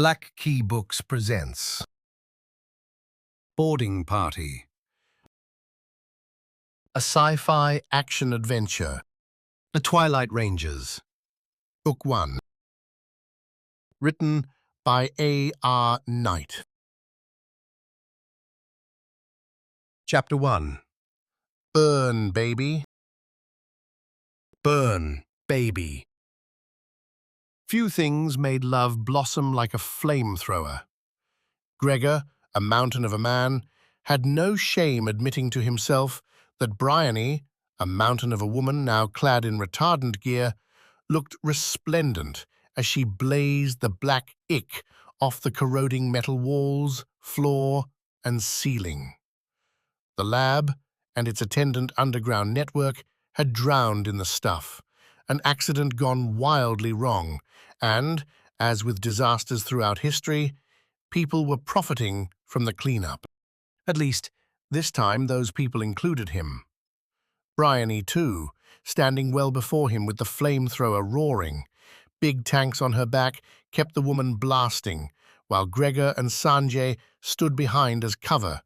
Black Key Books presents Boarding Party, a sci-fi action-adventure, The Twilight Rangers, Book 1, written by A.R. Knight. Chapter 1. Burn, baby. Burn, baby. Few things made love blossom like a flamethrower. Gregor, a mountain of a man, had no shame admitting to himself that Bryony, a mountain of a woman now clad in retardant gear, looked resplendent as she blazed the black ick off the corroding metal walls, floor, and ceiling. The lab and its attendant underground network had drowned in the stuff, an accident gone wildly wrong, and, as with disasters throughout history, people were profiting from the cleanup. At least, this time those people included him. Bryony, too, standing well before him with the flamethrower roaring. Big tanks on her back kept the woman blasting, while Gregor and Sanjay stood behind as cover,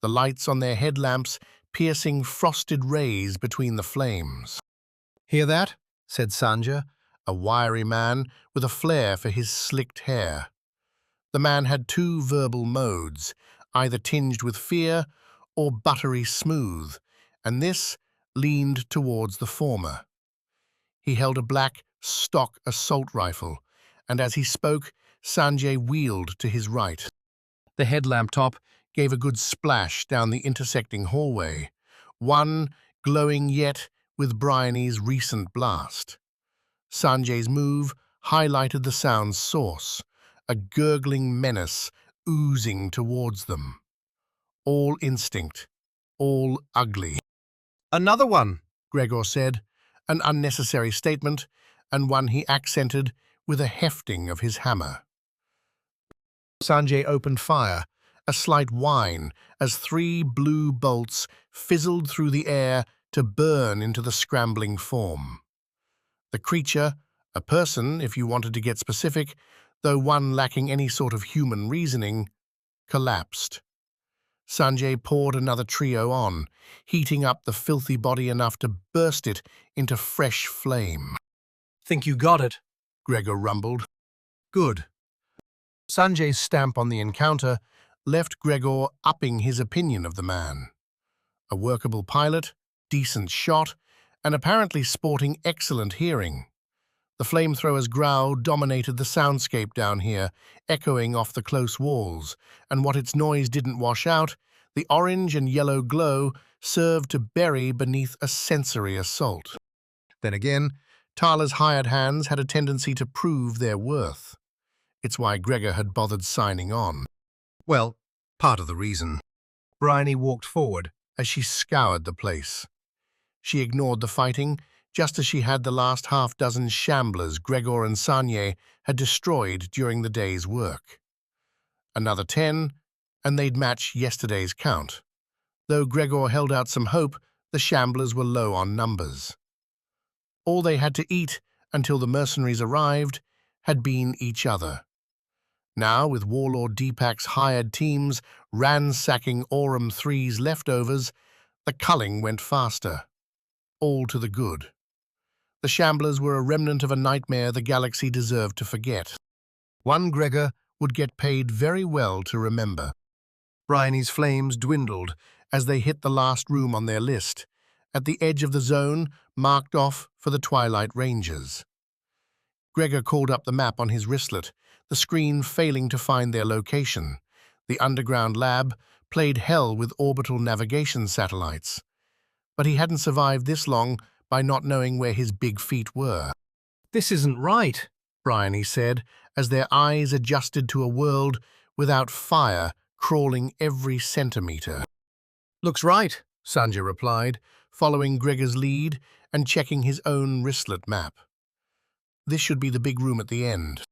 the lights on their headlamps piercing frosted rays between the flames. "Hear that?" said Sanjay, a wiry man with a flair for his slicked hair. The man had two verbal modes, either tinged with fear or buttery smooth, and this leaned towards the former. He held a black, stock assault rifle, and as he spoke, Sanjay wheeled to his right. The headlamp top gave a good splash down the intersecting hallway, one glowing yet with Bryony's recent blast. Sanjay's move highlighted the sound's source, a gurgling menace oozing towards them. All instinct, all ugly. "Another one," Gregor said, an unnecessary statement, and one he accented with a hefting of his hammer. Sanjay opened fire, a slight whine, as 3 blue bolts fizzled through the air to burn into the scrambling form. The creature, a person if you wanted to get specific, though one lacking any sort of human reasoning, collapsed. Sanjay poured another trio on, heating up the filthy body enough to burst it into fresh flame. "Think you got it," Gregor rumbled. "Good." Sanjay's stamp on the encounter left Gregor upping his opinion of the man. A workable pilot, decent shot, and apparently sporting excellent hearing. The flamethrower's growl dominated the soundscape down here, echoing off the close walls, and what its noise didn't wash out, the orange and yellow glow served to bury beneath a sensory assault. Then again, Tarla's hired hands had a tendency to prove their worth. It's why Gregor had bothered signing on. Well, part of the reason. Bryony walked forward as she scoured the place. She ignored the fighting, just as she had the last half-dozen shamblers Gregor and Sanjay had destroyed during the day's work. Another 10, and they'd match yesterday's count. Though Gregor held out some hope, the shamblers were low on numbers. All they had to eat until the mercenaries arrived had been each other. Now, with Warlord Deepak's hired teams ransacking Aurum 3's leftovers, the culling went faster. All to the good. The shamblers were a remnant of a nightmare the galaxy deserved to forget. One Gregor would get paid very well to remember. Bryony's flames dwindled as they hit the last room on their list, at the edge of the zone marked off for the Twilight Rangers. Gregor called up the map on his wristlet, the screen failing to find their location. The underground lab played hell with orbital navigation satellites. But he hadn't survived this long by not knowing where his big feet were. "This isn't right," Bryony said, as their eyes adjusted to a world without fire crawling every centimeter. "Looks right," Sanjay replied, following Gregor's lead and checking his own wristlet map. This should be the big room at the end.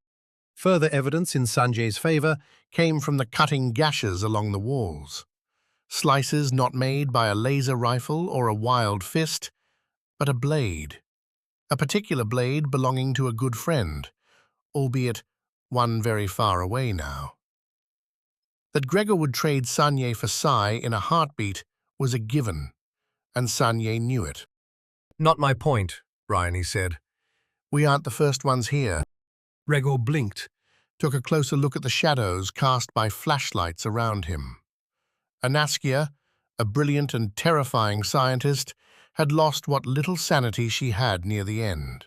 Further evidence in Sanjay's favor came from the cutting gashes along the walls. Slices not made by a laser rifle or a wild fist, but a blade. A particular blade belonging to a good friend, albeit one very far away now. That Gregor would trade Sanye for Sai in a heartbeat was a given, and Sanye knew it. Not my point, Bryony said. We aren't the first ones here. Gregor blinked, Took a closer look at the shadows cast by flashlights around him. Anaskia, a brilliant and terrifying scientist, had lost what little sanity she had near the end.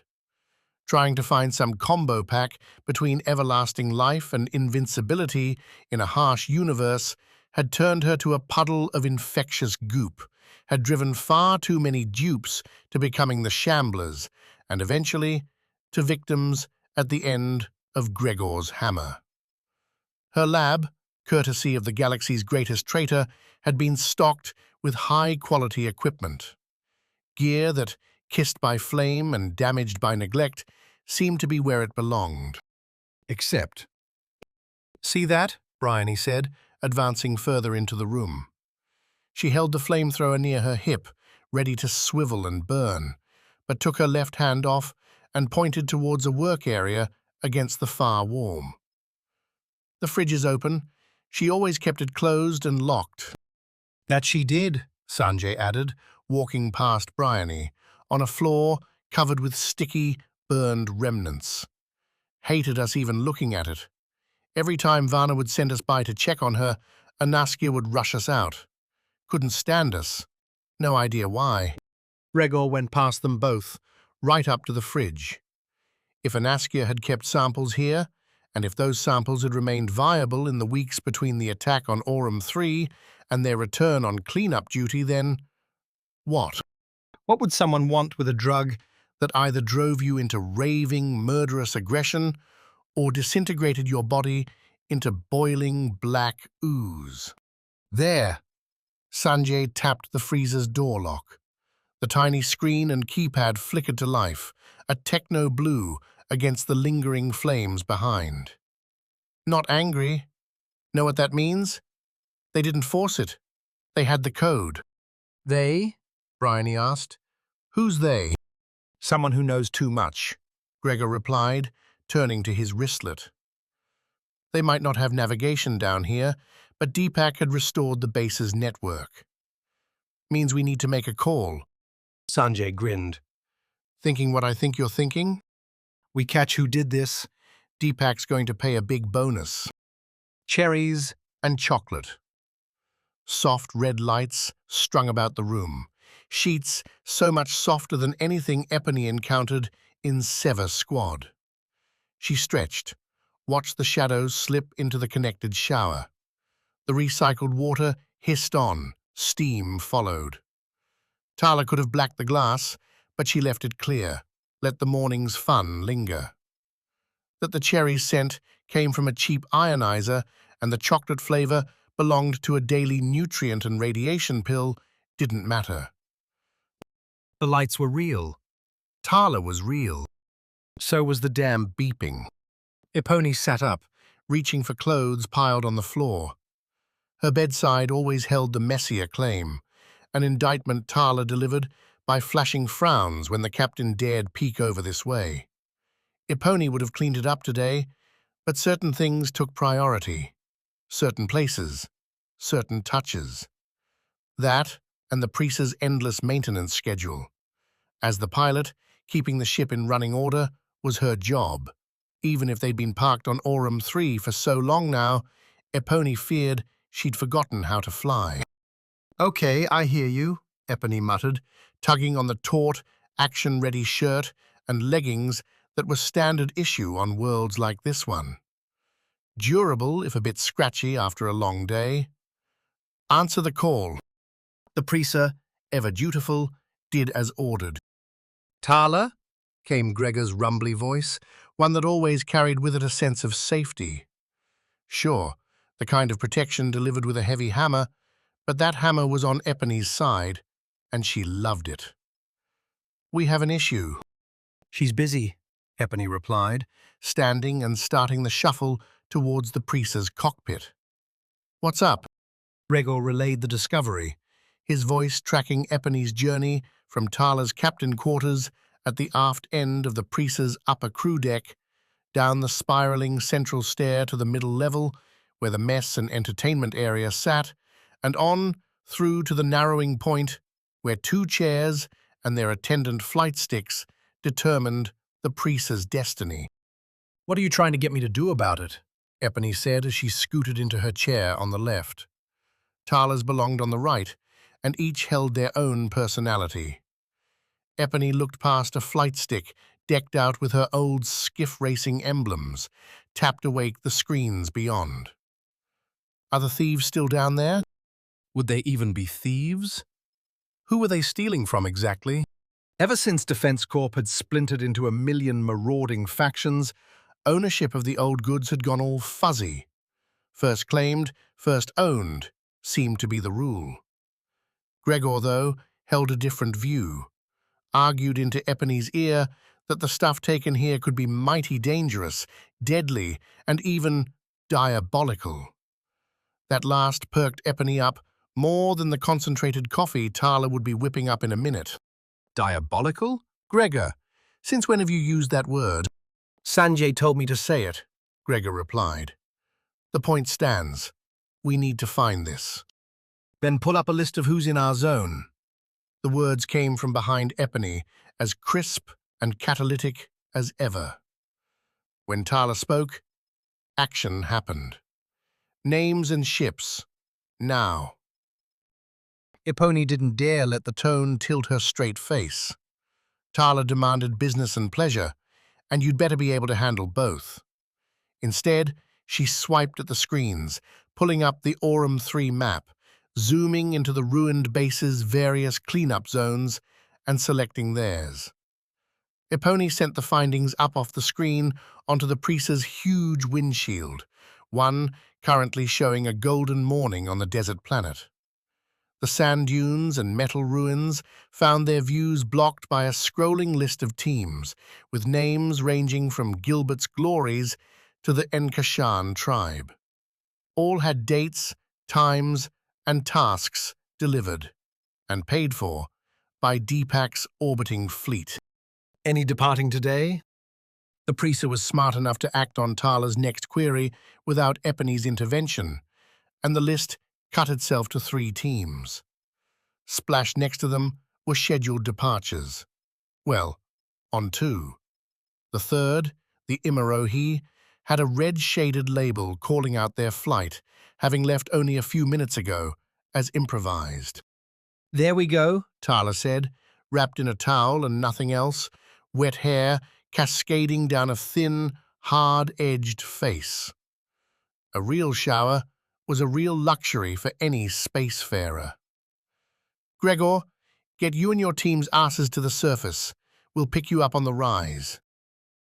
Trying to find some combo pack between everlasting life and invincibility in a harsh universe had turned her to a puddle of infectious goop, had driven far too many dupes to becoming the shamblers, and eventually to victims at the end of Gregor's hammer. Her lab, courtesy of the galaxy's greatest traitor, had been stocked with high-quality equipment. Gear that, kissed by flame and damaged by neglect, seemed to be where it belonged. except. "See that?" Bryony said, advancing further into the room. She held the flamethrower near her hip, ready to swivel and burn, but took her left hand off and pointed towards a work area against the far wall. "The fridge is open. She always kept it closed and locked." That she did, Sanjay added, walking past Bryony, on a floor covered with sticky, burned remnants. "Hated us even looking at it. Every time Vana would send us by to check on her, Anaskia would rush us out. Couldn't stand us. No idea why." Gregor went past them both, right up to the fridge. If Anaskia had kept samples here, and if those samples had remained viable in the weeks between the attack on Aurum 3 and their return on cleanup duty, then what? What would someone want with a drug that either drove you into raving, murderous aggression or disintegrated your body into boiling black ooze? There! Sanjay tapped the freezer's door lock. The tiny screen and keypad flickered to life, a techno-blue against the lingering flames behind. Not angry. Know what that means? They didn't force it. They had the code. they? Bryony asked. "Who's they?" "Someone who knows too much," Gregor replied, turning to his wristlet. They might not have navigation down here, but Deepak had restored the base's network. "Means we need to make a call." Sanjay grinned. "Thinking what I think you're thinking? We catch who did this, Deepak's going to pay a big bonus. Cherries and chocolate." Soft red lights strung about the room, sheets so much softer than anything Epony encountered in Sever Squad. She stretched, watched the shadows slip into the connected shower. The recycled water hissed on, steam followed. Tarla could have blacked the glass, but she left it clear, let the morning's fun linger. That the cherry scent came from a cheap ionizer and the chocolate flavor belonged to a daily nutrient and radiation pill didn't matter. The lights were real. Tarla was real. So was the damn beeping. Epony sat up, reaching for clothes piled on the floor. Her bedside always held the messier claim, an indictment Tarla delivered by flashing frowns when the captain dared peek over this way. Epony would have cleaned it up today, but certain things took priority. Certain places, certain touches. That and the priest's endless maintenance schedule. As the pilot, keeping the ship in running order was her job. Even if they'd been parked on Aurum 3 for so long now, Epony feared she'd forgotten how to fly. "Okay, I hear you," Epony muttered, tugging on the taut, action-ready shirt and leggings that were standard issue on worlds like this one. Durable, if a bit scratchy after a long day. "Answer the call." The preaser, ever dutiful, did as ordered. "Tarla?" came Gregor's rumbly voice, one that always carried with it a sense of safety. Sure, the kind of protection delivered with a heavy hammer, but that hammer was on Epony's side, and she loved it. "We have an issue." She's busy, Epony replied, standing and starting the shuffle towards the preaser's cockpit. "What's up?" Gregor relayed the discovery, his voice tracking Epony's journey from Tarla's captain quarters at the aft end of the preaser's upper crew deck down the spiraling central stair to the middle level, where the mess and entertainment area sat, and on through to the narrowing point, where two chairs and their attendant flight sticks determined the priest's destiny. What are you trying to get me to do about it? Epony said as she scooted into her chair on the left. Tarla's belonged on the right, and each held their own personality. Epony looked past a flight stick decked out with her old skiff racing emblems, tapped awake the screens beyond. Are the thieves still down there? Would they even be thieves? Who were they stealing from exactly? Ever since Defense Corp had splintered into a million marauding factions, Ownership of the old goods had gone all fuzzy. First claimed, first owned seemed to be the rule. Gregor, though, held a different view, argued into Epony's ear that the stuff taken here could be mighty dangerous, deadly, and even diabolical. That last perked Epony up more than the concentrated coffee Tarla would be whipping up in a minute. diabolical? Gregor, since when have you used that word? Sanjay told me to say it, Gregor replied. The point stands. We need to find this. Then pull up a list of who's in our zone. The words came from behind Epony, as crisp and catalytic as ever. When Tarla spoke, action happened. Names and ships. Now. Epony didn't dare let the tone tilt her straight face. Tarla demanded business and pleasure, and you'd better be able to handle both. Instead, she swiped at the screens, pulling up the Aurum 3 map, zooming into the ruined base's various cleanup zones and selecting theirs. Epony sent the findings up off the screen onto the priest's huge windshield, one currently showing a golden morning on the desert planet. The sand dunes and metal ruins found their views blocked by a scrolling list of teams, with names ranging from Gilbert's Glories to the Enkashan tribe. All had dates, times, and tasks delivered, and paid for, by Deepak's orbiting fleet. Any departing today? The priest was smart enough to act on Tarla's next query without Epony's intervention, and the list cut itself to 3 teams. Splashed next to them were scheduled departures. Well, on 2. The third, the Imarohi, had a red-shaded label calling out their flight, having left only a few minutes ago, as improvised. There we go, Tarla said, wrapped in a towel and nothing else, wet hair cascading down a thin, hard-edged face. A real shower was a real luxury for any spacefarer. Gregor, get you and your team's asses to the surface. We'll pick you up on the rise.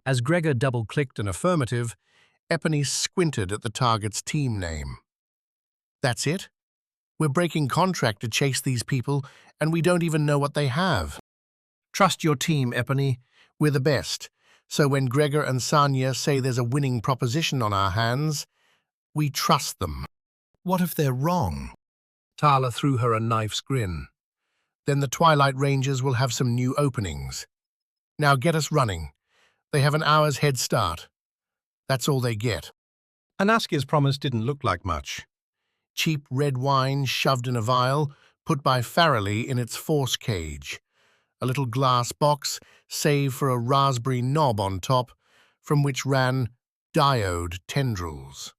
As Gregor double-clicked an affirmative, Epony squinted at the target's team name. That's it? We're breaking contract to chase these people, and we don't even know what they have. Trust your team, Epony. We're the best. So when Gregor and Sanya say there's a winning proposition on our hands, we trust them. What if they're wrong? Tarla threw her a knife's grin. Then the Twilight Rangers will have some new openings. Now get us running. They have an hour's head start. That's all they get. Anaskia's promise didn't look like much. Cheap red wine shoved in a vial, put by Farrelly in its force cage. A little glass box, save for a raspberry knob on top, from which ran diode tendrils.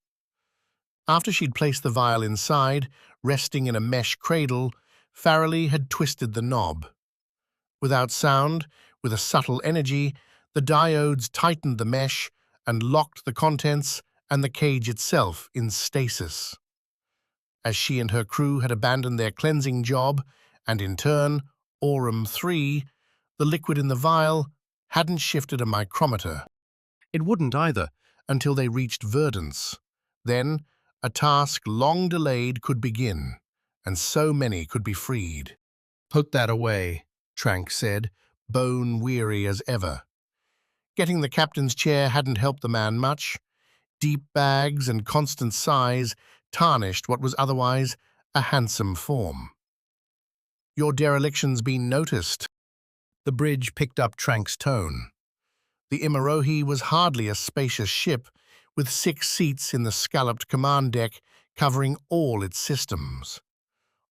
After she'd placed the vial inside, resting in a mesh cradle, Farrelly had twisted the knob. Without sound, with a subtle energy, the diodes tightened the mesh and locked the contents and the cage itself in stasis. As she and her crew had abandoned their cleansing job, and in turn, Aurum 3, the liquid in the vial hadn't shifted a micrometer. It wouldn't either until they reached Verdance. Then, a task long delayed could begin, and so many could be freed. Put that away, Trank said, bone-weary as ever. Getting the captain's chair hadn't helped the man much. Deep bags and constant sighs tarnished what was otherwise a handsome form. Your dereliction's been noticed. The bridge picked up Trank's tone. The Imarohi was hardly a spacious ship, with 6 seats in the scalloped command deck covering all its systems,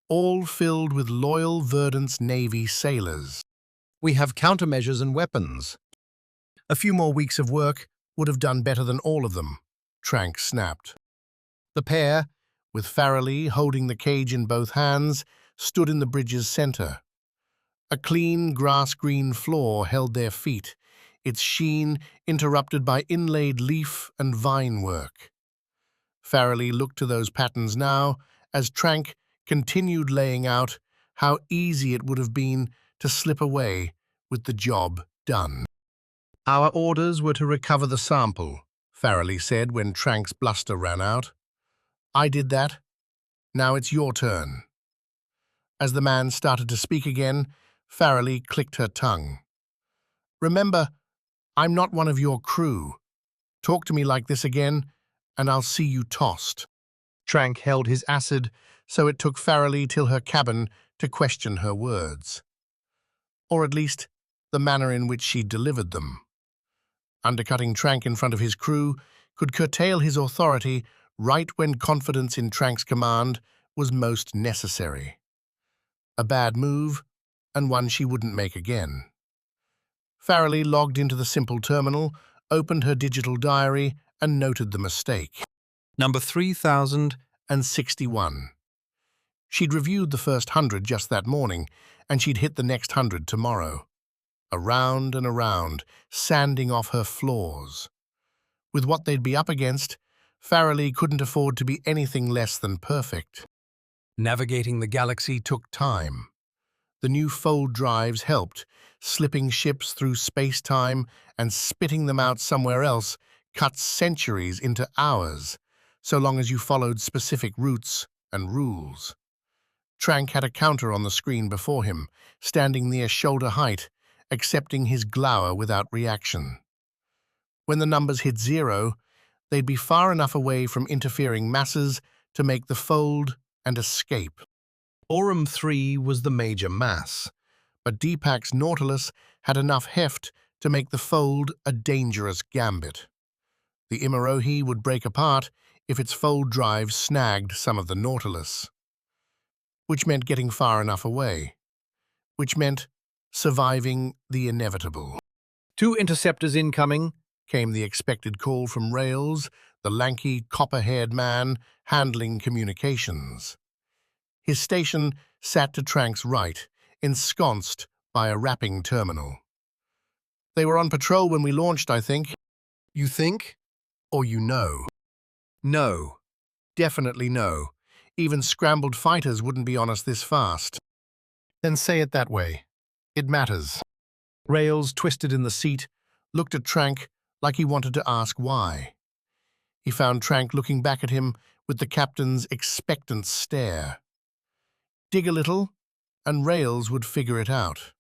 all filled with loyal Verdant's Navy sailors. We have countermeasures and weapons. A few more weeks of work would have done better than all of them, Trank snapped. The pair, with Farrelly holding the cage in both hands, stood in the bridge's center. A clean grass-green floor held their feet, its sheen interrupted by inlaid leaf and vine work. Farrelly looked to those patterns now as Trank continued laying out how easy it would have been to slip away with the job done. Our orders were to recover the sample, Farrelly said when Trank's bluster ran out. I did that. Now it's your turn. As the man started to speak again, Farrelly clicked her tongue. Remember, I'm not one of your crew. Talk to me like this again, and I'll see you tossed. Trank held his acid, so it took Farrelly till her cabin to question her words. Or at least, the manner in which she delivered them. Undercutting Trank in front of his crew could curtail his authority right when confidence in Trank's command was most necessary. A bad move, and one she wouldn't make again. Farrelly logged into the simple terminal, opened her digital diary, and noted the mistake. Number 3061. She'd reviewed the first 100 just that morning, and she'd hit the next 100 tomorrow. Around and around, sanding off her flaws. With what they'd be up against, Farrelly couldn't afford to be anything less than perfect. Navigating the galaxy took time. The new fold drives helped, slipping ships through space-time and spitting them out somewhere else cut centuries into hours, so long as you followed specific routes and rules. Trank had a counter on the screen before him, standing near shoulder height, accepting his glower without reaction. When the numbers hit 0, they'd be far enough away from interfering masses to make the fold and escape. Aurum 3 was the major mass, but Deepak's Nautilus had enough heft to make the fold a dangerous gambit. The Imarohi would break apart if its fold drive snagged some of the Nautilus, which meant getting far enough away, which meant surviving the inevitable. 2 interceptors incoming, came the expected call from Rails, the lanky, copper-haired man handling communications. His station sat to Trank's right, ensconced by a wrapping terminal. They were on patrol when we launched, I think. You think? Or you know? No. Definitely no. Even scrambled fighters wouldn't be on us this fast. Then say it that way. It matters. Rails, twisted in the seat, looked at Trank like he wanted to ask why. He found Trank looking back at him with the captain's expectant stare. Dig a little, and Rails would figure it out.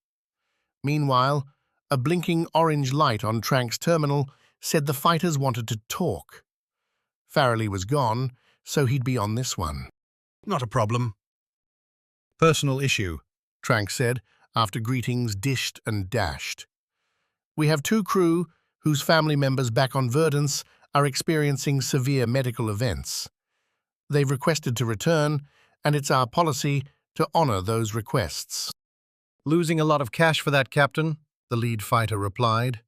Meanwhile, a blinking orange light on Trank's terminal said the fighters wanted to talk. Farrelly was gone, so he'd be on this one. Not a problem. Personal issue, Trank said, after greetings dished and dashed. We have 2 crew whose family members back on Verdance are experiencing severe medical events. They've requested to return, and it's our policy to honor those requests. Losing a lot of cash for that, Captain, the lead fighter replied.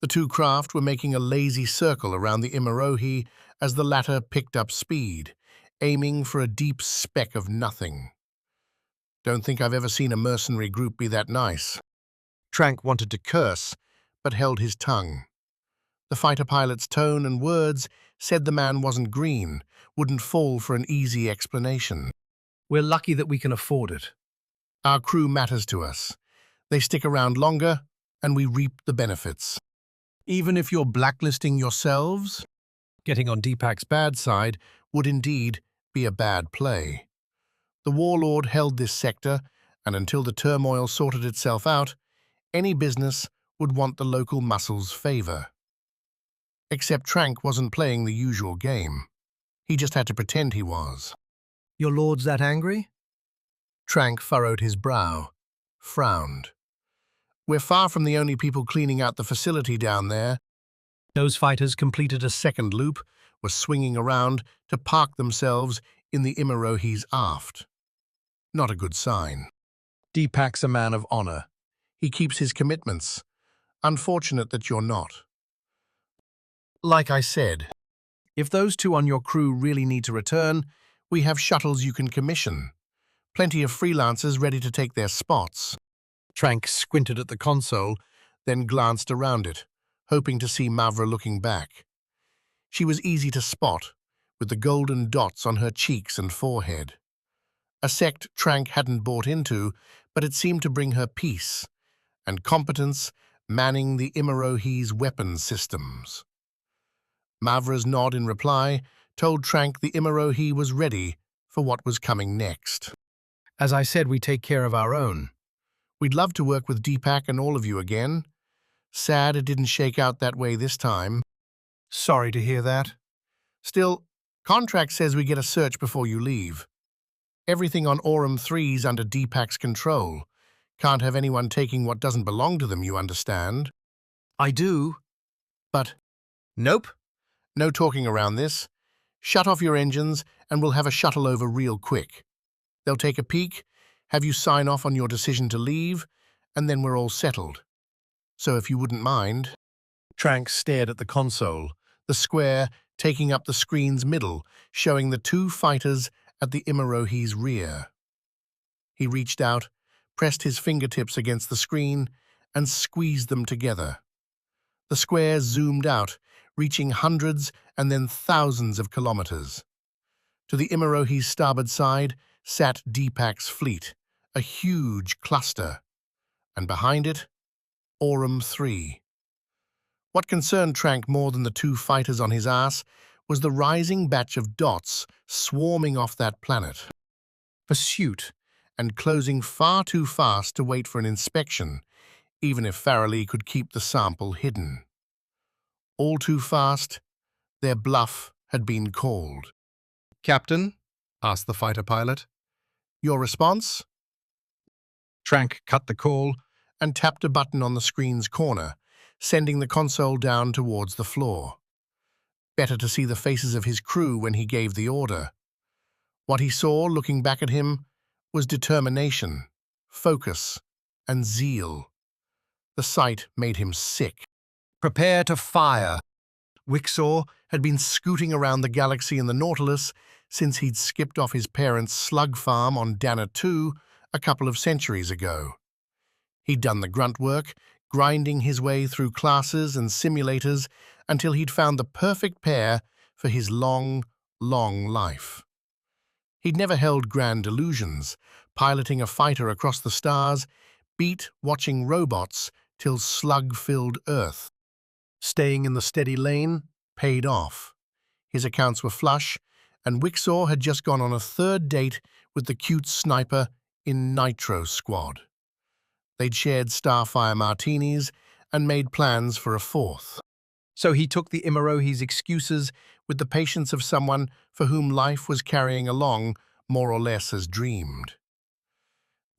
The 2 craft were making a lazy circle around the Imarohi as the latter picked up speed, aiming for a deep speck of nothing. Don't think I've ever seen a mercenary group be that nice. Trank wanted to curse, but held his tongue. The fighter pilot's tone and words said the man wasn't green, wouldn't fall for an easy explanation. We're lucky that we can afford it. Our crew matters to us. They stick around longer, and we reap the benefits. Even if you're blacklisting yourselves, getting on Deepak's bad side would indeed be a bad play. The warlord held this sector, and until the turmoil sorted itself out, any business would want the local muscles' favor. Except Trank wasn't playing the usual game. He just had to pretend he was. Your lord's that angry? Trank furrowed his brow, frowned. We're far from the only people cleaning out the facility down there. Those fighters completed a second loop, were swinging around to park themselves in the Imarohi's aft. Not a good sign. Deepak's a man of honor. He keeps his commitments. Unfortunate that you're not. Like I said, if those two on your crew really need to return, we have shuttles you can commission. Plenty of freelancers ready to take their spots. Trank squinted at the console, then glanced around it, hoping to see Mavra looking back. She was easy to spot, with the golden dots on her cheeks and forehead. A sect Trank hadn't bought into, but it seemed to bring her peace and competence manning the Imarohi's weapons systems. Mavra's nod in reply told Trank the Imarohi was ready for what was coming next. As I said, we take care of our own. We'd love to work with Deepak and all of you again. Sad it didn't shake out that way this time. Sorry to hear that. Still, contract says we get a search before you leave. Everything on Aurum 3's under Deepak's control. Can't have anyone taking what doesn't belong to them, you understand? I do. But, nope. No talking around this. Shut off your engines and we'll have a shuttle over real quick. They'll take a peek, have you sign off on your decision to leave, and then we're all settled. So if you wouldn't mind. Trank stared at the console, the square taking up the screen's middle, showing the two fighters at the Imarohi's rear. He reached out, pressed his fingertips against the screen, and squeezed them together. The square zoomed out, reaching hundreds and then thousands of kilometers. To the Imarohi's starboard side sat Deepak's fleet, a huge cluster, and behind it, Aurum 3. What concerned Trank more than the two fighters on his ass was the rising batch of dots swarming off that planet. Pursuit, and closing far too fast to wait for an inspection, even if Farrelly could keep the sample hidden. All too fast, their bluff had been called. Captain? Asked the fighter pilot. Your response? Trank cut the call and tapped a button on the screen's corner, sending the console down towards the floor. Better to see the faces of his crew when he gave the order. What he saw, looking back at him, was determination, focus, and zeal. The sight made him sick. Prepare to fire. Wixor had been scooting around the galaxy in the Nautilus since he'd skipped off his parents' slug farm on Dana 2 a couple of centuries ago. He'd done the grunt work, grinding his way through classes and simulators until he'd found the perfect pair for his long, long life. He'd never held grand delusions, piloting a fighter across the stars, beat watching robots till slug-filled Earth. Staying in the steady lane paid off. His accounts were flush, and Wixor had just gone on a third date with the cute sniper in Nitro Squad. They'd shared Starfire martinis and made plans for a fourth. So he took the Imarohi's excuses with the patience of someone for whom life was carrying along more or less as dreamed.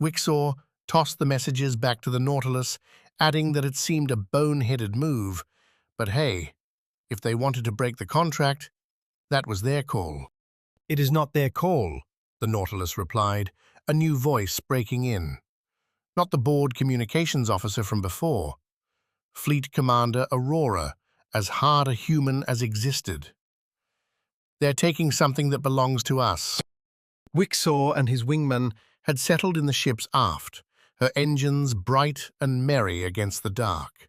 Wixor tossed the messages back to the Nautilus, adding that it seemed a bone-headed move, but hey, if they wanted to break the contract, that was their call. It is not their call, the Nautilus replied, a new voice breaking in. Not the board communications officer from before. Fleet Commander Aurora, as hard a human as existed. They're taking something that belongs to us. Wixor and his wingman had settled in the ship's aft, her engines bright and merry against the dark.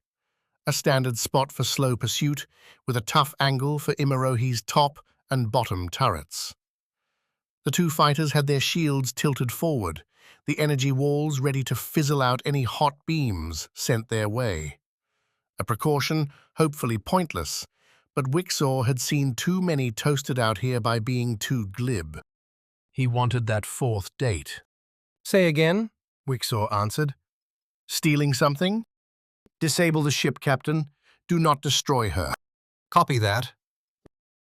A standard spot for slow pursuit, with a tough angle for Imarohi's top and bottom turrets. The two fighters had their shields tilted forward, the energy walls ready to fizzle out any hot beams sent their way. A precaution, hopefully pointless, but Wixor had seen too many toasted out here by being too glib. He wanted that fourth date. Say again, Wixor answered. Stealing something? Disable the ship, Captain. Do not destroy her. Copy that.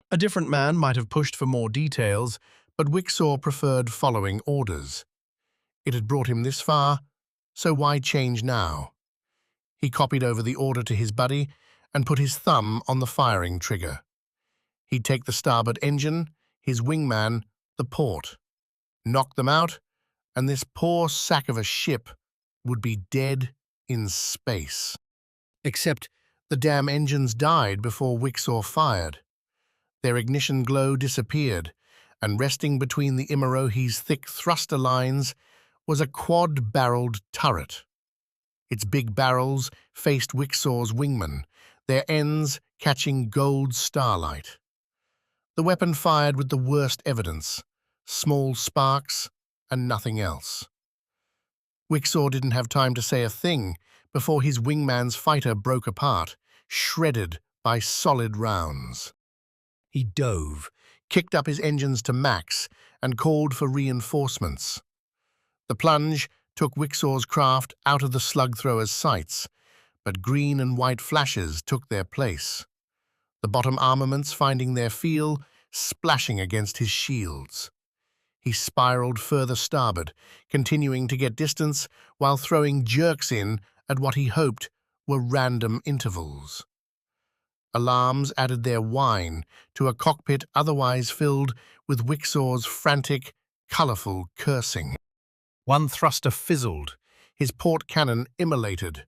A different man might have pushed for more details, but Wixor preferred following orders. It had brought him this far, so why change now? He copied over the order to his buddy and put his thumb on the firing trigger. He'd take the starboard engine, his wingman, the port, knock them out, and this poor sack of a ship would be dead in space. Except the damn engines died before Wixor fired. Their ignition glow disappeared, and resting between the Imarohi's thick thruster lines was a quad-barreled turret. Its big barrels faced Wixor's wingman, their ends catching gold starlight. The weapon fired with the worst evidence, small sparks and nothing else. Wixor didn't have time to say a thing before his wingman's fighter broke apart, shredded by solid rounds. He dove, kicked up his engines to max, and called for reinforcements. The plunge took Wixor's craft out of the slug-thrower's sights, but green and white flashes took their place, the bottom armaments finding their feel, splashing against his shields. He spiraled further starboard, continuing to get distance while throwing jerks in at what he hoped were random intervals. Alarms added their whine to a cockpit otherwise filled with Wixor's frantic, colourful cursing. One thruster fizzled, his port cannon immolated.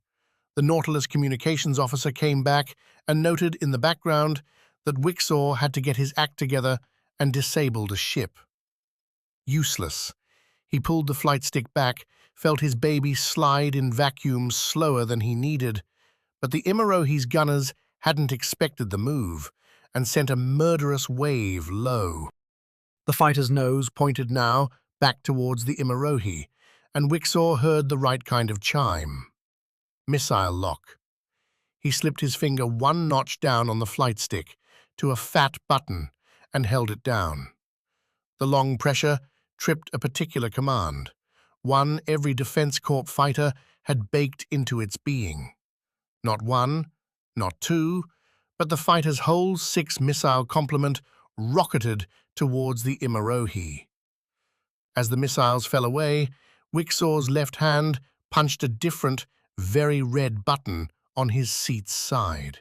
The Nautilus communications officer came back and noted in the background that Wixor had to get his act together and disabled a ship. Useless. He pulled the flight stick back, felt his baby slide in vacuum slower than he needed, but the Imarohi's gunners hadn't expected the move and sent a murderous wave low. The fighter's nose pointed now back towards the Imarohi, and Wixor heard the right kind of chime. Missile lock. He slipped his finger one notch down on the flight stick to a fat button and held it down. The long pressure tripped a particular command, one every Defense Corps fighter had baked into its being. Not one, not two, but the fighter's whole 6-missile complement rocketed towards the Imarohi. As the missiles fell away, Wixor's left hand punched a different, very red button on his seat's side.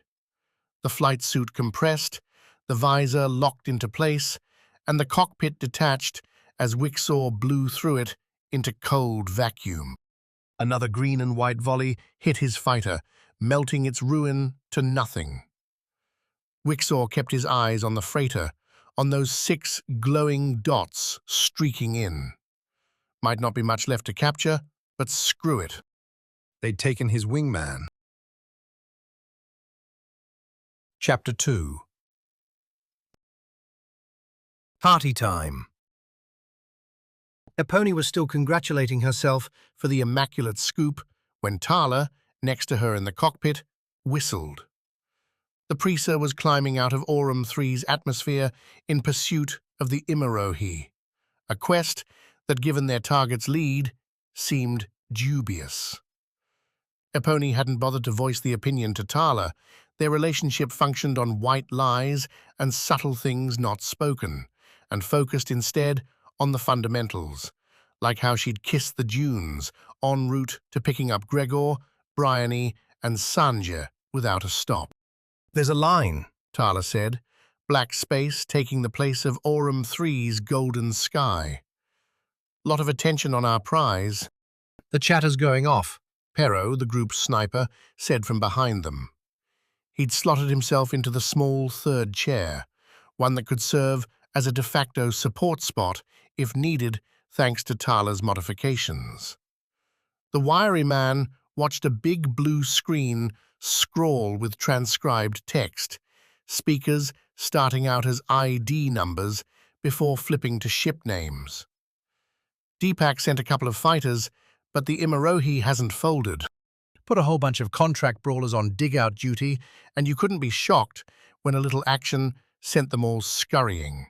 The flight suit compressed, the visor locked into place, and the cockpit detached as Wixor blew through it into cold vacuum. Another green and white volley hit his fighter, melting its ruin to nothing. Wixor kept his eyes on the freighter, on those 6 glowing dots streaking in. Might not be much left to capture, but screw it. They'd taken his wingman. Chapter 2. Party time. Epony was still congratulating herself for the immaculate scoop when Tarla, next to her in the cockpit, whistled. The Preaser was climbing out of Aurum 3's atmosphere in pursuit of the Imarohi, a quest that, given their target's lead, seemed dubious. Epony hadn't bothered to voice the opinion to Tarla. Their relationship functioned on white lies and subtle things not spoken, and focused instead on the fundamentals, like how she'd kissed the dunes en route to picking up Gregor, Bryony, and Sanja without a stop. "There's a line," Tarla said, black space taking the place of Aurum 3's golden sky. "Lot of attention on our prize." "The chatter's going off," Pero, the group's sniper, said from behind them. He'd slotted himself into the small third chair, one that could serve as a de facto support spot if needed thanks to Tarla's modifications. The wiry man watched a big blue screen scrawl with transcribed text, speakers starting out as ID numbers before flipping to ship names. Deepak sent a couple of fighters, but the Imarohi hasn't folded. Put a whole bunch of contract brawlers on dig-out duty, and you couldn't be shocked when a little action sent them all scurrying.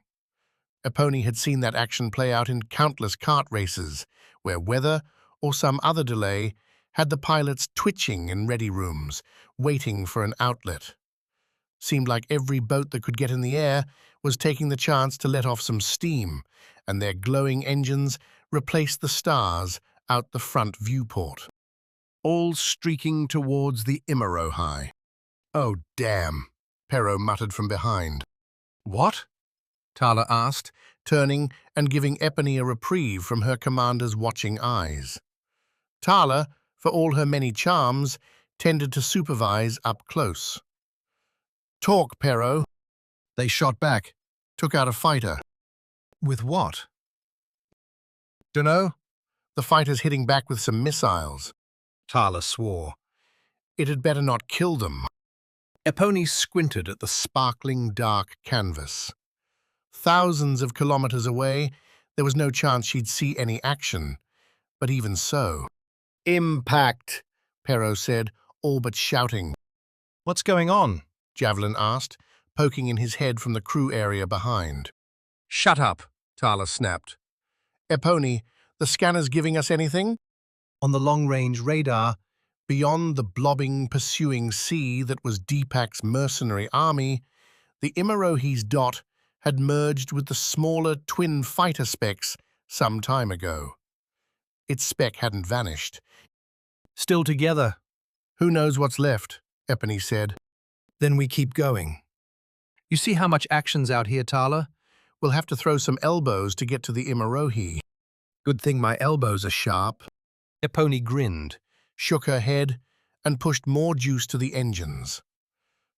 Epony had seen that action play out in countless kart races, where weather or some other delay had the pilots twitching in ready rooms, waiting for an outlet. Seemed like every boat that could get in the air was taking the chance to let off some steam, and their glowing engines replaced the stars out the front viewport. all streaking towards the High. "Oh, damn," Pero muttered from behind. "What?" Tarla asked, turning and giving Epony a reprieve from her commander's watching eyes. Tarla, for all her many charms, tended to supervise up close. "Talk, Pero." They shot back. "Took out a fighter." "With what?" "Dunno. The fighter's hitting back with some missiles." Tarla swore. "It had better not kill them." Epony squinted at the sparkling dark canvas. Thousands of kilometers away, there was no chance she'd see any action. But even so... "Impact," Pero said, all but shouting. "What's going on?" Javelin asked, poking in his head from the crew area behind. "Shut up," Tarla snapped. "Epony, the scanner's giving us anything?" On the long-range radar, beyond the blobbing, pursuing sea that was Deepak's mercenary army, the Imarohi's dot had merged with the smaller twin fighter specks some time ago. Its speck hadn't vanished. "Still together." "Who knows what's left," Epony said. "Then we keep going." "You see how much action's out here, Tarla?" "We'll have to throw some elbows to get to the Imarohi." "Good thing my elbows are sharp." Epony grinned, shook her head, and pushed more juice to the engines.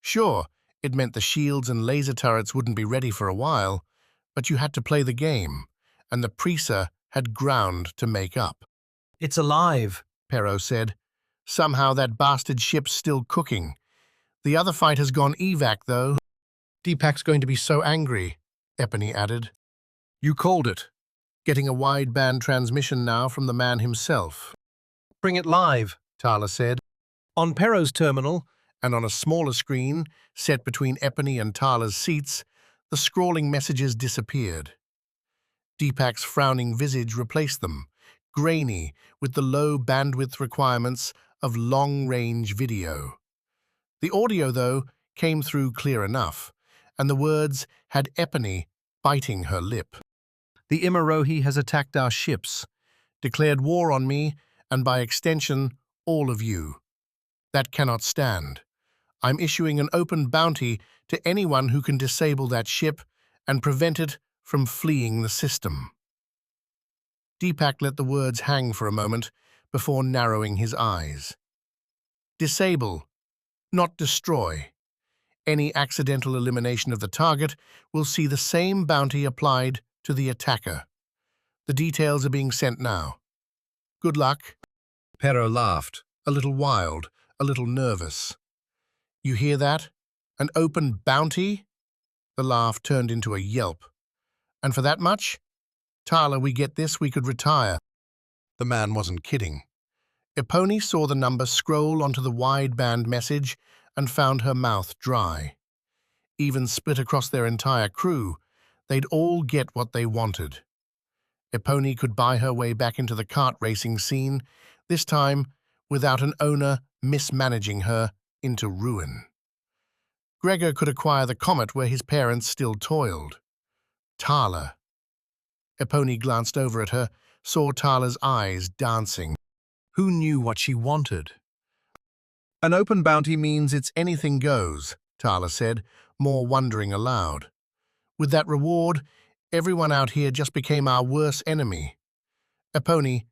Sure, it meant the shields and laser turrets wouldn't be ready for a while, but you had to play the game, and the Preaser had ground to make up. "It's alive," Pero said. "Somehow that bastard ship's still cooking. The other fighter's gone evac, though." "Deepak's going to be so angry," Epony added. "You called it." "Getting a wideband transmission now from the man himself." "Bring it live," Tarla said. "On Pero's terminal." And on a smaller screen, set between Epony and Tarla's seats, the scrawling messages disappeared. Deepak's frowning visage replaced them, grainy with the low bandwidth requirements of long-range video. The audio, though, came through clear enough, and the words had Epony biting her lip. "The Imarohi has attacked our ships, declared war on me, and by extension, all of you. That cannot stand. I'm issuing an open bounty to anyone who can disable that ship and prevent it from fleeing the system." Deepak let the words hang for a moment before narrowing his eyes. "Disable, not destroy. Any accidental elimination of the target will see the same bounty applied to the attacker. The details are being sent now. Good luck." Pero laughed. A little wild, a little nervous. "You hear that? An open bounty?" The laugh turned into a yelp. "And for that much? Tarla, we get this, we could retire." The man wasn't kidding. Epony saw the number scroll onto the wideband message and found her mouth dry. Even split across their entire crew, they'd all get what they wanted. Epony could buy her way back into the kart racing scene, this time without an owner mismanaging her into ruin. Gregor could acquire the comet where his parents still toiled. Tarla. Epony glanced over at her, saw Tarla's eyes dancing. Who knew what she wanted? "An open bounty means it's anything goes," Tarla said, more wondering aloud. "With that reward, everyone out here just became our worst enemy. Epony,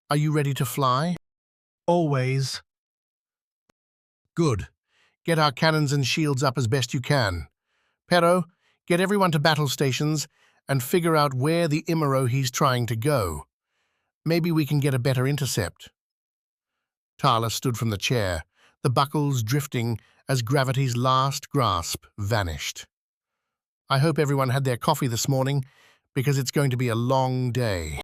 are you ready to fly?" "Always." "Good. Get our cannons and shields up as best you can. Pero, get everyone to battle stations and figure out where the Imarohi's trying to go. Maybe we can get a better intercept." Tarla stood from the chair, the buckles drifting as gravity's last grasp vanished. "I hope everyone had their coffee this morning, because it's going to be a long day."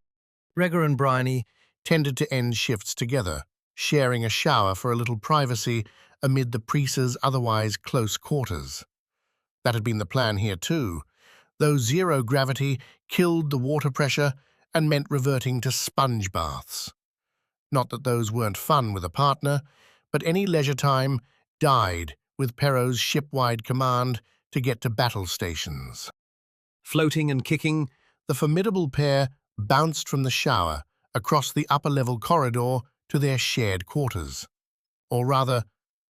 Gregor and Bryony tended to end shifts together, sharing a shower for a little privacy amid the Preaser's otherwise close quarters. That had been the plan here too, though zero gravity killed the water pressure and meant reverting to sponge baths. Not that those weren't fun with a partner, but any leisure time died with Pero's ship-wide command to get to battle stations. floating and kicking. The formidable pair bounced from the shower across the upper-level corridor to their shared quarters. Or rather,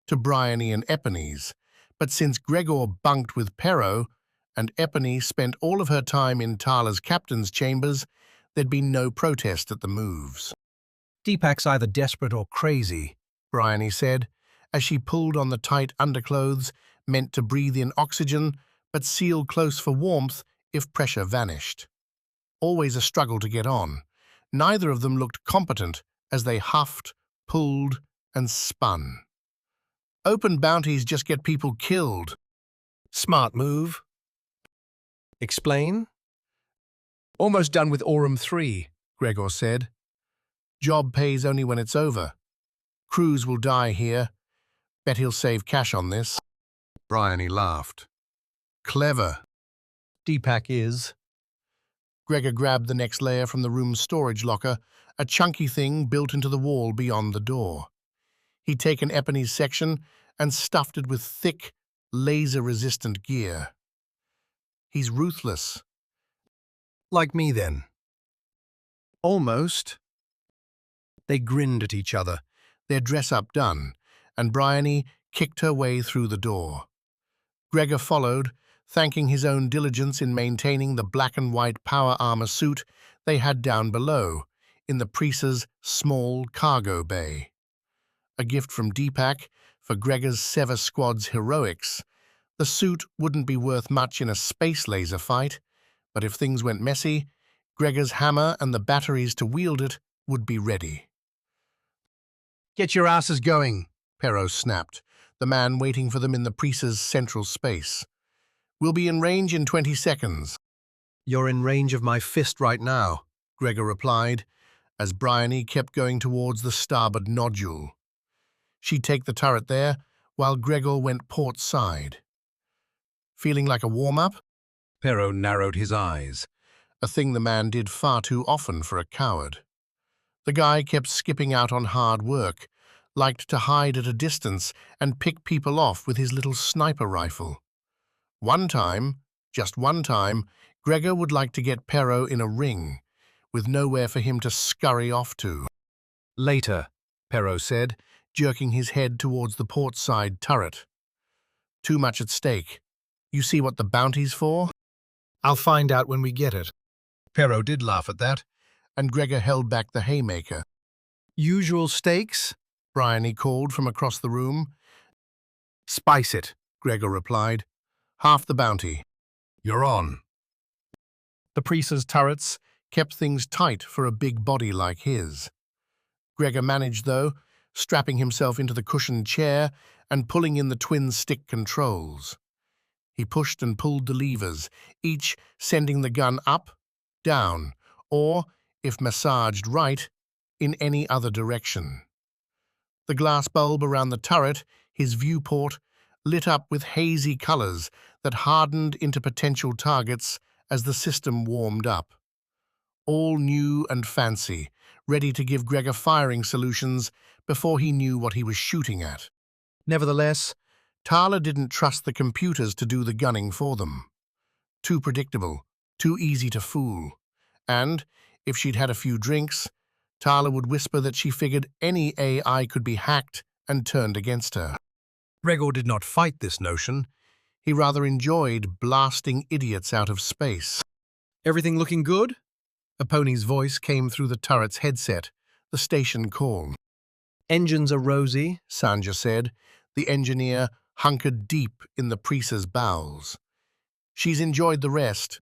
to Bryony and Epony's. But since Gregor bunked with Pero, and Epony spent all of her time in Tarla's captain's chambers, there'd been no protest at the moves. Deepak's either desperate or crazy, Bryony said, as she pulled on the tight underclothes meant to breathe in oxygen, but seal close for warmth if pressure vanished. Always a struggle to get on. Neither of them looked competent as they huffed, pulled, and spun. Open bounties just get people killed. Smart move. Explain? Almost done with Aurum 3, Gregor said. Job pays only when it's over. Crews will die here. Bet he'll save cash on this. Bryony laughed. Clever. Deepak is. Gregor grabbed the next layer from the room's storage locker, a chunky thing built into the wall beyond the door. He'd taken Epony's section and stuffed it with thick, laser-resistant gear. He's ruthless. Like me, then. Almost. They grinned at each other, Their dress-up done, and Bryony kicked her way through the door. Gregor followed, thanking his own diligence in maintaining the black-and-white power armor suit they had down below, in the Priest's small cargo bay. A gift from Deepak for Gregor's Sever Squad's heroics. The suit wouldn't be worth much in a space laser fight, but if things went messy, Gregor's hammer and the batteries to wield it would be ready. Get your asses going, Pero snapped, the man waiting for them in the Priest's central space. We'll be in range in 20 seconds. You're in range of my fist right now, Gregor replied, as Bryony kept going towards the starboard nodule. She'd take the turret there, while Gregor went port side. Feeling like a warm-up? Pero narrowed his eyes. A thing the man did far too often for a coward. The guy kept skipping out on hard work, liked to hide at a distance and pick people off with his little sniper rifle. One time, just one time, Gregor would like to get Pero in a ring, with nowhere for him to scurry off to. Later, Pero said, jerking his head towards the port side turret. Too much at stake. You see what the bounty's for? I'll find out when we get it. Pero did laugh at that. And Gregor held back the haymaker. Usual stakes? Bryony called from across the room. Spice it, Gregor replied. Half the bounty. You're on. The Priest's turrets kept things tight for a big body like his. Gregor managed, though, strapping himself into the cushioned chair and pulling in the twin stick controls. He pushed and pulled the levers, each sending the gun up, down, or, if massaged right, in any other direction. The glass bulb around the turret, his viewport, lit up with hazy colors that hardened into potential targets as the system warmed up. All new and fancy, ready to give Gregor firing solutions before he knew what he was shooting at. Nevertheless, Tarla didn't trust the computers to do the gunning for them. Too predictable, too easy to fool. And, if she'd had a few drinks, Tarla would whisper that she figured any AI could be hacked and turned against her. Gregor did not fight this notion. He rather enjoyed blasting idiots out of space. Everything looking good? A pony's voice came through the turret's headset, the station call. Engines are rosy, Sanja said, the engineer hunkered deep in the Priest's bowels. She's enjoyed the rest.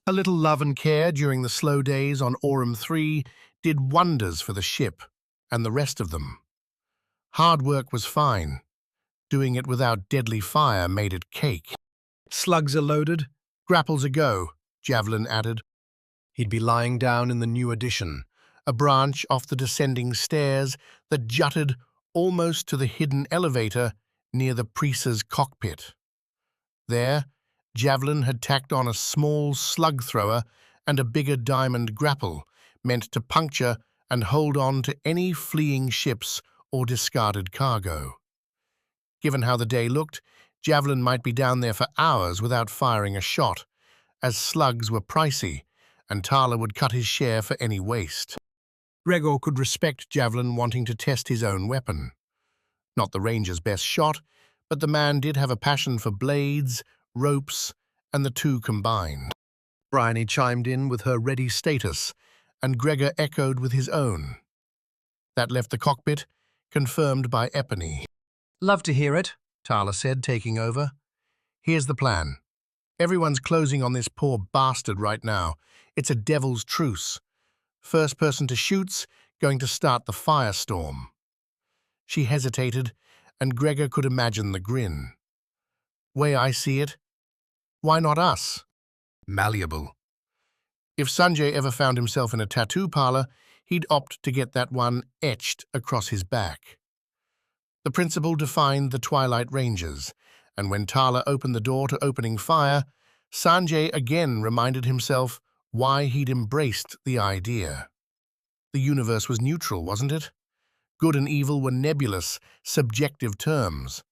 A little love and care during the slow days on Aurum 3 did wonders for the ship and the rest of them. Hard work was fine. Doing it without deadly fire made it cake. Slugs are loaded. Grapples a go, Javelin added. He'd be lying down in the new addition, a branch off the descending stairs that jutted almost to the hidden elevator near the Priest's cockpit. There, Javelin had tacked on a small slug thrower and a bigger diamond grapple, meant to puncture and hold on to any fleeing ships or discarded cargo. Given how the day looked, Javelin might be down there for hours without firing a shot, as slugs were pricey, and Tarla would cut his share for any waste. Gregor could respect Javelin wanting to test his own weapon. Not the ranger's best shot, but the man did have a passion for blades, ropes, and the two combined. Bryony chimed in with her ready status, and Gregor echoed with his own. That left the cockpit, confirmed by Epony. Love to hear it, Tarla said, taking over. Here's the plan. Everyone's closing on this poor bastard right now. It's a devil's truce. First person to shoot's going to start the firestorm. She hesitated, and Gregor could imagine the grin. Way I see it, why not us? Malleable. If Sanjay ever found himself in a tattoo parlor, he'd opt to get that one etched across his back. The principal defined the Twilight Rangers, and when Tarla opened the door to opening fire, Sanjay again reminded himself why he'd embraced the idea. The universe was neutral, wasn't it? Good and evil were nebulous, subjective terms.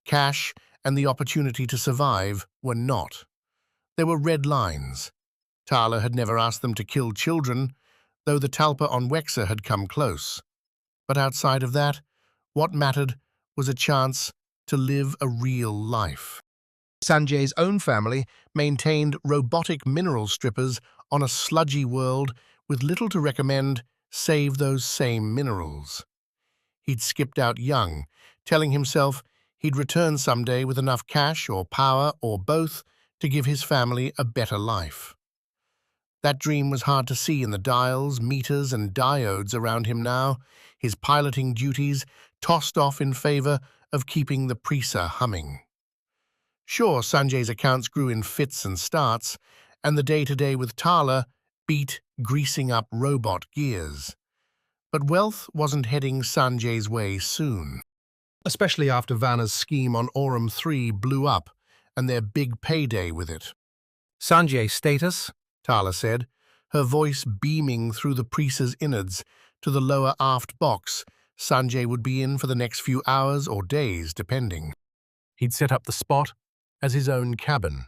Cash and the opportunity to survive were not. There were red lines. Tarla had never asked them to kill children, though the Talpa on Wexa had come close. But outside of that, what mattered was a chance to live a real life. Sanjay's own family maintained robotic mineral strippers on a sludgy world with little to recommend save those same minerals. He'd skipped out young, telling himself he'd return someday with enough cash or power or both to give his family a better life. That dream was hard to see in the dials, meters, and diodes around him now, his piloting duties tossed off in favor of keeping the preaser humming. Sure, Sanjay's accounts grew in fits and starts, and the day-to-day with Tarla beat greasing up robot gears. But wealth wasn't heading Sanjay's way soon. Especially after Vanna's scheme on Aurum 3 blew up, and their big payday with it. Sanjay status? Tarla said, her voice beaming through the preaser's innards to the lower aft box Sanjay would be in for the next few hours or days, depending. He'd set up the spot as his own cabin,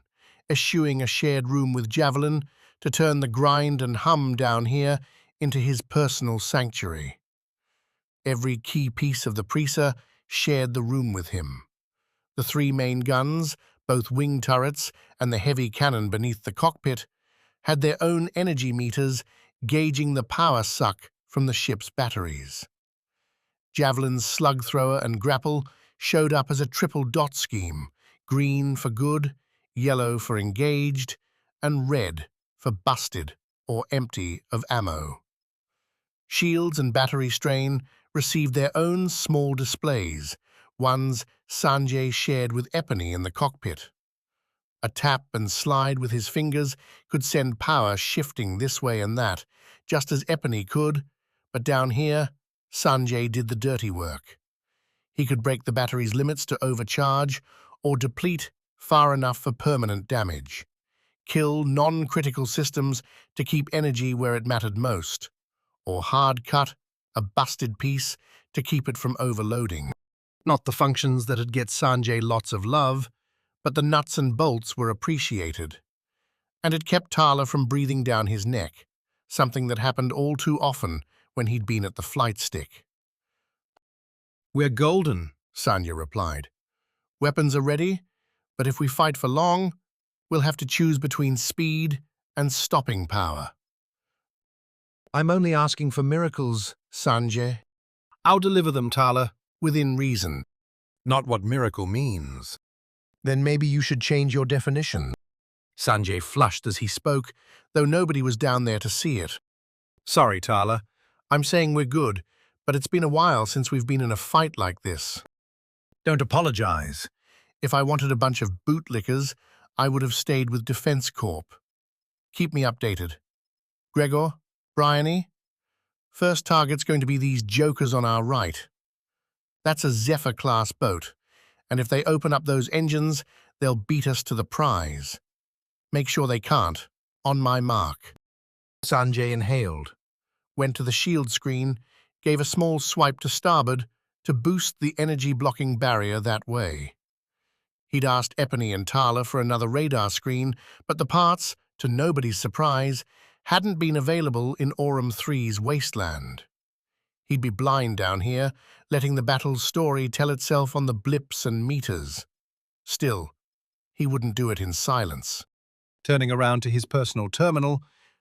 eschewing a shared room with Javelin to turn the grind and hum down here into his personal sanctuary. Every key piece of the preaser shared the room with him. The three main guns, both wing turrets and the heavy cannon beneath the cockpit, had their own energy meters gauging the power suck from the ship's batteries. Javelin's slug thrower and grapple showed up as a triple dot scheme, green for good, yellow for engaged, and red for busted or empty of ammo. Shields and battery strain received their own small displays, ones Sanjay shared with Epony in the cockpit. A tap and slide with his fingers could send power shifting this way and that, just as Epony could, but down here, Sanjay did the dirty work. He could break the battery's limits to overcharge or deplete far enough for permanent damage. Kill non-critical systems to keep energy where it mattered most, or hard cut a busted piece to keep it from overloading. Not the functions that'd get Sanjay lots of love, but the nuts and bolts were appreciated. And it kept Tarla from breathing down his neck, something that happened all too often when he'd been at the flight stick. "We're golden," Sanya replied. "Weapons are ready, but if we fight for long, we'll have to choose between speed and stopping power." "I'm only asking for miracles, Sanjay." "I'll deliver them, Tarla, within reason." "Not what miracle means." "Then maybe you should change your definition." Sanjay flushed as he spoke, though nobody was down there to see it. "Sorry, Tarla. I'm saying we're good, but it's been a while since we've been in a fight like this." "Don't apologize. If I wanted a bunch of bootlickers, I would have stayed with Defense Corp. Keep me updated. Gregor, Bryony, first target's going to be these jokers on our right. That's a Zephyr-class boat, and if they open up those engines, they'll beat us to the prize. Make sure they can't. On my mark." Sanjay inhaled, went to the shield screen, gave a small swipe to starboard to boost the energy-blocking barrier that way. He'd asked Epony and Tarla for another radar screen, but the parts, to nobody's surprise, hadn't been available in Aurum III's wasteland. He'd be blind down here, letting the battle's story tell itself on the blips and meters. Still, he wouldn't do it in silence. Turning around to his personal terminal,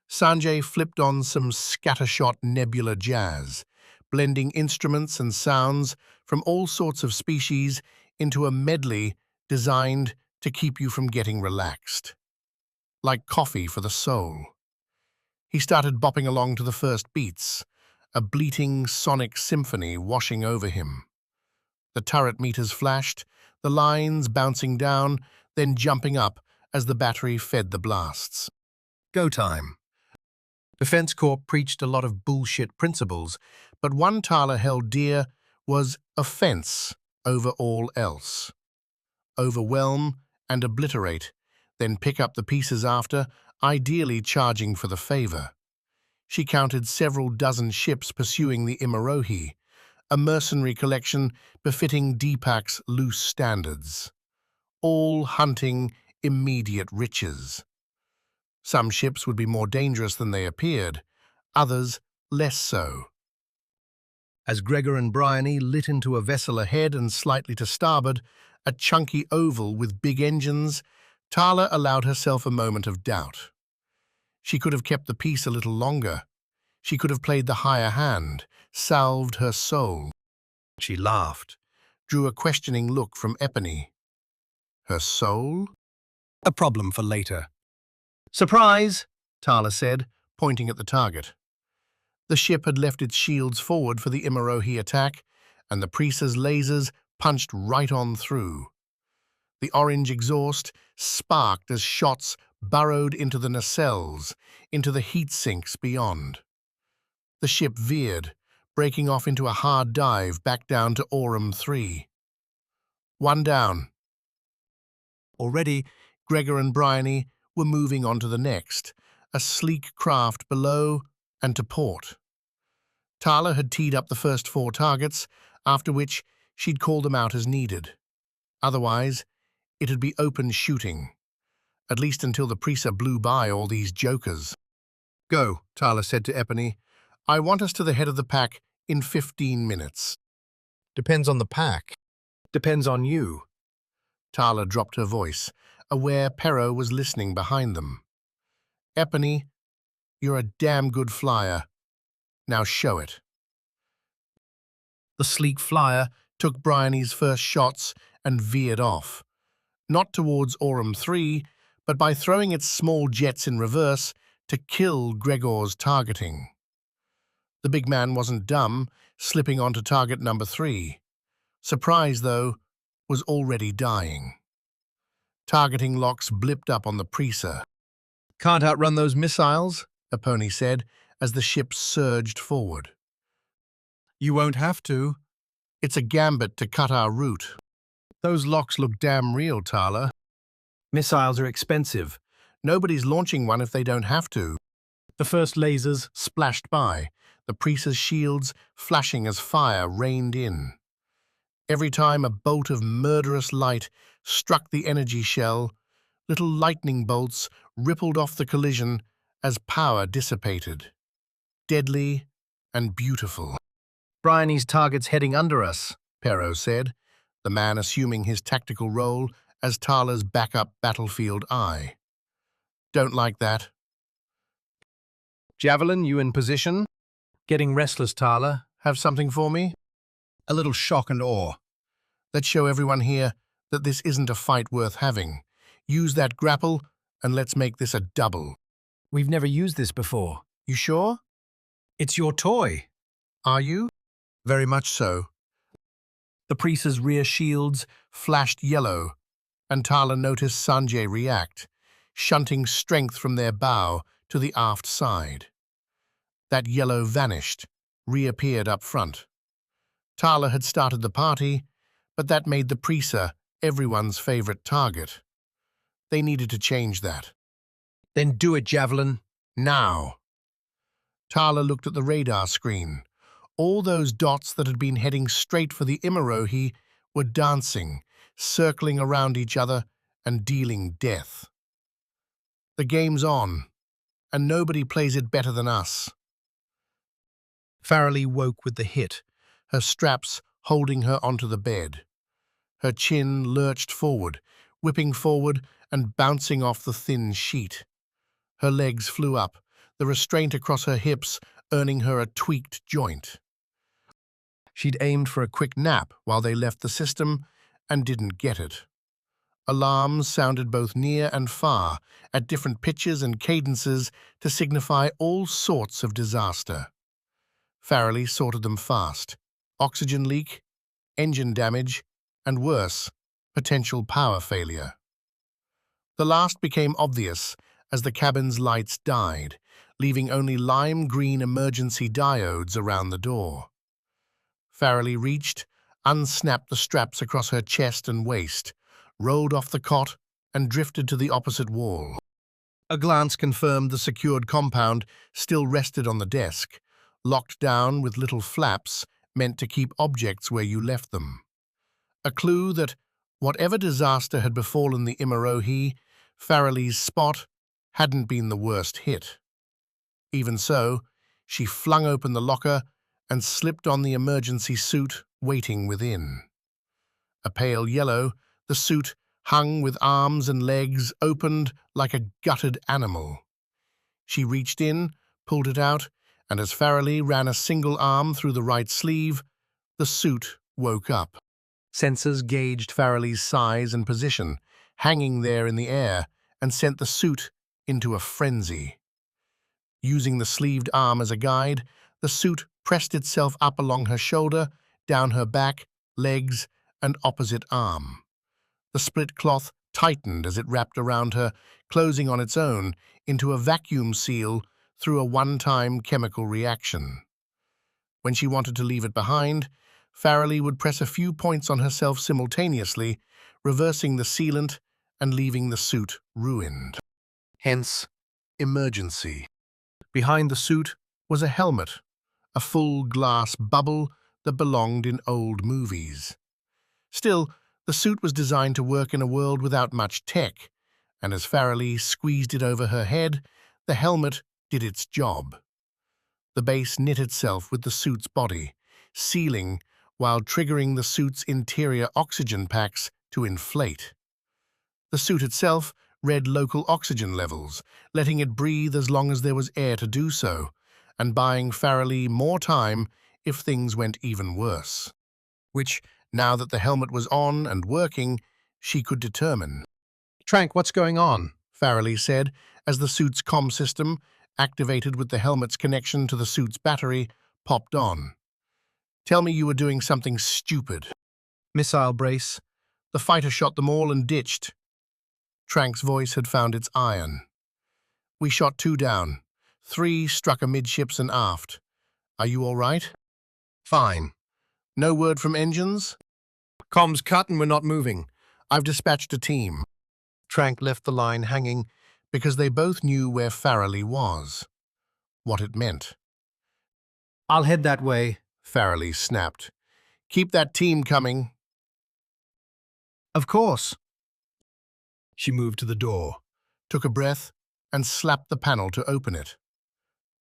Sanjay flipped on some scattershot nebula jazz, blending instruments and sounds from all sorts of species into a medley designed to keep you from getting relaxed. Like coffee for the soul. He started bopping along to the first beats, a bleating sonic symphony washing over him. The turret meters flashed, the lines bouncing down, then jumping up as the battery fed the blasts. Go time. Defense Corp preached a lot of bullshit principles, but one Tarla held dear was offense over all else. Overwhelm and obliterate, then pick up the pieces after, ideally charging for the favor. She counted several dozen ships pursuing the Imarohi, a mercenary collection befitting Deepak's loose standards. All hunting immediate riches. Some ships would be more dangerous than they appeared, others less so. As Gregor and Bryony lit into a vessel ahead and slightly to starboard, a chunky oval with big engines, Tarla allowed herself a moment of doubt. She could have kept the peace a little longer. She could have played the higher hand, salved her soul. She laughed, drew a questioning look from Epony. Her soul? A problem for later. Surprise, Tarla said, pointing at the target. The ship had left its shields forward for the Imarohi attack, and the Prisa's lasers punched right on through. The orange exhaust sparked as shots burrowed into the nacelles, into the heat sinks beyond. The ship veered, breaking off into a hard dive back down to Aurum III. One down. Already, Gregor and Bryony were moving on to the next, a sleek craft below and to port. Tarla had teed up the first 4 targets, after which she'd call them out as needed. Otherwise, it'd be open shooting, at least until the Prisa blew by all these jokers. Go, Tarla said to Epony. I want us to the head of the pack in 15 minutes. Depends on the pack. Depends on you. Tarla dropped her voice, aware Pero was listening behind them. Epony, you're a damn good flyer. Now show it. The sleek flyer took Bryony's first shots and veered off. Not towards Aurum III, but by throwing its small jets in reverse to kill Gregor's targeting. The big man wasn't dumb, slipping onto target number 3. Surprise, though, was already dying. Targeting locks blipped up on the Prisa. Can't outrun those missiles, Epony said, as the ship surged forward. You won't have to. It's a gambit to cut our route. Those locks look damn real, Tarla. Missiles are expensive. Nobody's launching one if they don't have to. The first lasers splashed by, the Prisa's shields flashing as fire rained in. Every time a bolt of murderous light struck the energy shell, little lightning bolts rippled off the collision as power dissipated. Deadly and beautiful. Bryony's target's heading under us, Pero said, the man assuming his tactical role as Tarla's backup battlefield eye. Don't like that. Javelin, you in position? Getting restless, Tarla. Have something for me? A little shock and awe. Let's show everyone here that this isn't a fight worth having. Use that grapple, and let's make this a double. We've never used this before. You sure? It's your toy. Are you? Very much so. The Prisa's rear shields flashed yellow, and Tarla noticed Sanjay react, shunting strength from their bow to the aft side. That yellow vanished, reappeared up front. Tarla had started the party, but that made the Prisa everyone's favorite target. They needed to change that. Then do it, Javelin. Now. Tarla looked at the radar screen. All those dots that had been heading straight for the Imarohi were dancing, circling around each other and dealing death. The game's on, and nobody plays it better than us. Farrelly woke with the hit. Her straps holding her onto the bed. Her chin lurched forward, whipping forward and bouncing off the thin sheet. Her legs flew up, the restraint across her hips earning her a tweaked joint. She'd aimed for a quick nap while they left the system and didn't get it. Alarms sounded both near and far, at different pitches and cadences to signify all sorts of disaster. Farrelly sorted them fast. Oxygen leak, engine damage, and worse, potential power failure. The last became obvious as the cabin's lights died, leaving only lime-green emergency diodes around the door. Farrelly reached, unsnapped the straps across her chest and waist, rolled off the cot, and drifted to the opposite wall. A glance confirmed the secured compound still rested on the desk, locked down with little flaps meant to keep objects where you left them. A clue that, whatever disaster had befallen the Imarohi, Farrelly's spot hadn't been the worst hit. Even so, she flung open the locker and slipped on the emergency suit waiting within. A pale yellow, the suit hung with arms and legs opened like a gutted animal. She reached in, pulled it out, and as Farrelly ran a single arm through the right sleeve, the suit woke up. Sensors gauged Farrelly's size and position, hanging there in the air, and sent the suit into a frenzy. Using the sleeved arm as a guide, the suit pressed itself up along her shoulder, down her back, legs, and opposite arm. The split cloth tightened as it wrapped around her, closing on its own into a vacuum seal through a one-time chemical reaction. When she wanted to leave it behind, Farrelly would press a few points on herself simultaneously, reversing the sealant and leaving the suit ruined. Hence, emergency. Behind the suit was a helmet, a full glass bubble that belonged in old movies. Still, the suit was designed to work in a world without much tech, and as Farrelly squeezed it over her head, the helmet did its job. The base knit itself with the suit's body, sealing while triggering the suit's interior oxygen packs to inflate. The suit itself read local oxygen levels, letting it breathe as long as there was air to do so, and buying Farrelly more time if things went even worse. Which, now that the helmet was on and working, she could determine. "Trank, what's going on?" Farrelly said, as the suit's comm system, activated with the helmet's connection to the suit's battery, popped on. "Tell me you were doing something stupid." "Missile brace." "The fighter shot them all and ditched." Trank's voice had found its iron. "We shot 2 down. 3 struck amidships and aft. Are you all right?" "Fine. No word from engines?" "Comms cut and we're not moving. I've dispatched a team." Trank left the line hanging because they both knew where Farrelly was, what it meant. "I'll head that way," Farrelly snapped. "Keep that team coming." "Of course." She moved to the door, took a breath, and slapped the panel to open it.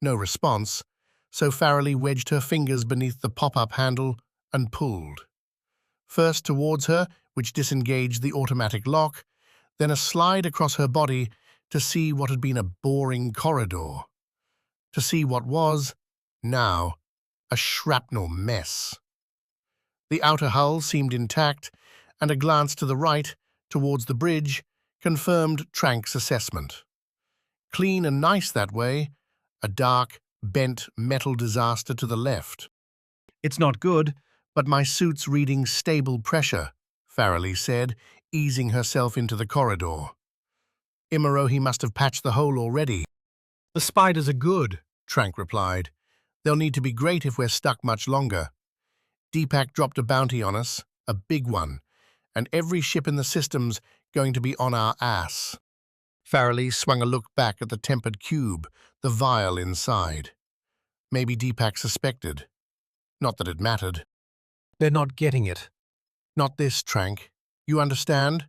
No response, so Farrelly wedged her fingers beneath the pop-up handle and pulled. First towards her, which disengaged the automatic lock, then a slide across her body to see what had been a boring corridor. To see what was, now, a shrapnel mess. The outer hull seemed intact, and a glance to the right, towards the bridge, confirmed Trank's assessment. Clean and nice that way, a dark, bent metal disaster to the left. "It's not good, but my suit's reading stable pressure," Farrelly said, easing herself into the corridor. "Imarohi must have patched the hole already." "The spiders are good," Trank replied. "They'll need to be great if we're stuck much longer. Deepak dropped a bounty on us, a big one, and every ship in the system's going to be on our ass." Farrelly swung a look back at the tempered cube, the vial inside. Maybe Deepak suspected. Not that it mattered. "They're not getting it." "Not this, Trank. You understand?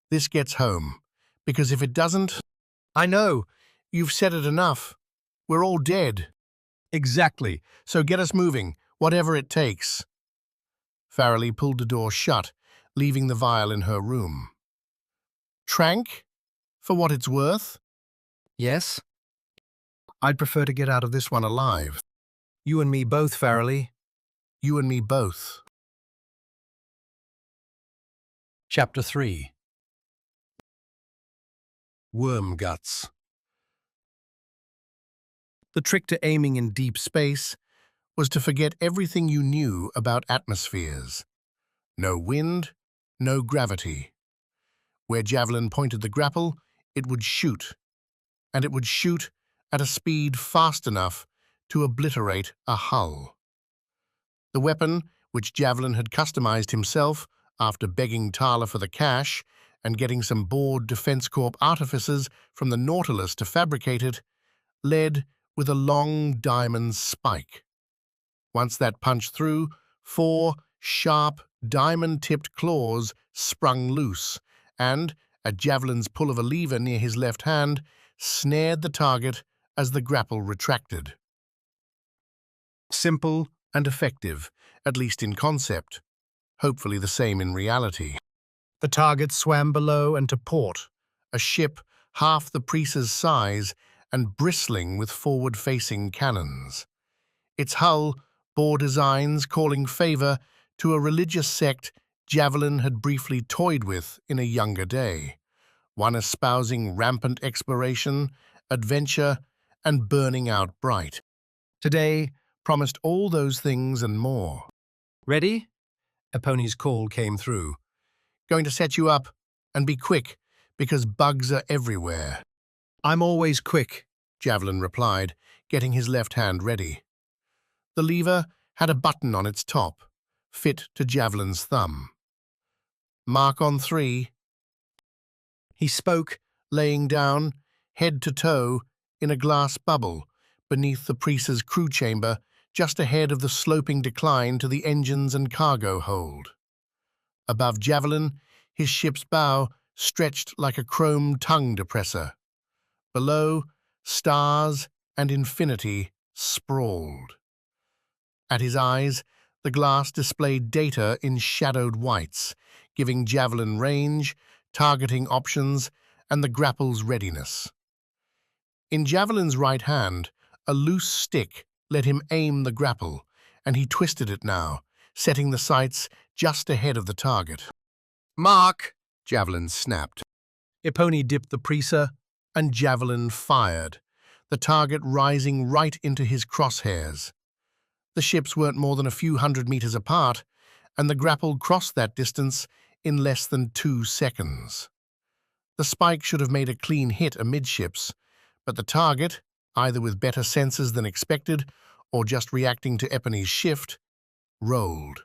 This gets home. Because if it doesn't..." "I know. You've said it enough. We're all dead. Exactly. So get us moving, whatever it takes. Farrelly pulled the door shut, leaving the vial in her room. Trank? For what it's worth? Yes? I'd prefer to get out of this one alive. You and me both, Farrelly. You and me both. Chapter 3. Worm guts. The trick to aiming in deep space was to forget everything you knew about atmospheres. No wind, no gravity. Where Javelin pointed the grapple, it would shoot, and it would shoot at a speed fast enough to obliterate a hull. The weapon, which Javelin had customized himself after begging Tarla for the cash and getting some bored Defense Corp artificers from the Nautilus to fabricate it, led with a long diamond spike. Once that punched through, 4 sharp, diamond-tipped claws sprung loose and, at Javelin's pull of a lever near his left hand, snared the target as the grapple retracted. Simple and effective, at least in concept. Hopefully the same in reality. The target swam below and to port, a ship half the Priest's size and bristling with forward-facing cannons. Its hull bore designs calling favor to a religious sect Javelin had briefly toyed with in a younger day, one espousing rampant exploration, adventure, and burning out bright. Today promised all those things and more. Ready? Eponi's call came through. Going to set you up, and be quick, because bugs are everywhere. I'm always quick, Javelin replied, getting his left hand ready. The lever had a button on its top, fit to Javelin's thumb. Mark on 3. He spoke, laying down, head to toe, in a glass bubble, beneath the Priest's crew chamber, just ahead of the sloping decline to the engines and cargo hold. Above Javelin, his ship's bow stretched like a chrome tongue depressor. Below, stars and infinity sprawled. At his eyes, the glass displayed data in shadowed whites, giving Javelin range, targeting options, and the grapple's readiness. In Javelin's right hand, a loose stick let him aim the grapple, and he twisted it now, setting the sights just ahead of the target. Mark! Javelin snapped. Eponi dipped the preaser, and Javelin fired, the target rising right into his crosshairs. The ships weren't more than a few hundred meters apart, and the grapple crossed that distance in less than 2 seconds. The spike should have made a clean hit amidships, but the target, either with better senses than expected or just reacting to Eponi's shift, rolled.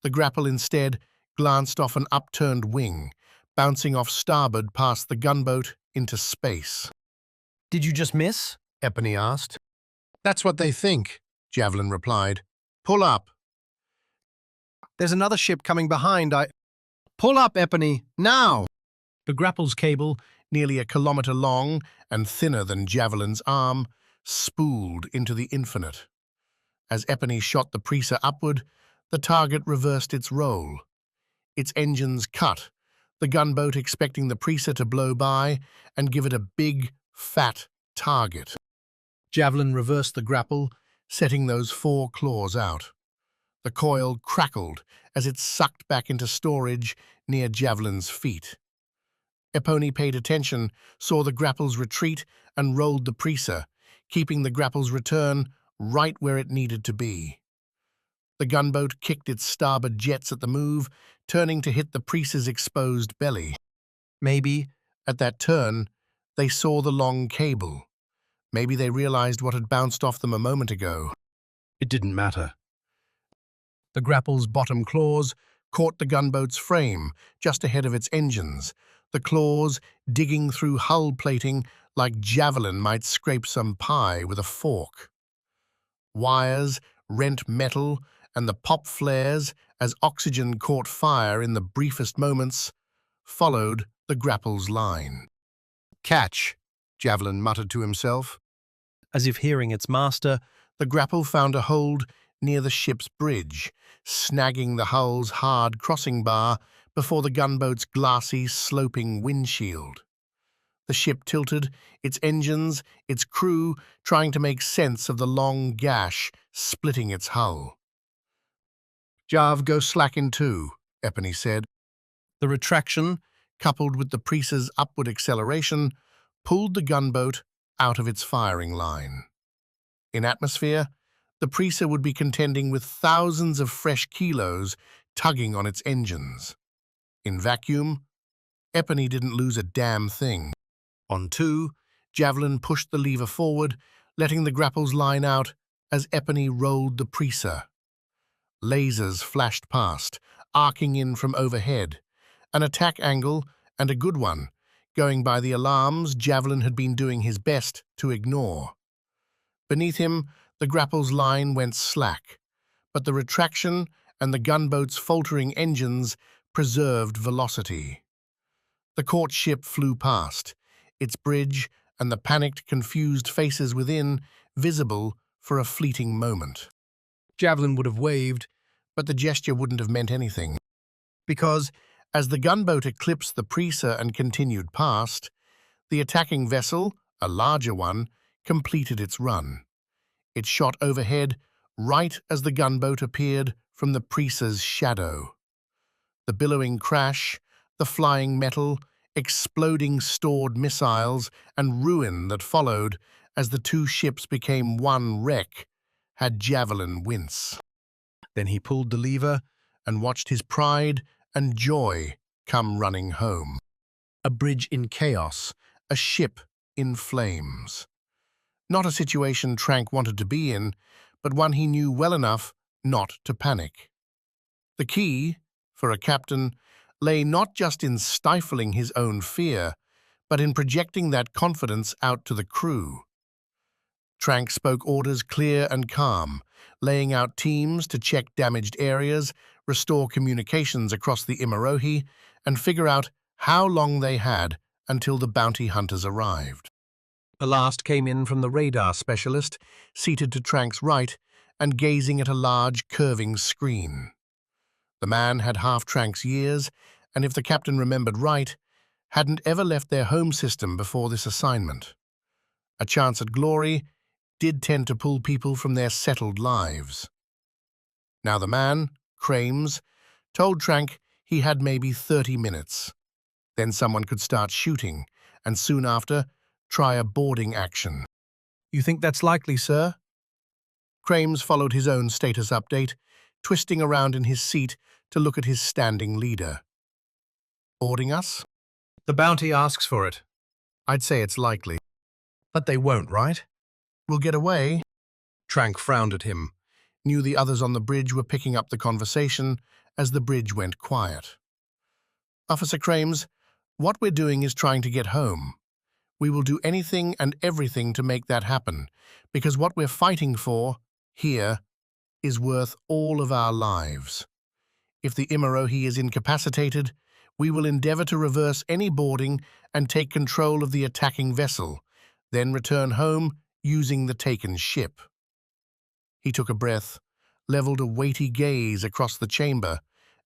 The grapple instead glanced off an upturned wing, bouncing off starboard past the gunboat into space. Did you just miss? Eponi asked. That's what they think, Javelin replied. Pull up. There's another ship coming behind. Pull up, Eponi, now! The grapple's cable, nearly a kilometer long and thinner than Javelin's arm, spooled into the infinite. As Eponi shot the preaser upward, the target reversed its roll. Its engines cut, the gunboat expecting the preaser to blow by and give it a big, fat target. Javelin reversed the grapple, setting those 4 claws out. The coil crackled as it sucked back into storage near Javelin's feet. Eponi paid attention, saw the grapple's retreat, and rolled the preaser, keeping the grapple's return right where it needed to be. The gunboat kicked its starboard jets at the move, turning to hit the preaser's exposed belly. Maybe, at that turn, they saw the long cable. Maybe they realized what had bounced off them a moment ago. It didn't matter. The grapple's bottom claws caught the gunboat's frame, just ahead of its engines, the claws digging through hull plating like Javelin might scrape some pie with a fork. Wires rent metal, and the pop flares, as oxygen caught fire in the briefest moments, followed the grapple's line. Catch, Javelin muttered to himself. As if hearing its master, The grapple found a hold near the ship's bridge, snagging the hull's hard crossing bar before the gunboat's glassy, sloping windshield. The ship tilted, its engines, its crew trying to make sense of the long gash splitting its hull. "Jav, go slack in two," Epony said. The retraction, coupled with the Priest's upward acceleration, pulled the gunboat out of its firing line. In atmosphere, the Priest would be contending with thousands of fresh kilos tugging on its engines. In vacuum, Epony didn't lose a damn thing. On two, Javelin pushed the lever forward, letting the grapples line out as Epony rolled the Preaser. Lasers flashed past, arcing in from overhead. An attack angle, and a good one, going by the alarms Javelin had been doing his best to ignore. Beneath him, the grapple's line went slack, but the retraction and the gunboat's faltering engines preserved velocity. The caught ship flew past, its bridge and the panicked, confused faces within visible for a fleeting moment. Javelin would have waved, but the gesture wouldn't have meant anything. Because, as the gunboat eclipsed the Preaser and continued past, the attacking vessel, a larger one, completed its run. It shot overhead right as the gunboat appeared from the Preaser's shadow. The billowing crash, the flying metal, exploding stored missiles, and ruin that followed as the two ships became one wreck had Javelin wince. Then he pulled the lever and watched his pride and joy come running home. A bridge in chaos, a ship in flames. Not a situation Trank wanted to be in, but one he knew well enough not to panic. The key, for a captain, lay not just in stifling his own fear, but in projecting that confidence out to the crew. Trank spoke orders clear and calm, laying out teams to check damaged areas, restore communications across the Imarohi, and figure out how long they had until the bounty hunters arrived. The last came in from the radar specialist, seated to Trank's right and gazing at a large, curving screen. The man had half Trank's years, and if the captain remembered right, hadn't ever left their home system before this assignment. A chance at glory did tend to pull people from their settled lives. Now the man, Crames, told Trank he had maybe 30 minutes. Then someone could start shooting, and soon after, try a boarding action. "You think that's likely, sir?" Crames followed his own status update, twisting around in his seat to look at his standing leader. "Boarding us?" "The bounty asks for it." "I'd say it's likely." "But they won't, right?" "We'll get away." Trank frowned at him, knew the others on the bridge were picking up the conversation as the bridge went quiet. "Officer Crames, what we're doing is trying to get home. We will do anything and everything to make that happen, because what we're fighting for, here, is worth all of our lives. If the Imarohi is incapacitated, we will endeavor to reverse any boarding and take control of the attacking vessel, then return home using the taken ship." He took a breath, leveled a weighty gaze across the chamber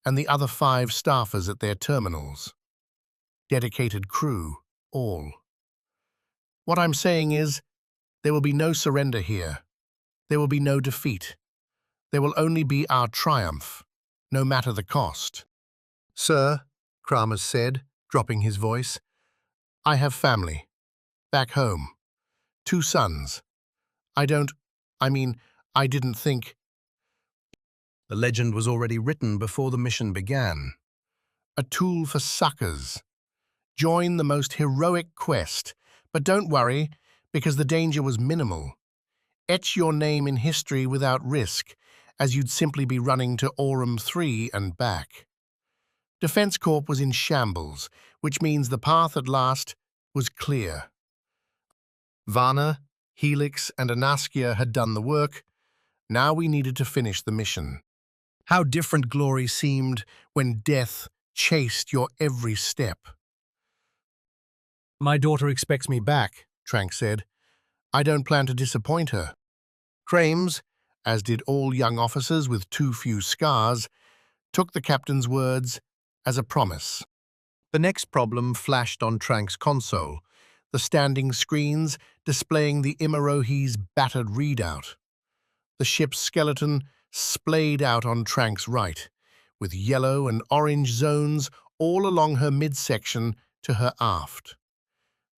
and the other 5 staffers at their terminals. Dedicated crew, all. "What I'm saying is, there will be no surrender here. There will be no defeat. There will only be our triumph, no matter the cost." "Sir," Kramers said, dropping his voice, "I have family. Back home. 2 sons. I didn't think—" The legend was already written before the mission began. A tool for suckers. Join the most heroic quest, but don't worry, because the danger was minimal. Etch your name in history without risk, as you'd simply be running to Aurum 3 and back. Defense Corp was in shambles, which means the path at last was clear. Varna, Helix, and Anaskia had done the work. Now we needed to finish the mission. How different glory seemed when death chased your every step. "My daughter expects me back," Trank said. I don't plan to disappoint her. Crames, as did all young officers with too few scars, took the captain's words as a promise. The next problem flashed on Trank's console, the standing screens displaying the Imarohi's battered readout. The ship's skeleton splayed out on Trank's right, with yellow and orange zones all along her midsection to her aft.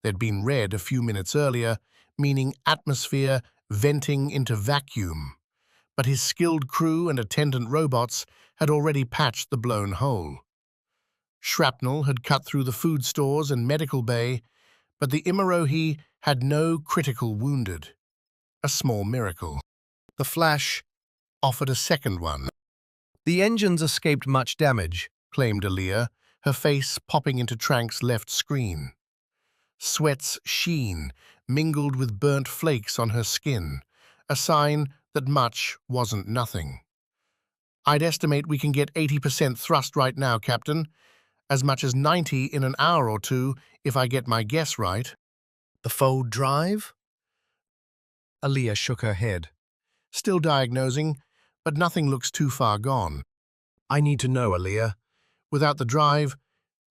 They'd been red a few minutes earlier, meaning atmosphere venting into vacuum, but his skilled crew and attendant robots had already patched the blown hole. Shrapnel had cut through the food stores and medical bay, but the Imarohi had no critical wounded. A small miracle. The Flash offered a second one. The engines escaped much damage, Claimed Aaliyah, her face popping into Trank's left screen. Sweat's sheen mingled with burnt flakes on her skin, a sign that much wasn't nothing. I'd estimate we can get 80% thrust right now, Captain. As much as 90 in an hour or two, if I get my guess right. The forward drive? Aaliyah shook her head. Still diagnosing, but nothing looks too far gone. I need to know, Aaliyah. Without the drive,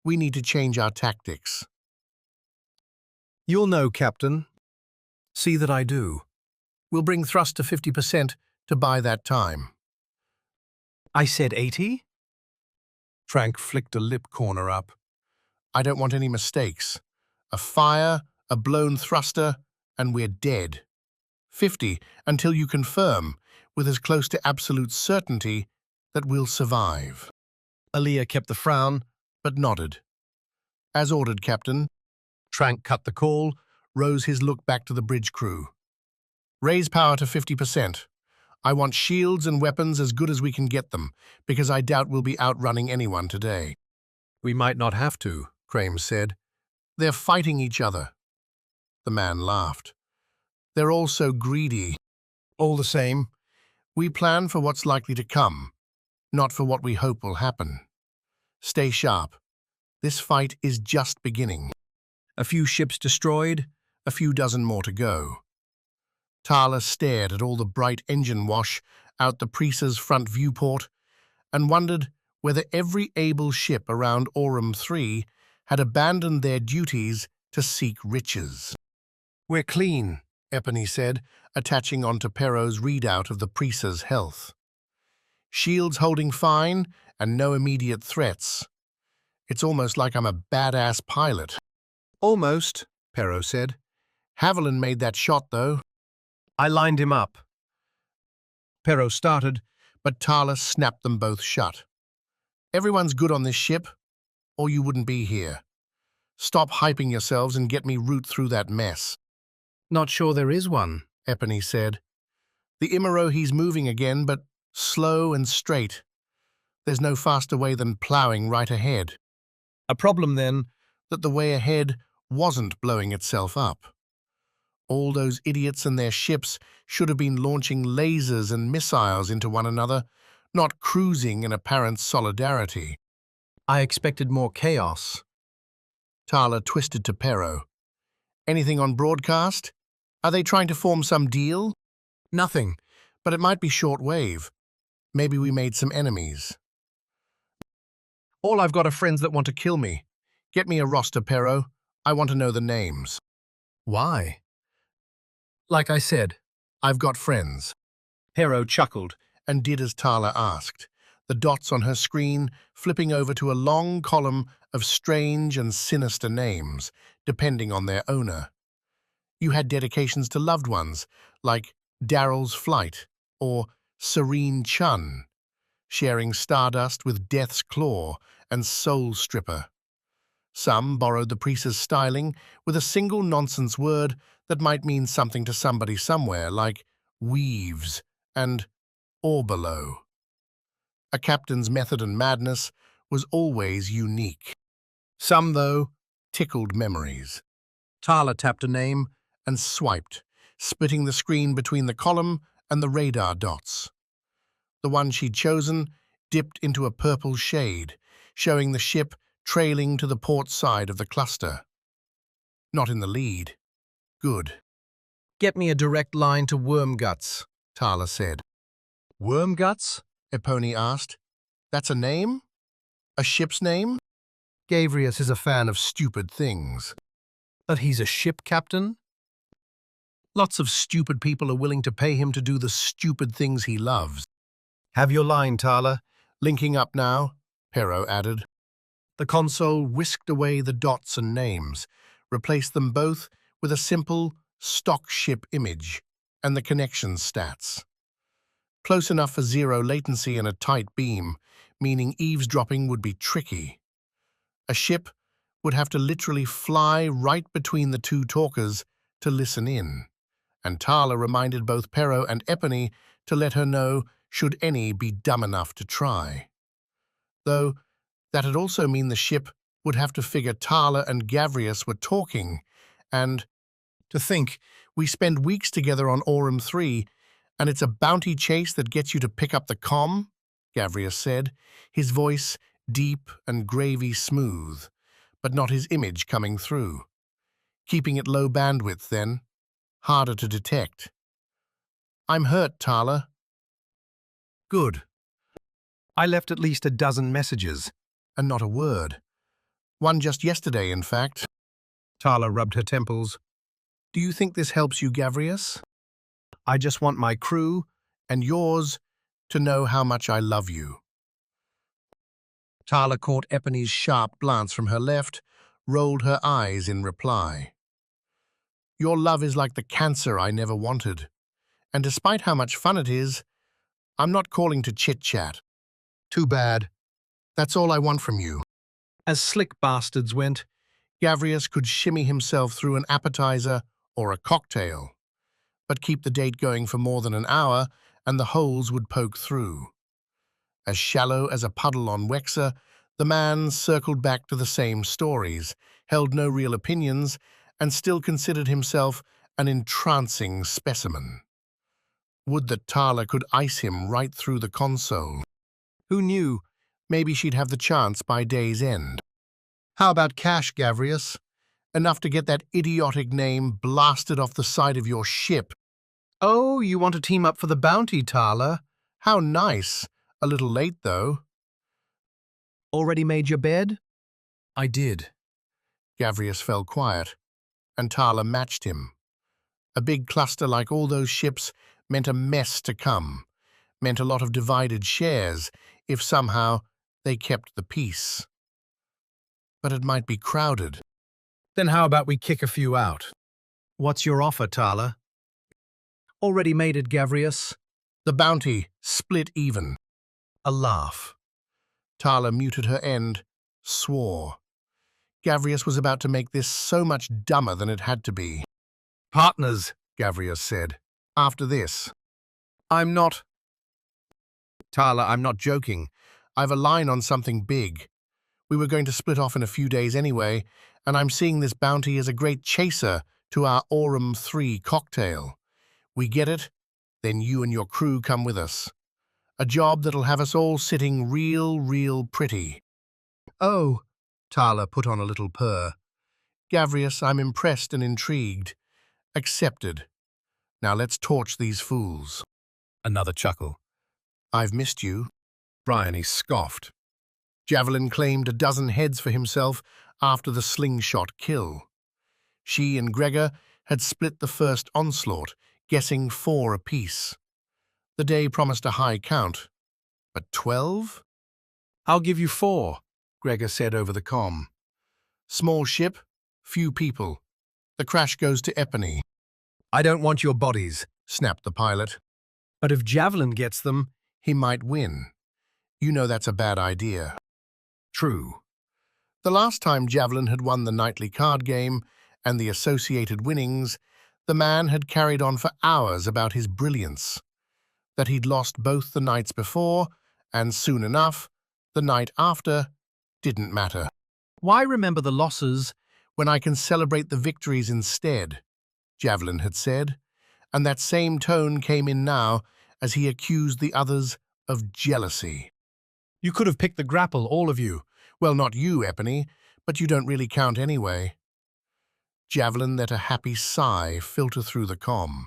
we need to change our tactics. You'll know, Captain. See that I do. We'll bring thrust to 50% to buy that time. I said 80? Trank flicked a lip corner up. I don't want any mistakes. A fire, a blown thruster, and we're dead. 50 until you confirm, with as close to absolute certainty, that we'll survive. Aaliyah kept the frown, but nodded. As ordered, Captain. Trank cut the call, Rose his look back to the bridge crew. Raise power to 50%. I want shields and weapons as good as we can get them, because I doubt we'll be outrunning anyone today. We might not have to, Crames said. They're fighting each other. The man laughed. They're all so greedy. All the same, we plan for what's likely to come, not for what we hope will happen. Stay sharp. This fight is just beginning. A few ships destroyed, a few dozen more to go. Tarla stared at all the bright engine wash out the Preece's front viewport and wondered whether every able ship around Aurum 3 had abandoned their duties to seek riches. We're clean, Epony said, attaching onto Perro's readout of the Preece's health. Shields holding fine and no immediate threats. It's almost like I'm a badass pilot. Almost, Perro said. Haviland made that shot, though. I lined him up. Perro started, but Tarla snapped them both shut. Everyone's good on this ship, or you wouldn't be here. Stop hyping yourselves and get me root through that mess. Not sure there is one, Epony said. The Imarohi's moving again, but slow and straight. There's no faster way than ploughing right ahead. A problem, then, that the way ahead wasn't blowing itself up. All those idiots and their ships should have been launching lasers and missiles into one another, not cruising in apparent solidarity. I expected more chaos. Tarla twisted to Perro. Anything on broadcast? Are they trying to form some deal? Nothing, but it might be short-wave. Maybe we made some enemies. All I've got are friends that want to kill me. Get me a roster, Perro. I want to know the names. Why? Like I said, I've got friends. Perro chuckled and did as Tarla asked, the dots on her screen flipping over to a long column of strange and sinister names, depending on their owner. You had dedications to loved ones, like Daryl's Flight or Serene Chun, sharing stardust with Death's Claw and Soul Stripper. Some borrowed the Preece's styling with a single nonsense word that might mean something to somebody somewhere, like weaves and orbalo. A captain's method and madness was always unique. Some, though, tickled memories. Tarla tapped a name and swiped, splitting the screen between the column and the radar dots. The one she'd chosen dipped into a purple shade, showing the ship trailing to the port side of the cluster. Not in the lead. Good. Get me a direct line to Wormguts, Tarla said. Wormguts? Epony asked. That's a name? A ship's name? Gavrius is a fan of Stupid things. But he's a ship captain? Lots of stupid people are willing to pay him to do the stupid things he loves. Have your line, Tarla. Linking up now, Pero added. The console whisked away the dots and names, replaced them both with a simple stock ship image and the connection stats. Close enough for zero latency and a tight beam, meaning eavesdropping would be tricky. A ship would have to literally fly right between the two talkers to listen in, and Tarla reminded both Pero and Epony to let her know should any be dumb enough to try. Though that'd also mean the ship would have to figure Tarla and Gavrius were talking, and to think we spend weeks together on Aurum 3, and it's a bounty chase that gets you to pick up the comm, Gavrius said, his voice deep and gravy smooth, but not his image coming through. Keeping it low bandwidth then, harder to detect. I'm hurt, Tarla. Good. I left at least a dozen messages. And not a word. One just yesterday, in fact. Tarla rubbed her temples. Do you think this helps you, Gavrius? I just want my crew and yours to know how much I love you. Tarla caught Epony's sharp glance from her left, rolled her eyes in reply. Your love is like the cancer I never wanted, and despite how much fun it is, I'm not calling to chit-chat. Too bad. That's all I want from you. As slick bastards went, Gavrius could shimmy himself through an appetizer or a cocktail, but keep the date going for more than an hour and the holes would poke through. As shallow as a puddle on Wexa, the man circled back to the same stories, held no real opinions, and still considered himself an entrancing specimen. Would that Tarla could ice him right through the console. Who knew? Maybe she'd have the chance by day's end. How about cash, Gavrius? Enough to get that idiotic name blasted off the side of your ship. Oh, you want to team up for the bounty, Tarla? How nice. A little late, though. Already made your bed? I did. Gavrius fell quiet, and Tarla matched him. A big cluster like all those ships meant a mess to come, meant a lot of divided shares if somehow they kept the peace. But it might be crowded. Then how about we kick a few out? What's your offer, Tarla? Already made it, Gavrius. The bounty, split even. A laugh. Tarla muted her end, swore. Gavrius was about to make this so much dumber than it had to be. Partners, Gavrius said. After this. I'm not. Tarla, I'm not joking. I've a line on something big. We were going to split off in a few days anyway, and I'm seeing this bounty as a great chaser to our Aurum 3 cocktail. We get it, then you and your crew come with us. A job that'll have us all sitting real pretty. Oh, Tarla put on a little purr. Gavrius, I'm impressed and intrigued. Accepted. Now let's torch these fools. Another chuckle. I've missed you. Bryony scoffed. Javelin claimed a dozen heads for himself after the slingshot kill. She and Gregor had split the first onslaught, guessing 4 apiece. The day promised a high count. But 12? I'll give you 4, Gregor said over the comm. Small ship, few people. The crash goes to Epony. I don't want your bodies, snapped the pilot. But if Javelin gets them, he might win. You know that's a bad idea. True. The last time Javelin had won the nightly card game and the associated winnings, the man had carried on for hours about his brilliance. That he'd lost both the nights before, and soon enough, the night after, didn't matter. Why remember the losses when I can celebrate the victories instead, Javelin had said, and that same tone came in now as he accused the others of jealousy. You could have picked the grapple, all of you. Well, not you, Epony, but you don't really count anyway. Javelin let a happy sigh filter through the comm.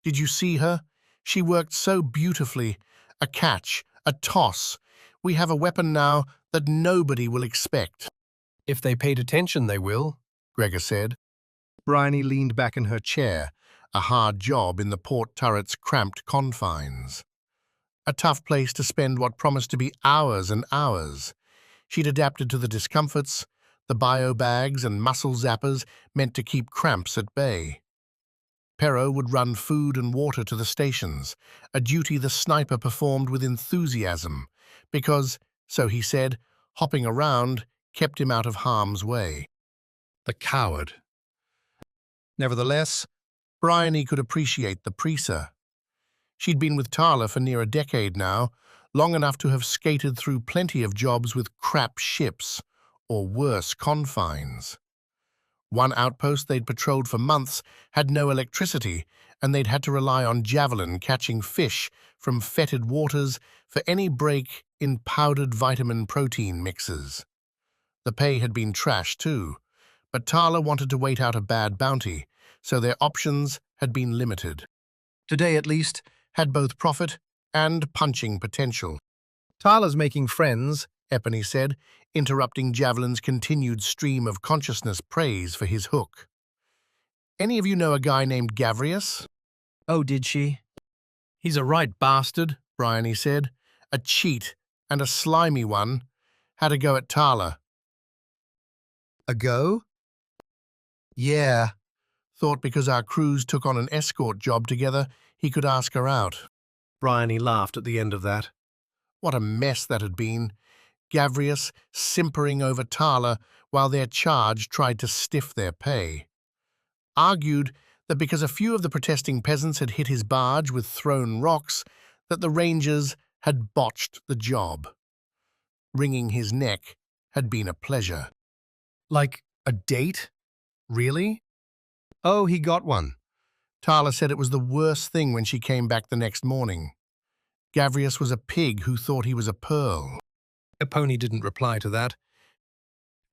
Did you see her? She worked so beautifully. A catch, a toss. We have a weapon now that nobody will expect. If they paid attention, they will, Gregor said. Bryony leaned back in her chair, a hard job in the port turret's cramped confines. A tough place to spend what promised to be hours and hours. She'd adapted to the discomforts, the bio-bags and muscle zappers meant to keep cramps at bay. Pero would run food and water to the stations, a duty the sniper performed with enthusiasm, because, so he said, hopping around kept him out of harm's way. The coward. Nevertheless, Bryony could appreciate the preaser. She'd been with Tarla for near a decade now, long enough to have skated through plenty of jobs with crap ships, or worse confines. One outpost they'd patrolled for months had no electricity, and they'd had to rely on Javelin catching fish from fetid waters for any break in powdered vitamin protein mixes. The pay had been trash too, but Tarla wanted to wait out a bad bounty, so their options had been limited. Today, at least, had both profit and punching potential. Tarla's making friends, Epony said, interrupting Javelin's continued stream of consciousness praise for his hook. Any of you know a guy named Gavrius? Oh, did she? He's a right bastard, Bryony said. A cheat, and a slimy one. Had a go at Tarla. A go? Yeah. Thought because our crews took on an escort job together, he could ask her out. Bryony laughed at the end of that. What a mess that had been. Gavrius simpering over Tarla while their charge tried to stiff their pay. Argued that because a few of the protesting peasants had hit his barge with thrown rocks, that the Rangers had botched the job. Wringing his neck had been a pleasure. Like a date? Really? Oh, he got one. Tarla said it was the worst thing when she came back the next morning. Gavrius was a pig who thought he was a pearl. Epony didn't reply to that.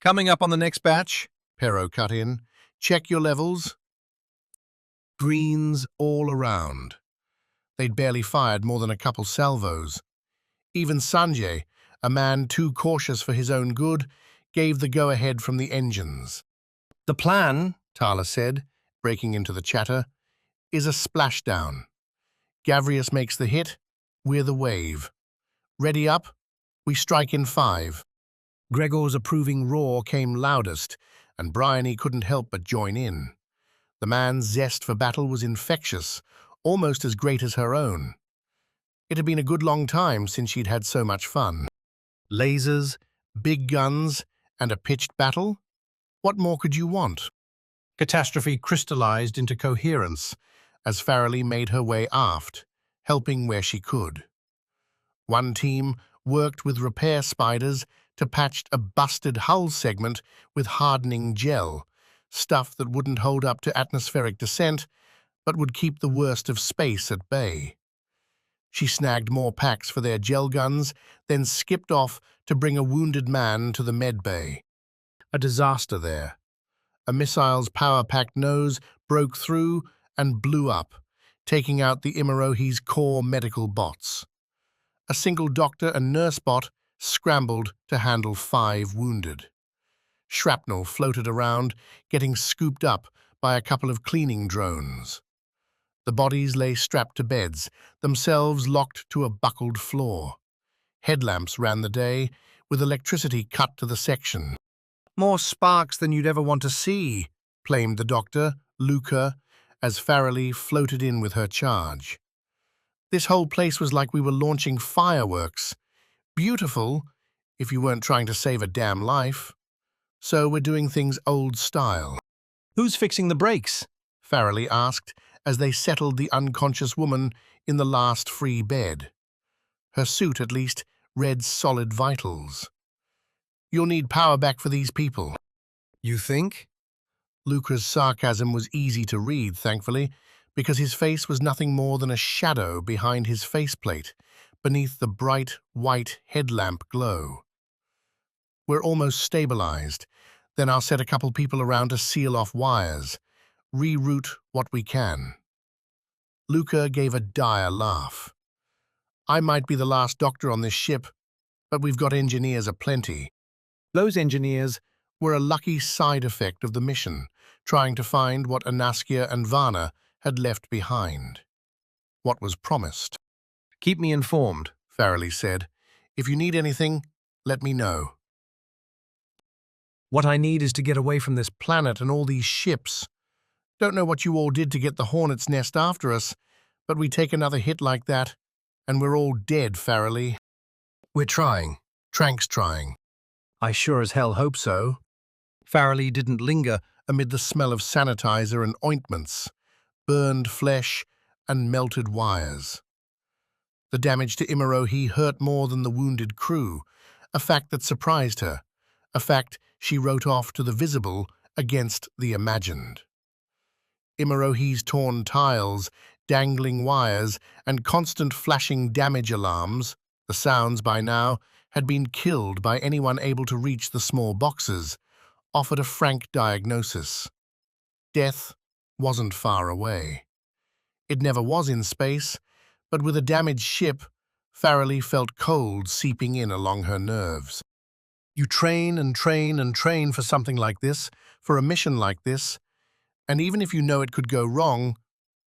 Coming up on the next batch, Pero cut in. Check your levels. Greens all around. They'd barely fired more than a couple salvos. Even Sanjay, a man too cautious for his own good, gave the go-ahead from the engines. The plan, Tarla said, breaking into the chatter, is a splashdown. Gavrius makes the hit, we're the wave. Ready up, we strike in 5. Gregor's approving roar came loudest, and Bryony couldn't help but join in. The man's zest for battle was infectious, almost as great as her own. It had been a good long time since she'd had so much fun. Lasers, big guns, and a pitched battle? What more could you want? Catastrophe crystallized into coherence as Farrelly made her way aft, helping where she could. One team worked with repair spiders to patch a busted hull segment with hardening gel, stuff that wouldn't hold up to atmospheric descent, but would keep the worst of space at bay. She snagged more packs for their gel guns, then skipped off to bring a wounded man to the med bay. A disaster there. A missile's power-packed nose broke through and blew up, taking out the Imirohi's core medical bots. A single doctor and nurse bot scrambled to handle 5 wounded. Shrapnel floated around, getting scooped up by a couple of cleaning drones. The bodies lay strapped to beds, themselves locked to a buckled floor. Headlamps ran the day, with electricity cut to the section. More sparks than you'd ever want to see, blamed the doctor, Luca, as Farrelly floated in with her charge. This whole place was like we were launching fireworks. Beautiful, if you weren't trying to save a damn life. So we're doing things old style. Who's fixing the brakes? Farrelly asked as they settled the unconscious woman in the last free bed. Her suit, at least, read solid vitals. You'll need power back for these people. You think? Luca's sarcasm was easy to read, thankfully, because his face was nothing more than a shadow behind his faceplate, beneath the bright, white headlamp glow. We're almost stabilized. Then I'll set a couple people around to seal off wires, reroute what we can. Luca gave a dire laugh. I might be the last doctor on this ship, but we've got engineers aplenty. Those engineers were a lucky side effect of the mission, trying to find what Anaskia and Vana had left behind. What was promised. Keep me informed, Farrelly said. If you need anything, let me know. What I need is to get away from this planet and all these ships. Don't know what you all did to get the hornet's nest after us, but we take another hit like that, and we're all dead, Farrelly. We're trying. Trank's trying. I sure as hell hope so. Farrelly didn't linger amid the smell of sanitizer and ointments, burned flesh and melted wires. The damage to Imarohi hurt more than the wounded crew, a fact that surprised her, a fact she wrote off to the visible against the imagined. Imarohi's torn tiles, dangling wires, and constant flashing damage alarms, the sounds by now had been killed by anyone able to reach the small boxes, offered a frank diagnosis. Death wasn't far away. It never was in space, but with a damaged ship, Farrelly felt cold seeping in along her nerves. You train and train and train for something like this, for a mission like this, and even if you know it could go wrong,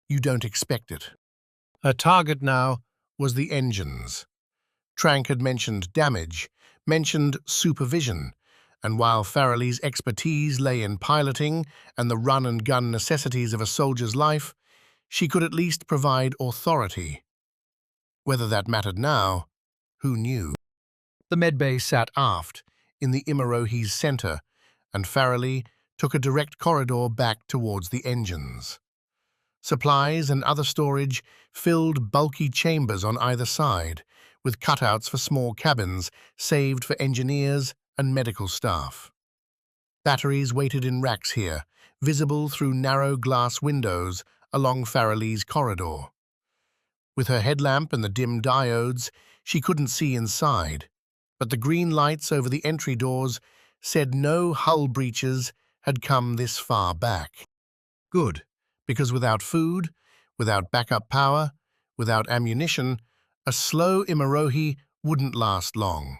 you don't expect it. Her target now was the engines. Trank had mentioned damage, mentioned supervision, and while Farrelly's expertise lay in piloting and the run-and-gun necessities of a soldier's life, she could at least provide authority. Whether that mattered now, who knew? The medbay sat aft, in the Imarohi's center, and Farrelly took a direct corridor back towards the engines. Supplies and other storage filled bulky chambers on either side, with cutouts for small cabins saved for engineers and medical staff. Batteries waited in racks here, visible through narrow glass windows along Farrelly's corridor. With her headlamp and the dim diodes, she couldn't see inside, but the green lights over the entry doors said no hull breaches had come this far back. Good, because without food, without backup power, without ammunition, a slow Imarohi wouldn't last long.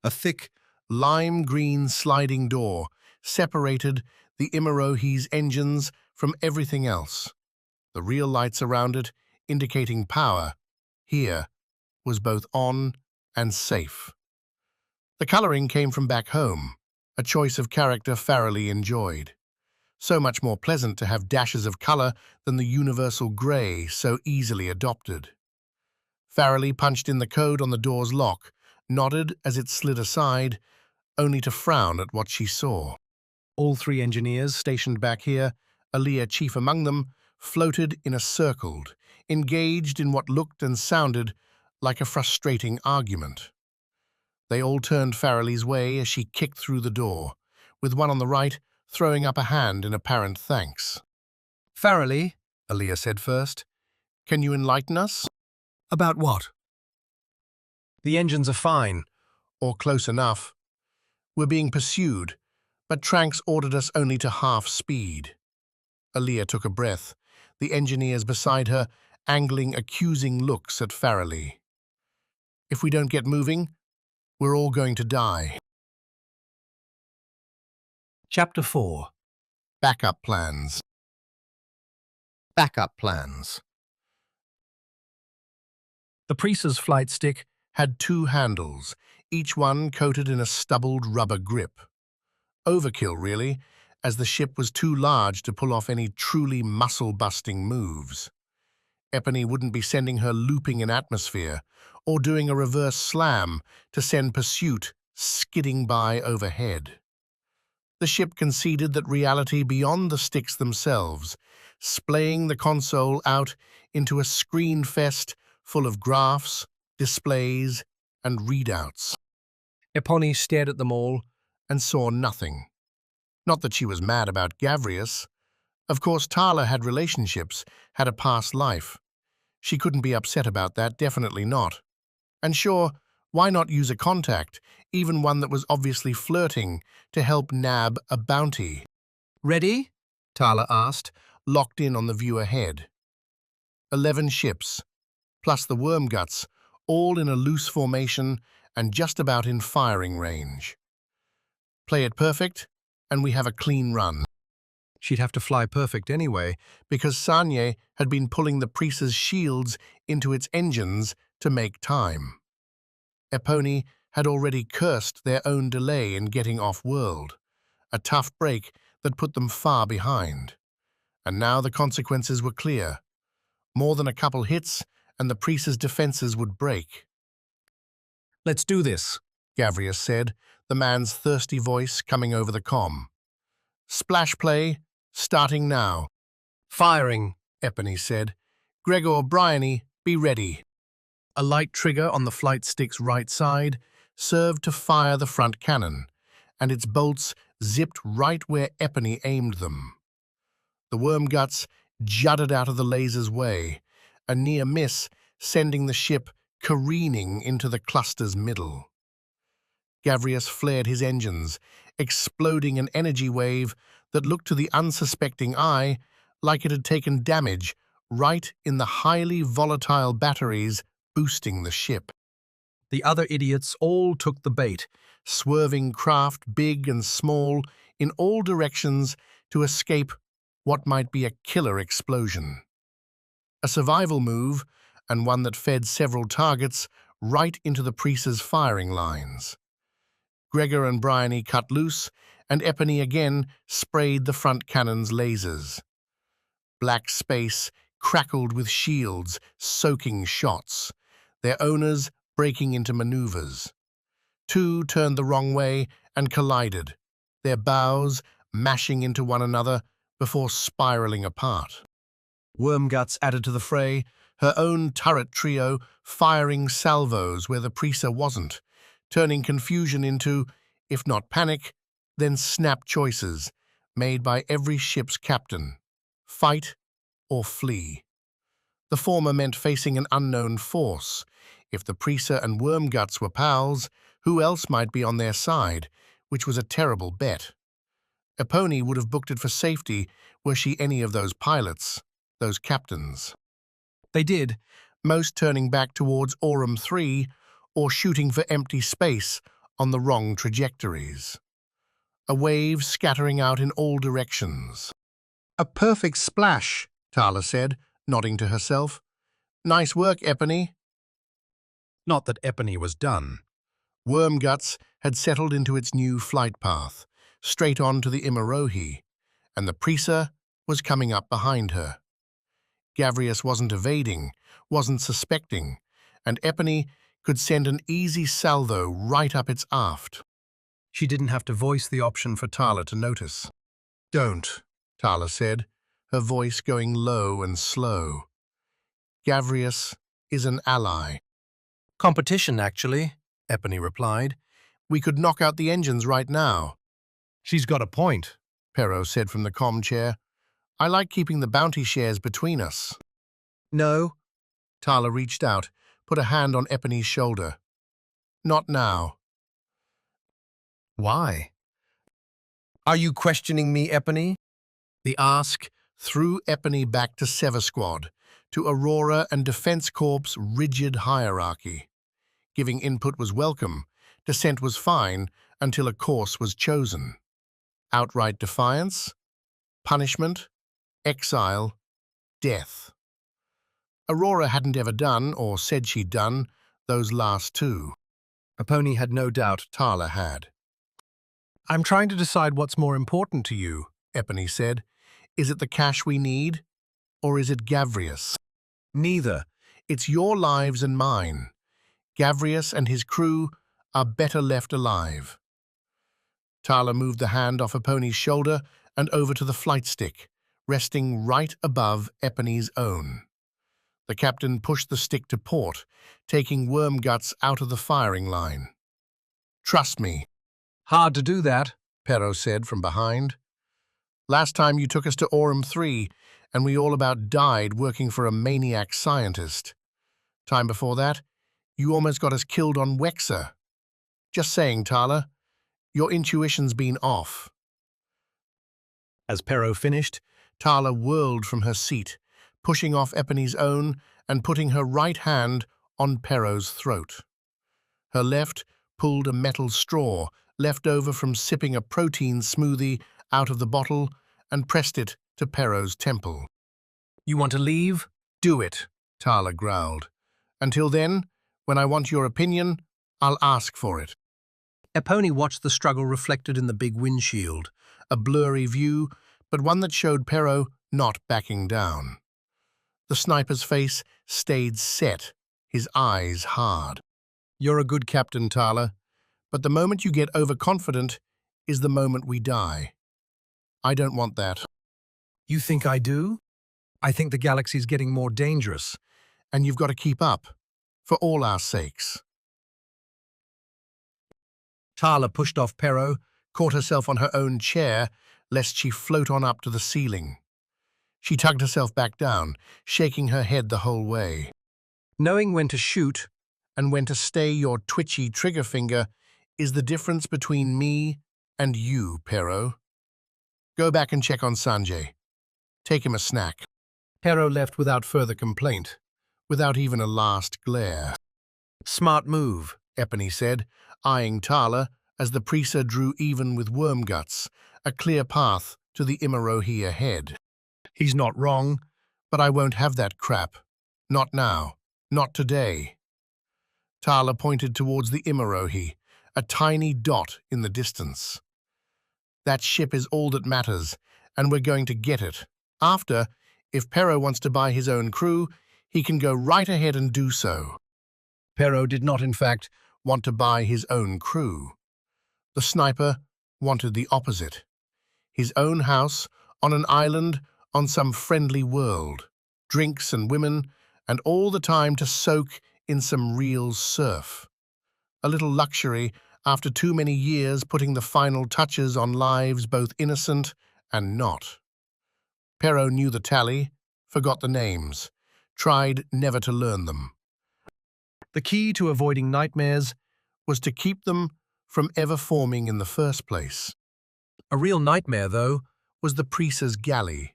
A thick, lime-green sliding door separated the Imarohi's engines from everything else. The real lights around it, indicating power, here, was both on and safe. The coloring came from back home, a choice of character Farrelly enjoyed. So much more pleasant to have dashes of color than the universal gray so easily adopted. Farrelly punched in the code on the door's lock, nodded as it slid aside, only to frown at what she saw. All three engineers stationed back here, Aaliyah chief among them, floated in a circle, engaged in what looked and sounded like a frustrating argument. They all turned Farrelly's way as she kicked through the door, with one on the right throwing up a hand in apparent thanks. Farrelly, Aaliyah said first, can you enlighten us? About what? The engines are fine, or close enough. We're being pursued, but Tranks ordered us only to half speed. Aaliyah took a breath, the engineers beside her angling accusing looks at Farrelly. If we don't get moving, we're all going to die. Chapter 4. Backup Plans. Backup Plans. The Priest's flight stick had two handles, each one coated in a stubbled rubber grip. Overkill, really, as the ship was too large to pull off any truly muscle-busting moves. Epony wouldn't be sending her looping in atmosphere, or doing a reverse slam to send pursuit skidding by overhead. The ship conceded that reality beyond the sticks themselves, splaying the console out into a screen fest full of graphs, displays, and readouts. Epony stared at them all and saw nothing. Not that she was mad about Gavrius. Of course, Tarla had relationships, had a past life. She couldn't be upset about that, definitely not. And sure, Why not use a contact, even one that was obviously flirting, to help nab a bounty? Ready? Tarla asked. Locked in on the view ahead. 11 ships, plus the worm guts, all in a loose formation and just about in firing range. Play it perfect, and we have a clean run. She'd have to fly perfect anyway. Because Sanye had been pulling the Priest's shields into its engines to make time. Epony had already cursed their own delay in getting off-world, a tough break that put them far behind. And now the consequences were clear. More than a couple hits, and the Priest's defenses would break. Let's do this, Gavrius said, the man's thirsty voice coming over the comm. Splash play, starting now. Firing, Epony said. Gregor, Bryony, be ready. A light trigger on the flight stick's right side served to fire the front cannon, and its bolts zipped right where Epony aimed them. The worm guts jutted out of the laser's way, a near miss sending the ship careening into the cluster's middle. Gavrius flared his engines, exploding an energy wave that looked to the unsuspecting eye like it had taken damage right in the highly volatile batteries boosting the ship. The other idiots all took the bait, swerving craft big and small in all directions to escape what might be a killer explosion. A survival move, and one that fed several targets right into the Priest's firing lines. Gregor and Bryony cut loose, and Epony again sprayed the front cannon's lasers. Black space crackled with shields, soaking shots, their owners breaking into maneuvers. Two turned the wrong way and collided, their bows mashing into one another before spiraling apart. Wormguts added to the fray, her own turret trio firing salvos where the Priest wasn't, turning confusion into, if not panic, then snap choices made by every ship's captain: fight or flee. The former meant facing an unknown force. If the Priest and Wormguts were pals, who else might be on their side, which was a terrible bet. Epony would have booked it for safety were she any of those pilots, those captains. They did, most turning back towards Aurum 3 or shooting for empty space on the wrong trajectories. A wave scattering out in all directions. A perfect splash, Tarla said, nodding to herself. Nice work, Epony. Not that Epony was done. Wormguts had settled into its new flight path, straight on to the Imarohi, and the Priest was coming up behind her. Gavrius wasn't evading, wasn't suspecting, and Epony could send an easy salvo right up its aft. She didn't have to voice the option for Tarla to notice. Don't, Tarla said, her voice going low and slow. Gavrius is an ally. Competition, actually, Epony replied. We could knock out the engines right now. She's got a point, Perro said from the comm chair. I like keeping the bounty shares between us. No. Tarla reached out, put a hand on Epony's shoulder. Not now. Why? Are you questioning me, Epony? The ask threw Epony back to Sever Squad, to Aurora and Defense Corps' rigid hierarchy. Giving input was welcome, dissent was fine until a course was chosen. Outright defiance, punishment, exile, death. Aurora hadn't ever done, or said she'd done, those last two. Epony had no doubt Tarla had. I'm trying to decide what's more important to you, Epony said. Is it the cash we need, or is it Gavrius? Neither. It's your lives and mine. Gavrius and his crew are better left alive. Tarla moved the hand off Epony's shoulder and over to the flight stick, resting right above Epony's own. The captain pushed the stick to port, taking Wormguts out of the firing line. Trust me. Hard to do that, Perro said from behind. Last time you took us to Aurum 3, and we all about died working for a maniac scientist. Time before that, You almost got us killed on Wexer. Just saying, Tarla, your intuition's been off. As Pero finished, Tarla whirled from her seat, pushing off Epony's own and putting her right hand on Pero's throat. Her left pulled a metal straw left over from sipping a protein smoothie out of the bottle and pressed it to Pero's temple. "You want to leave? Do it," Tarla growled. "Until then, when I want your opinion, I'll ask for it." Epony watched the struggle reflected in the big windshield, A blurry view, but one that showed Pero not backing down. The sniper's face stayed set, his eyes hard. "You're a good captain, Tarla, but the moment you get overconfident is the moment we die. I don't want that." "You think I do? I think the galaxy's getting more dangerous." "And you've got to keep up, for all our sakes." Tarla pushed off Pero, caught herself on her own chair, lest she float on up to the ceiling. She tugged herself back down, shaking her head the whole way. "Knowing when to shoot and when to stay your twitchy trigger finger is the difference between me and you, Pero. Go back and check on Sanjay. Take him a snack." Pero left without further complaint, without even a last glare. "Smart move," Epony said, eyeing Tarla as the Preaser drew even with Wormguts, a clear path to the Imarohi ahead. "He's not wrong, but I won't have that crap. Not now. Not today." Tarla pointed towards the Imarohi, a tiny dot in the distance. "That ship is all that matters, and we're going to get it. After, if Pero wants to buy his own crew, he can go right ahead and do so." Pero did not, in fact, want to buy his own crew. The sniper wanted the opposite. His own house on an island on some friendly world, drinks and women, and all the time to soak in some real surf. A little luxury after too many years putting the final touches on lives both innocent and not. Pero knew the tally, forgot the names, tried never to learn them. The key to avoiding nightmares was to keep them from ever forming in the first place. A real nightmare, though, was the Preaser's galley.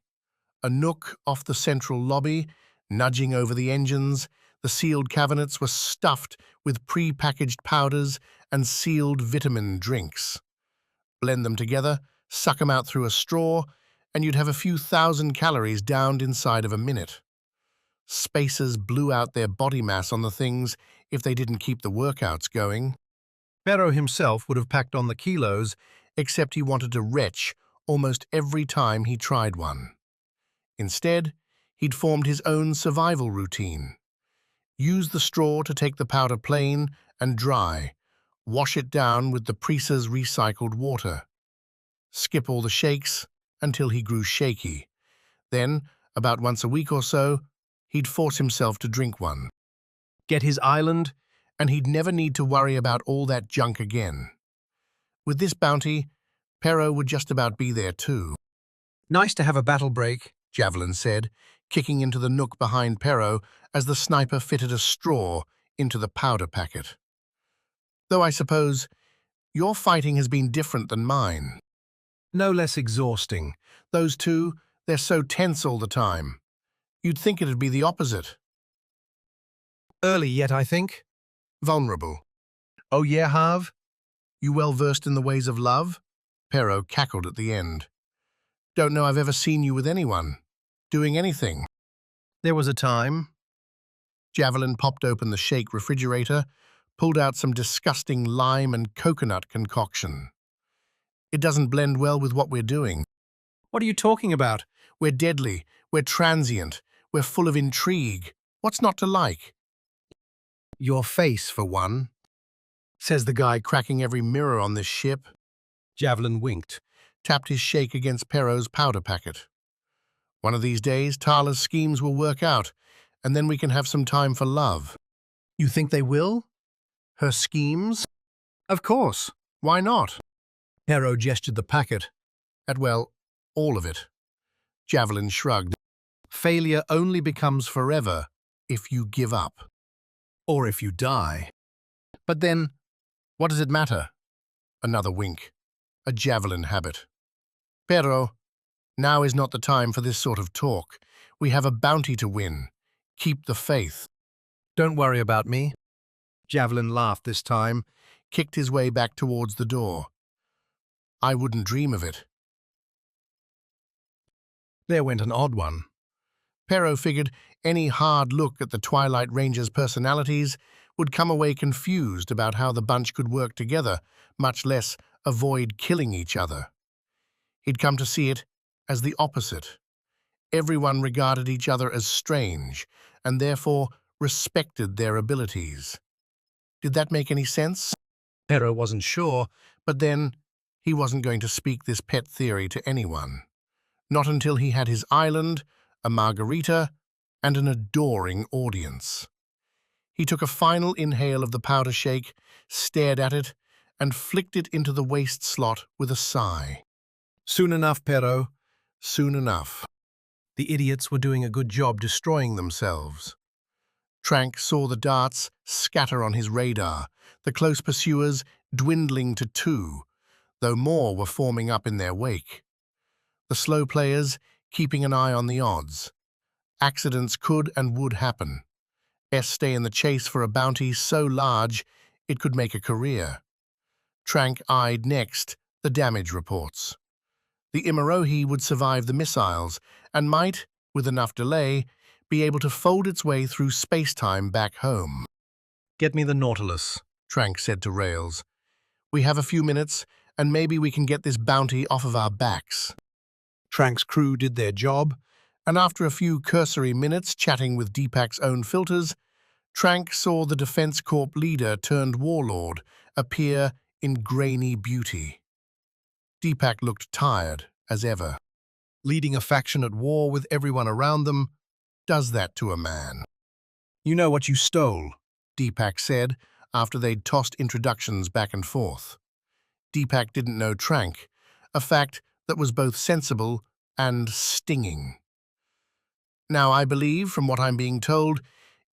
A nook off the central lobby, nudging over the engines, the sealed cabinets were stuffed with pre-packaged powders and sealed vitamin drinks. Blend them together, suck them out through a straw, and you'd have a few thousand calories downed inside of a minute. Spacers blew out their body mass on the things if they didn't keep the workouts going. Pero himself would have packed on the kilos, except he wanted to retch almost every time he tried one. Instead, he'd formed his own survival routine. Use the straw to take the powder plain and dry, wash it down with the Preaser's recycled water. Skip all the shakes until he grew shaky. Then, about once a week or so, he'd force himself to drink one. Get his island, and he'd never need to worry about all that junk again. With this bounty, Pero would just about be there too. "Nice to have a battle break," Javelin said, kicking into the nook behind Pero as the sniper fitted a straw into the powder packet. "Though I suppose your fighting has been different than mine. No less exhausting. Those two, they're so tense all the time. You'd think it'd be the opposite." "Early yet, I think." "Vulnerable." "Oh yeah, Harv?" "You well versed in the ways of love?" Pero cackled at the end. "Don't know I've ever seen you with anyone. Doing anything." "There was a time." Javelin popped open the shake refrigerator, pulled out some disgusting lime and coconut concoction. "It doesn't blend well with what we're doing." "What are you talking about?" "We're deadly, we're transient, we're full of intrigue. What's not to like?" "Your face, for one," says the guy cracking every mirror on this ship. Javelin winked, tapped his shake against Pero's powder packet. "One of these days, Tarla's schemes will work out, and then we can have some time for love." "You think they will? Her schemes?" "Of course. Why not?" Pero gestured the packet at, well, all of it. Javelin shrugged. "Failure only becomes forever if you give up." Or if you die. But then, what does it matter? Another wink. A javelin habit. Pero, now is not the time for this sort of talk. We have a bounty to win. Keep the faith. Don't worry about me. Javelin laughed this time, Kicked his way back towards the door. I wouldn't dream of it. There went an odd one. Pero figured any hard look at the Twilight Rangers' personalities would come away confused about how the bunch could work together, much less avoid killing each other. He'd come to see it as the opposite. Everyone regarded each other as strange, and therefore respected their abilities. Did that make any sense? Pero wasn't sure. But then, he wasn't going to speak this pet theory to anyone. Not until he had his island, a margarita, and an adoring audience. He took a final inhale of the powder shake, stared at it, and flicked it into the waste slot with a sigh. Soon enough, Pero. Soon enough. The idiots were doing a good job destroying themselves. Trank saw the darts scatter on his radar, the close pursuers dwindling to 2, though more were forming up in their wake. The slow players keeping an eye on the odds. Accidents could and would happen. Best stay in the chase for a bounty so large it could make a career. Trank eyed next the damage reports. The Imarohi would survive the missiles and might, with enough delay, be able to fold its way through space-time back home. Get me the Nautilus, Trank said to Rails. We have a few minutes, and maybe we can get this bounty off of our backs. Trank's crew did their job, And after a few cursory minutes chatting with Deepak's own filters, Trank saw the Defense Corp leader turned warlord appear in grainy beauty. Deepak looked tired, as ever. Leading a faction at war with everyone around them does that to a man. You know what you stole, Deepak said after they'd tossed introductions back and forth. Deepak didn't know Trank, a fact that was both sensible and stinging. Now, I believe, from what I'm being told,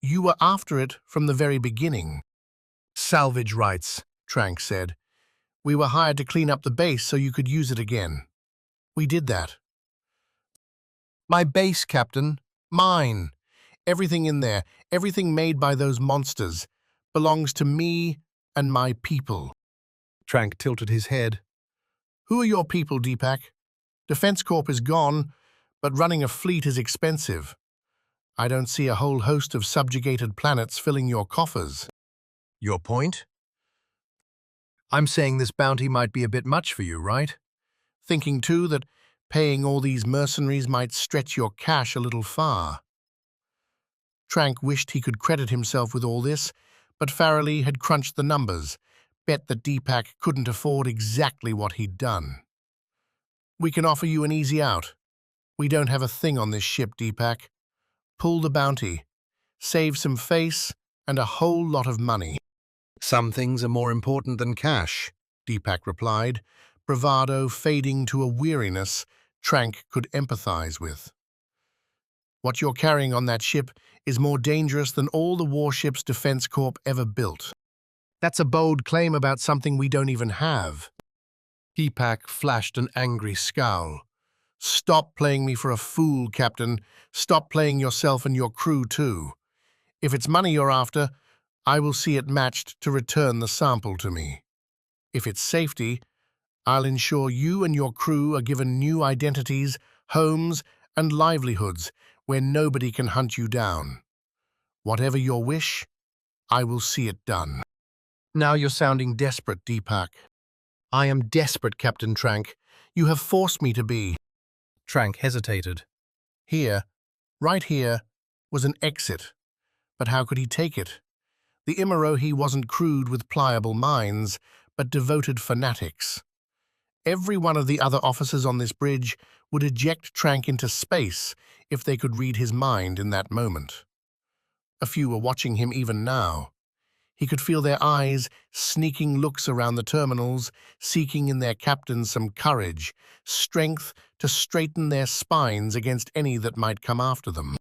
you were after it from the very beginning. Salvage rights, Trank said. We were hired to clean up the base so you could use it again. We did that. My base, Captain. Mine. Everything in there, everything made by those monsters, belongs to me and my people. Trank tilted his head. Who are your people, Deepak? Defense Corp is gone, but running a fleet is expensive. I don't see a whole host of subjugated planets filling your coffers. Your point? I'm saying this bounty might be a bit much for you, right? Thinking, too, that paying all these mercenaries might stretch your cash a little far. Trank wished he could credit himself with all this, but Farrelly had crunched the numbers, bet that Deepak couldn't afford exactly what he'd done. We can offer you an easy out. We don't have a thing on this ship, Deepak. Pull the bounty, save some face, and a whole lot of money. Some things are more important than cash, Deepak replied, bravado fading to a weariness Trank could empathize with. What you're carrying on that ship is more dangerous than all the warships Defense Corp ever built. That's a bold claim about something we don't even have. Deepak flashed an angry scowl. Stop playing me for a fool, Captain. Stop playing yourself and your crew, too. If it's money you're after, I will see it matched to return the sample to me. If it's safety, I'll ensure you and your crew are given new identities, homes, and livelihoods where nobody can hunt you down. Whatever your wish, I will see it done. Now you're sounding desperate, Deepak. I am desperate, Captain Trank. You have forced me to be. Trank hesitated. Here, right here, was an exit. But how could he take it? The Imarohi wasn't crewed with pliable minds, but devoted fanatics. Every one of the other officers on this bridge would eject Trank into space if they could read his mind in that moment. A few were watching him even now. He could feel their eyes sneaking looks around the terminals, seeking in their captains some courage, strength to straighten their spines against any that might come after them.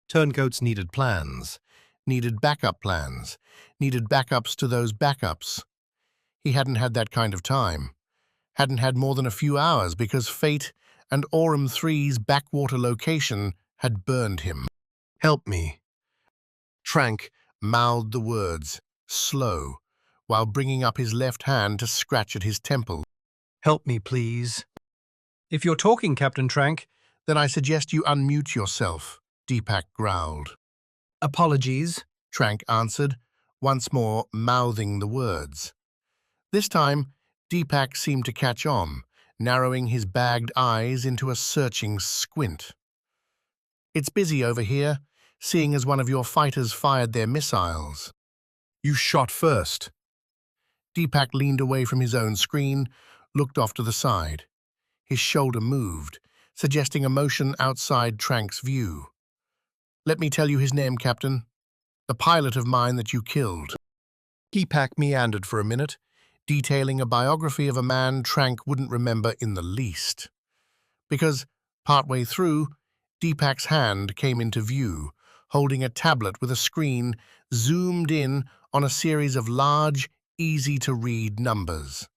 Turncoats needed plans. Needed backup plans. Needed backups to those backups. He hadn't had that kind of time. Hadn't had more than a few hours because fate and Aurum III's backwater location had burned him. "Help me." Trank mouthed the words, slow, while bringing up his left hand to scratch at his temple. Help me, please. If you're talking, Captain Trank. "Then I suggest you unmute yourself," Deepak growled. Apologies. Trank answered, once more mouthing the words. This time, Deepak seemed to catch on, narrowing his bagged eyes into a searching squint. "It's busy over here, seeing as one of your fighters fired their missiles." You shot first. Deepak leaned away from his own screen, looked off to the side. His shoulder moved, suggesting a motion outside Trank's view. "Let me tell you his name, Captain. The pilot of mine that you killed." Deepak meandered for a minute, detailing a biography of a man Trank wouldn't remember in the least. Because, partway through, Deepak's hand came into view, holding a tablet with a screen zoomed in on a series of large, easy-to-read numbers.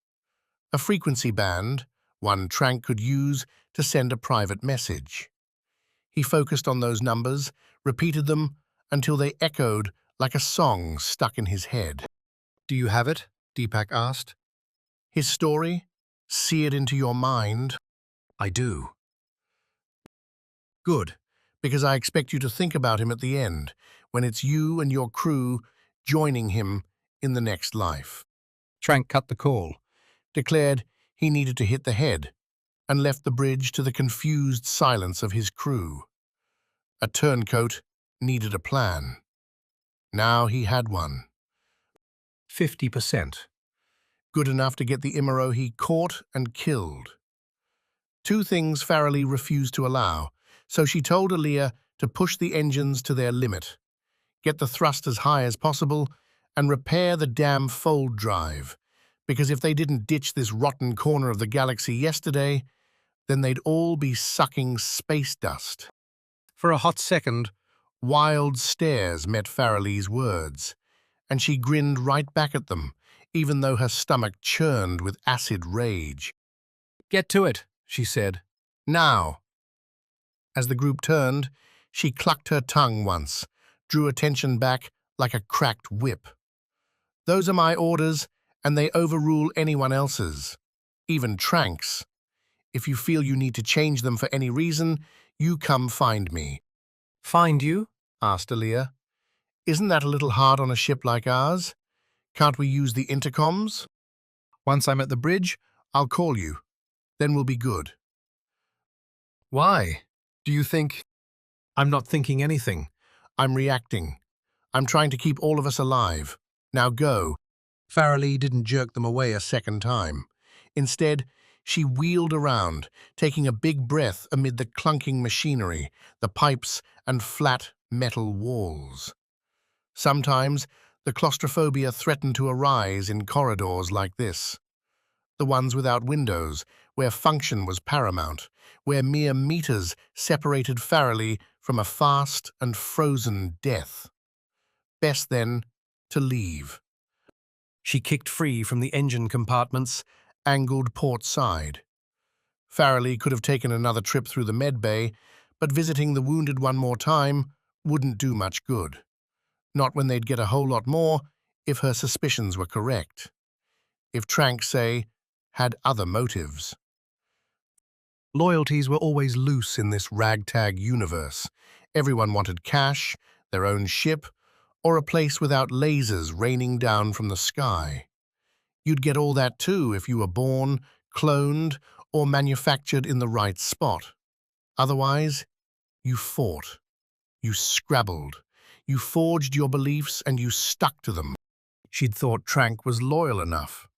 A frequency band, one Trank could use to send a private message. He focused on those numbers, repeated them until they echoed like a song stuck in his head. Do you have it? Deepak asked. His story? Seared into your mind? I do. Good, because I expect you to think about him at the end, when it's you and your crew joining him in the next life. Trank cut the call. Declared he needed to hit the head, and left the bridge to the confused silence of his crew. A turncoat needed a plan. Now he had one. 50%. Good enough to get the Imaro he caught and killed. Two things Farrelly refused to allow, so she told Aaliyah to push the engines to their limit, get the thrust as high as possible, and repair the damn fold drive, because if they didn't ditch this rotten corner of the galaxy yesterday, then they'd all be sucking space dust. For a hot second, Wild stares met Farrelly's words, and she grinned right back at them, even though her stomach churned with acid rage. "Get to it," she said. "Now." As the group turned, she clucked her tongue once, drew attention back like a cracked whip. "Those are my orders, and they overrule anyone else's, even Trank's. If you feel you need to change them for any reason, you come find me." "Find you?" asked Aaliyah. "Isn't that a little hard on a ship like ours? Can't we use the intercoms? Once I'm at the bridge, I'll call you. Then we'll be good." "Why? "Do you think—" I'm not thinking anything. "I'm reacting. I'm trying to keep all of us alive. Now go." Farrelly didn't jerk them away a second time. Instead, she wheeled around, taking a big breath amid the clunking machinery, the pipes, and flat metal walls. Sometimes, the claustrophobia threatened to arise in corridors like this. The ones without windows, where function was paramount, where mere meters separated Farrelly from a fast and frozen death. Best, then, to leave. She kicked free from the engine compartments, angled port side. Farrelly could have taken another trip through the med bay, but visiting the wounded one more time wouldn't do much good. Not when they'd get a whole lot more if her suspicions were correct. If Trank, say, had other motives. Loyalties were always loose in this ragtag universe. Everyone wanted cash, their own ship, or a place without lasers raining down from the sky. You'd get all that too if you were born, cloned, or manufactured in the right spot. Otherwise, you fought. You scrabbled. You forged your beliefs and you stuck to them. She'd thought Trank was loyal enough.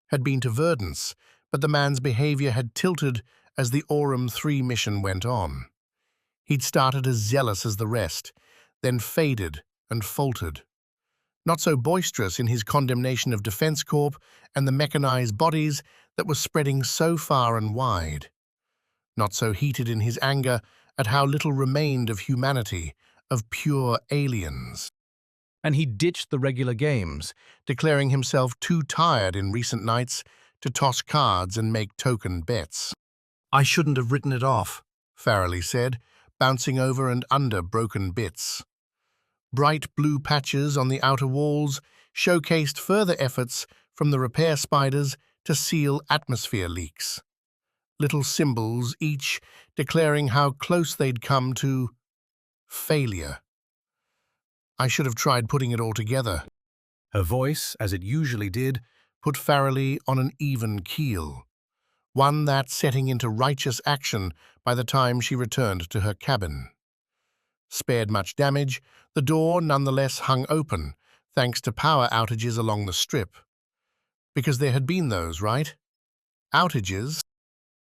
Had been to Verdance, but the man's behavior had tilted as the Aurum III mission went on. He'd started as zealous as the rest, then faded and faltered. Not so boisterous in his condemnation of Defense Corp and the mechanized bodies that were spreading so far and wide. Not so heated in his anger at how little remained of humanity, of pure aliens. and he ditched the regular games, declaring himself too tired in recent nights to toss cards and make token bets. "I shouldn't have written it off," Farrelly said, bouncing over and under broken bits. Bright blue patches on the outer walls showcased further efforts from the repair spiders to seal atmosphere leaks. Little symbols, each declaring how close they'd come to failure. I should have tried putting it all together. Her voice, as it usually did, Put Farrelly on an even keel, one that setting into righteous action by the time she returned to her cabin. Spared much damage, the door nonetheless hung open, thanks to power outages along the strip. Because there had been those, right? Outages.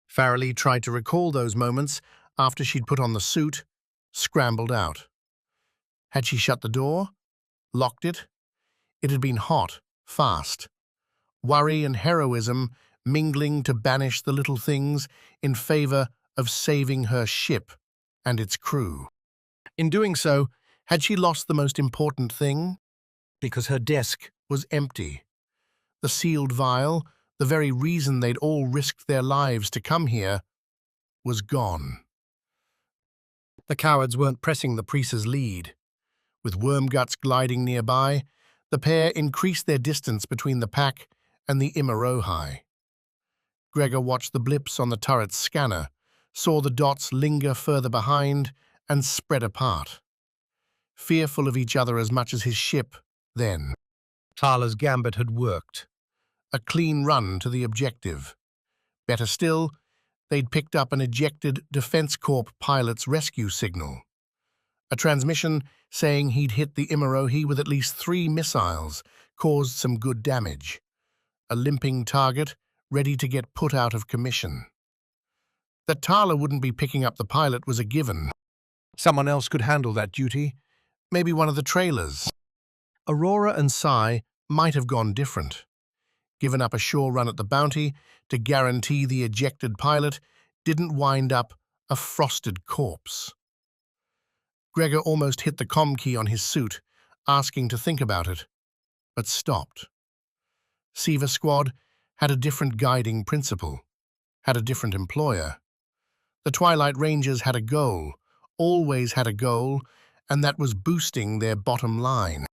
Farrelly tried to recall those moments after she'd put on the suit, scrambled out. Had she shut the door? Locked it? It had been hot, fast. Worry and heroism mingling to banish the little things in favor of saving her ship and its crew. In doing so, had she lost the most important thing? Because her desk was empty. The sealed vial, the very reason they'd all risked their lives to come here, was gone. The cowards weren't pressing the priest's lead. With Wormguts gliding nearby, the pair increased their distance between the pack and the Imarohai. Gregor watched the blips on the turret's scanner, saw the dots linger further behind and spread apart. Fearful of each other as much as his ship, then. Tarla's gambit had worked. A clean run to the objective. Better still, they'd picked up an ejected Defense Corps pilot's rescue signal. A transmission saying he'd hit the Imarohi with at least 3 missiles caused some good damage. A limping target ready to get put out of commission. That Tarla wouldn't be picking up the pilot was a given. Someone else could handle that duty, maybe one of the trailers. Aurora and Sai might have gone different. Given up a sure run at the bounty to guarantee the ejected pilot didn't wind up a frosted corpse. Gregor almost hit the comm key on his suit, asking to think about it, but stopped. Siva Squad had a different guiding principle, had a different employer. The Twilight Rangers had a goal, always had a goal, and that was boosting their bottom line.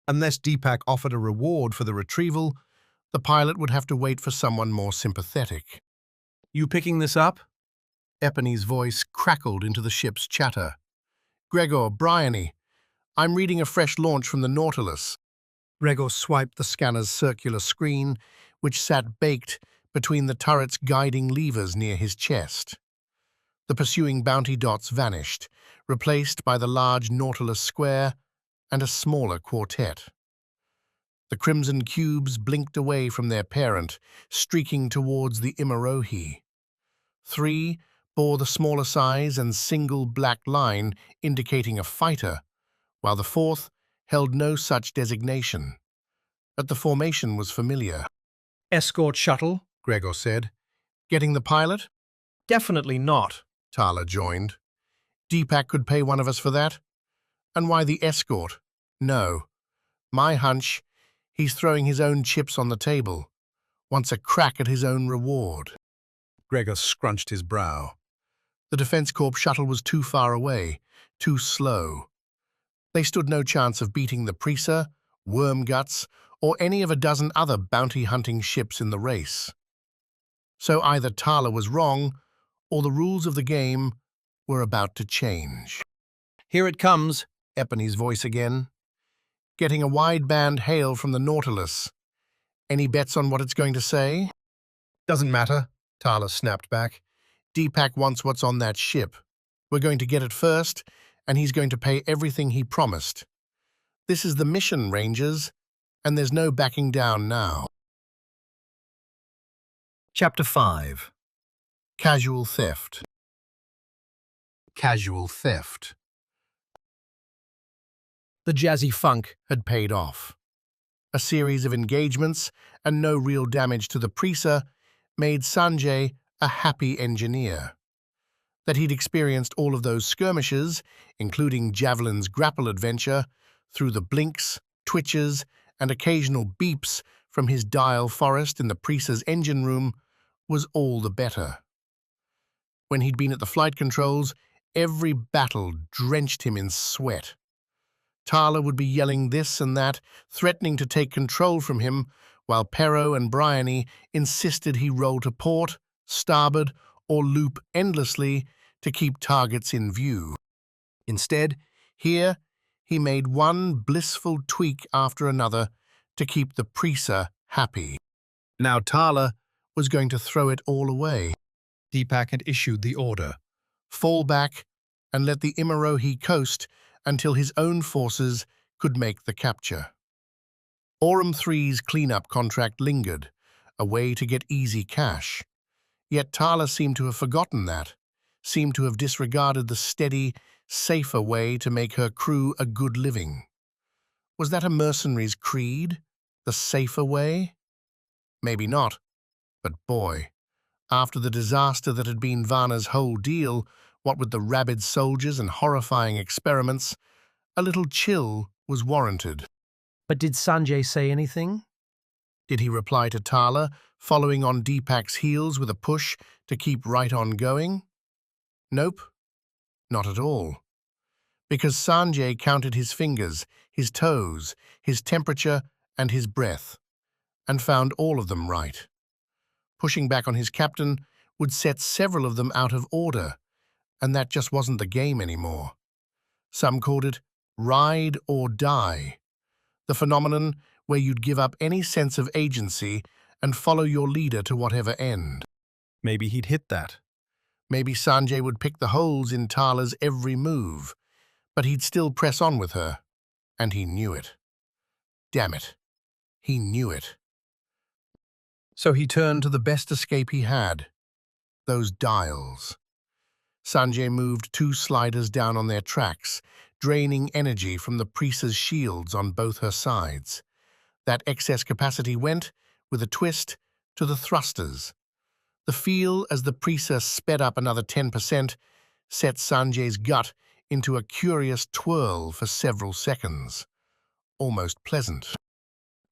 Unless Deepak offered a reward for the retrieval, the pilot would have to wait for someone more sympathetic. "You picking this up?" Epony's voice crackled into the ship's chatter. "Gregor, Bryony, I'm reading a fresh launch from the Nautilus." Gregor swiped the scanner's circular screen, which sat baked between the turret's guiding levers near his chest. The pursuing bounty dots vanished, replaced by the large Nautilus square and a smaller quartet. The crimson cubes blinked away from their parent, streaking towards the Imarohi. 3 bore the smaller size and single black line indicating a fighter, while the 4th held no such designation. But the formation was familiar. "Escort shuttle," Gregor said. "Getting the pilot?" "Definitely not." Tarla joined. "Deepak could pay one of us for that? And why the escort? No. My hunch, he's throwing his own chips on the table. Wants a crack at his own reward." Gregor scrunched his brow. The Defense Corps shuttle was too far away, too slow. They stood no chance of beating the Preaser, Wormguts, or any of a dozen other bounty-hunting ships in the race. So either Tarla was wrong, or the rules of the game were about to change. "Here it comes," Epony's voice again. Getting a wideband hail from the Nautilus. "Any bets on what it's going to say?" "Doesn't matter," Tarla snapped back. "Deepak wants what's on that ship. We're going to get it first, and he's going to pay everything he promised. This is the mission, Rangers, and there's no backing down now." Chapter 5. Casual theft. Casual theft. The jazzy funk had paid off. A series of engagements and no real damage to the Preaser made Sanjay a happy engineer. That he'd experienced all of those skirmishes, including Javelin's grapple adventure, through the Blinks, twitches, and occasional beeps from his dial forest in the Prisa's engine room was all the better. When he'd been at the flight controls, every battle drenched him in sweat. Tarla would be yelling this and that, threatening to take control from him, while Pero and Bryony insisted he roll to port, starboard, or loop endlessly to keep targets in view. Instead, here, he made one blissful tweak after another to keep the Prisa happy. Now Tarla was going to throw it all away. Deepak had issued the order. Fall back and let the Imarohi coast until his own forces could make the capture. Aurum III's cleanup contract lingered, a way to get easy cash. Yet Tarla seemed to have forgotten that, seemed to have disregarded the steady, safer way to make her crew a good living. Was that a mercenary's creed, the safer way? Maybe not, but boy, after the disaster that had been Varna's whole deal, what with the rabid soldiers and horrifying experiments, a little chill was warranted. But did Sanjay say anything? Did he reply to Tarla, following on Deepak's heels with a push to keep right on going? Nope, not at all. Because Sanjay counted his fingers, his toes, his temperature, and his breath, and found all of them right. Pushing back on his captain would set several of them out of order, and that just wasn't the game anymore. Some called it ride or die, the phenomenon where you'd give up any sense of agency and follow your leader to whatever end. Maybe he'd hit that. Maybe Sanjay would pick the holes in Tarla's every move, but he'd still press on with her, and he knew it. Damn it, he knew it. So he turned to the best escape he had, those dials. Sanjay moved 2 sliders down on their tracks, draining energy from the Prisa's shields on both her sides. That excess capacity went, with a twist, to the thrusters. The feel as the Prisa sped up another 10% set Sanjay's gut into a curious twirl for several seconds. Almost pleasant.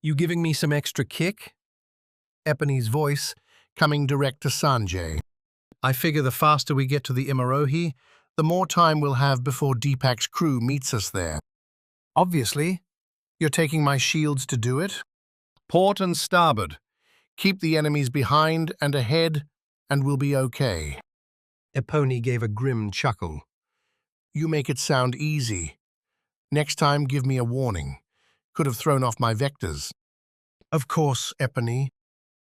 You giving me some extra kick? Epony's voice coming direct to Sanjay. I figure the faster we get to the Imarohi, The more time we'll have before Deepak's crew meets us there. Obviously, you're taking my shields to do it. port and starboard. Keep the enemies behind and ahead, and we'll be okay. Epony gave a grim chuckle. You make it sound easy. Next time, give me a warning. Could have thrown off my vectors. Of course, Epony.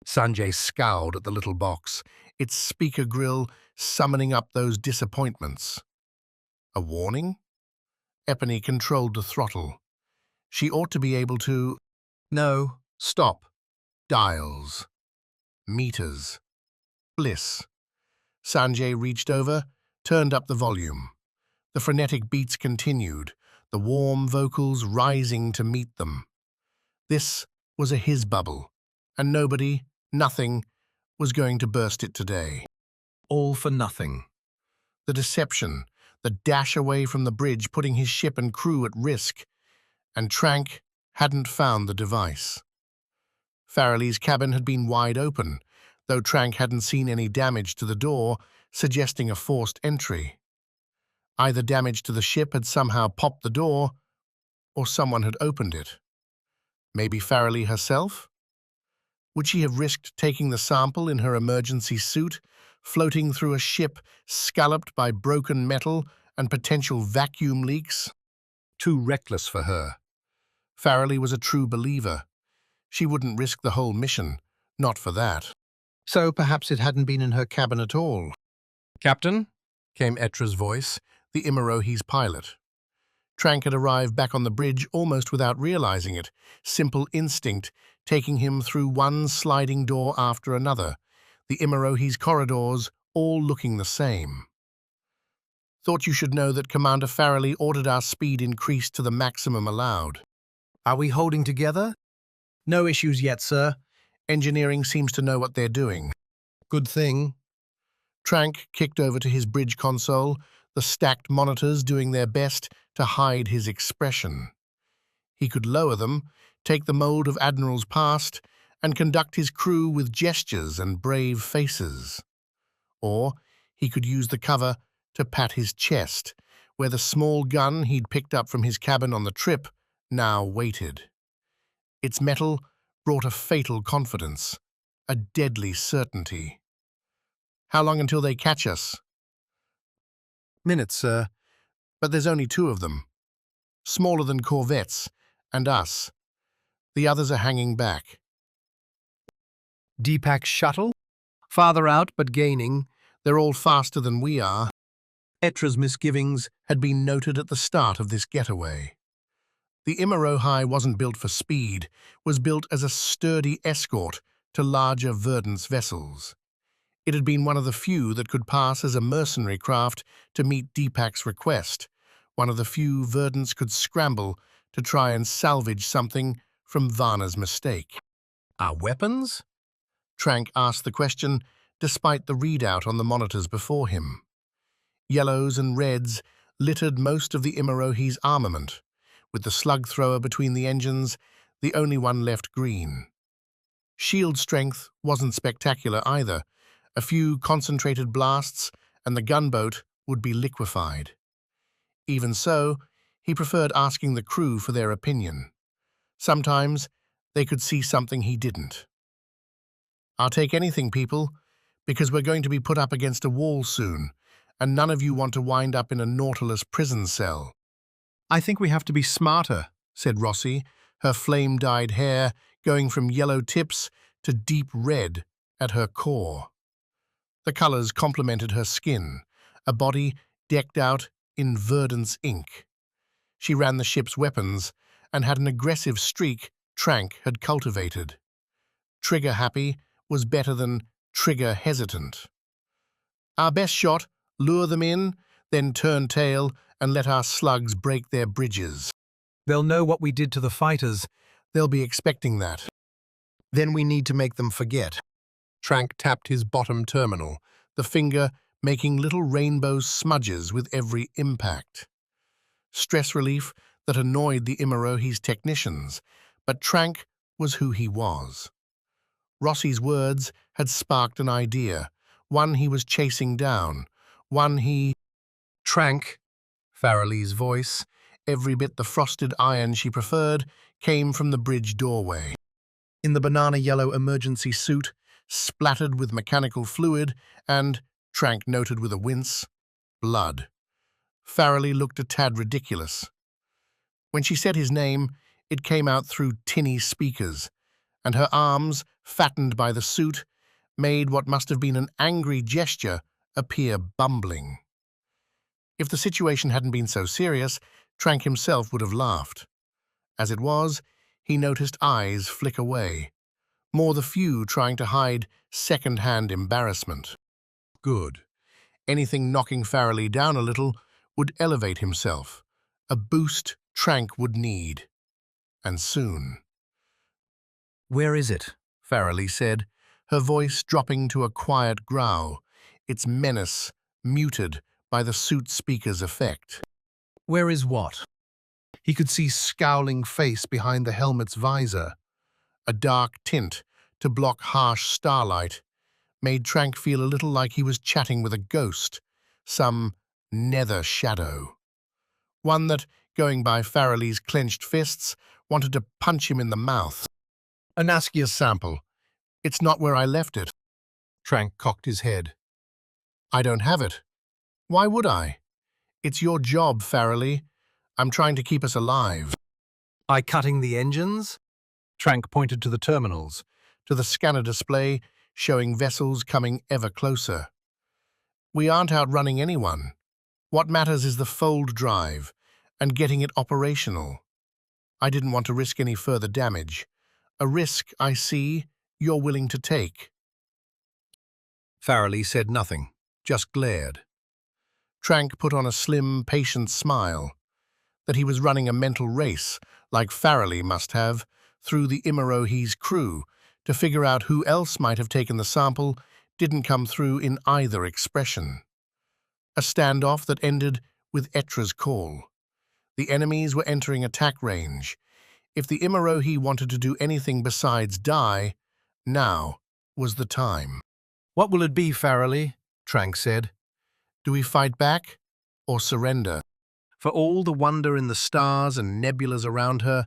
Sanjay scowled at the little box, its speaker grill summoning up those disappointments. A warning? Epony controlled the throttle. She ought to be able to... No, stop. Dials. Meters. Bliss. Sanjay reached over, turned up the volume. The frenetic beats continued, the warm vocals rising to meet them. This was a his bubble, and nobody, nothing, was going to burst it today. All for nothing. The deception, the dash away from the bridge putting his ship and crew at risk, and Trank hadn't found the device. Farrelly's cabin had been wide open, though Trank hadn't seen any damage to the door, suggesting a forced entry. Either damage to the ship had somehow popped the door, or someone had opened it. Maybe Farrelly herself? Would she have risked taking the sample in her emergency suit, floating through a ship scalloped by broken metal and potential vacuum leaks? Too reckless for her. Farrelly was a true believer. She wouldn't risk the whole mission, not for that. So perhaps it hadn't been in her cabin at all. Captain? Came Etra's voice, the Imarohi's pilot. Trank had arrived back on the bridge almost without realizing it, simple instinct taking him through one sliding door after another, the Imarohi's corridors all looking the same. Thought you should know that Commander Farrelly ordered our speed increased to the maximum allowed. Are we holding together? No issues yet, sir. Engineering seems to know what they're doing. Good thing. Trank kicked over to his bridge console, the stacked monitors doing their best to hide his expression. He could lower them, take the mold of admirals past, and conduct his crew with gestures and brave faces. Or he could use the cover to pat his chest, where the small gun he'd picked up from his cabin on the trip now waited. Its metal brought a fatal confidence, a deadly certainty. "How long until they catch us?" "Minutes, sir. But there's only 2 of them. Smaller than corvettes, and us. The others are hanging back." Deepak shuttle? Farther out, but gaining. "They're all faster than we are." Etra's misgivings had been noted at the start of this getaway. The Imarohai wasn't built for speed, was built as a sturdy escort to larger Verdance vessels. It had been one of the few that could pass as a mercenary craft to meet Deepak's request, one of the few Verdance could scramble to try and salvage something from Varna's mistake. Our weapons? Trank asked the question, despite the readout on the monitors before him. Yellows and reds littered most of the Imarohi's armament, with the slug thrower between the engines, the only one left green. Shield strength wasn't spectacular either. A few concentrated blasts and the gunboat would be liquefied. Even so, he preferred asking the crew for their opinion. Sometimes they could see something he didn't. "I'll take anything, people, because we're going to be put up against a wall soon, and none of you want to wind up in a Nautilus prison cell." "I think we have to be smarter," said Rossi, her flame-dyed hair going from yellow tips to deep red at her core. The colors complemented her skin, a body decked out in Verdance ink. She ran the ship's weapons and had an aggressive streak Trank had cultivated. Trigger-happy was better than trigger-hesitant. "Our best shot, lure them in, then turn tail and let our slugs break their bridges. They'll know what we did to the fighters. They'll be expecting that. Then we need to make them forget." Trank tapped his bottom terminal, the finger making little rainbow smudges with every impact. Stress relief that annoyed the Imarohi's technicians, but Trank was who he was. Rossi's words had sparked an idea, one he was chasing down, one he... "Trank," Farrelly's voice, every bit the frosted iron she preferred, came from the bridge doorway. In the banana-yellow emergency suit, splattered with mechanical fluid, and, Trank noted with a wince, blood. Farrelly looked a tad ridiculous. When she said his name, it came out through tinny speakers, and her arms, fattened by the suit, made what must have been an angry gesture appear bumbling. If the situation hadn't been so serious, Trank himself would have laughed. As it was, he noticed eyes flick away, more the few trying to hide second-hand embarrassment. Good. Anything knocking Farrelly down a little would elevate himself, a boost Trank would need. And soon. Where is it? Farrelly said, her voice dropping to a quiet growl, its menace muted by the suit speaker's effect. Where is what? He could see scowling face behind the helmet's visor. A dark tint to block harsh starlight made Trank feel a little like he was chatting with a ghost, some nether shadow. One that, going by Farrelly's clenched fists, wanted to punch him in the mouth. "A Naskia sample. It's not where I left it." Trank cocked his head. "I don't have it. Why would I? It's your job, Farrelly. I'm trying to keep us alive." By cutting the engines? Trank pointed to the terminals, to the scanner display showing vessels coming ever closer. "We aren't outrunning anyone. What matters is the fold drive and getting it operational. I didn't want to risk any further damage. A risk, I see, you're willing to take." Farrelly said nothing, just glared. Trank put on a slim, patient smile. That he was running a mental race, like Farrelly must have, through the Imarohi's crew, to figure out who else might have taken the sample, didn't come through in either expression. A standoff that ended with Etra's call. The enemies were entering attack range. If the Imarohi wanted to do anything besides die, now was the time. What will it be, Farrelly? Trank said. Do we fight back or surrender? For all the wonder in the stars and nebulas around her,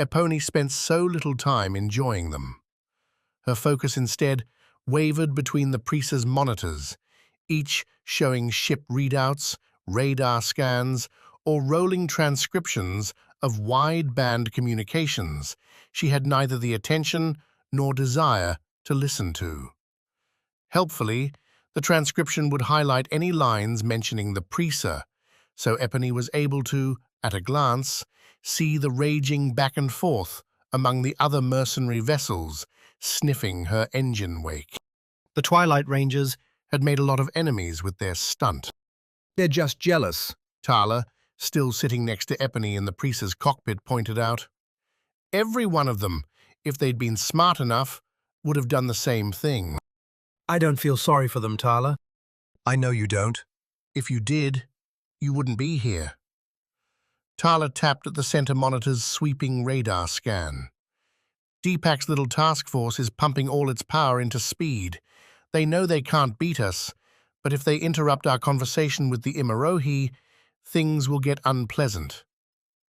Epony spent so little time enjoying them. Her focus instead wavered between the Priest's monitors, each showing ship readouts, radar scans, or rolling transcriptions of wide-band communications she had neither the attention nor desire to listen to. Helpfully, the transcription would highlight any lines mentioning the Preaser, so Epony was able to, at a glance, see the raging back and forth among the other mercenary vessels, sniffing her engine wake. The Twilight Rangers had made a lot of enemies with their stunt. They're just jealous. Tarla, still sitting next to Epony in the Priest's cockpit, pointed out. Every one of them, if they'd been smart enough, would have done the same thing. I don't feel sorry for them, Tarla. I know you don't. If you did, you wouldn't be here. Tarla tapped at the center monitor's sweeping radar scan. Deepak's little task force is pumping all its power into speed. They know they can't beat us, but if they interrupt our conversation with the Imarohi, things will get unpleasant.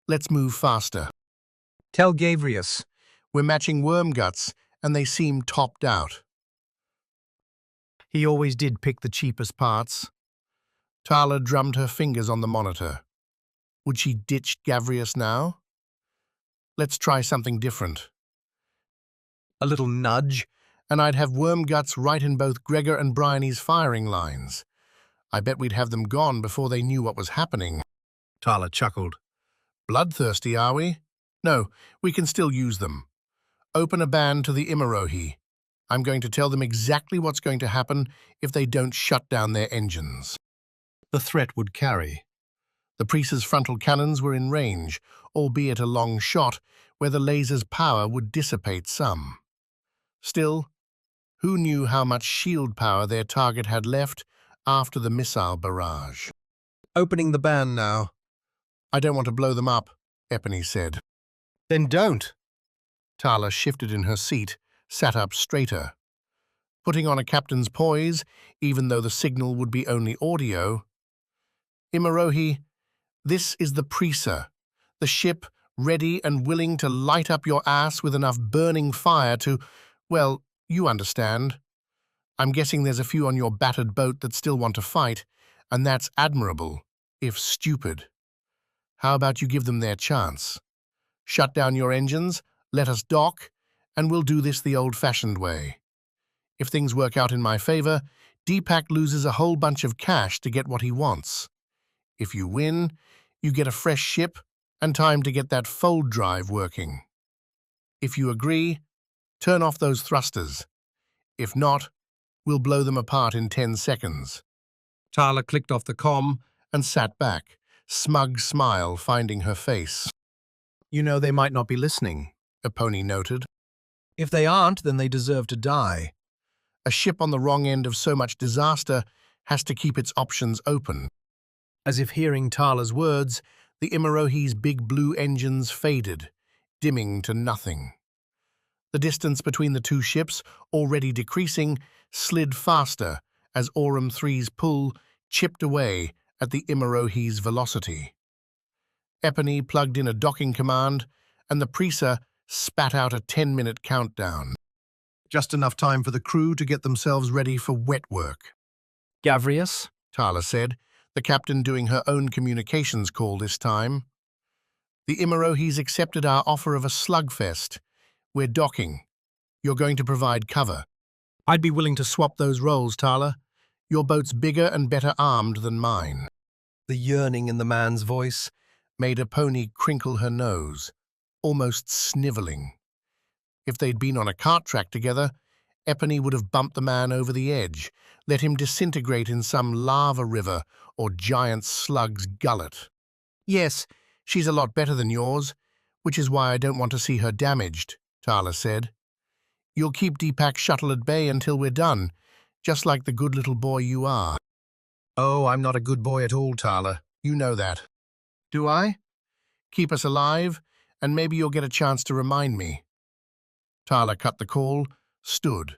Let's move faster. Tell Gavrius. We're matching worm guts, and they seem topped out. He always did pick the cheapest parts. Tarla drummed her fingers on the monitor. Would she ditch Gavrius now? Let's try something different. A little nudge. And I'd have worm guts right in both Gregor and Bryony's firing lines. I bet we'd have them gone before they knew what was happening. Tarla chuckled. Bloodthirsty, are we? No, we can still use them. Open a ban to the Imarohi. I'm going to tell them exactly what's going to happen if they don't shut down their engines. The threat would carry. The Priest's frontal cannons were in range, albeit a long shot, where the laser's power would dissipate some. Still, who knew how much shield power their target had left after the missile barrage? Opening the ban now. I don't want to blow them up, Epony said. Then don't. Tarla shifted in her seat, sat up straighter. Putting on a captain's poise, even though the signal would be only audio. Imarohi, this is the Preaser, the ship ready and willing to light up your ass with enough burning fire to, well, you understand. I'm guessing there's a few on your battered boat that still want to fight, and that's admirable, if stupid. How about you give them their chance? Shut down your engines, let us dock, and we'll do this the old-fashioned way. If things work out in my favor, Deepak loses a whole bunch of cash to get what he wants. If you win, you get a fresh ship and time to get that fold drive working. If you agree, turn off those thrusters. If not, we'll blow them apart in 10 seconds. Tarla clicked off the comm And sat back, smug smile finding her face. You know they might not be listening. Epony noted. If they aren't, then they deserve to die. A ship on the wrong end of so much disaster has to keep its options open. As if hearing Tarla's words, The Imarohi's big blue engines faded, dimming to nothing. The distance between the two ships, already decreasing, slid faster as Aurum 3's pull chipped away at the Imarohi's velocity. Epony plugged in a docking command, and the Preaser spat out a 10-minute countdown. Just enough time for the crew to get themselves ready for wet work. Gavrius? Tarla said, the captain doing her own communications call this time. The Imarohi's accepted our offer of a slugfest. We're docking. You're going to provide cover. I'd be willing to swap those roles, Tarla. Your boat's bigger and better armed than mine. The yearning in the man's voice Made Epony crinkle her nose, almost snivelling. If they'd been on a cart track together, Epony would have bumped the man over the edge, let him disintegrate in some lava river or giant slug's gullet. Yes, she's a lot better than yours, which is why I don't want to see her damaged, Tarla said. You'll keep Deepak shuttle at bay until we're done, just like the good little boy you are. oh, I'm not a good boy at all, Tarla. You know that. Do I? Keep us alive, and maybe you'll get a chance to remind me. Tarla cut the call, stood,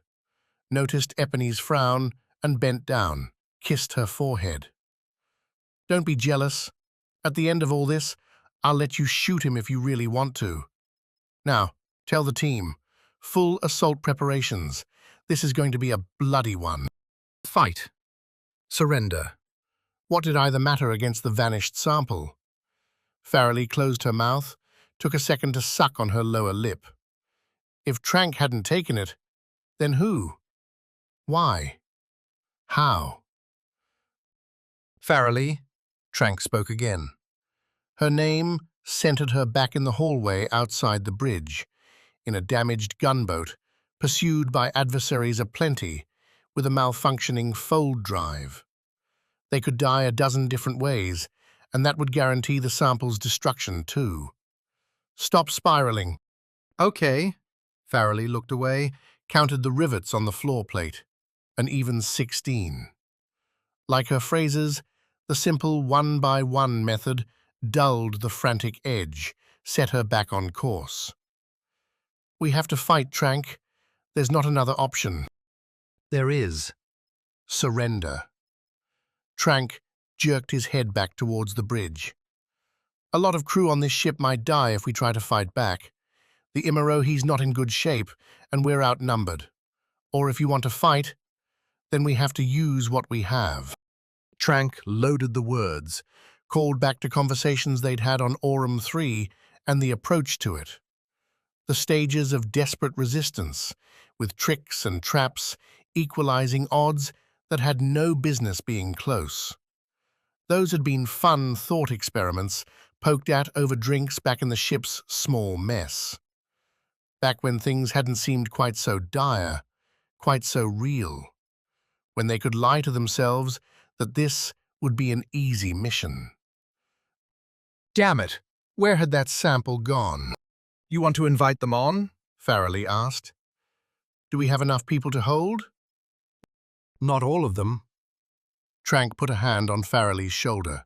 noticed Epony's frown, and bent down, kissed her forehead. Don't be jealous. At the end of all this, I'll let you shoot him if you really want to. Now, tell the team. Full assault preparations. This is going to be a bloody one. Fight. Surrender. What did either matter against the vanished sample? Farrelly closed her mouth, took a second to suck on her lower lip. If Trank hadn't taken it, then who? Why? How? Farrelly, Trank spoke again. Her name centered her back in the hallway outside the bridge, in a damaged gunboat, pursued by adversaries aplenty, with a malfunctioning fold drive. They could die a dozen different ways, and that would guarantee the sample's destruction too. Stop spiraling. Okay. Farrelly looked away, counted the rivets on the floor plate. An even 16. Like her phrases, the simple one-by-one method dulled the frantic edge, set her back on course. We have to fight, Trank. There's not another option. There is. Surrender. Trank jerked his head back towards the bridge. A lot of crew on this ship might die if we try to fight back. The Imaro, he's not in good shape, and we're outnumbered. Or if you want to fight, then we have to use what we have. Trank loaded the words, called back to conversations they'd had on Aurum 3 and the approach to it. The stages of desperate resistance, with tricks and traps equalizing odds that had no business being close. Those had been fun thought experiments poked at over drinks back in the ship's small mess. Back when things hadn't seemed quite so dire, quite so real. When they could lie to themselves that this would be an easy mission. Damn it, where had that sample gone? You want to invite them on? Farrelly asked. Do we have enough people to hold? Not all of them. Trank put a hand on Farrelly's shoulder.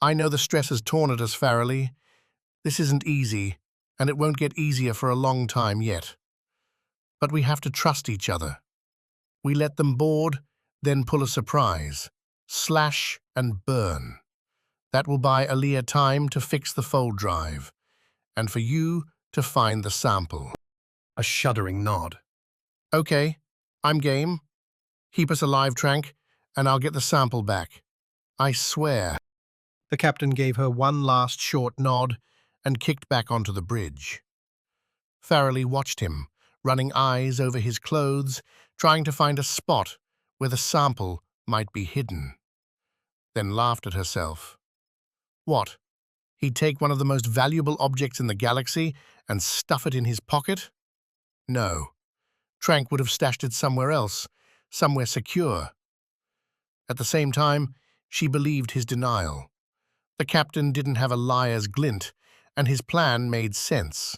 I know the stress has torn at us, Farrelly. This isn't easy, and it won't get easier for a long time yet. But we have to trust each other. We let them board, then pull a surprise. Slash and burn. That will buy Aaliyah time to fix the fold drive, and for you to find the sample. A shuddering nod. Okay, I'm game. Keep us alive, Trank, and I'll get the sample back. I swear. The captain gave her one last short nod and kicked back onto the bridge. Farrelly watched him, running eyes over his clothes, trying to find a spot where the sample might be hidden. Then laughed at herself. What? He'd take one of the most valuable objects in the galaxy and stuff it in his pocket? No. Trank would have stashed it somewhere else, somewhere secure. At the same time, she believed his denial. The captain didn't have a liar's glint, and his plan made sense.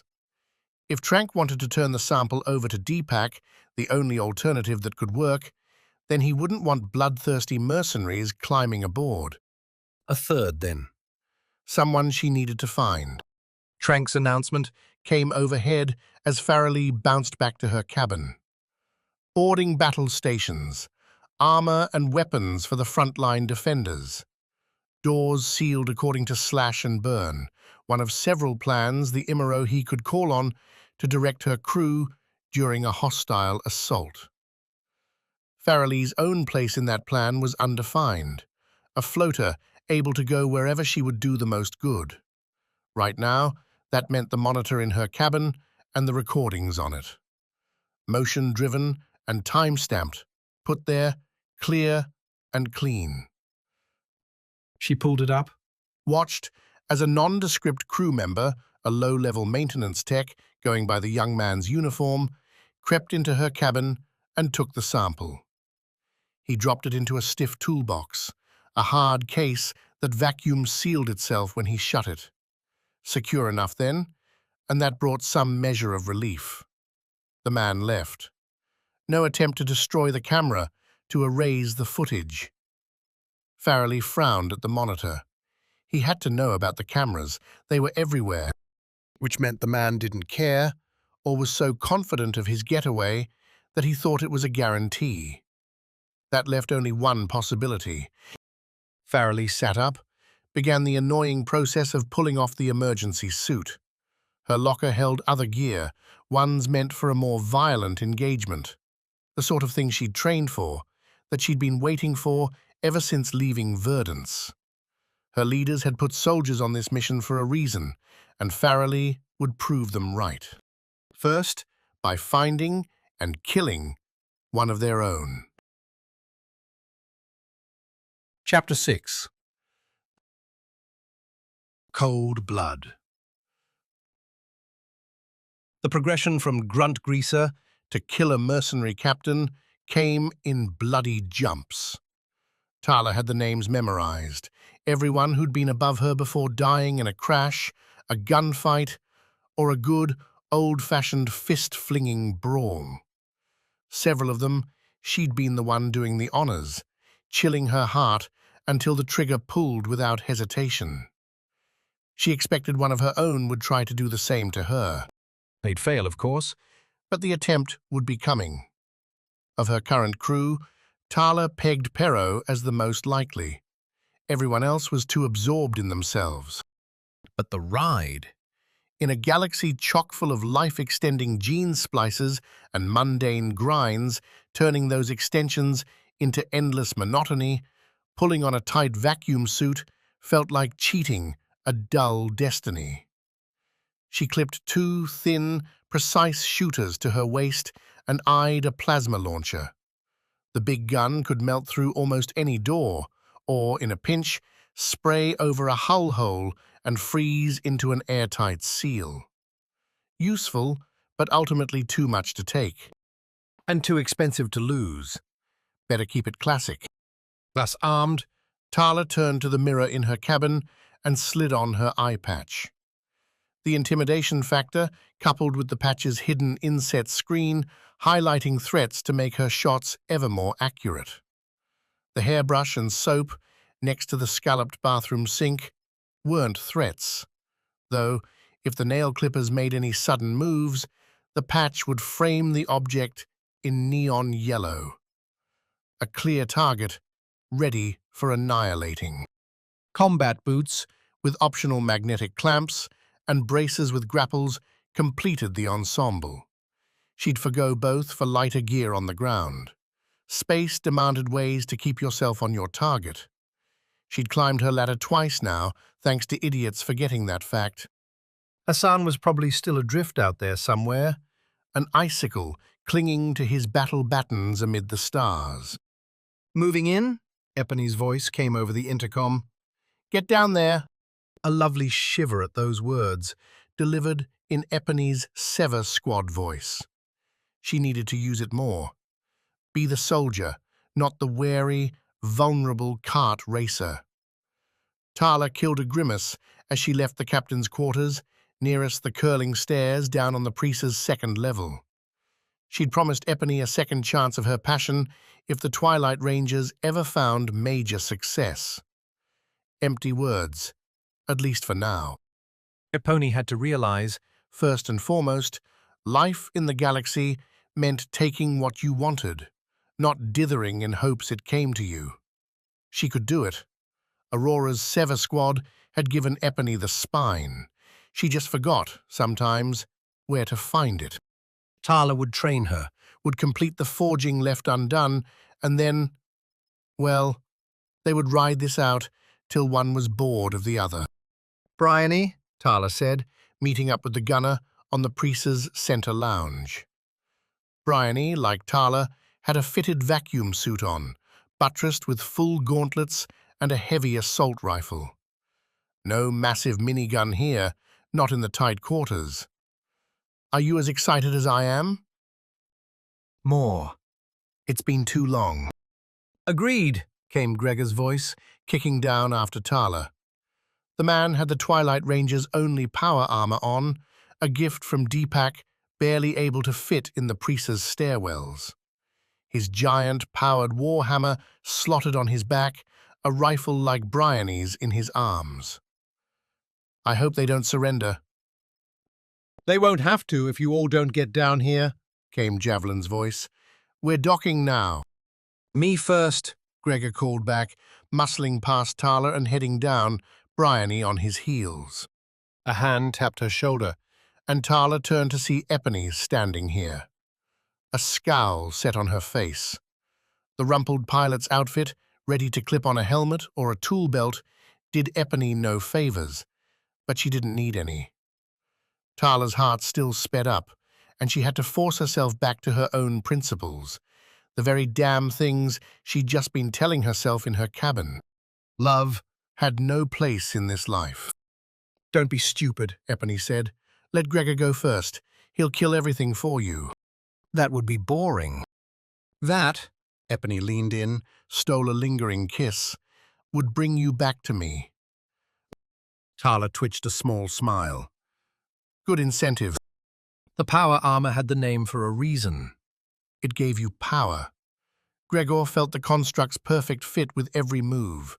If Trank wanted to turn the sample over to Deepak, the only alternative that could work, then he wouldn't want bloodthirsty mercenaries climbing aboard. A third, then. Someone she needed to find. Trank's announcement came overhead as Farrelly bounced back to her cabin. Boarding battle stations, armor and weapons for the frontline defenders. Doors sealed according to Slash and Burn, one of several plans the Imaro he could call on to direct her crew during a hostile assault. Farrelly's own place in that plan was undefined, a floater able to go wherever she would do the most good. Right now, that meant the monitor in her cabin and the recordings on it. Motion-driven and time-stamped, put there, clear and clean. She pulled it up. Watched as a nondescript crew member, a low-level maintenance tech going by the young man's uniform, crept into her cabin and took the sample. He dropped it into a stiff toolbox, a hard case that vacuum-sealed itself when he shut it. Secure enough then, and that brought some measure of relief. The man left. No attempt to destroy the camera, to erase the footage. Farrelly frowned at the monitor. He had to know about the cameras. They were everywhere. which meant the man didn't care or was so confident of his getaway that he thought it was a guarantee. That left only one possibility. Farrelly sat up, began the annoying process of pulling off the emergency suit. Her locker held other gear, ones meant for a more violent engagement. The sort of thing she'd trained for, that she'd been waiting for ever since leaving Verdance. Her leaders had put soldiers on this mission for a reason, and Farrelly would prove them right. First, by finding and killing one of their own. Chapter 6. Cold blood. The progression from grunt greaser to killer mercenary captain came in bloody jumps. Tarla had the names memorized. Everyone who'd been above her before dying in a crash, a gunfight, or a good, old-fashioned fist-flinging brawl. Several of them, she'd been the one doing the honors, chilling her heart until the trigger pulled without hesitation. She expected one of her own would try to do the same to her. They'd fail, of course. But the attempt would be coming. Of her current crew, Tarla pegged Perro as the most likely. Everyone else was too absorbed in themselves. But the ride. In a galaxy chock full of life-extending gene splices and mundane grinds, turning those extensions into endless monotony, pulling on a tight vacuum suit felt like cheating a dull destiny. She clipped two thin, precise shooters to her waist and eyed a plasma launcher. The big gun could melt through almost any door, or, in a pinch, spray over a hull hole and freeze into an airtight seal. Useful, but ultimately too much to take. And too expensive to lose. Better keep it classic. Thus armed, Tarla turned to the mirror in her cabin and slid on her eye patch. The intimidation factor, coupled with the patch's hidden inset screen, highlighting threats to make her shots ever more accurate. The hairbrush and soap, next to the scalloped bathroom sink, weren't threats, though if the nail clippers made any sudden moves, the patch would frame the object in neon yellow. A clear target, ready for annihilating. Combat boots, with optional magnetic clamps, and braces with grapples completed the ensemble. She'd forgo both for lighter gear on the ground. Space demanded ways to keep yourself on your target. She'd climbed her ladder twice now, thanks to idiots forgetting that fact. Hassan was probably still adrift out there somewhere, An icicle clinging to his battle batons amid the stars. Moving in? Epony's voice came over the intercom. Get down there. A lovely shiver at those words, Delivered in Epony's Sever Squad voice. She needed to use it more. Be the soldier, not the wary, vulnerable cart racer. Tarla killed a grimace as she left the captain's quarters, nearest the curling stairs down on the Priest's second level. She'd promised Epony a second chance of her passion if the Twilight Rangers ever found major success. Empty words, at least for now. Epony had to realize, First and foremost, life in the galaxy meant taking what you wanted, not dithering in hopes it came to you. She could do it. Aurora's Sever Squad had given Epony the spine. She just forgot, sometimes, where to find it. Tarla would train her, would complete the forging left undone, and then, well, they would ride this out till one was bored of the other. Bryony, Tarla said, meeting up with the gunner on the Priest's center lounge. Bryony, like Tarla, had a fitted vacuum suit on, buttressed with full gauntlets and a heavy assault rifle. No massive minigun here, not in the tight quarters. Are you as excited as I am? More. It's been too long. agreed. Came Gregor's voice, kicking down after Tarla. The man had the Twilight Rangers' only power armor on, a gift from Deepak, barely able to fit in the Priest's stairwells. His giant, powered warhammer slotted on his back, a rifle like Bryony's in his arms. I hope they don't surrender. They won't have to if you all don't get down here, came Javelin's voice. We're docking now. Me first. Gregor called back, muscling past Tarla and heading down, Bryony on his heels. A hand tapped her shoulder, and Tarla turned to see Epony standing here. A scowl set on her face. The rumpled pilot's outfit, ready to clip on a helmet or a tool belt, did Epony no favors, but she didn't need any. Tarla's heart still sped up, and she had to force herself back to her own principles, the very damn things she'd just been telling herself in her cabin. Love had no place in this life. Don't be stupid, Epony said. Let Gregor go first. He'll kill everything for you. That would be boring. That, Epony leaned in, stole a lingering kiss, would bring you back to me. Tarla twitched a small smile. Good incentive. The power armor had the name for a reason. It gave you power. Gregor felt the construct's perfect fit with every move,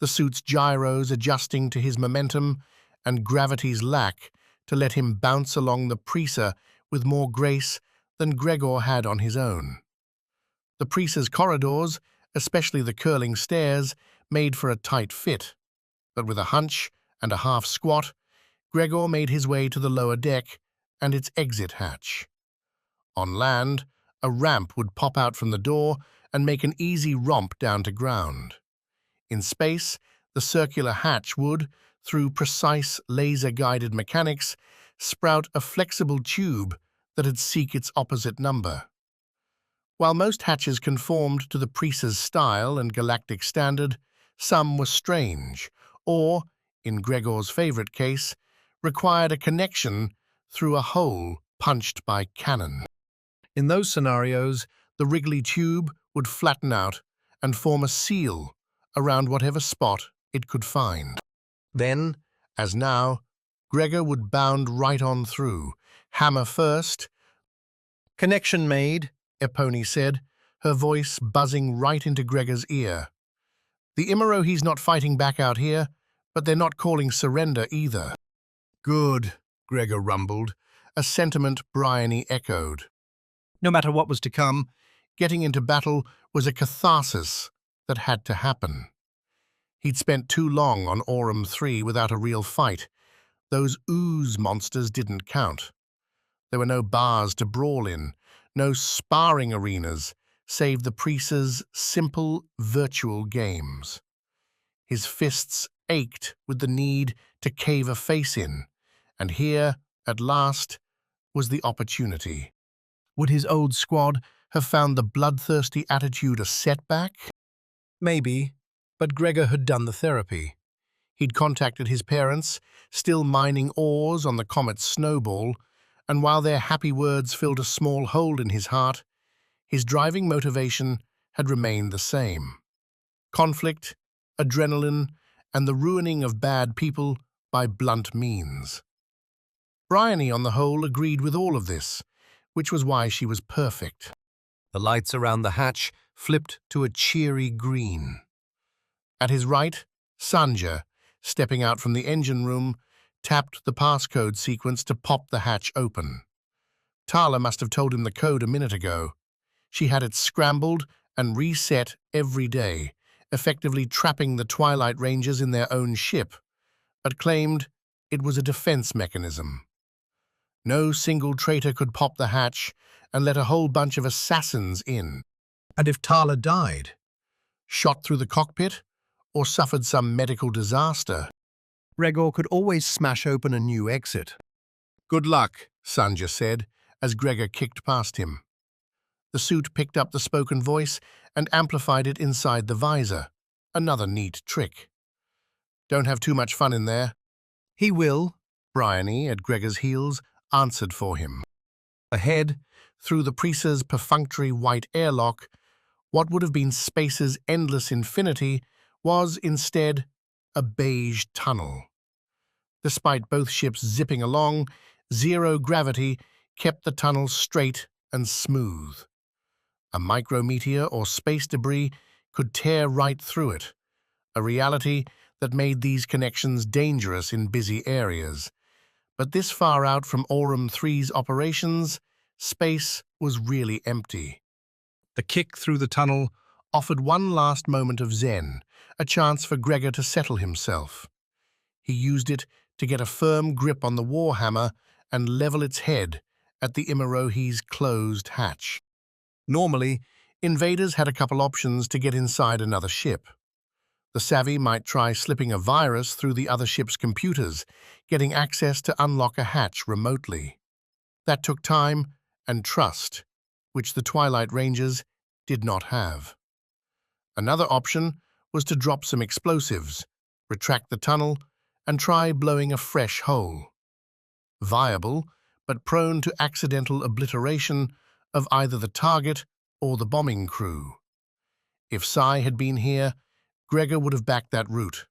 the suit's gyros adjusting to his momentum and gravity's lack to let him bounce along the preaser with more grace than Gregor had on his own. The preaser's corridors, especially the curling stairs, made for a tight fit, but with a hunch and a half squat, Gregor made his way to the lower deck and its exit hatch. On land, a ramp would pop out from the door and make an easy romp down to ground. In space, the circular hatch would, through precise laser-guided mechanics, sprout a flexible tube that'd seek its opposite number. While most hatches conformed to the preaser's style and galactic standard, some were strange, or, in Gregor's favorite case, required a connection through a hole punched by cannon. In those scenarios, the wriggly tube would flatten out and form a seal around whatever spot it could find. Then, as now, Gregor would bound right on through, hammer first. Connection made, Epony said, her voice buzzing right into Gregor's ear. The Immerohi's not fighting back out here, but they're not calling surrender either. Good, Gregor rumbled, a sentiment Bryony echoed. No matter what was to come, getting into battle was a catharsis that had to happen. He'd spent too long on Aurum 3 without a real fight. Those ooze monsters didn't count. There were no bars to brawl in, no sparring arenas, save the preaser's simple virtual games. His fists ached with the need to cave a face in, and here, at last, was the opportunity. Would his old squad have found the bloodthirsty attitude a setback? Maybe, but Gregor had done the therapy. He'd contacted his parents, still mining ores on the comet's snowball, and while their happy words filled a small hole in his heart, his driving motivation had remained the same. Conflict, adrenaline, and the ruining of bad people by blunt means. Bryony, on the whole, agreed with all of this, which was why she was perfect. The lights around the hatch flipped to a cheery green. At his right, Sanja, stepping out from the engine room, tapped the passcode sequence to pop the hatch open. Tarla must have told him the code a minute ago. She had it scrambled and reset every day, effectively trapping the Twilight Rangers in their own ship, but claimed it was a defense mechanism. No single traitor could pop the hatch and let a whole bunch of assassins in. and if Tarla died, Shot through the cockpit or suffered some medical disaster. Gregor could always smash open a new exit. Good luck, Sanja said, as Gregor kicked past him. The suit picked up the spoken voice and amplified it inside the visor. Another neat trick. Don't have too much fun in there. He will. Bryony, at Gregor's heels, answered for him. Ahead, through the Preaser's perfunctory white airlock, what would have been space's endless infinity was, instead, a beige tunnel. Despite both ships zipping along, zero gravity kept the tunnel straight and smooth. A micrometeor or space debris could tear right through it, a reality that made these connections dangerous in busy areas. But this far out from Aurum 3's operations, space was really empty. The kick through the tunnel Offered one last moment of zen, a chance for Gregor to settle himself. He used it to get a firm grip on the warhammer and level its head at the Imarohi's closed hatch. Normally, invaders had a couple options to get inside another ship. The savvy might try slipping a virus through the other ship's computers, getting access to unlock a hatch remotely. That took time and trust, which the Twilight Rangers did not have. Another option was to drop some explosives, retract the tunnel, and try blowing a fresh hole. Viable, but prone to accidental obliteration of either the target or the bombing crew. If Sai had been here, Gregor would have backed that route,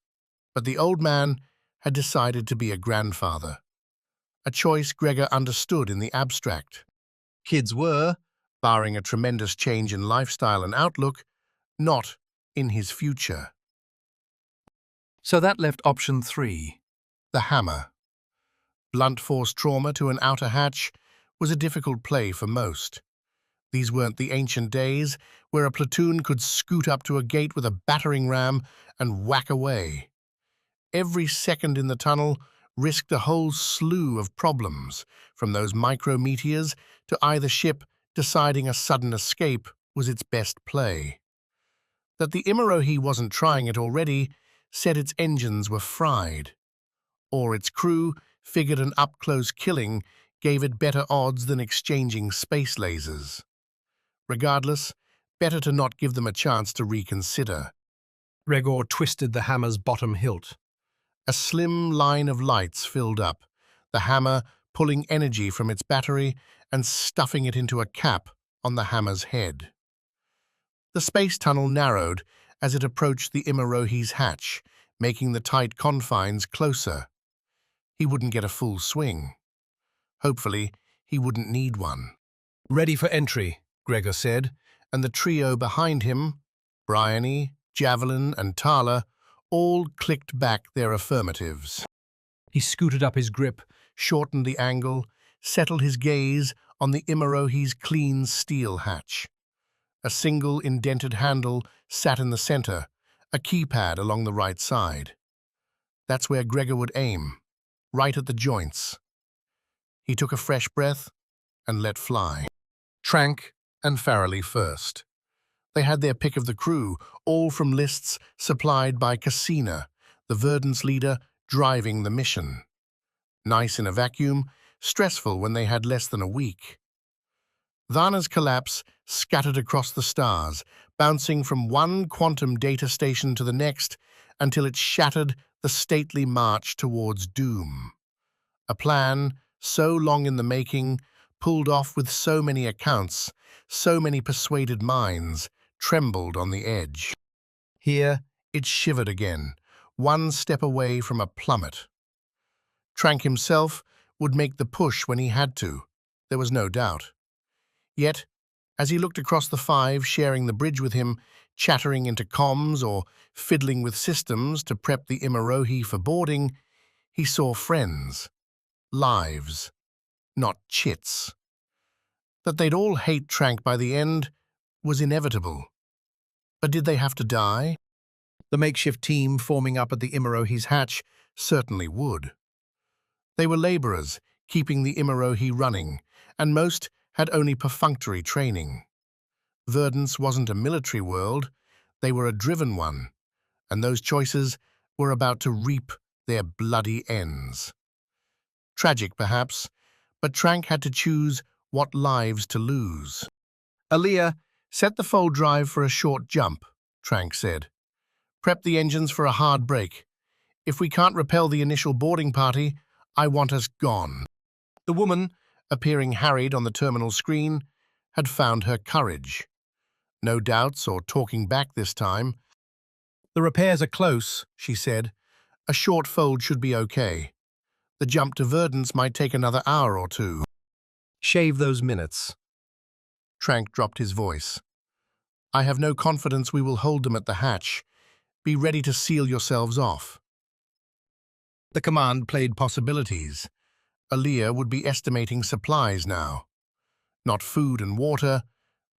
but the old man had decided to be a grandfather. A choice Gregor understood in the abstract. Kids were, barring a tremendous change in lifestyle and outlook, not in his future. So that left option 3. The hammer. Blunt force trauma to an outer hatch was a difficult play for most. These weren't the ancient days where a platoon could scoot up to a gate with a battering ram and whack away. Every second in the tunnel risked a whole slew of problems, from those micrometeors to either ship deciding a sudden escape was its best play. That the Imarohi wasn't trying it already said its engines were fried, or its crew figured an up-close killing gave it better odds than exchanging space lasers. Regardless, better to not give them a chance to reconsider. Gregor twisted the hammer's bottom hilt. A slim line of lights filled up, the hammer pulling energy from its battery and stuffing it into a cap on the hammer's head. The space tunnel narrowed as it approached the Imarohi's hatch, making the tight confines closer. He wouldn't get a full swing. Hopefully, he wouldn't need one. Ready for entry, Gregor said, And the trio behind him, Bryony, Javelin, and Tarla, all clicked back their affirmatives. He scooted up his grip, Shortened the angle, settled his gaze on the Imarohi's clean steel hatch. A single indented handle sat in the center, a keypad along the right side. That's where Gregor would aim, right at the joints. He took a fresh breath and let fly. Trank and Farrelly first. They had their pick of the crew, all from lists supplied by Cassina, the Verdance leader driving the mission. Nice in a vacuum, stressful when they had less than a week. Vana's collapse scattered across the stars, bouncing from one quantum data station to the next until it shattered the stately march towards doom. A plan, so long in the making, pulled off with so many accounts, so many persuaded minds, trembled on the edge. Here, it shivered again, one step away from a plummet. Trank himself would make the push when he had to, there was no doubt. Yet, as he looked across the 5 sharing the bridge with him, chattering into comms or fiddling with systems to prep the Imarohi for boarding, he saw friends, lives, not chits. That they'd all hate Trank by the end was inevitable. But did they have to die? The makeshift team forming up at the Imarohi's hatch certainly would. They were laborers, keeping the Imarohi running, and most had only perfunctory training. Verdance wasn't a military world, they were a driven one, and those choices were about to reap their bloody ends. Tragic, perhaps, but Trank had to choose what lives to lose. Aaliyah, set the fold drive for a short jump, Trank said. Prep the engines for a hard brake. If we can't repel the initial boarding party, I want us gone. The woman, appearing harried on the terminal screen, had found her courage. No doubts or talking back this time. The repairs are close, she said. A short fold should be okay. The jump to Verdance might take another hour or 2. Shave those minutes. Trank dropped his voice. I have no confidence we will hold them at the hatch. Be ready to seal yourselves off. The command played possibilities. Aaliyah would be estimating supplies now. Not food and water,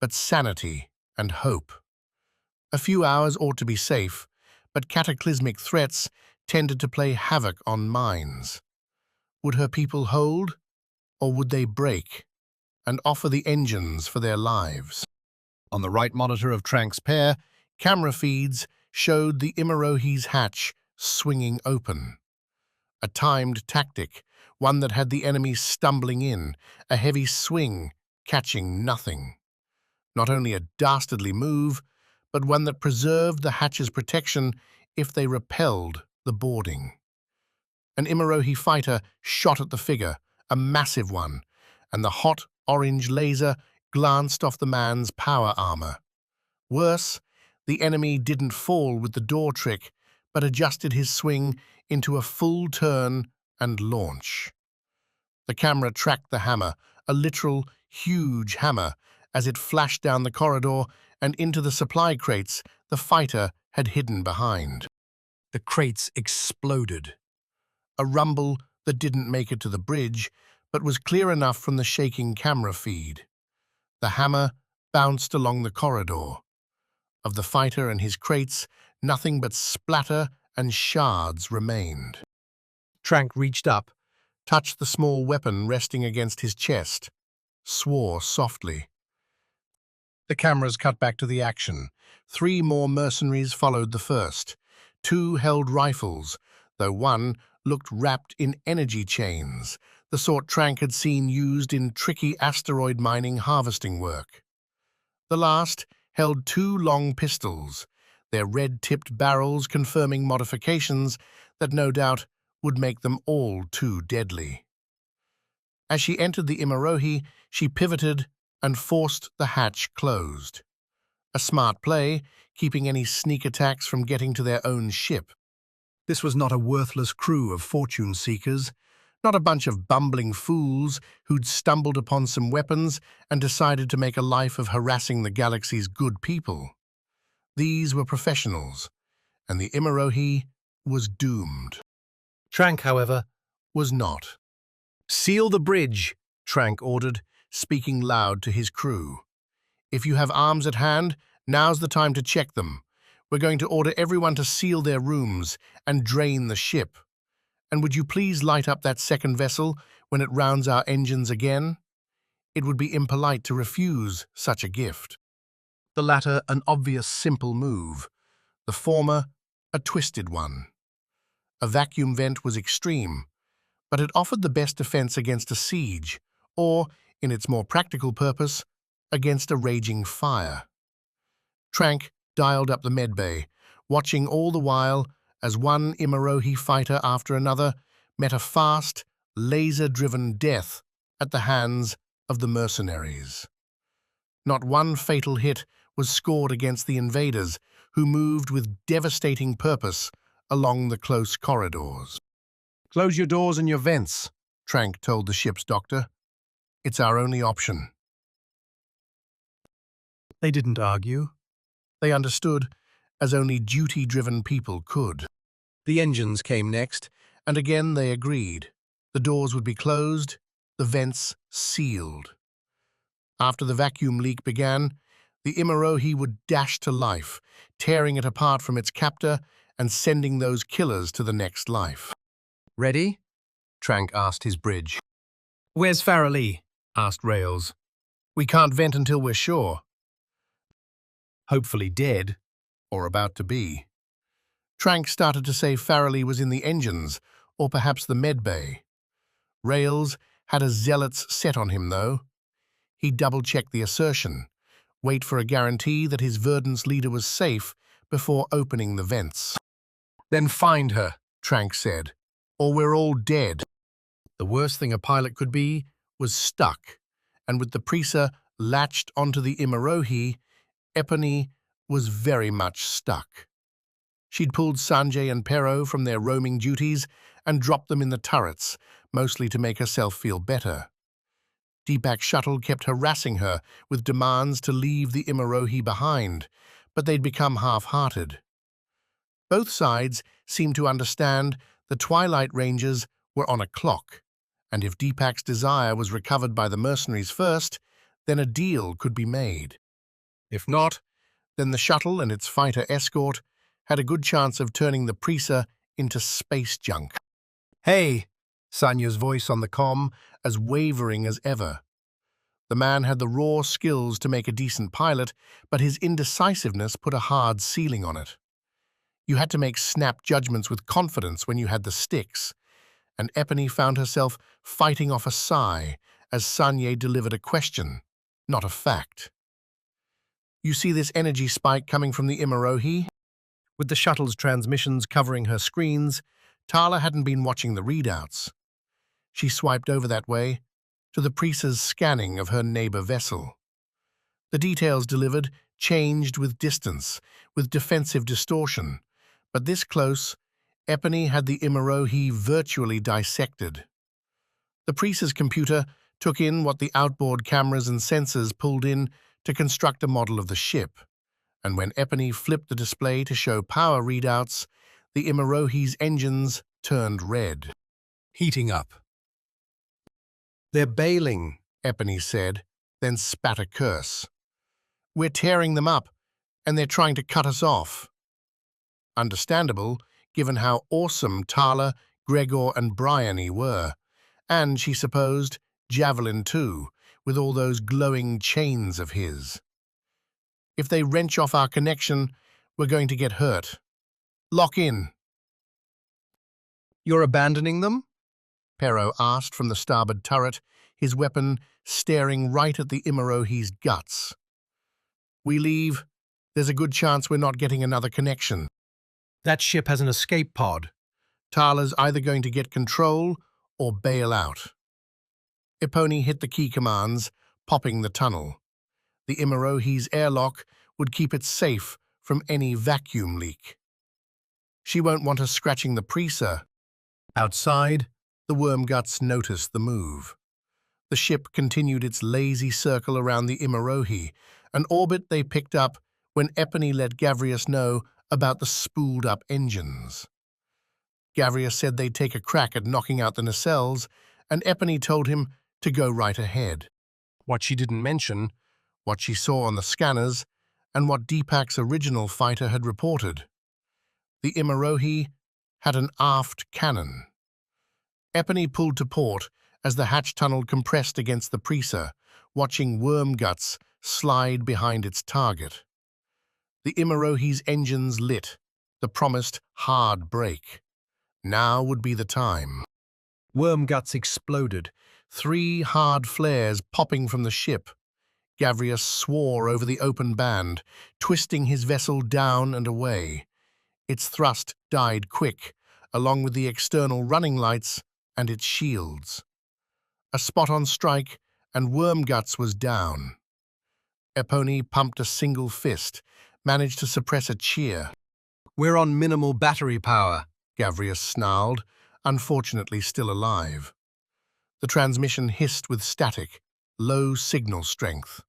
but sanity and hope. A few hours ought to be safe, but cataclysmic threats tended to play havoc on minds. Would her people hold, or would they break and offer the engines for their lives? On the right monitor of Trank's pair, camera feeds showed the Imarohi's hatch swinging open. A timed tactic, one that had the enemy stumbling in, a heavy swing, catching nothing. Not only a dastardly move, but one that preserved the hatch's protection if they repelled the boarding. An Imarohi fighter shot at the figure, a massive one, and the hot orange laser glanced off the man's power armor. Worse, the enemy didn't fall with the door trick, but adjusted his swing into a full turn and launch. The camera tracked the hammer, a literal, huge hammer, as it flashed down the corridor and into the supply crates the fighter had hidden behind. The crates exploded. A rumble that didn't make it to the bridge, but was clear enough from the shaking camera feed. The hammer bounced along the corridor. Of the fighter and his crates, nothing but splatter and shards remained. Trank reached up, Touched the small weapon resting against his chest, swore softly. The cameras cut back to the action. 3 more mercenaries followed the first. 2 held rifles, though one looked wrapped in energy chains, the sort Trank had seen used in tricky asteroid mining harvesting work. The last held 2 long pistols, their red-tipped barrels confirming modifications that no doubt would make them all too deadly. As she entered the Imarohi, she pivoted and forced the hatch closed. A smart play, keeping any sneak attacks from getting to their own ship. This was not a worthless crew of fortune seekers, Not a bunch of bumbling fools who'd stumbled upon some weapons and decided to make a life of harassing the galaxy's good people. These were professionals, and the Imarohi was doomed. Trank, however, Was not. seal the bridge. Trank ordered, speaking loud to his crew. If you have arms at hand, now's the time to check them. We're going to order everyone to seal their rooms and drain the ship. And would you please light up that second vessel when it rounds our engines again? It would be impolite to refuse such a gift. The latter an obvious simple move, the former a twisted one. A vacuum vent was extreme, but it offered the best defense against a siege, or, in its more practical purpose, against a raging fire. Trank dialed up the medbay, watching all the while as one Imarohi fighter after another met a fast, laser-driven death at the hands of the mercenaries. Not one fatal hit was scored against the invaders, who moved with devastating purpose along the close corridors. "Close your doors and your vents," Trank told the ship's doctor. "It's our only option." They didn't argue. They understood, as only duty-driven people could. The engines came next, and again they agreed. The doors would be closed, the vents sealed. After the vacuum leak began, the Imarohi would dash to life, tearing it apart from its captor and sending those killers to the next life. Ready? Trank asked his bridge. Where's Farrelly? Asked Rails. "We can't vent until we're sure." Hopefully dead. Or about to be. Trank started to say Farrelly was in the engines, or perhaps the medbay. Rails had a zealot's set on him, though. He double-checked the assertion, wait for a guarantee that his Verdance leader was safe before opening the vents. "Then find her," Trank said, "or we're all dead." The worst thing a pilot could be was stuck, and with the Prisa latched onto the Imarohi, Epony was very much stuck. She'd pulled Sanjay and Pero from their roaming duties and dropped them in the turrets, mostly to make herself feel better. Deepak Shuttle kept harassing her with demands to leave the Imarohi behind, but they'd become half-hearted. Both sides seemed to understand the Twilight Rangers were on a clock, And if Deepak's desire was recovered by the mercenaries first, then a deal could be made. If not, then the shuttle and its fighter escort had a good chance of turning the Prisa into space junk. "Hey!" Sanya's voice on the comm, as wavering as ever. The man had the raw skills to make a decent pilot, but his indecisiveness put a hard ceiling on it. You had to make snap judgments with confidence when you had the sticks, and Epony found herself fighting off a sigh as Sanya delivered a question, not a fact. "You see this energy spike coming from the Imarohi?" With the shuttle's transmissions covering her screens, Tarla hadn't been watching the readouts. She swiped over that way, to the Prisa's scanning of her neighbor vessel. The details delivered changed with distance, with defensive distortion, but this close, Epony had the Imarohi virtually dissected. The Prisa's computer took in what the outboard cameras and sensors pulled in to construct a model of the ship, and when Epony flipped the display to show power readouts, the Imarohi's engines turned red. "Heating up." "They're bailing," Epony said, then spat a curse. "We're tearing them up, and they're trying to cut us off." Understandable, given how awesome Tarla, Gregor and Bryony were, and, she supposed, Javelin too, with all those glowing chains of his. "If they wrench off our connection, we're going to get hurt. Lock in." "You're abandoning them?" Pero asked from the starboard turret, his weapon staring right at the Imarohi's guts. "We leave. There's a good chance we're not getting another connection." That ship has an escape pod. "Tarla's either going to get control or bail out." Epony hit the key commands, popping the tunnel. The Imarohi's airlock would keep it safe from any vacuum leak. She won't want us scratching the Prisa. Outside, the Wormguts noticed the move. The ship continued its lazy circle around the Imarohi, an orbit they picked up when Epony let Gavrius know about the spooled-up engines. Gavrius said they'd take a crack at knocking out the nacelles, and Epony told him to go right ahead. What she didn't mention, what she saw on the scanners, and what Deepak's original fighter had reported. The Imarohi had an aft cannon. Epony pulled to port as the hatch tunnel compressed against the Prisa, watching Wormguts slide behind its target. The Imarohi's engines lit, the promised hard break. Now would be the time. Wormguts exploded, 3 hard flares popping from the ship. Gavrius swore over the open band, twisting his vessel down and away. Its thrust died quick, along with the external running lights and its shields. A spot-on strike, and Wormguts was down. Epony pumped a single fist, managed to suppress a cheer. "We're on minimal battery power," Gavrius snarled, unfortunately still alive. The transmission hissed with static, low signal strength.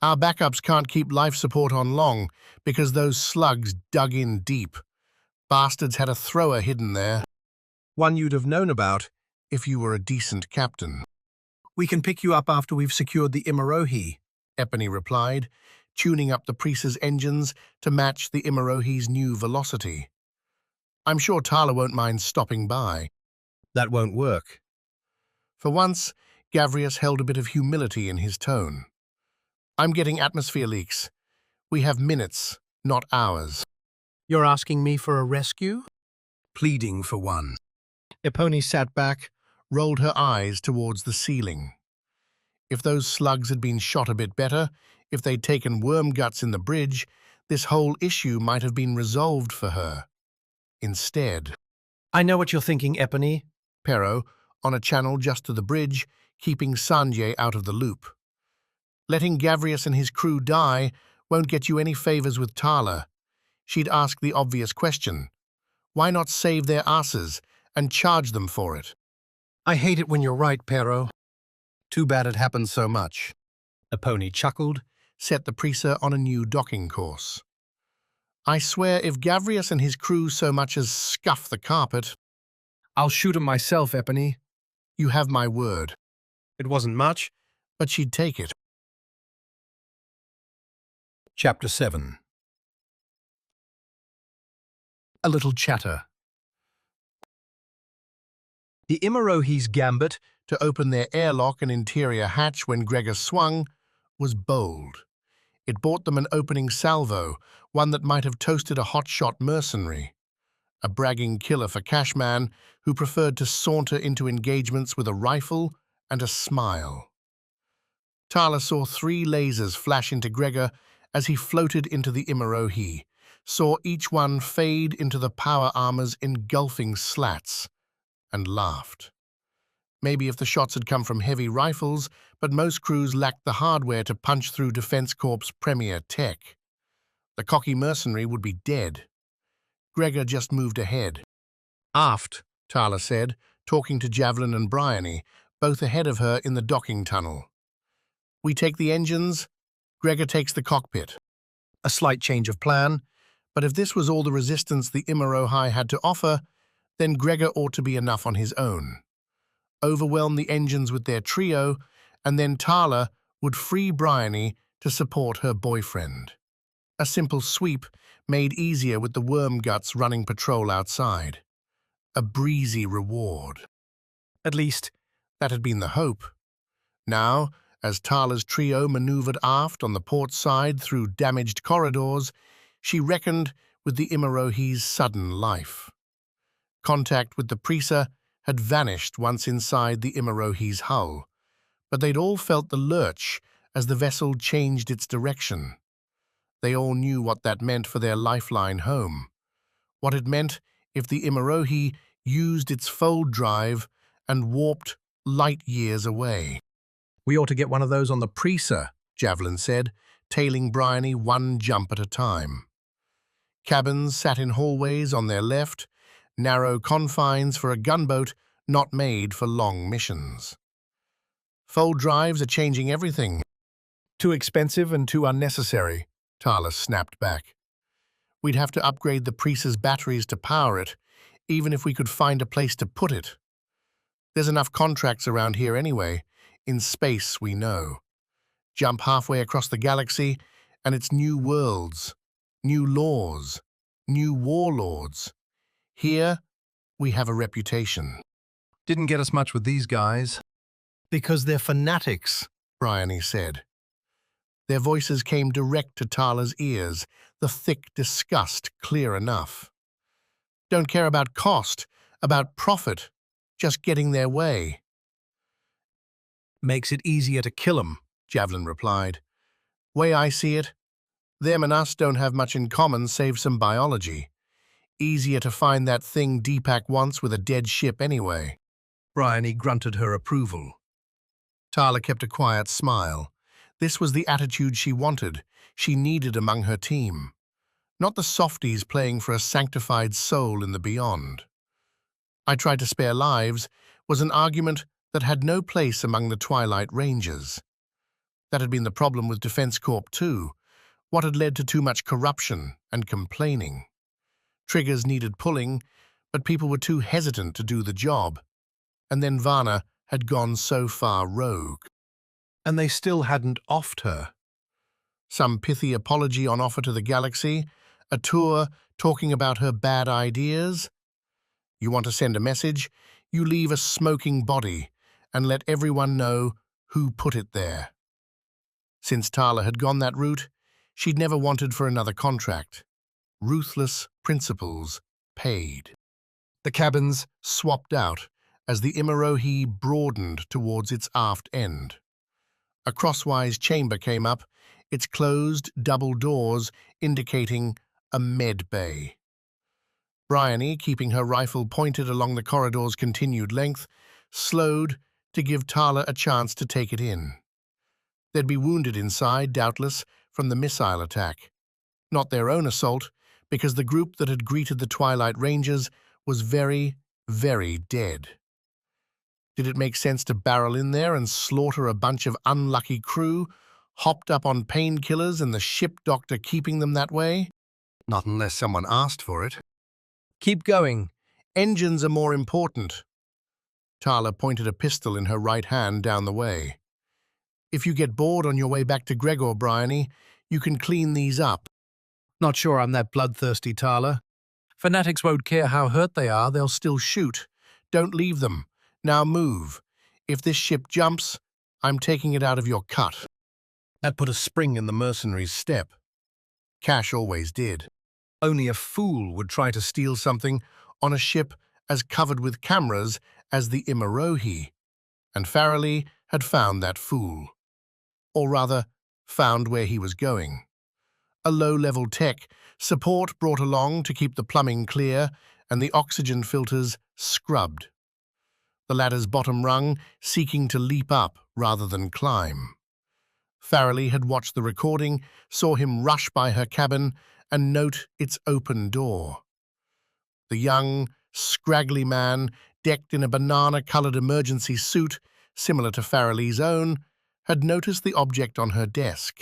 "Our backups can't keep life support on long because those slugs dug in deep. Bastards had a thrower hidden there. One you'd have known about if you were a decent captain." We can pick you up after we've secured the Imarohi, Epony replied, tuning up the Prisa's engines to match the Imarohi's new velocity. "I'm sure Tarla won't mind stopping by." That won't work. For once, Gavrius held a bit of humility in his tone. "I'm getting atmosphere leaks. We have minutes, not hours." You're asking me for a rescue? Pleading for one. Epony sat back, rolled her eyes towards the ceiling. If those slugs had been shot a bit better, if they'd taken Wormguts in the bridge, this whole issue might have been resolved for her. Instead, I know what you're thinking, Epony. Pero, on a channel just to the bridge, keeping Sanjay out of the loop. Letting Gavrius and his crew die won't get you any favors with Tarla. She'd ask the obvious question. Why not save their asses and charge them for it? I hate it when you're right, Pero. Too bad it happened so much. Epony chuckled, set the Prisa on a new docking course. I swear if Gavrius and his crew so much as scuff the carpet... I'll shoot him myself, Epony. You have my word. It wasn't much. But she'd take it. Chapter 7. A little chatter. The Imarohi's gambit To open their airlock and interior hatch when Gregor swung was bold. It bought them an opening salvo, one that might have toasted a hotshot mercenary. A bragging killer for Cashman who preferred to saunter into engagements with a rifle and a smile. Tarla saw 3 lasers flash into Gregor as he floated into the Imarohi, saw each one fade into the power armor's engulfing slats, and laughed. Maybe if the shots had come from heavy rifles, but most crews lacked the hardware to punch through Defense Corp's premier tech. The cocky mercenary would be dead. Gregor just moved ahead. Aft, Tarla said, talking to Javelin and Bryony, both ahead of her in the docking tunnel. We take the engines, Gregor takes the cockpit. a slight change of plan. But if this was all the resistance the Imarohi had to offer, then Gregor ought to be enough on his own. Overwhelm the engines with their trio, and then Tarla would free Bryony to support her boyfriend. A simple sweep made easier with the worm guts running patrol outside. A breezy reward. At least, That had been the hope. Now, as Tarla's trio maneuvered aft on the port side through damaged corridors, she reckoned with the Imarohi's sudden life. Contact with the Prisa had vanished once inside the Imarohi's hull, but they'd all felt the lurch as the vessel changed its direction. They all knew what that meant for their lifeline home, what it meant if the Imarohi used its fold drive and warped light years away. we ought to get one of those on the Prisa, Javelin said, tailing Bryony one jump at a time. Cabins sat in hallways on their left, narrow confines for a gunboat not made for long missions. Fold drives are changing everything. Too expensive and too unnecessary. Tarla snapped back. We'd have to upgrade the Prisa's batteries to power it, even if we could find a place to put it. There's enough contracts around here anyway. In space, we know. Jump halfway across the galaxy, and it's new worlds, new laws, new warlords. Here, we have a reputation. Didn't get us much with these guys. because they're fanatics. Bryony said. Their voices came direct to Tarla's ears, the thick disgust clear enough. Don't care about cost, about profit, just getting their way. Makes it easier to kill 'em. Javelin replied. Way I see it, them and us don't have much in common save some biology. Easier to find that thing Deepak wants with a dead ship anyway. Bryony grunted her approval. Tarla kept a quiet smile. This was the attitude she wanted, she needed among her team. Not the softies playing for a sanctified soul in the beyond. I tried to spare lives was an argument that had no place among the Twilight Rangers. That had been the problem with Defense Corp too, what had led to too much corruption and complaining. Triggers needed pulling, but people were too hesitant to do the job. And then Varna had gone so far rogue. And they still hadn't offed her. Some pithy apology on offer to the galaxy, a tour talking about her bad ideas. You want to send a message, you leave a smoking body and let everyone know who put it there. Since Tarla had gone that route, she'd never wanted for another contract. Ruthless principles paid. The cabins swapped out as the Imarohi broadened towards its aft end. A crosswise chamber came up, its closed double doors indicating a med bay. Bryony, keeping her rifle pointed along the corridor's continued length, slowed to give Tarla a chance to take it in. They'd be wounded inside, doubtless, from the missile attack. Not their own assault, because the group that had greeted the Twilight Rangers was very, very dead. Did it make sense to barrel in there and slaughter a bunch of unlucky crew, hopped up on painkillers and the ship doctor keeping them that way? Not unless someone asked for it. Keep going. Engines are more important. Tarla pointed a pistol in her right hand down the way. If you get bored on your way back to Gregor, Bryony, you can clean these up. Not sure I'm that bloodthirsty, Tarla. Fanatics won't care how hurt they are, they'll Still shoot. Don't leave them. Now move. If this ship jumps, I'm taking it out of your cut. That put a spring in the mercenary's step. Cash always did. Only a fool would try to steal something on a ship as covered with cameras as the Imarohi, and Farrelly had found that fool. Or rather, found where he was going. A low-level tech support brought along to keep the plumbing clear and the oxygen filters scrubbed. The ladder's bottom rung seeking to leap up rather than climb. Farrelly had watched the recording, saw him rush by her cabin and note its open door. The young, scraggly man, decked in a banana-colored emergency suit, similar to Farrelly's own, had noticed the object on her desk.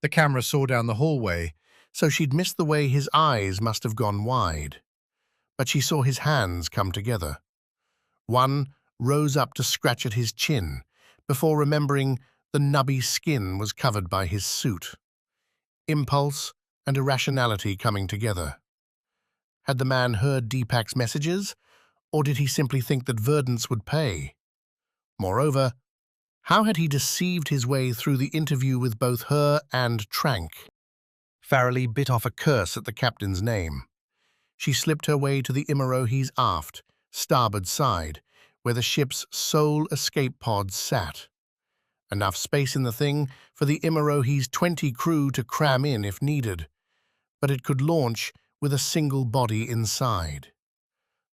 The camera saw down the hallway, so she'd missed the way his eyes must have gone wide. But she saw his hands come together. One rose up to scratch at his chin, before remembering the nubby skin was covered by his suit. Impulse and irrationality coming together. Had the man heard Deepak's messages, or did he simply think that Verdance would pay? Moreover, how had he deceived his way through the interview with both her and Trank? Farrelly bit off a curse at the captain's name. She slipped her way to the Imarohi's aft, starboard side, where the ship's sole escape pods sat. Enough space in the thing for the Imarohi's 20 crew to cram in if needed, but it could launch with a single body inside.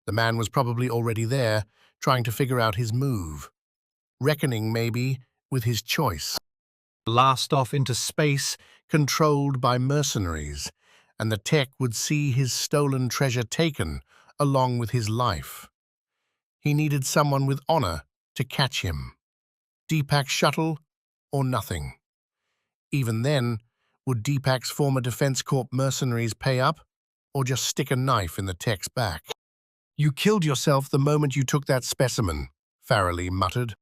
The man was probably already there, trying to figure out his move. Reckoning, maybe, with his choice. Blast off into space, controlled by mercenaries, and the tech would see his stolen treasure taken, along with his life. He needed someone with honor to catch him. Deepak's shuttle, or nothing. Even then, would Deepak's former Defense Corp mercenaries pay up, or just stick a knife in the tech's back? You killed yourself the moment you took that specimen, Farrelly muttered.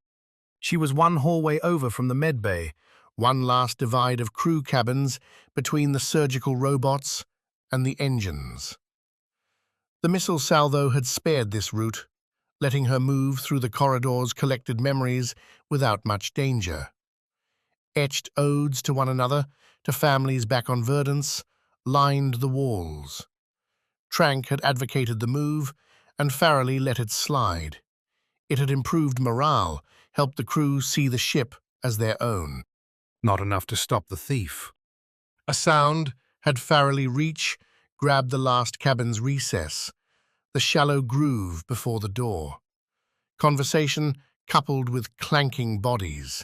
She was one hallway over from the medbay, one last divide of crew cabins between the surgical robots and the engines. The missile salvo had spared this route, letting her move through the corridor's collected memories without much danger. Etched odes to one another, to families back on Verdance, lined the walls. Trank had advocated the move, and Farrelly let it slide. It had improved morale, helped the crew see the ship as their own. Not enough to stop the thief. A sound had Farrelly reach, grab the last cabin's recess, the shallow groove before the door. Conversation coupled with clanking bodies.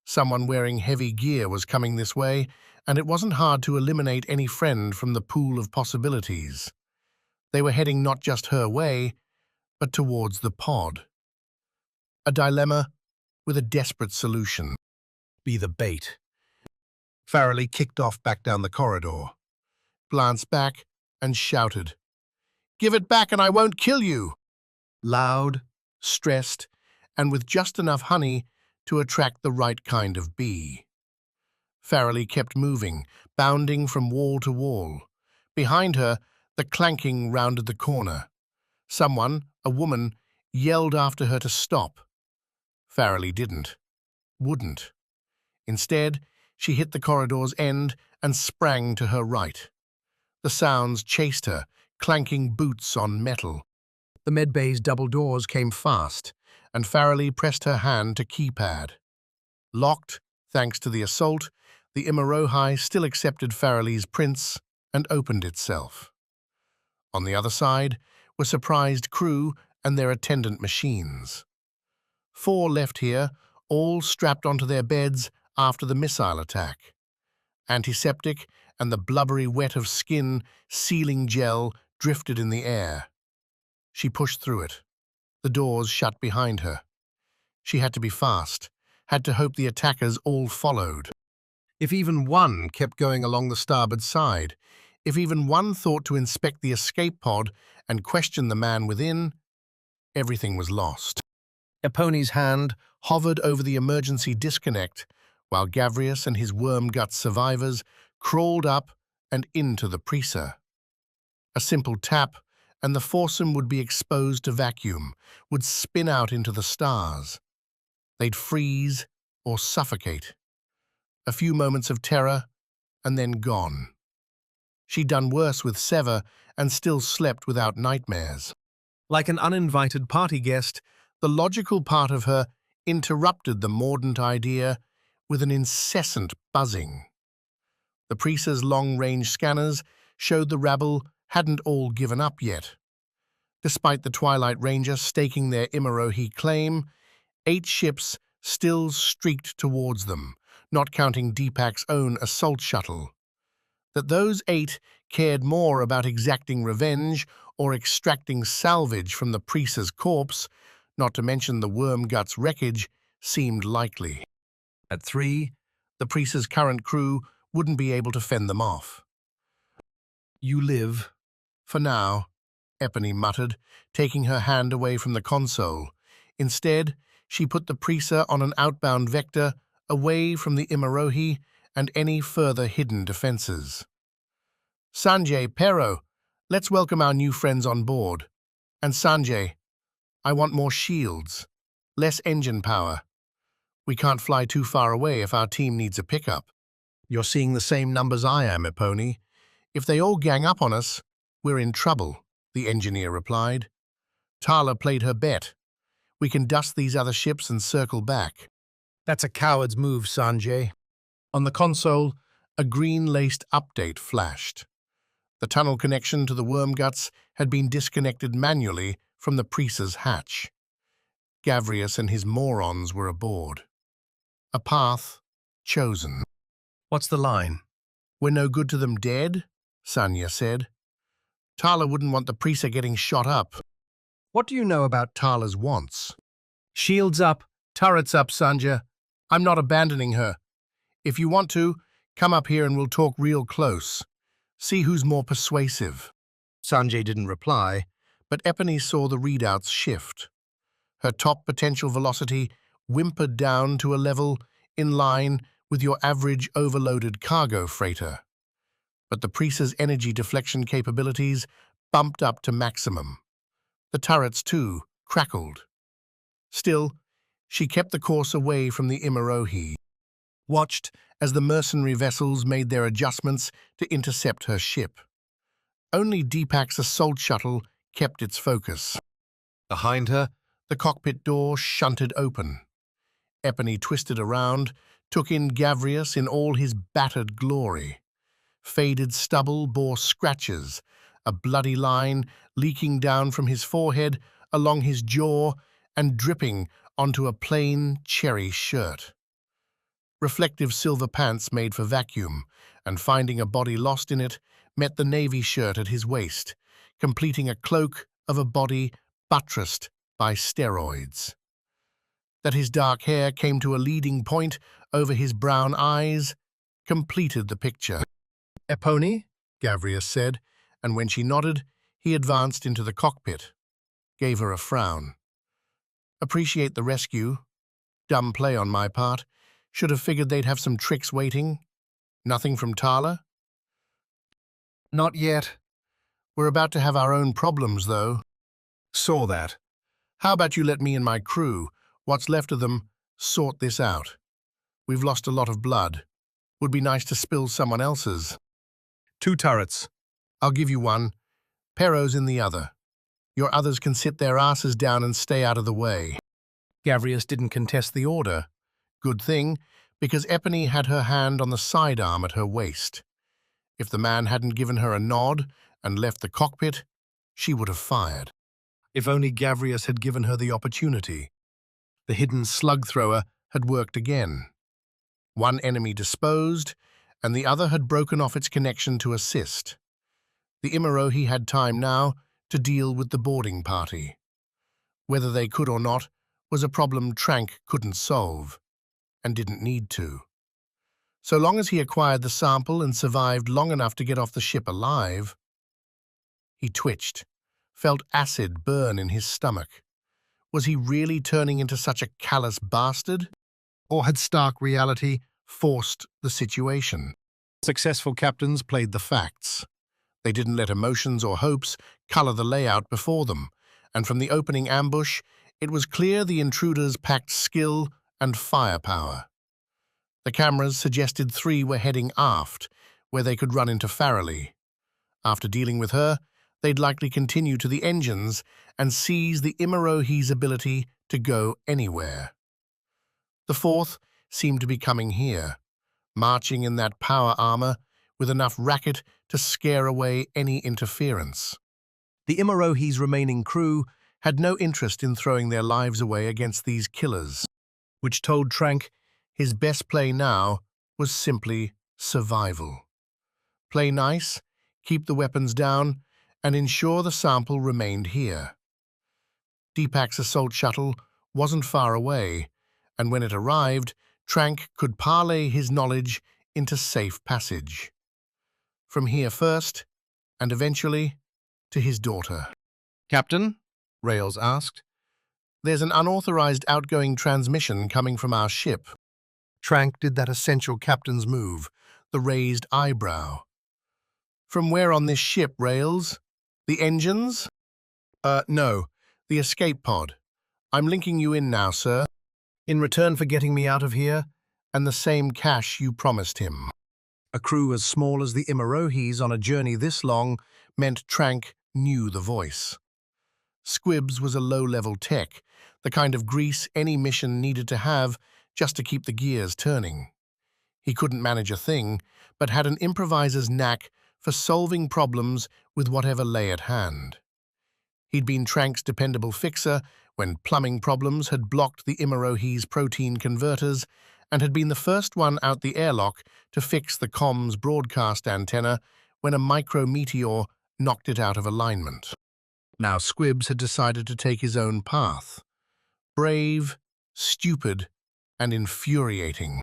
Someone wearing heavy gear was coming this way, and it wasn't hard to eliminate any friend from the pool of possibilities. They were heading not just her way, but towards the pod. A dilemma with a desperate solution. Be the bait. Farrelly kicked off back down the corridor, glanced back, and shouted, "Give it back and I won't kill you!" Loud, stressed, and with just enough honey to attract the right kind of bee. Farrelly kept moving, bounding from wall to wall. Behind her, the clanking rounded the corner. Someone, a woman, yelled after her to stop. Farrelly didn't. Wouldn't. Instead, she hit the corridor's end and sprang to her right. The sounds chased her, clanking boots on metal. The medbay's double doors came fast, and Farrelly pressed her hand to keypad. Locked, thanks to the assault, the Imarohi still accepted Farrelly's prints and opened itself. On the other side were surprised crew and their attendant machines. 4 left here, all strapped onto their beds after the missile attack. Antiseptic and the blubbery wet of skin sealing gel drifted in the air. She pushed through it. The doors shut behind her. She had to be fast, had to hope the attackers all followed. If even one kept going along the starboard side, if even one thought to inspect the escape pod and question the man within, everything was lost. Eponi's hand hovered over the emergency disconnect, while Gavrius and his worm-gut survivors crawled up and into the preaser. A simple tap, and the foursome would be exposed to vacuum, would spin out into the stars. They'd freeze or suffocate. A few moments of terror, and then gone. She'd done worse with Sever and still slept without nightmares. Like an uninvited party guest, the logical part of her interrupted the mordant idea with an incessant buzzing. The preaser's long-range scanners showed the rabble hadn't all given up yet. Despite the Twilight Rangers staking their Immerohi claim, 8 ships still streaked towards them, not counting Deepak's own assault shuttle. That those 8 cared more about exacting revenge or extracting salvage from the preaser's corpse, not to mention the Wormgut's wreckage, seemed likely. At 3, the preaser's current crew wouldn't be able to fend them off. "You live, for now," Epony muttered, taking her hand away from the console. Instead, she put the preaser on an outbound vector away from the Immerohi and any further hidden defenses. "Sanjay, Pero, let's welcome our new friends on board. And Sanjay, I want more shields, less engine power. We can't fly too far away if our team needs a pickup." "You're seeing the same numbers I am, Epony. If they all gang up on us, we're in trouble," the engineer replied. "Tarla played her bet. We can dust these other ships and circle back." That's a coward's move, Sanjay. On the console, a green-laced update flashed. The tunnel connection to the Wormguts had been disconnected manually from the preaser's hatch. Gavrius and his morons were aboard. A path chosen. What's the line? "We're no good to them dead," Sanya said. "Tarla wouldn't want the preaser getting shot up." "What do you know about Tarla's wants?" Shields up, turrets up, Sanja. "I'm not abandoning her. If you want to, come up here and we'll talk real close. See who's more persuasive." Sanjay didn't reply. But Epony saw the readouts shift. Her top potential velocity whimpered down to a level in line with your average overloaded cargo freighter. But the preaser's energy deflection capabilities bumped up to maximum. The turrets, too, crackled. Still, she kept the course away from the Immerohi, watched as the mercenary vessels made their adjustments to intercept her ship. Only Deepak's assault shuttle kept its focus. Behind her, the cockpit door shunted open. Epony twisted around, took in Gavrius in all his battered glory. Faded stubble bore scratches, a bloody line leaking down from his forehead along his jaw and dripping onto a plain cherry shirt. Reflective silver pants made for vacuum, and finding a body lost in it, met the navy shirt at his waist, completing a cloak of a body buttressed by steroids. That his dark hair came to a leading point over his brown eyes completed the picture. "Epony," Gavrius said, and when she nodded, he advanced into the cockpit, gave her a frown. "Appreciate the rescue. Dumb play on my part. Should have figured they'd have some tricks waiting. Nothing from Tarla?" Not yet. "We're about to have our own problems, though." Saw that. "How about you let me and my crew, what's left of them, sort this out? We've lost a lot of blood. Would be nice to spill someone else's." 2 turrets. "I'll give you one. Pero's in the other. Your others can sit their asses down and stay out of the way." Gavrius didn't contest the order. Good thing, because Epony had her hand on the sidearm at her waist. If the man hadn't given her a nod and left the cockpit, she would have fired. If only Gavrius had given her the opportunity. The hidden slug thrower had worked again. One enemy disposed, and the other had broken off its connection to assist. The Immerohi had time now to deal with the boarding party. Whether they could or not was a problem Trank couldn't solve, and didn't need to. So long as he acquired the sample and survived long enough to get off the ship alive. He twitched, felt acid burn in his stomach. Was he really turning into such a callous bastard? Or had stark reality forced the situation? Successful captains played the facts. They didn't let emotions or hopes color the layout before them, and from the opening ambush, it was clear the intruders packed skill and firepower. The cameras suggested 3 were heading aft, where they could run into Farrelly. After dealing with her, they'd likely continue to the engines and seize the Imarohi's ability to go anywhere. The 4th seemed to be coming here, marching in that power armor with enough racket to scare away any interference. The Imarohi's remaining crew had no interest in throwing their lives away against these killers, which told Trank his best play now was simply survival. Play nice, keep the weapons down, and ensure the sample remained here. Deepak's assault shuttle wasn't far away, and when it arrived, Trank could parlay his knowledge into safe passage. From here first, and eventually to his daughter. "Captain?" Rails asked. "There's an unauthorized outgoing transmission coming from our ship." Trank did that essential captain's move, the raised eyebrow. "From where on this ship, Rails? The engines?" No, the escape pod. I'm linking you in now, sir. In return for getting me out of here, and the same cash you promised him." A crew as small as the Imarohi's on a journey this long meant Trank knew the voice. Squibs was a low-level tech, the kind of grease any mission needed to have just to keep the gears turning. He couldn't manage a thing, but had an improviser's knack for solving problems with whatever lay at hand. He'd been Trank's dependable fixer when plumbing problems had blocked the Imarohi's protein converters, and had been the first one out the airlock to fix the comms broadcast antenna when a micrometeor knocked it out of alignment. Now Squibs had decided to take his own path. Brave, stupid, and infuriating.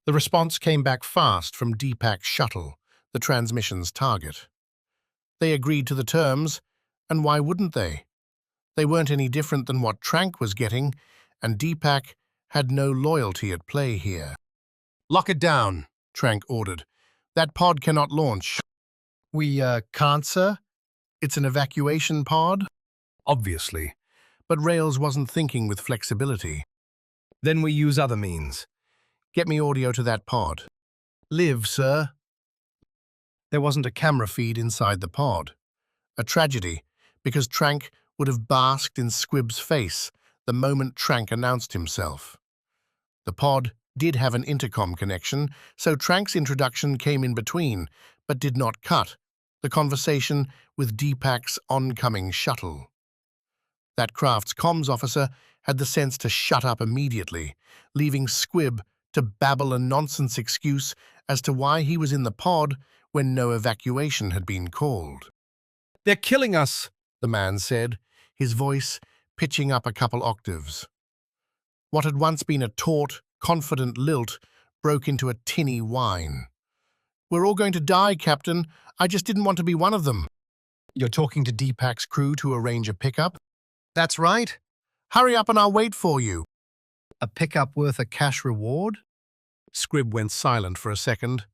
The response came back fast from Deepak's shuttle, the transmission's target. They agreed to the terms, and why wouldn't they? They weren't any different than what Trank was getting, and Deepak had no loyalty at play here. "Lock it down," Trank ordered. "That pod cannot launch." We, can't, sir? "It's an evacuation pod?" Obviously. But Rails wasn't thinking with flexibility. Then we use other means. "Get me audio to that pod." "Live, sir." There wasn't a camera feed inside the pod. A tragedy, because Trank would have basked in Squib's face the moment Trank announced himself. The pod did have an intercom connection, so Trank's introduction came in between, but did not cut the conversation with Deepak's oncoming shuttle. That craft's comms officer had the sense to shut up immediately, leaving Squib to babble a nonsense excuse as to why he was in the pod when no evacuation had been called. "They're killing us," the man said, his voice pitching up a couple octaves. What had once been a taut, confident lilt broke into a tinny whine. "We're all going to die, Captain. I just didn't want to be one of them." "You're talking to Deepak's crew to arrange a pickup?" That's right. "Hurry up and I'll wait for you." A pickup worth a cash reward? Squib went silent for a second.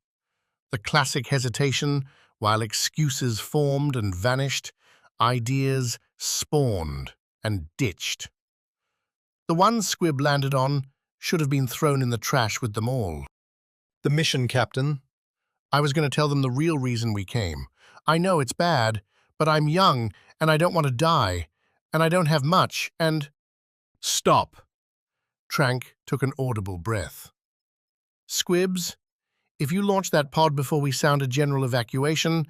The classic hesitation, while excuses formed and vanished, ideas spawned and ditched. The one Squib landed on should have been thrown in the trash with them all. The mission, Captain. "I was going to tell them the real reason we came. I know it's bad, but I'm young, and I don't want to die, and I don't have much, and—" "Stop." Trank took an audible breath. "Squibs, if you launch that pod before we sound a general evacuation,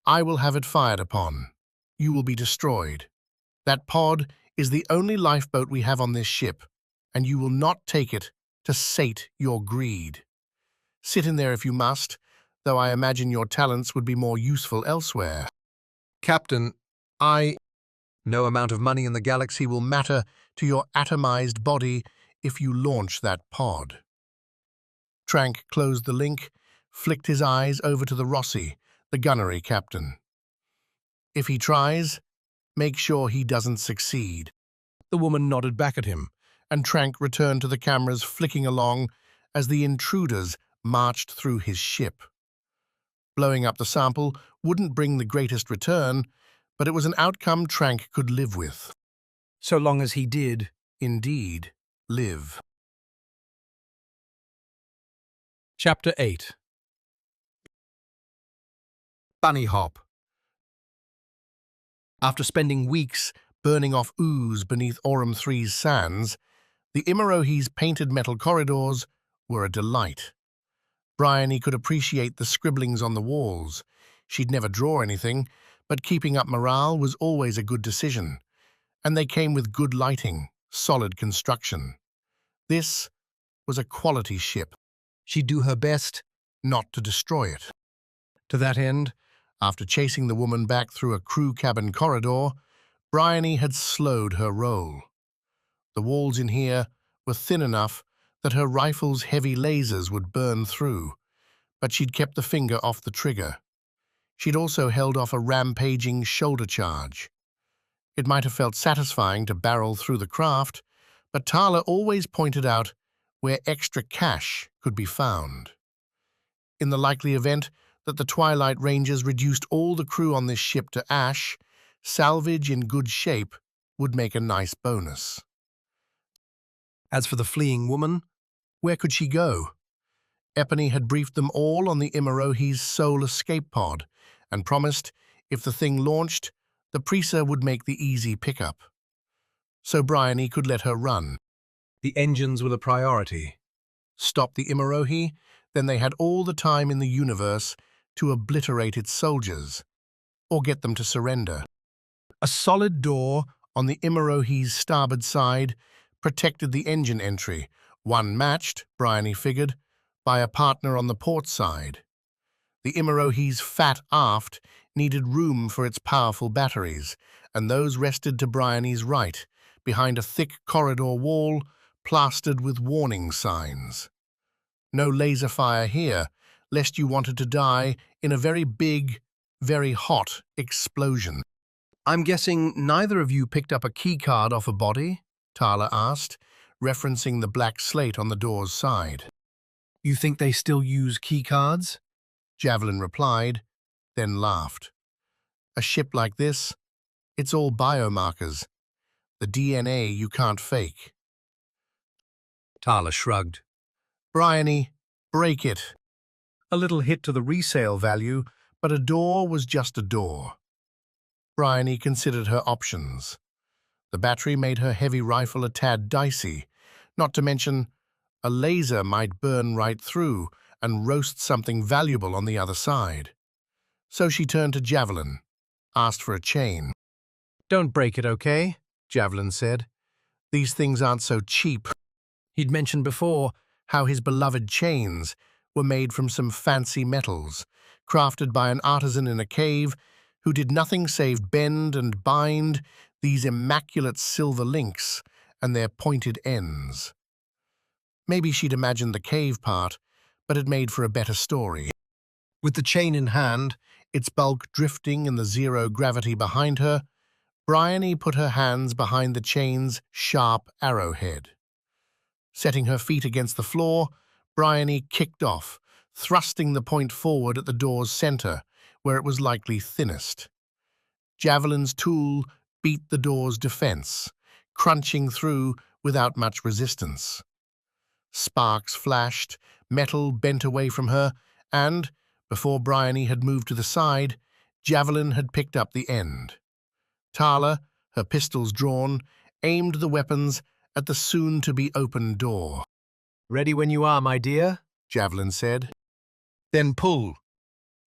I will have it fired upon. You will be destroyed. That pod is the only lifeboat we have on this ship, and you will not take it to sate your greed. Sit in there if you must, though I imagine your talents would be more useful elsewhere." Captain, No amount of money in the galaxy will matter to your atomized body if you launch that pod. Trank closed the link, flicked his eyes over to the Rossi, the gunnery captain. "If he tries, make sure he doesn't succeed." The woman nodded back at him, and Trank returned to the cameras flicking along as the intruders marched through his ship. Blowing up the sample wouldn't bring the greatest return, but it was an outcome Trank could live with. So long as he did, Indeed, live. Chapter 8. Bunny Hop. After spending weeks burning off ooze beneath Aurum III's sands, the Imarohi's painted metal corridors were a delight. Bryony could appreciate the scribblings on the walls. She'd never draw anything, but keeping up morale was always a good decision. And they came with good lighting, solid construction. This was a quality ship. She'd do her best not to destroy it. To that end, after chasing the woman back through a crew cabin corridor, Bryony had slowed her roll. The walls in here were thin enough that her rifle's heavy lasers would burn through, but she'd kept the finger off the trigger. She'd also held off a rampaging shoulder charge. It might have felt satisfying to barrel through the craft, but Tarla always pointed out where extra cash could be found. In the likely event that the Twilight Rangers reduced all the crew on this ship to ash, salvage in good shape would make a nice bonus. As for the fleeing woman, where could she go? Epony had briefed them all on the Imarohi's sole escape pod and promised, if the thing launched, the Preaser would make the easy pickup. So Bryony could let her run. the engines were the priority. Stop the Imarohi, then they had all the time in the universe to obliterate its soldiers, or get them to surrender. A solid door on the Imarohi's starboard side protected the engine entry, one matched, Bryony figured, by a partner on the port side. The Imarohi's fat aft needed room for its powerful batteries, and those rested to Bryony's right, behind a thick corridor wall plastered with warning signs. No laser fire here, lest you wanted to die in a very big, very hot explosion. "I'm guessing neither of you picked up a keycard off a body?" Tarla asked, referencing the black slate on the door's side. You think they still use keycards? Javelin replied, then laughed. A ship like this, it's all biomarkers. The DNA you can't fake. Tarla shrugged. Bryony, break it. A little hit to the resale value, But a door was just a door. Bryony considered her options. The battery made her heavy rifle a tad dicey, not to mention a laser might burn right through and roast something valuable on the other side. So she turned to Javelin, asked for a chain. Don't break it, okay? Javelin said. These things aren't so cheap. He'd mentioned before how his beloved chains were made from some fancy metals, crafted by an artisan in a cave who did nothing save bend and bind these immaculate silver links and their pointed ends. Maybe she'd imagined the cave part, but it made for a better story. With the chain in hand, its bulk drifting in the zero gravity behind her, Bryony put her hands behind the chain's sharp arrowhead. Setting her feet against the floor, Bryony kicked off, thrusting the point forward at the door's center, where it was likely thinnest. Javelin's tool beat the door's defense, crunching through without much resistance. Sparks flashed, metal bent away from her, and, before Bryony had moved to the side, Javelin had picked up the end. Tarla, her pistols drawn, aimed the weapons at the soon-to-be-opened door. Ready when you are, my dear, Javelin said. Then pull.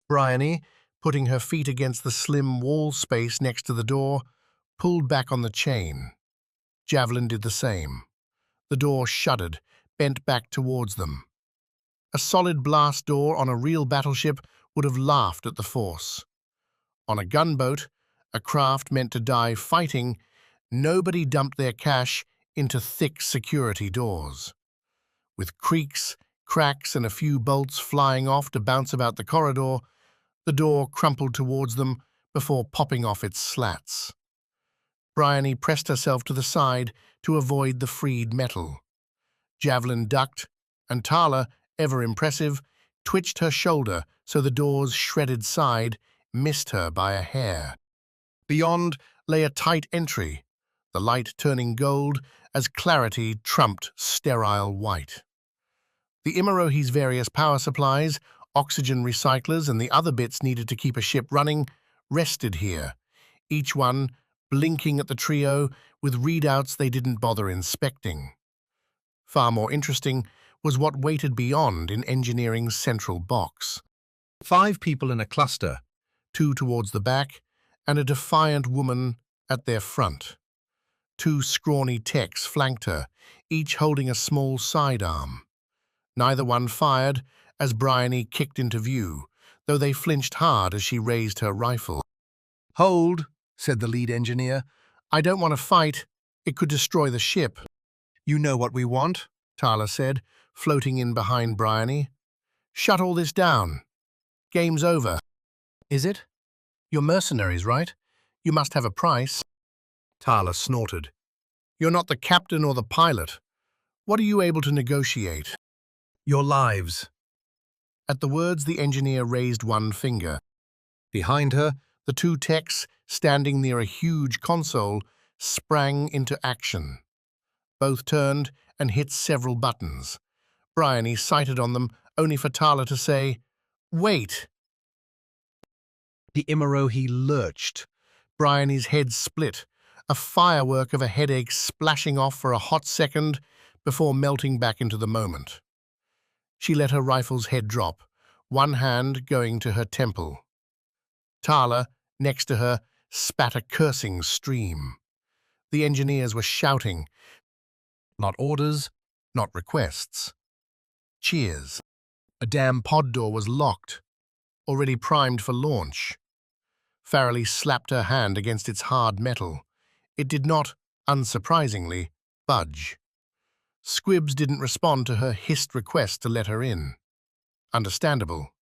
Bryony, putting her feet against the slim wall space next to the door, pulled back on the chain. Javelin did the same. The door shuddered, bent back towards them. A solid blast door on a real battleship would have laughed at the force. On a gunboat, a craft meant to die fighting, nobody dumped their cash into thick security doors. With creaks, cracks, and a few bolts flying off to bounce about the corridor, the door crumpled towards them before popping off its slats. Bryony pressed herself to the side to avoid the freed metal. Javelin ducked, and Tarla, ever impressive, twitched her shoulder so the door's shredded side missed her by a hair. Beyond lay a tight entry, the light turning gold as clarity trumped sterile white. The Imarohi's various power supplies, oxygen recyclers, and the other bits needed to keep a ship running rested here, each one blinking at the trio with readouts they didn't bother inspecting. Far more interesting was what waited beyond in engineering's central box. 5 people in a cluster. 2 towards the back, and a defiant woman at their front. 2 scrawny techs flanked her, each holding a small sidearm. Neither one fired as Bryony kicked into view, though they flinched hard as she raised her rifle. Hold, said the lead engineer. I don't want to fight. It could destroy the ship. You know what we want? Tarla said, floating in behind Bryony. Shut all this down. Game's over. Is it? You're mercenaries, right? You must have a price. Tarla snorted. You're not the captain or the pilot. What are you able to negotiate? Your lives. At the words, the engineer raised one finger. Behind her, The 2 techs, standing near a huge console, sprang into action. Both turned and hit several buttons. Bryony sighted on them, only for Tarla to say, "Wait!" the Imarohi lurched. Bryony's head split, a firework of a headache splashing off for a hot second before melting back into the moment. She let her rifle's head drop, one hand going to her temple. Tarla, next to her, spat a cursing stream. The engineers were shouting, not orders, not requests. Cheers. A damn pod door was locked, already primed for launch. Farrelly slapped her hand against its hard metal. It did not, unsurprisingly, budge. Squibbs didn't respond to her hissed request to let her in. Understandable.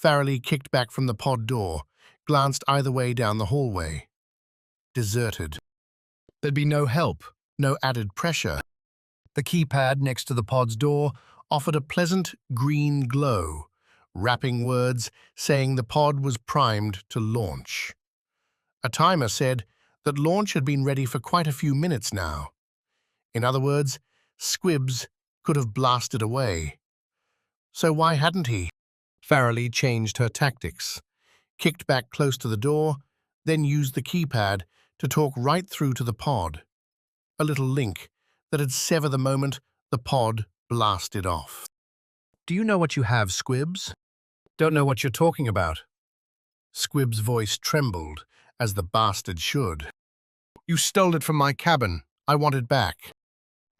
Farrelly kicked back from the pod door, glanced either way down the hallway. Deserted. There'd be no help. No added pressure. The keypad next to the pod's door Offered a pleasant green glow, rapping words saying the pod was primed to launch. A timer said that launch had been ready for quite a few minutes now. In other words, Squibbs could have blasted away. So why hadn't he? Farrelly changed her tactics, kicked back close to the door, then used the keypad to talk right through to the pod. A little link that'd sever the moment the pod blasted off. Do you know what you have, Squibbs? Don't know what you're talking about. Squibbs' voice trembled, as the bastard should. You stole it from my cabin. I want it back.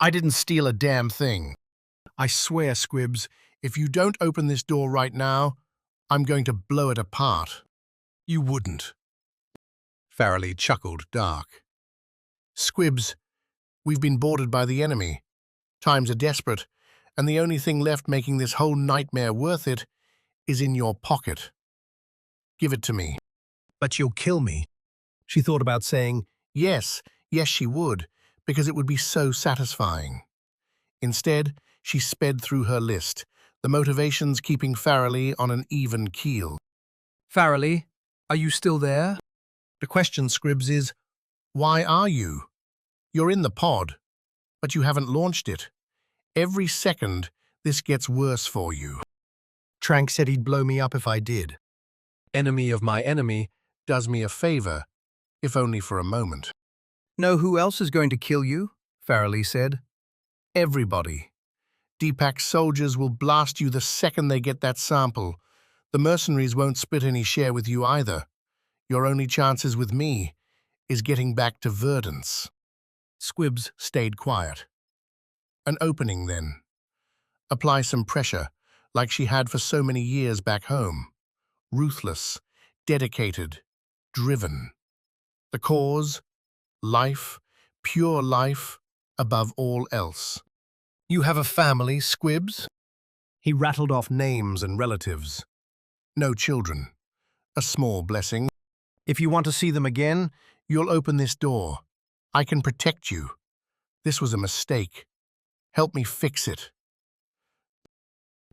I didn't steal a damn thing. I swear, Squibbs, if you don't open this door right now, I'm going to blow it apart. You wouldn't. Farrelly chuckled dark. Squibbs, we've been boarded by the enemy. Times are desperate, and the only thing left making this whole nightmare worth it is in your pocket. Give it to me. But you'll kill me. She thought about saying, Yes, she would, because it would be so satisfying. Instead, she sped through her list, the motivations keeping Farrelly on an even keel. Farrelly, are you still there? The question, Scribbs, is, why are you? You're in the pod, but you haven't launched it. Every second, this gets worse for you. Trank said he'd blow me up if I did. Enemy of my enemy does me a favor, if only for a moment. Know who else is going to kill you? Farrelly said. Everybody. Deepak's soldiers will blast you the second they get that sample. The mercenaries won't split any share with you either. Your only chances with me is getting back to Verdance. Squibbs stayed quiet. An opening, then. Apply some pressure, like she had for so many years back home. Ruthless, dedicated, driven. The cause, life, pure life, above all else. You have a family, Squibbs? He rattled off names and relatives. No children. A small blessing. If you want to see them again, you'll open this door. I can protect you. This was a mistake. Help me fix it.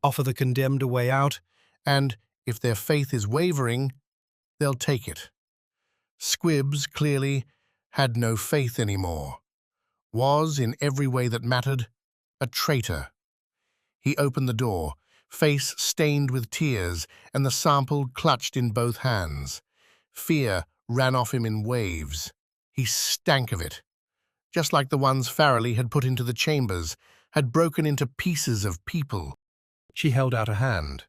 Offer the condemned a way out. And if their faith is wavering, they'll take it. Squibs, clearly, had no faith anymore. Was, in every way that mattered, a traitor. He opened the door, face stained with tears, and the sample clutched in both hands. Fear ran off him in waves. He stank of it. Just like the ones Farrelly had put into the chambers, had broken into pieces of people. She held out a hand.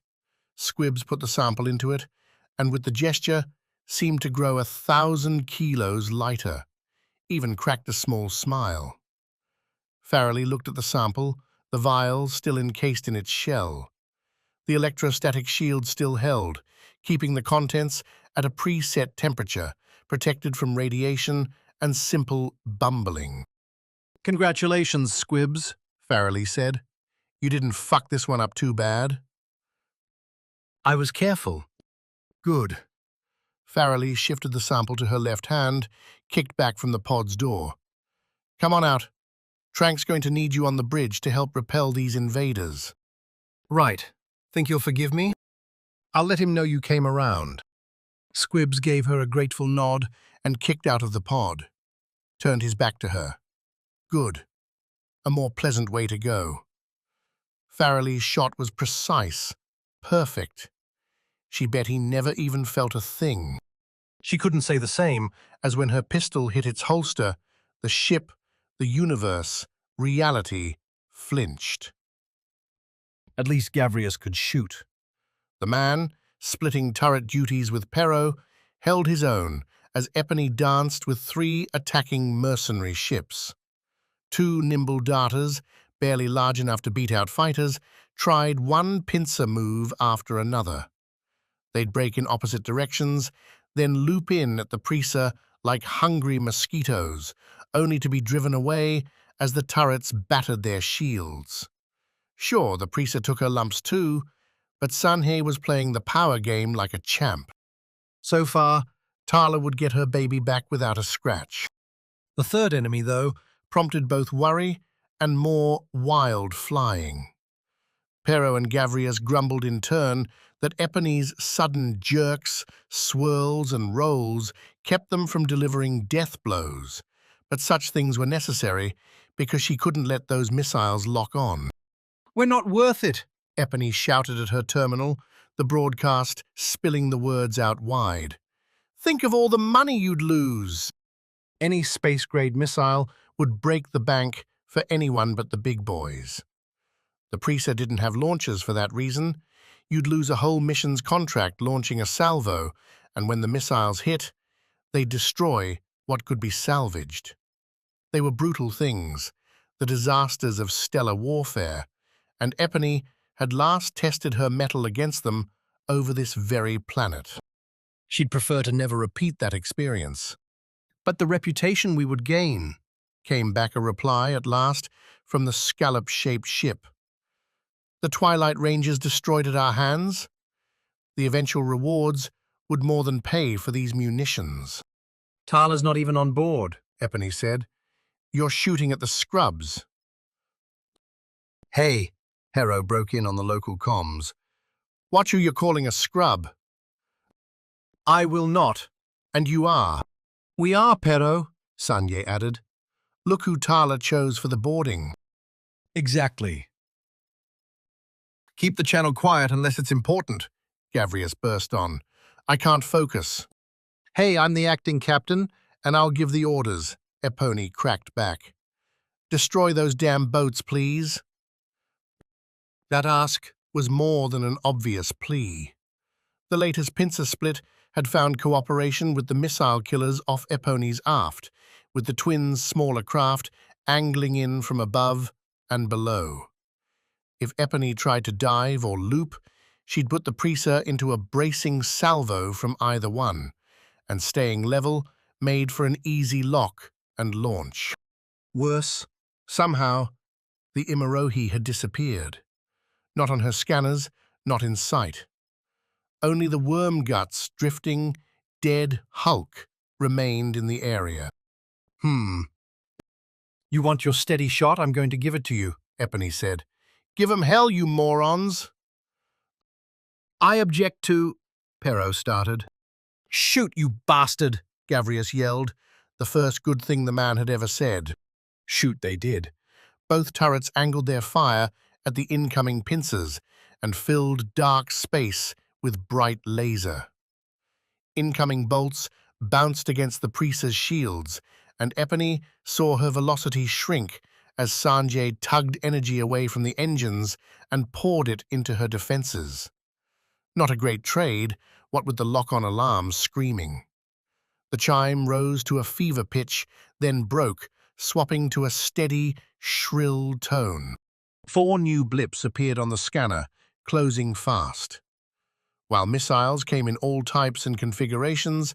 Squibs put the sample into it, and with the gesture, seemed to grow 1,000 kilos lighter, even cracked a small smile. Farrelly looked at the sample, the vial still encased in its shell. The electrostatic shield still held, keeping the contents at a preset temperature, protected from radiation and simple bumbling. Congratulations, Squibs, Farrelly said. You didn't fuck this one up too bad. I was careful. Good. Farrelly shifted the sample to her left hand, kicked back from the pod's door. Come on out. Trank's going to need you on the bridge to help repel these invaders. Right. Think you'll forgive me? I'll let him know you came around. Squibs gave her a grateful nod and kicked out of the pod. Turned his back to her. Good. A more pleasant way to go. Farrelly's shot was precise, perfect. She bet he never even felt a thing. She couldn't say the same, as when her pistol hit its holster, the ship, the universe, reality, flinched. At least Gavrius could shoot. The man, splitting turret duties with Perro, held his own as Epony danced with 3 attacking mercenary ships. 2 nimble darters, barely large enough to beat out fighters, tried one pincer move after another. They'd break in opposite directions, then loop in at the preaser like hungry mosquitoes, only to be driven away as the turrets battered their shields. Sure, the preaser took her lumps too, but Sanhe was playing the power game like a champ. So far, Tarla would get her baby back without a scratch. The third enemy, though, prompted both worry and more wild flying. Perro and Gavrius grumbled in turn that Epony's sudden jerks, swirls, and rolls kept them from delivering death blows, but such things were necessary because she couldn't let those missiles lock on. We're not worth it. Epony shouted at her terminal, the broadcast spilling the words out wide. Think of all the money you'd lose. Any space-grade missile would break the bank for anyone but the big boys. The preaser didn't have launchers for that reason. You'd lose a whole mission's contract launching a salvo, and when the missiles hit, they'd destroy what could be salvaged. They were brutal things, the disasters of stellar warfare, and Epony had last tested her mettle against them over this very planet. She'd prefer to never repeat that experience. But the reputation we would gain, came back a reply at last from the scallop-shaped ship. The Twilight Rangers destroyed at our hands. The eventual rewards would more than pay for these munitions. Tarla's not even on board, Epony said. You're shooting at the scrubs. Hey, Hero broke in on the local comms. Watch who you're calling a scrub. I will not. And you are. We are, Perro, Sanjay added. Look who Tarla chose for the boarding. Exactly. Keep the channel quiet unless it's important, Gavrius burst on. I can't focus. Hey, I'm the acting captain, and I'll give the orders, Epony cracked back. Destroy those damn boats, please. That ask was more than an obvious plea. The latest pincer split had found cooperation with the missile killers off Epony's aft, with the twins' smaller craft angling in from above and below. If Epony tried to dive or loop, she'd put the preaser into a bracing salvo from either one, and staying level made for an easy lock and launch. Worse, somehow, the Imarohi had disappeared. Not on her scanners, not in sight. Only the worm guts drifting, dead hulk remained in the area. You want your steady shot? I'm going to give it to you, Epony said. Give 'em hell, you morons! I object to... Pero started. Shoot, you bastard! Gavrius yelled, the first good thing the man had ever said. Shoot, they did. Both turrets angled their fire at the incoming pincers and filled dark space with bright laser. Incoming bolts bounced against the Priest's shields, and Epony saw her velocity shrink as Sanjay tugged energy away from the engines and poured it into her defenses. Not a great trade, what with the lock-on alarms screaming. The chime rose to a fever pitch, then broke, swapping to a steady, shrill tone. 4 new blips appeared on the scanner, closing fast. While missiles came in all types and configurations,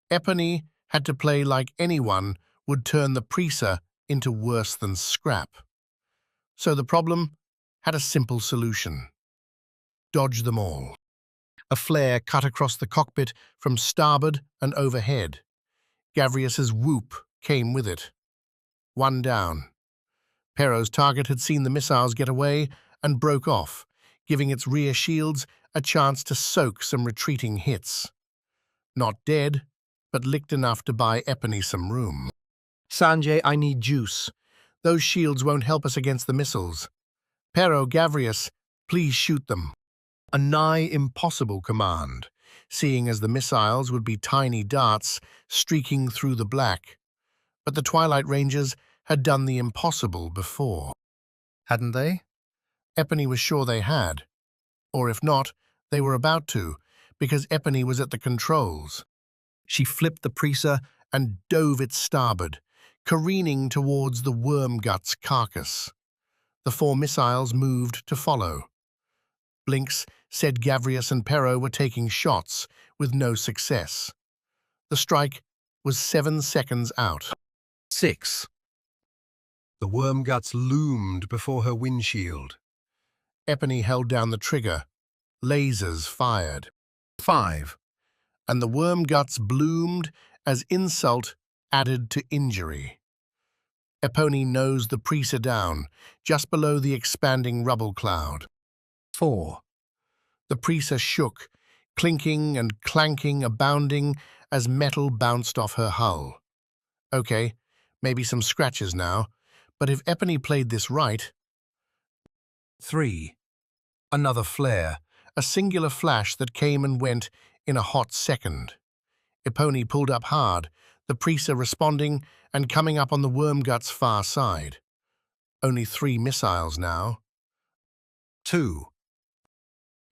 Epony had to play like anyone would turn the Preaser into worse than scrap. So the problem had a simple solution. Dodge them all. A flare cut across the cockpit from starboard and overhead. Gavrius's whoop came with it. 1 down. Pero's target had seen the missiles get away and broke off, giving its rear shields a chance to soak some retreating hits. Not dead, but licked enough to buy Epony some room. Sanjay, I need juice. Those shields won't help us against the missiles. Pero, Gavrius, please shoot them. A nigh impossible command, seeing as the missiles would be tiny darts streaking through the black. But the Twilight Rangers had done the impossible before. Hadn't they? Epony was sure they had. Or if not, they were about to, because Epony was at the controls. She flipped the Preaser and dove it starboard, careening towards the Wormgut's carcass. The 4 missiles moved to follow. Blinks said Gavrius and Pero were taking shots, with no success. The strike was 7 seconds out. 6. The Wormguts loomed before her windshield. Epony held down the trigger. Lasers fired. 5. And the Wormguts bloomed as insult added to injury. Epony nosed the Preaser down, just below the expanding rubble cloud. 4. The Preaser shook, clinking and clanking abounding as metal bounced off her hull. Okay, maybe some scratches now, but if Epony played this right... 3. Another flare. A singular flash that came and went in a hot second. Epony pulled up hard, the Preaser responding and coming up on the Wormgut's far side. Only 3 missiles now. 2.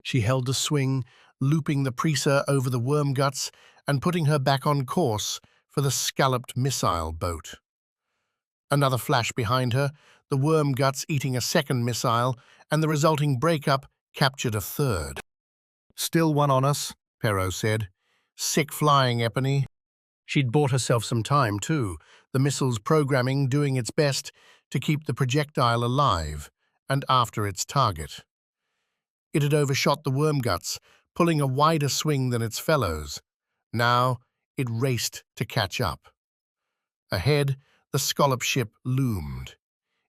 She held the swing, looping the Preaser over the Wormguts and putting her back on course for the scalloped missile boat. Another flash behind her, the Wormguts eating a second missile, and the resulting breakup captured a third. Still one on us, Pero said. Sick flying, Epony. She'd bought herself some time, too, the missile's programming doing its best to keep the projectile alive and after its target. It had overshot the Wormguts, pulling a wider swing than its fellows. Now it raced to catch up. Ahead, the scallop ship loomed.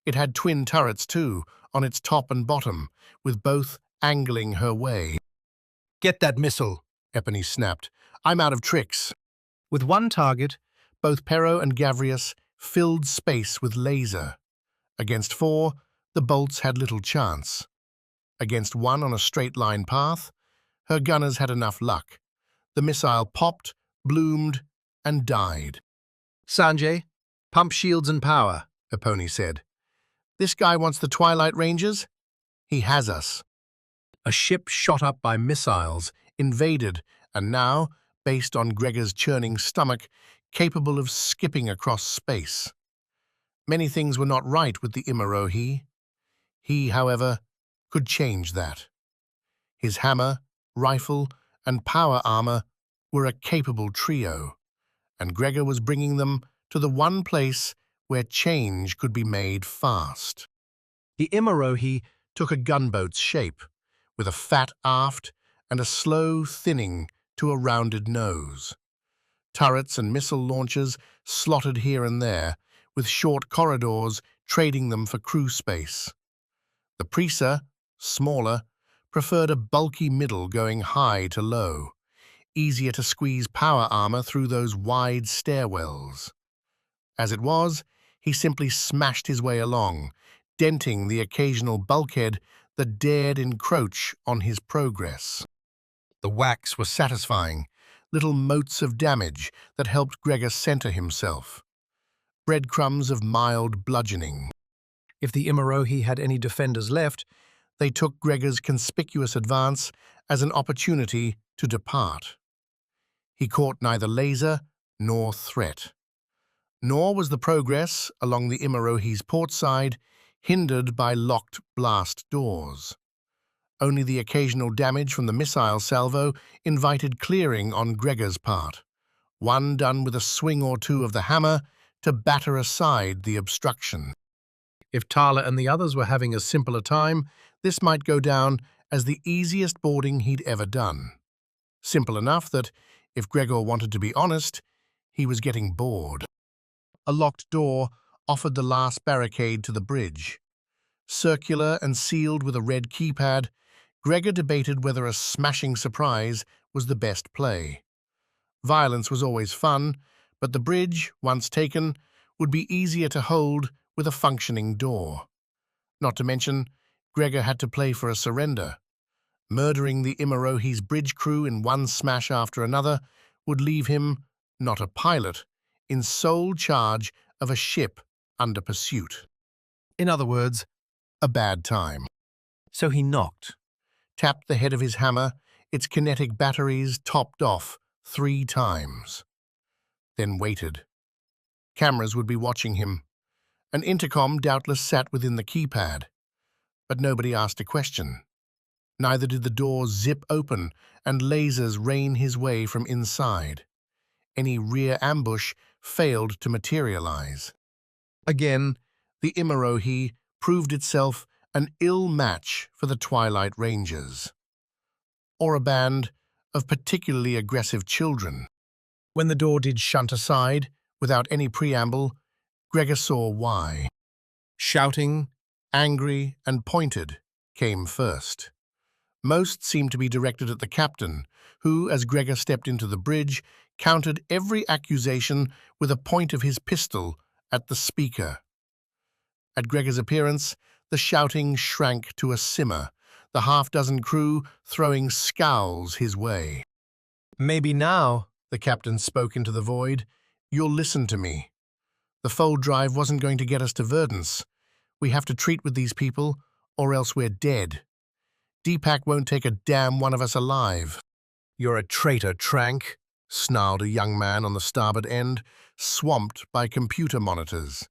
It had twin turrets, too, on its top and bottom, with both angling her way. Get that missile, Epony snapped. I'm out of tricks. With 1 target, both Pero and Gavrius filled space with laser. Against 4, the bolts had little chance. Against 1 on a straight-line path, her gunners had enough luck. The missile popped, bloomed, and died. Sanjay, pump shields and power, Epony said. This guy wants the Twilight Rangers? He has us. A ship shot up by missiles, invaded, and now, based on Gregor's churning stomach, capable of skipping across space. Many things were not right with the Imarohi. He, however, could change that. His hammer, rifle, and power armor were a capable trio, and Gregor was bringing them to the one place where change could be made fast. The Imarohi took a gunboat's shape, with a fat aft and a slow thinning to a rounded nose. Turrets and missile launchers slotted here and there, with short corridors trading them for crew space. The Preaser, smaller, preferred a bulky middle going high to low, easier to squeeze power armor through those wide stairwells. As it was, he simply smashed his way along, denting the occasional bulkhead that dared encroach on his progress. The whacks were satisfying, little motes of damage that helped Gregor center himself. Breadcrumbs of mild bludgeoning. If the Imarohi had any defenders left, They took Gregor's conspicuous advance as an opportunity to depart. He caught neither laser nor threat. Nor was the progress along the Imarohi's port side hindered by locked blast doors. Only the occasional damage from the missile salvo invited clearing on Gregor's part, one done with a swing or two of the hammer to batter aside the obstruction. If Tarla and the others were having a simpler time, this might go down as the easiest boarding he'd ever done. Simple enough that, if Gregor wanted to be honest, he was getting bored. A locked door offered the last barricade to the bridge. Circular and sealed with a red keypad, Gregor debated whether a smashing surprise was the best play. Violence was always fun, but the bridge, once taken, would be easier to hold with a functioning door. Not to mention, Gregor had to play for a surrender. Murdering the Imarohi's bridge crew in one smash after another would leave him, not a pilot, in sole charge of a ship under pursuit. In other words, a bad time. so he knocked. Tapped the head of his hammer, its kinetic batteries topped off 3 times. Then waited. Cameras would be watching him. An intercom doubtless sat within the keypad. But nobody asked a question. Neither did the door zip open and lasers rain his way from inside. Any rear ambush failed to materialize. Again, the Imarohi proved itself an ill match for the Twilight Rangers, or a band of particularly aggressive children. When the door did shunt aside, without any preamble, Gregor saw why. Shouting, angry, and pointed came first. Most seemed to be directed at the captain, who, as Gregor stepped into the bridge, countered every accusation with a point of his pistol at the speaker. At Gregor's appearance, the shouting shrank to a simmer, the half-dozen crew throwing scowls his way. Maybe now, The captain spoke into the void. You'll listen to me. The fold drive wasn't going to get us to Verdance. We have to treat with these people, or else we're dead. Deepak won't take a damn one of us alive. You're a traitor, Trank, snarled a young man on the starboard end, swamped by computer monitors.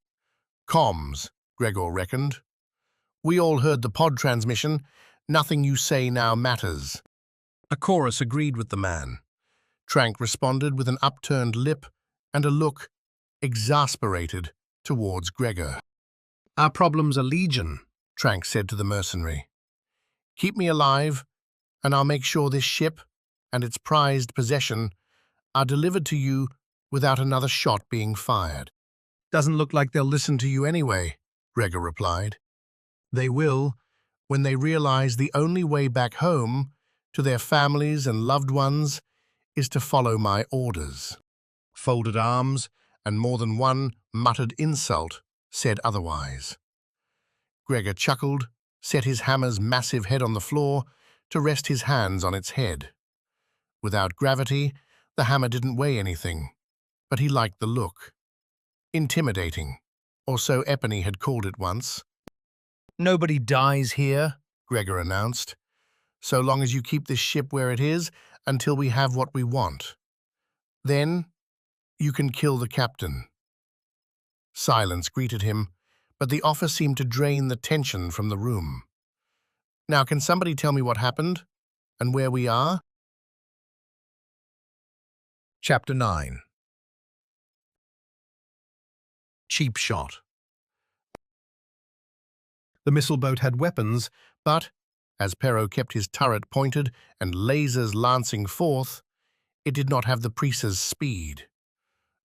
Comms, Gregor reckoned. We all heard the pod transmission. Nothing you say now matters. A chorus agreed with the man. Trank responded with an upturned lip and a look, exasperated, towards Gregor. our problems are legion. Trank said to the mercenary. Keep me alive, and I'll make sure this ship and its prized possession are delivered to you without another shot being fired. Doesn't look like they'll listen to you anyway, Gregor replied. They will, when they realize the only way back home, to their families and loved ones, is to follow my orders. Folded arms and more than one muttered insult said otherwise. Gregor chuckled, set his hammer's massive head on the floor to rest his hands on its head. Without gravity, the hammer didn't weigh anything, but he liked the look. Intimidating, or so Epony had called it once. Nobody dies here. Gregor announced, so long as you keep this ship where it is until we have what we want. Then, you can kill the captain. Silence greeted him, but the offer seemed to drain the tension from the room. Now, can somebody tell me what happened, and where we are? Chapter 9. Cheap shot. The missile boat had weapons, but, as Pero kept his turret pointed and lasers lancing forth, it did not have the Preaser's speed.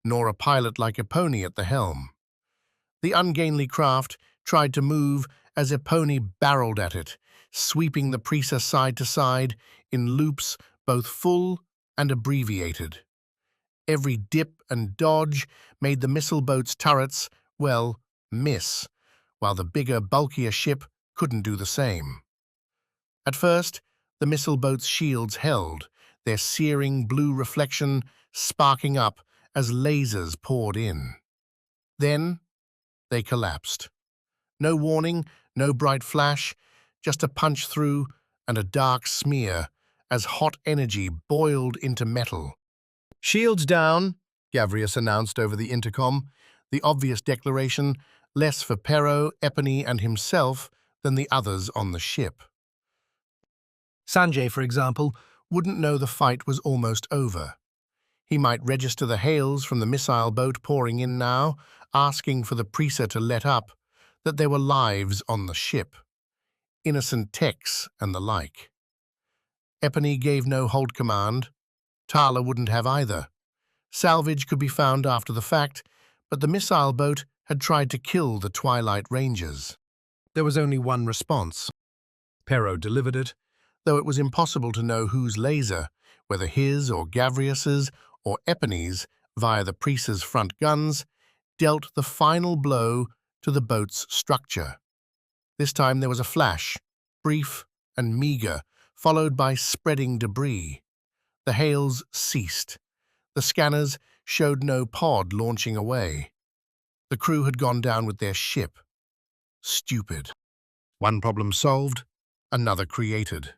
nor a pilot like Epony at the helm. The ungainly craft tried to move as Epony barreled at it, sweeping the Prisa side to side in loops both full and abbreviated. Every dip and dodge made the missile boat's turrets, well, miss, while the bigger, bulkier ship couldn't do the same. At first, the missile boat's shields held, their searing blue reflection sparking up as lasers poured in. Then, they collapsed. No warning, no bright flash, just a punch through and a dark smear as hot energy boiled into metal. "Shields down," Gavrius announced over the intercom, the obvious declaration less for Pero, Epony, and himself than the others on the ship. Sanjay, for example, wouldn't know the fight was almost over. He might register the hails from the missile boat pouring in now, asking for the Prisa to let up, that there were lives on the ship. Innocent techs and the like. Epony gave no hold command. Tarla wouldn't have either. Salvage could be found after the fact, but the missile boat had tried to kill the Twilight Rangers. There was only one response. Pero delivered it, though it was impossible to know whose laser, whether his or Gavrius's or Epony's, via the Prisa's front guns, dealt the final blow to the boat's structure. This time there was a flash, brief and meager, followed by spreading debris. The hails ceased. The scanners showed no pod launching away. The crew had gone down with their ship. Stupid. One problem solved, another created.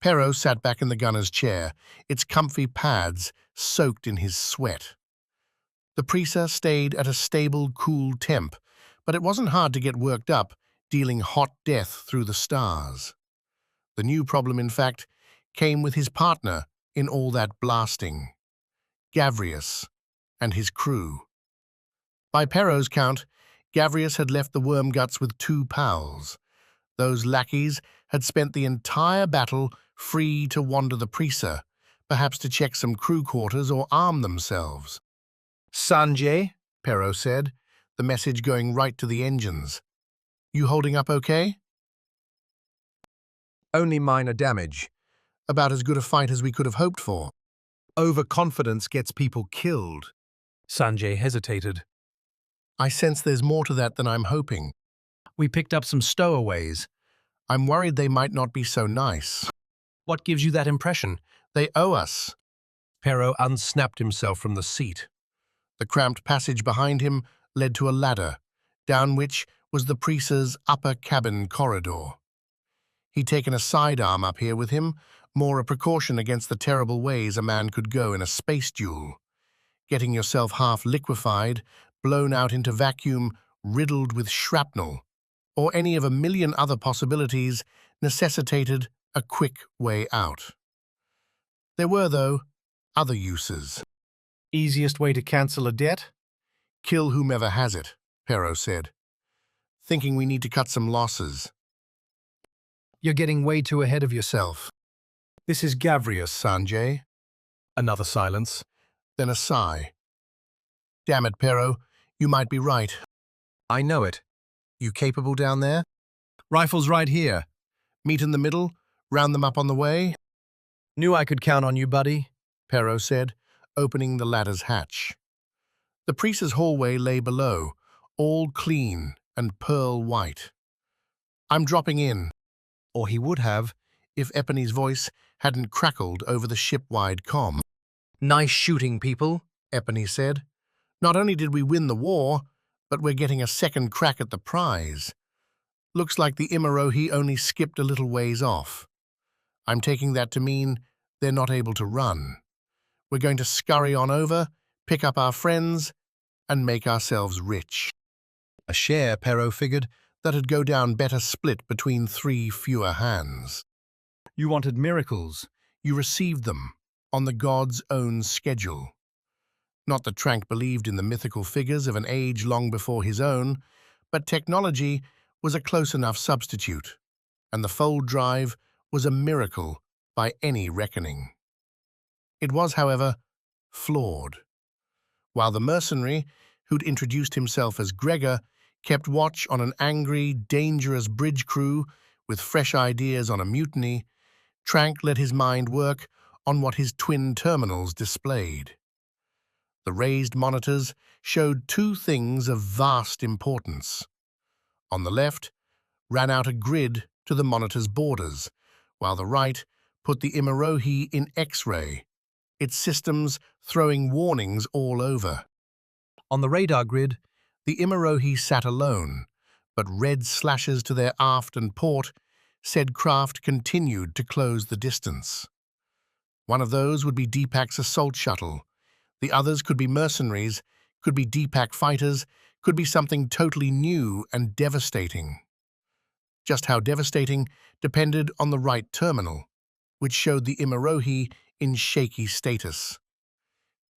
Pero sat back in the gunner's chair, its comfy pads soaked in his sweat. The Prisa stayed at a stable, cool temp, but it wasn't hard to get worked up, dealing hot death through the stars. The new problem, in fact, came with his partner in all that blasting, Gavrius and his crew. By Pero's count, Gavrius had left the Wormguts with 2 pals. Those lackeys had spent the entire battle free to wander the Prisa, perhaps to check some crew quarters or arm themselves. "Sanjay," Pero said, the message going right to the engines. "You holding up okay?" Only minor damage. About as good a fight as we could have hoped for. Overconfidence gets people killed. Sanjay hesitated. I sense there's more to that than I'm hoping. We picked up some stowaways. I'm worried they might not be so nice. What gives you that impression? They owe us. Pero unsnapped himself from the seat. The cramped passage behind him led to a ladder, down which was the Prisa's upper cabin corridor. He'd taken a sidearm up here with him, more a precaution against the terrible ways a man could go in a space duel. Getting yourself half liquefied, blown out into vacuum, riddled with shrapnel, or any of a million other possibilities, necessitated a quick way out. There were, though, other uses. Easiest way to cancel a debt? Kill whomever has it, Pero said, thinking we need to cut some losses. You're getting way too ahead of yourself. This is Gavrius, Sanjay. Another silence. Then a sigh. Damn it, Pero, you might be right. I know it. You capable down there? Rifles right here. Meet in the middle, round them up on the way? Knew I could count on you, buddy, Pero said, opening the ladder's hatch. The priest's hallway lay below, all clean and pearl white. I'm dropping in. Or he would have, if Epony's voice hadn't crackled over the ship-wide comm. Nice shooting, people, Epony said. Not only did we win the war, but we're getting a second crack at the prize. Looks like the Imarohi only skipped a little ways off. I'm taking that to mean they're not able to run. We're going to scurry on over, pick up our friends, and make ourselves rich. A share, Pero figured, that'd go down better split between 3 fewer hands. You wanted miracles. You received them, on the god's own schedule. Not that Trank believed in the mythical figures of an age long before his own, but technology was a close enough substitute, and the fold drive was a miracle by any reckoning. It was, however, flawed. while the mercenary, who'd introduced himself as Gregor, kept watch on an angry, dangerous bridge crew with fresh ideas on a mutiny. Trank let his mind work on what his twin terminals displayed. The raised monitors showed two things of vast importance. On the left, ran out a grid to the monitor's borders, while the right put the Imirohi in X-ray, its systems throwing warnings all over. On the radar grid, The Imirohi sat alone, but red slashes to their aft and port said craft continued to close the distance. One of those would be Deepak's assault shuttle. The others could be mercenaries, could be Deepak fighters, could be something totally new and devastating. Just how devastating depended on the right terminal, which showed the Imirohi in shaky status.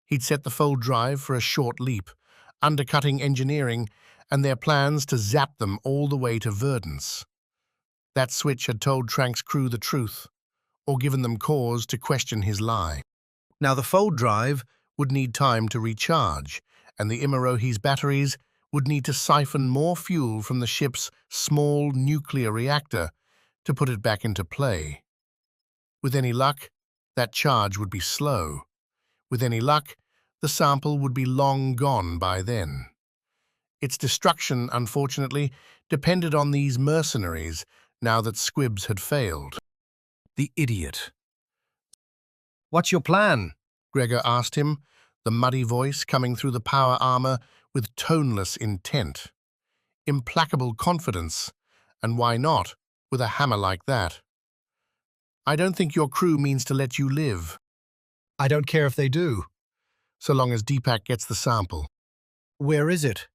He'd set the fold drive for a short leap, undercutting engineering and their plans to zap them all the way to Verdance. That switch had told Trank's crew the truth, or given them cause to question his lie. Now the fold drive would need time to recharge, and the Imirohi's batteries would need to siphon more fuel from the ship's small nuclear reactor to put it back into play. With any luck, that charge would be slow. With any luck, the sample would be long gone by then. Its destruction, unfortunately, depended on these mercenaries now that Squibs had failed. the idiot. What's your plan? Gregor asked him, the muddy voice coming through the power armor with toneless intent. Implacable confidence, and why not, with a hammer like that? I don't think your crew means to let you live, I don't care if they do. so long as Deepak gets the sample. Where is it?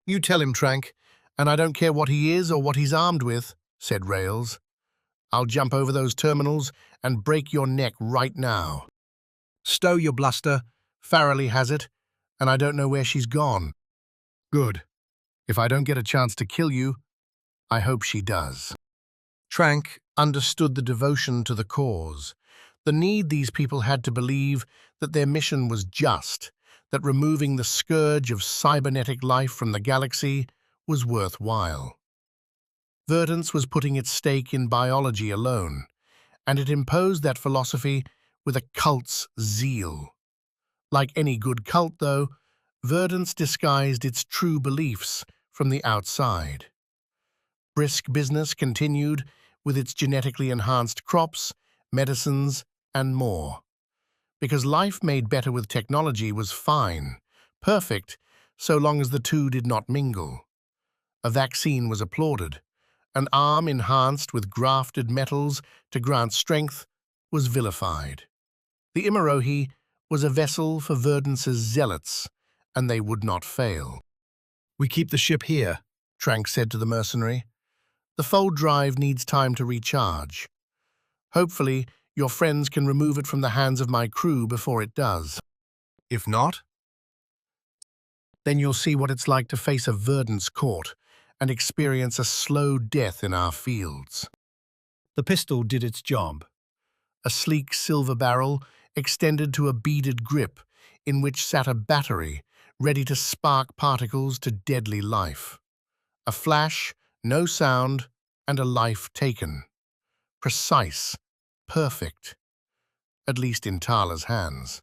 You tell him, Trank, and I don't care what he is or what he's armed with, said Rails. I'll jump over those terminals and break your neck right now. Stow your bluster. Farrelly has it, and I don't know where she's gone. Good. If I don't get a chance to kill you, I hope she does. Trank understood the devotion to the cause, the need these people had to believe that their mission was just, that removing the scourge of cybernetic life from the galaxy was worthwhile. Verdance was putting its stake in biology alone, and it imposed that philosophy with a cult's zeal. Like any good cult, though, Verdance disguised its true beliefs from the outside. Brisk business continued with its genetically enhanced crops, medicines, and more. Because life made better with technology was fine, perfect, so long as the two did not mingle. A vaccine was applauded. An arm enhanced with grafted metals to grant strength was vilified. The Imirohi was a vessel for Verdance's zealots, and they would not fail. We keep the ship here. Trank said to the mercenary. The fold drive needs time to recharge. Hopefully, your friends can remove it from the hands of my crew before it does. If not, Then you'll see what it's like to face a Verdance court and experience a slow death in our fields. The pistol did its job. A sleek silver barrel extended to a beaded grip in which sat a battery ready to spark particles to deadly life. A flash, no sound, and a life taken. Precise, perfect, at least in Tarla's hands.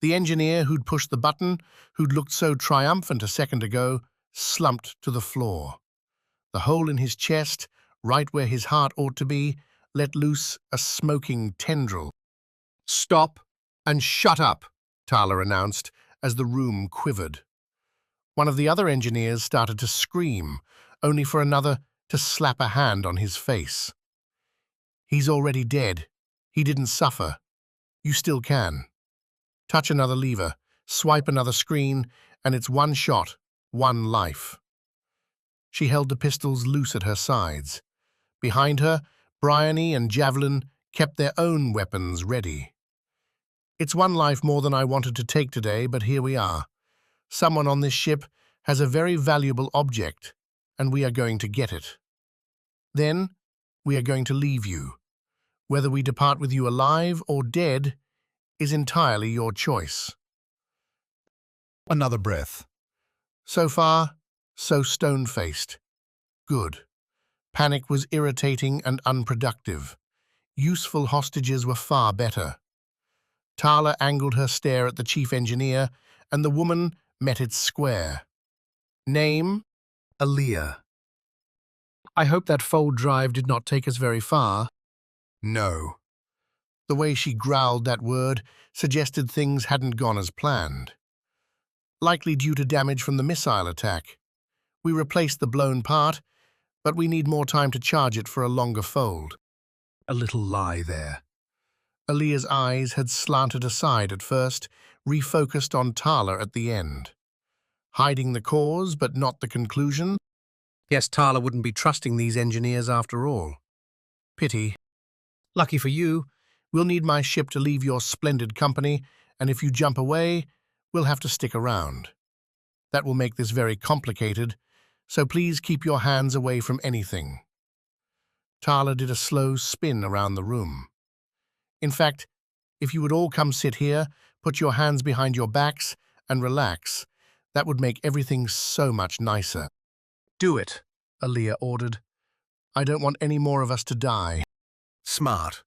The engineer who'd pushed the button, who'd looked so triumphant a second ago, slumped to the floor. The hole in his chest, right where his heart ought to be, let loose a smoking tendril. Stop and shut up, Tarla announced as the room quivered. One of the other engineers started to scream, only for another to slap a hand on his face. He's already dead. He didn't suffer. You still can. Touch another lever, swipe another screen, and it's one shot, one life. She held the pistols loose at her sides. Behind her, Bryony and Javelin kept their own weapons ready. It's one life more than I wanted to take today, but here we are. Someone on this ship has a very valuable object, and we are going to get it. Then, we are going to leave you. Whether we depart with you alive or dead is entirely your choice. Another breath. So far, so stone-faced. Good. Panic was irritating and unproductive. Useful hostages were far better. Tarla angled her stare at the chief engineer, and the woman met its square. Name? Aaliyah. I hope that fold drive did not take us very far. No. The way she growled that word suggested things hadn't gone as planned. Likely due to damage from the missile attack. We replaced the blown part, but we need more time to charge it for a longer fold. A little lie there. Aaliyah's eyes had slanted aside at first, refocused on Tarla at the end. Hiding the cause, but not the conclusion? Yes, Tarla wouldn't be trusting these engineers after all. Pity. Lucky for you, we'll need my ship to leave your splendid company, and if you jump away, we'll have to stick around. That will make this very complicated, so please keep your hands away from anything. Tarla did a slow spin around the room. In fact, if you would all come sit here, put your hands behind your backs, and relax, that would make everything so much nicer. Do it, Aaliyah ordered. I don't want any more of us to die. Smart.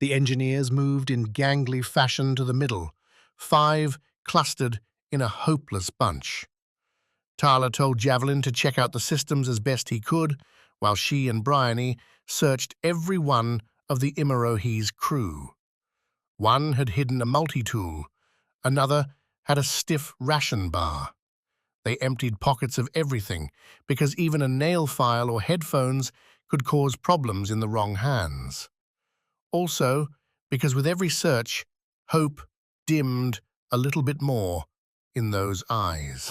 The engineers moved in gangly fashion to the middle, 5 clustered in a hopeless bunch. Tarla told Javelin to check out the systems as best he could, while she and Bryony searched every one of the Imarohi's crew. One had hidden a multi-tool, another had a stiff ration bar. They emptied pockets of everything, because even a nail file or headphones could cause problems in the wrong hands. Also, because with every search, hope dimmed a little bit more in those eyes.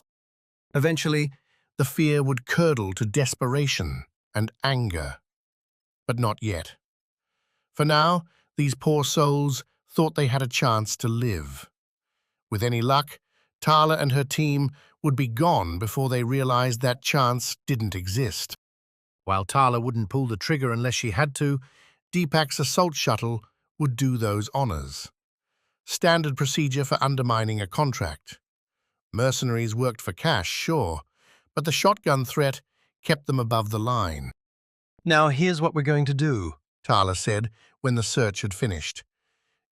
Eventually, the fear would curdle to desperation and anger. But not yet. For now, these poor souls thought they had a chance to live. With any luck, Tarla and her team would be gone before they realized that chance didn't exist. While Tarla wouldn't pull the trigger unless she had to, Deepak's assault shuttle would do those honors. Standard procedure for undermining a contract. Mercenaries worked for cash, sure, but the shotgun threat kept them above the line. Now here's what we're going to do. Tarla said when the search had finished.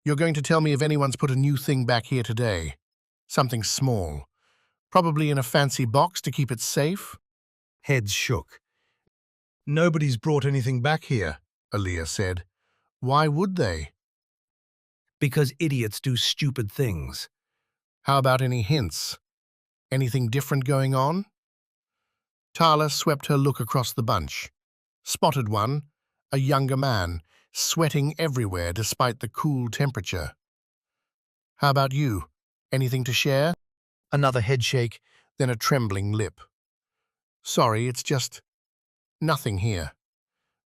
You're going to tell me if anyone's put a new thing back here today. Something small. Probably in a fancy box to keep it safe? Heads shook. Nobody's brought anything back here, Aaliyah said. Why would they? Because idiots do stupid things. How about any hints? Anything different going on? Tarla swept her look across the bunch. Spotted one, a younger man, sweating everywhere despite the cool temperature. How about you? Anything to share? Another headshake. Then a trembling lip. Sorry, it's just nothing here.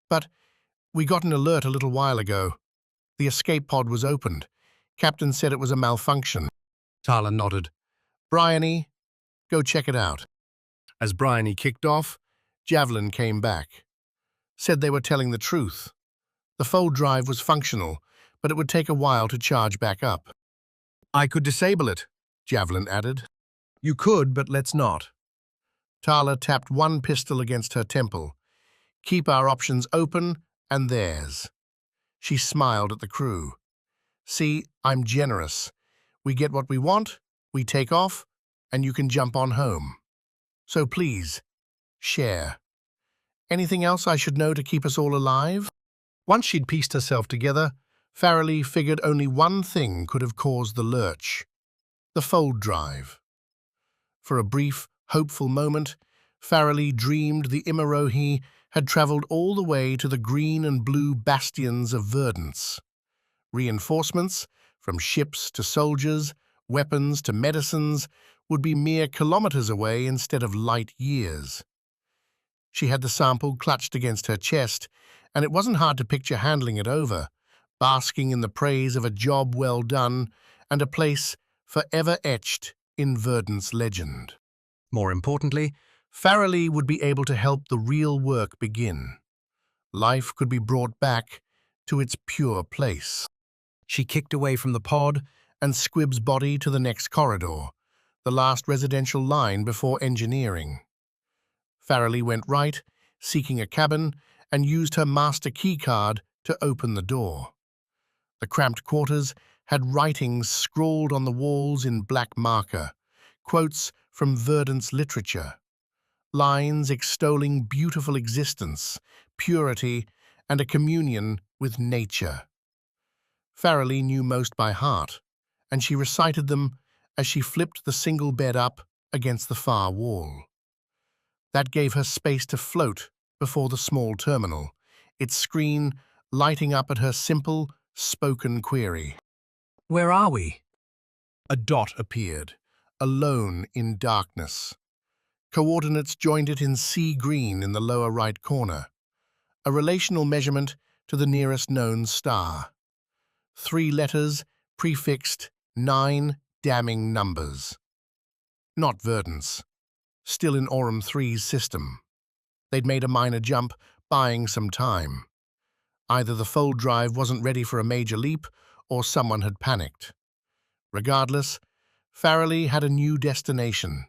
But we got an alert a little while ago. The escape pod was opened. Captain said it was a malfunction. Tarla nodded. Bryony, go check it out. As Bryony kicked off, Javelin came back. Said they were telling the truth. The fold drive was functional, but it would take a while to charge back up. I could disable it, Javelin added. You could, but let's not. Tarla tapped one pistol against her temple. Keep our options open and theirs. She smiled at the crew. See, I'm generous. We get what we want, we take off, and you can jump on home. So please, share. Anything else I should know to keep us all alive? Once she'd pieced herself together, Farrelly figured only one thing could have caused the lurch. The fold drive. For a brief, hopeful moment, Farrelly dreamed the Imarohi had travelled all the way to the green and blue bastions of Verdance. Reinforcements, from ships to soldiers, weapons to medicines, would be mere kilometres away instead of light years. She had the sample clutched against her chest, and it wasn't hard to picture handling it over, basking in the praise of a job well done and a place forever etched in Verdance legend. More importantly, Farrelly would be able to help the real work begin. Life could be brought back to its pure place. She kicked away from the pod and Squib's body to the next corridor. the last residential line before engineering. Farrelly went right, seeking a cabin, and used her master keycard to open the door. The cramped quarters had writings scrawled on the walls in black marker, quotes from Verdant's literature, lines extolling beautiful existence, purity, and a communion with nature. Farrelly knew most by heart, and she recited them as she flipped the single bed up against the far wall. That gave her space to float before the small terminal, its screen lighting up at her simple, spoken query. Where are we? A dot appeared, alone in darkness. Coordinates joined it in sea green in the lower right corner, a relational measurement to the nearest known star. 3 letters prefixed 9 damning numbers. Not Verdant's, still in Aurum 3's system. They'd made a minor jump, buying some time. Either the fold drive wasn't ready for a major leap, or someone had panicked. Regardless, Farrelly had a new destination.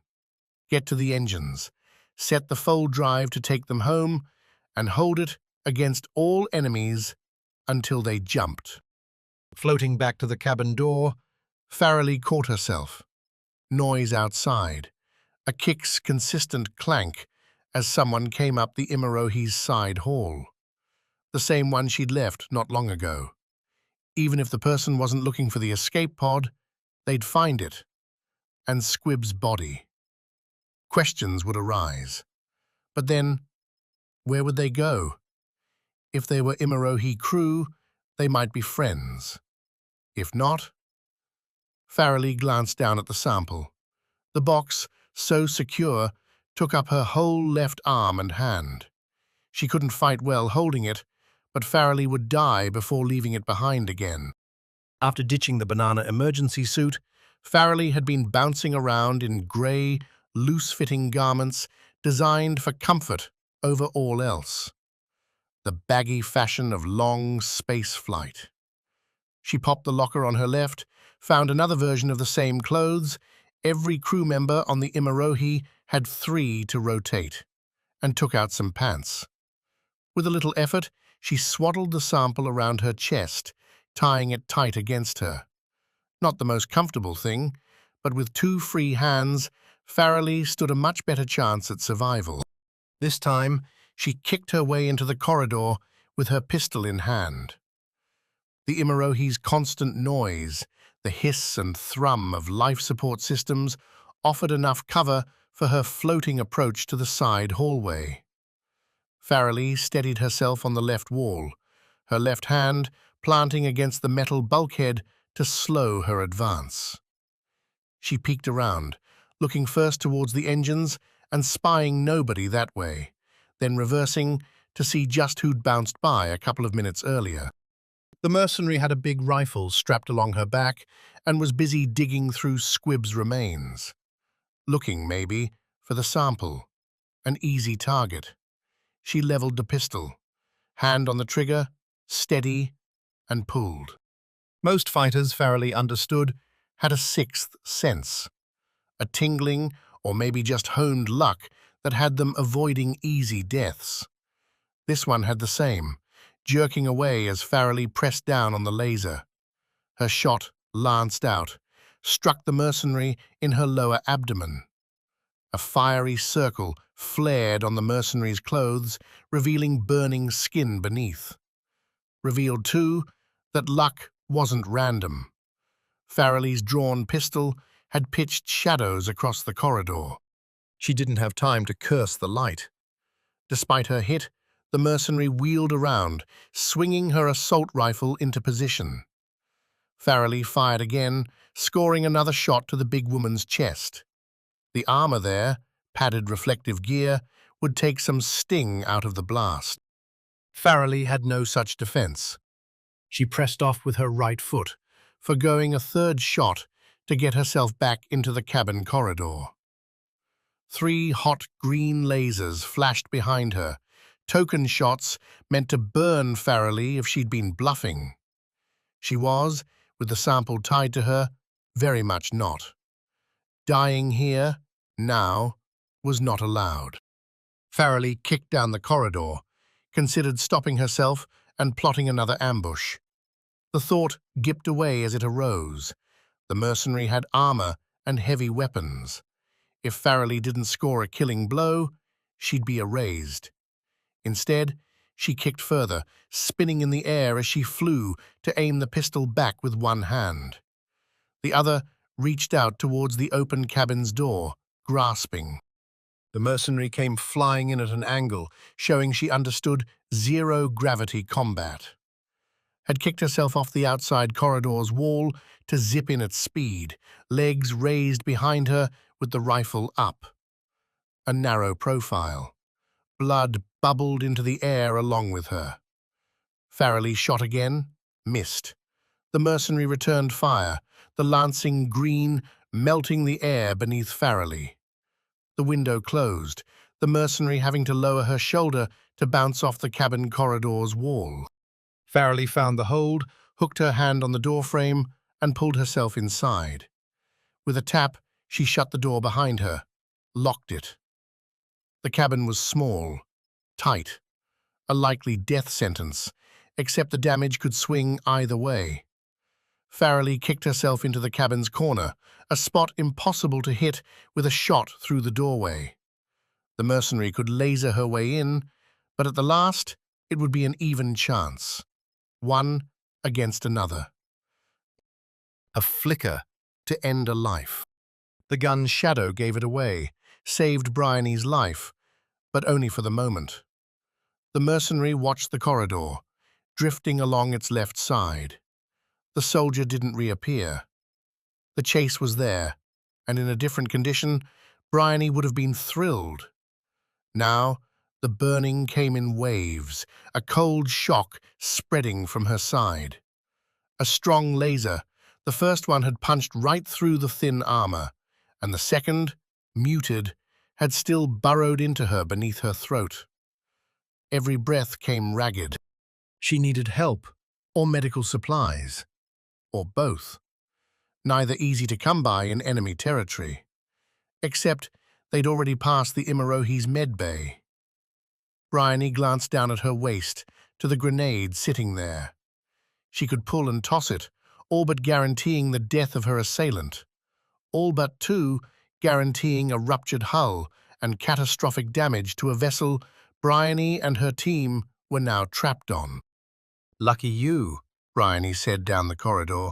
Get to the engines, set the fold drive to take them home, and hold it against all enemies until they jumped. Floating back to the cabin door, Farrelly caught herself. Noise outside, a kick's consistent clank as someone came up the Imarohi's side hall. The same one she'd left not long ago. Even if the person wasn't looking for the escape pod, they'd find it. And Squib's body. Questions would arise. But then, where would they go? If they were Imarohi crew, they might be friends. If not... Farrelly glanced down at the sample. The box, so secure, took up her whole left arm and hand. She couldn't fight well holding it, but Farrelly would die before leaving it behind again. After ditching the banana emergency suit, Farrelly had been bouncing around in grey, loose-fitting garments designed for comfort over all else. The baggy fashion of long space flight. She popped the locker on her left, found another version of the same clothes. Every crew member on the Imarohi had 3 to rotate, and took out some pants. With a little effort, she swaddled the sample around her chest, tying it tight against her. Not the most comfortable thing, but with 2 free hands, Farrelly stood a much better chance at survival. This time, she kicked her way into the corridor with her pistol in hand. The Imarohi's constant noise, the hiss and thrum of life support systems, offered enough cover for her floating approach to the side hallway. Farrelly steadied herself on the left wall, her left hand planting against the metal bulkhead to slow her advance. She peeked around, looking first towards the engines and spying nobody that way, then reversing to see just who'd bounced by a couple of minutes earlier. The mercenary had a big rifle strapped along her back and was busy digging through Squib's remains. Looking, maybe, for the sample, an easy target. She leveled the pistol, hand on the trigger, steady, and pulled. Most fighters, Farrelly understood, had a 6th sense, a tingling or maybe just honed luck that had them avoiding easy deaths. This one had the same, jerking away as Farrelly pressed down on the laser. Her shot lanced out, struck the mercenary in her lower abdomen. A fiery circle flared on the mercenary's clothes, revealing burning skin beneath. Revealed, too, that luck wasn't random. Farrelly's drawn pistol had pitched shadows across the corridor. She didn't have time to curse the light. Despite her hit, the mercenary wheeled around, swinging her assault rifle into position. Farrelly fired again, scoring another shot to the big woman's chest. The armor there, padded reflective gear, would take some sting out of the blast. Farrelly had no such defense. She pressed off with her right foot, forgoing a 3rd shot to get herself back into the cabin corridor. 3 hot green lasers flashed behind her, token shots meant to burn Farrelly if she'd been bluffing. She was, with the sample tied to her, very much not. Dying here, now, was not allowed. Farrelly kicked down the corridor, considered stopping herself and plotting another ambush. The thought gipped away as it arose. The mercenary had armor and heavy weapons. If Farrelly didn't score a killing blow, she'd be erased. Instead, she kicked further, spinning in the air as she flew to aim the pistol back with one hand. The other reached out towards the open cabin's door, grasping. The mercenary came flying in at an angle, showing she understood zero-gravity combat. Had kicked herself off the outside corridor's wall to zip in at speed, legs raised behind her with the rifle up. A narrow profile. Blood bubbled into the air along with her. Farrelly shot again, missed. The mercenary returned fire, the lancing green melting the air beneath Farrelly. The window closed, the mercenary having to lower her shoulder to bounce off the cabin corridor's wall. Farrelly found the hold, hooked her hand on the doorframe, and pulled herself inside. With a tap, she shut the door behind her, locked it. The cabin was small, tight, a likely death sentence, except the damage could swing either way. Farrelly kicked herself into the cabin's corner, a spot impossible to hit with a shot through the doorway. The mercenary could laser her way in, but at the last, it would be an even chance. One against another. A flicker to end a life. The gun's shadow gave it away, saved Bryony's life, but only for the moment. The mercenary watched the corridor, drifting along its left side. The soldier didn't reappear. The chase was there, and in a different condition, Bryony would have been thrilled. Now, the burning came in waves, a cold shock spreading from her side. A strong laser, the first one had punched right through the thin armor, and the second, muted, had still burrowed into her beneath her throat. Every breath came ragged. She needed help, or medical supplies, or both. Neither easy to come by in enemy territory. Except they'd already passed the Imarohi's med bay. Bryony glanced down at her waist, to the grenade sitting there. She could pull and toss it, all but guaranteeing the death of her assailant. All but, too, guaranteeing a ruptured hull and catastrophic damage to a vessel Bryony and her team were now trapped on. "Lucky you," Bryony said down the corridor.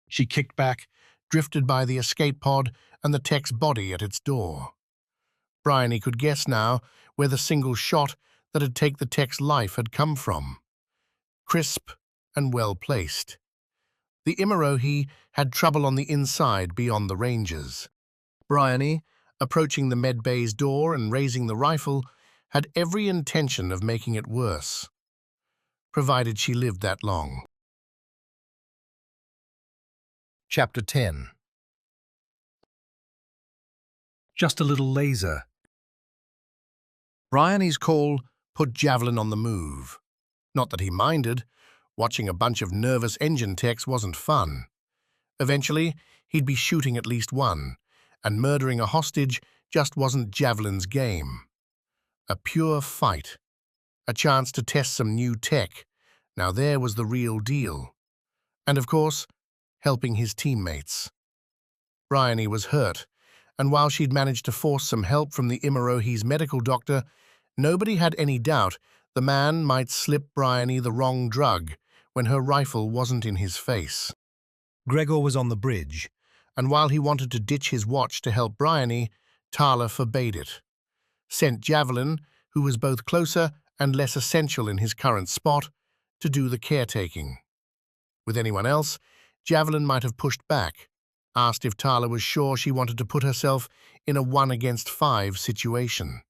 She kicked back, drifted by the escape pod and the tech's body at its door. Bryony could guess now where the single shot that had taken the tech's life had come from. Crisp and well-placed. The Imarohi had trouble on the inside beyond the Rangers. Bryony, approaching the medbay's door and raising the rifle, had every intention of making it worse, provided she lived that long. Chapter 10. Just a little laser. Bryony's call put Javelin on the move. Not that he minded. Watching a bunch of nervous engine techs wasn't fun. Eventually, he'd be shooting at least one, and murdering a hostage just wasn't Javelin's game. A pure fight. A chance to test some new tech. Now there was the real deal. And of course, helping his teammates. Bryony was hurt, and while she'd managed to force some help from the Imarohi's medical doctor, nobody had any doubt the man might slip Bryony the wrong drug when her rifle wasn't in his face. Gregor was on the bridge, And while he wanted to ditch his watch to help Bryony, Tarla forbade it. Sent Javelin, who was both closer and less essential in his current spot, to do the caretaking. With anyone else, Javelin might have pushed back, asked if Tarla was sure she wanted to put herself in a 1-against-5 situation.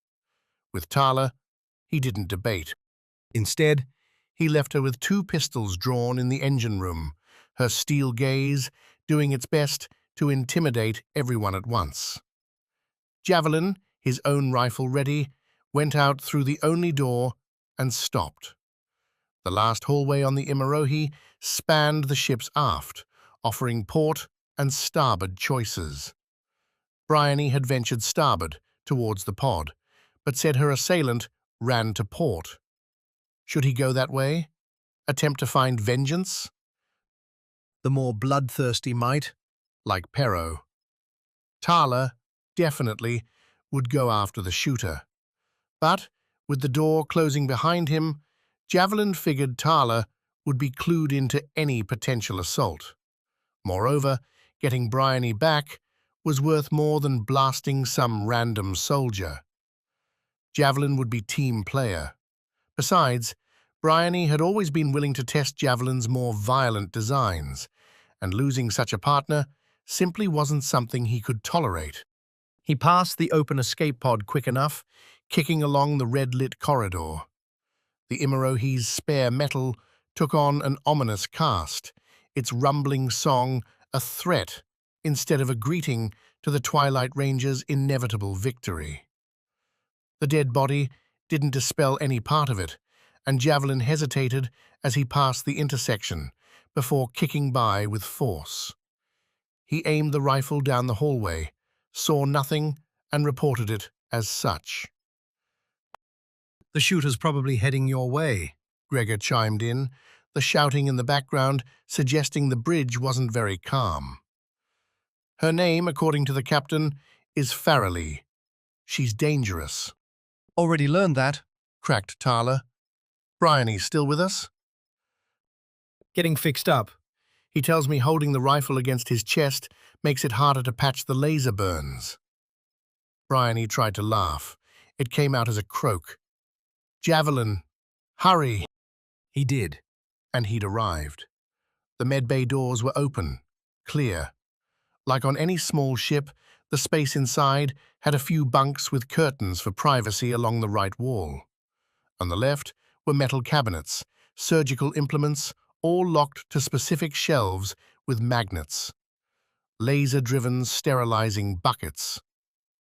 With Tarla, he didn't debate. Instead, he left her with 2 pistols drawn in the engine room, her steel gaze doing its best to intimidate everyone at once. Javelin, his own rifle ready, went out through the only door and stopped. The last hallway on the Imarohi spanned the ship's aft, offering port and starboard choices. Bryony had ventured starboard, towards the pod, but said her assailant ran to port. Should he go that way? Attempt to find vengeance? The more bloodthirsty might. Like Pero. Tarla, definitely, would go after the shooter. But, with the door closing behind him, Javelin figured Tarla would be clued into any potential assault. Moreover, getting Bryony back was worth more than blasting some random soldier. Javelin would be team player. Besides, Bryony had always been willing to test Javelin's more violent designs, and losing such a partner simply wasn't something he could tolerate. He passed the open escape pod quick enough, kicking along the red-lit corridor. The Imarohi's spare metal took on an ominous cast, its rumbling song a threat instead of a greeting to the Twilight Rangers' inevitable victory. The dead body didn't dispel any part of it, and Javelin hesitated as he passed the intersection before kicking by with force. He aimed the rifle down the hallway, saw nothing, and reported it as such. The shooter's probably heading your way. Gregor chimed in, the shouting in the background suggesting the bridge wasn't very calm. Her name, according to the captain, is Farrelly. She's dangerous. Already learned that. Cracked Tarla. Bryony's still with us? Getting fixed up. He tells me holding the rifle against his chest makes it harder to patch the laser burns. Bryony tried to laugh. It came out as a croak. Javelin, hurry! He did. And he'd arrived. The medbay doors were open, clear. Like on any small ship, the space inside had a few bunks with curtains for privacy along the right wall. On the left were metal cabinets, surgical implements, all locked to specific shelves with magnets. Laser-driven sterilizing buckets.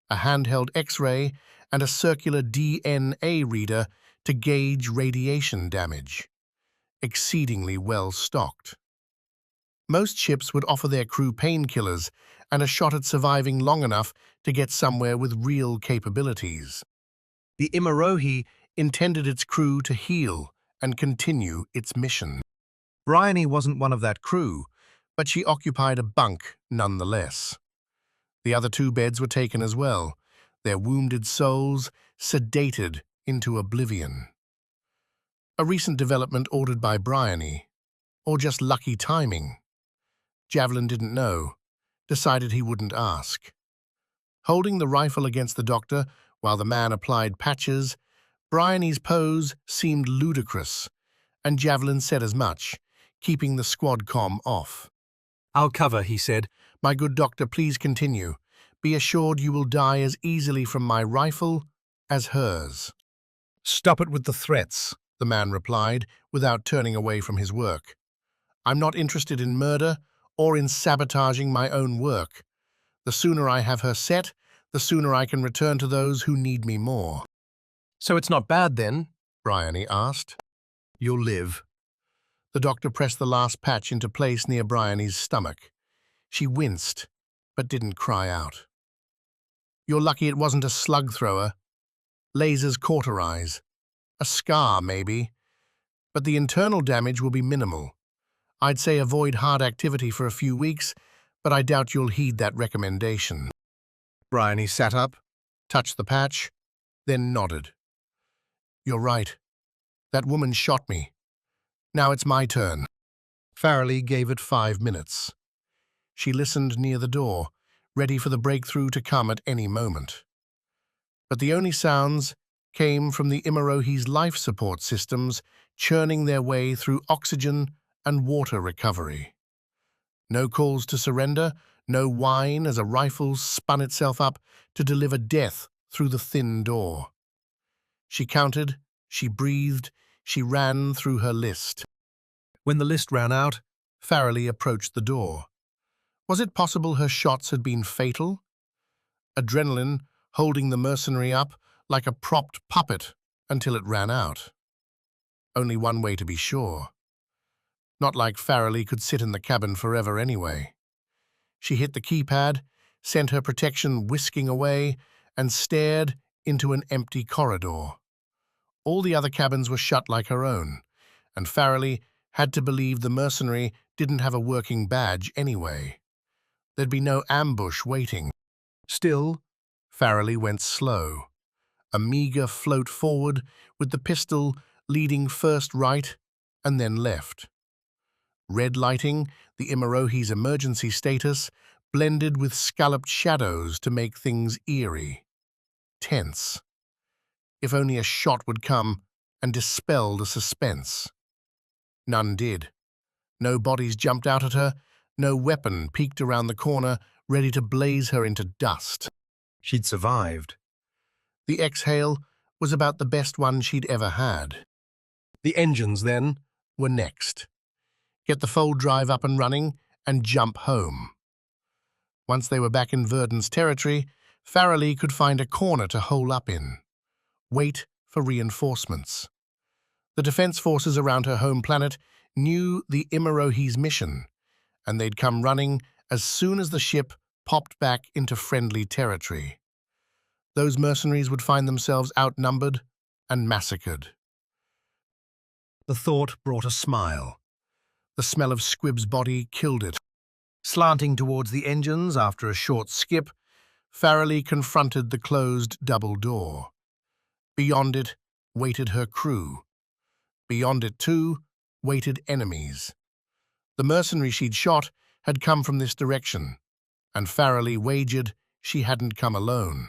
A handheld X-ray and a circular DNA reader to gauge radiation damage. Exceedingly well stocked. Most ships would offer their crew painkillers and a shot at surviving long enough to get somewhere with real capabilities. The Imarohi intended its crew to heal and continue its mission. Bryony wasn't one of that crew, but she occupied a bunk nonetheless. The other two beds were taken as well, their wounded souls sedated into oblivion. A recent development ordered by Bryony, or just lucky timing. Javelin didn't know, decided he wouldn't ask. Holding the rifle against the doctor while the man applied patches, Bryony's pose seemed ludicrous, and Javelin said as much, keeping the squad comm off. I'll cover, he said. My good doctor, please continue. Be assured you will die as easily from my rifle as hers. Stop it with the threats, the man replied, without turning away from his work. I'm not interested in murder or in sabotaging my own work. The sooner I have her set, the sooner I can return to those who need me more. So it's not bad then? Bryony asked. You'll live. The doctor pressed the last patch into place near Bryony's stomach. She winced, but didn't cry out. You're lucky it wasn't a slug thrower. Lasers cauterize. A scar, maybe. But the internal damage will be minimal. I'd say avoid hard activity for a few weeks, but I doubt you'll heed that recommendation. Bryony sat up, Touched the patch, then nodded. You're right. That woman shot me. Now it's my turn. Farrelly gave it 5 minutes. She listened near the door, ready for the breakthrough to come at any moment. But the only sounds came from the Imarohi's life support systems churning their way through oxygen and water recovery. No calls to surrender, no whine as a rifle spun itself up to deliver death through the thin door. She counted, she breathed, she ran through her list. When the list ran out, Farrelly approached the door. Was it possible her shots had been fatal? Adrenaline holding the mercenary up like a propped puppet until it ran out. Only one way to be sure. Not like Farrelly could sit in the cabin forever anyway. She hit the keypad, sent her protection whisking away, and stared into an empty corridor. All the other cabins were shut like her own, and Farrelly had to believe the mercenary didn't have a working badge anyway. There'd be no ambush waiting. Still, Farrelly went slow, a meager float forward with the pistol leading first right and then left. Red lighting, the Imarohi's emergency status, blended with scalloped shadows to make things eerie. Tense. If only a shot would come and dispel the suspense. None did. No bodies jumped out at her, no weapon peeked around the corner, ready to blaze her into dust. She'd survived. The exhale was about the best one she'd ever had. The engines, then, were next. Get the fold drive up and running, and jump home. Once they were back in Verdon's territory, Farrelly could find a corner to hole up in. Wait for reinforcements. The defense forces around her home planet knew the Imarohi's mission, and they'd come running as soon as the ship popped back into friendly territory. Those mercenaries would find themselves outnumbered and massacred. The thought brought a smile. The smell of Squib's body killed it. Slanting towards the engines after a short skip, Farrelly confronted the closed double door. Beyond it waited her crew. Beyond it, too, waited enemies. The mercenary she'd shot had come from this direction, and Farrelly wagered she hadn't come alone.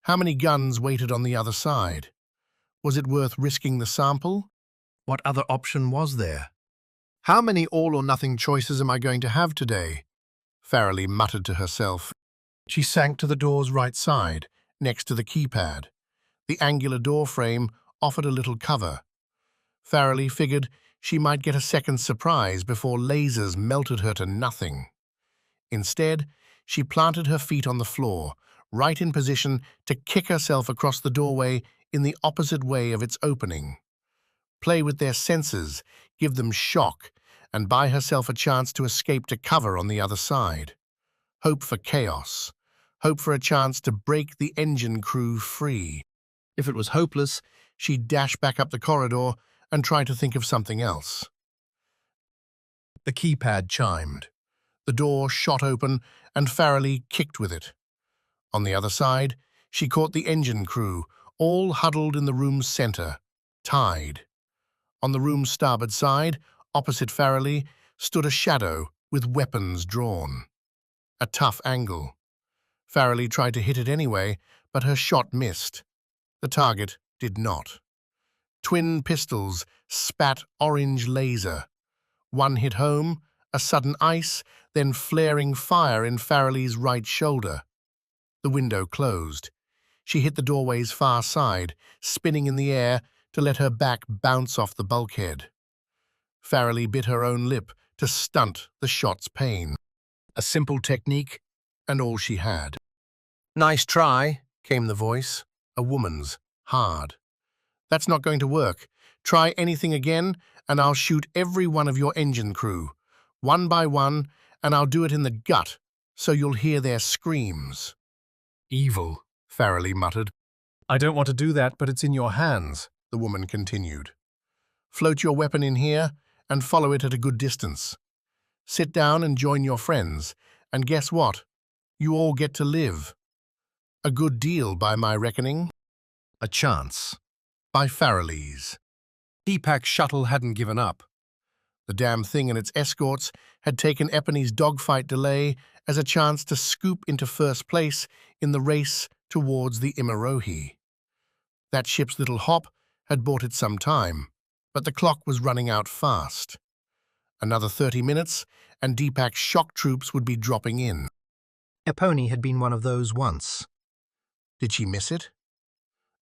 How many guns waited on the other side? Was it worth risking the sample? what other option was there? How many all-or-nothing choices am I going to have today? Farrelly muttered to herself. She sank to the door's right side, next to the keypad. The angular door frame offered a little cover. Farrelly figured she might get a second surprise before lasers melted her to nothing. Instead, she planted her feet on the floor, right in position to kick herself across the doorway in the opposite way of its opening. Play with their senses, give them shock, and buy herself a chance to escape to cover on the other side. Hope for chaos. Hope for a chance to break the engine crew free. If it was hopeless, she'd dash back up the corridor and try to think of something else. The keypad chimed. The door shot open, and Farrelly kicked with it. On the other side, she caught the engine crew, all huddled in the room's center, tied. On the room's starboard side, opposite Farrelly, stood a shadow with weapons drawn. A tough angle. Farrelly tried to hit it anyway, but her shot missed. The target did not. Twin pistols spat orange laser. One hit home, a sudden ice, then flaring fire in Farrelly's right shoulder. The window closed. She hit the doorway's far side, spinning in the air to let her back bounce off the bulkhead. Farrelly bit her own lip to stunt the shot's pain. A simple technique, and all she had. "Nice try," came the voice, a woman's, hard. "That's not going to work. Try anything again, and I'll shoot every one of your engine crew, one by one, and I'll do it in the gut, so you'll hear their screams." "Evil," Farrelly muttered. I don't want to do that, but it's in your hands. The woman continued. "Float your weapon in here and follow it at a good distance. Sit down and join your friends, and guess what? You all get to live. A good deal by my reckoning." A chance. By Farrelly's. Deepak's shuttle hadn't given up. The damn thing and its escorts had taken Epony's dogfight delay as a chance to scoop into first place in the race towards the Imarohi. That ship's little hop had bought it some time, but the clock was running out fast. Another 30 minutes, and Deepak's shock troops would be dropping in. Epony had been one of those once. Did she miss it?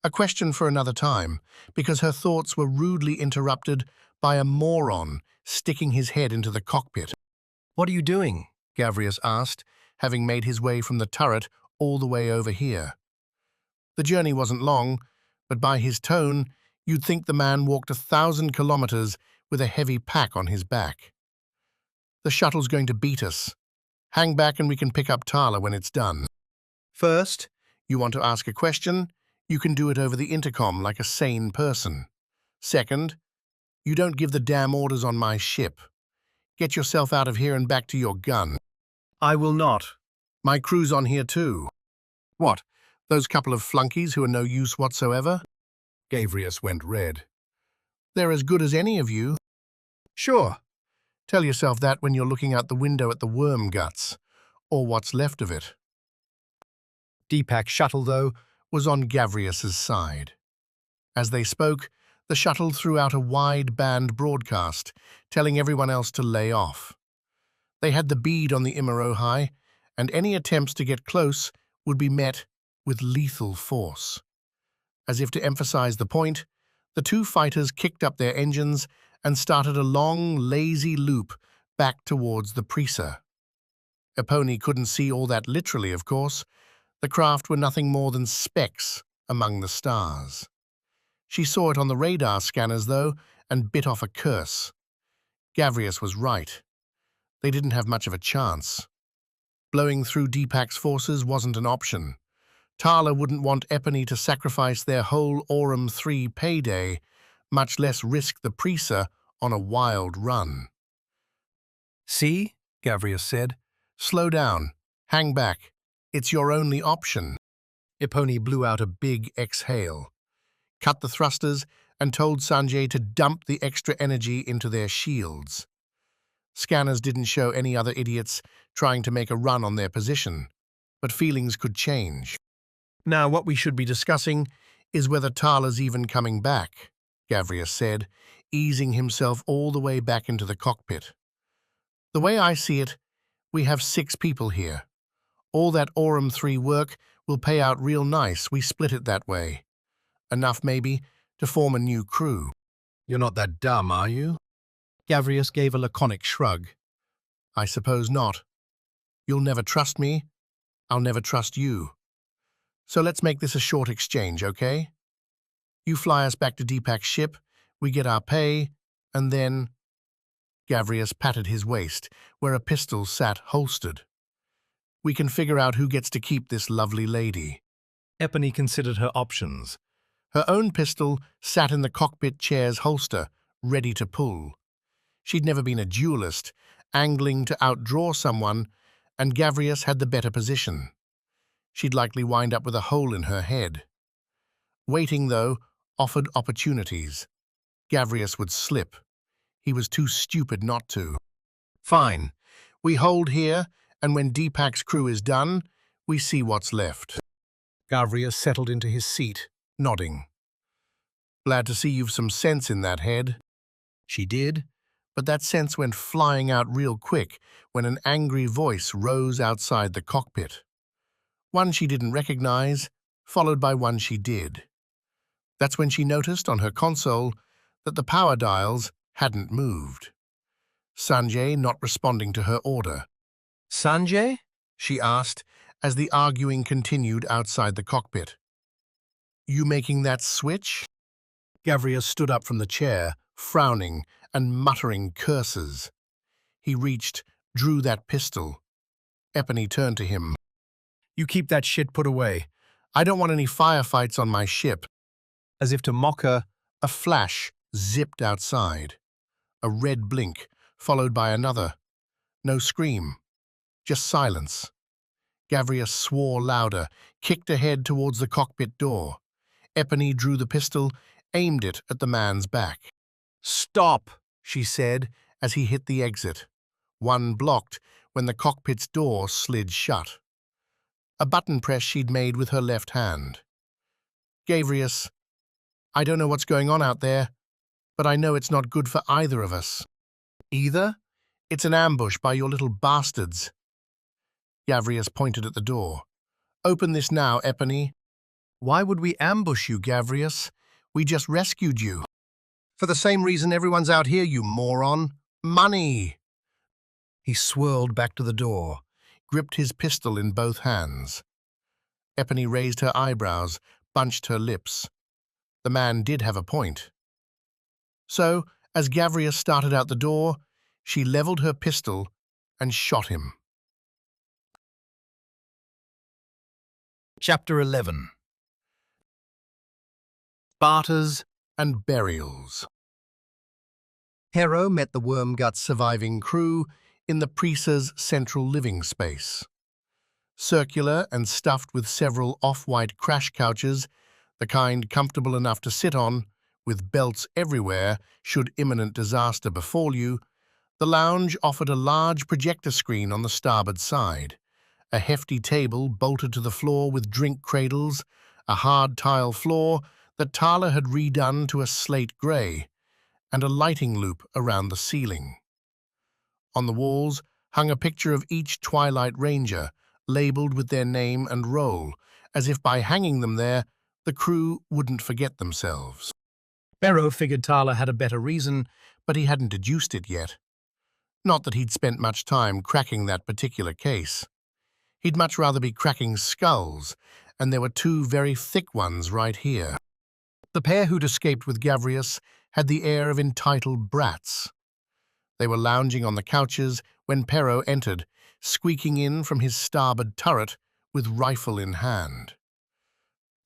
A question for another time, because her thoughts were rudely interrupted by a moron sticking his head into the cockpit. "What are you doing?" Gavrius asked, having made his way from the turret all the way over here. The journey wasn't long, but by his tone, you'd think the man walked 1,000 kilometers with a heavy pack on his back. "The shuttle's going to beat us. Hang back and we can pick up Tarla when it's done. First, you want to ask a question? You can do it over the intercom like a sane person. Second, you don't give the damn orders on my ship. Get yourself out of here and back to your gun. I will not. My crew's on here too. What, those couple of flunkies who are no use whatsoever? Gavrius went red. They're as good as any of you. Sure. Tell yourself that when you're looking out the window at the worm guts, or what's left of it. Deepak's shuttle, though, was on Gavrius's side. As they spoke, the shuttle threw out a wide-band broadcast, telling everyone else to lay off. They had the bead on the Imarohai, and any attempts to get close would be met with lethal force. As if to emphasize the point, the two fighters kicked up their engines and started a long, lazy loop back towards the Preaser. Epony couldn't see all that literally, of course. The craft were nothing more than specks among the stars. She saw it on the radar scanners, though, and bit off a curse. Gavrius was right. They didn't have much of a chance. Blowing through Deepak's forces wasn't an option. Tarla wouldn't want Epony to sacrifice their whole Aurum 3 payday, much less risk the Preaser on a wild run. See, Gavrius said. Slow down. Hang back. It's your only option. Epony blew out a big exhale, cut the thrusters, and told Sanjay to dump the extra energy into their shields. Scanners didn't show any other idiots trying to make a run on their position, but feelings could change. Now what we should be discussing is whether Tarla's even coming back, Gavrius said, easing himself all the way back into the cockpit. The way I see it, we have 6 people here. All that Aurum 3 work will pay out real nice. We split it that way. Enough, maybe, to form a new crew. You're not that dumb, are you? Gavrius gave a laconic shrug. I suppose not. You'll never trust me. I'll never trust you. So let's make this a short exchange, okay? You fly us back to Deepak's ship, we get our pay, and then... Gavrius patted his waist, where a pistol sat holstered. We can figure out who gets to keep this lovely lady. Epony considered her options. Her own pistol sat in the cockpit chair's holster, ready to pull. She'd never been a duelist, angling to outdraw someone, and Gavrius had the better position. She'd likely wind up with a hole in her head. Waiting, though, offered opportunities. Gavrius would slip. He was too stupid not to. Fine. We hold here, and when Deepak's crew is done, we see what's left. Gavrius settled into his seat, nodding. Glad to see you've some sense in that head. She did, but that sense went flying out real quick when an angry voice rose outside the cockpit. One she didn't recognize, followed by one she did. That's when she noticed on her console that the power dials hadn't moved. Sanjay not responding to her order. Sanjay? She asked, as the arguing continued outside the cockpit. You making that switch? Gavrius stood up from the chair, frowning and muttering curses. He reached, drew that pistol. Epony turned to him. You keep that shit put away. I don't want any firefights on my ship. As if to mock her, a flash zipped outside. A red blink, followed by another. No scream. Just silence. Gavrius swore louder, kicked ahead towards the cockpit door. Epony drew the pistol, aimed it at the man's back. Stop, she said, as he hit the exit. One blocked when the cockpit's door slid shut. A button press she'd made with her left hand. Gavrius, I don't know what's going on out there, but I know it's not good for either of us. Either? It's an ambush by your little bastards. Gavrius pointed at the door. Open this now, Epony. Why would we ambush you, Gavrius? We just rescued you. For the same reason everyone's out here, you moron. Money! He swirled back to the door, gripped his pistol in both hands. Epony raised her eyebrows, bunched her lips. The man did have a point. So, as Gavrius started out the door, she leveled her pistol and shot him. Chapter 11. Barters and burials. Hero met the Wormgut's Surviving crew in the Prisa's central living space. Circular and stuffed with several off-white crash couches, the kind comfortable enough to sit on, with belts everywhere should imminent disaster befall you, the lounge offered a large projector screen on the starboard side, a hefty table bolted to the floor with drink cradles, a hard tile floor that Tarla had redone to a slate grey, and a lighting loop around the ceiling. On the walls hung a picture of each Twilight Ranger, labelled with their name and role, as if by hanging them there, the crew wouldn't forget themselves. Barrow figured Tarla had a better reason, But he hadn't deduced it yet. Not that he'd spent much time cracking that particular case. He'd much rather be cracking skulls, and there were two very thick ones right here. The pair who'd escaped with Gavrius had the air of entitled brats. They were lounging on the couches when Pero entered, squeaking in from his starboard turret with rifle in hand.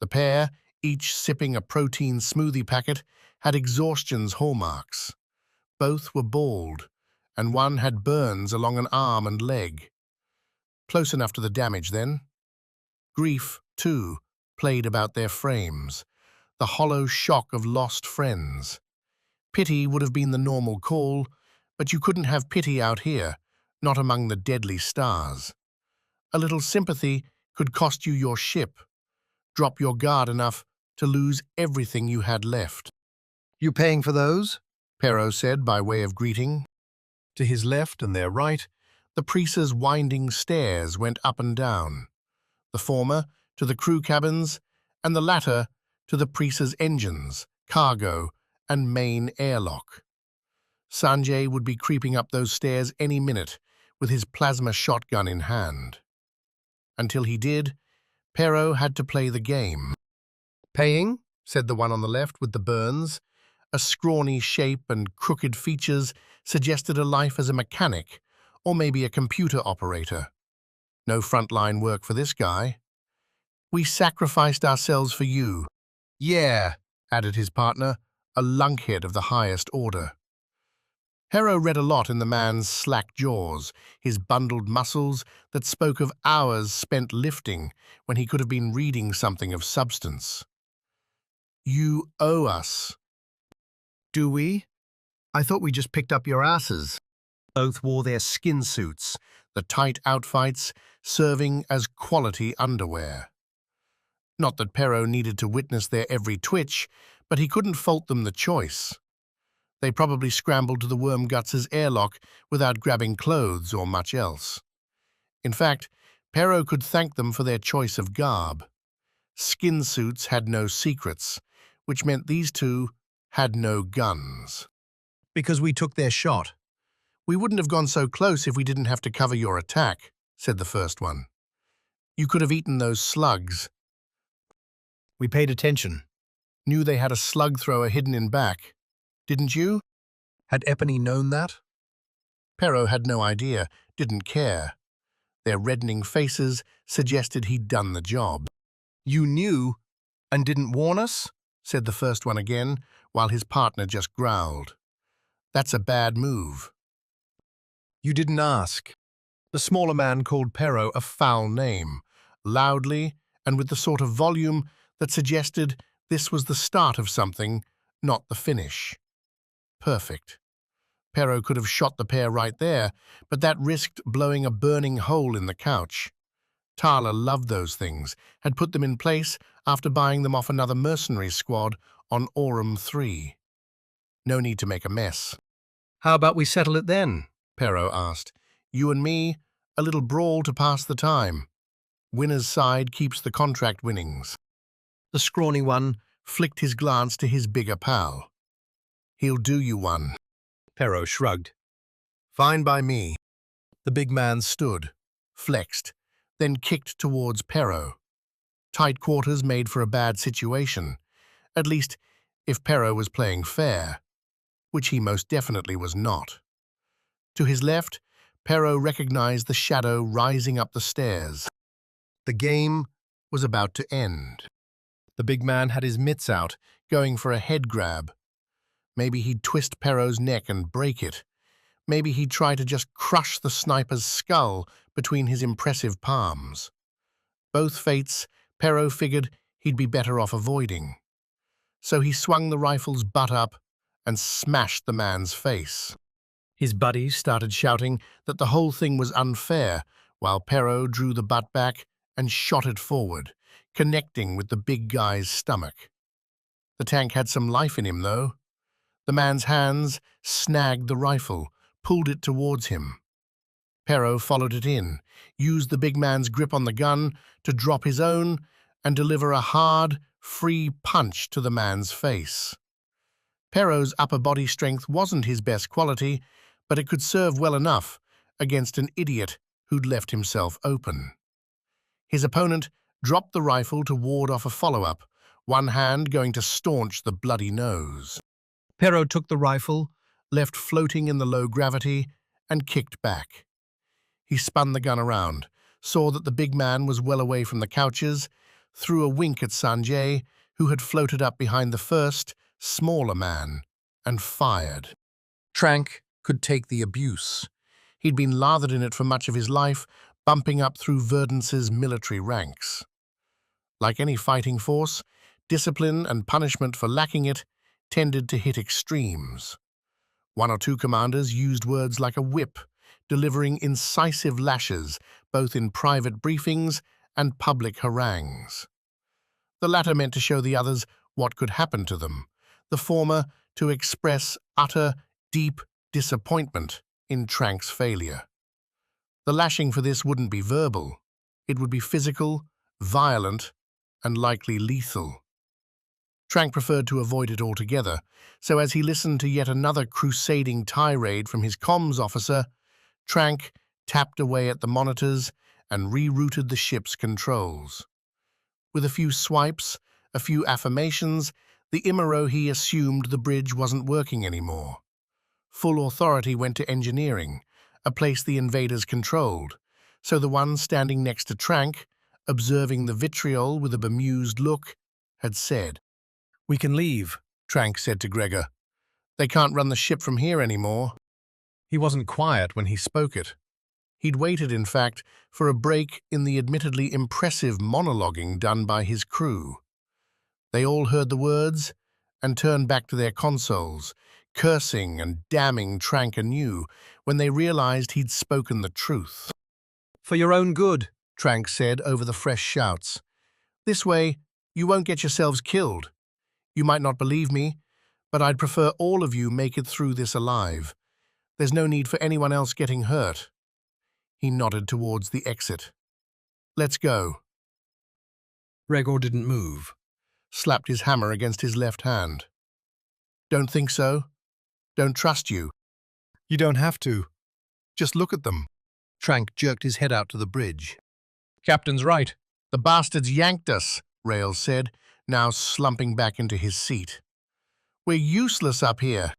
The pair, each sipping a protein smoothie packet, had exhaustion's hallmarks. Both were bald, and one had burns along an arm and leg. Close enough to the damage, then. Grief, too, played about their frames, the hollow shock of lost friends. Pity would have been the normal call, but you couldn't have pity out here, not among the deadly stars. A little sympathy could cost you your ship, drop your guard enough to lose everything you had left. You paying for those? Pero said by way of greeting. To his left and their right, the Prisa's winding stairs went up and down, the former to the crew cabins, and the latter to the Prisa's engines, cargo, and main airlock. Sanjay would be creeping up those stairs any minute with his plasma shotgun in hand. Until he did, Pero had to play the game. Paying, said the one on the left with the burns. A scrawny shape and crooked features suggested a life as a mechanic, or maybe a computer operator. No frontline work for this guy. We sacrificed ourselves for you. Yeah, added his partner, a lunkhead of the highest order. Hero read a lot in the man's slack jaws, his bundled muscles that spoke of hours spent lifting when he could have been reading something of substance. You owe us. Do we? I thought we just picked up your asses. Both wore their skin suits, the tight outfights serving as quality underwear. Not that Pero needed to witness their every twitch, but he couldn't fault them the choice. They probably scrambled to the Wormguts' airlock without grabbing clothes or much else. In fact, Pero could thank them for their choice of garb. Skin suits had no secrets, which meant these two had no guns. Because we took their shot. We wouldn't have gone so close if we didn't have to cover your attack, said the first one. You could have eaten those slugs. We paid attention. Knew they had a slug thrower hidden in back. Didn't you? Had Epony known that? Pero had no idea, didn't care. Their reddening faces suggested he'd done the job. You knew and didn't warn us? Said the first one again, while his partner just growled. That's a bad move. You didn't ask. The smaller man called Pero a foul name, loudly and with the sort of volume that suggested this was the start of something, not the finish. Perfect. Pero could have shot the pair right there, but that risked blowing a burning hole in the couch. Tarla loved those things, had put them in place after buying them off another mercenary squad on Aurum 3. No need to make a mess. How about we settle it then? Pero asked. You and me, a little brawl to pass the time. Winner's side keeps the contract winnings. The scrawny one flicked his glance to his bigger pal. He'll do you one. Pero shrugged. Fine by me. The big man stood, flexed, then kicked towards Pero. Tight quarters made for a bad situation, at least if Pero was playing fair, which he most definitely was not. To his left, Pero recognized the shadow rising up the stairs. The game was about to end. The big man had his mitts out, going for a head grab. Maybe he'd twist Perro's neck and break it. Maybe he'd try to just crush the sniper's skull between his impressive palms. Both fates, Perro figured he'd be better off avoiding. So he swung the rifle's butt up and smashed the man's face. His buddies started shouting that the whole thing was unfair, while Perro drew the butt back and shot it forward, connecting with the big guy's stomach. The tank had some life in him, though. The man's hands snagged the rifle, pulled it towards him. Perro followed it in, used the big man's grip on the gun to drop his own and deliver a hard, free punch to the man's face. Perro's upper body strength wasn't his best quality, but it could serve well enough against an idiot who'd left himself open. His opponent dropped the rifle to ward off a follow-up, one hand going to staunch the bloody nose. Perro took the rifle, Left floating in the low gravity, and kicked back. He spun the gun around, saw that the big man was well away from the couches, threw a wink at Sanjay, who had floated up behind the first, smaller man, and fired. Trank could take the abuse. He'd been lathered in it for much of his life, bumping up through Verdance's military ranks. Like any fighting force, discipline and punishment for lacking it tended to hit extremes. One or two commanders used words like a whip, delivering incisive lashes both in private briefings and public harangues. The latter meant to show the others what could happen to them, the former to express utter, deep disappointment in Trank's failure. The lashing for this wouldn't be verbal. It would be physical, violent, and likely lethal. Trank preferred to avoid it altogether, so as he listened to yet another crusading tirade from his comms officer, Trank tapped away at the monitors and rerouted the ship's controls. With a few swipes, a few affirmations, the Immerohi assumed the bridge wasn't working anymore. Full authority went to engineering, a place the invaders controlled, so the one standing next to Trank, observing the vitriol with a bemused look, had said, "We can leave," Trank said to Gregor. "They can't run the ship from here anymore." He wasn't quiet when he spoke it. He'd waited, in fact, for a break in the admittedly impressive monologuing done by his crew. They all heard the words and turned back to their consoles, cursing and damning Trank anew when they realized he'd spoken the truth. "For your own good," Trank said over the fresh shouts. "This way, you won't get yourselves killed. You might not believe me, but I'd prefer all of you make it through this alive. There's no need for anyone else getting hurt." He nodded towards the exit. "Let's go." Gregor didn't move. Slapped his hammer against his left hand. "Don't think so. Don't trust you." "You don't have to." "Just look at them." Trank jerked his head out to the bridge. Captain's right. "The bastards yanked us," Rails said, now slumping back into his seat. "We're useless up here,"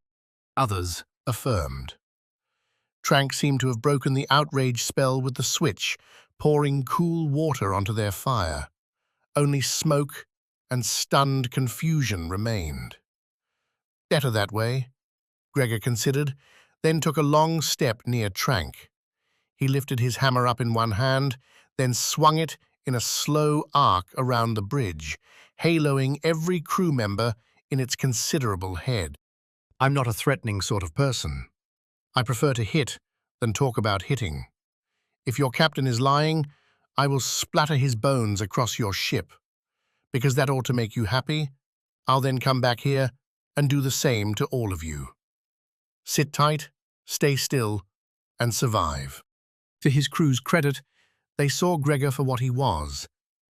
others affirmed. Trank seemed to have broken the outrage spell with the switch, pouring cool water onto their fire. Only smoke and stunned confusion remained. Better that way, Gregor considered, then took a long step near Trank. He lifted his hammer up in one hand, then swung it in a slow arc around the bridge, haloing every crew member in its considerable head. "I'm not a threatening sort of person. I prefer to hit than talk about hitting. If your captain is lying, I will splatter his bones across your ship. Because that ought to make you happy, I'll then come back here and do the same to all of you. Sit tight, stay still, and survive." To his crew's credit, they saw Gregor for what he was,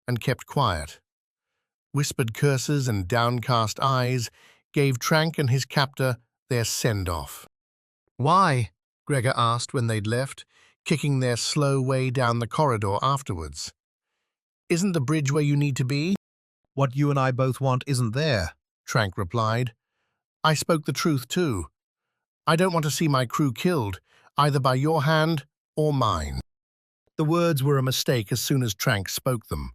and kept quiet. Whispered curses and downcast eyes gave Trank and his captor their send-off. "Why?" Gregor asked when they'd left, kicking their slow way down the corridor afterwards. "Isn't the bridge where you need to be?" "What you and I both want isn't there," Trank replied. "I spoke the truth too. I don't want to see my crew killed, either by your hand or mine." The words were a mistake as soon as Trank spoke them.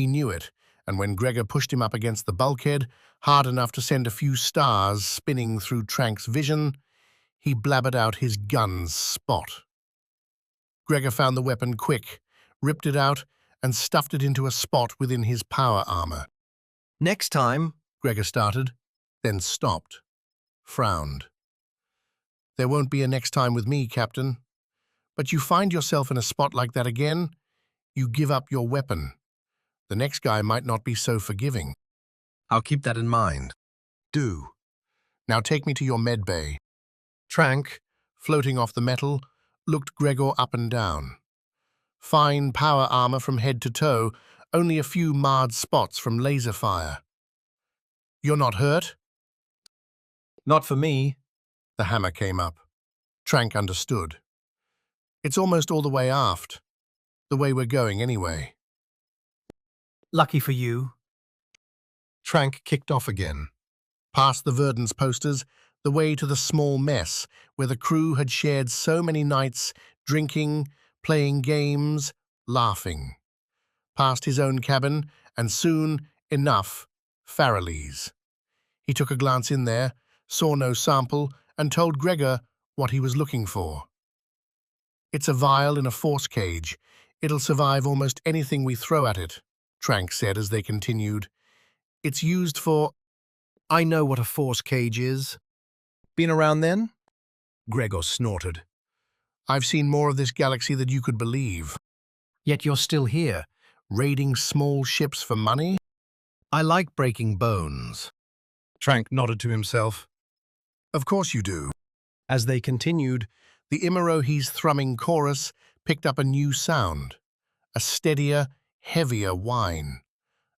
He knew it, and when Gregor pushed him up against the bulkhead, hard enough to send a few stars spinning through Trank's vision, he blabbered out his gun's spot. Gregor found the weapon quick, ripped it out, and stuffed it into a spot within his power armor. Next time, Gregor started, then stopped, frowned. There won't be a next time with me, Captain. But you find yourself in a spot like that again, you give up your weapon. The next guy might not be so forgiving. I'll keep that in mind. Do. Now take me to your med bay. Trank, Floating off the metal, looked Gregor up and down. Fine power armor from head to toe, only a few marred spots from laser fire. You're not hurt? not for me. The hammer came up. Trank understood. It's almost all the way aft. The way we're going anyway. Lucky for you. Trank kicked off again. Past the Verdance posters, the way to the small mess where the crew had shared so many nights, drinking, playing games, laughing. Past his own cabin, and soon, enough, Farrelly's. He took a glance in there, saw no sample, and told Gregor what he was looking for. It's a vial in a force cage. It'll survive almost anything we throw at it, Trank said as they continued. It's used for... I know what a force cage is. Been around then? Gregor snorted. I've seen more of this galaxy than you could believe. Yet you're still here. Raiding small ships for money? I like breaking bones. Trank nodded to himself. Of course you do. As they continued, The Imarohi's thrumming chorus picked up a new sound. A steadier, heavier whine.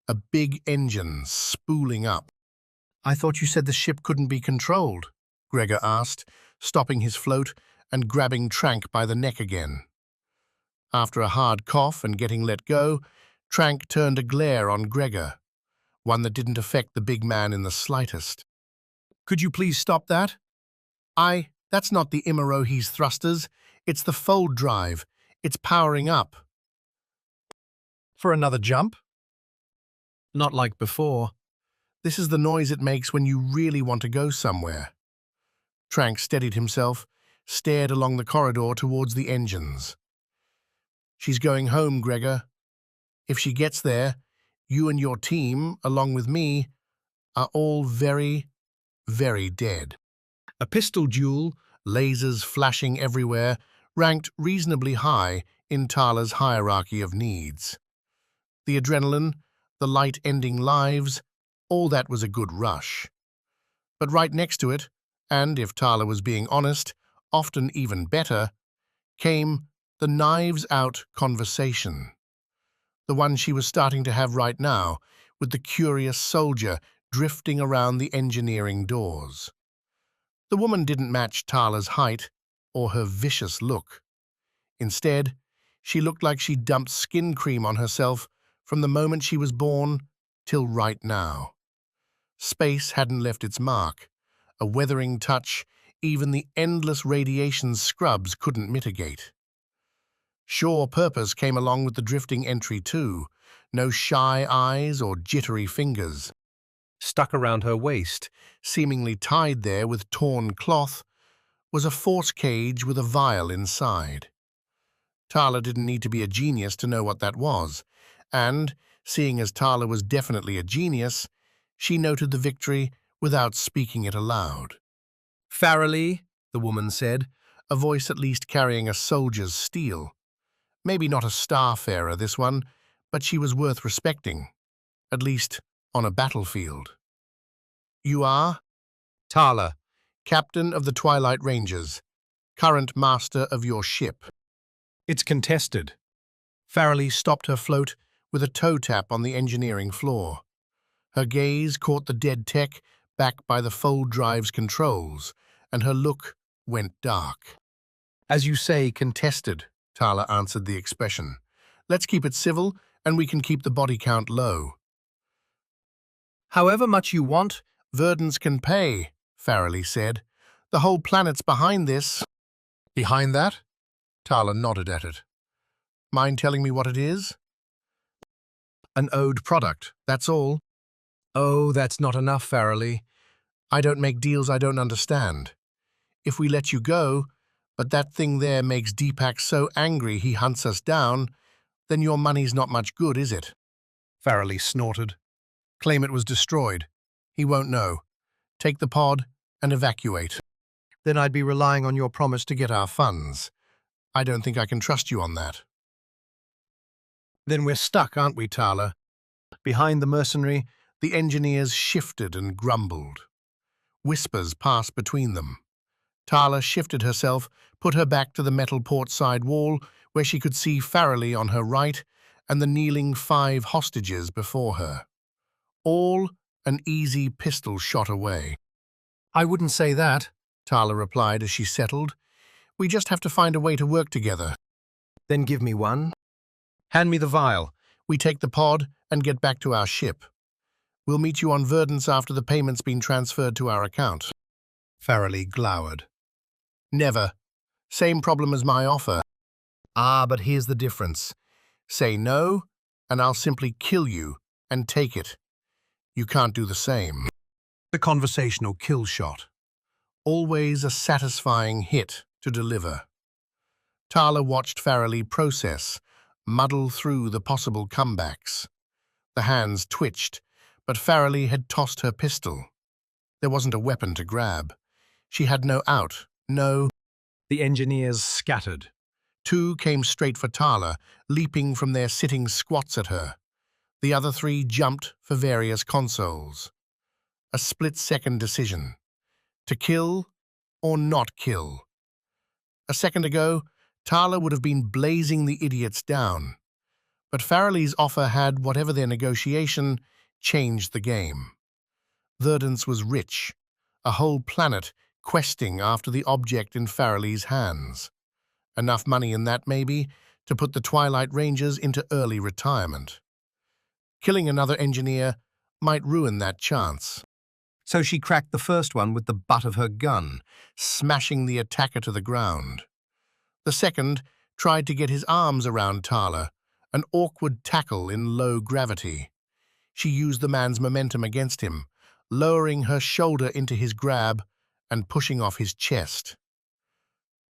A big engine spooling up. I thought you said the ship couldn't be controlled, Gregor asked, stopping his float and grabbing Trank by the neck again. After a hard cough and getting let go, Trank turned a glare on Gregor, one that didn't affect the big man in the slightest. could you please stop that? That's not the Imarohi's thrusters. It's the fold drive. It's powering up. For another jump? Not like before. This is the noise it makes when you really want to go somewhere. Trank steadied himself, stared along the corridor towards the engines. She's going home, Gregor. If she gets there, you and your team, along with me, are all very, very dead. A pistol duel, Lasers flashing everywhere, ranked reasonably high in Tarla's hierarchy of needs. The adrenaline, the light ending lives, all that was a good rush. But right next to it, and if Tarla was being honest, often even better, came the knives-out conversation. The one she was starting to have right now, with the curious soldier drifting around the engineering doors. The woman didn't match Tarla's height or her vicious look. Instead, she looked like she'd dumped skin cream on herself from the moment she was born till right now. Space hadn't left its mark, a weathering touch even the endless radiation scrubs couldn't mitigate. Sure purpose came along with the drifting entry too, no shy eyes or jittery fingers. stuck around her waist, Seemingly tied there with torn cloth, was a force cage with a vial inside. Tarla didn't need to be a genius to know what that was, and, seeing as Tarla was definitely a genius, she noted the victory without speaking it aloud. Farrelly, the woman said, A voice at least carrying a soldier's steel. Maybe not a starfarer, this one, but she was worth respecting, at least on a battlefield. You are? Tarla. Captain of the Twilight Rangers, current master of your ship. It's contested. Farrelly stopped her float with a toe tap on the engineering floor. Her gaze caught the dead tech back by the fold drive's controls, and her look went dark. As you say, Contested, Tarla answered the expression. Let's keep it civil, and we can keep the body count low. however much you want. Verdance can pay, Farrelly said. The whole planet's behind this. Behind that? Tarla nodded at it. Mind telling me what it is? An owed product, that's all. Oh, that's not enough, Farrelly. I don't make deals I don't understand. If we let you go, but that thing there makes Deepak so angry he hunts us down, then your money's not much good, is it? Farrelly snorted. Claim it was destroyed. He won't know. Take the pod and evacuate. Then I'd be relying on your promise to get Our funds. I don't think I can trust you on that. Then we're stuck, aren't we, Tarla? Behind the mercenary, the engineers shifted and grumbled. Whispers passed between them. Tarla shifted herself, put her back to the metal port side wall, where she could see Farrelly on her right and the kneeling 5 hostages before her. All an easy pistol shot away. I wouldn't say that, Tarla replied as she settled. We just have to find a way to work together. Then give me one. Hand me the vial. We take the pod and get back to our ship. We'll meet you on Verdance after the payment's been transferred to our account. Farrelly glowered. Never. Same problem as my offer. Ah, but here's the difference. Say no, and I'll simply kill you and take it. You can't do the same. The conversational kill shot. Always a satisfying hit to deliver. Tarla watched Farrelly process, muddle through the possible comebacks. The hands twitched, but Farrelly had tossed her pistol. There wasn't a weapon to grab. She had no out, no... The engineers scattered. 2 came straight for Tarla, leaping from their sitting squats at her. The other 3 jumped for various consoles. A split-second decision. To kill or not kill. A second ago, Tarla would have been blazing the idiots down. But Farrelly's offer had, whatever their negotiation, changed the game. Verdance was rich, a whole planet questing after the object in Farrelly's hands. Enough money in that, maybe, to put the Twilight Rangers into early retirement. Killing another engineer might ruin that chance. So she cracked the first one with the butt of her gun, smashing the attacker to the ground. The second tried to get his arms around Tarla, an awkward tackle in low gravity. She used the man's momentum against him, lowering her shoulder into his grab and pushing off his chest.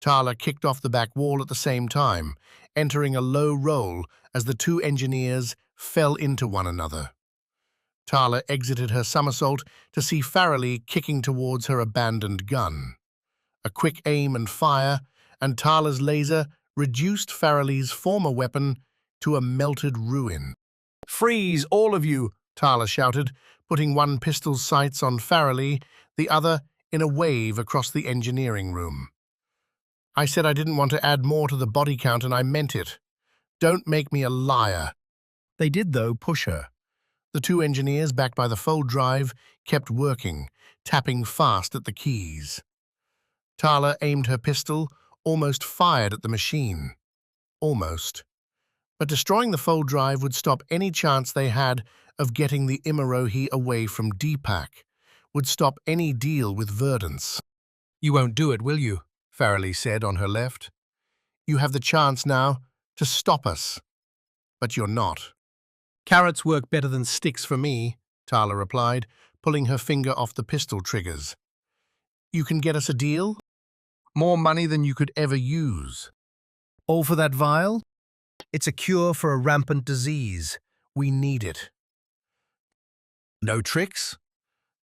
Tarla kicked off the back wall at the same time, entering a low roll as the 2 engineers fell into one another. Tarla exited her somersault to see Farrelly kicking towards her abandoned gun. A quick aim and fire, and Tarla's laser reduced Farrelly's former weapon to a melted ruin. "Freeze, all of you!" Tarla shouted, putting one pistol's sights on Farrelly, the other in a wave across the engineering room. I said I didn't want to add more to the body count, and I meant it. Don't make me a liar. They did, though, push her. The 2 engineers, backed by the fold drive, kept working, tapping fast at the keys. Tarla aimed her pistol, almost fired at the machine. Almost. But destroying the fold drive would stop any chance they had of getting the Imarohi away from Deepak, would stop any deal with Verdance. You won't do it, will you? Farrelly said on her left. You have the chance now to stop us. But you're not. Carrots work better than sticks For me, Tarla replied, pulling her finger off the pistol triggers. You can get us a deal? More money than you could ever use. All for that vial? It's a cure for a rampant disease. We need it. No tricks?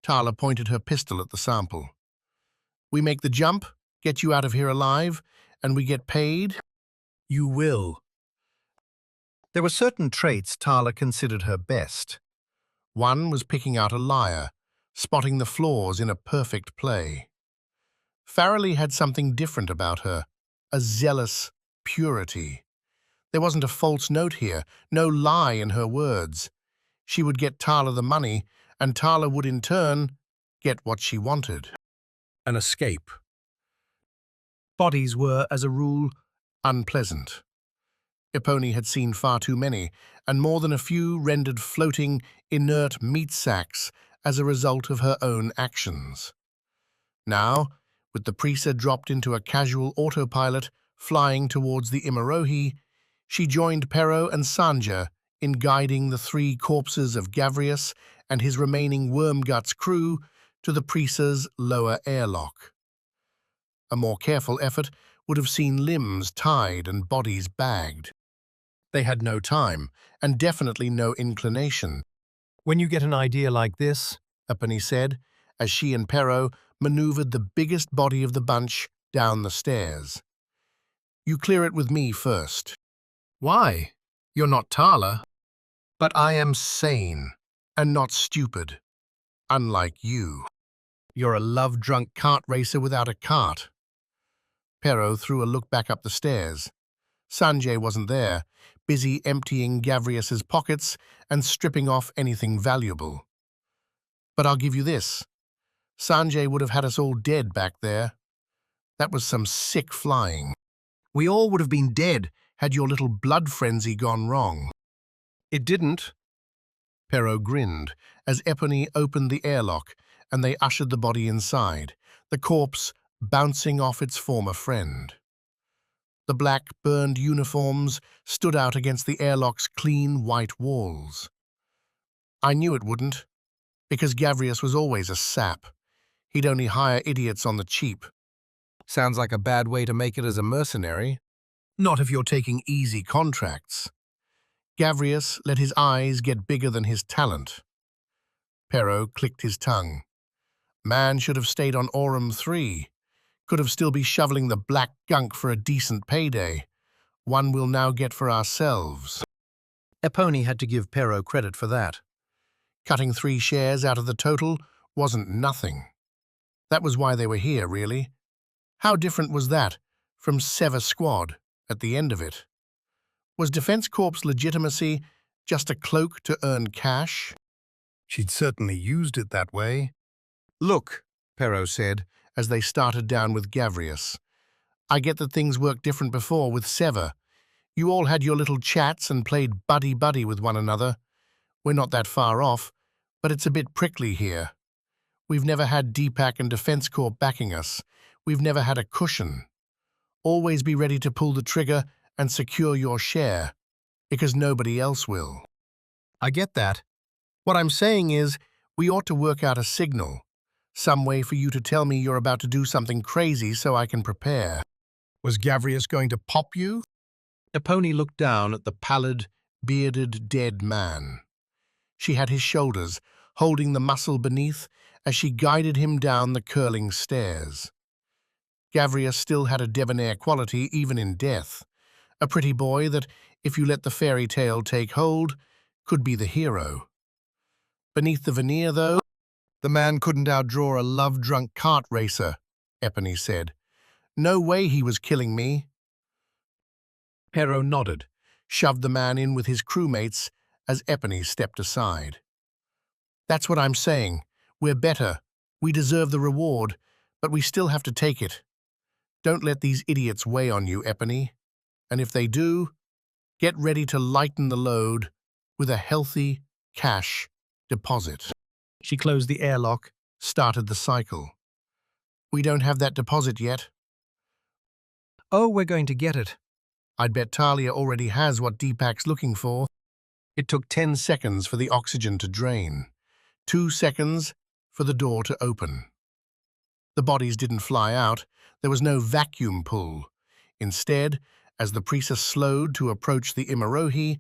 Tarla pointed her pistol at the sample. We make the jump, get you out of here alive, and we get paid? You will. There were certain traits Tarla considered her best. One was picking out a liar, spotting the flaws in a perfect play. Farrelly had something different about her, a zealous purity. There wasn't a false note here, no lie in her words. She would get Tarla the money, and Tarla would in turn get what she wanted. An escape. Bodies were, as a rule, unpleasant. Iponi had seen far too many, and more than a few rendered floating, inert meat sacks as a result of her own actions. Now, with the Prisa dropped into a casual autopilot, flying towards the Imarohi, she joined Pero and Sanja in guiding the 3 corpses of Gavrius and his remaining Wormguts crew to the Prisa's lower airlock. A more careful effort would have seen limbs tied and bodies bagged. They had no time, and definitely no inclination. When you get an idea like this, Epony said, as she and Pero maneuvered the biggest body of the bunch down the stairs. You clear it with me first. Why? You're not Tarla. But I am sane and not stupid, unlike you. You're a love-drunk cart racer without a cart. Pero threw a look back up the stairs. Sanjay wasn't there, busy emptying Gavrius's pockets and stripping off anything valuable. But I'll give you this. Sanjay would have had us all dead back there. That was some sick flying. We all would have been dead had your little blood frenzy gone wrong. It didn't. Pero grinned as Epony opened the airlock and they ushered the body inside, the corpse bouncing off its former friend. The black, burned uniforms stood out against the airlock's clean, white walls. I knew it wouldn't, because Gavrius was always a sap. He'd only hire idiots on the cheap. Sounds like a bad way to make it as a mercenary. Not if you're taking easy contracts. Gavrius let his eyes get bigger than his talent. Pero clicked his tongue. Man should have stayed on Aurum 3. Could have still be shoveling the black gunk for a decent payday. One we'll now get for ourselves. Epony had to give Pero credit for that. Cutting 3 shares out of the total wasn't nothing. That was why they were here, really. How different was that from Sever Squad at the end of it? Was Defense Corp's legitimacy just a cloak to earn cash? She'd certainly used it that way. Look, Pero said, as they started down with Gavrius. I get that things worked different before with Sever. You all had your little chats and played buddy-buddy with one another. We're not that far off, but it's a bit prickly here. We've never had Deepak and Defense Corp backing us. We've never had a cushion. Always be ready to pull the trigger and secure your share, because nobody else will. I get that. What I'm saying is, we ought to work out a signal, some way for you to tell me you're about to do something crazy so I can prepare. Was Gavrius going to pop you? Epony looked down at the pallid, bearded, dead man. She had his shoulders, holding the muscle beneath as she guided him down the curling stairs. Gavrius still had a debonair quality even in death, a pretty boy that, if you let the fairy tale take hold, could be the hero. Beneath the veneer, though, the man couldn't outdraw a love-drunk cart racer, Epony said. No way he was killing me. Pero nodded, shoved the man in with his crewmates as Epony stepped aside. That's what I'm saying. We're better. We deserve the reward, but we still have to take it. Don't let these idiots weigh on you, Epony. And if they do, get ready to lighten the load with a healthy cash deposit. She closed the airlock, started the cycle. We don't have that deposit yet. Oh, we're going to get it. I'd bet Tarla already has what Deepak's looking for. It took 10 seconds for the oxygen to drain, 2 seconds for the door to open. The bodies didn't fly out. There was no vacuum pull. Instead, as the priestess slowed to approach the Imarohi,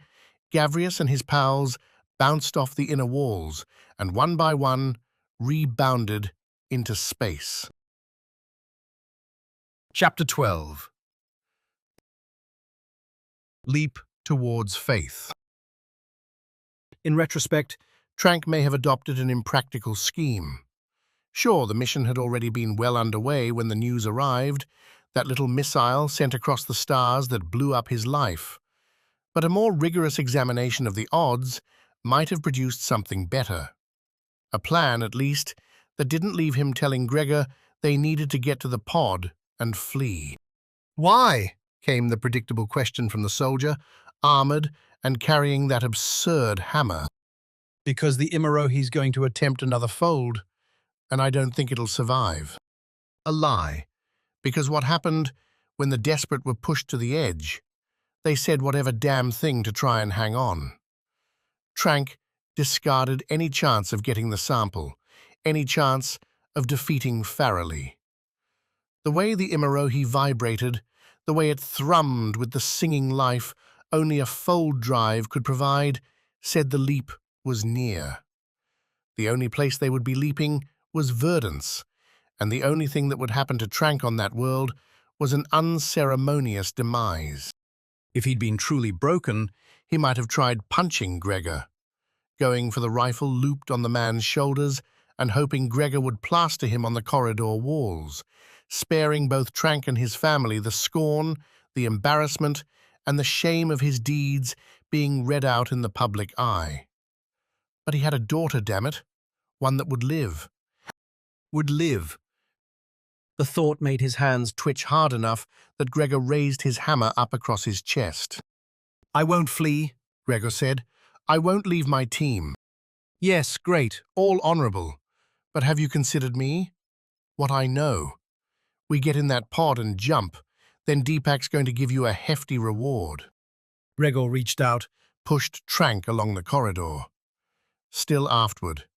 Gavrius and his pals bounced off the inner walls and one by one rebounded into space. Chapter 12. Leap towards faith. In retrospect, Trank may have adopted an impractical scheme. Sure, the mission had already been well underway when the news arrived, that little missile sent across the stars that blew up his life. But a more rigorous examination of the odds might have produced something better. A plan, at least, that didn't leave him telling Gregor they needed to get to the pod and flee. why? Came the predictable question from the soldier, armored and carrying that absurd hammer. Because the Imarohi's going to Attempt another fold, and I don't think it'll survive. A lie, because what happened when the desperate were pushed to the edge? They said whatever damn thing to try and hang on. Trank discarded any chance of getting the sample, any chance of defeating Farrelly. The way the Imarohi vibrated, the way it thrummed with the singing life only a fold drive could provide, said the leap was near. The only place they would be leaping was Verdance, and the only thing that would happen to Trank on that world was an unceremonious demise. If he'd been truly broken, he might have tried punching Gregor, going for the rifle looped on the man's shoulders and hoping Gregor would plaster him on the corridor walls, sparing both Trank and his family the scorn, the embarrassment, and the shame of his deeds being read out in the public eye. But he had a daughter, damn it, one that would live. Would live. The thought made his hands twitch hard enough that Gregor raised his hammer up across his chest. "I won't flee," Gregor said. "I won't leave my team. Yes, great, all honorable. But have you considered me? What I know. We get in that pod and jump, then Deepak's going to give you a hefty reward." Gregor reached out, pushed Trank along the corridor. Still aftward.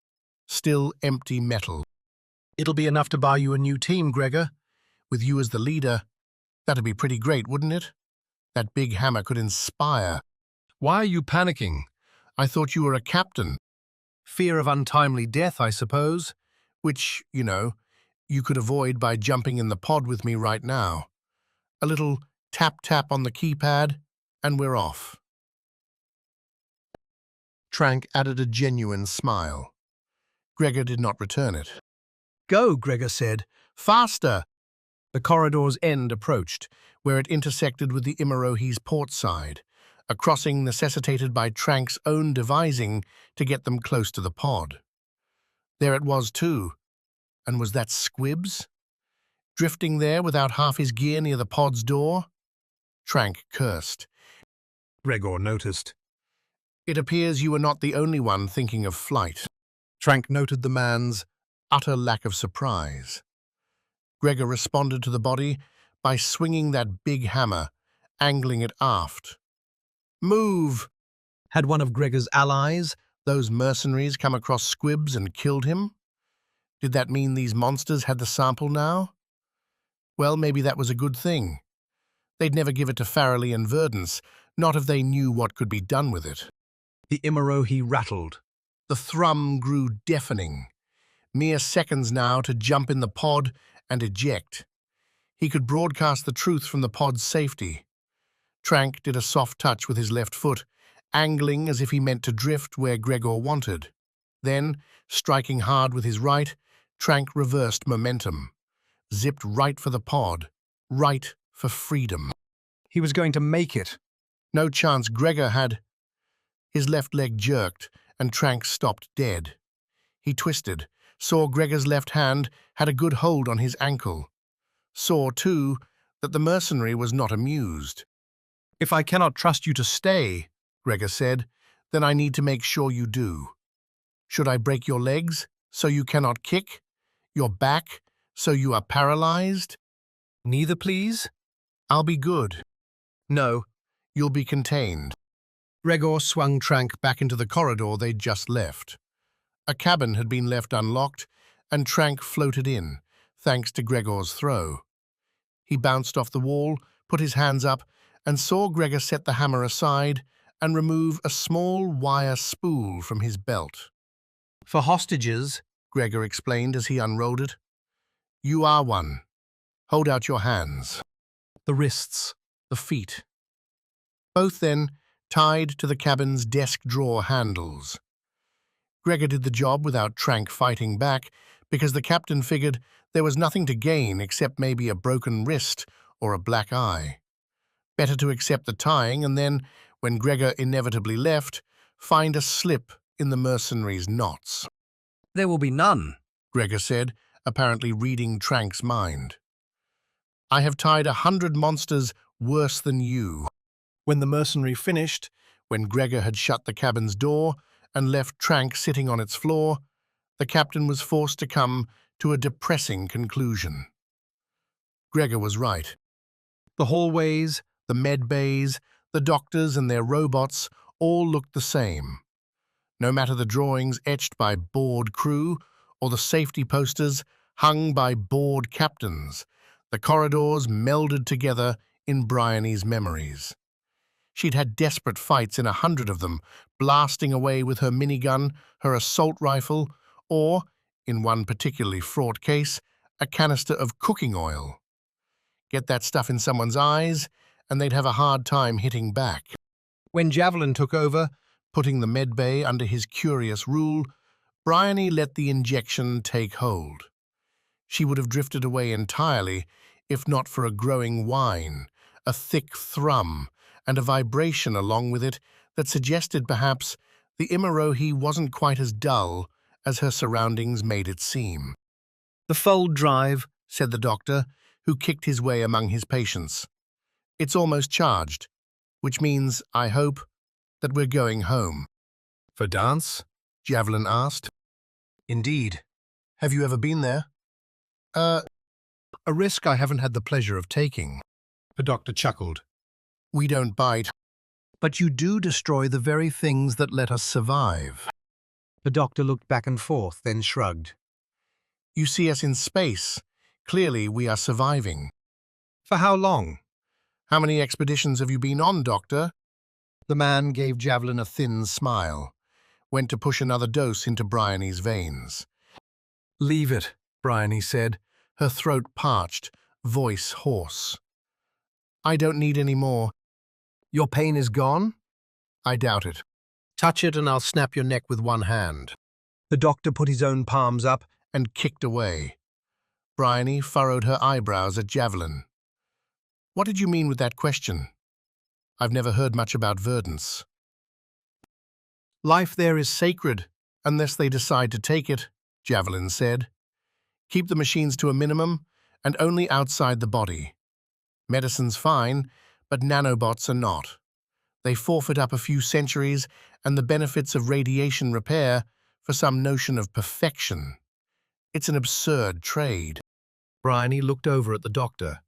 Still empty metal. "It'll be enough to buy you a new team, Gregor. With you as the leader, that'd be pretty great, wouldn't it? That big hammer could inspire." Why are you panicking? "I thought you were a captain." "Fear of untimely death, I suppose. Which, you could avoid by jumping in the pod with me right now. A little tap-tap on the keypad, and we're off." Trank added a genuine smile. Gregor did not return it. "Go," Gregor said. "Faster!" The corridor's end approached, where it intersected with the Imarohi's port side, a crossing necessitated by Trank's own devising to get them close to the pod. There it was too. And was that Squibs? Drifting there without half his gear near the pod's door? Trank cursed. Gregor noticed. "It appears you were not the only one thinking of flight." Trank noted the man's utter lack of surprise. Gregor responded to the body by swinging that big hammer, angling it aft. "Move!" Had one of Gregor's allies, those mercenaries, come across Squibs and killed him? Did that mean these monsters had the sample now? Well, maybe that was a good thing. They'd never give it to Farrelly and Verdance, not if they knew what could be done with it. The Imarohi rattled. The thrum grew deafening. Mere seconds now to jump in the pod and eject. He could broadcast the truth from the pod's safety. Trank did a soft touch with his left foot, angling as if he meant to drift where Gregor wanted. Then, striking hard with his right, Trank reversed momentum, zipped right for the pod, right for freedom. He was going to make it. No chance Gregor had. His left leg jerked, and Trank stopped dead. He twisted, saw Gregor's left hand had a good hold on his ankle. Saw, too, that the mercenary was not amused. "If I cannot trust you to stay," Gregor said, "then I need to make sure you do. Should I break your legs, so you cannot kick? Your back, so you are paralyzed? Neither, please? I'll be good. No, you'll be contained." Gregor swung Trank back into the corridor they'd just left. A cabin had been left unlocked, and Trank floated in, thanks to Gregor's throw. He bounced off the wall, put his hands up, and saw Gregor set the hammer aside and remove a small wire spool from his belt. "For hostages," Gregor explained as he unrolled it. "You are one. Hold out your hands." The wrists, the feet. Both then tied to the cabin's desk drawer handles. Gregor did the job without Trank fighting back, because the captain figured there was nothing to gain except maybe a broken wrist or a black eye. Better to accept the tying and then, when Gregor inevitably left, find a slip in the mercenaries' knots. "There will be none," Gregor said, apparently reading Trank's mind. "I have tied 100 monsters worse than you." When the mercenary finished, when Gregor had shut the cabin's door and left Trank sitting on its floor, the captain was forced to come to a depressing conclusion. Gregor was right. The hallways, the med bays, the doctors and their robots all looked the same. no matter the drawings etched by bored crew or the safety posters hung by bored captains. The corridors melded together in Bryony's memories. She'd had desperate fights in 100 of them, blasting away with her minigun, her assault rifle, or, in one particularly fraught case, a canister of cooking oil. Get that stuff in someone's eyes, and they'd have a hard time hitting back. When Javelin took over, putting the medbay under his curious rule, Bryony let the injection take hold. She would have drifted away entirely if not for a growing whine, a thick thrum, and a vibration along with it that suggested perhaps the Imarohi wasn't quite as dull as her surroundings made it seem. "The fold drive," said the doctor, who kicked his way among his patients. "It's almost charged, which means, I hope, that we're going home." For dance? Javelin asked. "Indeed. Have you ever been there?" A risk I haven't had the pleasure of taking." The doctor chuckled. "We don't bite, but you do destroy the very things that let us survive." The doctor looked back and forth, then shrugged. "You see us in space. Clearly we are surviving." For how long? "How many expeditions have you been on, Doctor?" The man gave Javelin a thin smile, went to push another dose into Bryony's veins. Leave it, Bryony said, her throat parched, voice hoarse. "I don't need any more." Your pain is gone? "I doubt it. Touch it and I'll snap your neck with one hand." The doctor put his own palms up and kicked away. Bryony furrowed her eyebrows at Javelin. "What did you mean with that question? I've never heard much about Verdance." "Life there is sacred, unless they decide to take it," Javelin said. "Keep the machines to a minimum, and only outside the body. Medicine's fine, but nanobots are not. They forfeit up a few centuries and the benefits of radiation repair for some notion of perfection. It's an absurd trade." Bryony looked over at the doctor.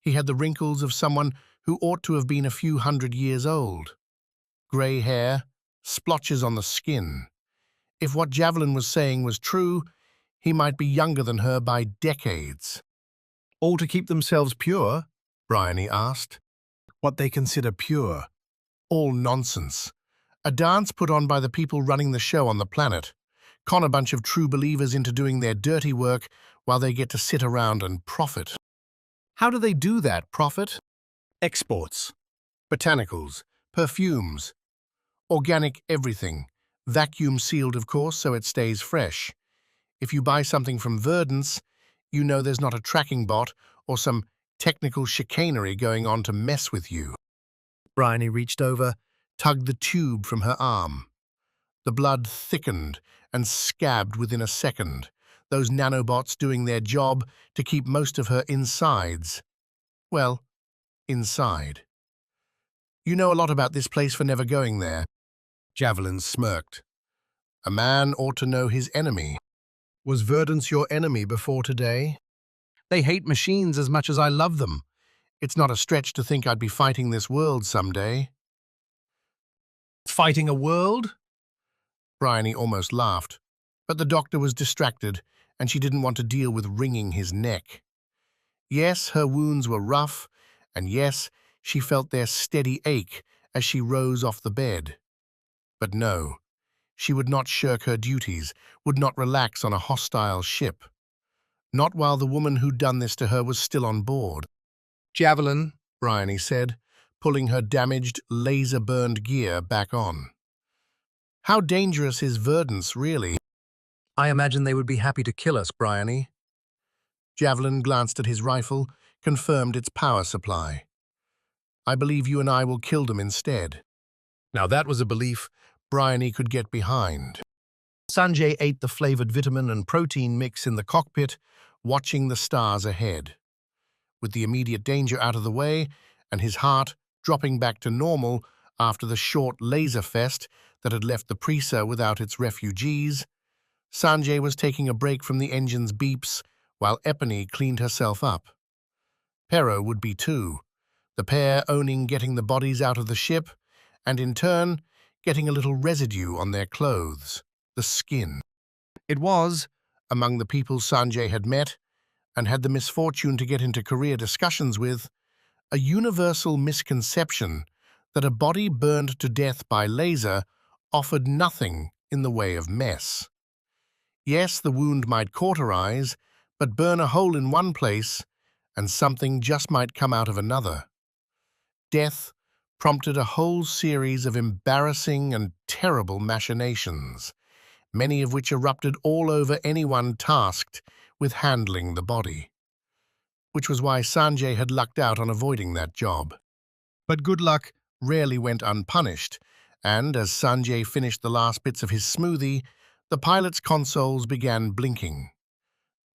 He had the wrinkles of someone who ought to have been a few 100 years old. Grey hair, splotches on the skin. If what Javelin was saying was true, he might be younger than her by decades. "All to keep themselves pure?" Bryony asked. "What they consider pure?" "All nonsense. A dance put on by the people running the show on the planet. Con a bunch of true believers into doing their dirty work while they get to sit around and profit." "How do they do that, profit?" "Exports." "Botanicals, perfumes, organic everything. Vacuum sealed, of course, so it stays fresh. If you buy something from Verdance, you know there's not a tracking bot or some technical chicanery going on to mess with you." Bryony reached over, tugged the tube from her arm. The blood thickened and scabbed within a second, those nanobots doing their job to keep most of her insides. Well, inside. "You know a lot about this place for never going there." Javelin smirked. "A man ought to know his enemy." Was Verdance your enemy before today? "They hate machines as much as I love them. It's not a stretch to think I'd be fighting this world someday." Fighting a world? Bryony almost laughed, but the doctor was distracted, and she didn't want to deal with wringing his neck. Yes, her wounds were rough, and yes, she felt their steady ache as she rose off the bed. But no, she would not shirk her duties, would not relax on a hostile ship. Not while the woman who'd done this to her was still on board. "Javelin," Bryony said, pulling her damaged, laser-burned gear back on. "How dangerous is Verdance, really?" "I imagine they would be happy to kill us, Bryony." Javelin glanced at his rifle, confirmed its power supply. "I believe you and I will kill them instead." Now that was a belief Bryony could get behind. Sanjay ate the flavored vitamin and protein mix in the cockpit, watching the stars ahead. With the immediate danger out of the way, and his heart dropping back to normal after the short laser fest that had left the Prisa without its refugees, Sanjay was taking a break from the engine's beeps while Epony cleaned herself up. Pero would be too, the pair owning getting the bodies out of the ship, and in turn, getting a little residue on their clothes, the skin. It was, among the people Sanjay had met and had the misfortune to get into career discussions with, a universal misconception that a body burned to death by laser offered nothing in the way of mess. Yes, the wound might cauterize, but burn a hole in one place, and something just might come out of another. Death prompted a whole series of embarrassing and terrible machinations, many of which erupted all over anyone tasked with handling the body, which was why Sanjay had lucked out on avoiding that job. But good luck rarely went unpunished, and as Sanjay finished the last bits of his smoothie, the pilot's consoles began blinking.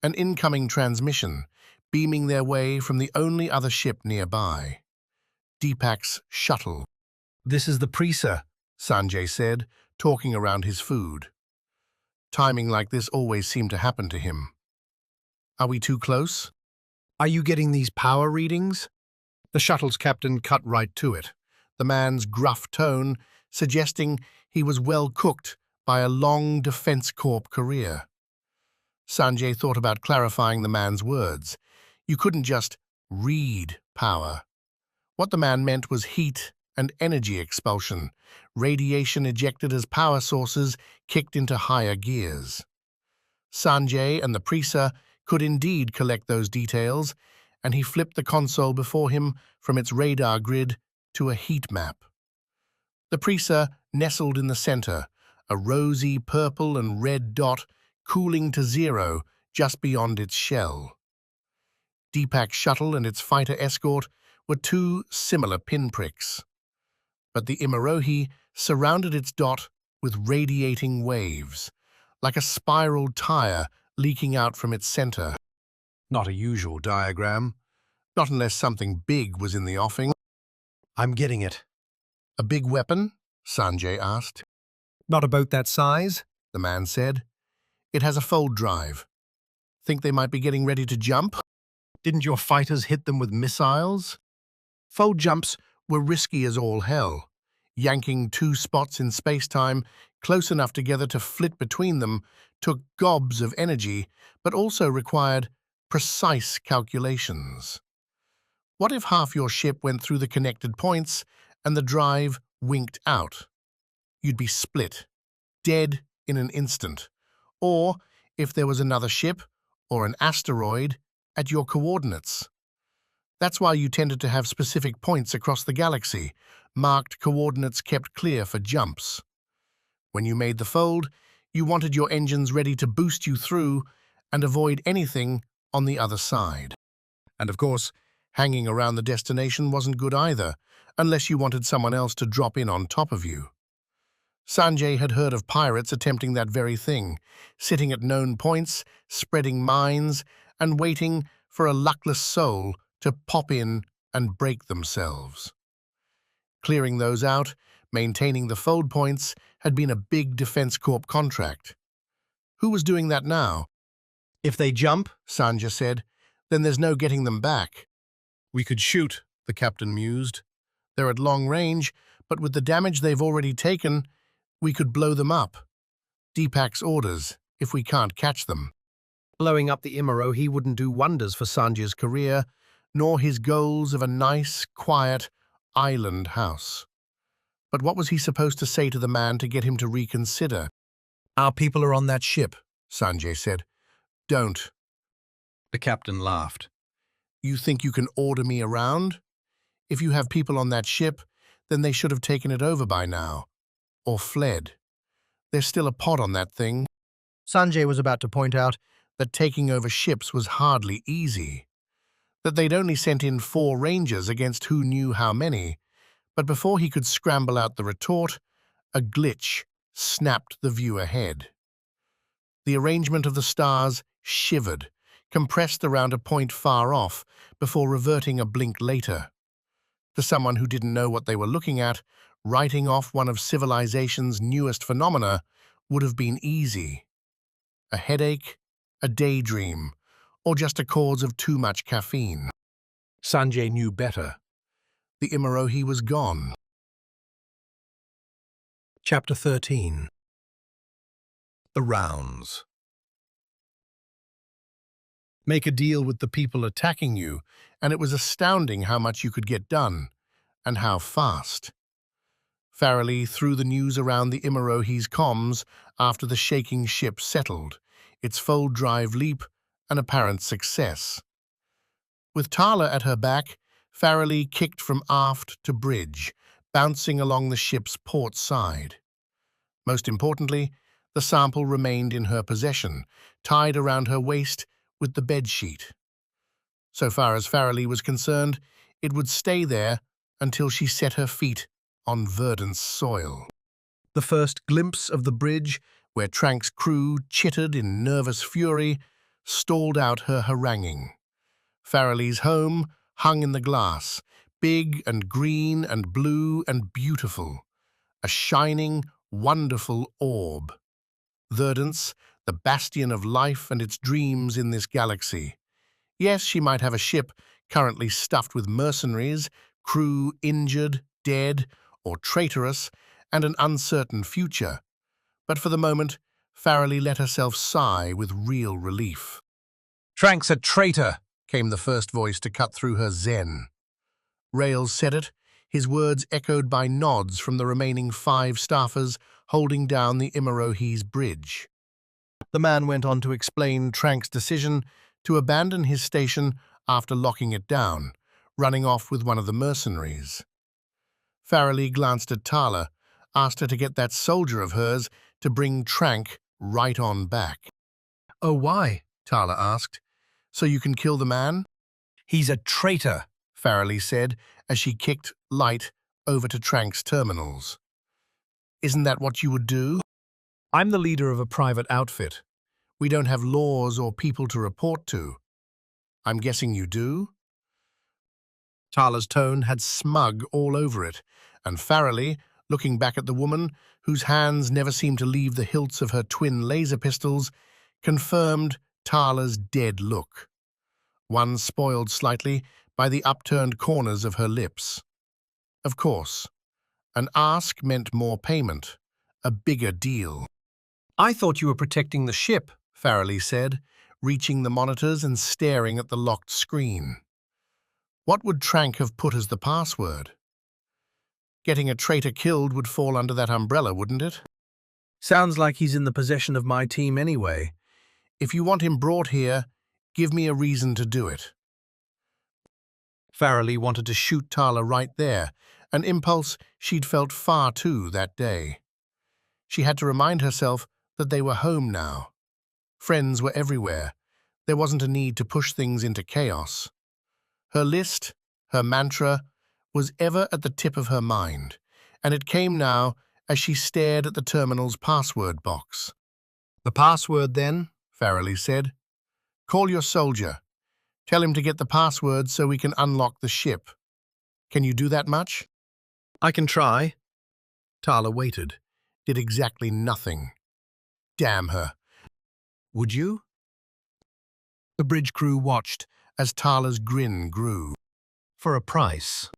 An incoming transmission, beaming their way from the only other ship nearby. Deepak's shuttle. This is the Preaser, Sanjay said, talking around his food. Timing like this always seemed to happen to him. Are we too close? Are you getting these power readings? The shuttle's captain cut right to it, the man's gruff tone suggesting he was well cooked by a long Defense Corps career. Sanjay thought about clarifying the man's words. You couldn't just read power. What the man meant was heat and energy expulsion, radiation ejected as power sources kicked into higher gears. Sanjay and the Preaser could indeed collect those details, and he flipped the console before him from its radar grid to a heat map. The Preaser nestled in the center, a rosy purple and red dot cooling to zero just beyond its shell. Deepak's shuttle and its fighter escort were two similar pinpricks, but the Imarohi surrounded its dot with radiating waves, like a spiral tire leaking out from its center. Not a usual diagram. Not unless something big was in the offing. I'm getting it. A big weapon? Sanjay asked. Not about that size? The man said. It has a fold drive. Think they might be getting ready to jump? Didn't your fighters hit them with missiles? Fold jumps were risky as all hell. Yanking two spots in space-time close enough together to flit between them took gobs of energy, but also required precise calculations. What if half your ship went through the connected points and the drive winked out? You'd be split, dead in an instant. Or if there was another ship or an asteroid at your coordinates. That's why you tended to have specific points across the galaxy, marked coordinates kept clear for jumps. When you made the fold, you wanted your engines ready to boost you through and avoid anything on the other side. And of course, hanging around the destination wasn't good either, unless you wanted someone else to drop in on top of you. Sanjay had heard of pirates attempting that very thing, sitting at known points, spreading mines, and waiting for a luckless soul to pop in and break themselves. Clearing those out, maintaining the fold points, had been a big Defense Corps contract. Who was doing that now? If they jump, Sanjay said, then there's no getting them back. we could shoot, The captain mused. They're at long range, but with the damage they've already taken, we could blow them up. Deepak's orders, if we can't catch them. Blowing up the Imarohi wouldn't do wonders for Sanjay's career, nor his goals of a nice, quiet, island house. But what was he supposed to say to the man to get him to reconsider? Our people are on that ship. Sanjay said. Don't. The captain laughed. You think you can order me around? If you have people on that ship, then they should have taken it over by now. Or fled. There's still a pod on that thing. Sanjay was about to point out that taking over ships was hardly easy. That they'd only sent in 4 Rangers against who knew how many. But before he could scramble out the retort, a glitch snapped the view ahead. The arrangement of the stars shivered, compressed around a point far off, before reverting a blink later. To someone who didn't know what they were looking at, writing off one of civilization's newest phenomena would have been easy. A headache, a daydream, or just a cause of too much caffeine. Sanjay knew better. The Imarohi was gone. Chapter 13. The Rounds. Make a deal with the people attacking you, and it was astounding how much you could get done, and how fast. Farrelly threw the news around the Imarohi's comms after the shaking ship settled, its fold drive leap an apparent success. With Tarla at her back, Farrelly kicked from aft to bridge, bouncing along the ship's port side. Most importantly, the sample remained in her possession, tied around her waist with the bedsheet. So far as Farrelly was concerned, it would stay there until she set her feet on verdant soil. The first glimpse of the bridge, where Trank's crew chittered in nervous fury, stalled out her haranguing. Farrelly's home hung in the glass, big and green and blue and beautiful, a shining, wonderful orb. Verdance, the bastion of life and its dreams in this galaxy. Yes, she might have a ship currently stuffed with mercenaries, crew injured, dead, or traitorous, and an uncertain future. But for the moment, Farrelly let herself sigh with real relief. Trank's a traitor, came the first voice to cut through her zen. Rails said it, his words echoed by nods from the remaining 5 staffers holding down the Imarohi's bridge. The man went on to explain Trank's decision to abandon his station after locking it down, running off with one of the mercenaries. Farrelly glanced at Tarla, asked her to get that soldier of hers to bring Trank right on back. Oh, why? Tarla asked. So you can kill the man? He's a traitor, Farrelly said as she kicked Light over to Trank's terminals. Isn't that what you would do? I'm the leader of a private outfit. We don't have laws or people to report to. I'm guessing you do? Tarla's tone had smug all over it, and Farrelly, looking back at the woman, whose hands never seemed to leave the hilts of her twin laser pistols, confirmed Tarla's dead look, one spoiled slightly by the upturned corners of her lips. Of course, an ask meant more payment, a bigger deal. I thought you were protecting the ship, Farrelly said, reaching the monitors and staring at the locked screen. What would Trank have put as the password? Getting a traitor killed would fall under that umbrella, wouldn't it? Sounds like he's in the possession of my team anyway. If you want him brought here, give me a reason to do it. Farrelly wanted to shoot Tarla right there, an impulse she'd felt far too that day. She had to remind herself that they were home now. Friends were everywhere. There wasn't a need to push things into chaos. Her list, her mantra, was ever at the tip of her mind, and it came now as she stared at the terminal's password box. The password, then, Farrelly said. Call your soldier. Tell him to get the password so we can unlock the ship. Can you do that much? I can try. Tarla waited, did exactly nothing. Damn her. Would you? The bridge crew watched as Tarla's grin grew. For a price.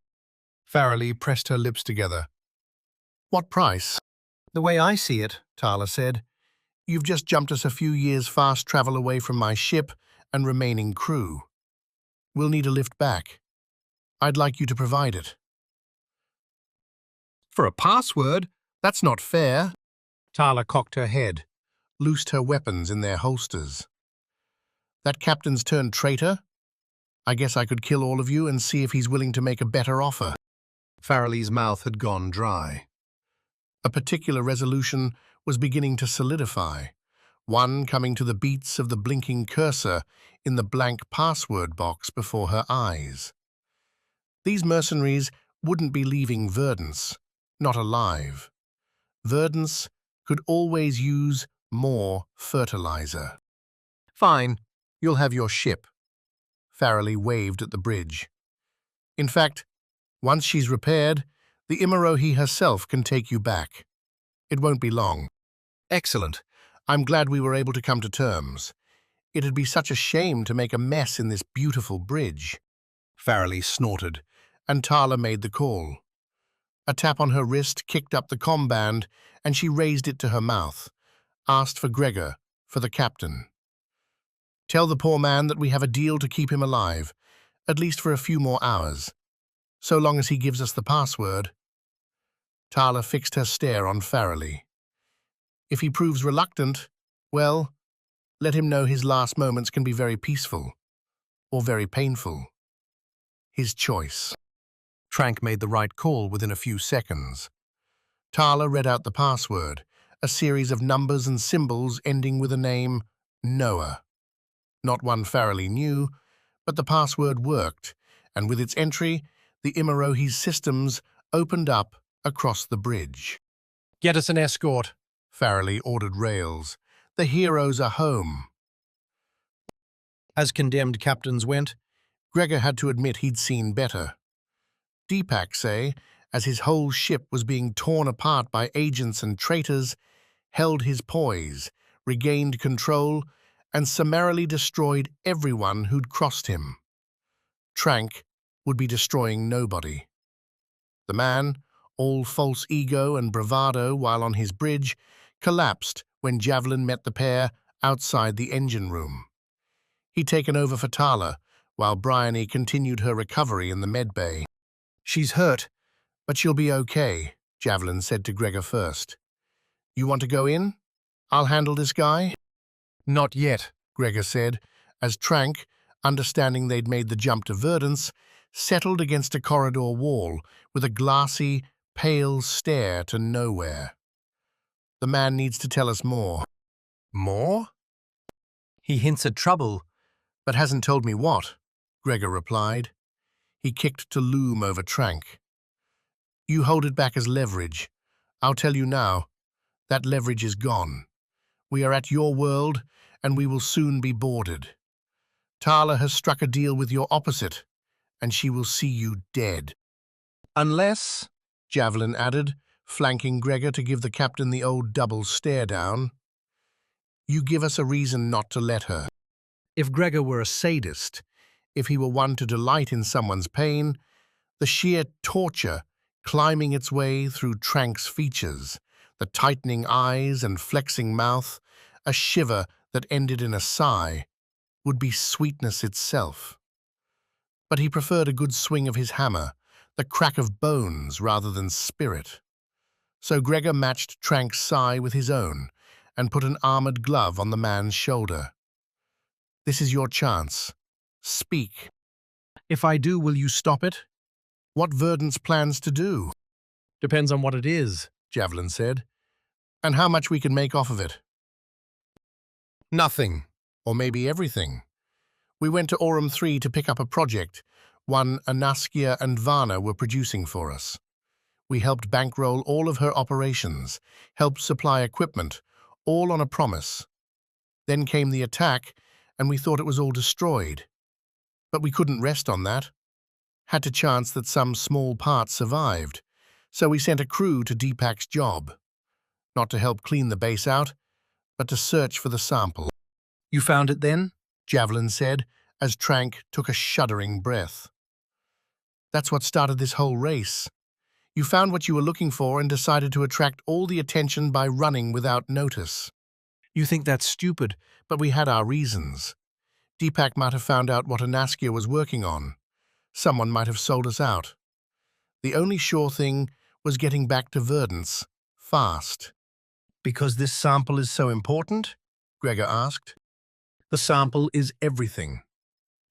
Farrelly pressed her lips together. What price? The way I see it, Tarla said, you've just jumped us a few years fast travel away from my ship and remaining crew. We'll need a lift back. I'd like you to provide it. For a password? That's not fair. Tarla cocked her head, loosed her weapons in their holsters. That captain's turned traitor? I guess I could kill all of you and see if he's willing to make a better offer. Farrelly's mouth had gone dry. A particular resolution was beginning to solidify, one coming to the beats of the blinking cursor in the blank password box before her eyes. These mercenaries wouldn't be leaving Verdance, not alive. Verdance could always use more fertilizer. Fine, you'll have your ship. Farrelly waved at the bridge. In fact, once she's repaired, the Imarohi herself can take you back. It won't be long. Excellent. I'm glad we were able to come to terms. It'd be such a shame to make a mess in this beautiful bridge. Farrelly snorted, and Tarla made the call. A tap on her wrist kicked up the comm band, and she raised it to her mouth, asked for Gregor, for the captain. "Tell the poor man that we have a deal to keep him alive, at least for a few more hours, so long as he gives us the password." Tarla fixed her stare on Farrelly. If he proves reluctant, well, let him know his last moments can be very peaceful, or very painful. His choice. Trank made the right call within a few seconds. Tarla read out the password, a series of numbers and symbols ending with a name, Noah. Not one Farrelly knew, but the password worked, and with its entry, the Imarohi's systems opened up across the bridge. Get us an escort. Farrelly ordered Rails. "The heroes are home." As condemned captains went, Gregor had to admit he'd seen better. Deepak, say, as his whole ship was being torn apart by agents and traitors, held his poise, regained control, and summarily destroyed everyone who'd crossed him. Trank would be destroying nobody. The man, all false ego and bravado while on his bridge, collapsed when Javelin met the pair outside the engine room. He'd taken over for Tarla, while Bryony continued her recovery in the medbay. she's hurt. "But she'll be okay," Javelin said to Gregor first. "You want to go in? I'll handle this guy." Not yet. Gregor said, as Trank, understanding they'd made the jump to Verdance, settled against a corridor wall with a glassy, pale stare to nowhere. "The man needs to tell us more." "More?" He hints at trouble. "But hasn't told me what," Gregor replied. He kicked to loom over Trank. "You hold it back as leverage. I'll tell you now. That leverage is gone. We are at your world, and we will soon be boarded. Tarla has struck a deal with your opposite, and she will see you dead." "Unless," Javelin added, flanking Gregor to give the captain the old double stare-down, "you give us a reason not to let her." If Gregor were a sadist, if he were one to delight in someone's pain, the sheer torture climbing its way through Trank's features, the tightening eyes and flexing mouth, a shiver that ended in a sigh, would be sweetness itself. But he preferred a good swing of his hammer, the crack of bones rather than spirit. So Gregor matched Trank's sigh with his own and put an armored glove on the man's shoulder. "This is your chance. Speak." If I do, will you stop it? "What Verdance plans to do?" Depends on what it is. Javelin said. "And how much we can make off of it." "Nothing. Or maybe everything. We went to Aurum 3 to pick up a project, one Anaskia and Varna were producing for us. We helped bankroll all of her operations, helped supply equipment, all on a promise. Then came the attack, and we thought it was all destroyed. But we couldn't rest on that. Had to chance that some small parts survived, so we sent a crew to Deepak's job. Not to help clean the base out, but to search for the sample." You found it then? Javelin said, as Trank took a shuddering breath. "That's what started this whole race. You found what you were looking for and decided to attract all the attention by running without notice. You think that's stupid? But we had our reasons. Deepak might have found out what Anaskia was working on. Someone might have sold us out. The only sure thing was getting back to Verdance, fast." Because this sample is so important? Gregor asked. The sample is everything.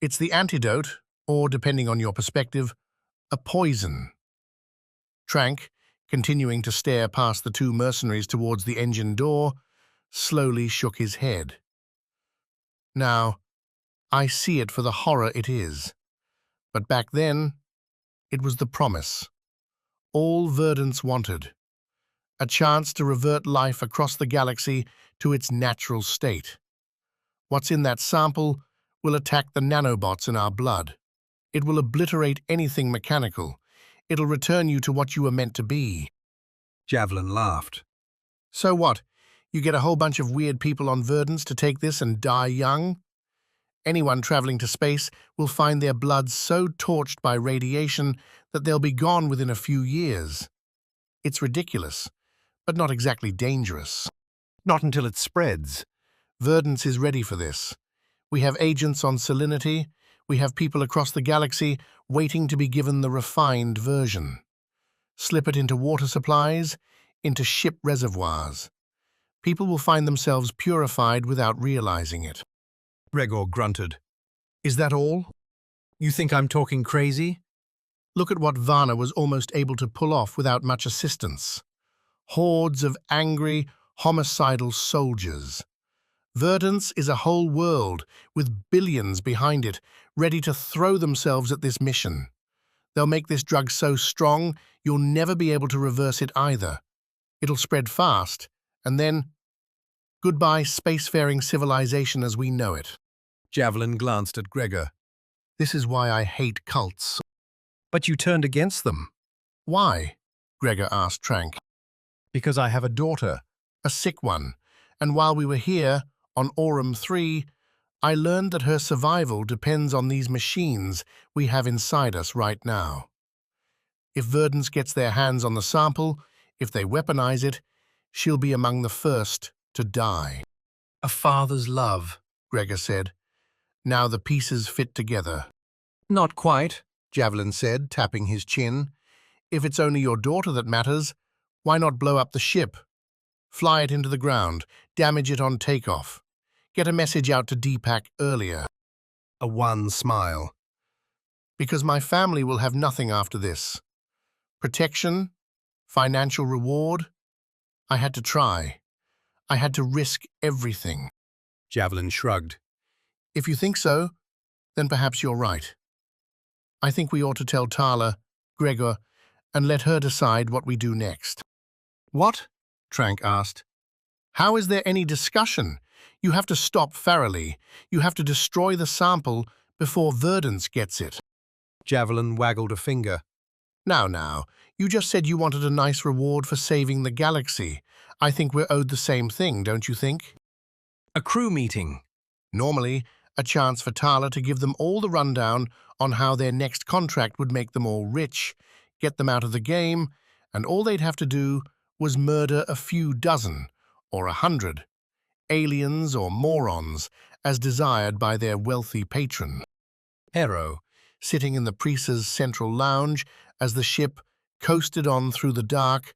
"It's the antidote, or, depending on your perspective, a poison." Trank, continuing to stare past the two mercenaries towards the engine door, slowly shook his head. "Now, I see it for the horror it is. But back then, it was the promise. All Verdance wanted. A chance to revert life across the galaxy to its natural state. What's in that sample will attack the nanobots in our blood. It will obliterate anything mechanical. It'll return you to what you were meant to be." Javelin laughed. "So what? You get a whole bunch of weird people on Verdance to take this and die young? Anyone traveling to space will find their blood so torched by radiation that they'll be gone within a few years. It's ridiculous, but not exactly dangerous. Not until it spreads. Verdance is ready for this. We have agents on salinity. We have people across the galaxy waiting to be given the refined version. Slip it into water supplies, into ship reservoirs. People will find themselves purified without realizing it. Gregor grunted. Is that all? You think I'm talking crazy? Look at what Varna was almost able to pull off without much assistance. Hordes of angry, homicidal soldiers. Verdance is a whole world with billions behind it, ready to throw themselves at this mission. They'll make this drug so strong, you'll never be able to reverse it either. It'll spread fast, and then, goodbye spacefaring civilization as we know it. Javelin glanced at Gregor. This is why I hate cults. But you turned against them. Why? Gregor asked Trank. Because I have a daughter. A sick one, and while we were here, on Aurum 3, I learned that her survival depends on these machines we have inside us right now. If Verdance gets their hands on the sample, if they weaponize it, she'll be among the first to die. A father's love, Gregor said. Now the pieces fit together. Not quite, Javelin said, tapping his chin. If it's only your daughter that matters, why not blow up the ship? Fly it into the ground, damage it on takeoff. Get a message out to Deepak earlier. A wan smile. Because my family will have nothing after this. Protection, financial reward. I had to try. I had to risk everything. Javelin shrugged. If you think so, then perhaps you're right. I think we ought to tell Tarla, Gregor, and let her decide what we do next. What? Trank asked. How is there any discussion? You have to stop Farrelly. You have to destroy the sample before Verdance gets it. Javelin waggled a finger. Now, you just said you wanted a nice reward for saving the galaxy. I think we're owed the same thing, don't you think? A crew meeting. Normally, a chance for Tarla to give them all the rundown on how their next contract would make them all rich, get them out of the game, and all they'd have to do was murder a few dozen, or 100, aliens or morons, as desired by their wealthy patron. Hero, sitting in the Priest's central lounge as the ship coasted on through the dark,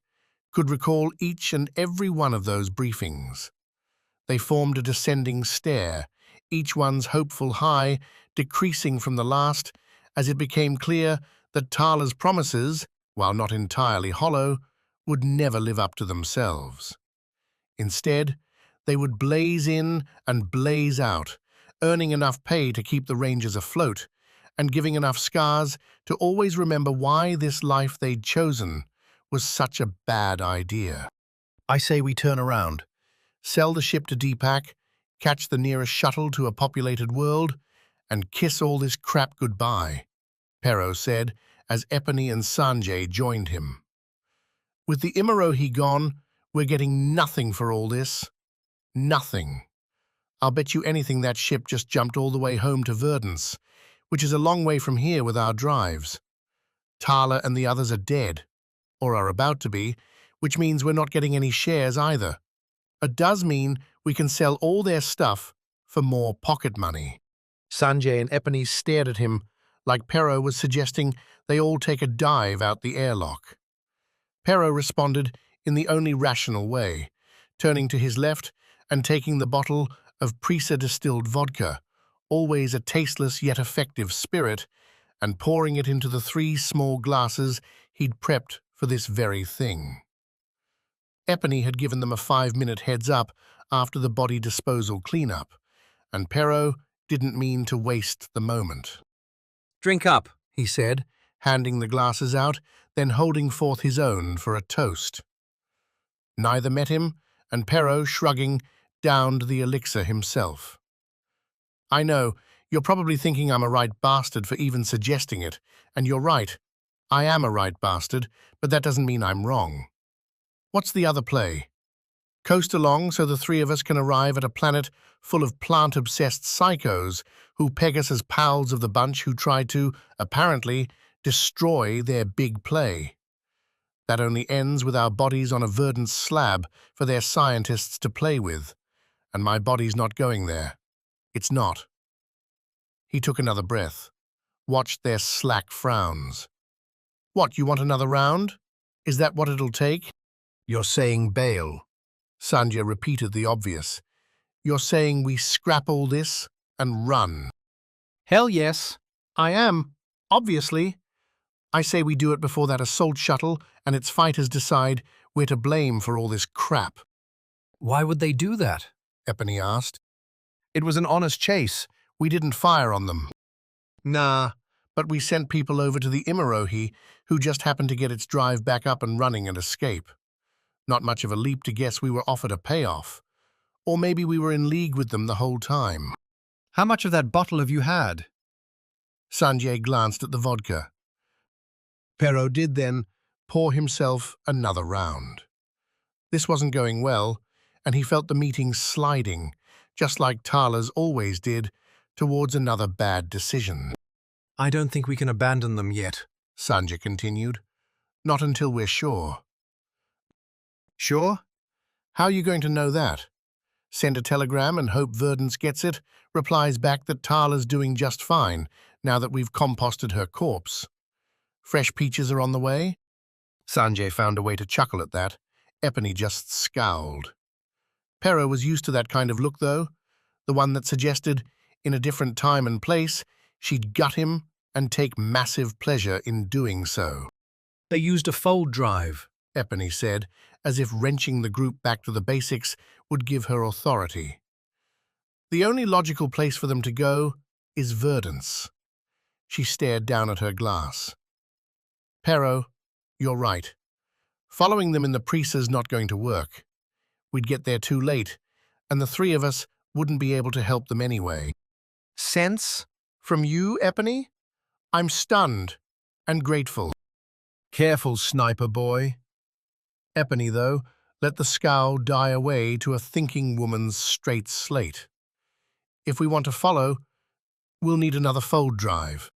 could recall each and every one of those briefings. They formed a descending stair, each one's hopeful high decreasing from the last as it became clear that Tarla's promises, while not entirely hollow, would never live up to themselves. Instead, they would blaze in and blaze out, earning enough pay to keep the Rangers afloat, and giving enough scars to always remember why this life they'd chosen was such a bad idea. I say we turn around. Sell the ship to Deepak, catch the nearest shuttle to a populated world, and kiss all this crap goodbye, Pero said as Epony and Sanjay joined him. With the Immerohi gone, we're getting nothing for all this. Nothing. I'll bet you anything that ship just jumped all the way home to Verdance, which is a long way from here with our drives. Tarla and the others are dead, or are about to be, which means we're not getting any shares either. It does mean we can sell all their stuff for more pocket money. Sanjay and Epony stared at him like Pero was suggesting they all take a dive out the airlock. Pero responded in the only rational way, turning to his left and taking the bottle of Prisa distilled vodka, always a tasteless yet effective spirit, and pouring it into the 3 small glasses he'd prepped for this very thing. Epony had given them a 5-minute heads-up after the body disposal cleanup, and Pero didn't mean to waste the moment. Drink up, he said, handing the glasses out, then holding forth his own for a toast. Neither met him, and Pero, shrugging, downed the elixir himself. I know, you're probably thinking I'm a right bastard for even suggesting it, and you're right. I am a right bastard, but that doesn't mean I'm wrong. What's the other play? Coast along so the 3 of us can arrive at a planet full of plant-obsessed psychos who peg us as pals of the bunch who try to, apparently, destroy their big play. That only ends with our bodies on a verdant slab for their scientists to play with, and my body's not going there. It's not. He took another breath, watched their slack frowns. What, you want another round? Is that what it'll take? You're saying bail. Sanjay repeated the obvious. You're saying we scrap all this and run? Hell yes, I am, obviously. I say we do it before that assault shuttle and its fighters decide we're to blame for all this crap. Why would they do that? Epony asked. It was an honest chase. We didn't fire on them. Nah, but we sent people over to the Imarohi who just happened to get its drive back up and running and escape. Not much of a leap to guess we were offered a payoff. Or maybe we were in league with them the whole time. How much of that bottle have you had? Sanjay glanced at the vodka. Pero did then pour himself another round. This wasn't going well, and he felt the meeting sliding, just like Tarla's always did, towards another bad decision. I don't think we can abandon them yet, Sanjay continued. Not until we're sure. Sure? How are you going to know that? Send a telegram and hope Verdance gets it, replies back that Tarla's doing just fine now that we've composted her corpse. Fresh peaches are on the way? Sanjay found a way to chuckle at that. Epony just scowled. Pero was used to that kind of look, though, the one that suggested, in a different time and place, she'd gut him and take massive pleasure in doing so. They used a fold drive, Epony said, as if wrenching the group back to the basics would give her authority. The only logical place for them to go is Verdance. She stared down at her glass. Pero, you're right. Following them in the Presa's not going to work. We'd get there too late, and the three of us wouldn't be able to help them anyway. Sense? From you, Epony? I'm stunned and grateful. Careful, sniper boy. Epony, though, let the scowl die away to a thinking woman's straight slate. If we want to follow, we'll need another fold drive.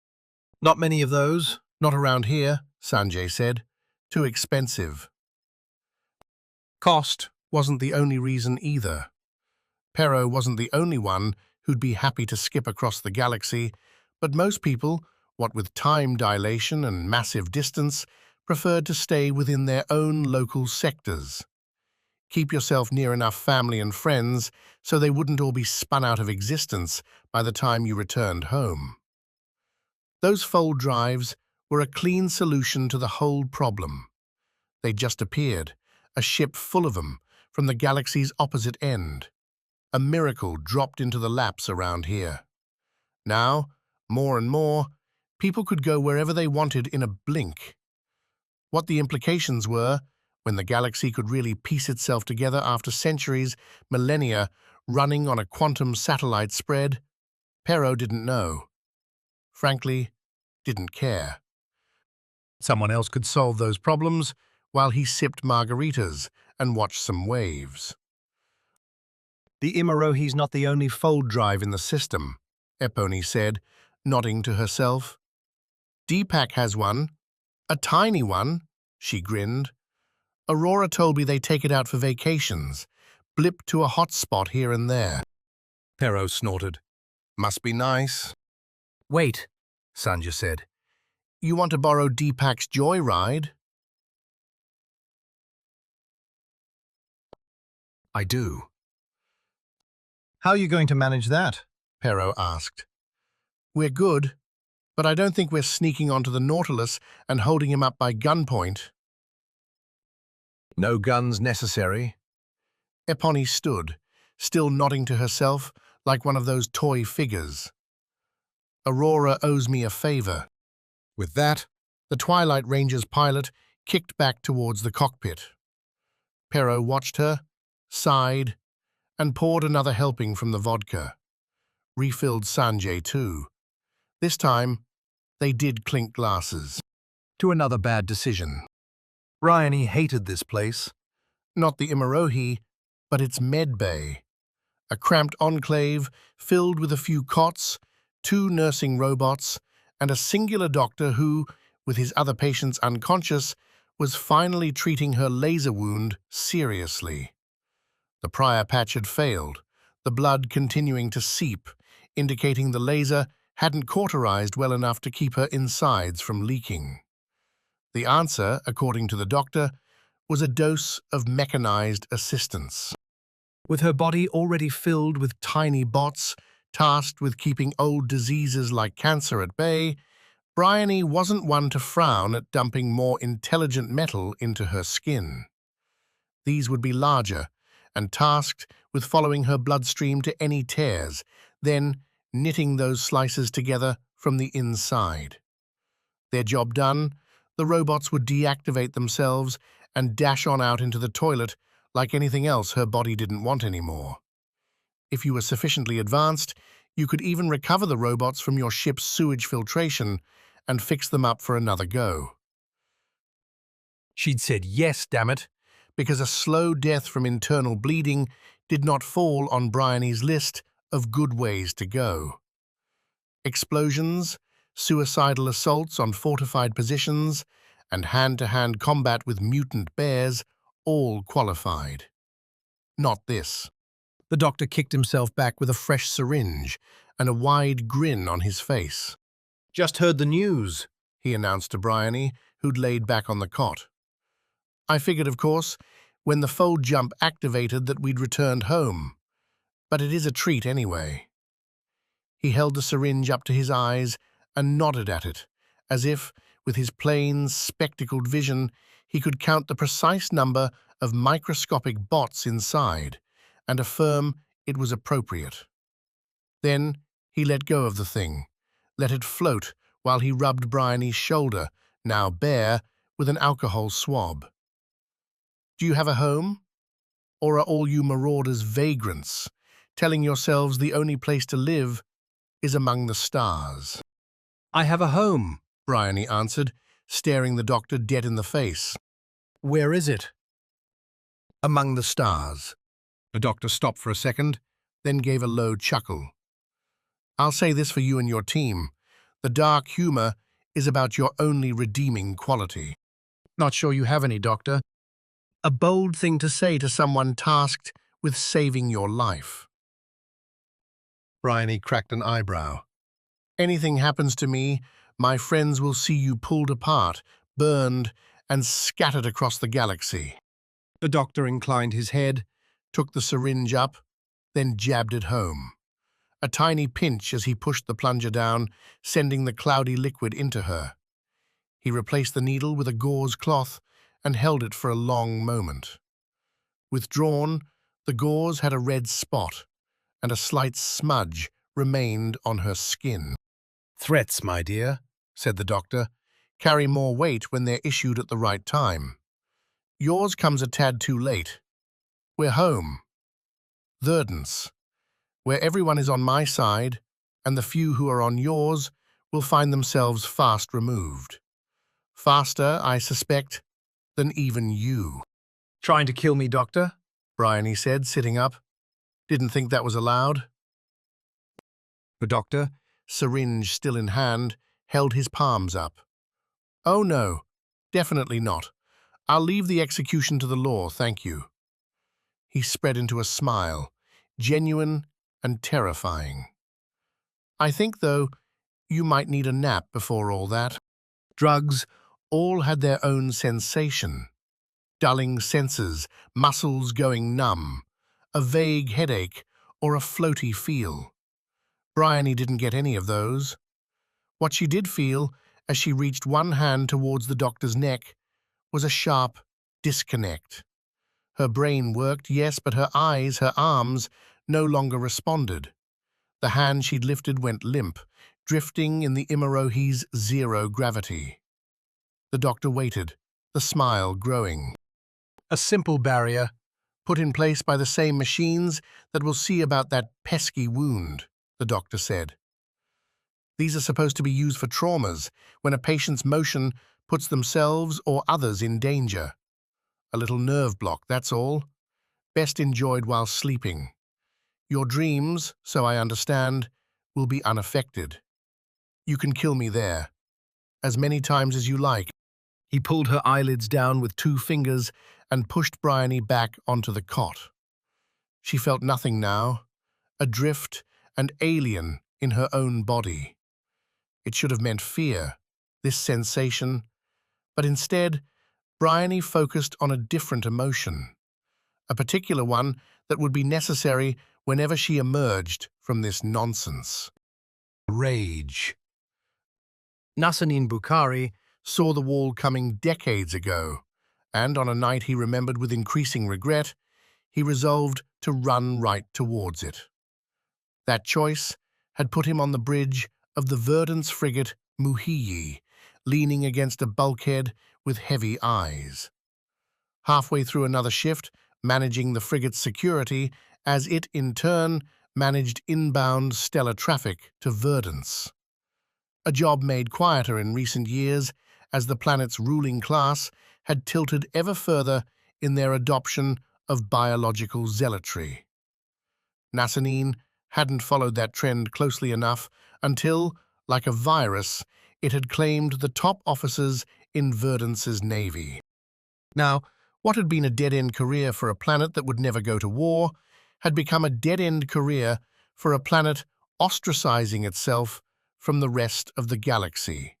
Not many of those. Not around here, Sanjay said. Too expensive. Cost wasn't the only reason either. Pero wasn't the only one who'd be happy to skip across the galaxy, but most people, what with time dilation and massive distance, preferred to stay within their own local sectors. Keep yourself near enough family and friends so they wouldn't all be spun out of existence by the time you returned home. Those fold drives were a clean solution to the whole problem. They just appeared, a ship full of them, from the galaxy's opposite end. A miracle dropped into the laps around here. Now, more and more, people could go wherever they wanted in a blink. What the implications were, when the galaxy could really piece itself together after centuries, millennia, running on a quantum satellite spread, Pero didn't know. Frankly, didn't care. Someone else could solve those problems while he sipped margaritas and watched some waves. The Imarohi's not the only fold drive In the system, Epony said, nodding to herself. Deepak has one. A tiny one, she grinned. Aurora told me they take it out for vacations, blip to a hot spot here and there. Pero snorted. Must be nice. Wait, Sanjay said. You want to borrow Deepak's joyride? I do. How are you going to manage that? Pero asked. We're good, but I don't think we're sneaking onto the Nautilus and holding him up by gunpoint. No guns necessary. Epony stood, still nodding to herself like one of those toy figures. Aurora owes me a favor. With that, the Twilight Rangers pilot kicked back towards the cockpit. Pero watched her, sighed, and poured another helping from the vodka. Refilled Sanjay too. This time, they did clink glasses. To another bad decision. Bryony hated this place. Not the Imarohi, but its med bay. A cramped enclave filled with a few cots, 2 nursing robots, and a singular doctor who, with his other patients unconscious, was finally treating her laser wound seriously. The prior patch had failed, the blood continuing to seep, indicating the laser hadn't cauterized well enough to keep her insides from leaking. The answer, according to the doctor, was a dose of mechanized assistance. With her body already filled with Tiny bots, tasked with keeping old diseases like cancer at bay, Bryony wasn't one to frown at dumping more intelligent metal into her skin. These would be larger, and tasked with following her bloodstream to any tears, then knitting those slices together from the inside. Their job done, the robots would deactivate themselves and dash on out into the toilet like anything else her body didn't want anymore. If you were sufficiently advanced, you could even recover the robots from your ship's sewage filtration and fix them up for another go. She'd said yes, damn it. Because a slow death from internal bleeding did not fall on Bryony's list of good ways to go. Explosions, suicidal assaults on fortified positions, and hand-to-hand combat with mutant bears all qualified. Not this. The doctor kicked himself back with a fresh Syringe and a wide grin on his face. "Just heard the news," he announced to Bryony, who'd laid back on the cot. I figured, of course, when the fold jump activated that we'd returned home, but it is a treat anyway. He held the syringe up to his eyes and nodded at it, as if, with his plain, spectacled vision, he could count the precise number of microscopic bots inside and affirm it was appropriate. Then he let go of the thing, let it float while he rubbed Bryony's shoulder, now bare, with an alcohol swab. Do you have a home? Or are all you marauders vagrants, telling yourselves the only place to live is among the stars? "I have a home," Bryony answered, staring the doctor dead in the face. "Where is it?" Among the stars. The doctor stopped for a second, then gave a low chuckle. I'll say this for you and your team. The dark humor is about your only redeeming quality. "Not sure you have any, Doctor." A bold thing to say to someone tasked with saving your life. Bryony cracked an eyebrow. Anything happens to me, my friends will see you pulled apart, burned, and scattered across the galaxy. The doctor inclined his head, took the syringe up, then jabbed it home. A tiny pinch as he pushed the plunger down, sending the cloudy liquid into her. He replaced the needle with a gauze cloth and held it for a long moment. Withdrawn, the gauze had a red spot, and a slight smudge remained on her skin. "Threats, my dear," said the doctor, "carry more weight when they're issued at the right time. Yours comes a tad too late. We're home. Verdance, where everyone is on my side, and the few who are on yours will find themselves fast removed. Faster, I suspect, than even you." "Trying to kill me, Doctor?" Bryony said, sitting up. Didn't think that was allowed. The doctor, syringe still in hand, held his palms up. Oh no, definitely not. I'll leave the execution to the law, thank you. He spread into a smile, genuine and terrifying. I think, though, you might need a nap before all that. Drugs all had their own sensation. Dulling senses, muscles going numb, a vague headache, or a floaty feel. Bryony didn't get any of those. What she did feel, as she reached one hand towards the doctor's neck, was a sharp disconnect. Her brain worked, yes, but her eyes, her arms, no longer responded. The hand she'd lifted went limp, drifting in the Imarohi's zero gravity. The doctor waited, the smile growing. "A simple barrier, put in place by the same machines that will see about that pesky wound," the doctor said. "These are supposed to be used for traumas, when a patient's motion puts themselves or others in danger. A little nerve block, that's all. Best enjoyed while sleeping. Your dreams, so I understand, will be unaffected. You can kill me there, as many times as you like." He pulled her eyelids down with 2 fingers and pushed Bryony back onto the cot. She felt nothing now, adrift and alien in her own body. It should have meant fear, this sensation, but instead, Bryony focused on a different emotion, a particular one that would be necessary whenever she emerged from this nonsense. Rage. Nassanin Bukhari Saw the wall coming decades ago, and on a night he remembered with increasing regret, he resolved to run right towards it. That choice had put him on the bridge of the Verdant's frigate Muhiyi, leaning against a bulkhead with heavy eyes. Halfway through another shift, managing the frigate's security, as it in turn managed inbound stellar traffic to Verdant's. A job made quieter in recent years as the planet's ruling class had tilted ever further in their adoption of biological zealotry. Nassanin hadn't followed that trend closely enough until, like a virus, it had claimed the top officers in Verdant's navy. Now, what had been a dead-end career for a planet that would never go to war had become a dead-end career for a planet ostracizing itself from the rest of the galaxy.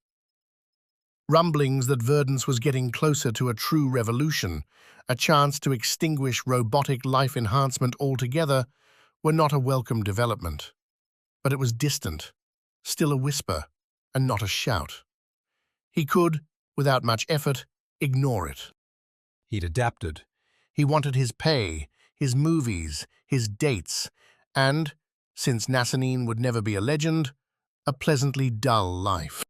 Rumblings that Verdant's was getting closer to a true revolution, a chance to extinguish robotic life enhancement altogether, were not a welcome development. But it was distant, still a whisper, and not a shout. He could, without much effort, ignore it. He'd adapted. He wanted his pay, his movies, his dates, and, since Nassanin would never be a legend, a pleasantly dull life.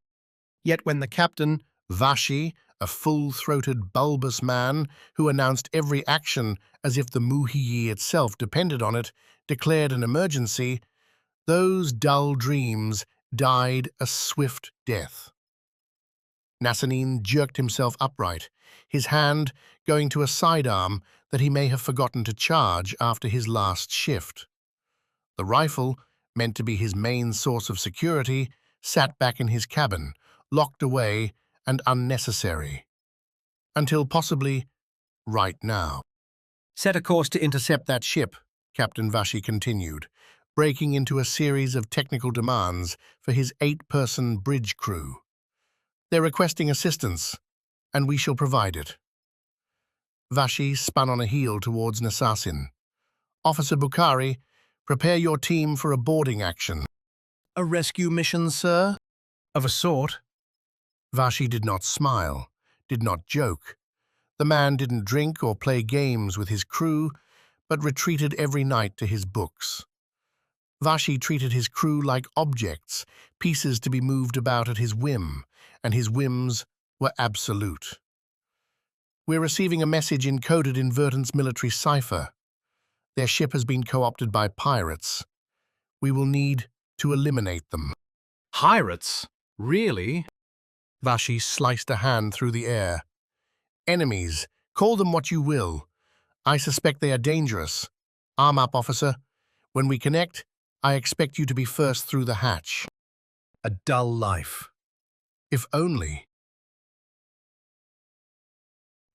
Yet when the captain, Vashi, a full-throated, bulbous man who announced every action as if the Muhiyi itself depended on it, declared an emergency, those dull dreams died a swift death. Nassanin jerked himself upright, his hand going to a sidearm that he may have forgotten to charge after his last shift. The rifle, meant to be his main source of security, sat back in his cabin, locked away and unnecessary. Until possibly right now. Set a course to intercept that ship, Captain Vashi continued, breaking into a series of technical demands for his 8-person bridge crew. They're requesting assistance, and we shall provide it. Vashi spun on a heel towards Nassasin. Officer Bukhari, prepare your team for a boarding action. A rescue mission, sir? Of a sort. Vashi did not smile, did not joke. The man didn't drink or play games with his crew, but retreated every night to his books. Vashi treated his crew like objects, pieces to be moved about at his whim, and his whims were absolute. We're receiving a message encoded in Verdant's military cipher. Their ship has been co-opted by pirates. We will need to eliminate them. Pirates? Really? Vashi sliced a hand through the air. Enemies, call them what you will. I suspect they are dangerous. Arm up, officer. When we connect, I expect you to be first through the hatch. A dull life. If only.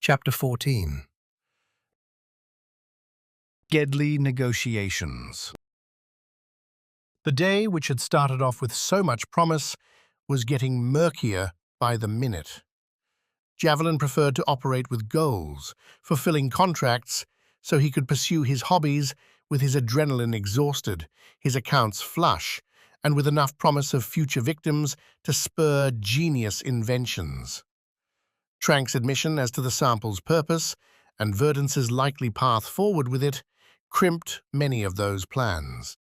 Chapter 14. Deadly negotiations. The day, which had started off with so much promise, was getting murkier by the minute. Javelin preferred to operate with goals, fulfilling contracts so he could pursue his hobbies with his adrenaline exhausted, his accounts flush, and with enough promise of future victims to spur genius inventions. Trank's admission as to the sample's purpose, and Verdant's likely path forward with it, crimped many of those plans.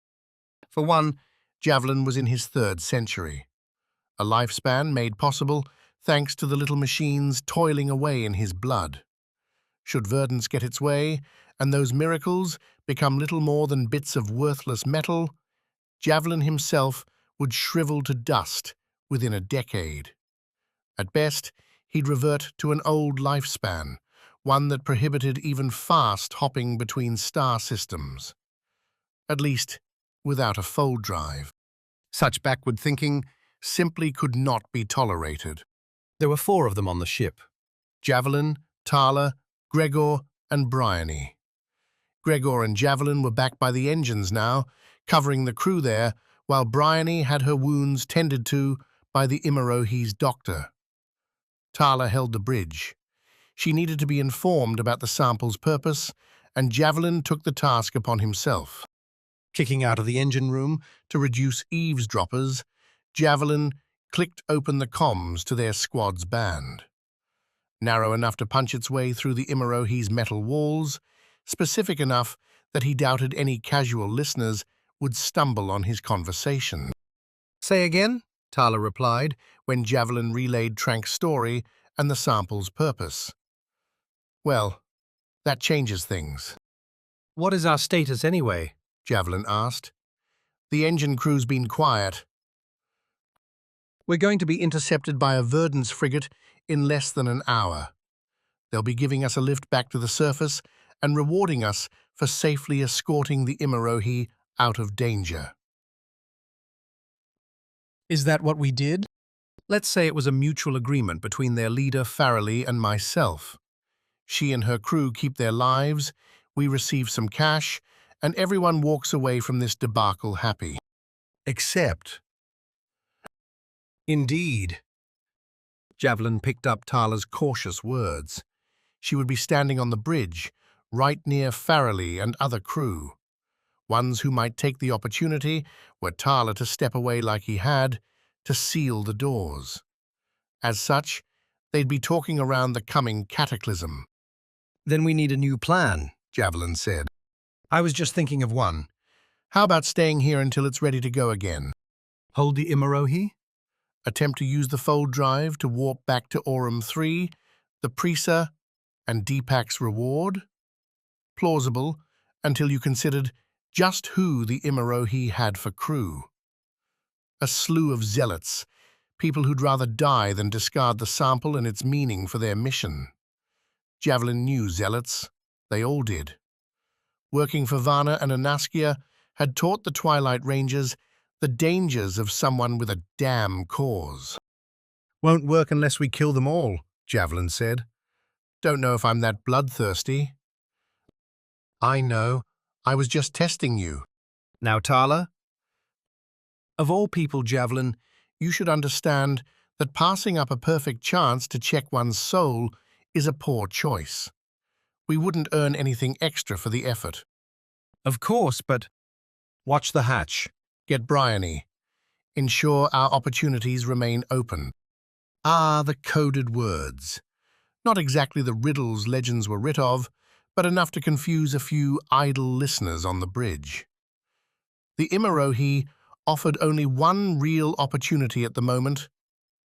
For one, Javelin was in his 3rd century, a lifespan made possible thanks to the little machines toiling away in his blood. Should Verdant's get its way, and those miracles become little more than bits of worthless metal, Javelin himself would shrivel to dust within a decade. At best, he'd revert to an old lifespan, one that prohibited even fast hopping between star systems. At least, without a fold drive. Such backward thinking simply could not be tolerated. There were 4 of them on the ship, Javelin, Tarla, Gregor, and Bryony. Gregor and Javelin were back by the engines now, covering the crew there, while Bryony had her wounds tended to by the Imarohi's doctor. Tarla held the bridge. She needed to be informed about the sample's purpose, and Javelin took the task upon himself. Kicking out of the engine room to reduce eavesdroppers, Javelin clicked open the comms to their squad's band. Narrow enough to punch its way through the Imarohi's metal walls, specific enough that he doubted any casual listeners would stumble on his conversation. Say again? Tarla replied when Javelin relayed Trank's story and the sample's purpose. Well, that changes things. What is our status anyway? Javelin asked. The engine crew's been quiet. We're going to be intercepted by a Verdance frigate in less than an hour. They'll be giving us a lift back to the surface and rewarding us for safely escorting the Imarohi out of danger. Is that what we did? Let's say it was a mutual agreement between their leader, Farrelly, and myself. She and her crew keep their lives, we receive some cash, and everyone walks away from this debacle happy. Except... Indeed. Javelin picked up Tarla's cautious words. She would be standing on the bridge, right near Farrelly and other crew. Ones who might take the opportunity were Tarla to step away like he had, to seal the doors. As such, they'd be talking around the coming cataclysm. Then we need a new plan, Javelin said. I was just thinking of one. How about staying here until it's ready to go again? Hold the Imarohi? Attempt to use the fold drive to warp back to Aurum 3, the Presa, and Deepak's reward? Plausible, until you considered just who the Imarohi had for crew. A slew of zealots, people who'd rather die than discard the sample and its meaning for their mission. Javelin knew zealots. They all did. Working for Vana and Anaskia had taught the Twilight Rangers the dangers of someone with a damn cause. Won't work unless we kill them all, Javelin said. Don't know if I'm that bloodthirsty. I know. I was just testing you. Now, Tarla? Of all people, Javelin, you should understand that passing up a perfect chance to check one's soul is a poor choice. We wouldn't earn anything extra for the effort. Of course, but... Watch the hatch. Get Bryony. Ensure our opportunities remain open. Ah, the coded words. Not exactly the riddles legends were writ of, but enough to confuse a few idle listeners on the bridge. The Imarohi offered only one real opportunity at the moment,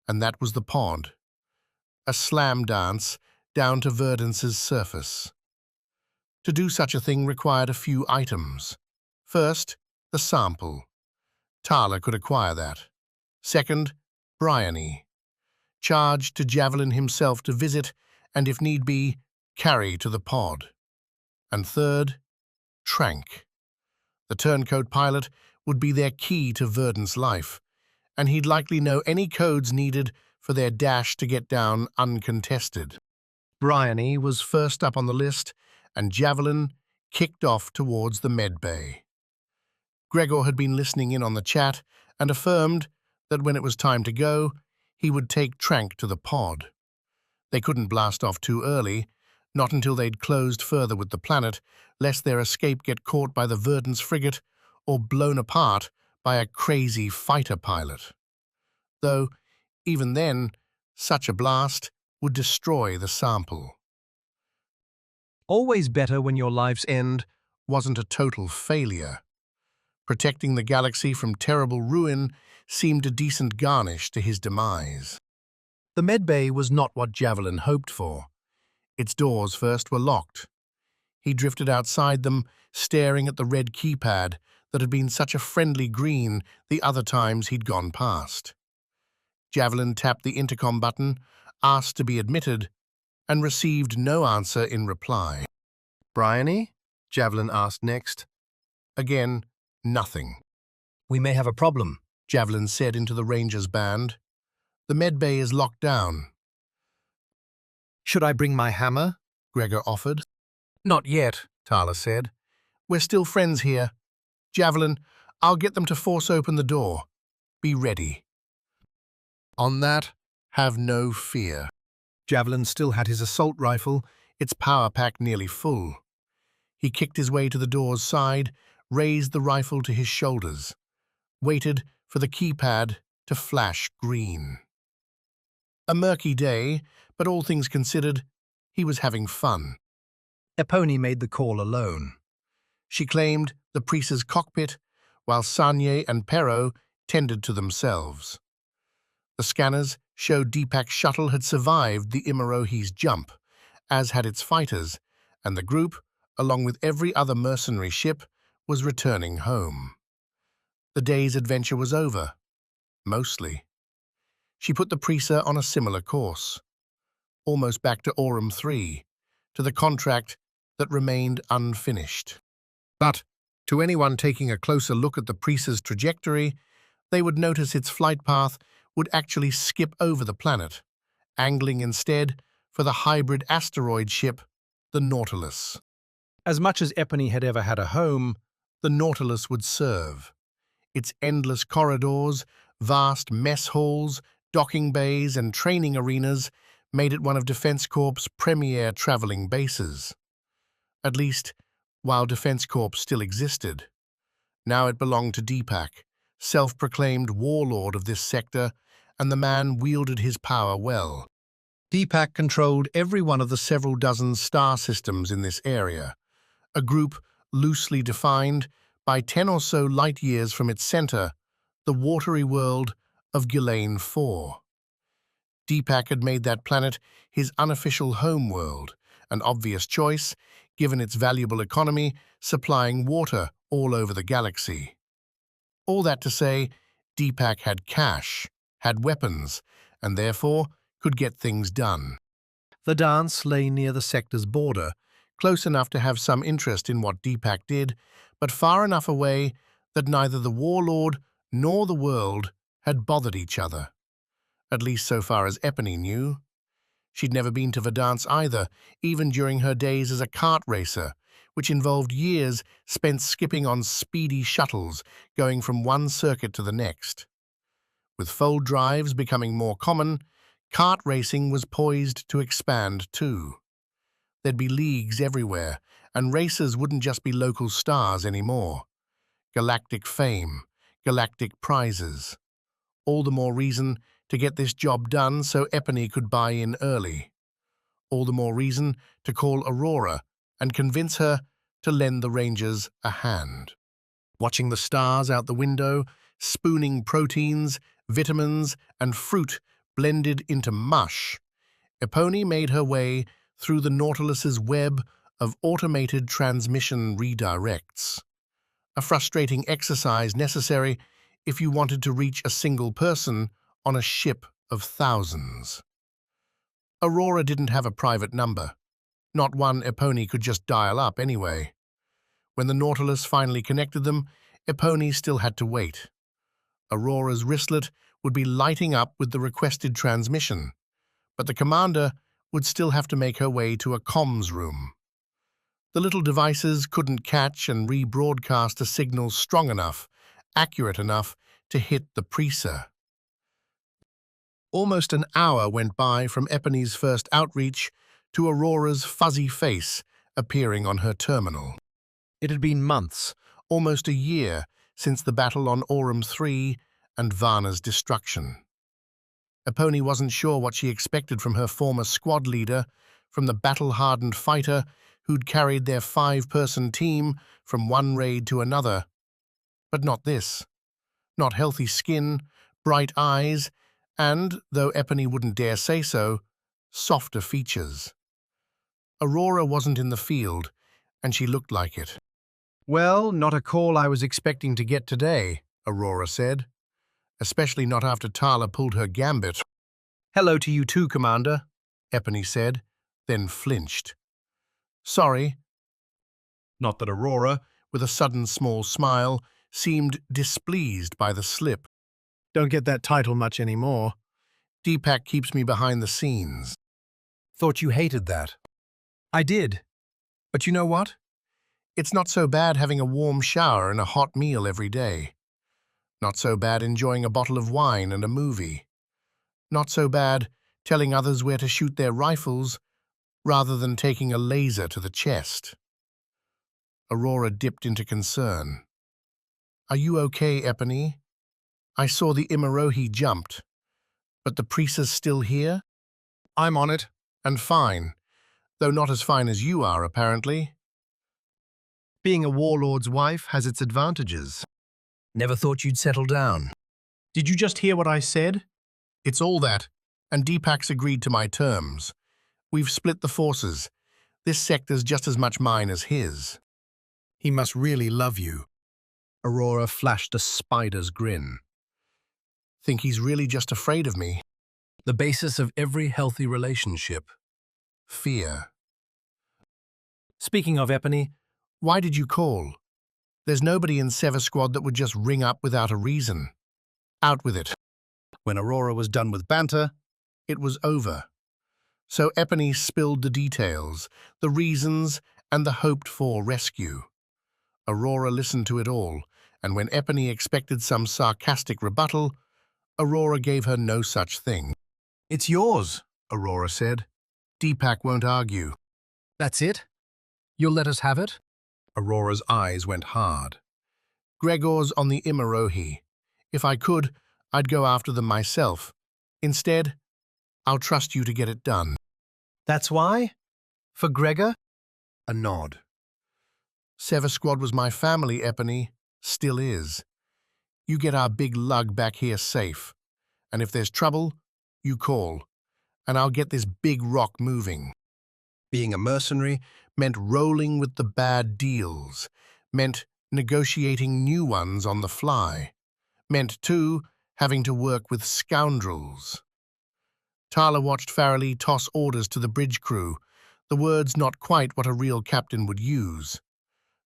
and that was the pod. A slam dance down to Verdance's surface. To do such a thing required a few items. First, the sample. Tarla could acquire that. Second, Bryony. Charged to Javelin himself to visit and, if need be, carry to the pod. And third, Trank. The turncoat pilot would be their key to Verdant's life, and he'd likely know any codes needed for their dash to get down uncontested. Bryony was first up on the list, and Javelin kicked off towards the med bay. Gregor had been listening in on the chat and affirmed that when it was time to go, he would take Trank to the pod. They couldn't blast off too early, not until they'd closed further with the planet, lest their escape get caught by the Verdance frigate or blown apart by a crazy fighter pilot. Though, even then, such a blast would destroy the sample. Always better when your life's end Wasn't a total failure. Protecting the galaxy from terrible ruin seemed a decent garnish to his demise. The medbay was not what Javelin hoped for. Its doors first were locked. He drifted outside them, staring at the red keypad that had been such a friendly green the other times he'd gone past. Javelin tapped the intercom button, asked to be admitted, and received no answer in reply. Bryony? Javelin asked next. Again, nothing. We may have a problem, Javelin said into the Rangers band. The medbay is locked down. Should I bring my hammer? Gregor offered. Not yet, Tarla said. We're still friends here. Javelin, I'll get them to force open the door. Be ready. On that, have no fear. Javelin still had his assault rifle, Its power pack nearly full. He kicked his way to the door's side, raised the rifle to his shoulders, waited for the keypad to flash green. A murky day, but all things considered, he was having fun. Epony made the call alone. She claimed the priest's cockpit, while Sanye and Perro tended to themselves. The scanners showed Deepak's shuttle had survived the Imarohi's jump, as had its fighters, and the group, along with every other mercenary ship, was returning home. The day's adventure was over, mostly. She put the Prisa on a similar course, almost back to Aurum 3, to the contract that remained unfinished. But, to anyone taking a closer look at the Prisa's trajectory, they would notice its flight path would actually skip over the planet, angling instead for the hybrid asteroid ship, the Nautilus. As much as Epony had ever had a home, The Nautilus would serve. Its endless corridors, vast mess halls, docking bays and training arenas made it one of Defense Corp's premier traveling bases. At least, while Defense Corp still existed. Now it belonged to Deepak, self-proclaimed warlord of this sector, and the man wielded his power well. Deepak controlled every one of the several dozen star systems in this area, a group loosely defined by 10 or so light-years from its center, the watery world of Ghislaine 4. Deepak had made that planet his unofficial home world, an obvious choice, given its valuable economy supplying water all over the galaxy. All that to say, Deepak had cash, had weapons, and therefore could get things done. the dance lay near the sector's border, Close enough to have some interest in what Deepak did, but far enough away that neither the warlord nor the world had bothered each other. At least so far as Epony knew. She'd never been to Verdance either, even during her days as a kart racer, which involved years spent skipping on speedy shuttles, going from one circuit to the next. With fold drives becoming more common, kart racing was poised to expand too. There'd be leagues everywhere, and racers wouldn't just be local stars anymore. Galactic fame, galactic prizes. All the more reason to get this job done so Epony could buy in early. All the more reason to call Aurora and convince her to lend the Rangers a hand. Watching the stars out the window, spooning proteins, vitamins, and fruit blended into mush, Epony made her way through the Nautilus's web of automated transmission redirects. A frustrating exercise necessary if you wanted to reach a single person on a ship of thousands. Aurora didn't have a private number, not one Epony could just dial up anyway. When the Nautilus finally connected them, Epony still had to wait. Aurora's wristlet would be lighting up with the requested transmission, but the commander would still have to make her way to a comms room. The little devices couldn't catch and rebroadcast a signal strong enough, accurate enough to hit the Prisa. Almost an hour went by from Epony's first outreach to Aurora's fuzzy face appearing on her terminal. It had been months, almost a year, since the battle on Aurum 3 and Varna's destruction. Epony wasn't sure what she expected from her former squad leader, from the battle-hardened fighter who'd carried their 5-person team from one raid to another. But not this. Not healthy skin, bright eyes, and, though Epony wouldn't dare say so, softer features. Aurora wasn't in the field, and she looked like it. "Well, not a call I was expecting to get today," Aurora said. Especially not after Tarla pulled her gambit. "Hello to you too, Commander," Epony said, then flinched. "Sorry." Not that Aurora, With a sudden small smile, seemed displeased by the slip. don't get that title much anymore. Deepak keeps me behind the scenes. Thought you hated that. I did. But you know what? It's not so bad having a warm shower and a hot meal every day. Not so bad enjoying a bottle of wine and a movie. Not so bad telling others where to shoot their rifles rather than taking a laser to the chest. Aurora dipped into concern. Are you okay, Epony? I saw the Imarohi jumped, but the priestess still here? I'm on it. And fine, though not as fine as you are, apparently. Being a warlord's wife has its advantages. Never thought you'd settle down. Did you just hear what I said? It's all that, and Deepak's agreed to my terms. We've split the forces. This sector's just as much mine as his. He must really love you. Aurora flashed a spider's grin. Think he's really just afraid of me? The basis of every healthy relationship. Fear. Speaking of Epony, Why did you call? There's nobody in Sever Squad that would just ring up without a reason. Out with it. When Aurora was done with banter, It was over. So Epony spilled the details, the reasons, and the hoped-for rescue. Aurora listened to it all, and when Epony expected some sarcastic rebuttal, Aurora gave her no such thing. it's yours, Aurora said. Deepak won't argue. That's it? You'll let us have it? Aurora's eyes went hard. Gregor's on the Imarohi. If I could, I'd go after them myself. Instead, I'll trust you to get it done. that's why? For Gregor? A nod. Sever Squad was my family, Epony. Still is. You get our big lug back here safe. And if there's trouble, you call. And I'll get this big rock moving. Being a mercenary meant rolling with the bad deals, meant negotiating new ones on the fly, meant, too, having to work with scoundrels. Tarla watched Farrelly toss orders to the bridge crew, the words not quite what a real captain would use.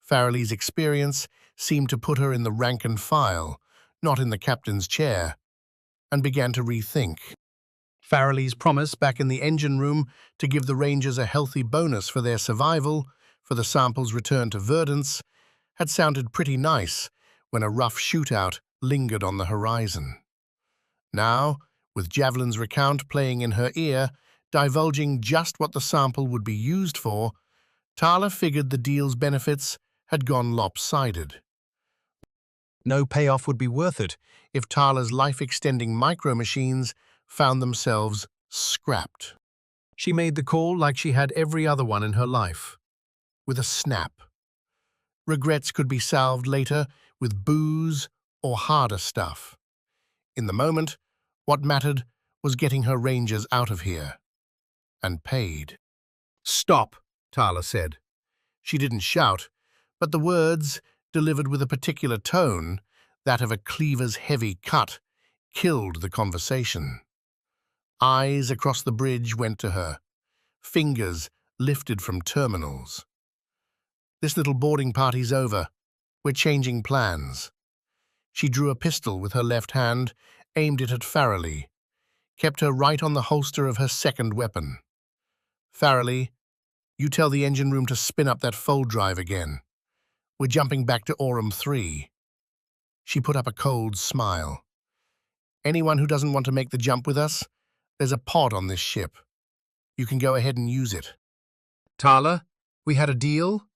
Farrelly's experience seemed to put her in the rank and file, not in the captain's chair, and began to rethink. Farrelly's promise back in the engine room to give the Rangers a healthy bonus for their survival, for the sample's return to Verdance, had sounded pretty nice when a rough shootout lingered on the horizon. Now, with Javelin's recount playing in her ear, divulging just what the sample would be used for, Tarla figured the deal's benefits had gone lopsided. No payoff would be worth it if Tarla's life-extending micro-machines found themselves scrapped. She made the call like she had every other one in her life. With a snap. Regrets could be salved later with booze or harder stuff. In the moment, what mattered was getting her Rangers out of here. And paid. Stop, Tarla said. She didn't shout, but the words, delivered with a particular tone, that of a cleaver's heavy cut, killed the conversation. Eyes across the bridge went to her, fingers lifted from terminals. This little boarding party's over. We're changing plans. She drew a pistol with her left hand, aimed it at Farrelly, kept her right on the holster of her second weapon. Farrelly, you tell the engine room to spin up that fold drive again. We're jumping back to Aurum 3. She put up a cold smile. Anyone who doesn't want to make the jump with us, there's a pod on this ship. You can go ahead and use it. Tarla, we had a deal?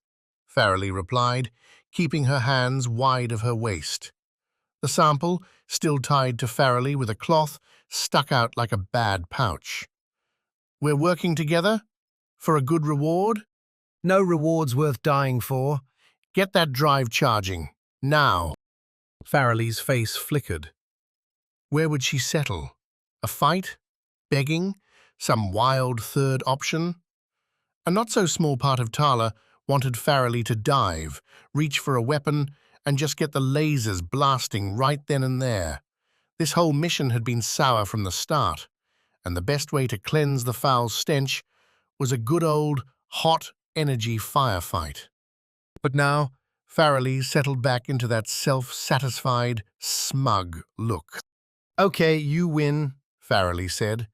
Farrelly replied, keeping her hands wide of her waist. The sample, still tied to Farrelly with a cloth, stuck out like a bad pouch. We're working together? For a good reward? No reward's worth dying for. Get that drive charging. Now. Farrelly's face flickered. Where would she settle? A fight? Begging? Some wild third option? A not-so-small part of Tarla wanted Farrelly to dive, reach for a weapon, and just get the lasers blasting right then and there. This whole mission had been sour from the start, and the best way to cleanse the foul stench was a good old, hot energy firefight. But now, Farrelly settled back into that self-satisfied, smug look. Okay, you win, Farrelly said.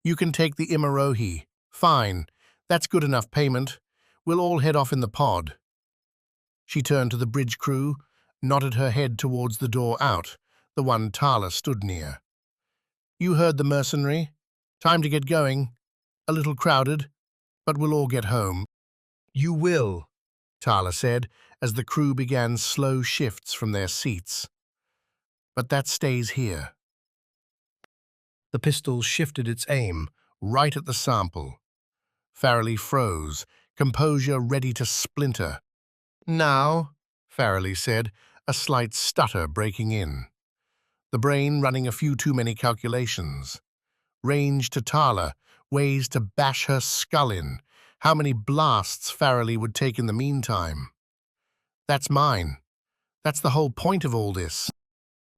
You can take the Imarohi. Fine, that's good enough payment. We'll all head off in the pod. She turned to the bridge crew, nodded her head towards the door out, the one Tarla stood near. You heard the mercenary. Time to get going. A little crowded, but we'll all get home. You will, Tarla said as the crew began slow shifts from their seats. But that stays here. The pistol shifted its aim, right at the sample. Farrelly froze, composure ready to splinter. Now, Farrelly said, a slight stutter breaking in. The brain running a few too many calculations. Range to Tarla, ways to bash her skull in. How many blasts Farrelly would take in the meantime. That's mine. That's the whole point of all this.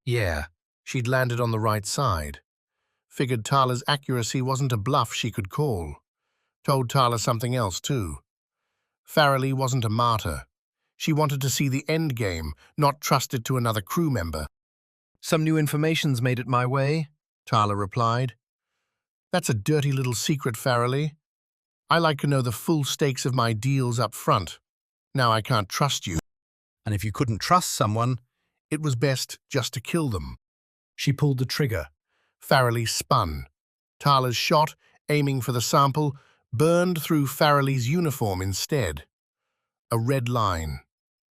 Yeah, she'd landed on the right side. Figured Tarla's accuracy wasn't a bluff she could call. Told Tarla something else, too. Farrelly wasn't a martyr. She wanted to see the end game, not trust it to another crew member. Some new information's made it my way, Tarla replied. That's a dirty little secret, Farrelly. I like to know the full stakes of my deals up front. Now I can't trust you. and if you couldn't trust someone, It was best just to kill them. she pulled the trigger. Farrelly spun. Tarla's shot, aiming for the sample, burned through Farrelly's uniform instead. A red line.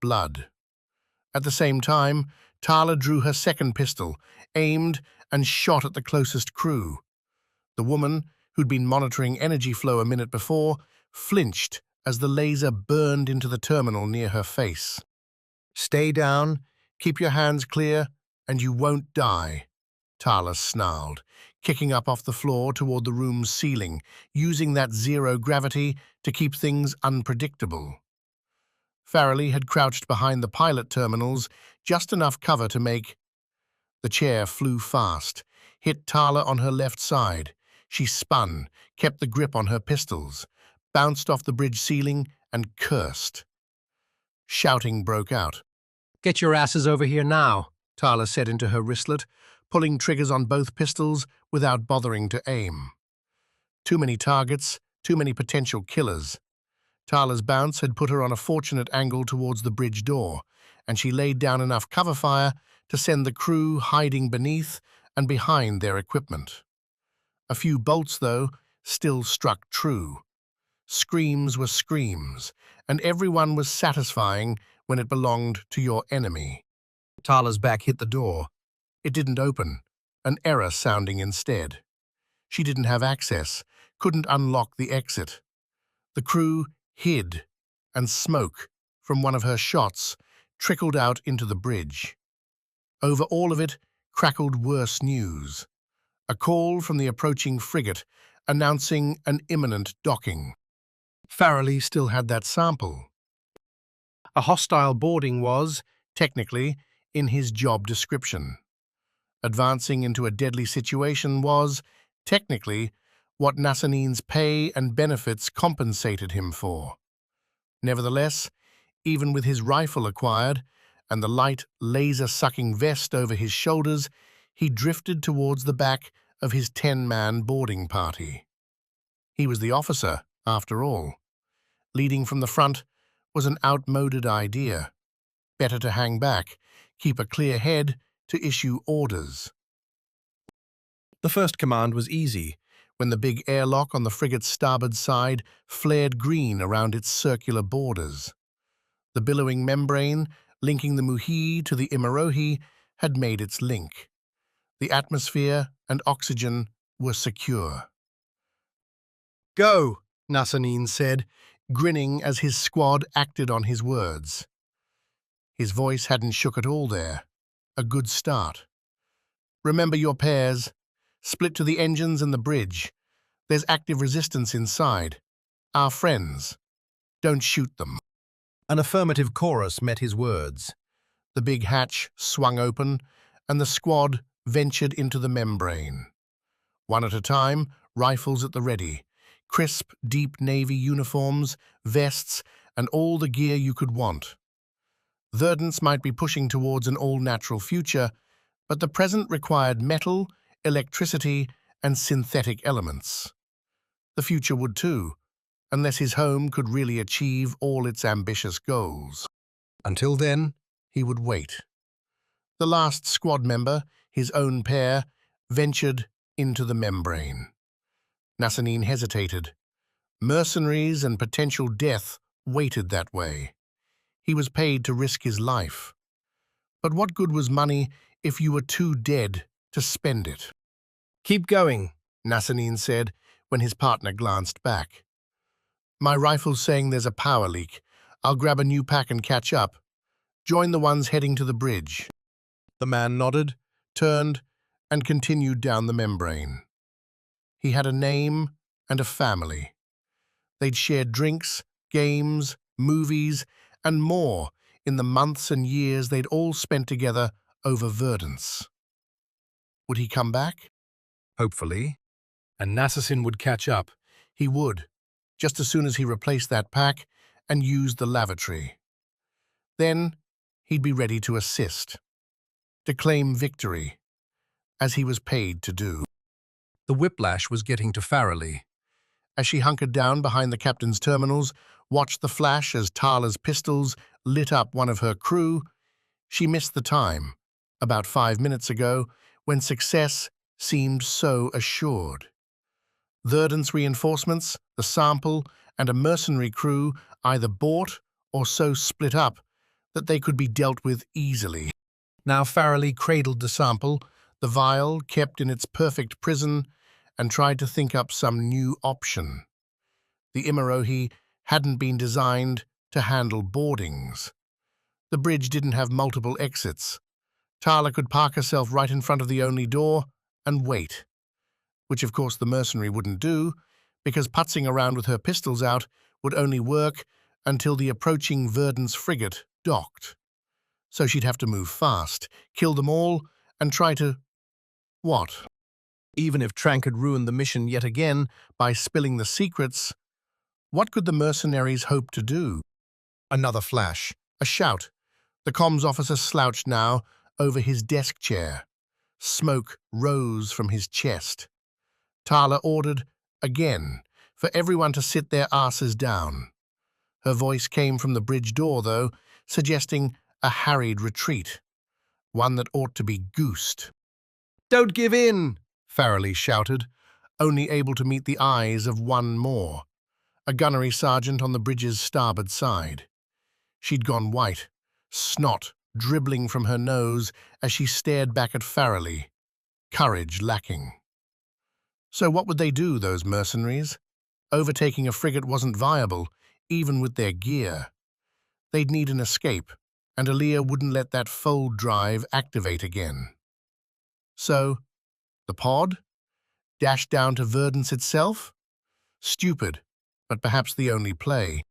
Blood. At the same time, Tarla drew her second pistol, aimed and shot at the closest crew. The woman, who'd been monitoring energy flow a minute before, flinched as the laser burned into the terminal near her face. Stay down, keep your hands clear, and you won't die, Tarla snarled, kicking up off the floor toward the room's ceiling, using that zero gravity to keep things unpredictable. Farrelly had crouched behind the pilot terminals, just enough cover to make... The chair flew fast, hit Tarla on her left side. She spun, kept the grip on her pistols, bounced off the bridge ceiling, and cursed. Shouting broke out. Get your asses over here now, Tarla said into her wristlet, pulling triggers on both pistols without bothering to aim. Too many targets, too many potential killers. Tarla's bounce had put her on a fortunate angle towards the bridge door, and she laid down enough cover fire to send the crew hiding beneath and behind their equipment. A few bolts, though, still struck true. Screams were screams, and everyone was satisfying when it belonged to your enemy. Tarla's back hit the door. It didn't open, an error sounding instead. She didn't have access, couldn't unlock the exit. The crew hid, and smoke from one of her shots trickled out into the bridge. Over all of it crackled worse news. A call from the approaching frigate announcing an imminent docking. Farrelly still had that sample. A hostile boarding was, technically, in his job description. Advancing into a deadly situation was, technically, what Nassanin's pay and benefits compensated him for. Nevertheless, even with his rifle acquired and the light laser-sucking vest over his shoulders, he drifted towards the back of his 10-man boarding party. He was the officer, after all. Leading from the front was an outmoded idea. Better to hang back, keep a clear head to issue orders. The first command was easy. When the big airlock on the frigate's starboard side flared green around its circular borders. The billowing membrane, linking the Muhi to the Imarohi, had made its link. The atmosphere and oxygen were secure. Go, Nassanin said, grinning as his squad acted on his words. His voice hadn't shook at all there. A good start. Remember your pairs. Split to the engines and the bridge. There's active resistance inside. Our friends. Don't shoot them. An affirmative chorus met his words. The big hatch swung open, and the squad ventured into the membrane. One at a time, rifles at the ready. Crisp, deep Navy uniforms, vests, and all the gear you could want. Verdance might be pushing towards an all-natural future, but the present required metal, electricity, and synthetic elements. The future would too, unless his home could really achieve all its ambitious goals. Until then, he would wait. The last squad member, his own pair, ventured into the membrane. Nassanine hesitated. Mercenaries and potential death waited that way. He was paid to risk his life. But what good was money if you were too dead to spend it? Keep going. Nassanine said when his partner glanced back. My rifle's saying there's a power leak. I'll grab a new pack and catch up. Join the ones heading to the bridge. The man nodded, turned, and continued down the membrane. He had a name and a family. They'd shared drinks, games, movies, and more in the months and years they'd all spent together over Verdance. Would he come back? Hopefully. And Nassanine would catch up. He would, just as soon as he replaced that pack and used the lavatory. Then he'd be ready to assist, to claim victory, as he was paid to do. The whiplash was getting to Farrelly. As she hunkered down behind the captain's terminals, watched the flash as Tarla's pistols lit up one of her crew, she missed the time, about 5 minutes ago, when success seemed so assured. Verdance reinforcements, the sample, and a mercenary crew either bought or so split up that they could be dealt with easily. Now Farrelly cradled the sample, the vial kept in its perfect prison, and tried to think up some new option. The Imarohi hadn't been designed to handle boardings. The bridge didn't have multiple exits. Tarla could park herself right in front of the only door and wait, which of course the mercenary wouldn't do, because putzing around with her pistols out would only work until the approaching Verdance frigate docked. So she'd have to move fast, kill them all, and try to… what? Even if Trank had ruined the mission yet again by spilling the secrets, what could the mercenaries hope to do? Another flash, a shout. The comms officer slouched now over his desk chair. Smoke rose from his chest. Tarla ordered, again, for everyone to sit their asses down. Her voice came from the bridge door, though, suggesting a harried retreat, one that ought to be goosed. "Don't give in!" Farrelly shouted, only able to meet the eyes of one more, a gunnery sergeant on the bridge's starboard side. She'd gone white, snot dribbling from her nose as she stared back at Farrelly, courage lacking. So what would they do, those mercenaries? Overtaking a frigate wasn't viable, even with their gear. They'd need an escape, and Aaliyah wouldn't let that fold drive activate again. So, the pod? Dash down to Verdance itself? Stupid, but perhaps the only play.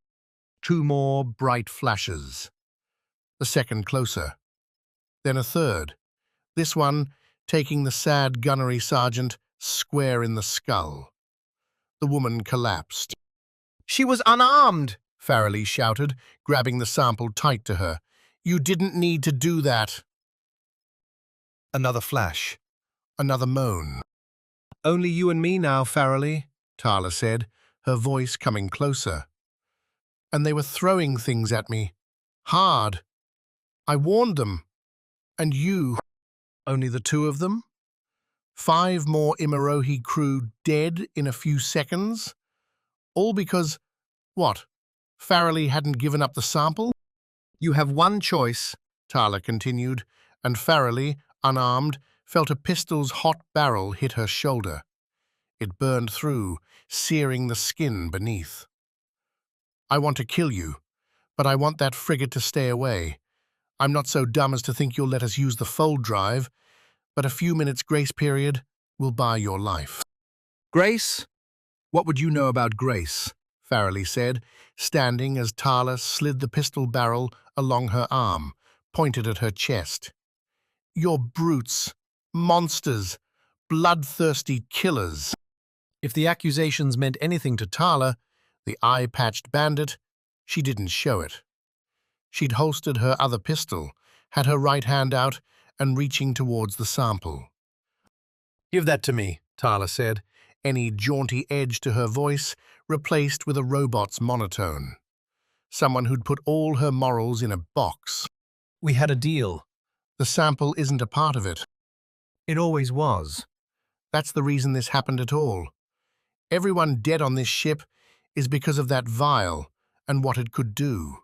2 more bright flashes. The second closer. Then a third. This one taking the sad gunnery sergeant square in the skull. The woman collapsed. "She was unarmed!" Farrelly shouted, grabbing the sample tight to her. "You didn't need to do that." Another flash. Another moan. "Only you and me now, Farrelly," Tarla said, her voice coming closer. "And they were throwing things at me. Hard. I warned them. And you. Only the 2 of them? 5 more Imarohi crew dead in a few seconds? All because, what, Farrelly hadn't given up the sample?" "You have one choice," Tarla continued, and Farrelly, unarmed, felt a pistol's hot barrel hit her shoulder. It burned through, searing the skin beneath. "I want to kill you, but I want that frigate to stay away. I'm not so dumb as to think you'll let us use the fold drive, but a few minutes grace period will buy your life." "Grace? What would you know about grace?" Farrelly said, standing as Tarla slid the pistol barrel along her arm, pointed at her chest. "You're brutes, monsters, bloodthirsty killers." If the accusations meant anything to Tarla, the eye-patched bandit, she didn't show it. She'd holstered her other pistol, had her right hand out, and reaching towards the sample. "Give that to me," Tarla said, any jaunty edge to her voice replaced with a robot's monotone. Someone who'd put all her morals in a box. We had a deal. The sample isn't a part of it. It always was. That's the reason this happened at all. Everyone dead on this ship is because of that vial and what it could do.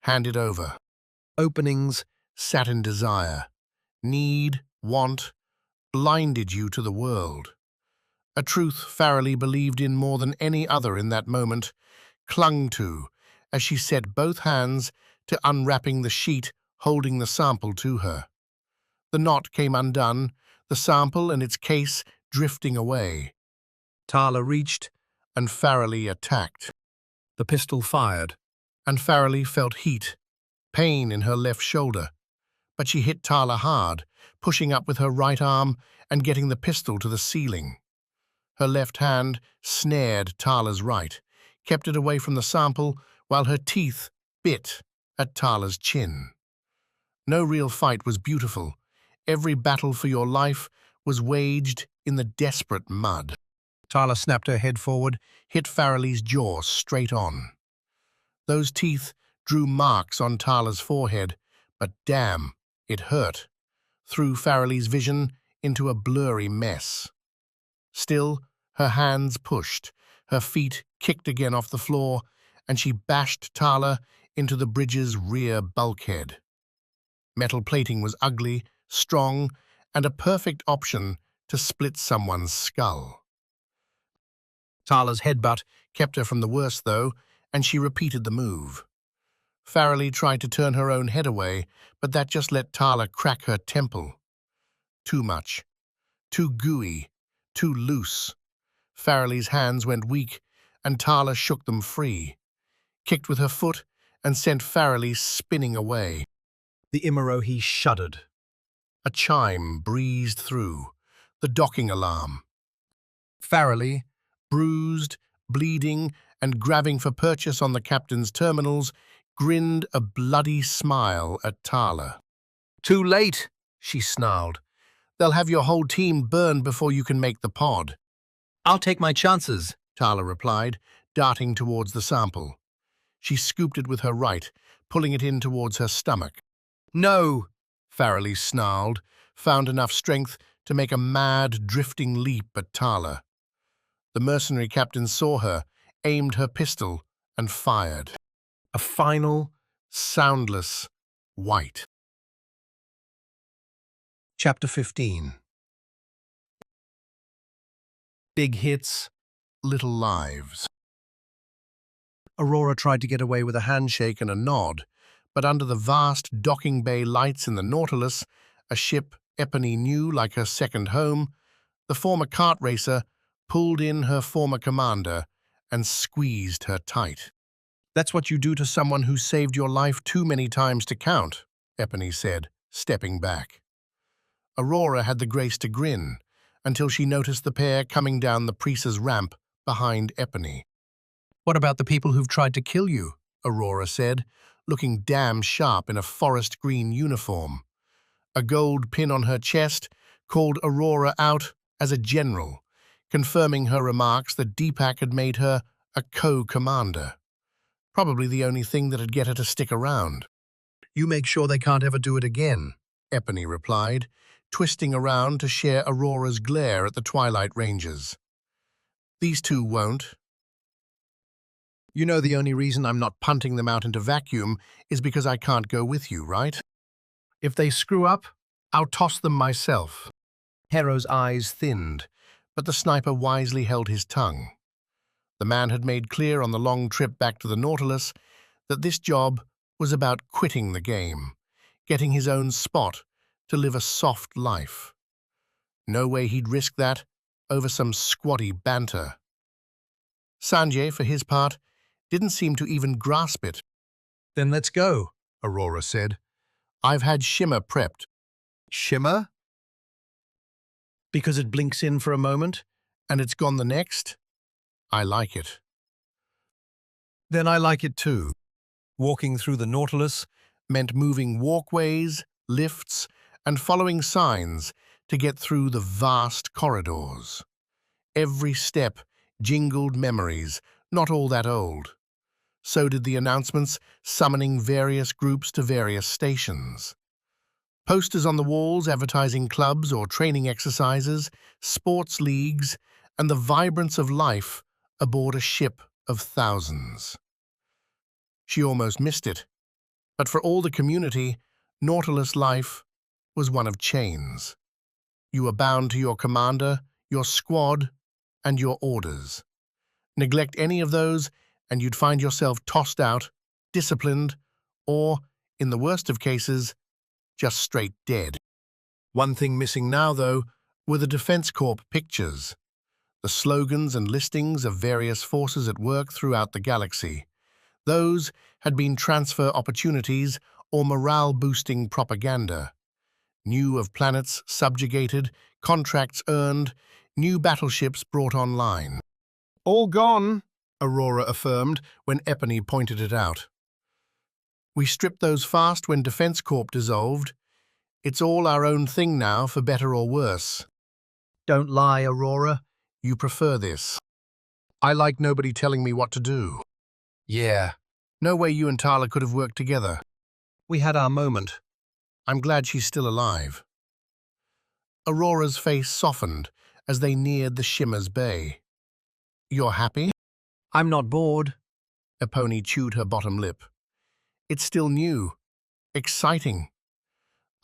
Hand it over. Openings sat in desire. Need, want, blinded you to the world. A truth Farrelly believed in more than any other in that moment, clung to as she set both hands to unwrapping the sheet holding the sample to her. The knot came undone, the sample and its case drifting away. Tarla reached, And Farrelly attacked. the pistol fired. And Farrelly felt heat, pain in her left shoulder. But she hit Tarla hard, pushing up with her right arm and getting the pistol to the ceiling. Her left hand snared Tarla's right, kept it away from the sample while her teeth bit at Tarla's chin. No real fight was beautiful. Every battle for your life was waged in the desperate mud. Tarla snapped her head forward. Hit Farrelly's jaw straight on. Those teeth drew marks on Tarla's forehead, but damn, it hurt. Threw Farrelly's vision into a blurry mess. Still, her hands pushed, her feet kicked again off the floor, and she bashed Tarla into the bridge's rear bulkhead. Metal plating was ugly, strong, and a perfect option to split someone's skull. Tarla's headbutt kept her from the worst, though, and she repeated the move. Farrelly tried to turn her own head away, but that just let Tarla crack her temple. Too much. Too gooey. Too loose. Farrelly's hands went weak, and Tarla shook them free, kicked with her foot, and sent Farrelly spinning away. The Imarohi shuddered. A chime breezed through, the docking alarm. Farrelly, bruised, bleeding, and grabbing for purchase on the captain's terminals, grinned a bloody smile at Tarla. "Too late," She snarled. They'll have your whole team burned before you can make the pod. "I'll take my chances." Tarla replied, darting towards the sample. She scooped it with her right, pulling it in towards her stomach. "No!" Farrelly snarled, found enough strength to make a mad, drifting leap at Tarla. The mercenary captain saw her, aimed her pistol, and fired. A final, soundless white. Chapter 15. Big hits. Little lives. Aurora tried to get away with a handshake And a nod, but under the vast docking bay lights in the Nautilus, a ship Epony knew like her second home, the former kart racer pulled in her former commander and squeezed her tight. That's what you do to someone who saved your life too many times to count, Epony said, stepping back. Aurora had the grace to grin until she noticed the pair coming down the Prisa's ramp behind Epony. "What about the people who've tried to kill you?" Aurora said, looking damn sharp in a forest green uniform. A gold pin on her chest called Aurora out as a general, confirming her remarks that Deepak had made her a co-commander. Probably the only thing that'd get her to stick around. "You make sure they can't ever do it again," Epony replied, twisting around to share Aurora's glare at the Twilight Rangers. These two won't. You know the only reason I'm not punting them out into vacuum is because I can't go with you, right? If they screw up, I'll toss them myself. Hero's eyes thinned, but the sniper wisely held his tongue. The man had made clear on the long trip back to the Nautilus that this job was about quitting the game, getting his own spot to live a soft life. No way he'd risk that over some squatty banter. Sanjay, for his part, didn't seem to even grasp it. "Then let's go," Aurora said. I've had Shimmer prepped. "Shimmer?" Because it blinks in for a moment, and it's gone the next. I like it. "Then I like it too." Walking through the Nautilus meant moving walkways, lifts, and following signs to get through the vast corridors. Every step jingled memories, not all that old. So did the announcements summoning various groups to various stations. Posters on the walls advertising clubs or training exercises, sports leagues, and the vibrance of life aboard a ship of thousands. She almost missed it, but for all the community, Nautilus life was one of chains. You were bound to your commander, your squad, and your orders. Neglect any of those, and you'd find yourself tossed out, disciplined, or, in the worst of cases, just straight dead. One thing missing now, though, were the Defense Corps pictures, the slogans and listings of various forces at work throughout the galaxy. Those had been transfer opportunities or morale-boosting propaganda. New of planets subjugated, contracts earned, new battleships brought online. All gone. Aurora affirmed when Epony pointed it out. We stripped those fast when Defense Corp dissolved. It's all our own thing now, for better or worse. Don't lie, Aurora. You prefer this. I like nobody telling me what to do. Yeah. No way you and Tarla could have worked together. We had our moment. I'm glad she's still alive. Aurora's face softened as they neared the Shimmer's Bay. You're happy? I'm not bored. Epony chewed her bottom lip. It's still new. Exciting.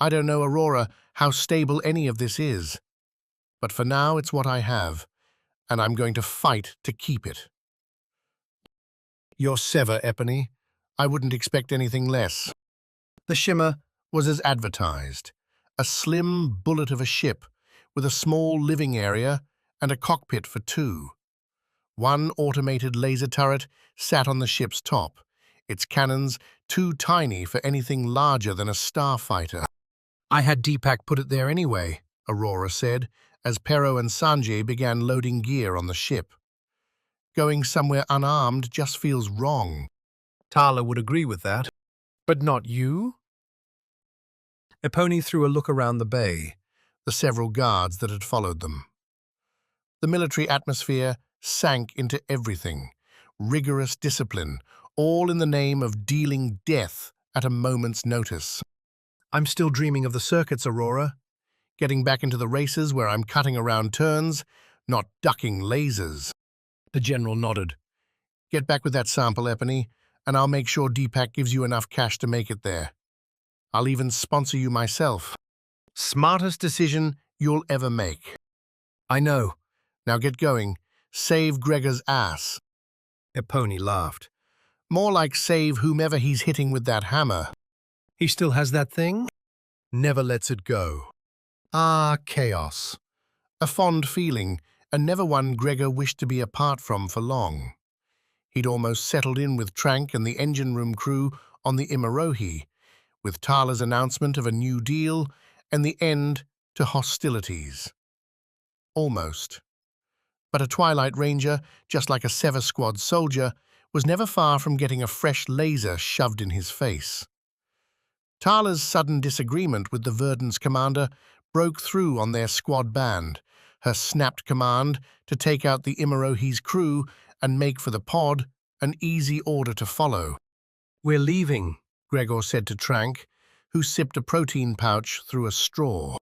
I don't know, Aurora, how stable any of this is. But for now, it's what I have, and I'm going to fight to keep it. You're sever, Epony. I wouldn't expect anything less. The Shimmer was as advertised, a slim bullet of a ship with a small living area and a cockpit for two. One automated laser turret sat on the ship's top, its cannons too tiny for anything larger than a starfighter. I had Deepak put it there anyway, Aurora said, as Pero and Sanjay began loading gear on the ship. Going somewhere unarmed just feels wrong. Tarla would agree with that. But not you? Epony threw a look around the bay. The several guards that had followed them. The military atmosphere sank into everything, rigorous discipline, all in the name of dealing death at a moment's notice. I'm still dreaming of the circuits, Aurora. Getting back into the races where I'm cutting around turns, not ducking lasers. The general nodded. Get back with that sample, Epony, and I'll make sure Deepak gives you enough cash to make it there. I'll even sponsor you myself. Smartest decision you'll ever make. I know. Now get going. Save Gregor's ass. Epony laughed. More like save whomever he's hitting with that hammer. He still has that thing? Never lets it go. Ah, chaos. A fond feeling, and never one Gregor wished to be apart from for long. He'd almost settled in with Trank and the engine room crew on the Imarohi, with Tarla's announcement of a new deal and the end to hostilities. Almost. But a Twilight Ranger, just like a Sever Squad soldier, was never far from getting a fresh laser shoved in his face. Tarla's sudden disagreement with the Verdant's commander broke through on their squad band, her snapped command to take out the Imarohi's crew and make for the pod an easy order to follow. We're leaving, Gregor said to Trank, who sipped a protein pouch through a straw.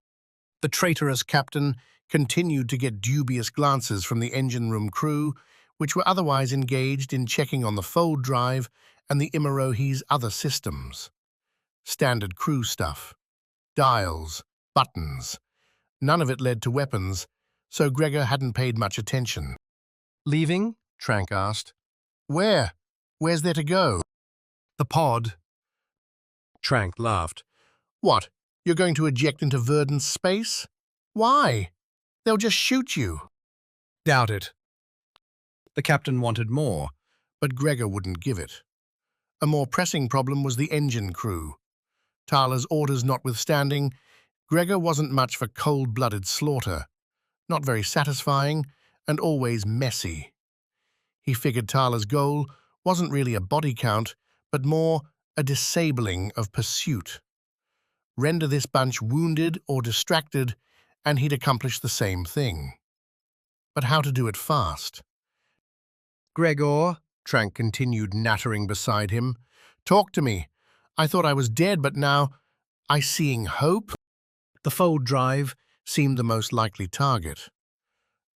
The traitorous captain continued to get dubious glances from the engine room crew, which were otherwise engaged in checking on the fold drive and the Imarohi's other systems. Standard crew stuff. Dials, buttons. None of it led to weapons, so Gregor hadn't paid much attention. Leaving? Trank asked. Where? Where's there to go? The pod. Trank laughed. What, you're going to eject into Verdant's space? Why? They'll just shoot you. Doubt it. The captain wanted more. But Gregor wouldn't give it. A more pressing problem was the engine crew. Tarla's orders notwithstanding, Gregor wasn't much for cold-blooded slaughter. Not very satisfying, and always messy. He figured Tarla's goal wasn't really a body count, but more a disabling of pursuit. Render this bunch wounded or distracted, and he'd accomplish the same thing. but how to do it fast. "Gregor," Trank continued, nattering beside him, "talk to me. I thought I was dead, but now I seeing hope." The fold drive seemed the most likely target.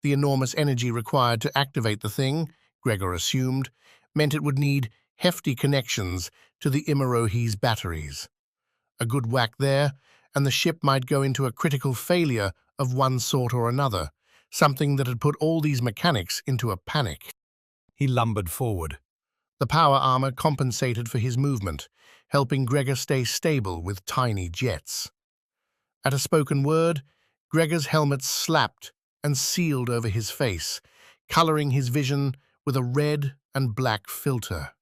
The enormous energy required to activate the thing, Gregor assumed, meant it would need hefty connections to the Imarohi's batteries. A good whack there, and the ship might go into a critical failure of one sort or another, something that had put all these mechanics into a panic. He lumbered forward. The power armor compensated for his movement, helping Gregor stay stable with tiny jets. At a spoken word, Gregor's helmet slapped and sealed over his face, coloring his vision with a red and black filter.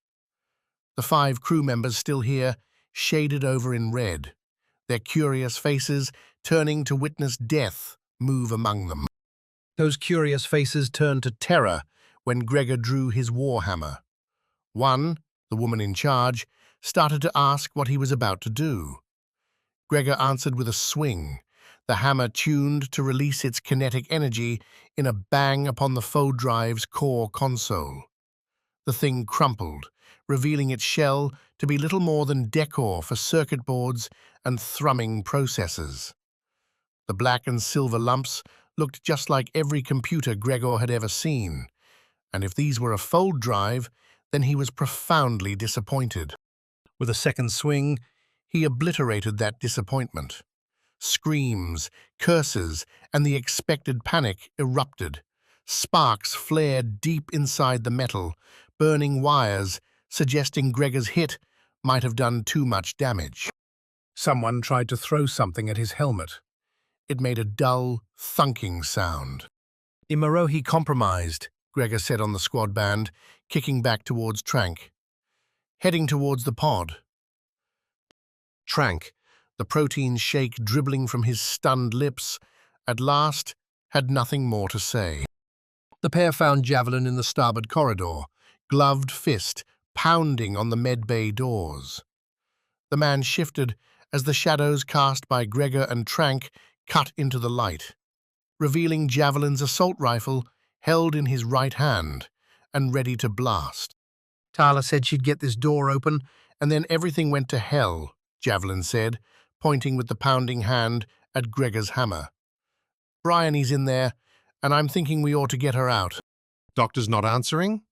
The 5 crew members still here, shaded over in red, their curious faces turning to witness death move among them. Those curious faces turned to Terror when Gregor drew his warhammer. One, the woman in charge, started to ask what he was about to do. Gregor answered with a swing, the hammer tuned to release its kinetic energy in a bang upon the fold drive's core console. The thing crumpled, revealing its shell to be little more than decor for circuit boards and thrumming processors. The black and silver lumps looked just like every computer Gregor had ever seen, and if these were a fold drive, then he was profoundly disappointed. With a second swing, He obliterated that disappointment. Screams, curses, and the expected panic erupted. Sparks flared deep inside the metal, burning wires, suggesting Gregor's hit might have done too much damage. someone tried to throw something at his helmet. It made a dull, thunking sound. Imarohi compromised. Gregor said on the squad band, kicking back towards Trank. Heading towards the pod. Trank, the protein shake dribbling from his stunned lips, at last had nothing more to say. The pair found Javelin in the starboard corridor, gloved fist pounding on the medbay doors. The man shifted as the shadows cast by Gregor and Trank cut into the light, revealing Javelin's assault rifle held in his right hand and ready to blast. Tarla said she'd get this door open, and then everything went to hell, Javelin said, pointing with the pounding hand at Gregor's hammer. Bryony's in there, and I'm thinking we ought to get her out. Doctor's not answering?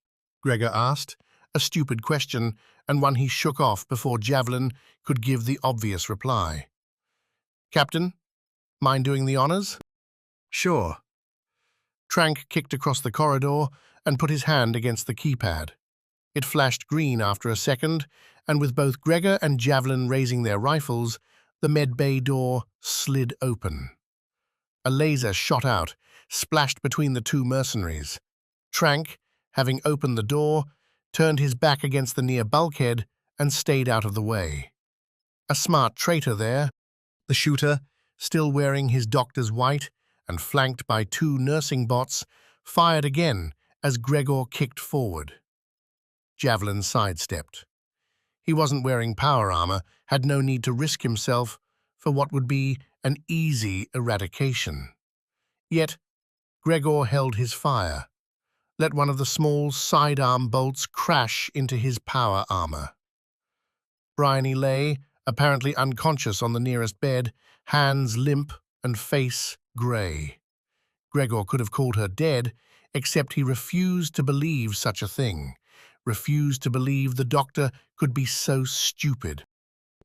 Gregor asked, a stupid question, and one he shook off before Javelin could give the obvious reply. Captain, mind doing the honors? Sure. Trank kicked across the corridor and put his hand against the keypad. It flashed green after a second, and with both Gregor and Javelin raising their rifles, the medbay door slid open. A laser shot out, splashed between the 2 mercenaries. Trank, having opened the door, turned his back against the near bulkhead and stayed out of the way. A smart traitor there. The shooter, still wearing his doctor's white and flanked by 2 nursing bots, fired again as Gregor kicked forward. Javelin sidestepped. He wasn't wearing power armor, had no need to risk himself for what would be an easy eradication. Yet, Gregor held his fire, let one of the small sidearm bolts crash into his power armor. Bryony lay, apparently unconscious on the nearest bed, hands limp and face grey. Gregor could have called her dead, except he refused to believe such a thing, refused to believe the doctor could be so stupid.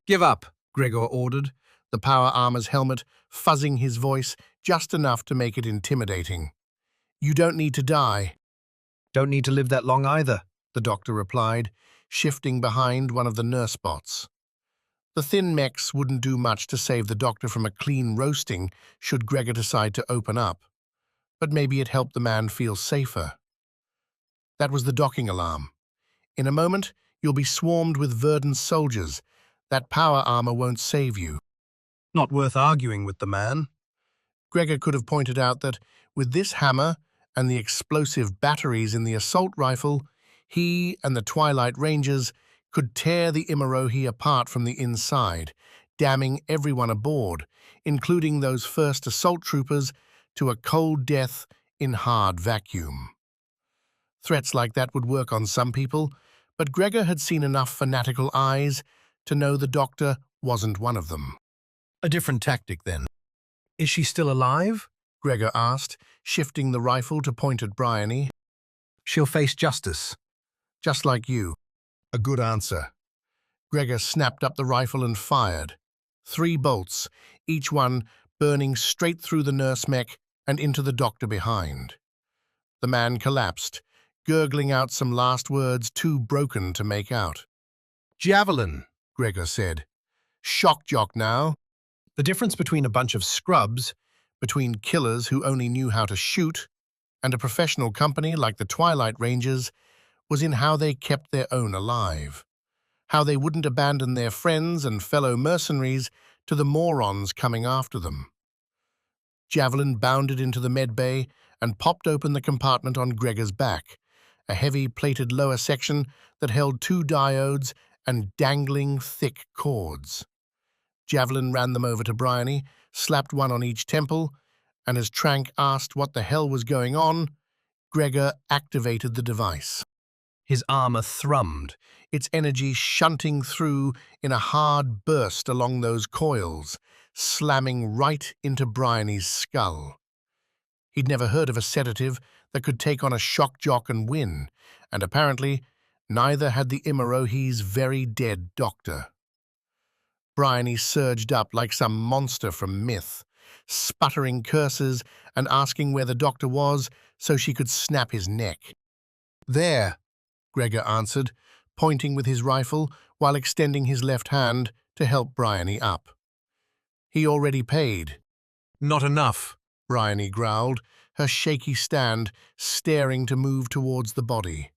Give up, Gregor ordered, the power armor's helmet fuzzing his voice just enough to make it intimidating. You don't need to die. Don't need to live that long either, the doctor replied, shifting behind one of the nurse bots. The thin mechs wouldn't do much to save the doctor from a clean roasting should Gregor decide to open up, but maybe it helped the man feel safer. That was the docking alarm. In a moment, you'll be swarmed with Verdant soldiers. That power armor won't save you. Not worth arguing with the man. Gregor could have pointed out that with this hammer and the explosive batteries in the assault rifle, he and the Twilight Rangers could tear the Imarohi apart from the inside, damning everyone aboard, including those first assault troopers, to a cold death in hard vacuum. Threats like that would work on some people, but Gregor had seen enough fanatical eyes to know the doctor wasn't one of them. A different tactic, then. Is she still alive? Gregor asked, shifting the rifle to point at Bryony. She'll face justice. Just like you. A good answer. Gregor snapped up the rifle and fired. 3 bolts, each one burning straight through the nurse mech and into the doctor behind. The man collapsed, gurgling out some last words too broken to make out. Javelin, Gregor said. Shock jock now. the difference between a bunch of scrubs, Between killers who only knew how to shoot and a professional company like the Twilight Rangers was in how they kept their own alive. How they wouldn't abandon their friends and fellow mercenaries to the morons coming after them. Javelin bounded into the medbay and popped open the compartment on Gregor's back, a heavy plated lower section that held 2 diodes and dangling thick cords. Javelin ran them over to Bryony, slapped one on each temple, and as Trank asked what the hell was going on, Gregor activated the device. his armor thrummed, Its energy shunting through in a hard burst along those coils, slamming right into Bryony's skull. He'd never heard of a sedative that could take on a shock jock and win, and apparently neither had the Imarohi's very dead doctor. Bryony surged up like some monster from myth, sputtering curses and asking where the doctor was so she could snap his neck. There, Gregor answered, pointing with his rifle while extending his left hand to help Bryony up. He already paid. Not enough. Bryony growled, her shaky stand staring to move towards the body.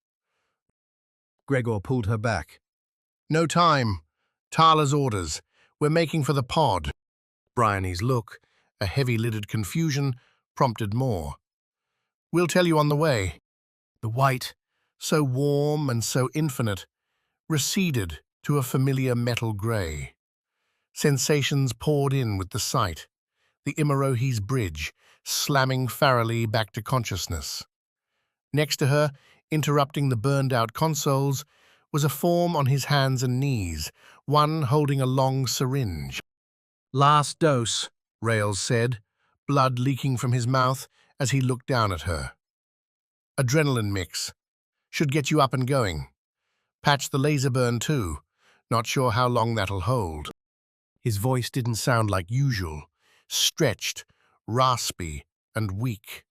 Gregor pulled her back. No time. Tarla's orders. We're making for the pod. Bryony's look, a heavy-lidded confusion, prompted more. We'll tell you on the way. The white, so warm and so infinite, receded to a familiar metal grey. Sensations poured in with the sight. The Imarohi's bridge, slamming Farrelly back to consciousness. Next to her, interrupting the burned-out consoles, was a form on his hands and knees, one holding a long syringe. Last dose, Rails said, blood leaking from his mouth as he looked down at her. Adrenaline mix. Should get you up and going. Patch the laser burn too. Not sure how long that'll hold. His voice didn't sound like usual, stretched, raspy, and weak.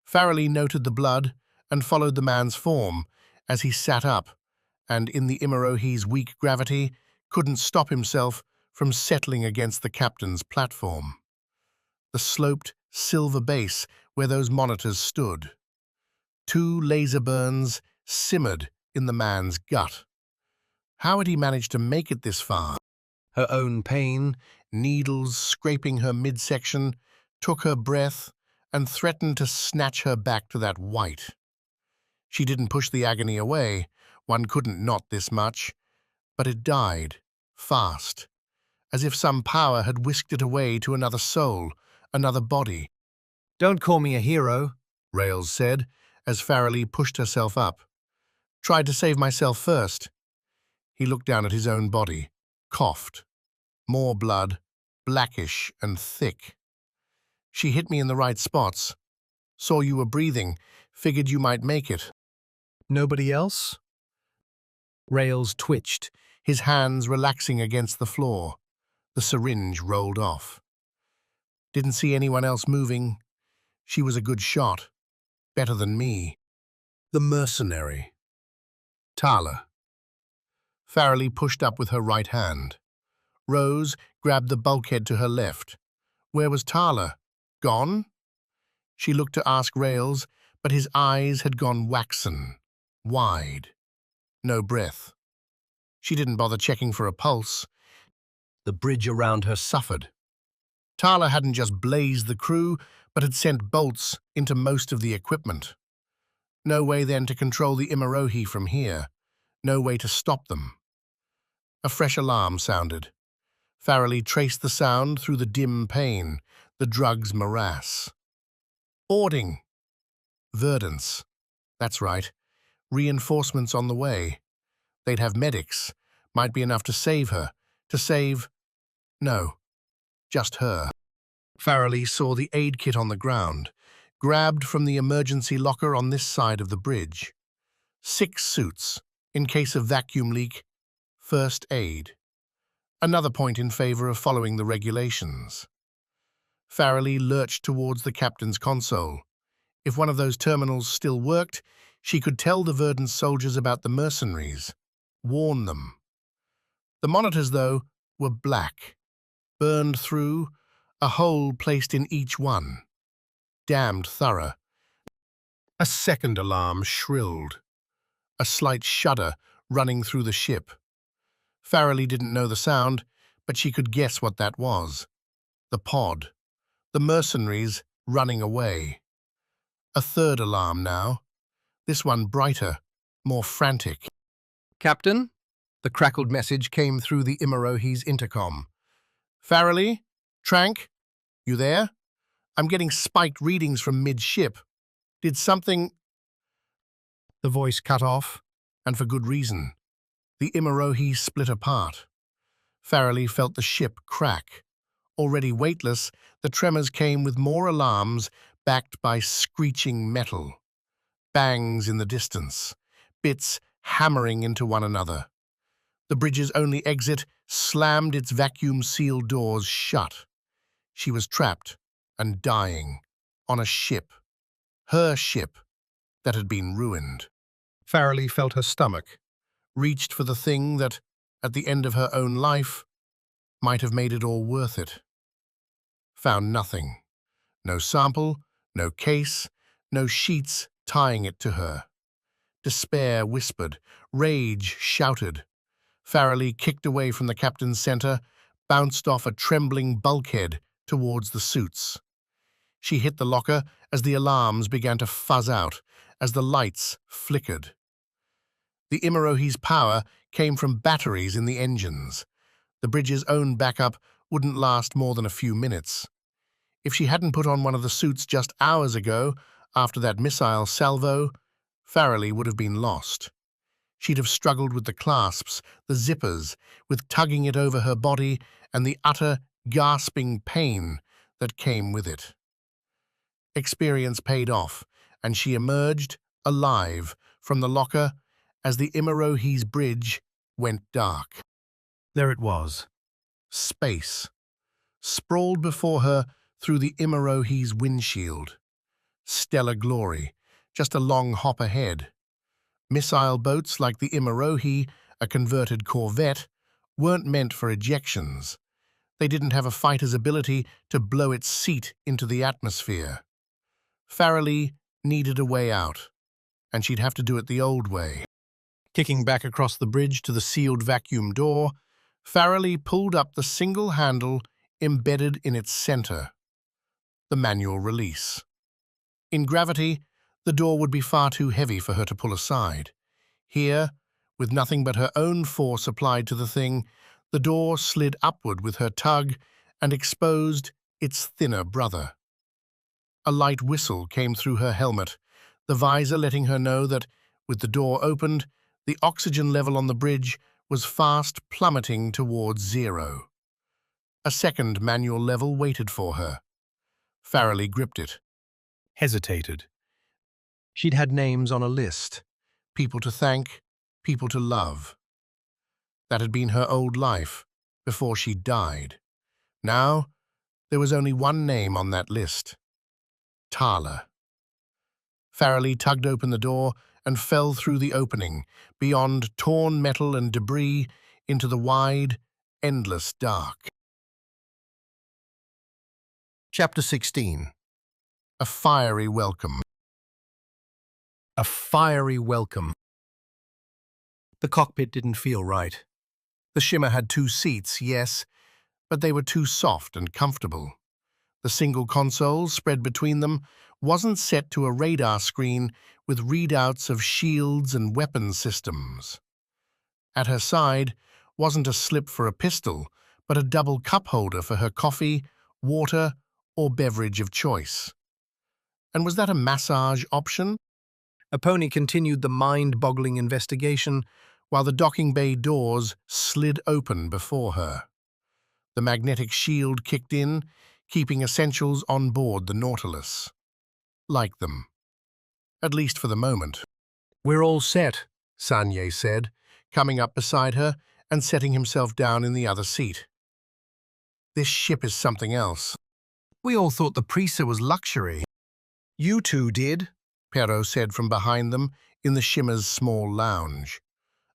Farrelly noted the blood and followed the man's form as he sat up, and in the Imarohi's weak gravity, couldn't stop himself from settling against the captain's platform. The sloped, silver base where those monitors stood. 2 laser burns simmered in the man's gut. How had he managed to make it this far? Her own pain, needles scraping her midsection, took her breath and threatened to snatch her back to that white. She didn't push the agony away, one couldn't not this much, but it died, fast, as if some power had whisked it away to another soul, another body. Don't call me a hero, Rails said, as Farrelly pushed herself up. Tried to save myself first. He looked down at his own body, coughed. More blood, blackish and thick. She hit me in the right spots. Saw you were breathing, figured you might make it. Nobody else? Rails twitched, his hands relaxing against the floor. The syringe rolled off. Didn't see anyone else moving. She was a good shot. Better than me. The mercenary. Tarla. Farrelly pushed up with her right hand. Rose grabbed the bulkhead to her left. Where was Tarla? Gone? She looked to ask Rails, but his eyes had gone waxen, wide. No breath. She didn't bother checking for a pulse. The bridge around her suffered. Tarla hadn't just blazed the crew, but had sent bolts into most of the equipment. No way then to control the Imarohi from here. No way to stop them. A fresh alarm sounded. Farrelly traced the sound through the dim pain, the drug's morass. Boarding, Verdants. That's right. Reinforcements on the way. They'd have medics. Might be enough to save her. To save... No. Just her. Farrelly saw the aid kit on the ground, grabbed from the emergency locker on this side of the bridge. 6 suits, in case of vacuum leak, first aid. Another point in favor of following the regulations. Farrelly lurched towards the captain's console. If one of those terminals still worked, she could tell the Verdant soldiers about the mercenaries. Warn them. The monitors, though, were black. Burned through, a hole placed in each one. Damned thorough. A second alarm shrilled. A slight shudder running through the ship. Farrelly didn't know the sound, but she could guess what that was. The pod. The mercenaries running away. A third alarm now. This one brighter, more frantic. Captain? The crackled message came through the Imarohi's intercom. Farrelly? Trank? You there? I'm getting spiked readings from mid-ship. Did something... The voice cut off, and for good reason. The Imarohi split apart. Farrelly felt the ship crack. Already weightless, the tremors came with more alarms backed by screeching metal. Bangs in the distance, bits hammering into one another. The bridge's only exit slammed its vacuum-sealed doors shut. She was trapped and dying on a ship, her ship, that had been ruined. Farrelly felt her stomach, reached for the thing that, at the end of her own life, might have made it all worth it. Found nothing. No sample, no case, no sheets tying it to her. Despair whispered, rage shouted. Farrelly kicked away from the captain's center, bounced off a trembling bulkhead towards the suits. She hit the locker as the alarms began to fuzz out, as the lights flickered. The Imarohi's power came from batteries in the engines. The bridge's own backup wouldn't last more than a few minutes. If she hadn't put on one of the suits just hours ago, after that missile salvo, Farrelly would have been lost. She'd have struggled with the clasps, the zippers, with tugging it over her body and the utter, gasping pain that came with it. Experience paid off, and she emerged, alive, from the locker as the Imarohi's bridge went dark. There it was. Space. Sprawled before her through the Imarohi's windshield. Stellar glory, just a long hop ahead. Missile boats like the Imarohi, a converted corvette, weren't meant for ejections. They didn't have a fighter's ability to blow its seat into the atmosphere. Farrelly needed a way out, and she'd have to do it the old way. Kicking back across the bridge to the sealed vacuum door, Farrelly pulled up the single handle embedded in its center. The manual release. In gravity, the door would be far too heavy for her to pull aside. Here, with nothing but her own force applied to the thing, the door slid upward with her tug and exposed its thinner brother. A light whistle came through her helmet, the visor letting her know that, with the door opened, the oxygen level on the bridge was fast plummeting towards 0. A second manual level waited for her. Farrelly gripped it. Hesitated. She'd had names on a list. People to thank, people to love. That had been her old life, before she died. Now, there was only one name on that list. Tarla. Farrelly tugged open the door and fell through the opening, beyond torn metal and debris, into the wide, endless dark. Chapter 16. A fiery welcome. A fiery welcome. The cockpit didn't feel right. The Shimmer had 2 seats, yes, but they were too soft and comfortable. The single console spread between them wasn't set to a radar screen with readouts of shields and weapon systems. At her side wasn't a slip for a pistol, but a double cup holder for her coffee, water, or beverage of choice. And was that a massage option? Epony continued the mind-boggling investigation While the docking bay doors slid open before her. The magnetic shield kicked in, keeping essentials on board the Nautilus. Like them. At least for the moment. We're all set, Sanye said, coming up beside her and setting himself down in the other seat. This ship is something else. We all thought the Prisa was luxury. You two did. Perro said from behind them in the Shimmer's small lounge.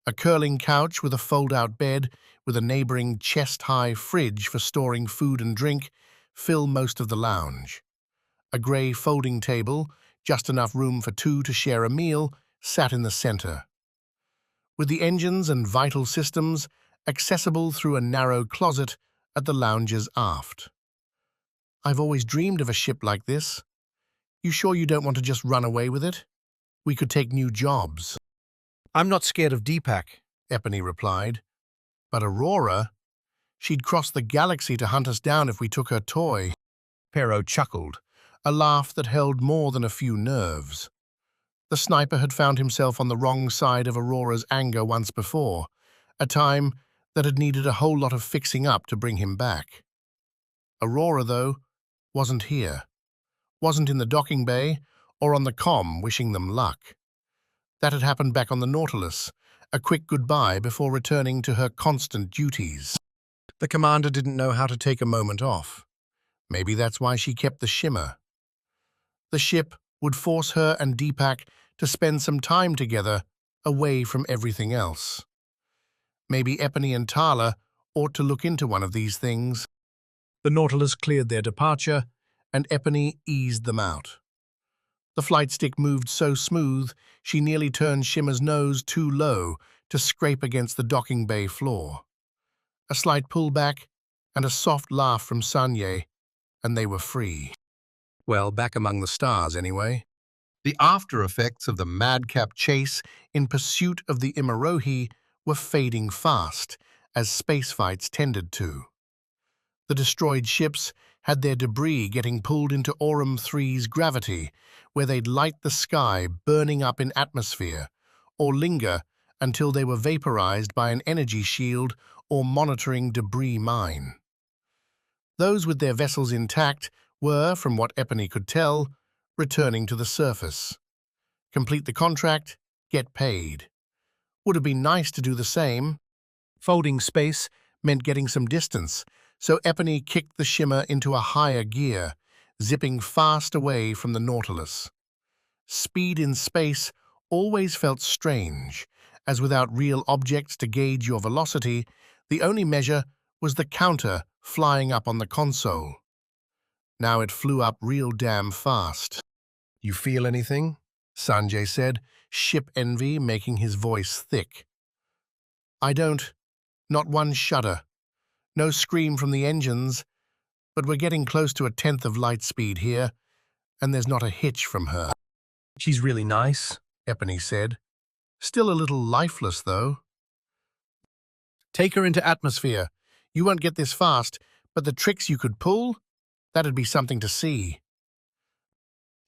A curling couch with a fold-out bed with a neighboring chest-high fridge for storing food and drink fill most of the lounge. A grey folding table, just enough room for two to share a meal, sat in the center. With the engines and vital systems accessible through a narrow closet at the lounge's aft. I've always dreamed of a ship like this. You sure you don't want to just run away with it? We could take new jobs. I'm not scared of Deepak. Epony replied. But Aurora, she'd cross the galaxy to hunt us down if we took her toy. Perro chuckled, A laugh that held more than a few nerves. The sniper had found himself on the wrong side of Aurora's anger once before, a time that had needed a whole lot of fixing up to bring him back. Aurora, though, wasn't here. Wasn't in the docking bay or on the comm wishing them luck. That had happened back on the Nautilus, a quick goodbye before returning to her constant duties. The commander didn't know how to take a moment off. Maybe that's why she kept the Shimmer. The ship would force her and Deepak to spend some time together away from everything else. Maybe Epony and Tarla ought to look into one of these things. The Nautilus cleared their departure, and Epony eased them out. The flight stick moved so smooth she nearly turned Shimmer's nose too low to scrape against the docking bay floor. A slight pullback and a soft laugh from Sanye, and they were free. Well, back among the stars anyway. The after effects of the madcap chase in pursuit of the Imarohi were fading fast, as space fights tended to. The destroyed ships had their debris getting pulled into Aurum 3's gravity, where they'd light the sky burning up in atmosphere, or linger until they were vaporized by an energy shield or monitoring debris mine. Those with their vessels intact were, from what Epony could tell, returning to the surface. Complete the contract, get paid. Would have been nice to do the same. Folding space meant getting some distance, so Epony kicked the Shimmer into a higher gear, zipping fast away from the Nautilus. Speed in space always felt strange, as without real objects to gauge your velocity, the only measure was the counter flying up on the console. Now it flew up real damn fast. You feel anything? Sanjay said, ship envy making his voice thick. I don't. Not one shudder. No scream from the engines, but we're getting close to 1/10 of light speed here, and there's not a hitch from her. She's really nice, Epony said. Still a little lifeless, though. Take her into atmosphere. You won't get this fast, but the tricks you could pull, that'd be something to see.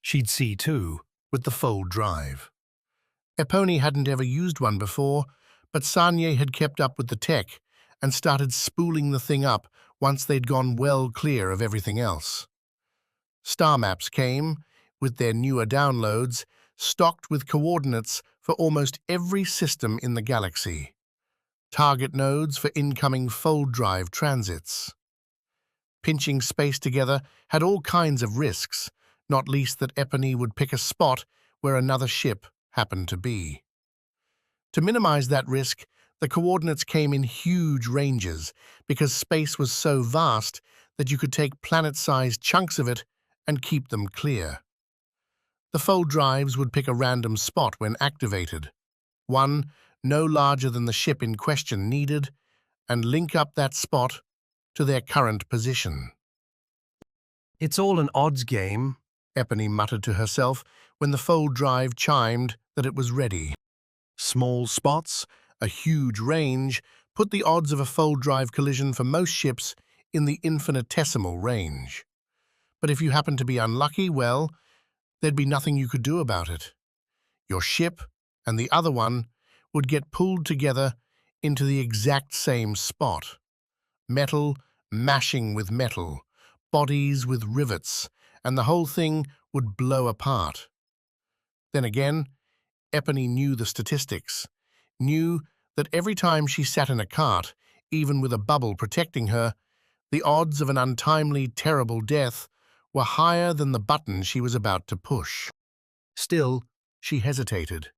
She'd see, too, with the fold drive. Epony hadn't ever used one before, but Sanye had kept up with the tech and started spooling the thing up once they'd gone well clear of everything else. Star maps came, with their newer downloads, stocked with coordinates for almost every system in the galaxy. Target nodes for incoming fold drive transits. Pinching space together had all kinds of risks, not least that Epony would pick a spot where another ship happened to be. To minimize that risk, the coordinates came in huge ranges because space was so vast that you could take planet-sized chunks of it and keep them clear. The fold drives would pick a random spot when activated, one no larger than the ship in question needed, and link up that spot to their current position. It's all an odds game, Epony muttered to herself when the fold drive chimed that it was ready. Small spots, a huge range, put the odds of a fold drive collision for most ships in the infinitesimal range. But if you happen to be unlucky, well, there'd be nothing you could do about it. Your ship and the other one would get pulled together into the exact same spot. Metal mashing with metal, bodies with rivets, and the whole thing would blow apart. Then again, Epony knew the statistics, knew that every time she sat in a cart, even with a bubble protecting her, the odds of an untimely, terrible death were higher than the button she was about to push. Still, she hesitated.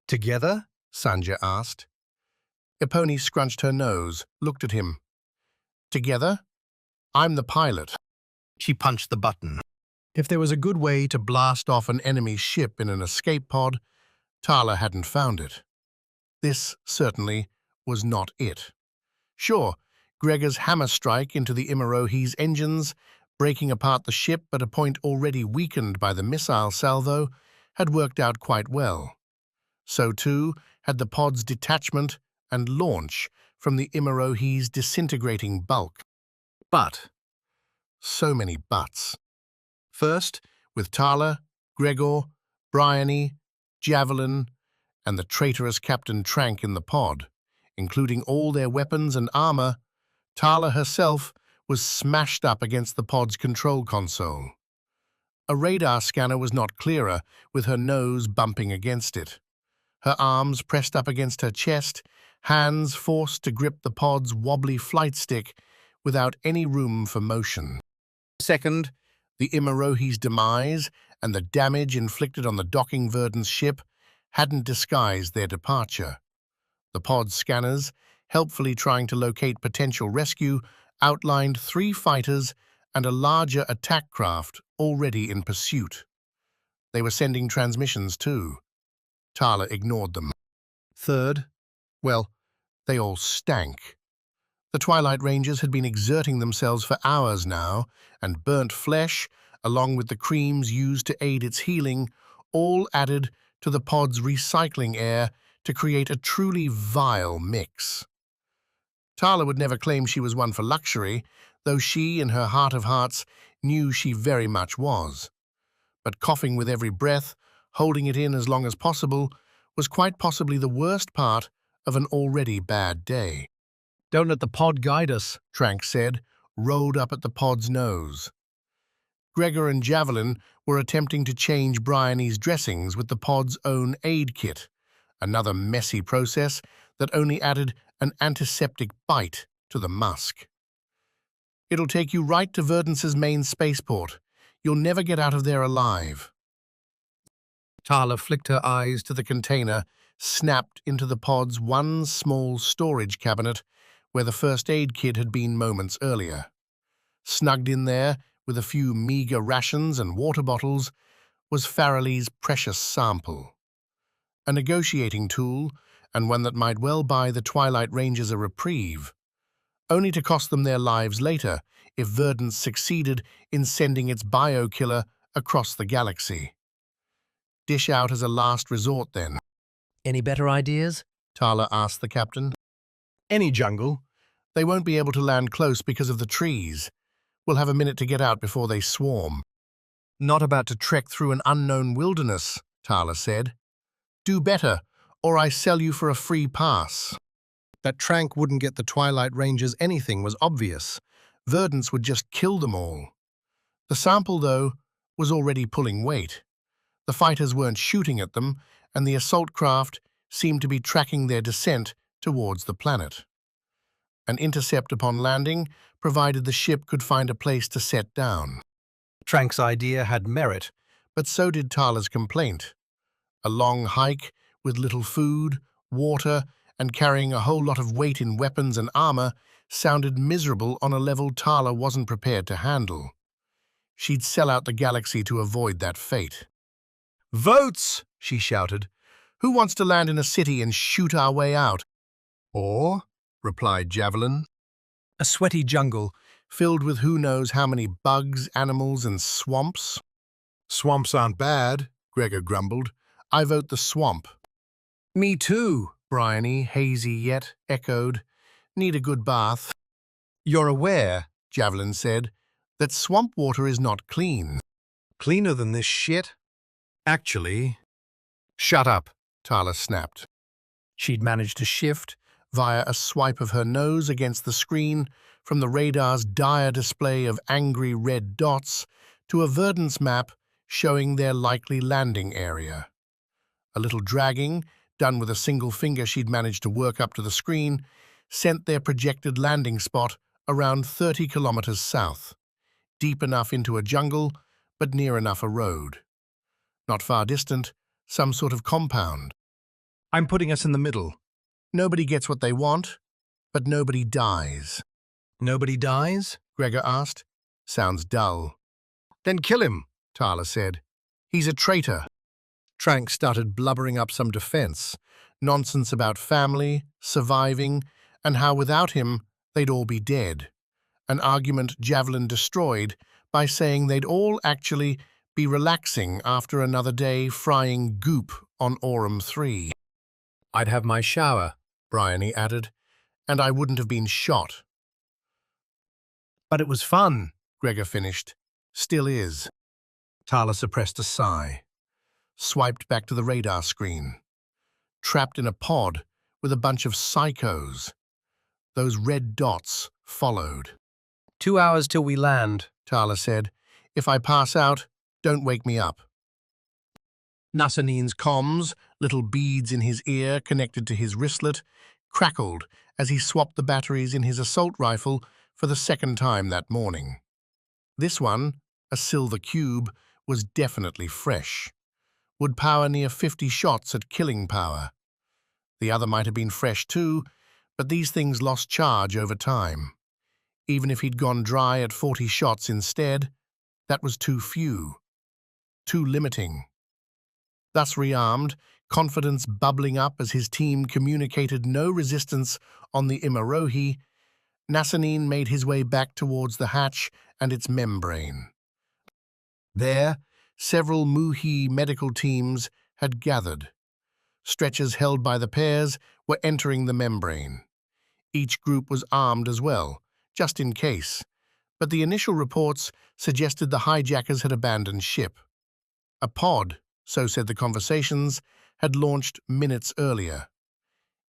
Together? Sanja asked. Epony scrunched her nose, looked at him. Together? I'm the pilot. She punched the button. If there was a good way to blast off an enemy ship in an escape pod, Tarla hadn't found it. This, certainly, was not it. Sure, Gregor's hammer strike into the Imarohi's engines, breaking apart the ship at a point already weakened by the missile salvo, had worked out quite well. So too had the pod's detachment and launch from the Imarohi's disintegrating bulk. But, so many buts. First, with Tarla, Gregor, Bryony, Javelin, and the traitorous Captain Trank in the pod, including all their weapons and armor, Tarla herself was smashed up against the pod's control console. A radar scanner was not clearer, with her nose bumping against it. Her arms pressed up against her chest, hands forced to grip the pod's wobbly flight stick without any room for motion. Second, the Imarohi's demise and the damage inflicted on the docking Verdant's ship hadn't disguised their departure. The pod's scanners, helpfully trying to locate potential rescue, outlined 3 fighters and a larger attack craft already in pursuit. They were sending transmissions too. Tarla ignored them. Third, well, they all stank. The Twilight Rangers had been exerting themselves for hours now, and burnt flesh, along with the creams used to aid its healing, all added to the pod's recycling air to create a truly vile mix. Tarla would never claim she was one for luxury, though she, in her heart of hearts, knew she very much was. But coughing with every breath, holding it in as long as possible, was quite possibly the worst part of an already bad day. Don't let the pod guide us, Trank said, rolled up at the pod's nose. Gregor and Javelin were attempting to change Bryony's dressings with the pod's own aid kit, another messy process that only added an antiseptic bite to the musk. It'll take you right to Verdant's main spaceport. You'll never get out of there alive. Tarla flicked her eyes to the container, snapped into the pod's one small storage cabinet where the first aid kit had been moments earlier. Snugged in there, with a few meager rations and water bottles, was Farrelly's precious sample. A negotiating tool, and one that might well buy the Twilight Rangers a reprieve, only to cost them their lives later if Verdant succeeded in sending its bio-killer across the galaxy. Dish out as a last resort, then. Any better ideas? Tarla asked the captain. Any jungle. They won't be able to land close because of the trees. We'll have a minute to get out before they swarm. Not about to trek through an unknown wilderness, Tarla said. Do better, or I sell you for a free pass. That Trank wouldn't get the Twilight Rangers anything was obvious. Verdant's would just kill them all. The sample, though, was already pulling weight. The fighters weren't shooting at them, and the assault craft seemed to be tracking their descent towards the planet. An intercept upon landing provided the ship could find a place to set down. Trank's idea had merit, but so did Tarla's complaint. A long hike with little food, water, and carrying a whole lot of weight in weapons and armor sounded miserable on a level Tarla wasn't prepared to handle. She'd sell out the galaxy to avoid that fate. "Votes!" she shouted. Who wants to land in a city and shoot our way out? Or, replied Javelin. a sweaty jungle. Filled with who knows how many bugs, animals, and swamps. Swamps aren't bad, Gregor grumbled. I vote the swamp. Me too, Bryony, hazy yet, echoed. Need a good bath. You're aware, Javelin said, that swamp water is not clean. cleaner than this shit. Actually, shut up, Tarla snapped. She'd managed to shift Via a swipe of her nose against the screen from the radar's dire display of angry red dots to a Verdance map showing their likely landing area. A little dragging, done with a single finger she'd managed to work up to the screen, sent their projected landing spot around 30 kilometers south, deep enough into a jungle, but near enough a road. Not far distant, some sort of compound. I'm putting us in the middle. Nobody gets what they want, but nobody dies. Nobody dies? Gregor asked. Sounds dull. Then kill him. Tarla said. He's a traitor. Trank started blubbering up some defense, nonsense about family, surviving, and how without him they'd all be dead. An argument Javelin destroyed by saying they'd all actually be relaxing after another day frying goop on Aurum 3. I'd have my shower, Bryony added, and I wouldn't have been shot. but it was fun. Gregor finished. Still is. Tarla suppressed a sigh. Swiped back to the radar screen. Trapped in a pod with a bunch of psychos. Those red dots followed. 2 hours till we land. Tarla said. If I pass out, don't wake me up. Nassanin's comms, little beads in his ear connected to his wristlet, crackled as he swapped the batteries in his assault rifle for the second time that morning. This one, a silver cube, was definitely fresh. Would power near 50 shots at killing power. The other might have been fresh too, but these things lost charge over time. Even if he'd gone dry at 40 shots instead, that was too few. Too limiting. Thus rearmed, confidence bubbling up as his team communicated no resistance on the Imarohi, Nassanin made his way back towards the hatch and its membrane. There, several Muhi medical teams had gathered. Stretchers held by the pairs were entering the membrane. Each group was armed as well, just in case, but the initial reports suggested the hijackers had abandoned ship. A pod, so said the conversations, had launched minutes earlier.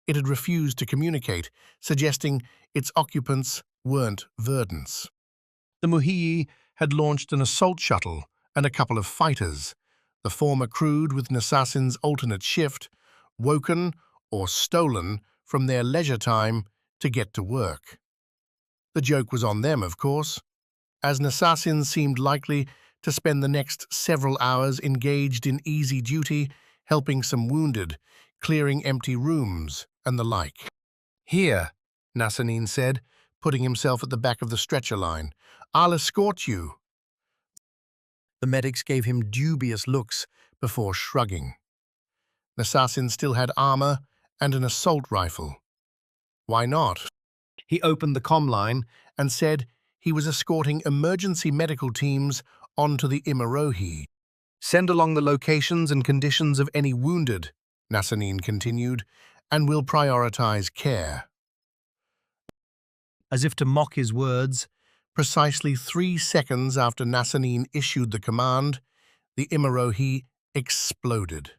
It had refused to communicate, suggesting its occupants weren't Verdance. The Muhi had launched an assault shuttle and a couple of fighters, the former crewed with Nassassin's alternate shift, woken or stolen from their leisure time to get to work. The joke was on them, of course, as Nassassin seemed likely to spend the next several hours engaged in easy duty, helping some wounded, clearing empty rooms, and the like. Here, Nassanin said, putting himself at the back of the stretcher line. I'll escort you. The medics gave him dubious looks before shrugging. Nassassin still had armor and an assault rifle. Why not? He opened the comm line and said he was escorting emergency medical teams onto the Imarohi. Send along the locations and conditions of any wounded, Nassanin continued, and we'll prioritize care. As if to mock his words, Precisely 3 seconds after Nassanin issued the command, the Imarohi exploded.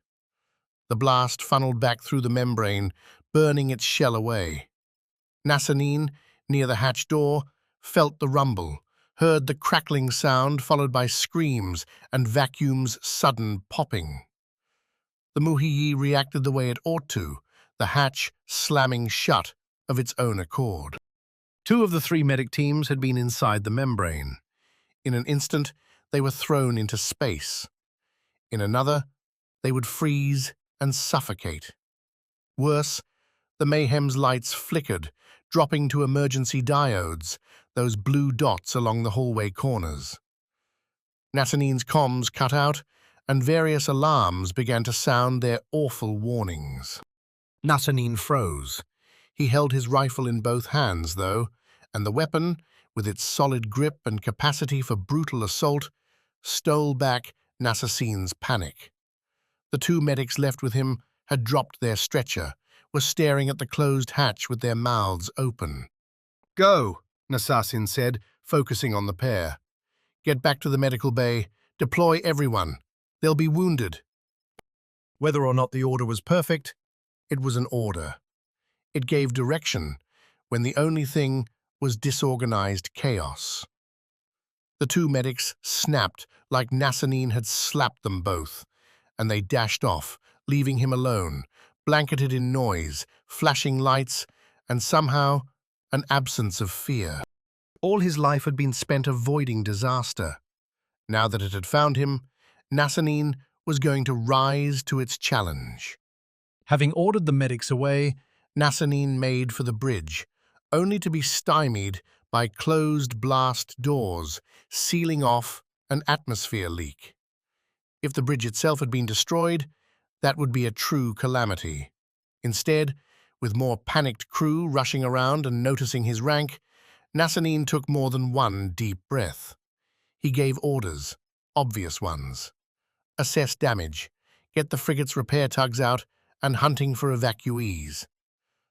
The blast funneled back through the membrane, burning its shell away. Nassanin, near the hatch door, felt the rumble, heard the crackling sound followed by screams and vacuum's sudden popping. The Muhi reacted the way it ought to, the hatch slamming shut of its own accord. 2 of the 3 medic teams had been inside the membrane. In an instant, they were thrown into space. In another, they would freeze and suffocate. Worse, the Mayhem's lights flickered, dropping to emergency diodes, those blue dots along the hallway corners. Nassanin's comms cut out, and various alarms began to sound their awful warnings. Nassanin froze. He held his rifle in both hands, though, and the weapon, with its solid grip and capacity for brutal assault, stole back Nassassin's panic. The 2 medics left with him had dropped their stretcher, were staring at the closed hatch with their mouths open. Go, Nassassin said, focusing on the pair. Get back to the medical bay. Deploy everyone. They'll be wounded. Whether or not the order was perfect, It was an order. It gave direction when the only thing was disorganized chaos. The two medics snapped like Nassanine had slapped them both, and they dashed off, leaving him alone, blanketed in noise, flashing lights, and somehow an absence of fear. All his life had been spent avoiding disaster. Now that it had found him, Nassanine was going to rise to its challenge. having ordered the medics away, Nassanine made for the bridge, only to be stymied by closed blast doors, sealing off an atmosphere leak. If the bridge itself had been destroyed, that would be a true calamity. Instead, with more panicked crew rushing around and noticing his rank, Nassanine took more than one deep breath. He gave orders, obvious ones. Assess damage, get the frigate's repair tugs out, and hunting for evacuees.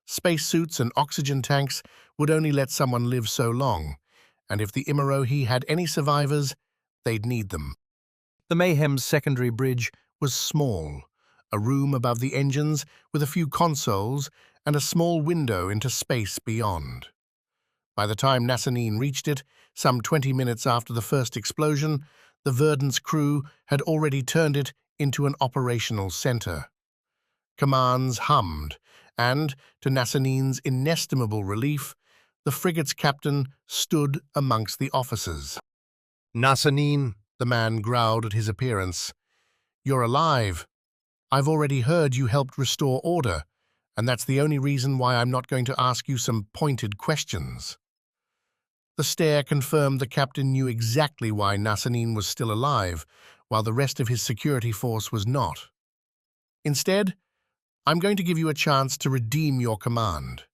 Spacesuits and oxygen tanks would only let someone live so long, and if the Imarohi had any survivors, they'd need them. The Mayhem's secondary bridge was small, a room above the engines with a few consoles and a small window into space beyond. By the time Nassanine reached it, some 20 minutes after the first explosion, the Verdant's crew had already turned it into an operational center. Commands hummed, and, to Nassanine's inestimable relief, the frigate's captain stood amongst the officers. Nassanine, The man growled at his appearance. "You're alive. I've already heard you helped restore order, and that's the only reason why I'm not going to ask you some pointed questions." The stare confirmed the captain knew exactly why Nassanine was still alive, while the rest of his security force was not. "Instead, I'm going to give you a chance to redeem your command.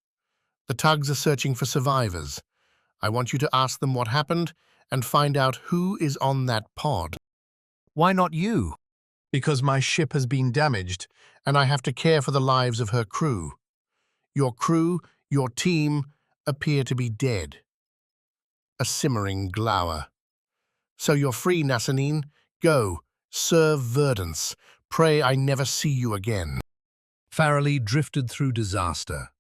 The tugs are searching for survivors. I want you to ask them what happened and find out who is on that pod." why not you? "Because my ship has been damaged, and I have to care for the lives of her crew. Your crew, your team, appear to be dead." A simmering glower. "So you're free, Nassanine. Go, serve Verdance. Pray I never see you again." Farrelly drifted through disaster.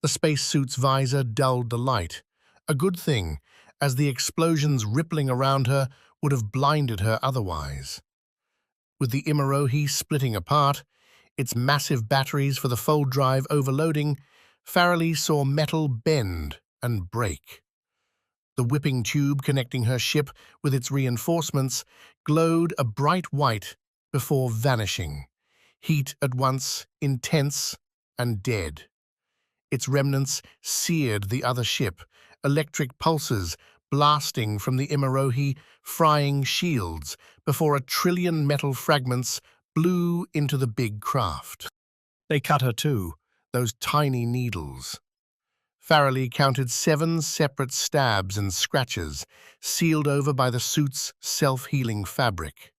The spacesuit's visor dulled the light. A good thing, as the explosions rippling around her would have blinded her otherwise. With the Imarohi splitting apart, its massive batteries for the fold drive overloading, Farrelly saw metal bend and break. The whipping tube connecting her ship with its reinforcements glowed a bright white before vanishing, heat at once intense and dead. Its remnants seared the other ship, electric pulses blasting from the Imarohi, frying shields before 1,000,000,000,000 metal fragments blew into the big craft. They cut her too. Those tiny needles. Farrelly counted 7 separate stabs and scratches, sealed over by the suit's self-healing fabric.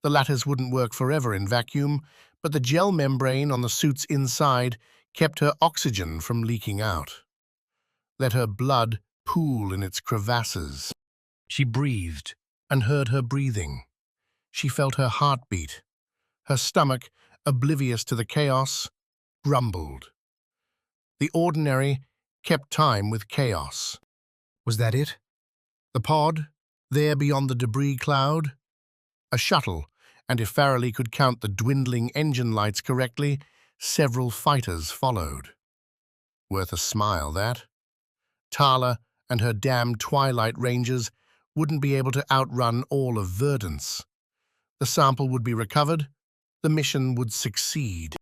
The lattice wouldn't work forever in vacuum, but the gel membrane on the suit's inside kept her oxygen from leaking out. Let her blood pool in its crevasses. She breathed. And heard her breathing. She felt her heartbeat. Her stomach, oblivious to the chaos, grumbled. The ordinary kept time with chaos. Was that it? The pod, there beyond the debris cloud? A shuttle, and if Farrelly could count the dwindling engine lights correctly, several fighters followed. Worth a smile, that. Tarla and her damned Twilight Rangers wouldn't be able to outrun all of Verdance. The sample would be recovered, the mission would succeed.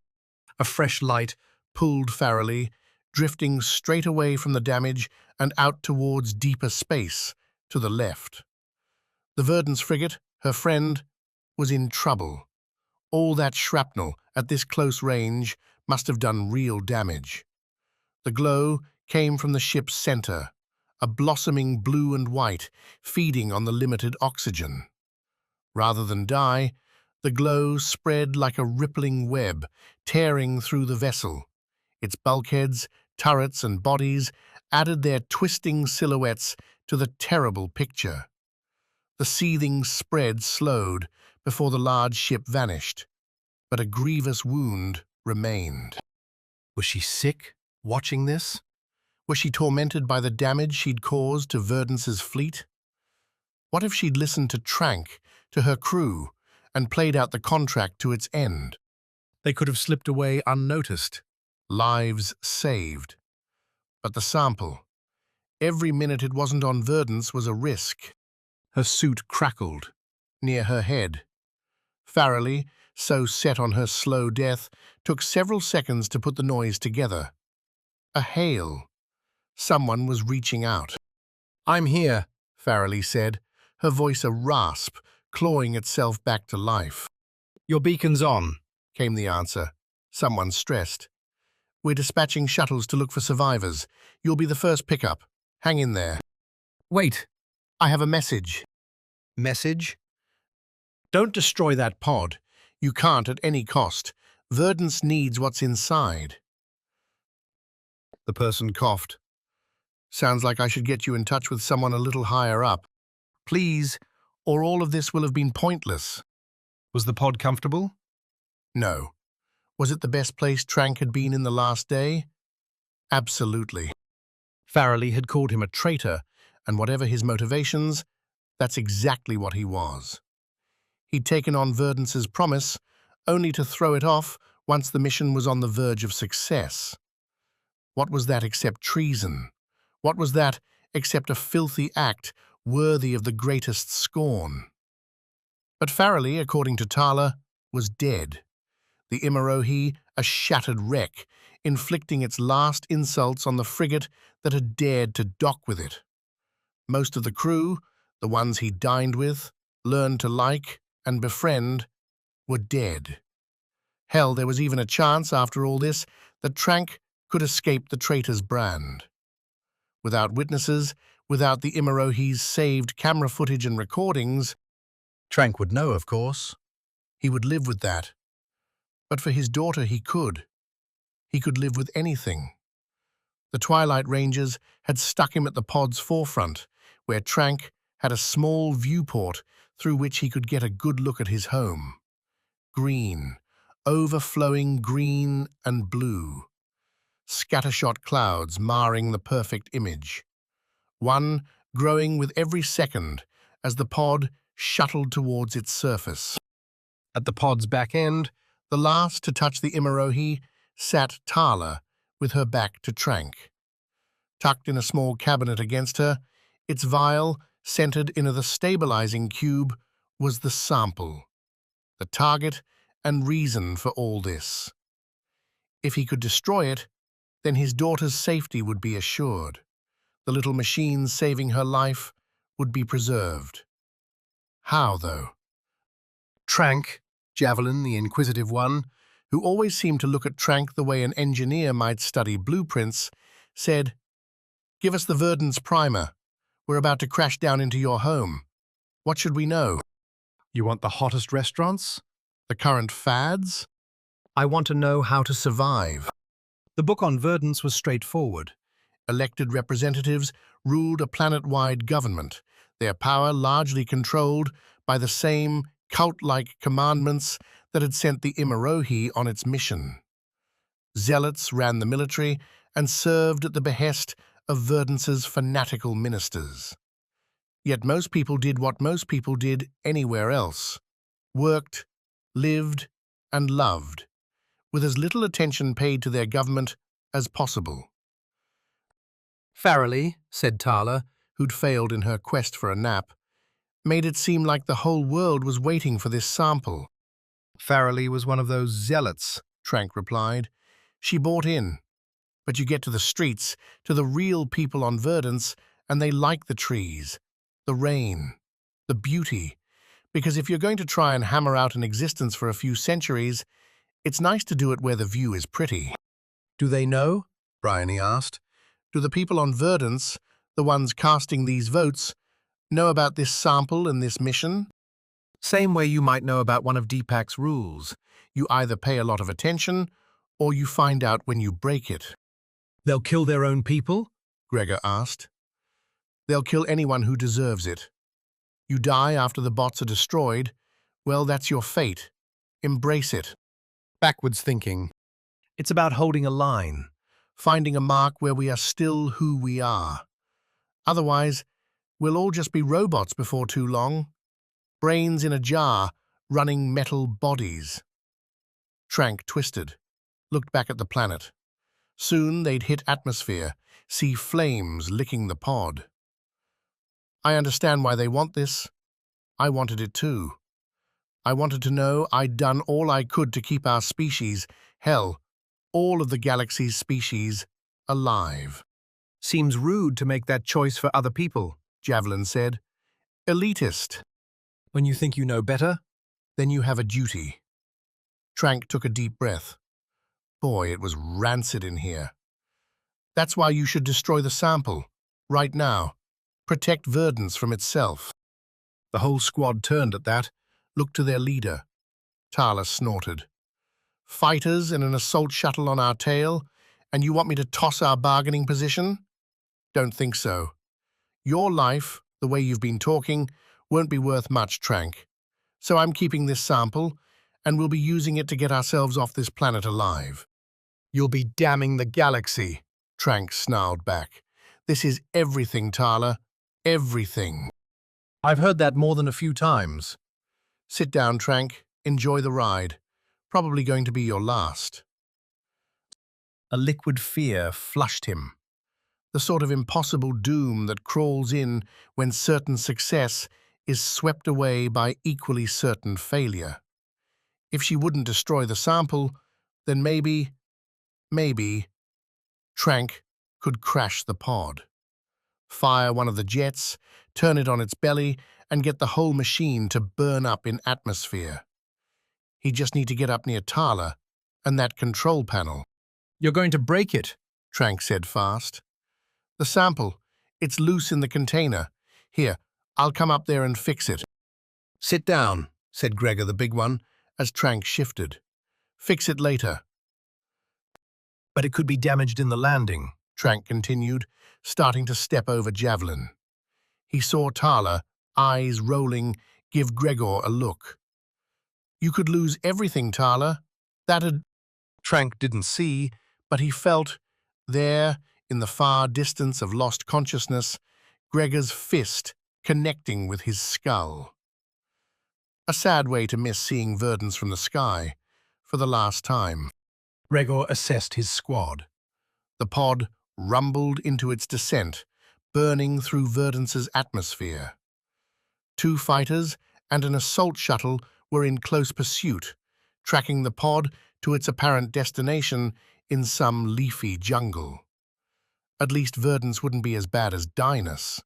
A fresh light pulled Farrelly, drifting straight away from the damage and out towards deeper space, to the left. The Verdance frigate, her friend, was in trouble. All that shrapnel at this close range must have done real damage. The glow came from the ship's center, a blossoming blue and white, feeding on the limited oxygen. Rather than die, the glow spread like a rippling web, tearing through the vessel. Its bulkheads, turrets, and bodies added their twisting silhouettes to the terrible picture. The seething spread slowed before the large ship vanished, but a grievous wound remained. Was she sick, watching this? Was she tormented by the damage she'd caused to Verdance's fleet? What if she'd listened to Trank, to her crew, and played out the contract to its end? They could have slipped away unnoticed. Lives saved. But the sample, every minute it wasn't on Verdance was a risk. Her suit crackled near her head. Farrelly, so set on her slow death, took several seconds to put the noise together. A hail. Someone was reaching out. "I'm here," Farrelly said, her voice a rasp, clawing itself back to life. "Your beacon's on," came the answer. Someone stressed. "We're dispatching shuttles to look for survivors. You'll be the first pickup. Hang in there." "Wait. "I have a message." Message?" "Don't destroy that pod. You can't at any cost. Verdance needs what's inside." The person coughed. "Sounds like I should get you in touch with someone a little higher up. Please, or all of this will have been pointless." Was the pod comfortable? No. Was it the best place Trank had been in the last day? Absolutely. Farrelly had called him a traitor, and whatever his motivations, that's exactly what he was. He'd taken on Verdance's promise, only to throw it off once the mission was on the verge of success. What was that except treason? What was that except a filthy act worthy of the greatest scorn? But Farrelly, according to Tarla, was dead. The Imarohi a shattered wreck, inflicting its last insults on the frigate that had dared to dock with it. Most of the crew, the ones he dined with, learned to like and befriend, were dead. Hell, there was even a chance, after all this, that Trank could escape the traitor's brand. Without witnesses, without the Imarohi's saved camera footage and recordings, Trank would know, of course. he would live with that. But for his daughter he could. He could live with anything. The Twilight Rangers had stuck him at the pod's forefront, where Trank had a small viewport through which he could get a good look at his home. Green, overflowing green and blue. Scattershot clouds marring the perfect image. One growing with every second as the pod shuttled towards its surface. At the pod's back end, the last to touch the Imarohi, sat Tarla with her back to Trank. Tucked in a small cabinet against her, its vial, centered in the stabilizing cube, was the sample, the target and reason for all this. If he could destroy it, then his daughter's safety would be assured. The little machine saving her life would be preserved. How, though? Trank, Javelin, the inquisitive one, who always seemed to look at Trank the way an engineer might study blueprints, said, "Give us the Verdance primer. We're about to crash down into your home. What should we know? You want the hottest restaurants? The current fads? I want to know how to survive." The book on Verdance was straightforward. Elected representatives ruled a planet-wide government, their power largely controlled by the same cult-like commandments that had sent the Imarohi on its mission. Zealots ran the military and served at the behest of Verdance's fanatical ministers. Yet most people did what most people did anywhere else: worked, lived, and loved, with as little attention paid to their government as possible. Farrelly, said Tarla, Who'd failed in her quest for a nap, made it seem like the whole world was waiting for this sample. Farrelly was one of those zealots, Trank replied. She bought in. But you get to the streets, to the real people on Verdance, and they like the trees, the rain, the beauty. Because if you're going to try and hammer out an existence for a few centuries, it's nice to do it where the view is pretty. do they know? Bryony asked. Do the people on Verdance, the ones casting these votes, know about this sample and this mission? Same way you might know about one of Deepak's rules. You either pay a lot of attention, or you find out when you break it. They'll kill their own people? Gregor asked. They'll kill anyone who deserves it. You die after the bots are destroyed, well, that's your fate. Embrace it. Backwards thinking. It's about holding a line. Finding a mark where we are still who we are. Otherwise, we'll all just be robots before too long. Brains in a jar, running metal bodies. Trank twisted, looked back at the planet. Soon they'd hit atmosphere, see flames licking the pod. I understand why they want this. I wanted it too. I wanted to know I'd done all I could to keep our species, hell, all of the galaxy's species, alive. Seems rude to make that choice for other people. Javelin said. Elitist. When you think you know better? Then you have a duty. Trank took a deep breath. Boy, it was rancid in here. That's why you should destroy the sample, right now. Protect Verdance from itself. The whole squad turned at that, looked to their leader. Tarla snorted. Fighters and an assault shuttle on our tail, and you want me to toss our bargaining position? Don't think so. Your life, the way you've been talking, won't be worth much, Trank. So I'm keeping this sample, and we'll be using it to get ourselves off this planet alive. You'll be damning the galaxy, Trank snarled back. This is everything, Tarla. Everything. I've heard that more than a few times. Sit down, Trank. Enjoy the ride. Probably going to be your last. A liquid fear flushed him. The sort of impossible doom that crawls in when certain success is swept away by equally certain failure. If she wouldn't destroy the sample, then maybe, Trank could crash the pod. Fire one of the jets, turn it on its belly, and get the whole machine to burn up in atmosphere. He'd just need to get up near Tarla and that control panel. You're going to break it, Trank said fast. The sample, it's loose in the container. Here, I'll come up there and fix it. Sit down, said Gregor the big one, as Trank shifted. Fix it later. but it could be damaged in the landing. Trank continued, starting to step over Javelin. He saw Tarla, eyes rolling, give Gregor a look. You could lose everything, Tarla. That'd... Trank didn't see, but he felt, there, in the far distance of lost consciousness, Gregor's fist connecting with his skull. A sad way to miss seeing Verdance from the sky, for the last time. Gregor assessed his squad. The pod rumbled into its descent, burning through Verdance's atmosphere. 2 fighters and an assault shuttle were in close pursuit, tracking the pod to its apparent destination in some leafy jungle. At least Verdance wouldn't be as bad as Dynus.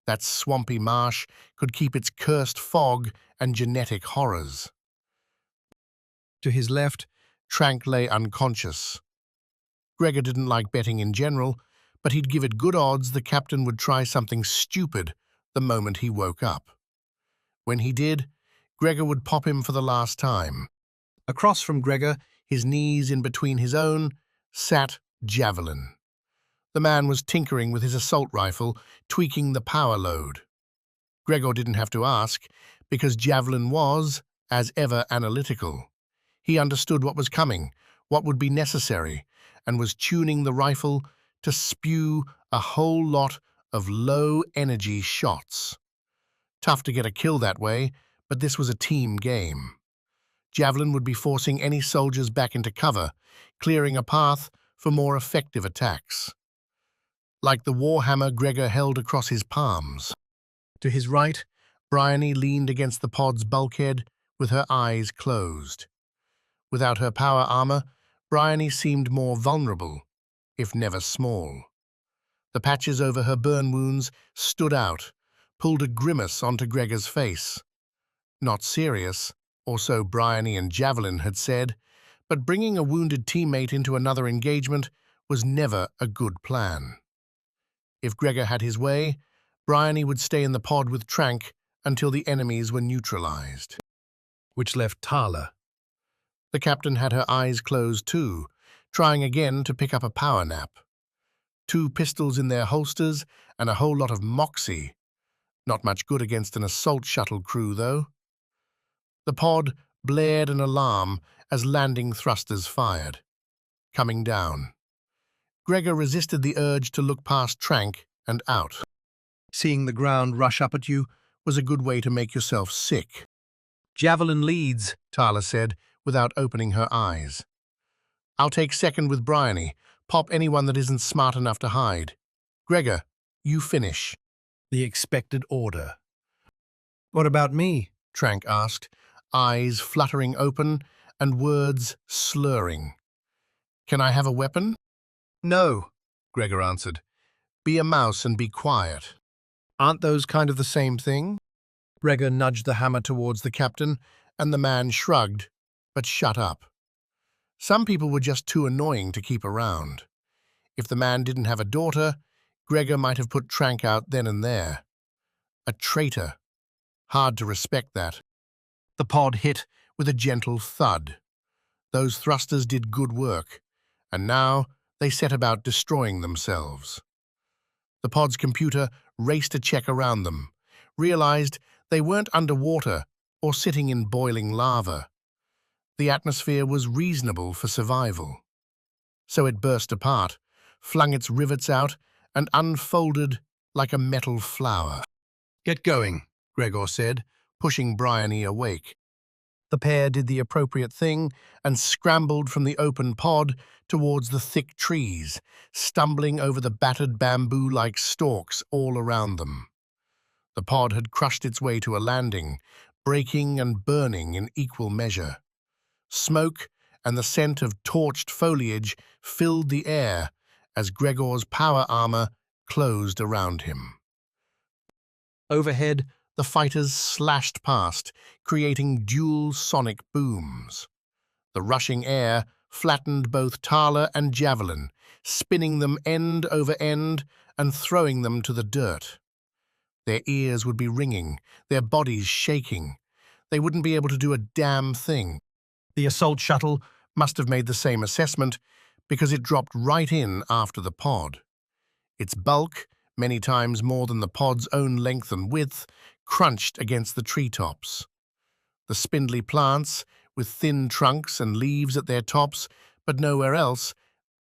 That swampy marsh could keep its cursed fog and genetic horrors. To his left, Trank lay unconscious. Gregor didn't like betting in general, but he'd give it good odds the captain would try something stupid the moment he woke up. When he did, Gregor would pop him for the last time. Across from Gregor, his knees in between his own, sat Javelin. The man was tinkering with his assault rifle, tweaking the power load. Gregor didn't have to ask, because Javelin was, as ever, analytical. He understood what was coming, what would be necessary, and was tuning the rifle to spew a whole lot of low-energy shots. Tough to get a kill that way, but this was a team game. Javelin would be forcing any soldiers back into cover, clearing a path for more effective attacks. Like the warhammer Gregor held across his palms. To his right, Bryony leaned against the pod's bulkhead with her eyes closed. Without her power armor, Bryony seemed more vulnerable, if never small. The patches over her burn wounds stood out, pulled a grimace onto Gregor's face. Not serious, or so Bryony and Javelin had said, but bringing a wounded teammate into another engagement was never a good plan. If Gregor had his way, Bryony would stay in the pod with Trank until the enemies were neutralized. Which left Tarla. The captain had her eyes closed too, trying again to pick up a power nap. 2 pistols in their holsters and a whole lot of moxie. Not much good against an assault shuttle crew, though. The pod blared an alarm as landing thrusters fired. Coming down. Gregor resisted the urge to look past Trank and out. Seeing the ground rush up at you was a good way to make yourself sick. Javelin leads, Tarla said, without opening her eyes. I'll take second with Bryony. Pop anyone that isn't smart enough to hide. Gregor, you finish. The expected order. What about me? Trank asked, eyes fluttering open and words slurring. Can I have a weapon? No, Gregor answered. Be a mouse and be quiet. Aren't those kind of the same thing? Gregor nudged the hammer towards the captain, and the man shrugged, but shut up. Some people were just too annoying to keep around. If the man didn't have a daughter, Gregor might have put Trank out then and there. A traitor. Hard to respect that. The pod hit with a gentle thud. Those thrusters did good work, and now they set about destroying themselves. The pod's computer raced a check around them, realized they weren't underwater or sitting in boiling lava. The atmosphere was reasonable for survival. So it burst apart, flung its rivets out, and unfolded like a metal flower. Get going, Gregor said, pushing Bryony awake. The pair did the appropriate thing and scrambled from the open pod towards the thick trees, stumbling over the battered bamboo-like stalks all around them. The pod had crushed its way to a landing, breaking and burning in equal measure. Smoke and the scent of torched foliage filled the air as Gregor's power armor closed around him. Overhead, the fighters slashed past, creating dual sonic booms. The rushing air flattened both Tarla and Javelin, spinning them end over end and throwing them to the dirt. Their ears would be ringing, their bodies shaking. They wouldn't be able to do a damn thing. The assault shuttle must have made the same assessment because it dropped right in after the pod. Its bulk, many times more than the pod's own length and width, crunched against the treetops. The spindly plants, with thin trunks and leaves at their tops, but nowhere else,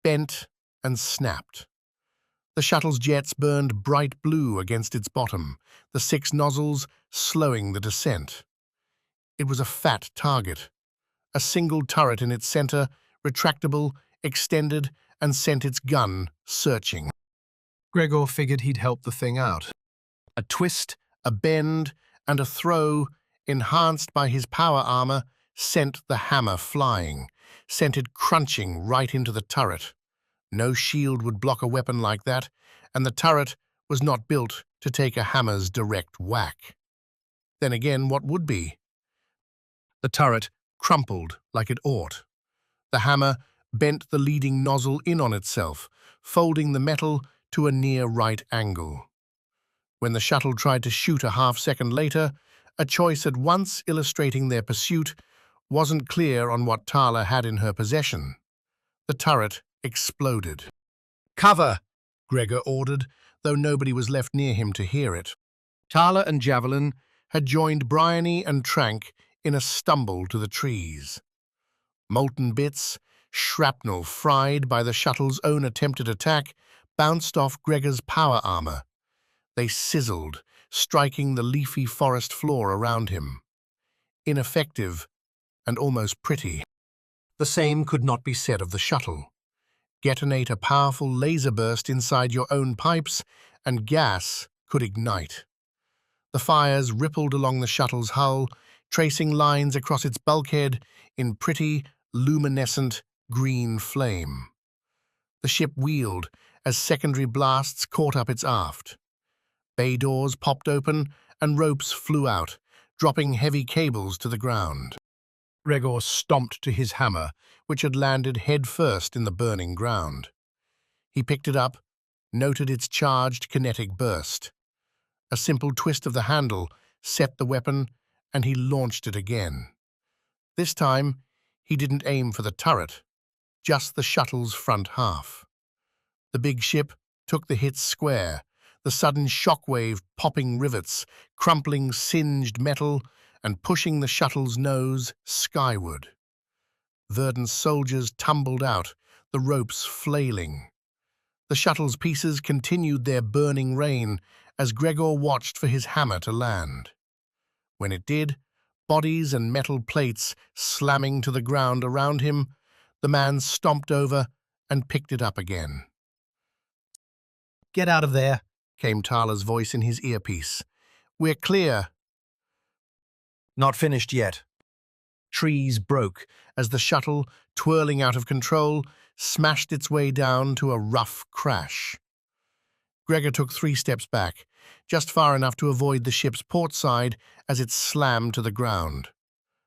bent and snapped. The shuttle's jets burned bright blue against its bottom, the 6 nozzles slowing the descent. It was a fat target. A single turret in its center, retractable, extended, and sent its gun searching. Gregor figured he'd help the thing out. A twist, a bend, and a throw, enhanced by his power armor, sent the hammer flying, sent it crunching right into the turret. No shield would block a weapon like that, and the turret was not built to take a hammer's direct whack. Then again, what would be? The turret crumpled like it ought. The hammer bent the leading nozzle in on itself, folding the metal to a near right angle. When the shuttle tried to shoot a half-second later, a choice at once illustrating their pursuit wasn't clear on what Tarla had in her possession. The turret exploded. "Cover!" Gregor ordered, though nobody was left near him to hear it. Tarla and Javelin had joined Bryony and Trank in a stumble to the trees. Molten bits, shrapnel fried by the shuttle's own attempted attack, bounced off Gregor's power armor. They sizzled, striking the leafy forest floor around him. Ineffective and almost pretty. The same could not be said of the shuttle. Detonate a powerful laser burst inside your own pipes, and gas could ignite. The fires rippled along the shuttle's hull, tracing lines across its bulkhead in pretty, luminescent green flame. The ship wheeled as secondary blasts caught up its aft. Bay doors popped open and ropes flew out, dropping heavy cables to the ground. Gregor stomped to his hammer, which had landed head first in the burning ground. He picked it up, noted its charged kinetic burst. A simple twist of the handle set the weapon, and he launched it again. This time, he didn't aim for the turret, just the shuttle's front half. The big ship took the hit square, the sudden shockwave popping rivets, crumpling singed metal, and pushing the shuttle's nose skyward. Verdant's soldiers tumbled out, the ropes flailing. The shuttle's pieces continued their burning rain as Gregor watched for his hammer to land. When it did, bodies and metal plates slamming to the ground around him, the man stomped over and picked it up again. Get out of there, Came Tarla's voice in his earpiece. We're clear. Not finished yet. Trees broke as the shuttle, twirling out of control, smashed its way down to a rough crash. Gregor took 3 steps back, just far enough to avoid the ship's port side as it slammed to the ground.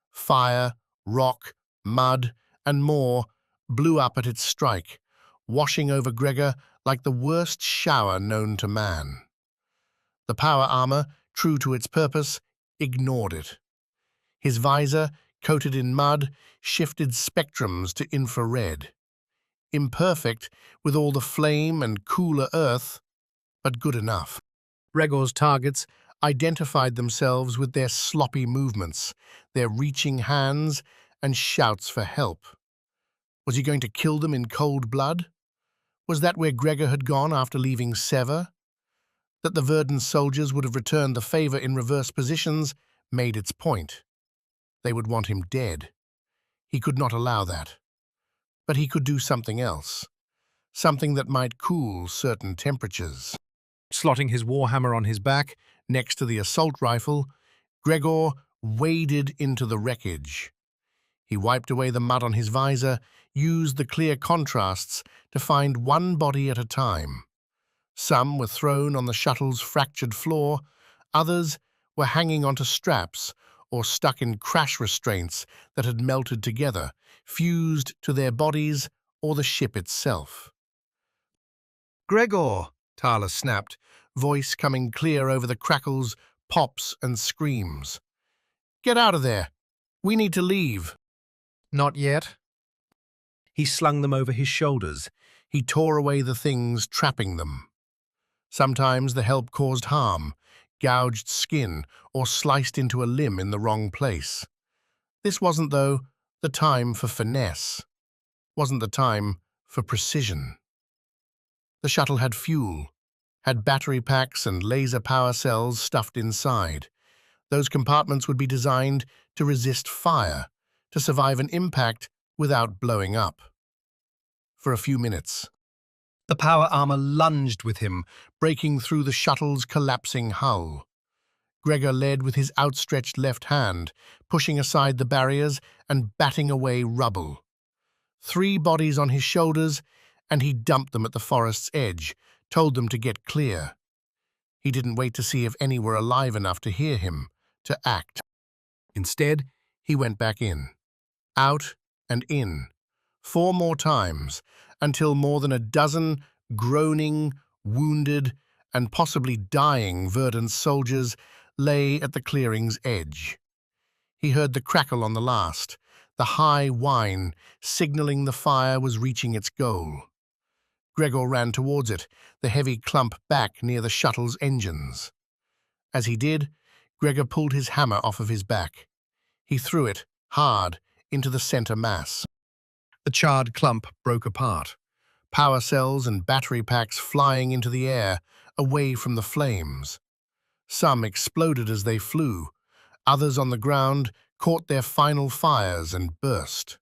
Fire, rock, mud, and more blew up at its strike, washing over Gregor like the worst shower known to man. The power armor, true to its purpose, ignored it. His visor, coated in mud, shifted spectrums to infrared. Imperfect with all the flame and cooler earth, but good enough. Gregor's targets identified themselves with their sloppy movements, their reaching hands, and shouts for help. Was he going to kill them in cold blood? Was that where Gregor had gone after leaving Sever? That the Verdant soldiers would have returned the favor in reverse positions made its point. They would want him dead. He could not allow that. But he could do something else, something that might cool certain temperatures. Slotting his warhammer on his back, Next to the assault rifle, Gregor waded into the wreckage. He wiped away the mud on his visor, used the clear contrasts to find one body at a time. Some were thrown on the shuttle's fractured floor, others were hanging onto straps or stuck in crash restraints that had melted together, fused to their bodies or the ship itself. Gregor, Tarla snapped, voice coming clear over the crackles, pops, and screams. Get out of there. We need to leave. Not yet. He slung them over his shoulders. He tore away the things trapping them. Sometimes the help caused harm, gouged skin, or sliced into a limb in the wrong place. This wasn't, though, the time for finesse. Wasn't the time for precision. The shuttle had fuel, had battery packs and laser power cells stuffed inside. Those compartments would be designed to resist fire, to survive an impact without blowing up. For a few minutes, The power armor lunged with him, breaking through the shuttle's collapsing hull. Gregor led with his outstretched left hand, pushing aside the barriers and batting away rubble. 3 bodies on his shoulders, and he dumped them at the forest's edge, told them to get clear. He didn't wait to see if any were alive enough to hear him, to act. Instead, he went back in, out and in, 4 more times, until more than a dozen groaning, wounded, and possibly dying Verdant soldiers lay at the clearing's edge. He heard the crackle on the last, the high whine signaling the fire was reaching its goal. Gregor ran towards it, the heavy clump back near the shuttle's engines. As he did, Gregor pulled his hammer off of his back. He threw it, hard, into the center mass. the charred clump broke apart. Power cells and battery packs flying into the air, away from the flames. Some exploded as they flew. Others on the ground caught their final fires and burst.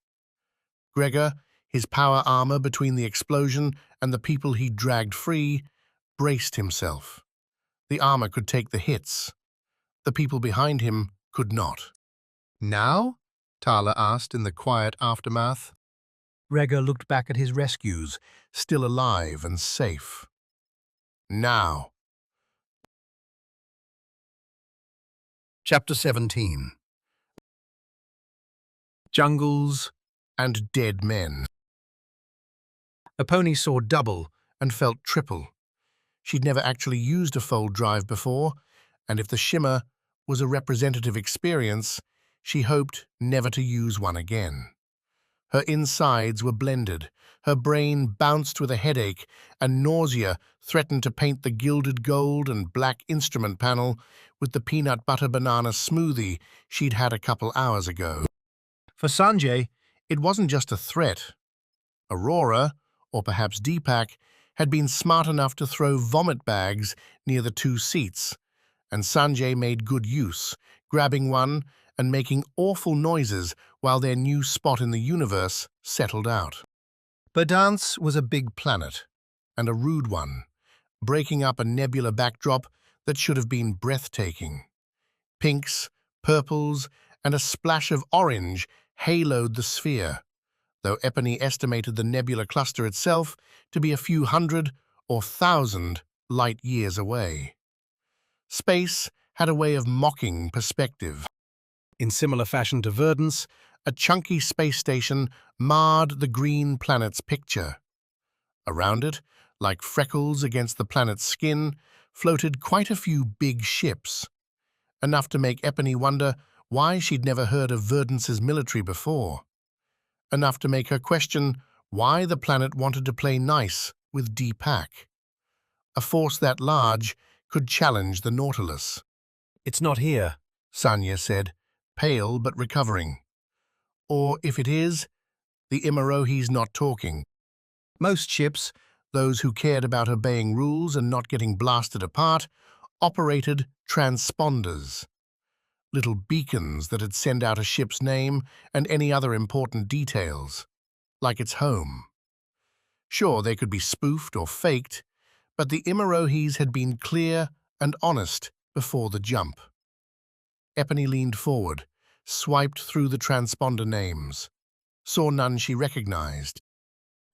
Gregor, his power armor between the explosion and the people he dragged free, braced himself. The armor could take the hits. The people behind him could not. Now? Tarla asked in the quiet aftermath. Gregor looked back at his rescues, Still alive and safe. Now. Chapter 17. jungles. And dead men. The pony saw double. And felt triple. She'd never actually used a fold drive before, and if the shimmer was a representative experience, she hoped never to use one again. Her insides were blended, her brain bounced with a headache, and nausea threatened to paint the gilded gold and black instrument panel with the peanut butter banana smoothie she'd had a couple hours ago. For Sanjay, it wasn't just a threat. Aurora, or perhaps Deepak, had been smart enough to throw vomit bags near the two seats, and Sanjay made good use, grabbing one and making awful noises while their new spot in the universe settled out. Berdance was a big planet, and a rude one, breaking up a nebula backdrop that should have been breathtaking. Pinks, purples, and a splash of orange haloed the sphere, though Epony estimated the nebula cluster itself to be a few hundred or thousand light-years away. Space had a way of mocking perspective. In similar fashion to Verdance, a chunky space station marred the green planet's picture. Around it, like freckles against the planet's skin, floated quite a few big ships, enough to make Epony wonder why she'd never heard of Verdance's military before, enough to make her question why the planet wanted to play nice with Deepak. A force that large could challenge the Nautilus. "It's not here," Sanya said, pale but recovering. "Or if it is, the Imarohi's not talking." Most ships, those who cared about obeying rules and not getting blasted apart, operated transponders, little beacons that'd send out a ship's name and any other important details, like its home. Sure, they could be spoofed or faked, but the Imarohis had been clear and honest before the jump. Epony leaned forward, swiped through the transponder names, saw none she recognized.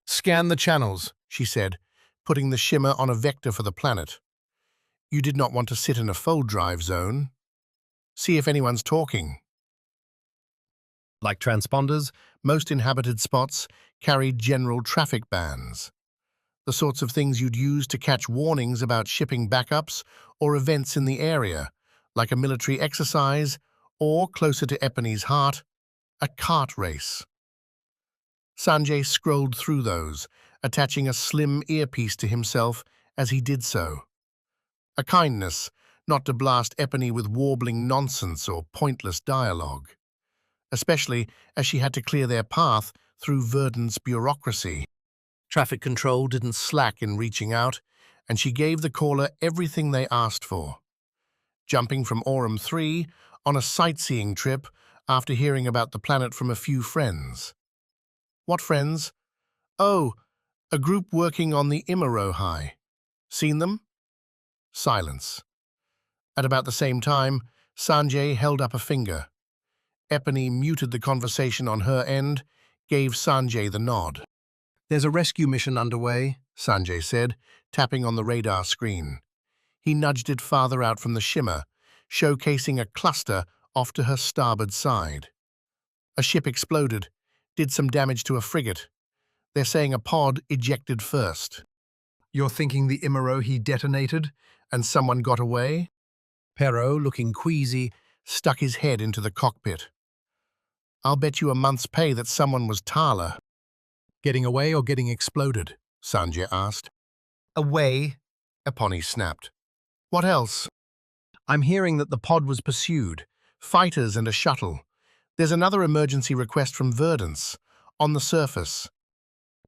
"Scan the channels," she said, putting the shimmer on a vector for the planet. "You did not want to sit in a fold drive zone. See if anyone's talking." Like transponders, most inhabited spots carried general traffic bans, the sorts of things you'd use to catch warnings about shipping backups or events in the area, like a military exercise or, closer to Epony's heart, a kart race. Sanjay scrolled through those, attaching a slim earpiece to himself as he did so. A kindness not to blast Epony with warbling nonsense or pointless dialogue, especially as she had to clear their path through Verdant's bureaucracy. Traffic control didn't slack in reaching out, and she gave the caller everything they asked for. Jumping from Aurum 3 on a sightseeing trip after hearing about the planet from a few friends. What friends? "Oh, a group working on the Imarohi. Seen them?" Silence. At about the same time, Sanjay held up a finger. Epony muted the conversation on her end, gave Sanjay the nod. "There's a rescue mission underway," Sanjay said, tapping on the radar screen. He nudged it farther out from the shimmer, showcasing a cluster off to her starboard side. A ship exploded, did some damage to a frigate. They're saying a pod ejected first. "You're thinking the Imarohi detonated and someone got away?" Pero, looking queasy, stuck his head into the cockpit. "I'll bet you a month's pay that someone was Tarla." "Getting away or getting exploded?" Sanjay asked. "Away," Epony snapped. "What else?" "I'm hearing that the pod was pursued. Fighters and a shuttle. There's another emergency request from Verdance, on the surface."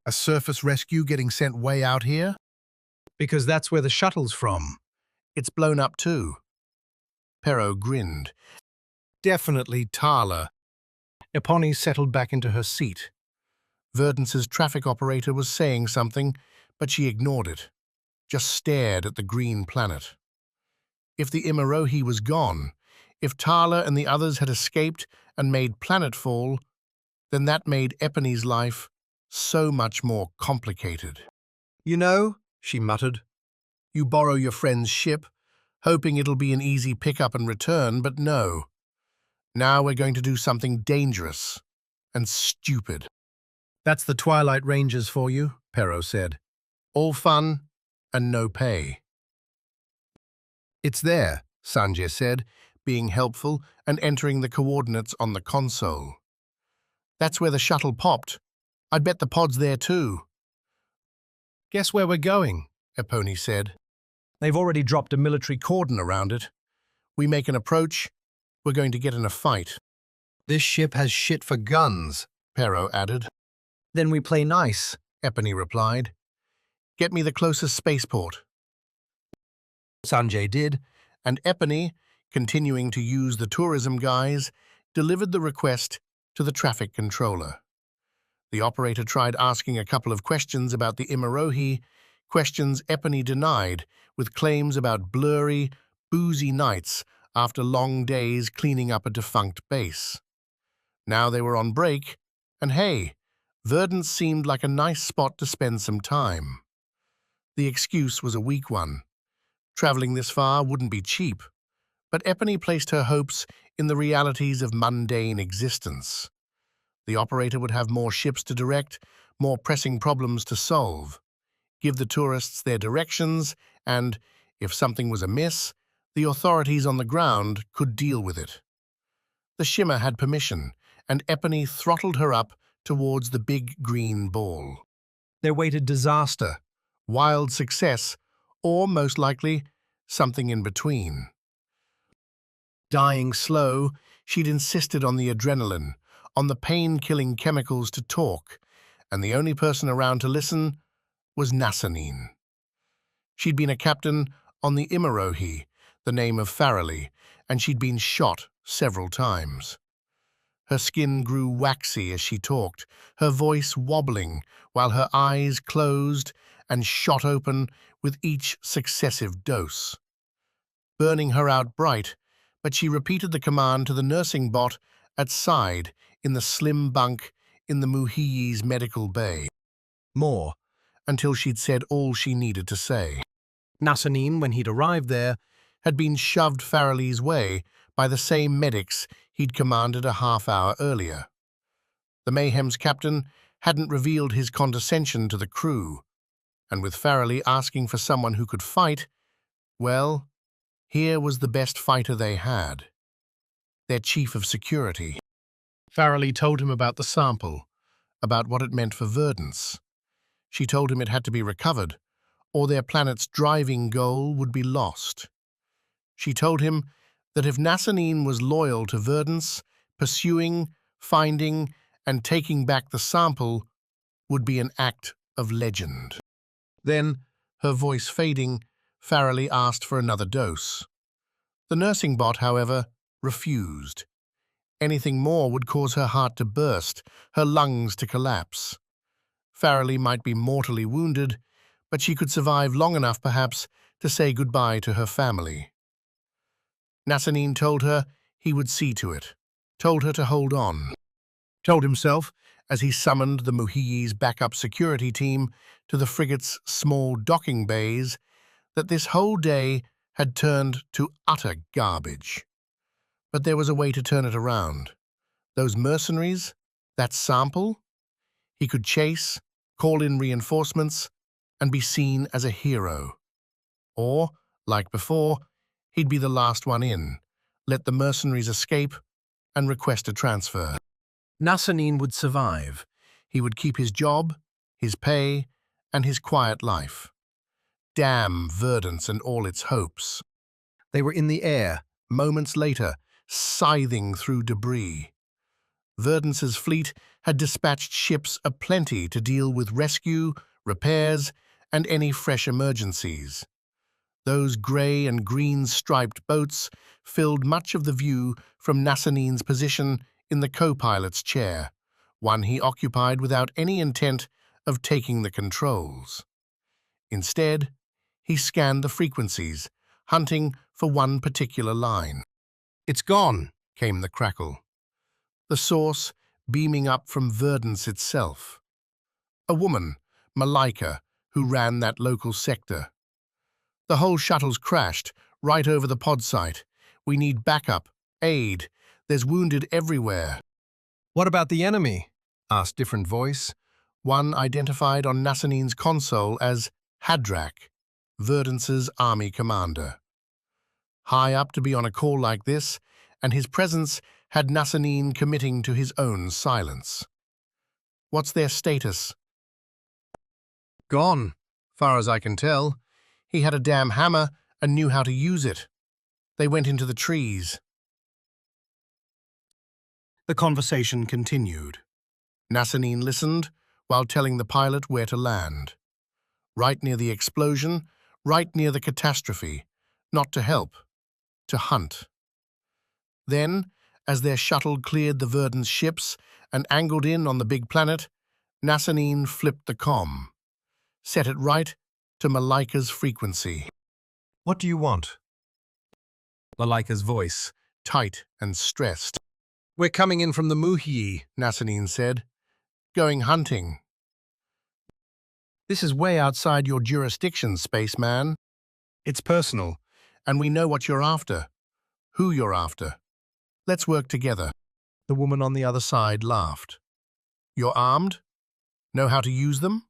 "A surface rescue getting sent way out here?" "Because that's where the shuttle's from. It's blown up too." Pero grinned. "Definitely Tarla." Epony settled back into her seat. Verdance's traffic operator was saying something, but she ignored it, just stared at the green planet. If the Imarohi was gone, if Tarla and the others had escaped and made planetfall, then that made Epony's life so much more complicated. "You know," she muttered, "you borrow your friend's ship, hoping it'll be an easy pick-up and return, but no. Now we're going to do something dangerous and stupid." "That's the Twilight Rangers for you," Pero said. "All fun and no pay." "It's there," Sanjay said, being helpful and entering the coordinates on the console. That's where the shuttle popped. I'd bet the pod's there too. Guess where we're going, Epony said. They've already dropped a military Cordon around it. We make an approach, we're going to get in a fight. This ship has shit for guns, Pero added. Then we play nice, Epony replied. Get me the closest spaceport. Sanjay did, And Epony, continuing to use the tourism guise, delivered the request to the traffic controller. The operator tried asking a couple of questions about the Imarohi, questions Epony denied, with claims about blurry, boozy nights after long days cleaning up a defunct base. Now they were on break, and hey, Verdance seemed like a nice spot to spend some time. The excuse was a weak one. Traveling this far wouldn't be cheap, but Epony placed her hopes in the realities of mundane existence. The operator would have more ships to direct, more pressing problems to solve, give the tourists their directions, and, if something was amiss, the authorities on the ground could deal with it. The Shimmer had permission, and Epony throttled her up towards the big green ball. there waited disaster. Wild success, or, most likely, something in between. Dying slow, she'd insisted on the adrenaline, on the pain-killing chemicals to talk, and the only person around to listen was Nassanine. She'd been a captain on the Imarohi, the name of Farrelly, and she'd been shot several times. Her skin grew waxy as she talked, her voice wobbling, while her eyes closed and shot open with each successive dose. Burning her out bright, but she repeated the command to the nursing bot at side in the slim bunk in the Muhiyi's medical bay. More. Until she'd said all she needed to say. Nassanine, when he'd arrived there, Had been shoved Farrelly's way by the same medics he'd commanded a half-hour earlier. The Mayhem's captain hadn't revealed his condescension to the crew, and with Farrelly asking for someone who could fight, well, here was the best fighter they had. Their chief of security. Farrelly told him about the sample, about what it meant for Verdance. She told him it had to be recovered, or their planet's driving goal would be lost. She told him that if Nassanine was loyal to Verdance, pursuing, finding, and taking back the sample would be an act of legend. Then, her voice fading, Farrelly asked for another dose. The nursing bot, however, refused. Anything more would cause her heart to burst, her lungs to collapse. Farrelly might be mortally wounded, but she could survive long enough, perhaps, to say goodbye to her family. Nassanine told her he would see to it, told her to hold on. Told himself, as he summoned the Muhiyi's backup security team to the frigate's small docking bays, that this whole day had turned to utter garbage. But there was a way to turn it around. Those mercenaries, that sample, he could chase, call in reinforcements, and be seen as a hero. Or, like before, he'd be the last one in, let the mercenaries escape, and request a transfer. Nassanine would survive. He would keep his job, his pay, and his quiet life. Damn Verdance and all its hopes. They were in the air. Moments later, scything through debris. Verdance's fleet had dispatched ships aplenty to deal with rescue, repairs, and any fresh emergencies. Those grey and green striped boats filled much of the view from Nassanine's position in the co-pilot's chair, one he occupied without any intent of taking the controls. Instead, he scanned the frequencies, hunting for one particular line. It's gone. Came the crackle. The source beaming up from Verdance itself. A woman, Malika, who ran that local sector. The whole shuttle's crashed, right over the pod site. We need backup, aid. There's wounded everywhere. What about the enemy? Asked different voice. One identified on Nassanine's console as Hadrak, Verdance's army commander. High up to be on a call like this, and his presence had Nassanine committing to his own silence. What's their status? Gone, far as I can tell. He had a damn hammer and knew how to use it. They went into the trees. The conversation continued. Nassanine listened while telling the pilot where to land. Right near the explosion, right near the catastrophe, not to help, to hunt. Then, as their shuttle cleared the Verdant's ships and angled in on the big planet, Nassanine flipped the comm, set it right to Malika's frequency. What do you want? Malika's voice, tight and stressed. We're coming in from the Muhyi, Nassanine said. Going hunting. This is way outside your jurisdiction, spaceman. It's personal, and we know what you're after, who you're after. Let's work together. The woman on the other side laughed. You're armed? Know how to use them?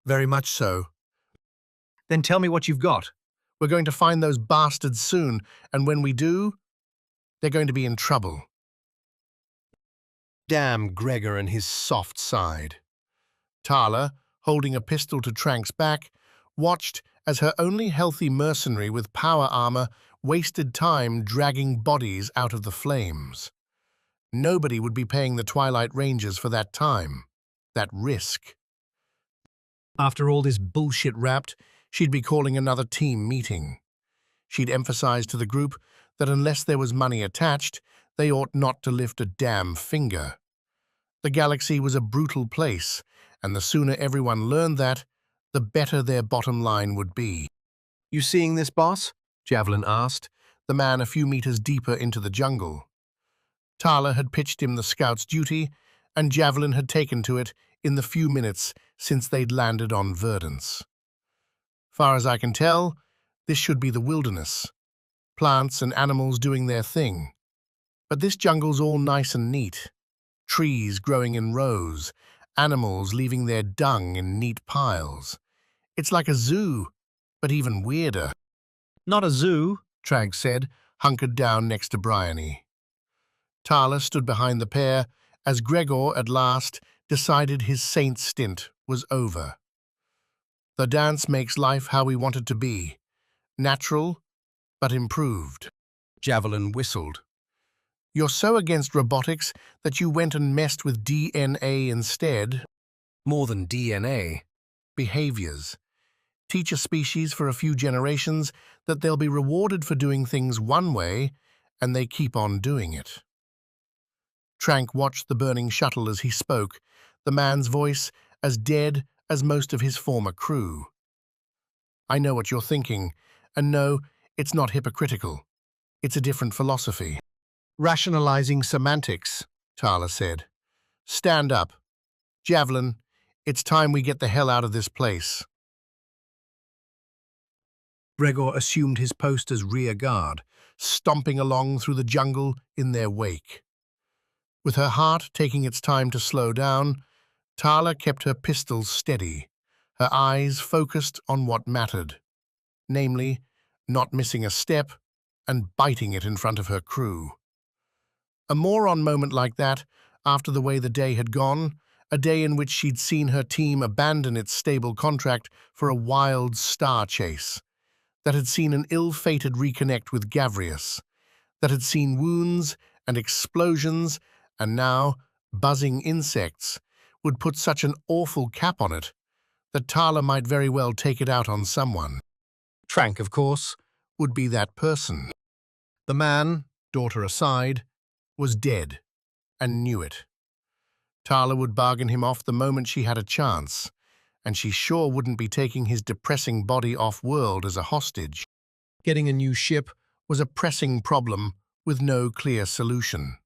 Very much so. Then tell me what you've got. We're going to find those bastards soon, and when we do, they're going to be in trouble. Damn Gregor and his soft side. Tarla, holding a pistol to Trank's back, watched as her only healthy mercenary with power armor wasted time dragging bodies out of the flames. Nobody would be paying the Twilight Rangers for that time, that risk. After all this bullshit wrapped, she'd be calling another team meeting. She'd emphasized to the group that unless there was money attached, they ought not to lift a damn finger. The galaxy was a brutal place, and the sooner everyone learned that, the better their bottom line would be. You seeing this, boss? Javelin asked, the man a few meters deeper into the jungle. Tarla had pitched him the scout's duty, and Javelin had taken to it in the few minutes since they'd landed on Verdance. Far as I can tell, this should be the wilderness. Plants and animals doing their thing. But this jungle's all nice and neat. Trees growing in rows, animals leaving their dung in neat piles. It's like a zoo, but even weirder. Not a zoo, Trag said, hunkered down next to Bryony. Tarla stood behind the pair as Gregor, at last, decided his saint stint was over. The dance makes life how we want it to be. Natural, but improved. Javelin whistled. You're so against robotics that you went and messed with DNA instead. More than DNA. Behaviors. Teach a species for a few generations that they'll be rewarded for doing things one way, and they keep on doing it. Trank watched the burning shuttle as he spoke, the man's voice as dead as most of his former crew. I know what you're thinking, and no, it's not hypocritical. It's a different philosophy. Rationalizing semantics, Tarla said. Stand up. Javelin, it's time we get the hell out of this place. Gregor assumed his post as rear guard, stomping along through the jungle in their wake. With her heart taking its time to slow down, Tarla kept her pistols steady, her eyes focused on what mattered, namely, not missing a step and biting it in front of her crew. A moron moment like that, after the way the day had gone, a day in which she'd seen her team abandon its stable contract for a wild star chase, that had seen an ill-fated reconnect with Gavrius, that had seen wounds and explosions and now buzzing insects, would put such an awful cap on it that Tarla might very well take it out on someone. Trank, of course, would be that person. The man, daughter aside, was dead, and knew it. Tarla would bargain him off the moment she had a chance, and she sure wouldn't be taking his depressing body off-world as a hostage. Getting a new ship was a pressing problem with no clear solution.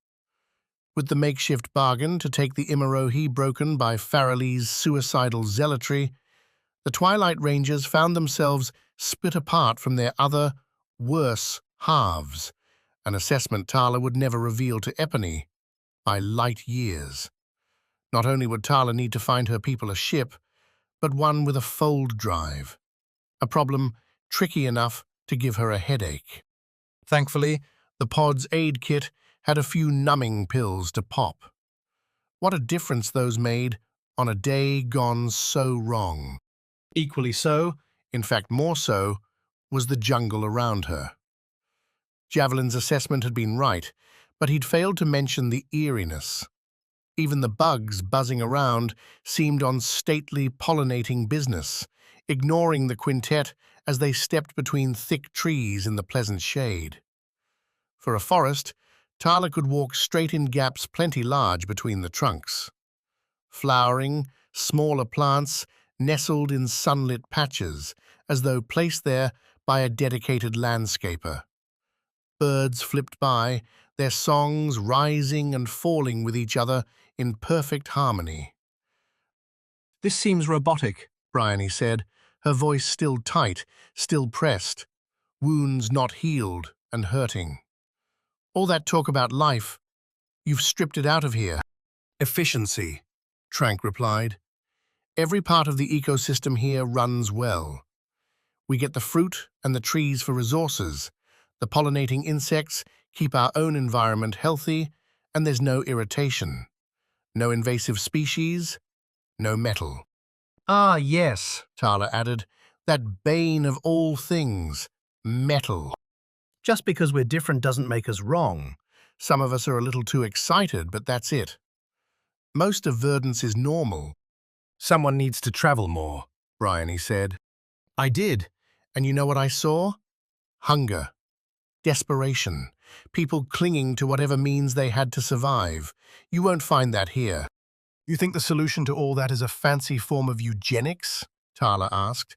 With the makeshift bargain to take the Imarohi broken by Farrelly's suicidal zealotry, the Twilight Rangers found themselves split apart from their other, worse halves, an assessment Tarla would never reveal to Epony, by light years. Not only would Tarla need to find her people a ship, but one with a fold drive, a problem tricky enough to give her a headache. Thankfully, The pod's aid kit had a few numbing pills to pop. What a difference those made on a day gone so wrong. Equally so, in fact more so, was the jungle around her. Javelin's assessment had been right, but he'd failed to mention the eeriness. Even the bugs buzzing around seemed on stately pollinating business, ignoring the quintet as they stepped between thick trees in the pleasant shade. For a forest, Tarla could walk straight in gaps plenty large between the trunks. Flowering, smaller plants nestled in sunlit patches, as though placed there by a dedicated landscaper. Birds flipped by, their songs rising and falling with each other in perfect harmony. This seems robotic. Bryony said, her voice still tight, still pressed, wounds not healed and hurting. All that talk about life, you've stripped it out of here. Efficiency, Trank replied. Every part of the ecosystem here runs well. We get the fruit and the trees for resources. The pollinating insects keep our own environment healthy, and there's no irritation. No invasive species, no metal. Ah, yes, Tarla added, that bane of all things, metal. Just because we're different doesn't make us wrong. Some of us are a little too excited, but that's it. Most of Verdance is normal. Someone needs to travel more. Bryony said. I did. And you know what I saw? Hunger. Desperation. People clinging to whatever means they had to survive. You won't find that here. You think the solution to all that is a fancy form of eugenics? Tarla asked.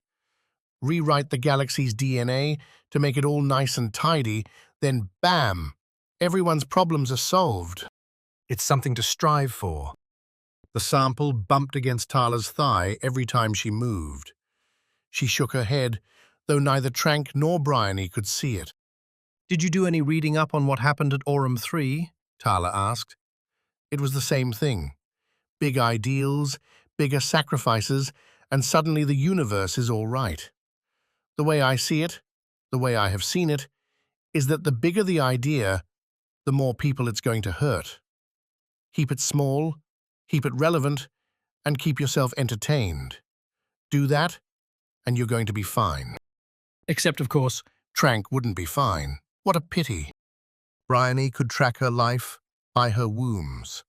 Rewrite the galaxy's DNA to make it all nice and tidy, then bam! Everyone's problems are solved. It's something to strive for. The sample bumped against Tarla's thigh every time she moved. She shook her head, though neither Trank nor Bryony could see it. Did you do any reading up on what happened at Aurum 3? Tarla asked. It was the same thing. Big ideals, bigger sacrifices, and suddenly the universe is all right. The way I see it, the way I have seen it, is that the bigger the idea, the more people it's going to hurt. Keep it small, keep it relevant, and keep yourself entertained. Do that, and you're going to be fine. Except, of course, Trank wouldn't be fine. What a pity. Bryony could track her life by her wombs.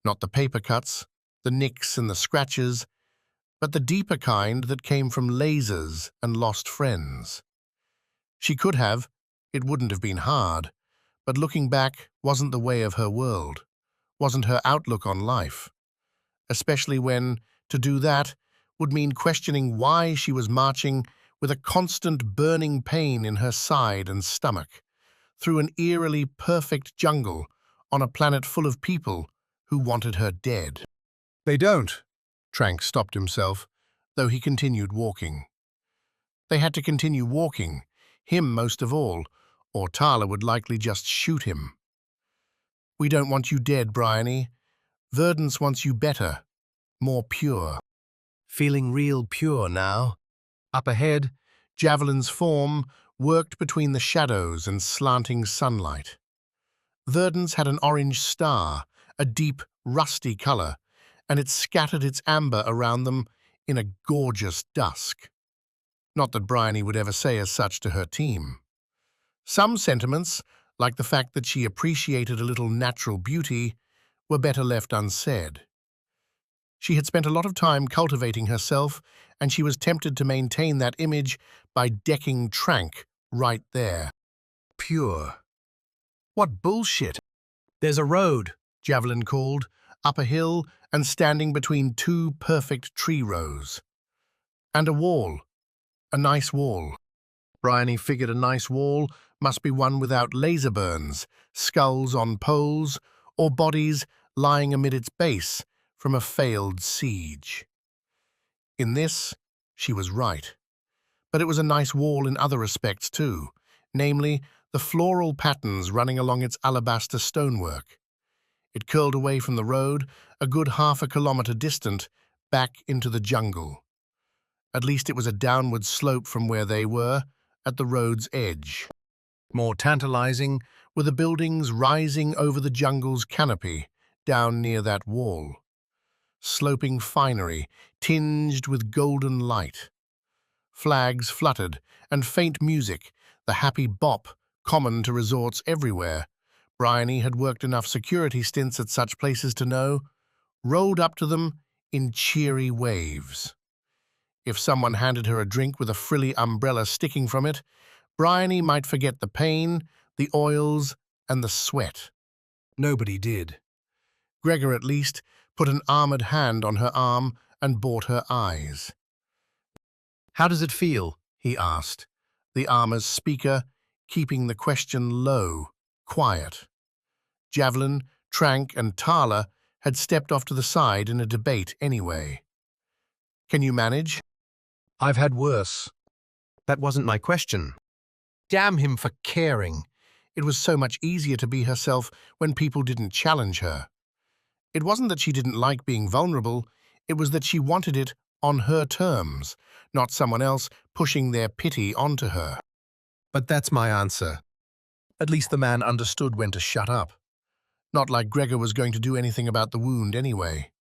Not the paper cuts, the nicks and the scratches, but the deeper kind that came from lasers and lost friends. She could have, it wouldn't have been hard, but looking back wasn't the way of her world, wasn't her outlook on life. Especially when, to do that, would mean questioning why she was marching with a constant burning pain in her side and stomach, through an eerily perfect jungle on a planet full of people who wanted her dead. They don't. Trank stopped himself, though he continued walking. They had to continue walking, him most of all, or Tarla would likely just shoot him. We don't want you dead, Bryony. Verdance wants you better, more pure. feeling real pure now. Up ahead, Javelin's form worked between the shadows and slanting sunlight. Verdance had an orange star, a deep, rusty color, and it scattered its amber around them in a gorgeous dusk. Not that Bryony would ever say as such to her team. Some sentiments, like the fact that she appreciated a little natural beauty, were better left unsaid. She had spent a lot of time cultivating herself, and she was tempted to maintain that image by decking Trank right there. Pure. What bullshit. There's a road, Javelin called, up a hill and standing between two perfect tree rows. And a wall. A nice wall. Bryony figured a nice wall must be one without laser burns, skulls on poles, or bodies lying amid its base from a failed siege. In this, she was right. But it was a nice wall in other respects too, namely the floral patterns running along its alabaster stonework. It curled away from the road, a good half a kilometre distant, back into the jungle. At least it was a downward slope from where they were, at the road's edge. more tantalizing, were the buildings rising over the jungle's canopy down near that wall. Sloping finery, tinged with golden light. Flags fluttered, and faint music, the happy bop common to resorts everywhere. Bryony had worked enough security stints at such places to know, rolled up to them in cheery waves. If someone handed her a drink with a frilly umbrella sticking from it, Bryony might forget the pain, the oils, and the sweat. Nobody did. Gregor, at least, put an armored hand on her arm and bought her eyes. "How does it feel?" he asked, the armor's speaker keeping the question low, quiet. Javelin, Trank, and Tarla had stepped off to the side in a debate anyway. "Can you manage?" I've had worse. That wasn't my question. Damn him for caring. It was so much easier to be herself when people didn't challenge her. It wasn't that she didn't like being vulnerable, it was that she wanted it on her terms, not someone else pushing their pity onto her. But that's my answer. At least the man understood when to shut up. Not like Gregor was going to do anything about the wound anyway.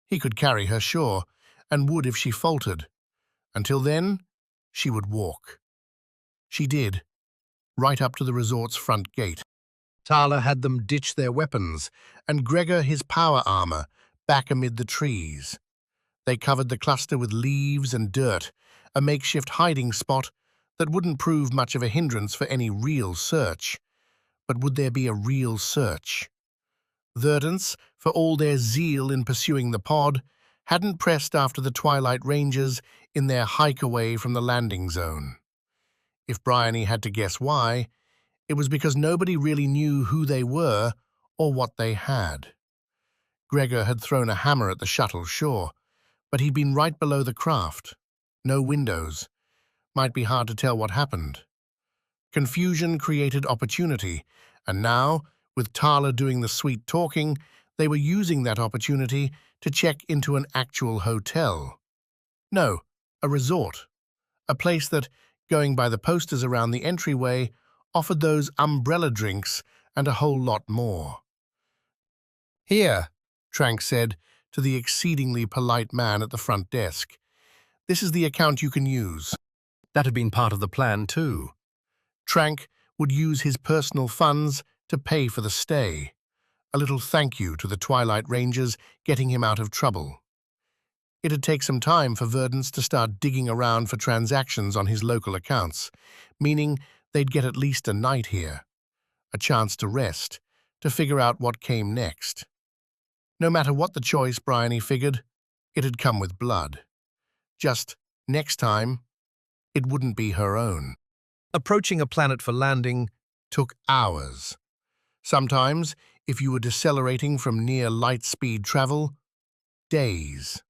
He could carry her, sure, and would if she faltered. Until then, she would walk. She did, right up to the resort's front gate. Tarla had them ditch their weapons, and Gregor his power armor, back amid the trees. They covered the cluster with leaves and dirt, a makeshift hiding spot that wouldn't prove much of a hindrance for any real search. But would there be a real search? Verdance, for all their zeal in pursuing the pod, hadn't pressed after the Twilight Rangers in their hike away from the landing zone. If Bryony had to guess why, it was because nobody really knew who they were or what they had. Gregor had thrown a hammer at the shuttle, sure, but he'd been right below the craft. No windows. Might be hard to tell what happened. Confusion created opportunity, and now, with Tarla doing the sweet talking, they were using that opportunity to check into an actual hotel. No, a resort. A place that, going by the posters around the entryway, offered those umbrella drinks and a whole lot more. "Here," Trank said to the exceedingly polite man at the front desk. "This is the account you can use." That had been part of the plan, too. Trank would use his personal funds to pay for the stay. A little thank you to the Twilight Rangers getting him out of trouble. It'd take some time for Verdance to start digging around for transactions on his local accounts, meaning they'd get at least a night here, a chance to rest, to figure out what came next. No matter what the choice, Bryony figured, it'd come with blood. Just, next time, it wouldn't be her own. Approaching a planet for landing Took hours. Sometimes, if you were decelerating from near light-speed travel, days.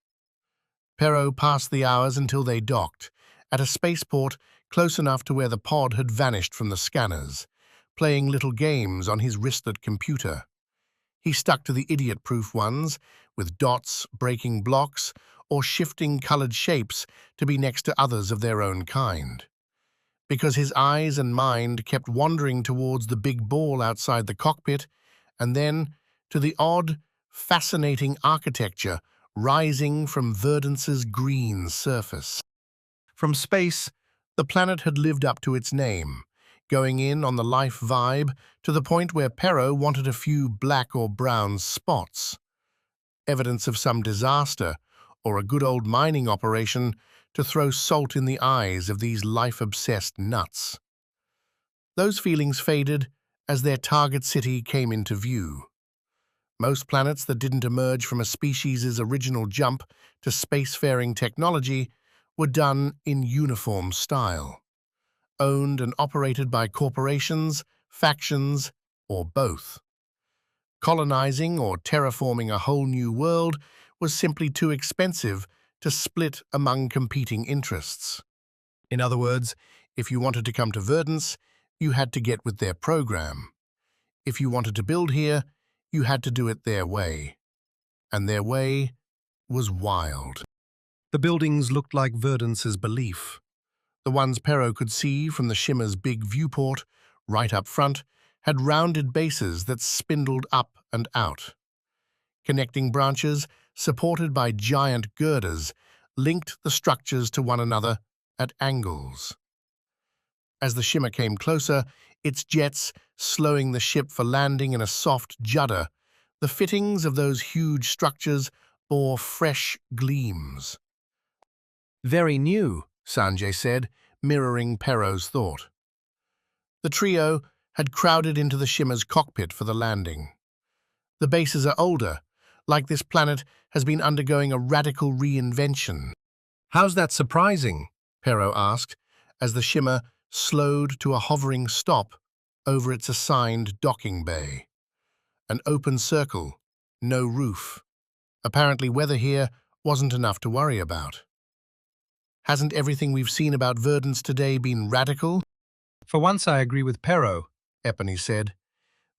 Perro passed the hours until they docked, at a spaceport close enough to where the pod had vanished from the scanners, playing little games on his wristlet computer. He stuck to the idiot-proof ones, with dots, breaking blocks, or shifting colored shapes to be next to others of their own kind. Because his eyes and mind kept wandering towards the big ball outside the cockpit, and then to the odd, fascinating architecture rising from Verdance's green surface. From space, the planet had lived up to its name, going in on the life vibe to the point where Perro wanted a few black or brown spots. Evidence of some disaster or a good old mining operation to throw salt in the eyes of these life-obsessed nuts. Those feelings faded as their target city came into view. Most planets that didn't emerge from a species' original jump to spacefaring technology were done in uniform style, owned and operated by corporations, factions, or both. Colonizing or terraforming a whole new world was simply too expensive to split among competing interests. In other words, if you wanted to come to Verdance, you had to get with their program. If you wanted to build here, you had to do it their way. And their way was wild. The buildings looked like Verdance's belief. The ones Perro could see from the Shimmer's big viewport, right up front, had rounded bases that spindled up and out. Connecting branches, supported by giant girders, linked the structures to one another at angles. As the shimmer came closer, its jets slowing the ship for landing in a soft judder, the fittings of those huge structures bore fresh gleams. Very new, Sanjay said, mirroring Perro's thought. The trio had crowded into the shimmer's cockpit for the landing. The bases are older, like this planet has been undergoing a radical reinvention. How's that surprising? Perro asked, as the shimmer slowed to a hovering stop over its assigned docking bay. An open circle, no roof. Apparently weather here wasn't enough to worry about. Hasn't everything we've seen about Verdance today been radical? For once I agree with Perro. Epony said.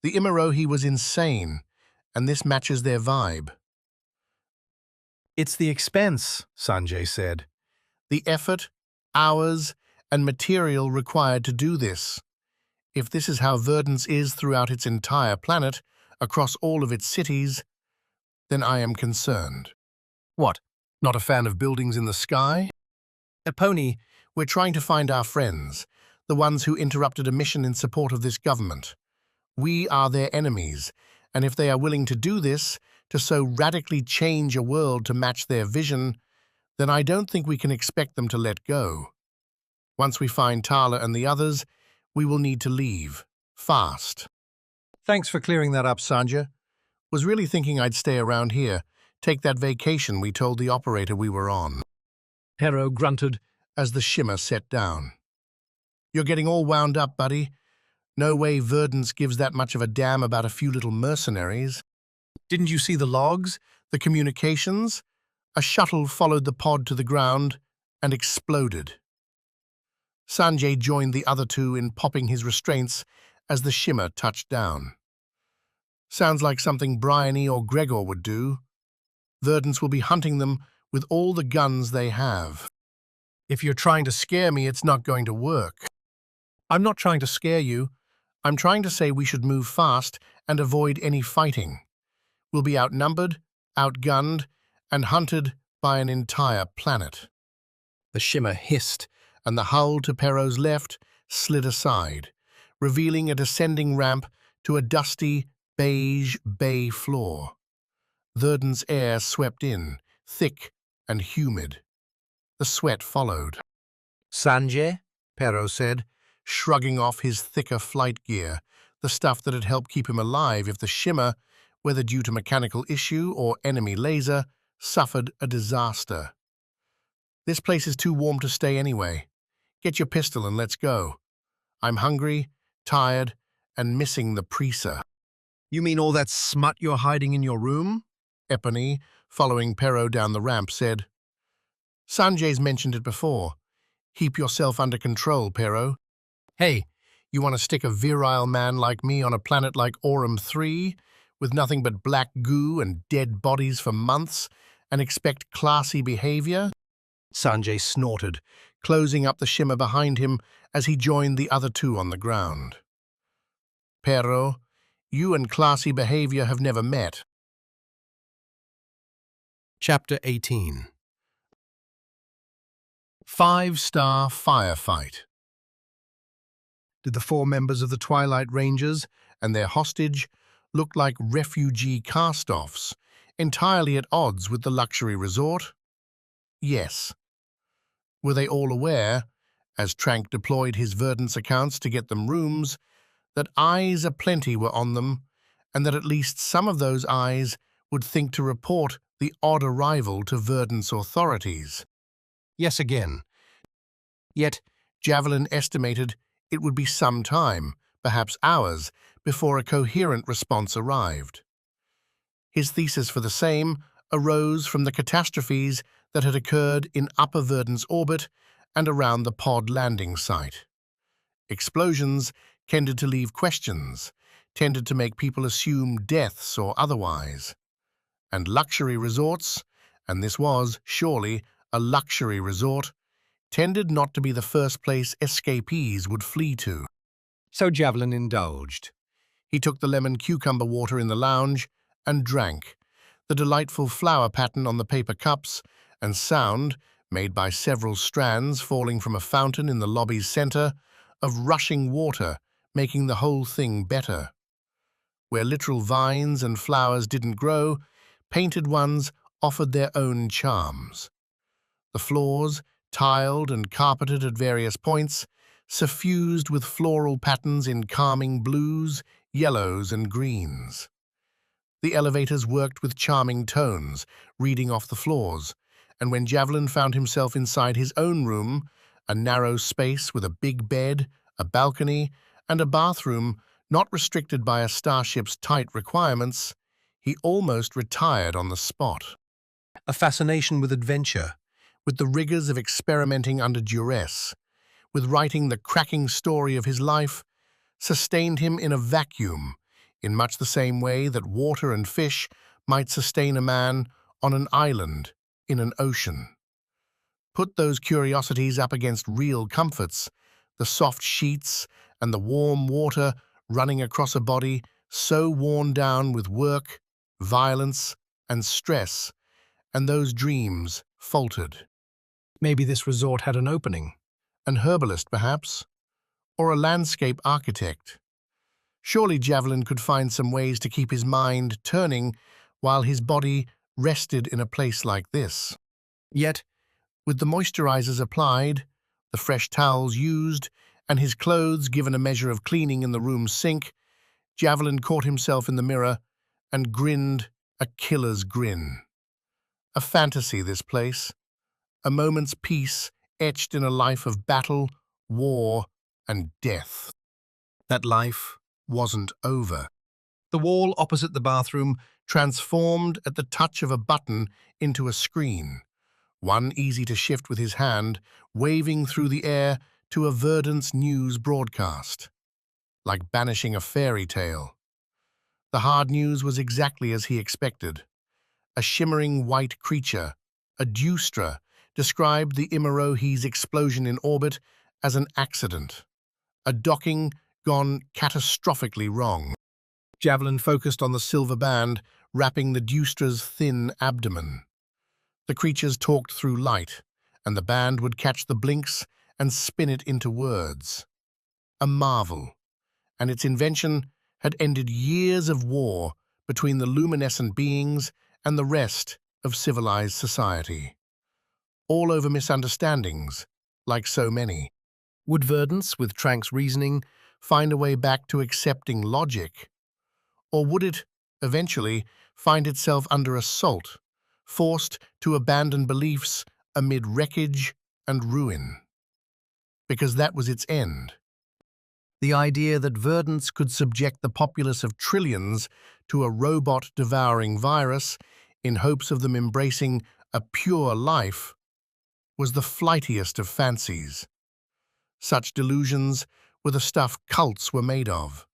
The Imirohi was insane, and this matches their vibe. It's the expense, Sanjay said. The effort, hours, and material required to do this. If this is how Verdance is throughout its entire planet, across all of its cities, then I am concerned. What? Not a fan of buildings in the sky? Epony, we're trying to find our friends, the ones who interrupted a mission in support of this government. We are their enemies, and if they are willing to do this, to so radically change a world to match their vision, then I don't think we can expect them to let go. Once we find Tarla and the others, we will need to leave. Fast. Thanks for clearing that up, Sanjay. Was really thinking I'd stay around here, take that vacation we told the operator we were on. Perro grunted as the shimmer set down. You're getting all wound up, buddy. No way Verdance gives that much of a damn about a few little mercenaries. Didn't you see the logs? The communications? A shuttle followed the pod to the ground and exploded. Sanjay joined the other two in popping his restraints as the shimmer touched down. Sounds like something Bryony or Gregor would do. Verdance will be hunting them with all the guns they have. If you're trying to scare me, it's not going to work. I'm not trying to scare you. I'm trying to say we should move fast and avoid any fighting. We'll be outnumbered, outgunned, and hunted by an entire planet. The shimmer hissed, and the hull to Perro's left slid aside, revealing a descending ramp to a dusty, beige bay floor. Verdance air swept in, thick and humid. The sweat followed. Sanjay? Perro said, shrugging off his thicker flight gear, the stuff that had helped keep him alive if the shimmer, whether due to mechanical issue or enemy laser, suffered a disaster. This place is too warm to stay anyway. Get your pistol and let's go. I'm hungry, tired, and missing the preaser. You mean all that smut you're hiding in your room? Epony, following Perro down the ramp, said. Sanjay's mentioned it before. Keep yourself under control, Perro. Hey, you want to stick a virile man like me on a planet like Aurum 3, with nothing but black goo and dead bodies for months, and expect classy behavior? Sanjay snorted, closing up the shimmer behind him as he joined the other two on the ground. Perro, you and classy behavior have never met. Chapter 18. 5-star Firefight. Did the 4 members of the Twilight Rangers and their hostage look like refugee cast-offs, entirely at odds with the luxury resort? Yes. Were they all aware, as Trank deployed his Verdance accounts to get them rooms, that eyes aplenty were on them, and that at least some of those eyes would think to report the odd arrival to Verdance authorities? Yes again. Yet, Javelin estimated it would be some time, perhaps hours, before a coherent response arrived. His thesis for the same arose from the catastrophes that had occurred in Upper Verdance orbit and around the pod landing site. Explosions tended to leave questions, tended to make people assume deaths or otherwise. And luxury resorts, and this was, surely, a luxury resort, tended not to be the first place escapees would flee to. So Javelin indulged. He took the lemon cucumber water in the lounge and drank. The delightful flower pattern on the paper cups and sound, made by several strands falling from a fountain in the lobby's center, of rushing water, making the whole thing better. Where literal vines and flowers didn't grow, painted ones offered their own charms. The floors, tiled and carpeted at various points, suffused with floral patterns in calming blues, yellows, and greens. The elevators worked with charming tones, reading off the floors, and when Javelin found himself inside his own room, a narrow space with a big bed, a balcony, and a bathroom not restricted by a starship's tight requirements, he almost retired on the spot. A fascination with adventure, With the rigors of experimenting under duress, with writing the cracking story of his life, sustained him in a vacuum, in much the same way that water and fish might sustain a man on an island in an ocean. Put those curiosities up against real comforts, the soft sheets and the warm water running across a body so worn down with work, violence, and stress, and those dreams faltered. Maybe this resort had an opening. An herbalist, perhaps, or a landscape architect. Surely Javelin could find some ways to keep his mind turning while his body rested in a place like this. Yet, with the moisturizers applied, the fresh towels used, and his clothes given a measure of cleaning in the room's sink, Javelin caught himself in the mirror and grinned a killer's grin. A fantasy, this place. A moment's peace etched in a life of battle, war, and death. That life wasn't over. The wall opposite the bathroom transformed at the touch of a button into a screen, one easy to shift with his hand, waving through the air to a Verdant's news broadcast. Like banishing a fairy tale. The hard news was exactly as he expected. A shimmering white creature, a Dewstra, described the Imarohi's explosion in orbit as an accident, a docking gone catastrophically wrong. Javelin focused on the silver band wrapping the Dewstra's thin abdomen. The creatures talked through light, and the band would catch the blinks and spin it into words. A marvel, and its invention had ended years of war between the luminescent beings and the rest of civilized society. All over misunderstandings, like so many. Would Verdance, with Trank's reasoning, find a way back to accepting logic? Or would it, eventually, find itself under assault, forced to abandon beliefs amid wreckage and ruin? Because that was its end. The idea that Verdance could subject the populace of trillions to a robot-devouring virus in hopes of them embracing a pure life was the flightiest of fancies. Such delusions were the stuff cults were made of.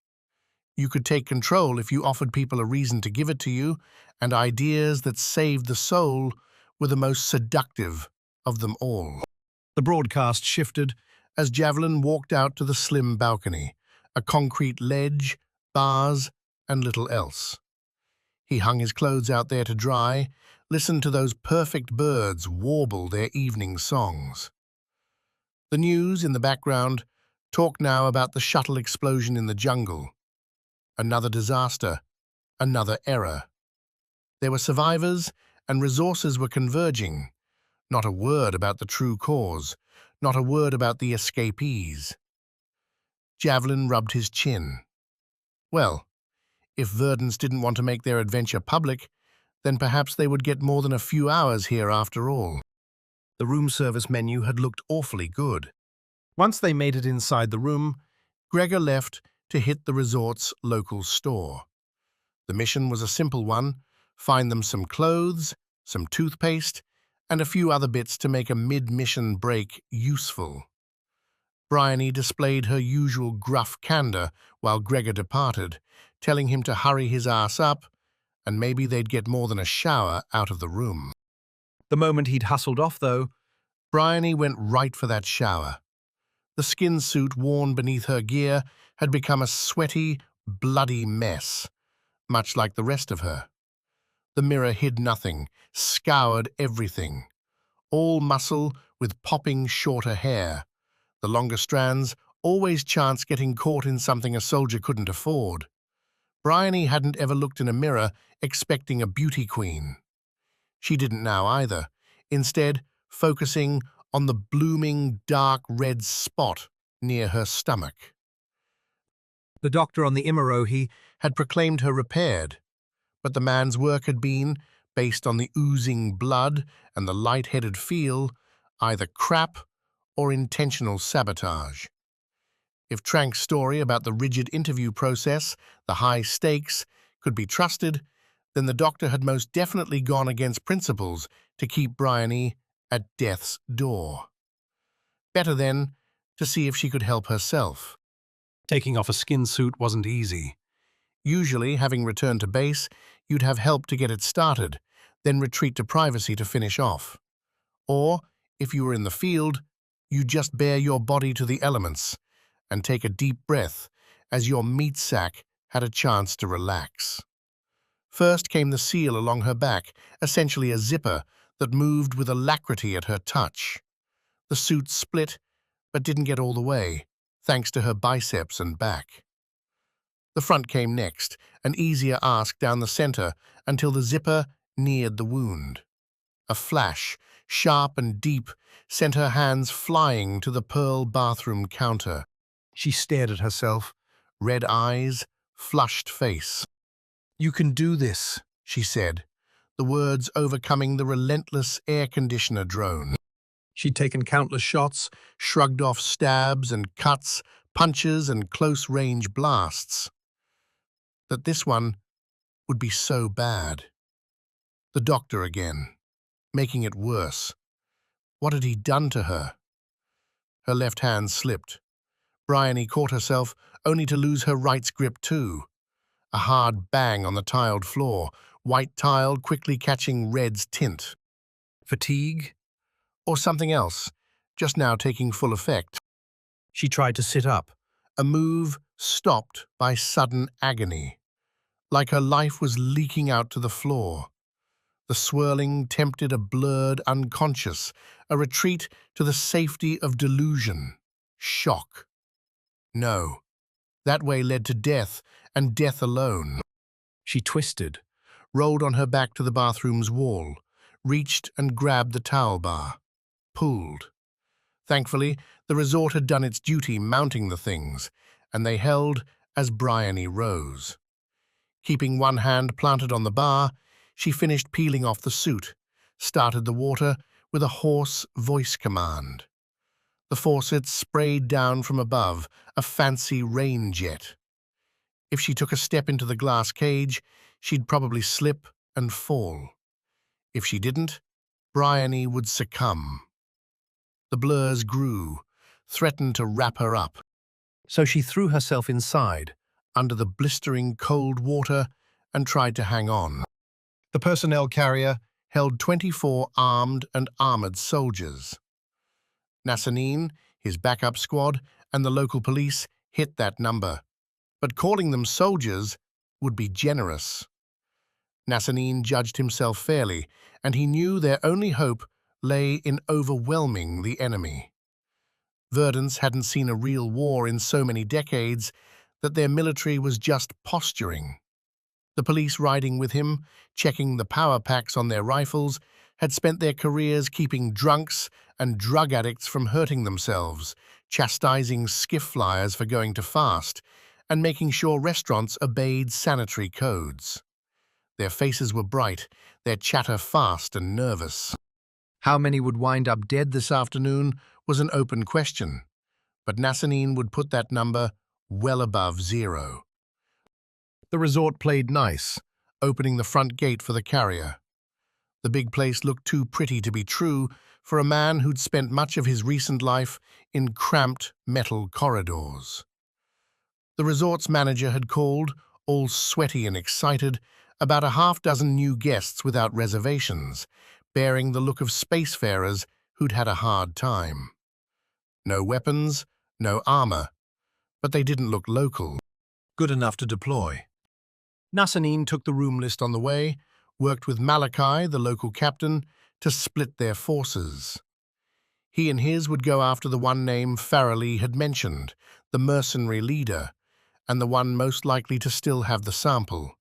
You could take control if you offered people a reason to give it to you, and ideas that saved the soul were the most seductive of them all. The broadcast shifted as Javelin walked out to the slim balcony, a concrete ledge, bars, and little else. He hung his clothes out there to dry, listened to those perfect birds warble their evening songs. The news in the background talked now about the shuttle explosion in the jungle. Another disaster, another error. There were survivors and resources were converging. Not a word about the true cause, not a word about the escapees. Javelin rubbed his chin. Well, if Verdance didn't want to make their adventure public, then perhaps they would get more than a few hours here after all. The room service menu had looked awfully good. Once they made it inside the room, Gregor left to hit the resort's local store. The mission was a simple one: find them some clothes, some toothpaste, and a few other bits to make a mid-mission break useful. Bryony displayed her usual gruff candor while Gregor departed, telling him to hurry his ass up, and maybe they'd get more than a shower out of the room. The moment he'd hustled off, though, Bryony went right for that shower. The skin suit worn beneath her gear had become a sweaty, bloody mess, much like the rest of her. The mirror hid nothing, scoured everything. All muscle with popping shorter hair. The longer strands always chance getting caught in something a soldier couldn't afford. Bryony hadn't ever looked in a mirror expecting a beauty queen. She didn't now either, instead focusing on the blooming dark red spot near her stomach. The doctor on the Imarohi Had proclaimed her repaired, but the man's work had been, based on the oozing blood and the light-headed feel, either crap or intentional sabotage. If Trank's story about the rigid interview process, the high stakes, could be trusted, then the doctor had most definitely gone against principles to keep Bryony at death's door. Better, then, to see if she could help herself. taking off a skin suit wasn't easy. Usually, having returned to base, you'd have help to get it started, then retreat to privacy to finish off. Or, if you were in the field, you just bare your body to the elements and take a deep breath as your meat sack had a chance to relax. First came the seal along her back, essentially a zipper that moved with alacrity at her touch. The suit split, but didn't get all the way, thanks to her biceps and back. The front came next, an easier ask down the center until the zipper neared the wound. A flash, sharp and deep, sent her hands flying to the pearl bathroom counter. She stared at herself. Red eyes, flushed face. "You can do this," She said, the words overcoming the relentless air conditioner drone. She'd taken countless shots, Shrugged off stabs and cuts, punches and close-range blasts. That this one would be so bad. The doctor again, making it worse. What had he done to her? Her left hand slipped. Bryony caught herself, only to lose her right's grip too. A hard bang on the tiled floor, white tile quickly catching red's tint. fatigue. Or something else, just now taking full effect. She tried to sit up. A move stopped by sudden agony, like her life was leaking out to the floor. The swirling tempted a blurred unconscious, a retreat to the safety of delusion, shock. No, that way led to death, and death alone. She twisted. Rolled on her back to the bathroom's wall, reached and grabbed the towel bar, pulled. Thankfully, the resort had done its duty mounting the things, and they held as Bryony rose. Keeping one hand planted on the bar, she finished peeling off the suit, started the water with a hoarse voice command. The faucet sprayed down from above, a fancy rain jet. If she took a step into the glass cage, she'd probably slip and fall. If she didn't, Bryony would succumb. The blurs grew, threatened to wrap her up. So she threw herself inside, Under the blistering cold water, and tried to hang on. The personnel carrier held 24 armed and armored soldiers. Nassanine, his backup squad, and the local police hit that number, but calling them soldiers would be generous. Nassanine judged himself fairly, and he knew their only hope lay in overwhelming the enemy. Verdance hadn't seen a real war in so many decades that their military was just posturing. The police riding with him, checking the power packs on their rifles, had spent their careers keeping drunks and drug addicts from hurting themselves, chastising skiff flyers for going too fast, and making sure restaurants obeyed sanitary codes. Their faces were bright, their chatter fast and nervous. How many would wind up dead this afternoon was an open question, but Nassanine would put that number well above 0. The resort played nice, opening the front gate for the carrier. The big place looked too pretty to be true for a man who'd spent much of his recent life in cramped metal corridors. The resort's manager had called, all sweaty and excited, about a half-dozen new guests without reservations, bearing the look of spacefarers who'd had a hard time. No weapons, no armor, but they didn't look local. good enough to deploy. Nassanine took the room list on the way, worked with Malachi, the local captain, to split their forces. He and his would go after the one name Farrelly had mentioned, the mercenary leader, and the one most likely to still have the sample,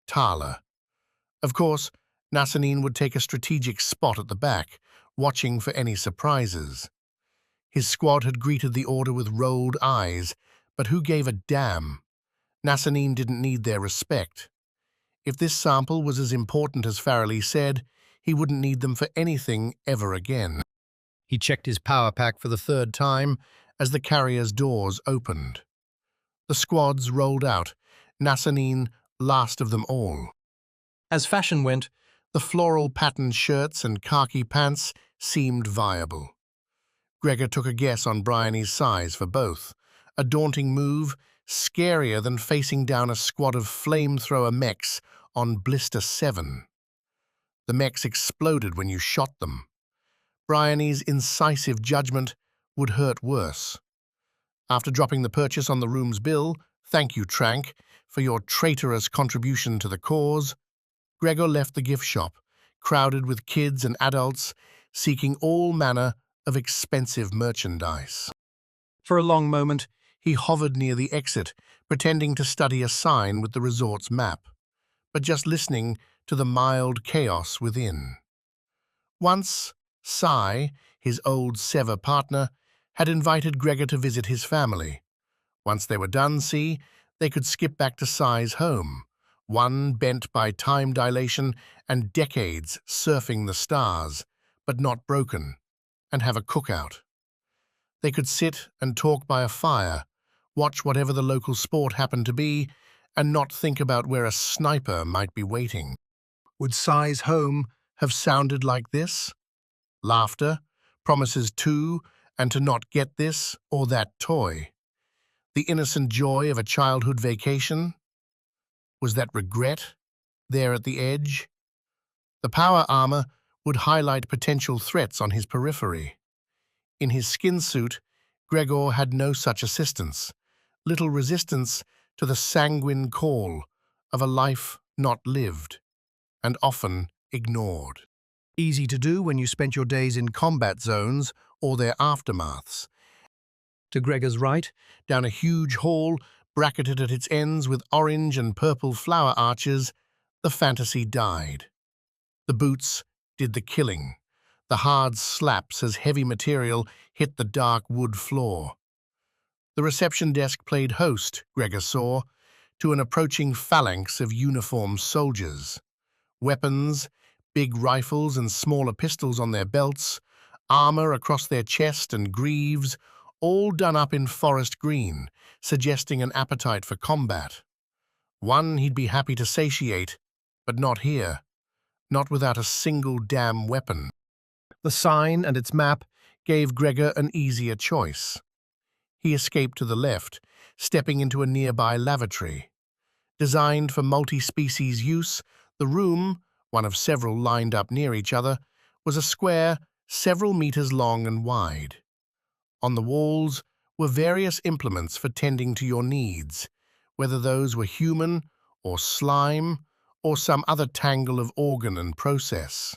Tarla. Of course, Nassanine would take a strategic spot at the back, watching for any surprises. His squad had greeted the order with rolled eyes, but who gave a damn? Nassanine didn't need their respect. If this sample was as important as Farrelly said, he wouldn't need them for anything ever again. He checked his power pack for the third time as the carrier's doors opened. The squads rolled out, Nassanine last of them all. As fashion went, the floral patterned shirts and khaki pants seemed viable. Gregor took a guess on Bryony's size for both, a daunting move, scarier than facing down a squad of flamethrower mechs on Blister 7. The mechs exploded when you shot them. Bryony's incisive judgment would hurt worse. After dropping the purchase on the room's bill, thank you, Trank, for your traitorous contribution to the cause, Gregor left the gift shop, crowded with kids and adults, seeking all manner of expensive merchandise. For a long moment, he hovered near the exit, pretending to study a sign with the resort's map, but just listening to the mild chaos within. Once, Sai, his old Sever partner, had invited Gregor to visit his family. Once they were done, they could skip back to Sai's home, one bent by time dilation and decades surfing the stars, but not broken, and have a cookout. They could sit and talk by a fire, watch whatever the local sport happened to be, and not think about where a sniper might be waiting. Would Sai's home have sounded like this? Laughter, promises to and to not get this or that toy. The innocent joy of a childhood vacation? Was that regret, there at the edge? The power armor would highlight potential threats on his periphery. In his skin suit, Gregor had no such assistance, little resistance to the sanguine call of a life not lived, and often ignored. Easy to do when you spent your days in combat zones or their aftermaths. To Gregor's right, down a huge hall, bracketed at its ends with orange and purple flower arches, the fantasy died. The boots did the killing, the hard slaps as heavy material hit the dark wood floor. The reception desk played host, Gregor saw, to an approaching phalanx of uniformed soldiers. Weapons, big rifles and smaller pistols on their belts, armor across their chest and greaves, all done up in forest green, suggesting an appetite for combat. One he'd be happy to satiate, but not here, not without a single damn weapon. The sign and its map gave Gregor an easier choice. He escaped to the left, stepping into a nearby lavatory. Designed for multi-species use, the room, one of several lined up near each other, was a square several meters long and wide. On the walls were various implements for tending to your needs, whether those were human or slime or some other tangle of organ and process.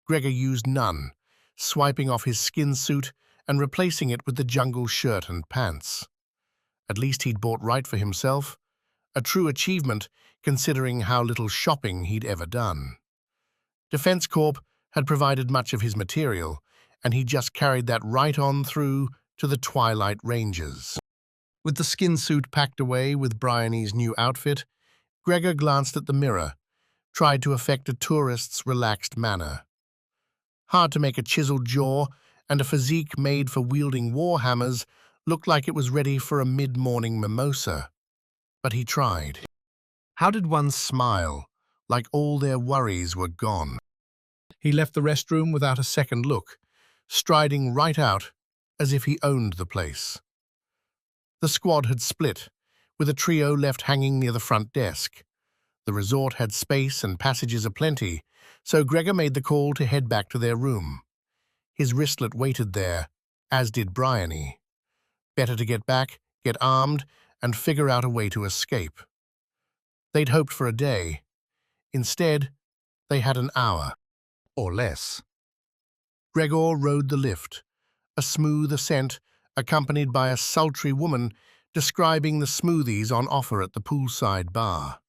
Gregor used none, swiping off his skin suit and replacing it with the jungle shirt and pants. At least he'd bought right for himself, a true achievement considering how little shopping he'd ever done. Defense Corp had provided much of his material, and he just carried that right on through to the Twilight Rangers. With the skin suit packed away with Bryony's new outfit, Gregor glanced at the mirror, tried to affect a tourist's relaxed manner. Hard to make a chiseled jaw and a physique made for wielding warhammers look like it was ready for a mid-morning mimosa. But he tried. How did one smile, like all their worries were gone? He left the restroom without a second look, striding right out as if he owned the place. The squad had split, with a trio left hanging near the front desk. The resort had space and passages aplenty, so Gregor made the call to head back to their room. His wristlet waited there, as did Bryony. Better to get back, get armed, and figure out a way to escape. They'd hoped for a day. Instead, they had an hour. Or less. Gregor rode the lift, a smooth ascent accompanied by a sultry woman describing the smoothies on offer at the poolside bar.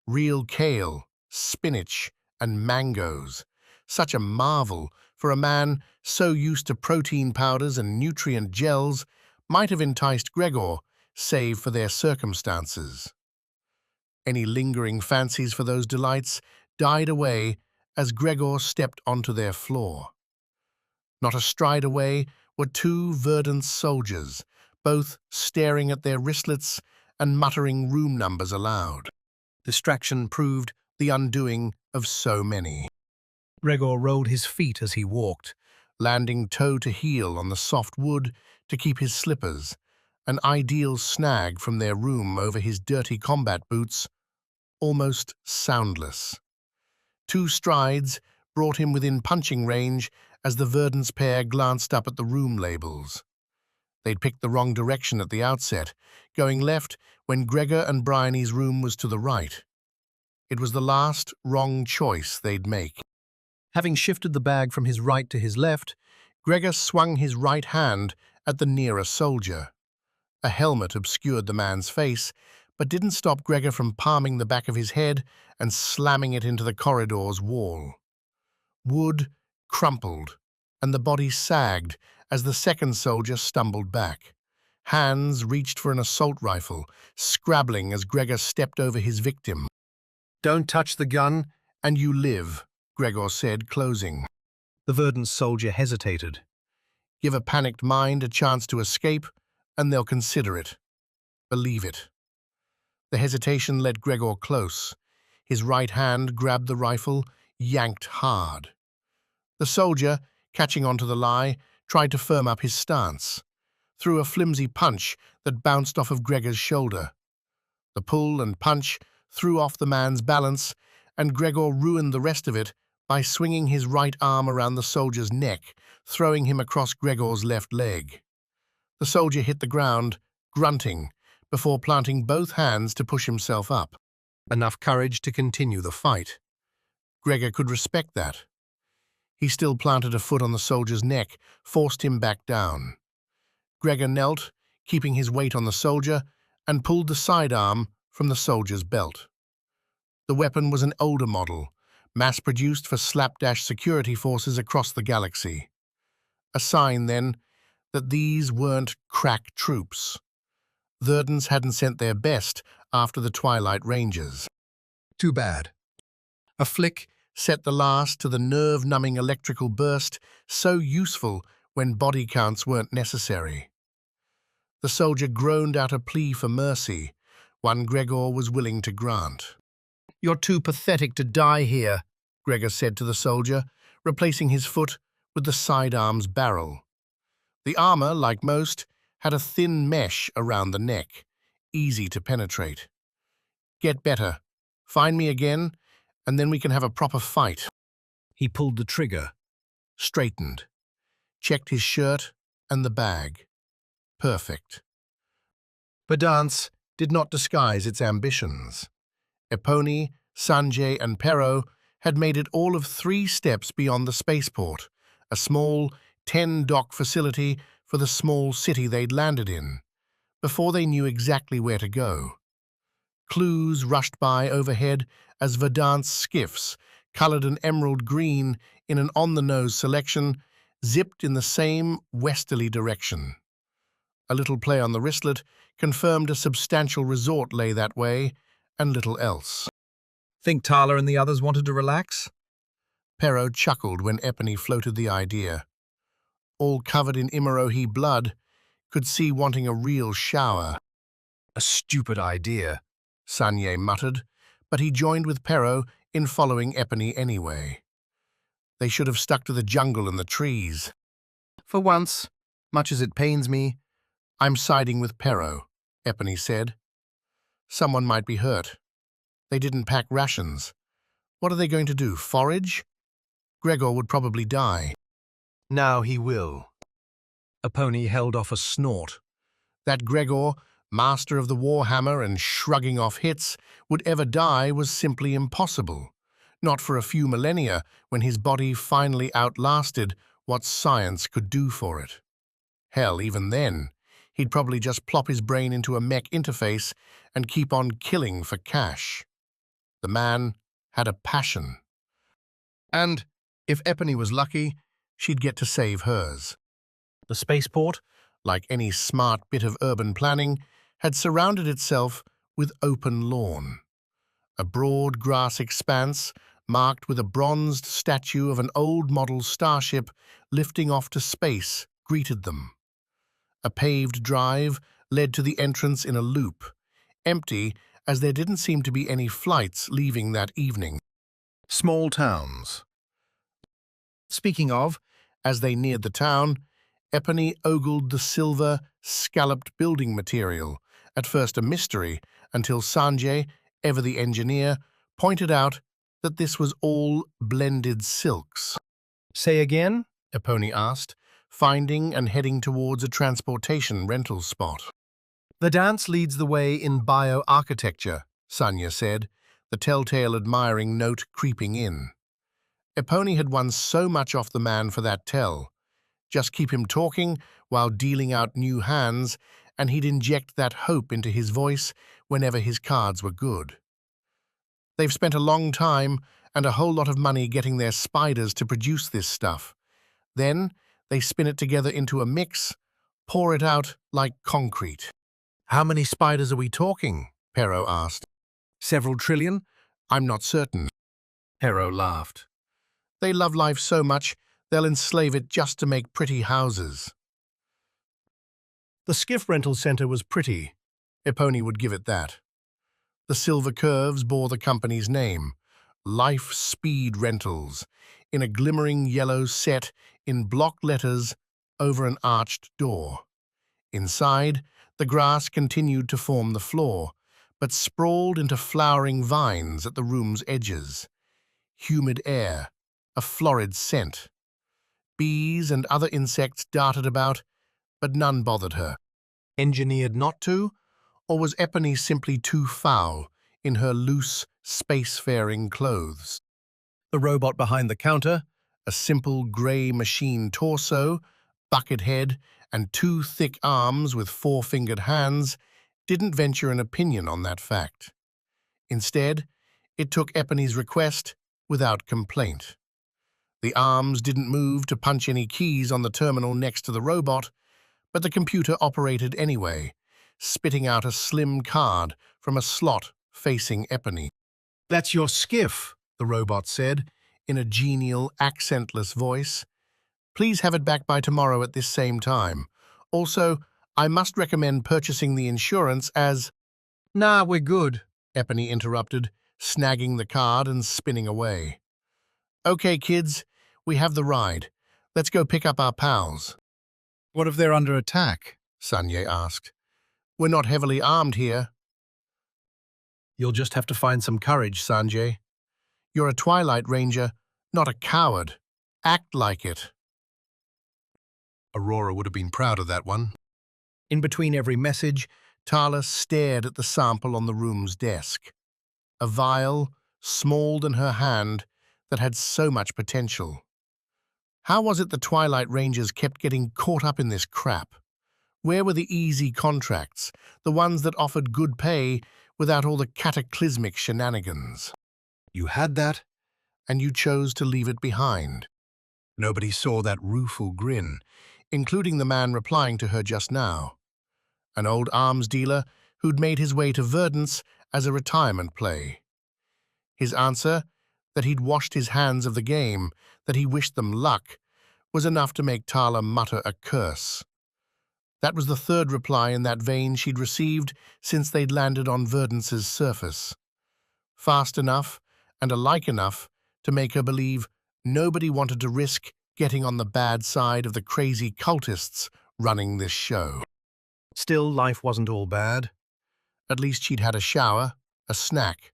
Real kale, spinach, and mangoes. Such a marvel for a man so used to protein powders and nutrient gels might have enticed Gregor, save for their circumstances. Any lingering fancies for those delights died away as Gregor stepped onto their floor. Not a stride away were two verdant soldiers, both staring at their wristlets and muttering room numbers aloud. Distraction proved the undoing of so many. Gregor rolled his feet as he walked, landing toe to heel on the soft wood to keep his slippers, an ideal snag from their room over his dirty combat boots, almost soundless. 2 strides brought him within punching range as the Verdance pair glanced up at the room labels. They'd picked the wrong direction at the outset, going left when Gregor and Bryony's room was to the right. It was the last wrong choice they'd make. Having shifted the bag from his right to his left, Gregor swung his right hand at the nearer soldier. A helmet obscured the man's face, but didn't stop Gregor from palming the back of his head and slamming it into the corridor's wall. Wood crumpled, and the body sagged as the second soldier stumbled back. Hands reached for an assault rifle, scrabbling as Gregor stepped over his victim. "Don't touch the gun, and you live," Gregor said, closing. The Verdant soldier hesitated. "Give a panicked mind a chance to escape, and they'll consider it. Believe it." The hesitation led Gregor close. His right hand grabbed the rifle, yanked hard. The soldier, catching onto the lie, tried to firm up his stance, threw a flimsy punch that bounced off of Gregor's shoulder. The pull and punch threw off the man's balance, and Gregor ruined the rest of it by swinging his right arm around the soldier's neck, throwing him across Gregor's left leg. The soldier hit the ground, grunting, before planting both hands to push himself up. Enough courage to continue the fight. Gregor could respect that. He still planted a foot on the soldier's neck, forced him back down. Gregor knelt, keeping his weight on the soldier, and pulled the sidearm from the soldier's belt. The weapon was an older model, mass-produced for slapdash security forces across the galaxy. A sign, then, that these weren't crack troops. Verdans hadn't sent their best after the Twilight Rangers. Too bad. A flick set the last to the nerve-numbing electrical burst so useful when body counts weren't necessary. The soldier groaned out a plea for mercy, one Gregor was willing to grant. "You're too pathetic to die here," Gregor said to the soldier, replacing his foot with the sidearm's barrel. The armor, like most, had a thin mesh around the neck, easy to penetrate. "Get better. Find me again, and then we can have a proper fight." He pulled the trigger. Straightened. Checked his shirt and the bag. Perfect. Verdance did not disguise its ambitions. Epony, Sanjay, and Pero had made it all of 3 steps beyond the spaceport, a small 10-dock facility for the small city they'd landed in, before they knew exactly where to go. Clues rushed by overhead as Verdance skiffs, colored an emerald green in an on-the-nose selection, zipped in the same westerly direction. A little play on the wristlet confirmed a substantial resort lay that way, and little else. Think Tarla and the others wanted to relax? Pero chuckled when Epony floated the idea. All covered in Imarohi blood, could see wanting a real shower. A stupid idea, Sanjay muttered, but he joined with Pero in following Epony anyway. They should have stuck to the jungle and the trees. "For once, much as it pains me, I'm siding with Pero," Epony said. "Someone might be hurt. They didn't pack rations. What are they going to do, forage? Gregor would probably die." "Now he will." Epony held off a snort. That Gregor, master of the warhammer and shrugging off hits, would ever die was simply impossible. Not for a few millennia, when his body finally outlasted what science could do for it. Hell, even then, he'd probably just plop his brain into a mech interface and keep on killing for cash. The man had a passion. And, if Epony was lucky, she'd get to save hers. The spaceport, like any smart bit of urban planning, had surrounded itself with open lawn. A broad grass expanse, marked with a bronzed statue of an old model starship lifting off to space, greeted them. A paved drive led to the entrance in a loop, empty as there didn't seem to be any flights leaving that evening. Small towns. Speaking of, as they neared the town, Epony ogled the silver, scalloped building material, at first a mystery, until Sanjay, ever the engineer, pointed out that this was all blended silks. Say again? Epony asked, finding and heading towards a transportation rental spot. The dance leads the way in Bioarchitecture, Sanya said, the telltale admiring note creeping in. Epony had won so much off the man for that tell. Just keep him talking while dealing out new hands, and he'd inject that hope into his voice whenever his cards were good. They've spent a long time and a whole lot of money getting their spiders to produce this stuff. Then they spin it together into a mix, pour it out like concrete. How many spiders are we talking? Pero asked. Several trillion? I'm not certain. Hero laughed. They love life so much, they'll enslave it just to make pretty houses. The skiff rental center was pretty. Epony would give it that. The silver curves bore the company's name, Life Speed Rentals, in a glimmering yellow set in block letters over an arched door. Inside, the grass continued to form the floor, but sprawled into flowering vines at the room's edges. Humid air, a florid scent. Bees and other insects darted about, but none bothered her. Engineered not to, or was Epony simply too foul in her loose, spacefaring clothes? The robot behind the counter, a simple grey machine torso, bucket head, and two thick arms with four-fingered hands, didn't venture an opinion on that fact. Instead, it took Epony's request without complaint. The arms didn't move to punch any keys on the terminal next to the robot, but the computer operated anyway, spitting out a slim card from a slot facing Epony. "That's your skiff," the robot said, in a genial, accentless voice. "Please have it back by tomorrow at this same time. Also, I must recommend purchasing the insurance as—" "Nah, we're good," Epony interrupted, snagging the card and spinning away. "Okay, kids, we have the ride. Let's go pick up our pals." What if they're under attack? Sanjay asked. "We're not heavily armed here." You'll just have to find some courage, Sanjay. "You're a Twilight Ranger, not a coward. Act like it." Aurora would have been proud of that one. In between every message, Tarla stared at the sample on the room's desk. A vial, small than her hand, that had so much potential. How was it the Twilight Rangers kept getting caught up in this crap? Where were the easy contracts, the ones that offered good pay without all the cataclysmic shenanigans? You had that, And you chose to leave it behind. nobody saw that rueful grin, Including the man replying to her just now. An old arms dealer who'd made his way to Verdance as a retirement play. His answer, that he'd washed his hands of the game, that he wished them luck, was enough to make Tarla mutter a curse. That was the third reply in that vein she'd received since they'd landed on Verdance's surface. Fast enough and alike enough to make her believe nobody wanted to risk getting on the bad side of the crazy cultists running this show. Still, life wasn't all bad. At least she'd had a shower, a snack.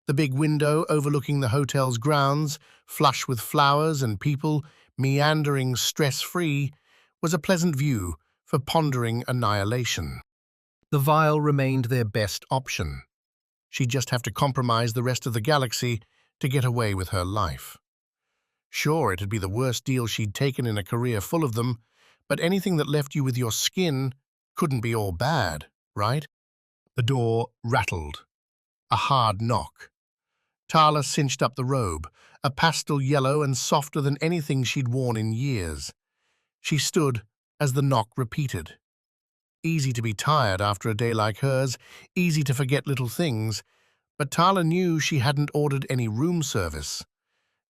The big window overlooking the hotel's grounds, flush with flowers and people, meandering stress-free, was a pleasant view for pondering annihilation. The vial remained their best option. She'd just have to compromise the rest of the galaxy to get away with her life. Sure, it'd be the worst deal she'd taken in a career full of them, but anything that left you with your skin couldn't be all bad, right? The door rattled. A hard knock. Tarla cinched up the robe, a pastel yellow and softer than anything she'd worn in years. She stood as the knock repeated. Easy to be tired after a day like hers, easy to forget little things, but Tarla knew she hadn't ordered any room service,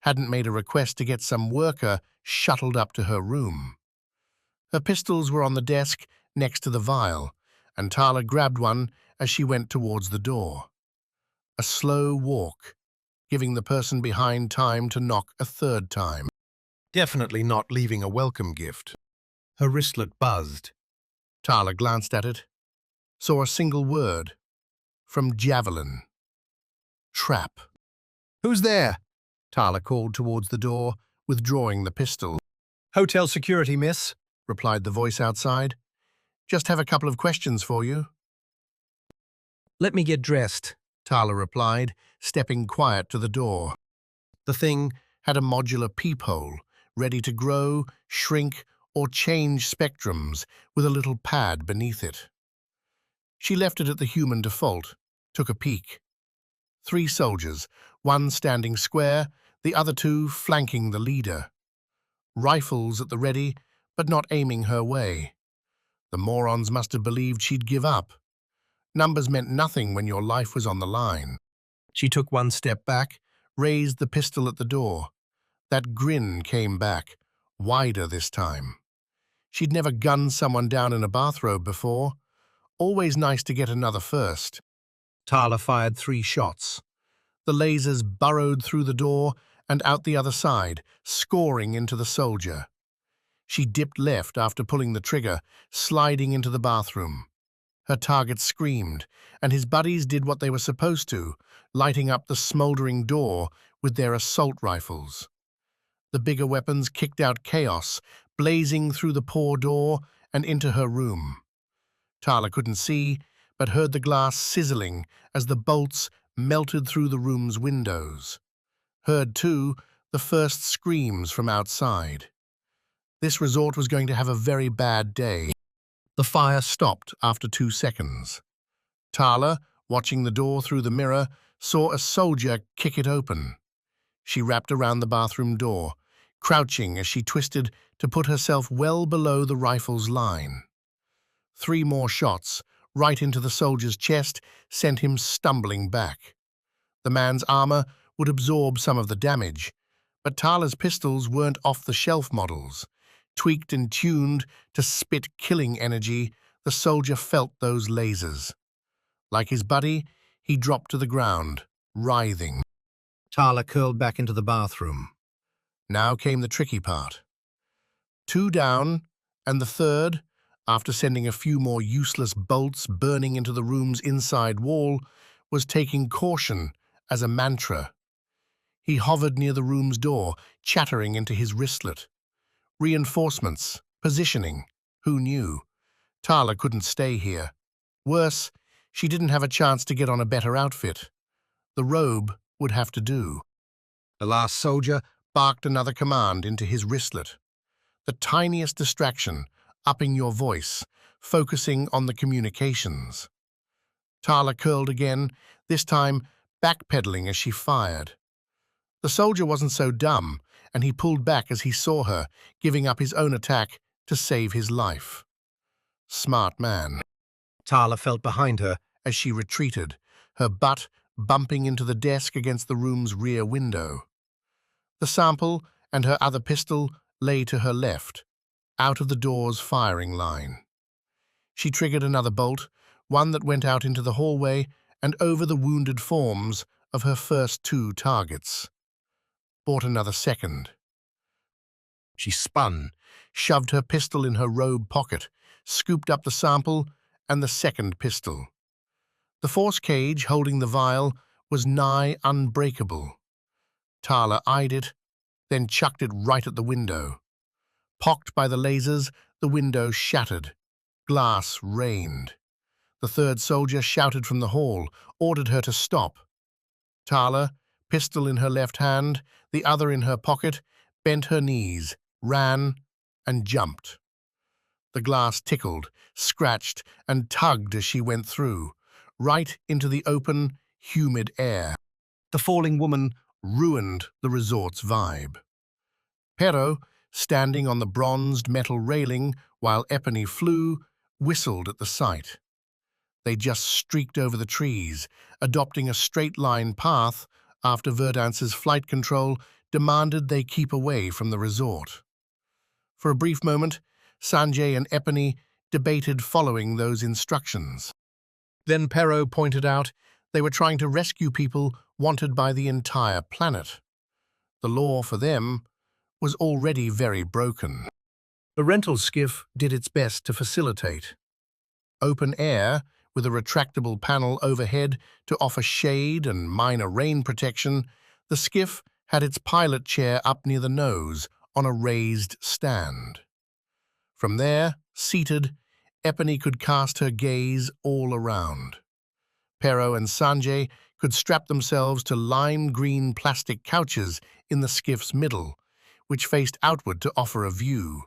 hadn't made a request to get some worker shuttled up to her room. Her pistols were on the desk next to the vial, and Tarla grabbed one as she went towards the door. A slow walk, giving the person behind time to knock a third time. Definitely not leaving a welcome gift. Her wristlet buzzed. Tarla glanced at it, saw a single word. From Javelin. Trap. "Who's there?" Tarla called towards the door, withdrawing the pistol. Hotel security, miss. Replied the voice outside. "Just have a couple of questions for you." Let me get dressed. Tarla replied, stepping quiet to the door. The thing had a modular peephole, ready to grow, shrink, or change spectrums with a little pad beneath it. She left it at the human default, took a peek. 3 soldiers, one standing square, the other 2 flanking the leader. Rifles at the ready, but not aiming her way. The morons must have believed she'd give up. Numbers meant nothing when your life was on the line. She took one step back, raised the pistol at the door. That grin came back, wider this time. She'd never gunned someone down in a bathrobe before. Always nice to get another first. Tarla fired 3 shots. The lasers burrowed through the door and out the other side, scoring into the soldier. She dipped left after pulling the trigger, sliding into the bathroom. Her target screamed, and his buddies did what they were supposed to, lighting up the smoldering door with their assault rifles. The bigger weapons kicked out chaos, blazing through the poor door and into her room. Tarla couldn't see, but heard the glass sizzling as the bolts melted through the room's windows. Heard, too, the first screams from outside. This resort was going to have a very bad day. The fire stopped after 2 seconds. Tarla, watching the door through the mirror, saw a soldier kick it open. She wrapped around the bathroom door, crouching as she twisted to put herself well below the rifle's line. 3 more shots, right into the soldier's chest, sent him stumbling back. The man's armor would absorb some of the damage, but Tarla's pistols weren't off-the-shelf models. Tweaked and tuned to spit killing energy, the soldier felt those lasers. Like his buddy, he dropped to the ground, writhing. Tarla curled back into the bathroom. Now came the tricky part. 2 down, and the third, after sending a few more useless bolts burning into the room's inside wall, was taking caution as a mantra. He hovered near the room's door, chattering into his wristlet. Reinforcements, positioning, who knew? Tarla couldn't stay here. Worse, she didn't have a chance to get on a better outfit. The robe would have to do. The last soldier barked another command into his wristlet. The tiniest distraction, upping your voice, focusing on the communications. Tarla curled again, this time backpedaling as she fired. The soldier wasn't so dumb, and he pulled back as he saw her, giving up his own attack to save his life. Smart man. Tarla felt behind her as she retreated, her butt bumping into the desk against the room's rear window. The sample and her other pistol lay to her left, out of the door's firing line. She triggered another bolt, one that went out into the hallway and over the wounded forms of her first 2 targets. Bought another second. She spun, shoved her pistol in her robe pocket, scooped up the sample and the second pistol. The force cage holding the vial was nigh unbreakable. Tarla eyed it, then chucked it right at the window. Pocked by the lasers, the window shattered. Glass rained. The third soldier shouted from the hall, ordered her to stop. Tarla, pistol in her left hand, the other in her pocket, bent her knees, ran, and jumped. The glass tickled, scratched, and tugged as she went through, right into the open, humid air. The falling woman ruined the resort's vibe. Pero, standing on the bronzed metal railing while Epony flew, whistled at the sight. They just streaked over the trees, adopting a straight-line path after Verdance's flight control demanded they keep away from the resort. For a brief moment, Sanjay and Epony debated following those instructions. Then Pero pointed out they were trying to rescue people wanted by the entire planet. The law for them was already very broken. The rental skiff did its best to facilitate. Open air, with a retractable panel overhead to offer shade and minor rain protection, the skiff had its pilot chair up near the nose on a raised stand. From there, seated, Epony could cast her gaze all around. Pero and Sanjay could strap themselves to lime-green plastic couches in the skiff's middle, which faced outward to offer a view.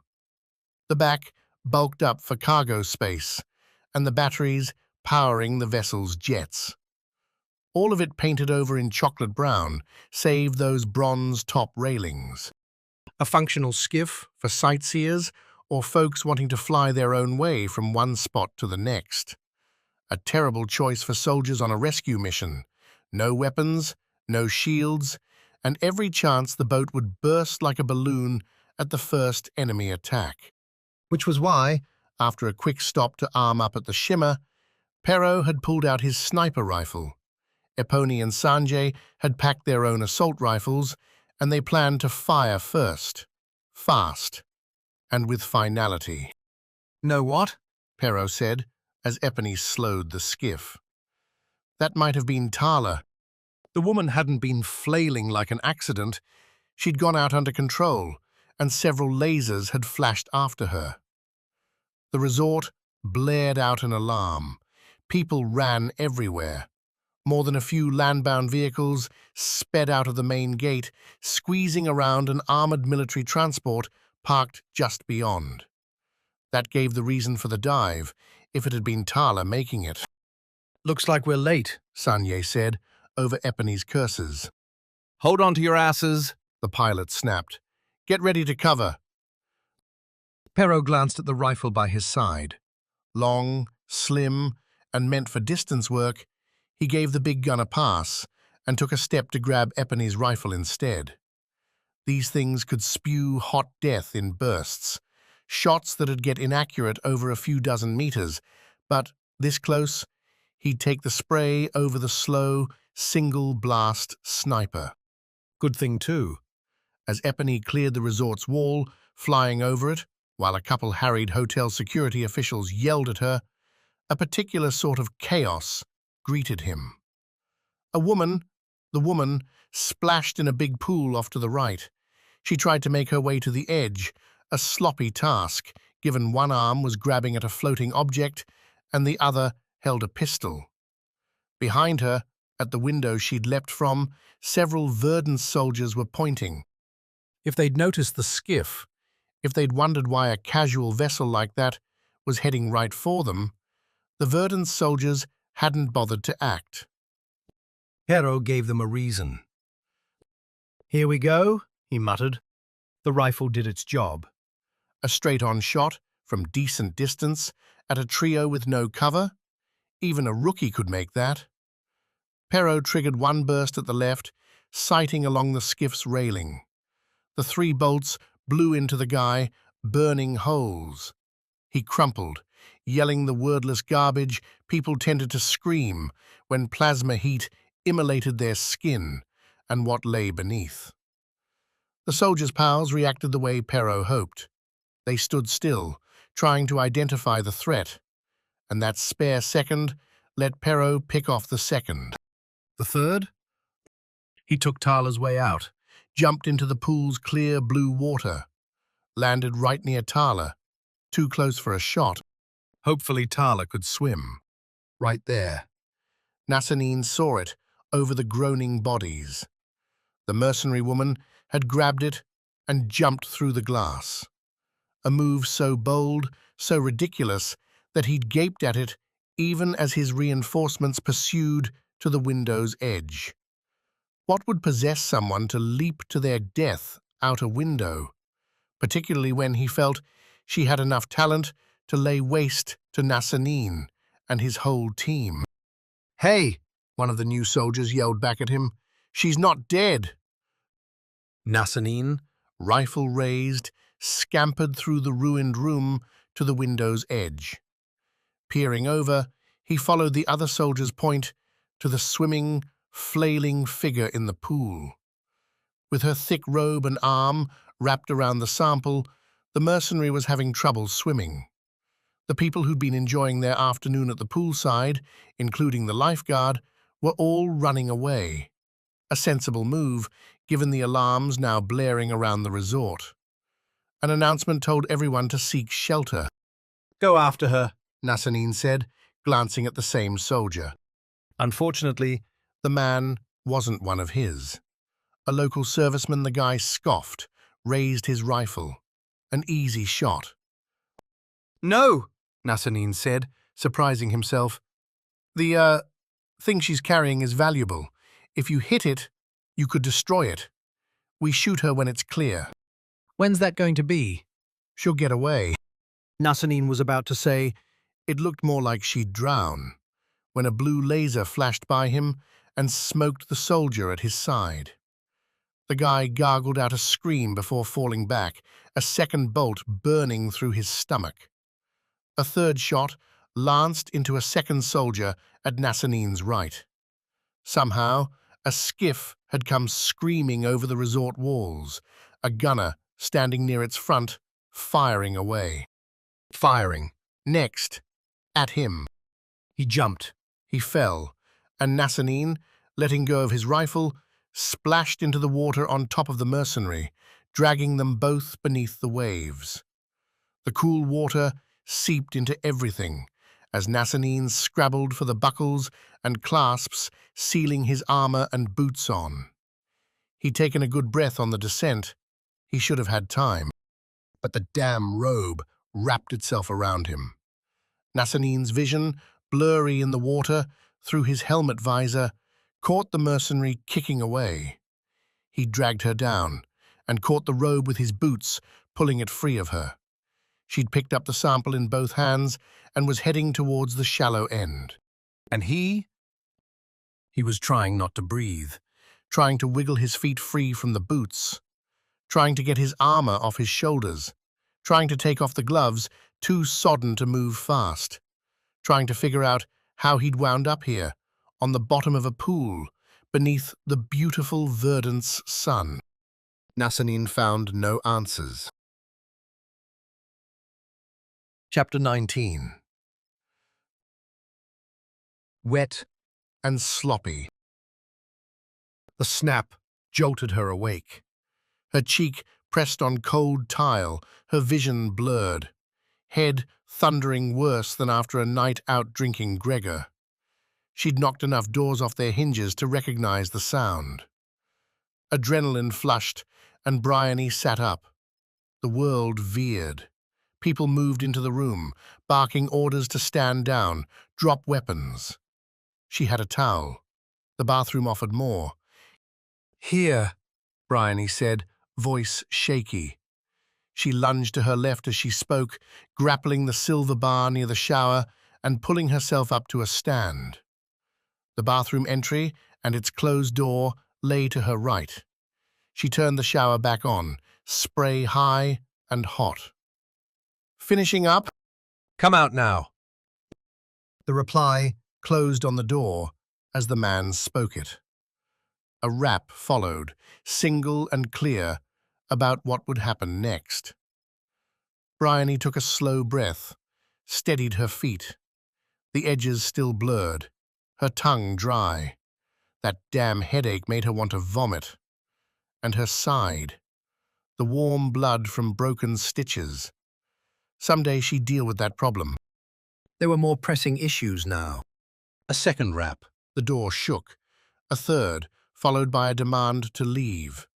The back bulked up for cargo space, and the batteries powering the vessel's jets. All of it painted over in chocolate brown, save those bronze top railings. A functional skiff for sightseers or folks wanting to fly their own way from one spot to the next. A terrible choice for soldiers on a rescue mission. No weapons, no shields, and every chance the boat would burst like a balloon at the first enemy attack. Which was why, after a quick stop to arm up at the shimmer, Pero had pulled out his sniper rifle. Epony and Sanjay had packed their own assault rifles, and they planned to fire first, fast, and with finality. Know what? Pero said, as Epony slowed the skiff. That might have been Tarla. The woman hadn't been flailing like an accident. She'd gone out under control, and several lasers had flashed after her. The resort blared out an alarm. People ran everywhere. More than a few landbound vehicles sped out of the main gate, squeezing around an armored military transport parked just beyond. That gave the reason for the dive, if it had been Tarla making it. Looks like we're late, Sanjay said, over Epony's curses. Hold on to your asses, The pilot snapped. Get ready to cover. Pero glanced at the rifle by his side. Long, slim, and meant for distance work, he gave the big gun a pass and took a step to grab Epony's rifle instead. These things could spew hot death in bursts, shots that'd get inaccurate over a few dozen meters, but this close, he'd take the spray over the slow, single-blast sniper. Good thing, too. As Epony cleared the resort's wall, flying over it, while a couple harried hotel security officials yelled at her, a particular sort of chaos greeted him. The woman, splashed in a big pool off to the right. She tried to make her way to the edge, a sloppy task, given one arm was grabbing at a floating object and the other held a pistol. Behind her, at the window she'd leapt from, several Verdant soldiers were pointing. If they'd noticed the skiff, if they'd wondered why a casual vessel like that was heading right for them, the Verdant soldiers hadn't bothered to act. Pero gave them a reason. "Here we go," he muttered. The rifle did its job. A straight-on shot, from decent distance, at a trio with no cover? Even a rookie could make that. Pero triggered one burst at the left, sighting along the skiff's railing. The 3 bolts blew into the guy, burning holes. He crumpled, yelling the wordless garbage people tended to scream when plasma heat immolated their skin and what lay beneath. The soldiers' pals reacted the way Pero hoped. They stood still, trying to identify the threat, and that spare second let Pero pick off the second. The third? He took Tarla's way out, jumped into the pool's clear blue water, landed right near Tarla, too close for a shot. Hopefully Tarla could swim. right there. Nassanine saw it over the groaning bodies. The mercenary woman had grabbed it and jumped through the glass. A move so bold, so ridiculous, that he'd gaped at it even as his reinforcements pursued to the window's edge. What would possess someone to leap to their death out a window, particularly when he felt she had enough talent to lay waste to Nassanine and his whole team? "Hey!" one of the new soldiers yelled back at him. "She's not dead!" Nassanine, rifle raised, scampered through the ruined room to the window's edge. Peering over, he followed the other soldier's point to the swimming, flailing figure in the pool. With her thick robe and arm wrapped around the sample, the mercenary was having trouble swimming. The people who'd been enjoying their afternoon at the poolside, including the lifeguard, were all running away. A sensible move, given the alarms now blaring around the resort. An announcement told everyone to seek shelter. Go after her. Nassanine said, glancing at the same soldier. Unfortunately, the man wasn't one of his. A local serviceman, the guy scoffed, raised his rifle. An easy shot. "No," Nassanine said, surprising himself. The thing she's carrying is valuable. If you hit it, you could destroy it. We shoot her when it's clear." When's that going to be? "She'll get away." Nassanine was about to say, it looked more like she'd drown, when a blue laser flashed by him and smoked the soldier at his side. The guy gargled out a scream before falling back, a second bolt burning through his stomach. A third shot lanced into a second soldier at Nassanine's right. Somehow, a skiff had come screaming over the resort walls, a gunner standing near its front, firing away. Firing. Next. At him. He jumped. He fell, and Nassanine, letting go of his rifle, splashed into the water on top of the mercenary, dragging them both beneath the waves. The cool water seeped into everything, as Nassanine scrabbled for the buckles and clasps sealing his armor and boots on. He'd taken a good breath on the descent. He should have had time. But the damn robe wrapped itself around him. Nassanine's vision, blurry in the water, through his helmet visor, caught the mercenary kicking away. He dragged her down and caught the robe with his boots, pulling it free of her. She'd picked up the sample in both hands and was heading towards the shallow end. And he was trying not to breathe, trying to wiggle his feet free from the boots, trying to get his armor off his shoulders, trying to take off the gloves, too sodden to move fast, trying to figure out how he'd wound up here, on the bottom of a pool, beneath the beautiful Verdant's sun. Nassanine found no answers. Chapter 19. Wet and sloppy. The snap jolted her awake. Her cheek pressed on cold tile, her vision blurred. Head thundering worse than after a night out drinking Gregor. She'd knocked enough doors off their hinges to recognize the sound. Adrenaline flushed, and Bryony sat up. The world veered. People moved into the room, barking orders to stand down, drop weapons. She had a towel. The bathroom offered more. "Here," Bryony said, voice shaky. She lunged to her left as she spoke, grappling the silver bar near the shower and pulling herself up to a stand. The bathroom entry and its closed door lay to her right. She turned the shower back on, spray high and hot. "Finishing up?" Come out now. The reply closed on the door as the man spoke it. A rap followed, single and clear, about what would happen next. Bryony took a slow breath, steadied her feet. The edges still blurred, her tongue dry. That damn headache made her want to vomit. And her side. The warm blood from broken stitches. Someday she'd deal with that problem. There were more pressing issues now. A second rap. The door shook. A third, followed by a demand to leave.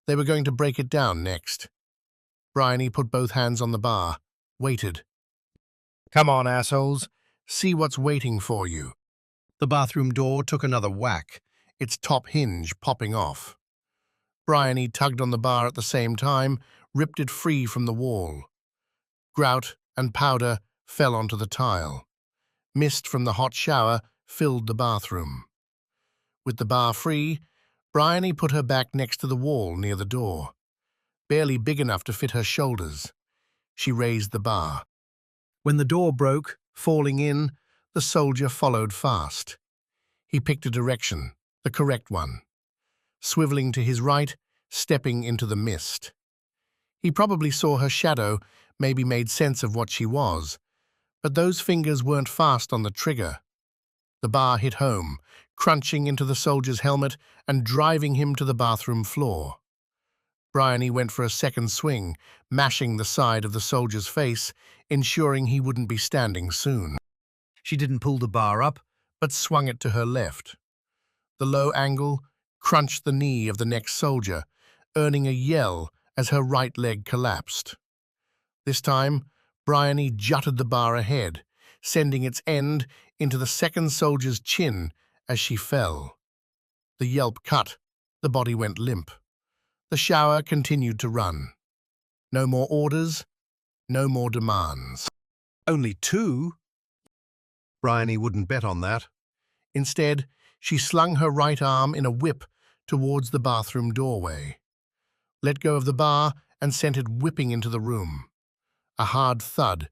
They were going to break it down next. Bryony put both hands on the bar, waited. Come on, assholes. See what's waiting for you. The bathroom door took another whack, Its top hinge popping off. Bryony tugged on the bar at the same time, ripped it free from the wall. Grout and powder fell onto the tile. Mist from the hot shower filled the bathroom. With the bar free, Bryony put her back next to the wall near the door, barely big enough to fit her shoulders. She raised the bar. When the door broke, falling in, the soldier followed fast. He picked a direction, the correct one. Swiveling to his right, stepping into the mist. He probably saw her shadow, maybe made sense of what she was, but those fingers weren't fast on the trigger. The bar hit home, crunching into the soldier's helmet and driving him to the bathroom floor. Bryony went for a second swing, mashing the side of the soldier's face, ensuring he wouldn't be standing soon. She didn't pull the bar up, But swung it to her left. The low angle crunched the knee of the next soldier, earning a yell as her right leg collapsed. This time, Bryony jutted the bar ahead, sending its end into the second soldier's chin as she fell. The yelp cut, the body went limp. The shower continued to run. No more orders, no more demands. Only 2? Bryony wouldn't bet on that. Instead, she slung her right arm in a whip towards the bathroom doorway, let go of the bar and sent it whipping into the room. A hard thud,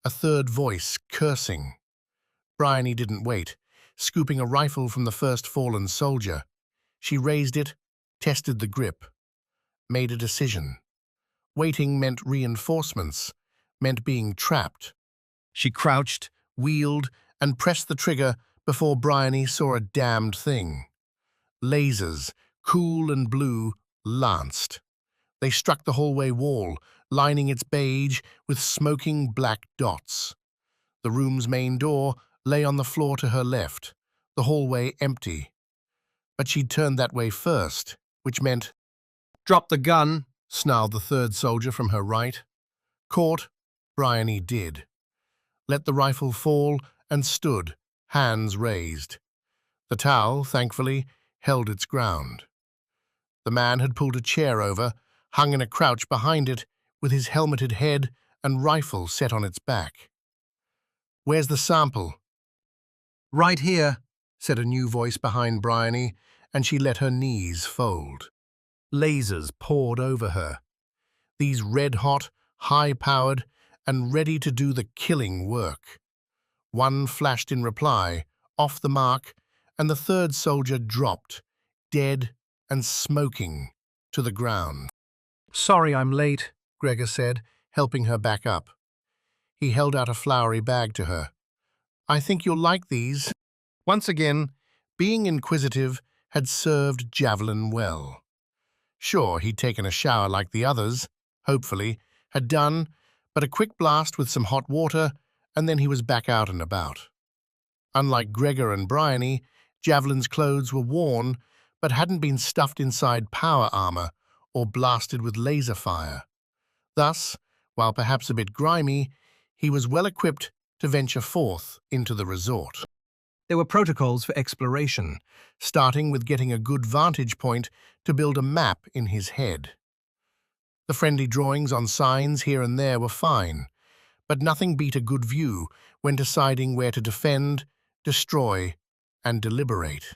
a third voice cursing. Bryony didn't wait, scooping a rifle from the first fallen soldier. She raised it, tested the grip, made a decision. Waiting meant reinforcements, meant being trapped. she crouched, Wheeled, and pressed the trigger before Bryony saw a damned thing. Lasers, cool and blue, lanced. They struck the hallway wall, lining its beige with smoking black dots. The room's main door lay on the floor to her left, the hallway empty. But she'd turned that way first, which meant, "Drop the gun." snarled the third soldier from her right. Caught, Bryony did. Let the rifle fall and stood, hands raised. The towel, thankfully, held its ground. The man had pulled a chair over, hung in a crouch behind it, with his helmeted head and rifle set on its back. "Where's the sample?" "Right here." said a new voice behind Bryony, and she let her knees fold. Lasers poured over her. These red-hot, high-powered, and ready to do the killing work. One flashed in reply, off the mark, and the third soldier dropped, dead and smoking, to the ground. "Sorry I'm late," Gregor said, helping her back up. He held out a flowery bag to her. "I think you'll like these." Once again, being inquisitive had served Javelin well. Sure, he'd taken a shower like the others, hopefully, had done, but a quick blast with some hot water, and then he was back out and about. Unlike Gregor and Bryony, Javelin's clothes were worn, but hadn't been stuffed inside power armor or blasted with laser fire. Thus, while perhaps a bit grimy, he was well equipped to venture forth into the resort. There were protocols for exploration, starting with getting a good vantage point to build a map in his head. The friendly drawings on signs here and there were fine, but nothing beat a good view when deciding where to defend, destroy, and deliberate.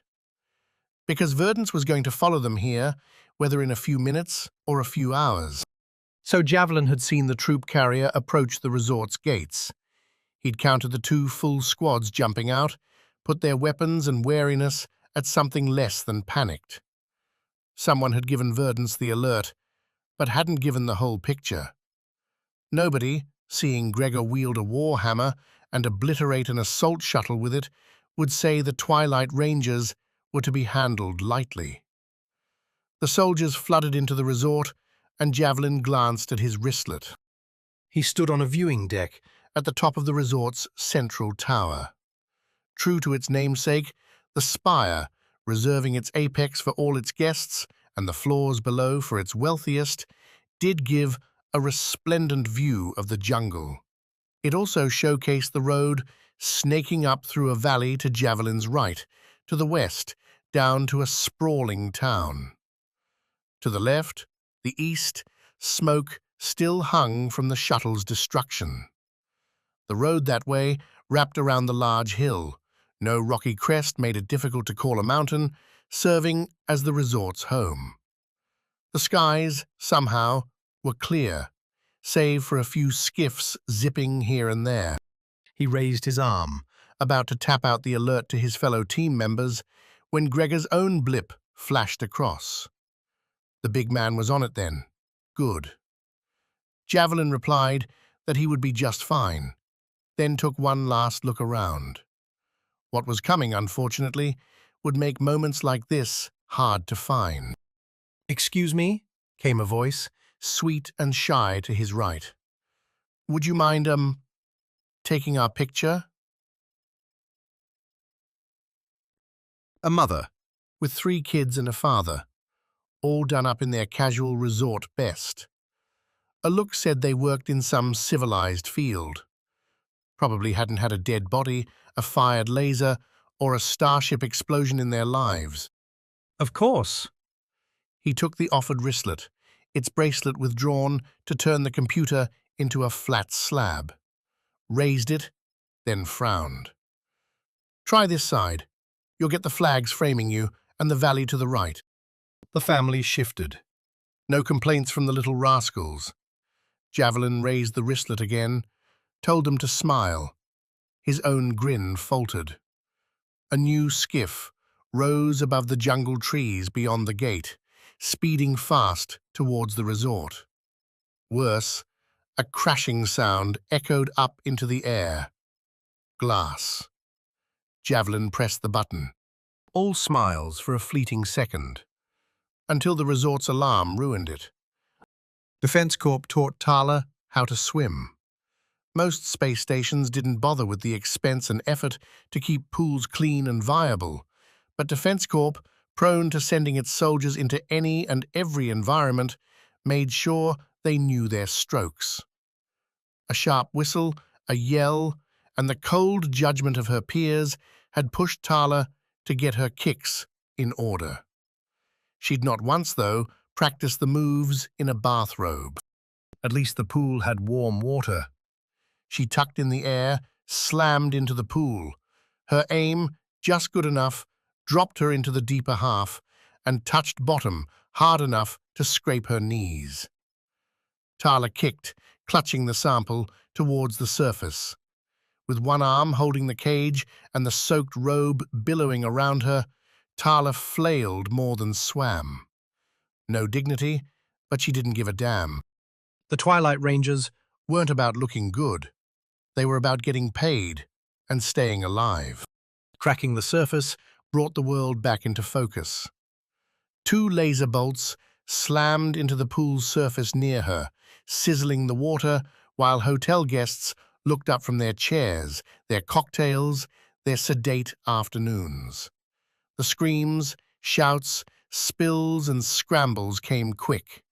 Because Verdance was going to follow them here, whether in a few minutes or a few hours. So Javelin had seen the troop carrier approach the resort's gates. He'd counted the 2 full squads jumping out, put their weapons and wariness at something less than panicked. Someone had given Verdance the alert, but hadn't given the whole picture. Nobody, seeing Gregor wield a warhammer and obliterate an assault shuttle with it, would say the Twilight Rangers were to be handled lightly. The soldiers flooded into the resort, and Javelin glanced at his wristlet. He stood on a viewing deck at the top of the resort's central tower. True to its namesake, the spire, reserving its apex for all its guests and the floors below for its wealthiest, did give a resplendent view of the jungle. It also showcased the road snaking up through a valley to Javelin's right, to the west, down to a sprawling town. To the left, the east, smoke still hung from the shuttle's destruction. The road that way wrapped around the large hill. No rocky crest made it difficult to call a mountain, serving as the resort's home. The skies, somehow, were clear, save for a few skiffs zipping here and there. He raised his arm, About to tap out the alert to his fellow team members, when Gregor's own blip flashed across. The big man was on it then. Good. Javelin replied that he would be just fine, then took one last look around. What was coming, unfortunately, would make moments like this hard to find. "Excuse me?" came a voice, Sweet and shy to his right. "Would you mind, taking our picture?" A mother. With 3 kids and a father, all done up in their casual resort best. A look said they worked in some civilized field. Probably hadn't had a dead body, a fired laser, or a starship explosion in their lives. "Of course." He took the offered wristlet, its bracelet withdrawn to turn the computer into a flat slab, raised it, then frowned. "Try this side. You'll get the flags framing you and the valley to the right." The family shifted. No complaints from the little rascals. Javelin raised the wristlet again, told them to smile. His own grin faltered. A new skiff rose above the jungle trees beyond the gate, speeding fast towards the resort. Worse, a crashing sound echoed up into the air. Glass. Javelin pressed the button. All smiles for a fleeting second, until the resort's alarm ruined it. Defense Corp taught Tarla how to swim. Most space stations didn't bother with the expense and effort to keep pools clean and viable, but Defense Corp, prone to sending its soldiers into any and every environment, made sure they knew their strokes. A sharp whistle, a yell, and the cold judgment of her peers had pushed Tarla to get her kicks in order. She'd not once, though, practiced the moves in a bathrobe. At least the pool had warm water. She tucked in the air, slammed into the pool. Her aim, just good enough, dropped her into the deeper half and touched bottom hard enough to scrape her knees. Tarla kicked, clutching the sample towards the surface. With one arm holding the cage and the soaked robe billowing around her, Tarla flailed more than swam. No dignity, but she didn't give a damn. The Twilight Rangers weren't about looking good. They were about getting paid and staying alive. Cracking the surface brought the world back into focus. 2 laser bolts slammed into the pool's surface near her, sizzling the water while hotel guests looked up from their chairs, their cocktails, their sedate afternoons. The screams, shouts, spills, and scrambles came quick.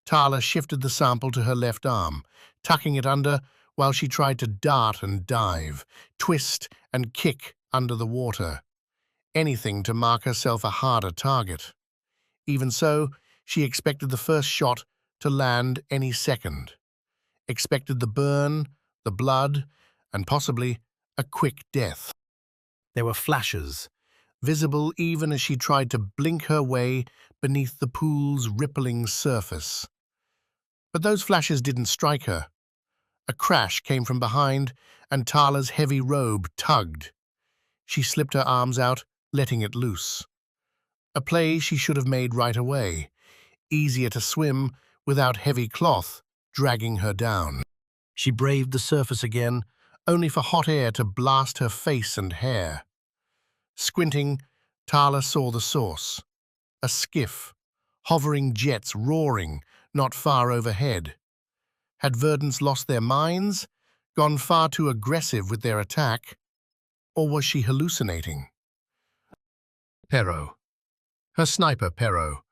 Tarla shifted the sample to her left arm, tucking it under while she tried to dart and dive, twist and kick under the water. Anything to mark herself a harder target. Even so, she expected the first shot to land any second. Expected the burn, the blood, and possibly a quick death. There were flashes, visible even as she tried to blink her way beneath the pool's rippling surface. But those flashes didn't strike her. A crash came from behind, and Tarla's heavy robe tugged. She slipped her arms out, letting it loose. A play she should have made right away. Easier to swim without heavy cloth dragging her down. She braved the surface again, only for hot air to blast her face and hair. Squinting, Tarla saw the source. A skiff, hovering jets roaring not far overhead. Had Verdants lost their minds, gone far too aggressive with their attack? Or was she hallucinating? Pero. Her sniper, Pero,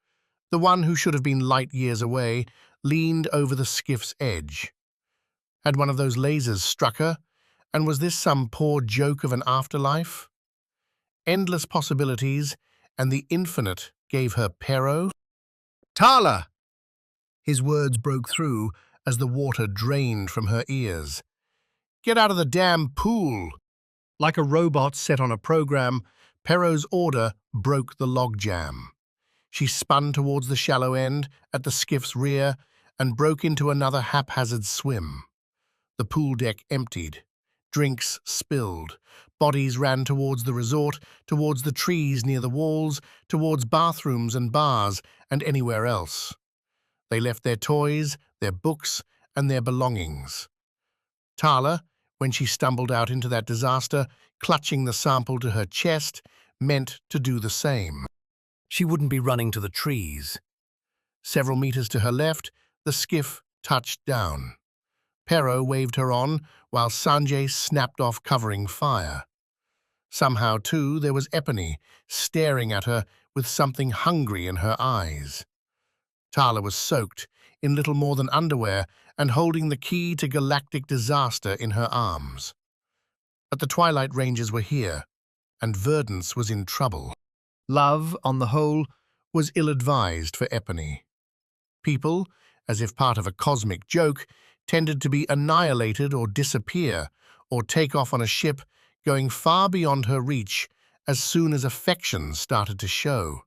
the one who should have been light years away, leaned over the skiff's edge. Had one of those lasers struck her, and was this some poor joke of an afterlife? Endless possibilities, and the infinite gave her Pero. Tarla! His words broke through as the water drained from her ears. Get out of the damn pool! Like a robot set on a program, Pero's order broke the logjam. She spun towards the shallow end at the skiff's rear and broke into another haphazard swim. The pool deck emptied. Drinks spilled. Bodies ran towards the resort, towards the trees near the walls, towards bathrooms and bars, and anywhere else. They left their toys, their books, and their belongings. Tarla, when she stumbled out into that disaster, clutching the sample to her chest, meant to do the same. She wouldn't be running to the trees. Several meters to her left, the skiff touched down. Pero waved her on, while Sanjay snapped off covering fire. Somehow, too, there was Epony, staring at her with something hungry in her eyes. Tarla was soaked, in little more than underwear, and holding the key to galactic disaster in her arms. But the Twilight Rangers were here, and Verdance was in trouble. Love, on the whole, was ill-advised for Epony. People, as if part of a cosmic joke, tended to be annihilated or disappear, or take off on a ship, going far beyond her reach as soon as affection started to show.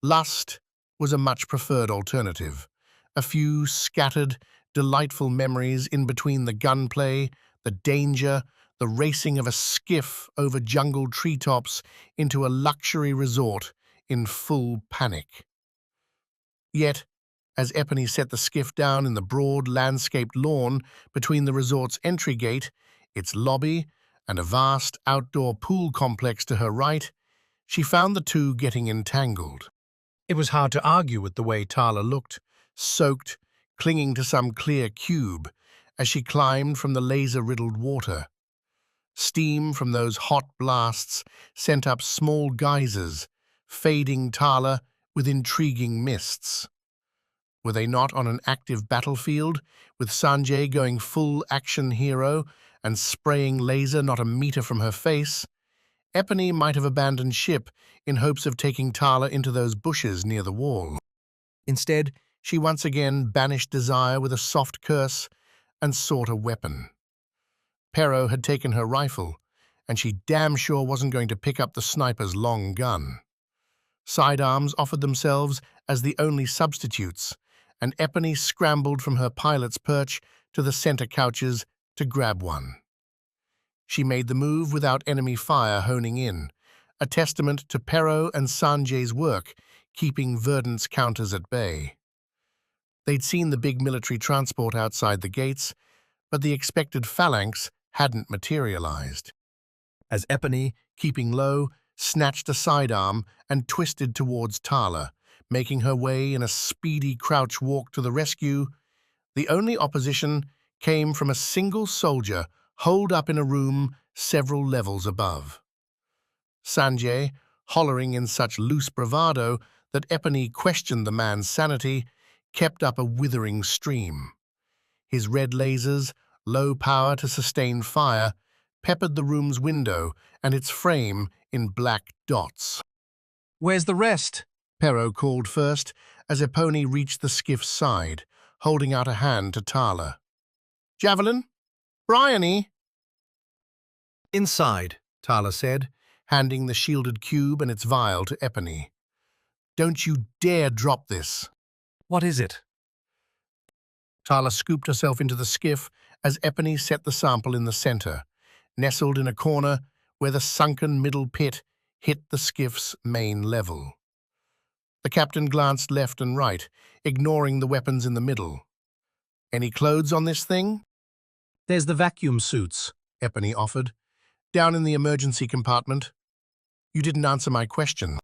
Lust was a much preferred alternative. A few scattered, delightful memories in between the gunplay, the danger, the racing of a skiff over jungle treetops into a luxury resort in full panic. Yet, as Epony set the skiff down in the broad, landscaped lawn between the resort's entry gate, its lobby, and a vast outdoor pool complex to her right, she found the two getting entangled. It was hard to argue with the way Tarla looked, soaked, clinging to some clear cube, as she climbed from the laser-riddled water. Steam from those hot blasts sent up small geysers, fading Tarla with intriguing mists. Were they not on an active battlefield, with Sanjay going full action hero and spraying laser not a meter from her face? Epony might have abandoned ship in hopes of taking Tarla into those bushes near the wall. Instead, she once again banished desire with a soft curse and sought a weapon. Pero had taken her rifle, and she damn sure wasn't going to pick up the sniper's long gun. Sidearms offered themselves as the only substitutes, and Epony scrambled from her pilot's perch to the center couches to grab one. She made the move without enemy fire honing in, a testament to Pero and Sanjay's work, keeping Verdant's counters at bay. They'd seen the big military transport outside the gates, but the expected phalanx hadn't materialized. As Epony, keeping low, snatched a sidearm and twisted towards Tarla, making her way in a speedy crouch walk to the rescue, the only opposition came from a single soldier holed up in a room several levels above. Sanjay, hollering in such loose bravado that Epony questioned the man's sanity, kept up a withering stream. His red lasers, low power to sustain fire, peppered the room's window and its frame in black dots. Where's the rest? Pero called first as Epony reached the skiff's side, holding out a hand to Tarla. Javelin? Bryony? Inside, Tarla said, handing the shielded cube and its vial to Epony. Don't you dare drop this. What is it? Tarla scooped herself into the skiff as Epony set the sample in the center, nestled in a corner where the sunken middle pit hit the skiff's main level. The captain glanced left and right, ignoring the weapons in the middle. Any clothes on this thing? There's the vacuum suits, Epony offered. Down in the emergency compartment. You didn't answer my question.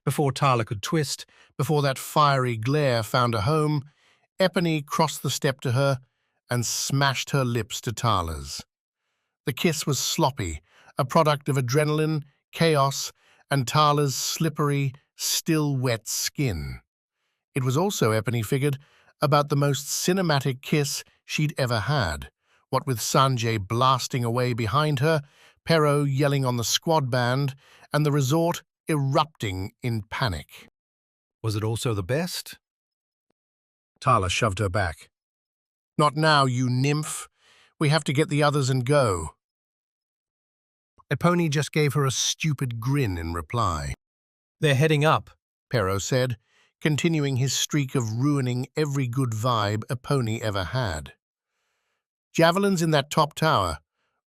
Before Tarla could twist, before that fiery glare found a home, Epony crossed the step to her and smashed her lips to Tarla's. The kiss was sloppy, a product of adrenaline, chaos, and Tarla's slippery, still wet skin. It was also, Epony figured, about the most cinematic kiss she'd ever had, what with Sanjay blasting away behind her, Pero yelling on the squad band, and the resort erupting in panic. Was it also the best? Tarla shoved her back. Not now, you nymph. We have to get the others and go. Epony just gave her a stupid grin in reply. They're heading up, Pero said, continuing his streak of ruining every good vibe Epony ever had. Javelins in that top tower.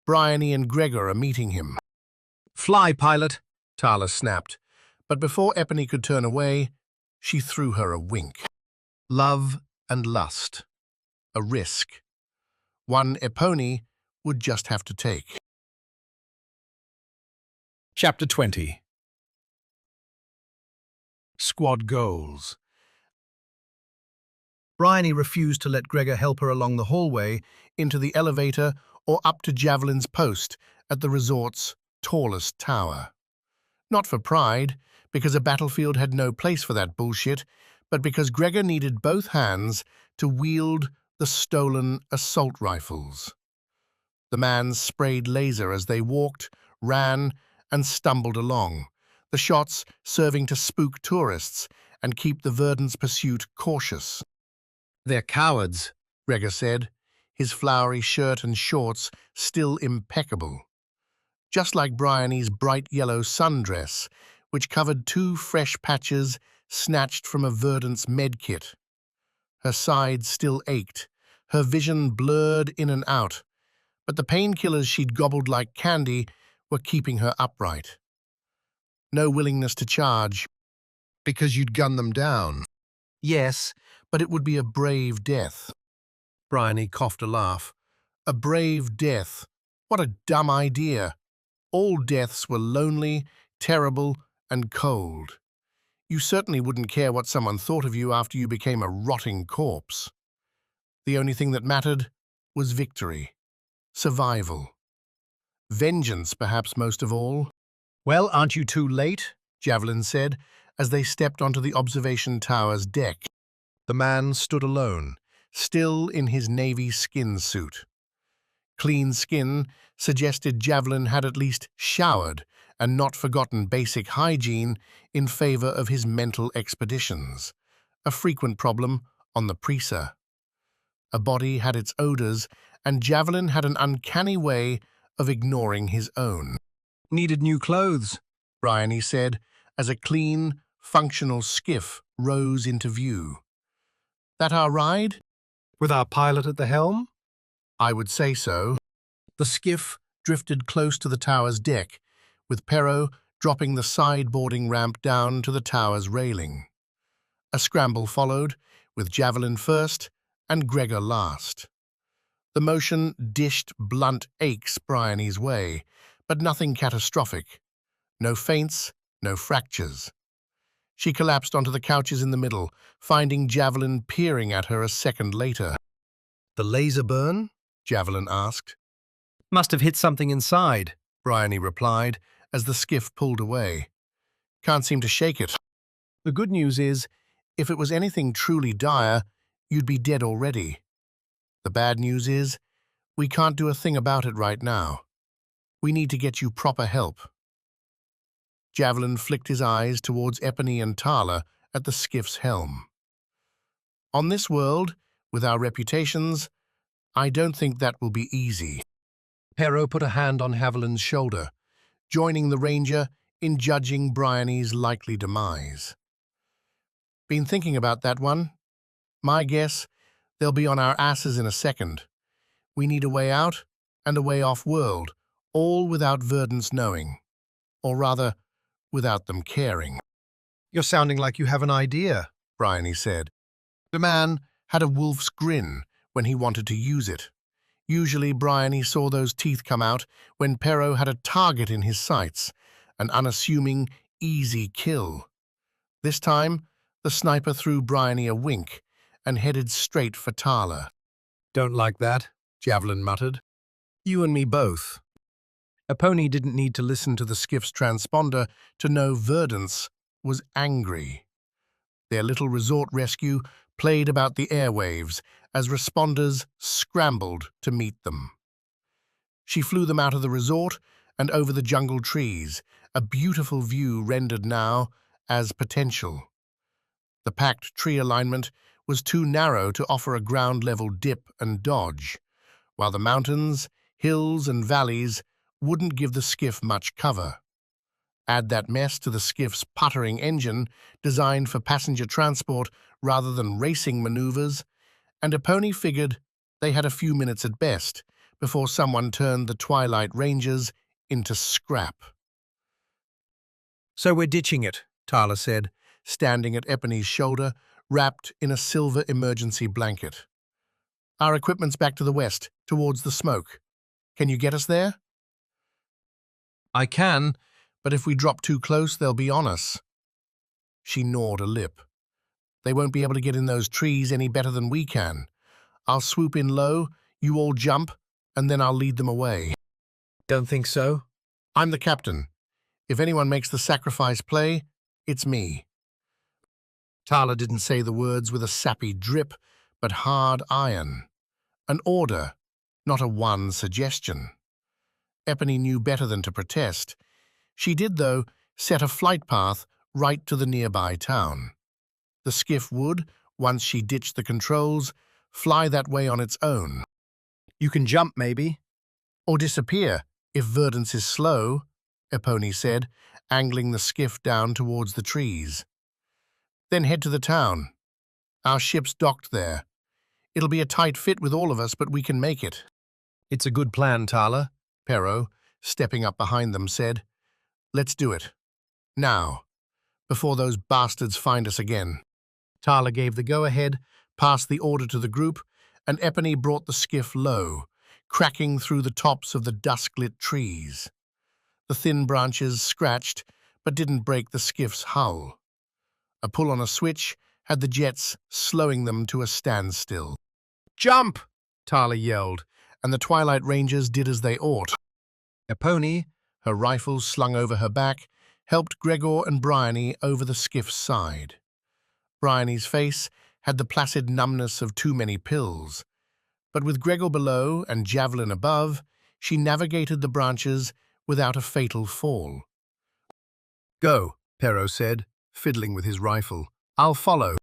Bryony and Gregor are meeting him. Fly, pilot, Tarla snapped, but before Epony could turn away, she threw her a wink. Love and lust. A risk. One Epony would just have to take. Chapter 20. Squad goals. Bryony refused to let Gregor help her along the hallway Into the elevator or up to Javelin's post at the resort's tallest tower. Not for pride, because a battlefield had no place for that bullshit, but because Gregor needed both hands to wield the stolen assault rifles. The man sprayed laser as they walked, ran, and stumbled along, the shots serving to spook tourists and keep the Verdant's pursuit cautious. They're cowards, Gregor said, his flowery shirt and shorts still impeccable. Just like Bryony's bright yellow sundress, which covered 2 fresh patches snatched from a Verdant's medkit. Her side still ached, her vision blurred in and out, but the painkillers she'd gobbled like candy were keeping her upright. No willingness to charge. because you'd gun them down. Yes, but it would be a brave death. Bryony coughed a laugh. A brave death. What a dumb idea. All deaths were lonely, terrible, and cold. You certainly wouldn't care what someone thought of you after you became a rotting corpse. The only thing that mattered was victory, survival. Vengeance, perhaps most of all. Well, aren't you too late? Javelin said, as they stepped onto the observation tower's deck, The man stood alone. still in his navy skin suit. Clean skin suggested Javelin had at least showered and not forgotten basic hygiene in favor of his mental expeditions, a frequent problem on the Preaser. A body had its odors, and Javelin had an uncanny way of ignoring his own. Needed new clothes. Bryony said, as a clean, functional skiff rose into view. That our ride? With our pilot at the helm? I would say so. The skiff drifted close to the tower's deck, with Pero dropping the sideboarding ramp down to the tower's railing. A scramble followed, with Javelin first and Gregor last. The motion dished blunt aches Bryony's way, but nothing catastrophic. No feints, no fractures. She collapsed onto the couches in the middle, finding Javelin peering at her a second later. The laser burn? Javelin asked. Must have hit something inside. Bryony replied, as the skiff pulled away. Can't seem to shake it. The good news is, if it was anything truly dire, you'd be dead already. The bad news is, we can't do a thing about it right now. We need to get you proper help. Javelin flicked his eyes towards Epony and Tarla at the skiff's helm. On this world, with our reputations, I don't think that will be easy. Pero put a hand on Javelin's shoulder, joining the ranger in judging Bryony's likely demise. Been thinking about that one? My guess, they'll be on our asses in a second. We need a way out and a way off-world, all without Verdant's knowing. Or rather, without them caring. You're sounding like you have an idea, Bryony said. The man had a wolf's grin when he wanted to use it. Usually Bryony saw those teeth come out when Pero had a target in his sights, an unassuming, easy kill. This time, the sniper threw Bryony a wink and headed straight for Tarla. Don't like that, Javelin muttered. You and me both. Epony didn't need to listen to the skiff's transponder to know Verdance was angry. Their little resort rescue played about the airwaves as responders scrambled to meet them. She flew them out of the resort and over the jungle trees, a beautiful view rendered now as potential. The packed tree alignment was too narrow to offer a ground-level dip and dodge, while the mountains, hills, and valleys wouldn't give the skiff much cover. Add that mess to the skiff's puttering engine, designed for passenger transport rather than racing maneuvers, and Epony figured they had a few minutes at best before someone turned the Twilight Rangers into scrap. "So we're ditching it," Tarla said, Standing at Epony's shoulder, wrapped in a silver emergency blanket. "Our equipment's back to the west, towards the smoke. Can you get us there?" "I can." "But if we drop too close, they'll be on us." She gnawed a lip. "They won't be able to get in those trees any better than we can. I'll swoop in low, you all jump, and then I'll lead them away." "Don't think so." "I'm the captain. If anyone makes the sacrifice play, it's me." Tarla didn't say the words with a sappy drip, but hard iron. An order, not a one suggestion. Epony knew better than to protest. She did, though, set a flight path right to the nearby town. The skiff would, once she ditched the controls, fly that way on its own. You can jump, maybe? "Or disappear, if Verdance is slow," Epony said, angling the skiff down towards the trees. "Then head to the town. Our ship's docked there. It'll be a tight fit with all of us, but we can make it." "It's a good plan, Tarla," Perro, stepping up behind them, said. "Let's do it. Now, before those bastards find us again." Tarla gave the go-ahead, passed the order to the group, and Epony brought the skiff low, cracking through the tops of the dusk-lit trees. The thin branches scratched, but didn't break the skiff's hull. A pull on a switch had the jets slowing them to a standstill. "Jump!" Tarla yelled, and the Twilight Rangers did as they ought. Epony, her rifle slung over her back, helped Gregor and Bryony over the skiff's side. Bryony's face had the placid numbness of too many pills, but with Gregor below and Javelin above, she navigated the branches without a fatal fall. Go, Perro said, fiddling with his rifle. "I'll follow."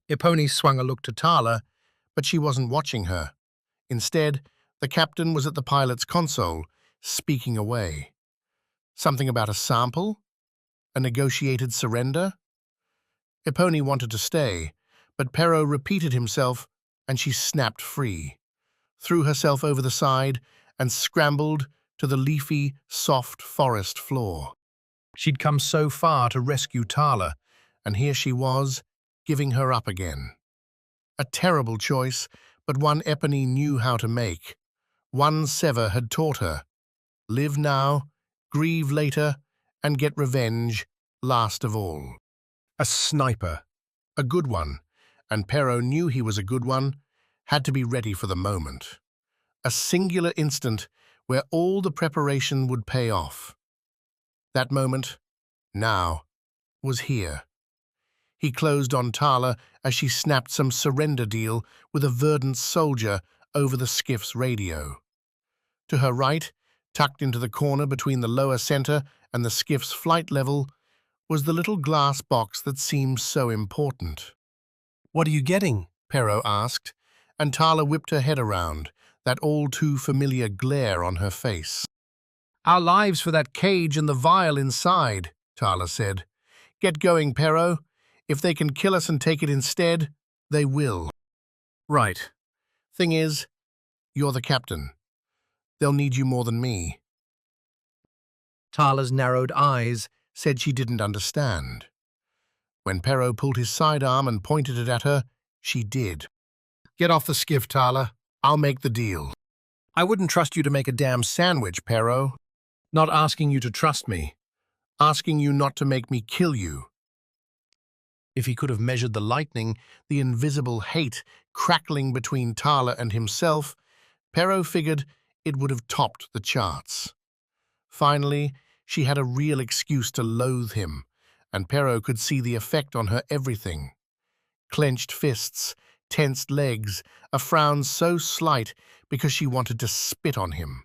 Epony swung a look to Tarla, but she wasn't watching her. Instead, the captain was at the pilot's console, speaking away. Something about a sample? A negotiated surrender? Epony wanted to stay, but Perro repeated himself, and she snapped free, threw herself over the side, and scrambled to the leafy, soft forest floor. She'd come so far to rescue Tarla, and here she was, giving her up again. A terrible choice, but one Epony knew how to make. One Sever had taught her. Live now, grieve later, and get revenge, last of all. A sniper. A good one, and Perro knew he was a good one, had to be ready for the moment. A singular instant where all the preparation would pay off. That moment, now, was here. He closed on Tarla as she snapped some surrender deal with a Verdant soldier over the skiff's radio. To her right, tucked into the corner between the lower center and the skiff's flight level, was the little glass box that seemed so important. "What are you getting?" Perro asked, and Tarla whipped her head around, that all-too-familiar glare on her face. "Our lives for that cage and the vial inside," Tarla said. "Get going, Perro. If they can kill us and take it instead, they will." "Right. Thing is, you're the captain. They'll need you more than me." Tarla's narrowed eyes said she didn't understand. When Perro pulled his sidearm and pointed it at her, she did. "Get off the skiff, Tarla. I'll make the deal." "I wouldn't trust you to make a damn sandwich, Perro. Not asking you to trust me. Asking you not to make me kill you." If he could have measured the lightning, the invisible hate crackling between Tarla and himself, Perro figured it would have topped the charts. Finally, she had a real excuse to loathe him, and Pero could see the effect on her everything. Clenched fists, tensed legs, a frown so slight because she wanted to spit on him.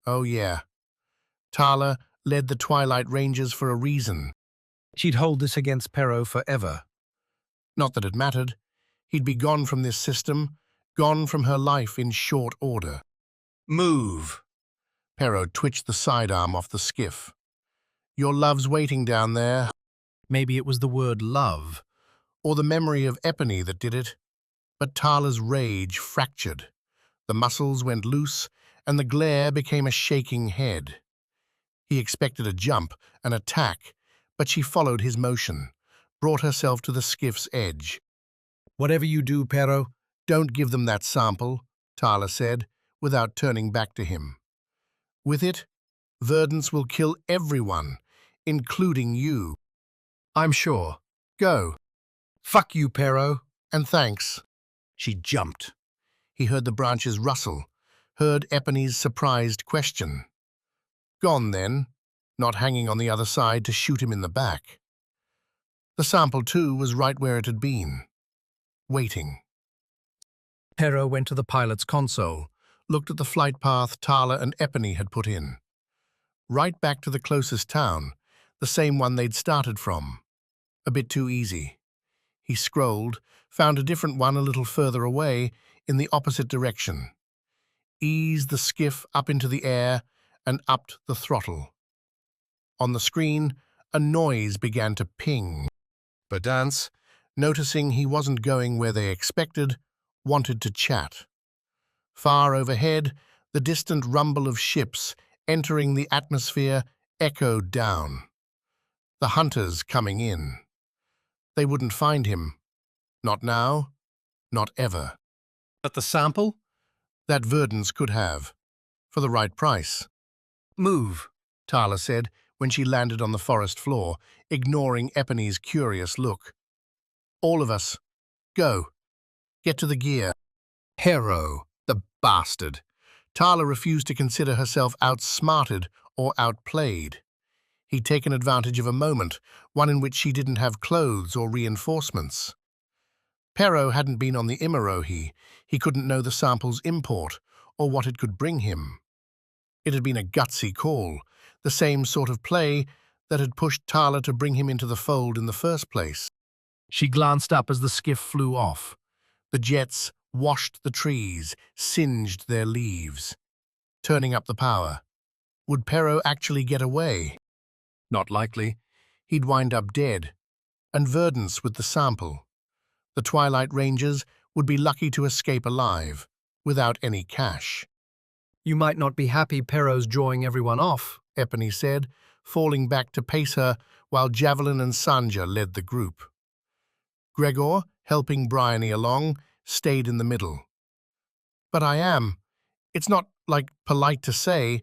Oh yeah, Tarla led the Twilight Rangers for a reason. She'd hold this against Pero forever. Not that it mattered. He'd be gone from this system, gone from her life in short order. Move. Pero twitched the sidearm off the skiff. Your love's waiting down there. Maybe it was the word love. Or the memory of Epony that did it. But Tarla's rage fractured. The muscles went loose, and the glare became a shaking head. He expected a jump, an attack, but she followed his motion, brought herself to the skiff's edge. Whatever you do, Pero, Don't give them that sample, Tarla said, without turning back to him. With it, Verdance will kill everyone, including you. I'm sure. Go, Fuck you, Pero. and thanks. She jumped. He heard the branches rustle, heard Epony's surprised question. Gone then, not hanging on the other side to shoot him in the back. The sample, too, was right where it had been, waiting. Pero went to the pilot's console. Looked at the flight path Tarla and Epony had put in. Right back to the closest town, the same one they'd started from. A bit too easy. He scrolled, found a different one a little further away, in the opposite direction. Eased the skiff up into the air and upped the throttle. On the screen, a noise began to ping. Verdance. Noticing he wasn't going where they expected, wanted to chat. Far overhead, the distant rumble of ships entering the atmosphere echoed down. The hunters coming in. They wouldn't find him. Not now, not ever. But the sample? That Verdance could have, for the right price. Move. Tarla said when she landed on the forest floor, ignoring Epony's curious look. All of us. Go. Get to the gear. Hero, the bastard. Tarla refused to consider herself outsmarted or outplayed. He'd taken advantage of a moment, one in which she didn't have clothes or reinforcements. Pero hadn't been on the Imarohi. He couldn't know the sample's import or what it could bring him. It had been a gutsy call, the same sort of play that had pushed Tarla to bring him into the fold in the first place. She glanced up as the skiff flew off. The jets washed the trees, singed their leaves. Turning up the power. Would Pero actually get away? Not likely. He'd wind up dead. And Verdance with the sample. The Twilight Rangers would be lucky to escape alive, without any cash. You might not be happy Pero's drawing everyone off, Epony said, falling back to pace her while Javelin and Sanja led the group. Gregor, helping Bryony along, stayed in the middle. But I am. It's not, polite to say,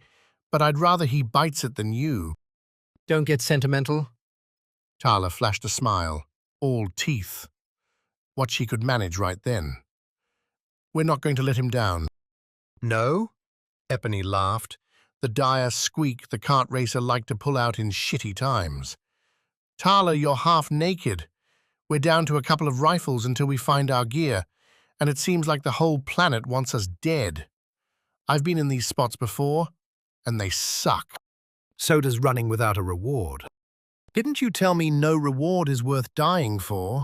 but I'd rather he bites it than you. Don't get sentimental. Tarla flashed a smile, all teeth. What she could manage right then. We're not going to let him down. No? Epony laughed, the dire squeak the cart racer liked to pull out in shitty times. Tarla, you're half naked. We're down to a couple of rifles until we find our gear, and it seems like the whole planet wants us dead. I've been in these spots before, and they suck. So does running without a reward. Didn't you tell me no reward is worth dying for?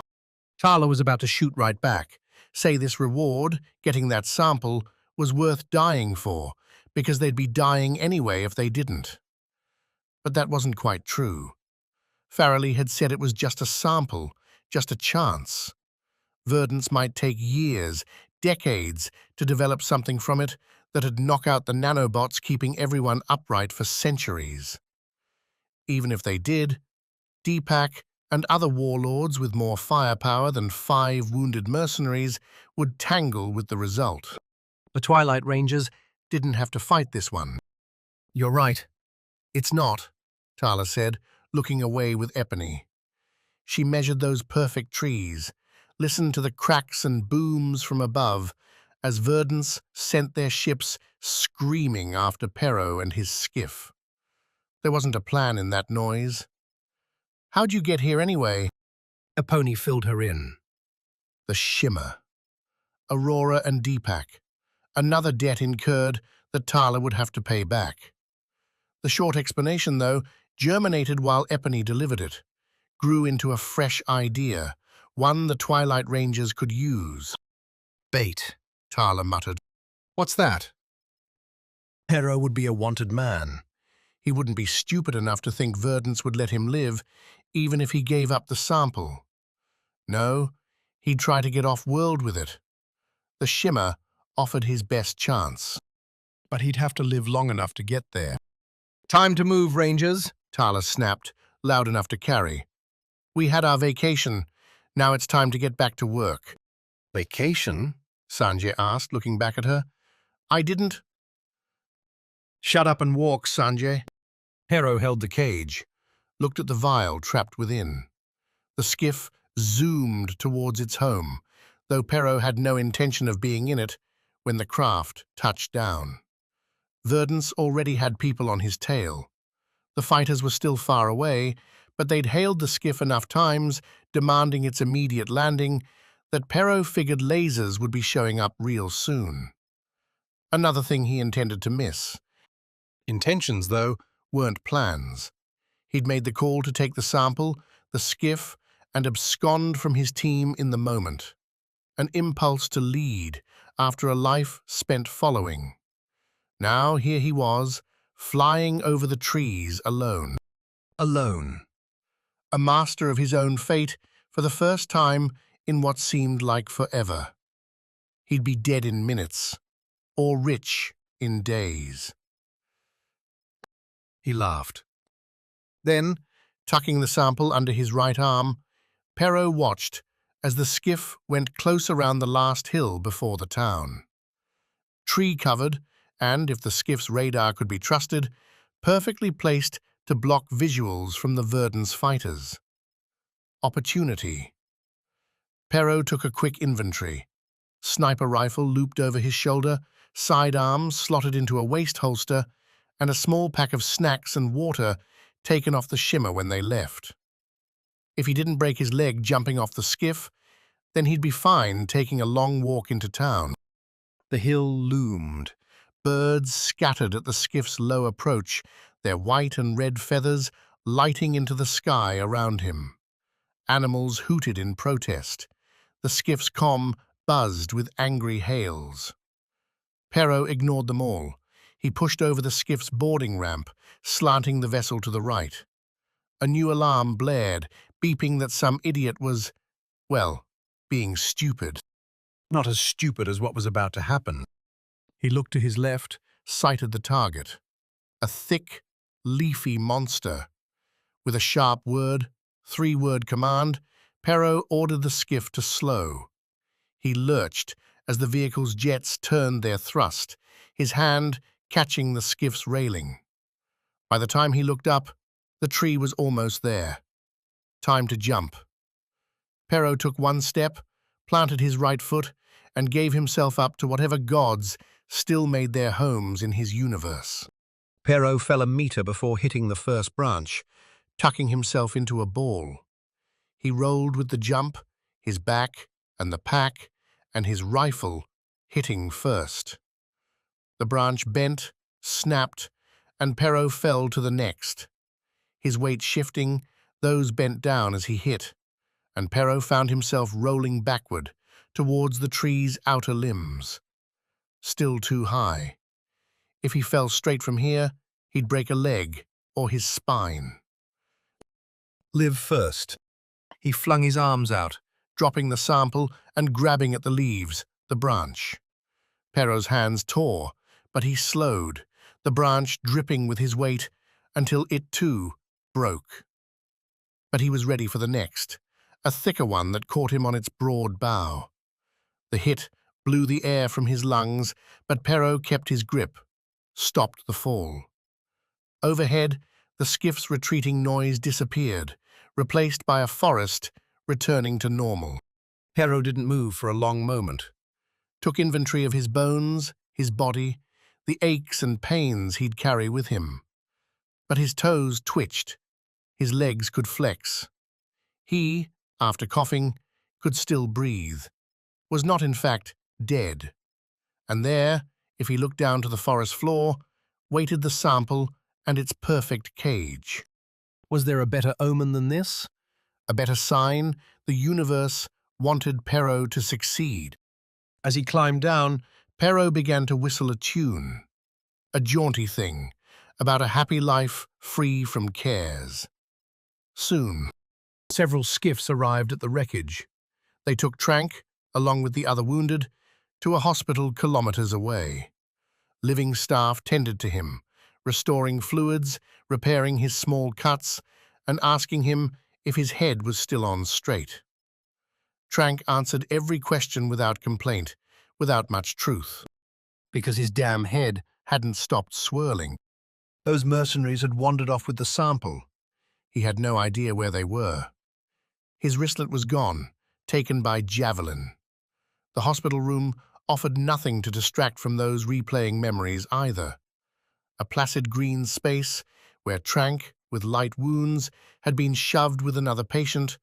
Tarla was about to shoot right back, say this reward, getting that sample, was worth dying for, because they'd be dying anyway if they didn't. But that wasn't quite true. Farrelly had said it was just a sample, just a chance. Verdance might take years, decades, to develop something from it that'd knock out the nanobots keeping everyone upright for centuries. Even if they did, Deepak and other warlords with more firepower than 5 wounded mercenaries would tangle with the result. The Twilight Rangers Didn't have to fight this one. You're right. It's not, Tarla said, looking away with Epony. She measured those perfect trees, listened to the cracks and booms from above as Verdance sent their ships screaming after Pero and his skiff. There wasn't a plan in that noise. How'd you get here anyway? A pony filled her in. The shimmer. Aurora and Deepak. Another debt incurred that Tarla would have to pay back. The short explanation, though, germinated while Epony delivered it, grew into a fresh idea, one the Twilight Rangers could use. Bait, Tarla muttered. What's that? Hero would be a wanted man. He wouldn't be stupid enough to think Verdance would let him live, even if he gave up the sample. No, he'd try to get off-world with it. The shimmer offered his best chance. But he'd have to live long enough to get there. Time to move, Rangers, Tarla snapped, loud enough to carry. We had our vacation. Now it's time to get back to work. Vacation? Sanjay asked, looking back at her. I didn't. Shut up and walk, Sanjay. Hero held the cage, looked at the vial trapped within. The skiff zoomed towards its home, though Pero had no intention of being in it when the craft touched down. Verdance already had people on his tail. The fighters were still far away, but they'd hailed the skiff enough times, demanding its immediate landing, that Pero figured lasers would be showing up real soon. Another thing he intended to miss. Intentions, though, Weren't plans. He'd made the call to take the sample, the skiff, and abscond from his team in the moment. An impulse to lead after a life spent following. Now here he was, flying over the trees alone. Alone. A master of his own fate for the first time in what seemed like forever. He'd be dead in minutes, or rich in days. He laughed. Then, tucking the sample under his right arm, Pero watched as the skiff went close around the last hill before the town. Tree-covered, and, if the skiff's radar could be trusted, perfectly placed to block visuals from the Verdance fighters. Opportunity. Pero took a quick inventory. Sniper rifle looped over his shoulder, sidearms slotted into a waist holster, and a small pack of snacks and water taken off the shimmer when they left. If he didn't break his leg jumping off the skiff, then he'd be fine taking a long walk into town. The hill loomed. Birds scattered at the skiff's low approach, their white and red feathers lighting into the sky around him. Animals hooted in protest. The skiff's comm buzzed with angry hails. Pero ignored them all. He pushed over the skiff's boarding ramp, slanting the vessel to the right. A new alarm blared, beeping that some idiot was, well, being stupid. Not as stupid as what was about to happen. He looked to his left, sighted the target. A thick, leafy monster. With a sharp word, three-word command, Pero ordered the skiff to slow. He lurched as the vehicle's jets turned their thrust, his hand catching the skiff's railing. By the time he looked up, the tree was almost there. Time to jump. Pero took one step, planted his right foot, and gave himself up to whatever gods still made their homes in his universe. Pero fell a meter before hitting the first branch. Tucking himself into a ball. He rolled with the jump, his back and the pack, and his rifle hitting first. The branch bent, snapped, and Pero fell to the next. His weight shifting, those bent down as he hit, and Pero found himself rolling backward towards the tree's outer limbs. Still too high. If he fell straight from here, he'd break a leg or his spine. Live first. He flung his arms out, dropping the sample and grabbing at the leaves, the branch. Pero's hands tore, but he slowed, the branch dripping with his weight, until it too broke. But he was ready for the next, a thicker one that caught him on its broad bough. The hit blew the air from his lungs, but Pero kept his grip, stopped the fall. Overhead, the skiff's retreating noise disappeared, replaced by a forest returning to normal. Pero didn't move for a long moment. Took inventory of his bones, his body, the aches and pains he'd carry with him. but his toes twitched. His legs could flex. He, after coughing, could still breathe, was not in fact dead. And there, if he looked down to the forest floor, waited the sample and its perfect cage. Was there a better omen than this? A better sign the universe wanted Perrault to succeed. As he climbed down, Perrault began to whistle a tune, a jaunty thing, about a happy life free from cares. Soon, Several skiffs arrived at the wreckage. they took Trank, along with the other wounded, to a hospital kilometers away. Living staff tended to him, restoring fluids, repairing his small cuts, and asking him if his head was still on straight. Trank answered every question without complaint, without much truth, because his damn head hadn't stopped swirling. Those mercenaries had wandered off with the sample. He had no idea where they were. His wristlet was gone, taken by javelin. The hospital room offered nothing to distract from those replaying memories either. A placid green space where Trank, with light wounds, had been shoved with another patient,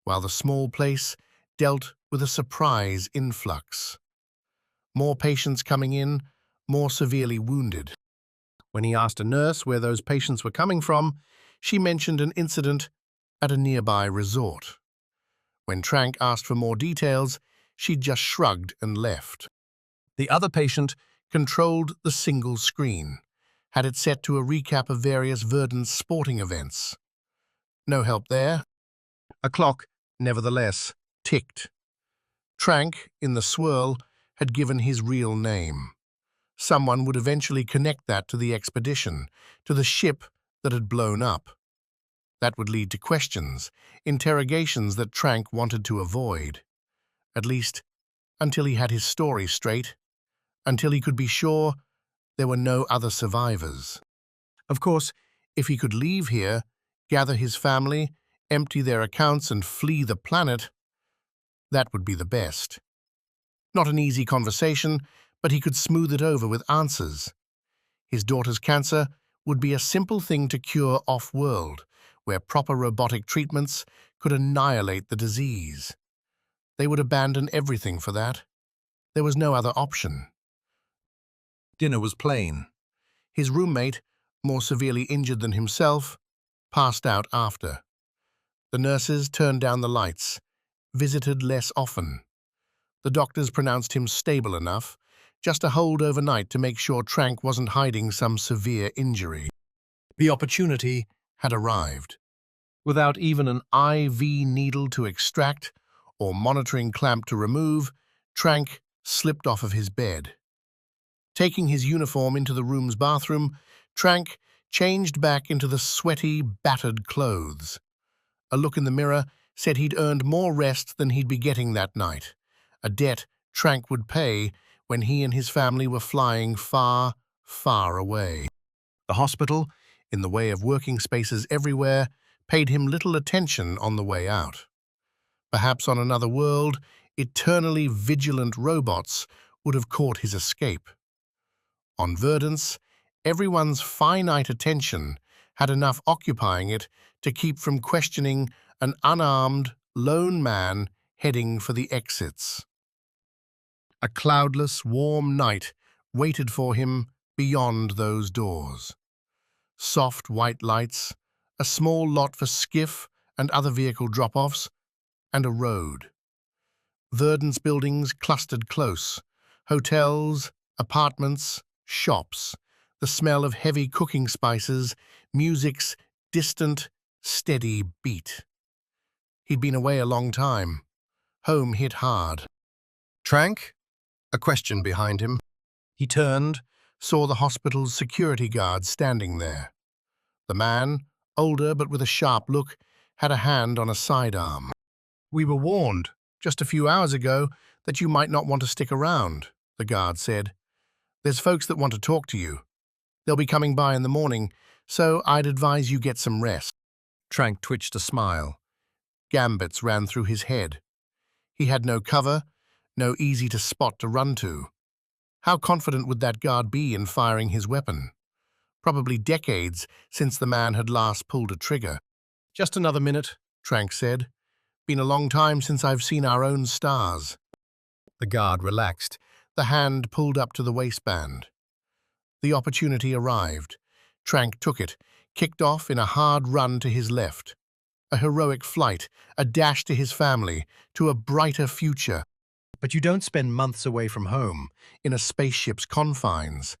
while the small place dealt with a surprise influx. More patients coming in, more severely wounded. When he asked a nurse where those patients were coming from, she mentioned an incident at a nearby resort. When Trank asked for more details, she just shrugged and left. The other patient controlled the single screen, had it set to a recap of various Verdant sporting events. No help there. A clock, nevertheless, ticked. Trank, in the swirl, had given his real name. Someone would eventually connect that to the expedition, to the ship that had blown up. That would lead to questions, interrogations that Trank wanted to avoid. At least, until he had his story straight, until he could be sure there were no other survivors. Of course, if he could leave here, gather his family, empty their accounts and flee the planet, that would be the best. Not an easy conversation, but he could smooth it over with answers. His daughter's cancer would be a simple thing to cure off-world, where proper robotic treatments could annihilate the disease. They would abandon everything for that. There was no other option. Dinner was plain. His roommate, more severely injured than himself, passed out after. The nurses turned down the lights, visited less often. The doctors pronounced him stable enough, just to hold overnight to make sure Trank wasn't hiding some severe injury. The opportunity had arrived. Without even an IV needle to extract or monitoring clamp to remove, Trank slipped off of his bed. Taking his uniform into the room's bathroom, Trank changed back into the sweaty, battered clothes. A look in the mirror said he'd earned more rest than he'd be getting that night, a debt Trank would pay when he and his family were flying far, far away. The hospital, in the way of working spaces everywhere, paid him little attention on the way out. Perhaps on another world, eternally vigilant robots would have caught his escape. On Verdance, everyone's finite attention had enough occupying it to keep from questioning an unarmed, lone man heading for the exits. A cloudless, warm night waited for him beyond those doors. Soft white lights, a small lot for skiff and other vehicle drop-offs, and a road. Verdance buildings clustered close, hotels, apartments, shops, the smell of heavy cooking spices, music's distant, steady beat. He'd been away a long time. Home hit hard. Trank? A question behind him. He turned, saw the hospital's security guard standing there. The man, older but with a sharp look, had a hand on a sidearm. "We were warned, just a few hours ago, that you might not want to stick around," the guard said. "There's folks that want to talk to you. They'll be coming by in the morning, so I'd advise you get some rest." Trank twitched a smile. Gambits ran through his head. He had no cover, no easy-to-spot to run to. How confident would that guard be in firing his weapon? Probably decades since the man had last pulled a trigger. Just another minute, Trank said. Been a long time since I've seen our own stars. the guard relaxed. The hand pulled up to the waistband. The opportunity arrived. Trank took it, kicked off in a hard run to his left. A heroic flight, a dash to his family, to a brighter future. But you don't spend months away from home. In a spaceship's confines.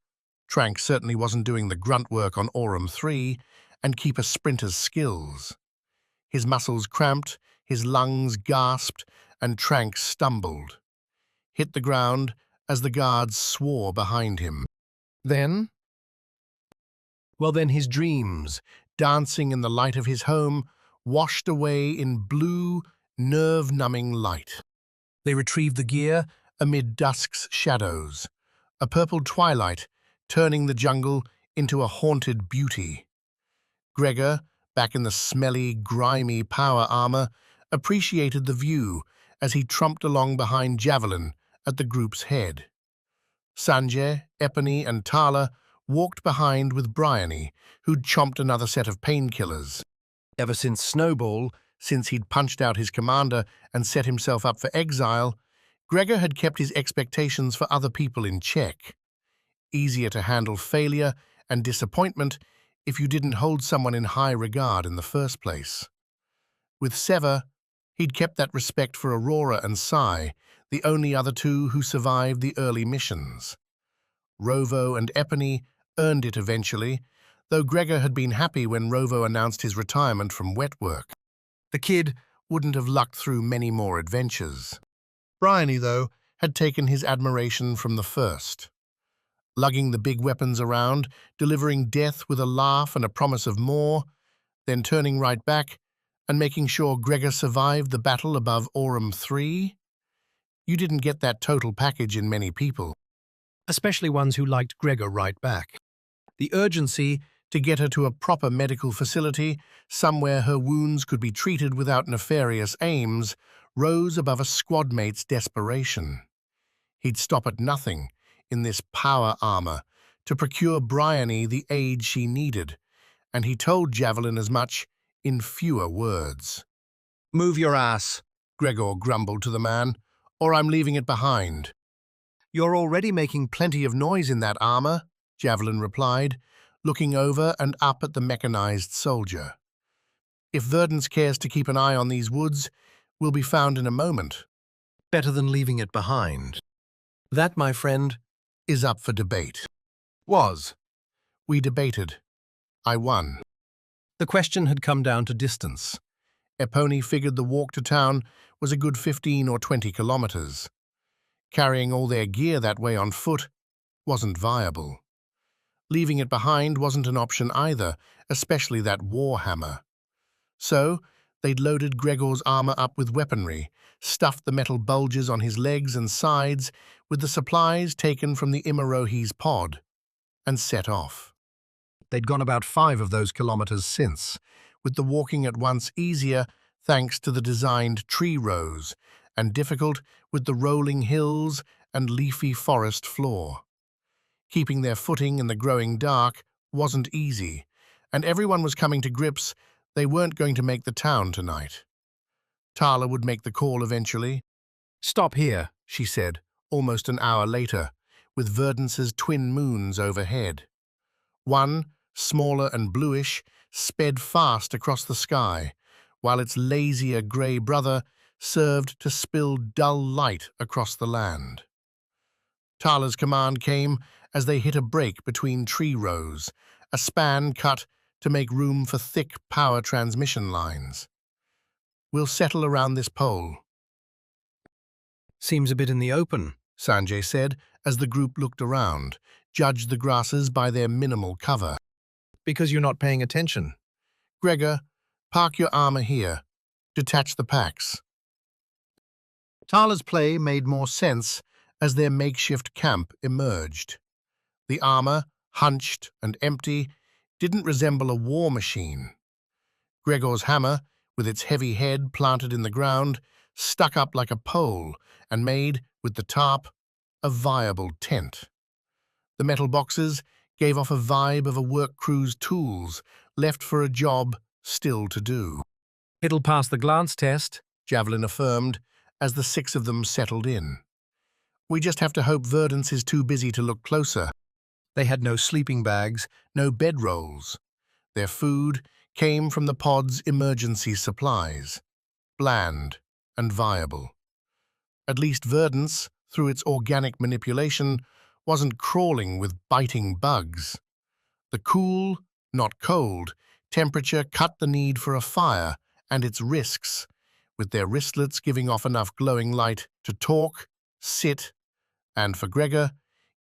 Trank certainly wasn't doing the grunt work on Aurum 3 and keep a sprinter's skills. His muscles cramped, his lungs gasped, and Trank stumbled. Hit the ground as the guards swore behind him. Then? Well, then his dreams, dancing in the light of his home, washed away in blue, nerve-numbing light. They retrieved the gear amid dusk's shadows, a purple twilight turning the jungle into a haunted beauty. Gregor, back in the smelly, grimy power armor, appreciated the view as he trumped along behind Javelin at the group's head. Sanjay, Epony, and Tarla walked behind with Bryony, who'd chomped another set of painkillers. Ever since Snowball, since he'd punched out his commander and set himself up for exile, Gregor had kept his expectations for other people in check. Easier to handle failure and disappointment if you didn't hold someone in high regard in the first place. With Sever, he'd kept that respect for Aurora and Sai, the only other two who survived the early missions. Rovo and Epony earned it eventually, though Gregor had been happy when Rovo announced his retirement from wet work. The kid wouldn't have lucked through many more adventures. Bryony, though, had taken his admiration from the first. Lugging the big weapons around, delivering death with a laugh and a promise of more, then turning right back and making sure Gregor survived the battle above Aurum 3? You didn't get that total package in many people. Especially ones who liked Gregor right back. The urgency to get her to a proper medical facility, somewhere her wounds could be treated without nefarious aims, rose above a squad mate's desperation. He'd stop at nothing in this power armor to procure Bryony the aid she needed, and he told Javelin as much in fewer words. Move your ass, Gregor grumbled to the man, or I'm leaving it behind. You're already making plenty of noise in that armor, Javelin replied, looking over and up at the mechanized soldier. If Verdance cares to keep an eye on these woods, we'll be found in a moment. Better than leaving it behind. That, my friend, is up for debate. was. We debated. I won. The question had come down to distance. Epony figured the walk to town was a good 15 or 20 kilometers. Carrying all their gear that way on foot wasn't viable. Leaving it behind wasn't an option either, especially that warhammer. So, they'd loaded Gregor's armor up with weaponry, stuffed the metal bulges on his legs and sides with the supplies taken from the Imarohi's pod, and set off. They'd gone about 5 of those kilometers Since, with the walking at once easier thanks to the designed tree rows, and difficult with the rolling hills and leafy forest floor. Keeping their footing in the growing dark wasn't easy, and everyone was coming to grips they weren't going to make the town tonight. Tarla would make the call eventually. Stop here, She said, almost an hour later, with Verdance's twin moons overhead. One, smaller and bluish, sped fast across the sky, while its lazier grey brother served to spill dull light across the land. Tarla's command came as they hit a break between tree rows, a span cut to make room for thick power transmission lines. We'll settle around this pole, Seems a bit in the open. Sanjay said as the group looked around, judged the grasses by their minimal cover. Because you're not paying attention. Gregor, park your armor here. Detach the packs. Tarla's play made more sense as their makeshift camp emerged. The armor, hunched and empty, didn't resemble a war machine. Gregor's hammer, with its heavy head planted in the ground, stuck up like a pole and made, with the tarp, a viable tent. The metal boxes gave off a vibe of a work crew's tools left for a job still to do. It'll pass the glance test, Javelin affirmed as the 6 of them settled in. We just have to hope Verdance is too busy to look closer. They had no sleeping bags, no bedrolls. Their food came from the pod's emergency supplies, bland and viable. At least Verdance, through its organic manipulation, wasn't crawling with biting bugs. The cool, not cold, temperature cut the need for a fire and its risks, with their wristlets giving off enough glowing light to talk, sit, and for Gregor,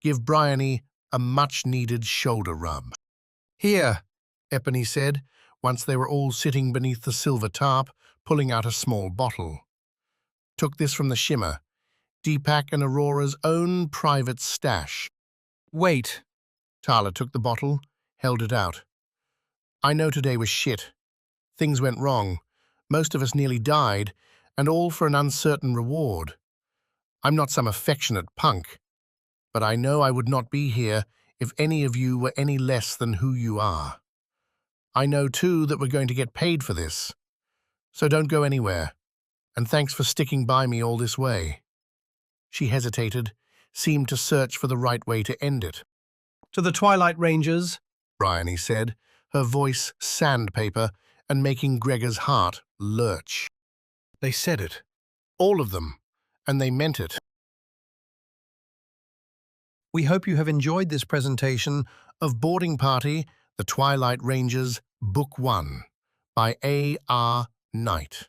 give Bryony a much-needed shoulder rub. "Here," Epony said, once they were all sitting beneath the silver tarp, pulling out a small bottle. "Took this from the Shimmer, Deepak and Aurora's own private stash." Wait. Tarla took the bottle, held it out. "I know today was shit. Things went wrong. Most of us nearly died, and all for an uncertain reward. I'm not some affectionate punk, but I know I would not be here if any of you were any less than who you are. I know, too, that we're going to get paid for this. So don't go anywhere, and thanks for sticking by me all this way." She hesitated, seemed to search for the right way to end it. To the Twilight Rangers, Bryony said, her voice sandpaper and making Gregor's heart lurch. They said it. All of them, and they meant it. We hope you have enjoyed this presentation of Boarding Party, The Twilight Rangers, Book 1, by A.R. Knight.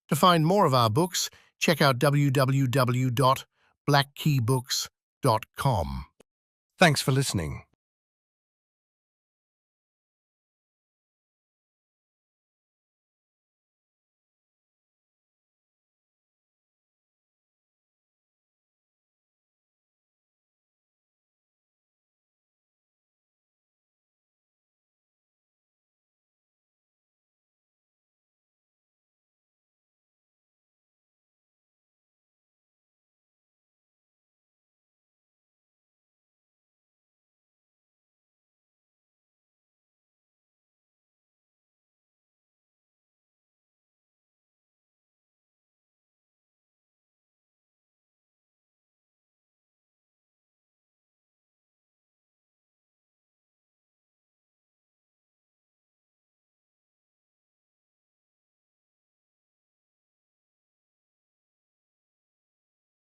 To find more of our books, check out www.blackkeybooks.com. Thanks for listening.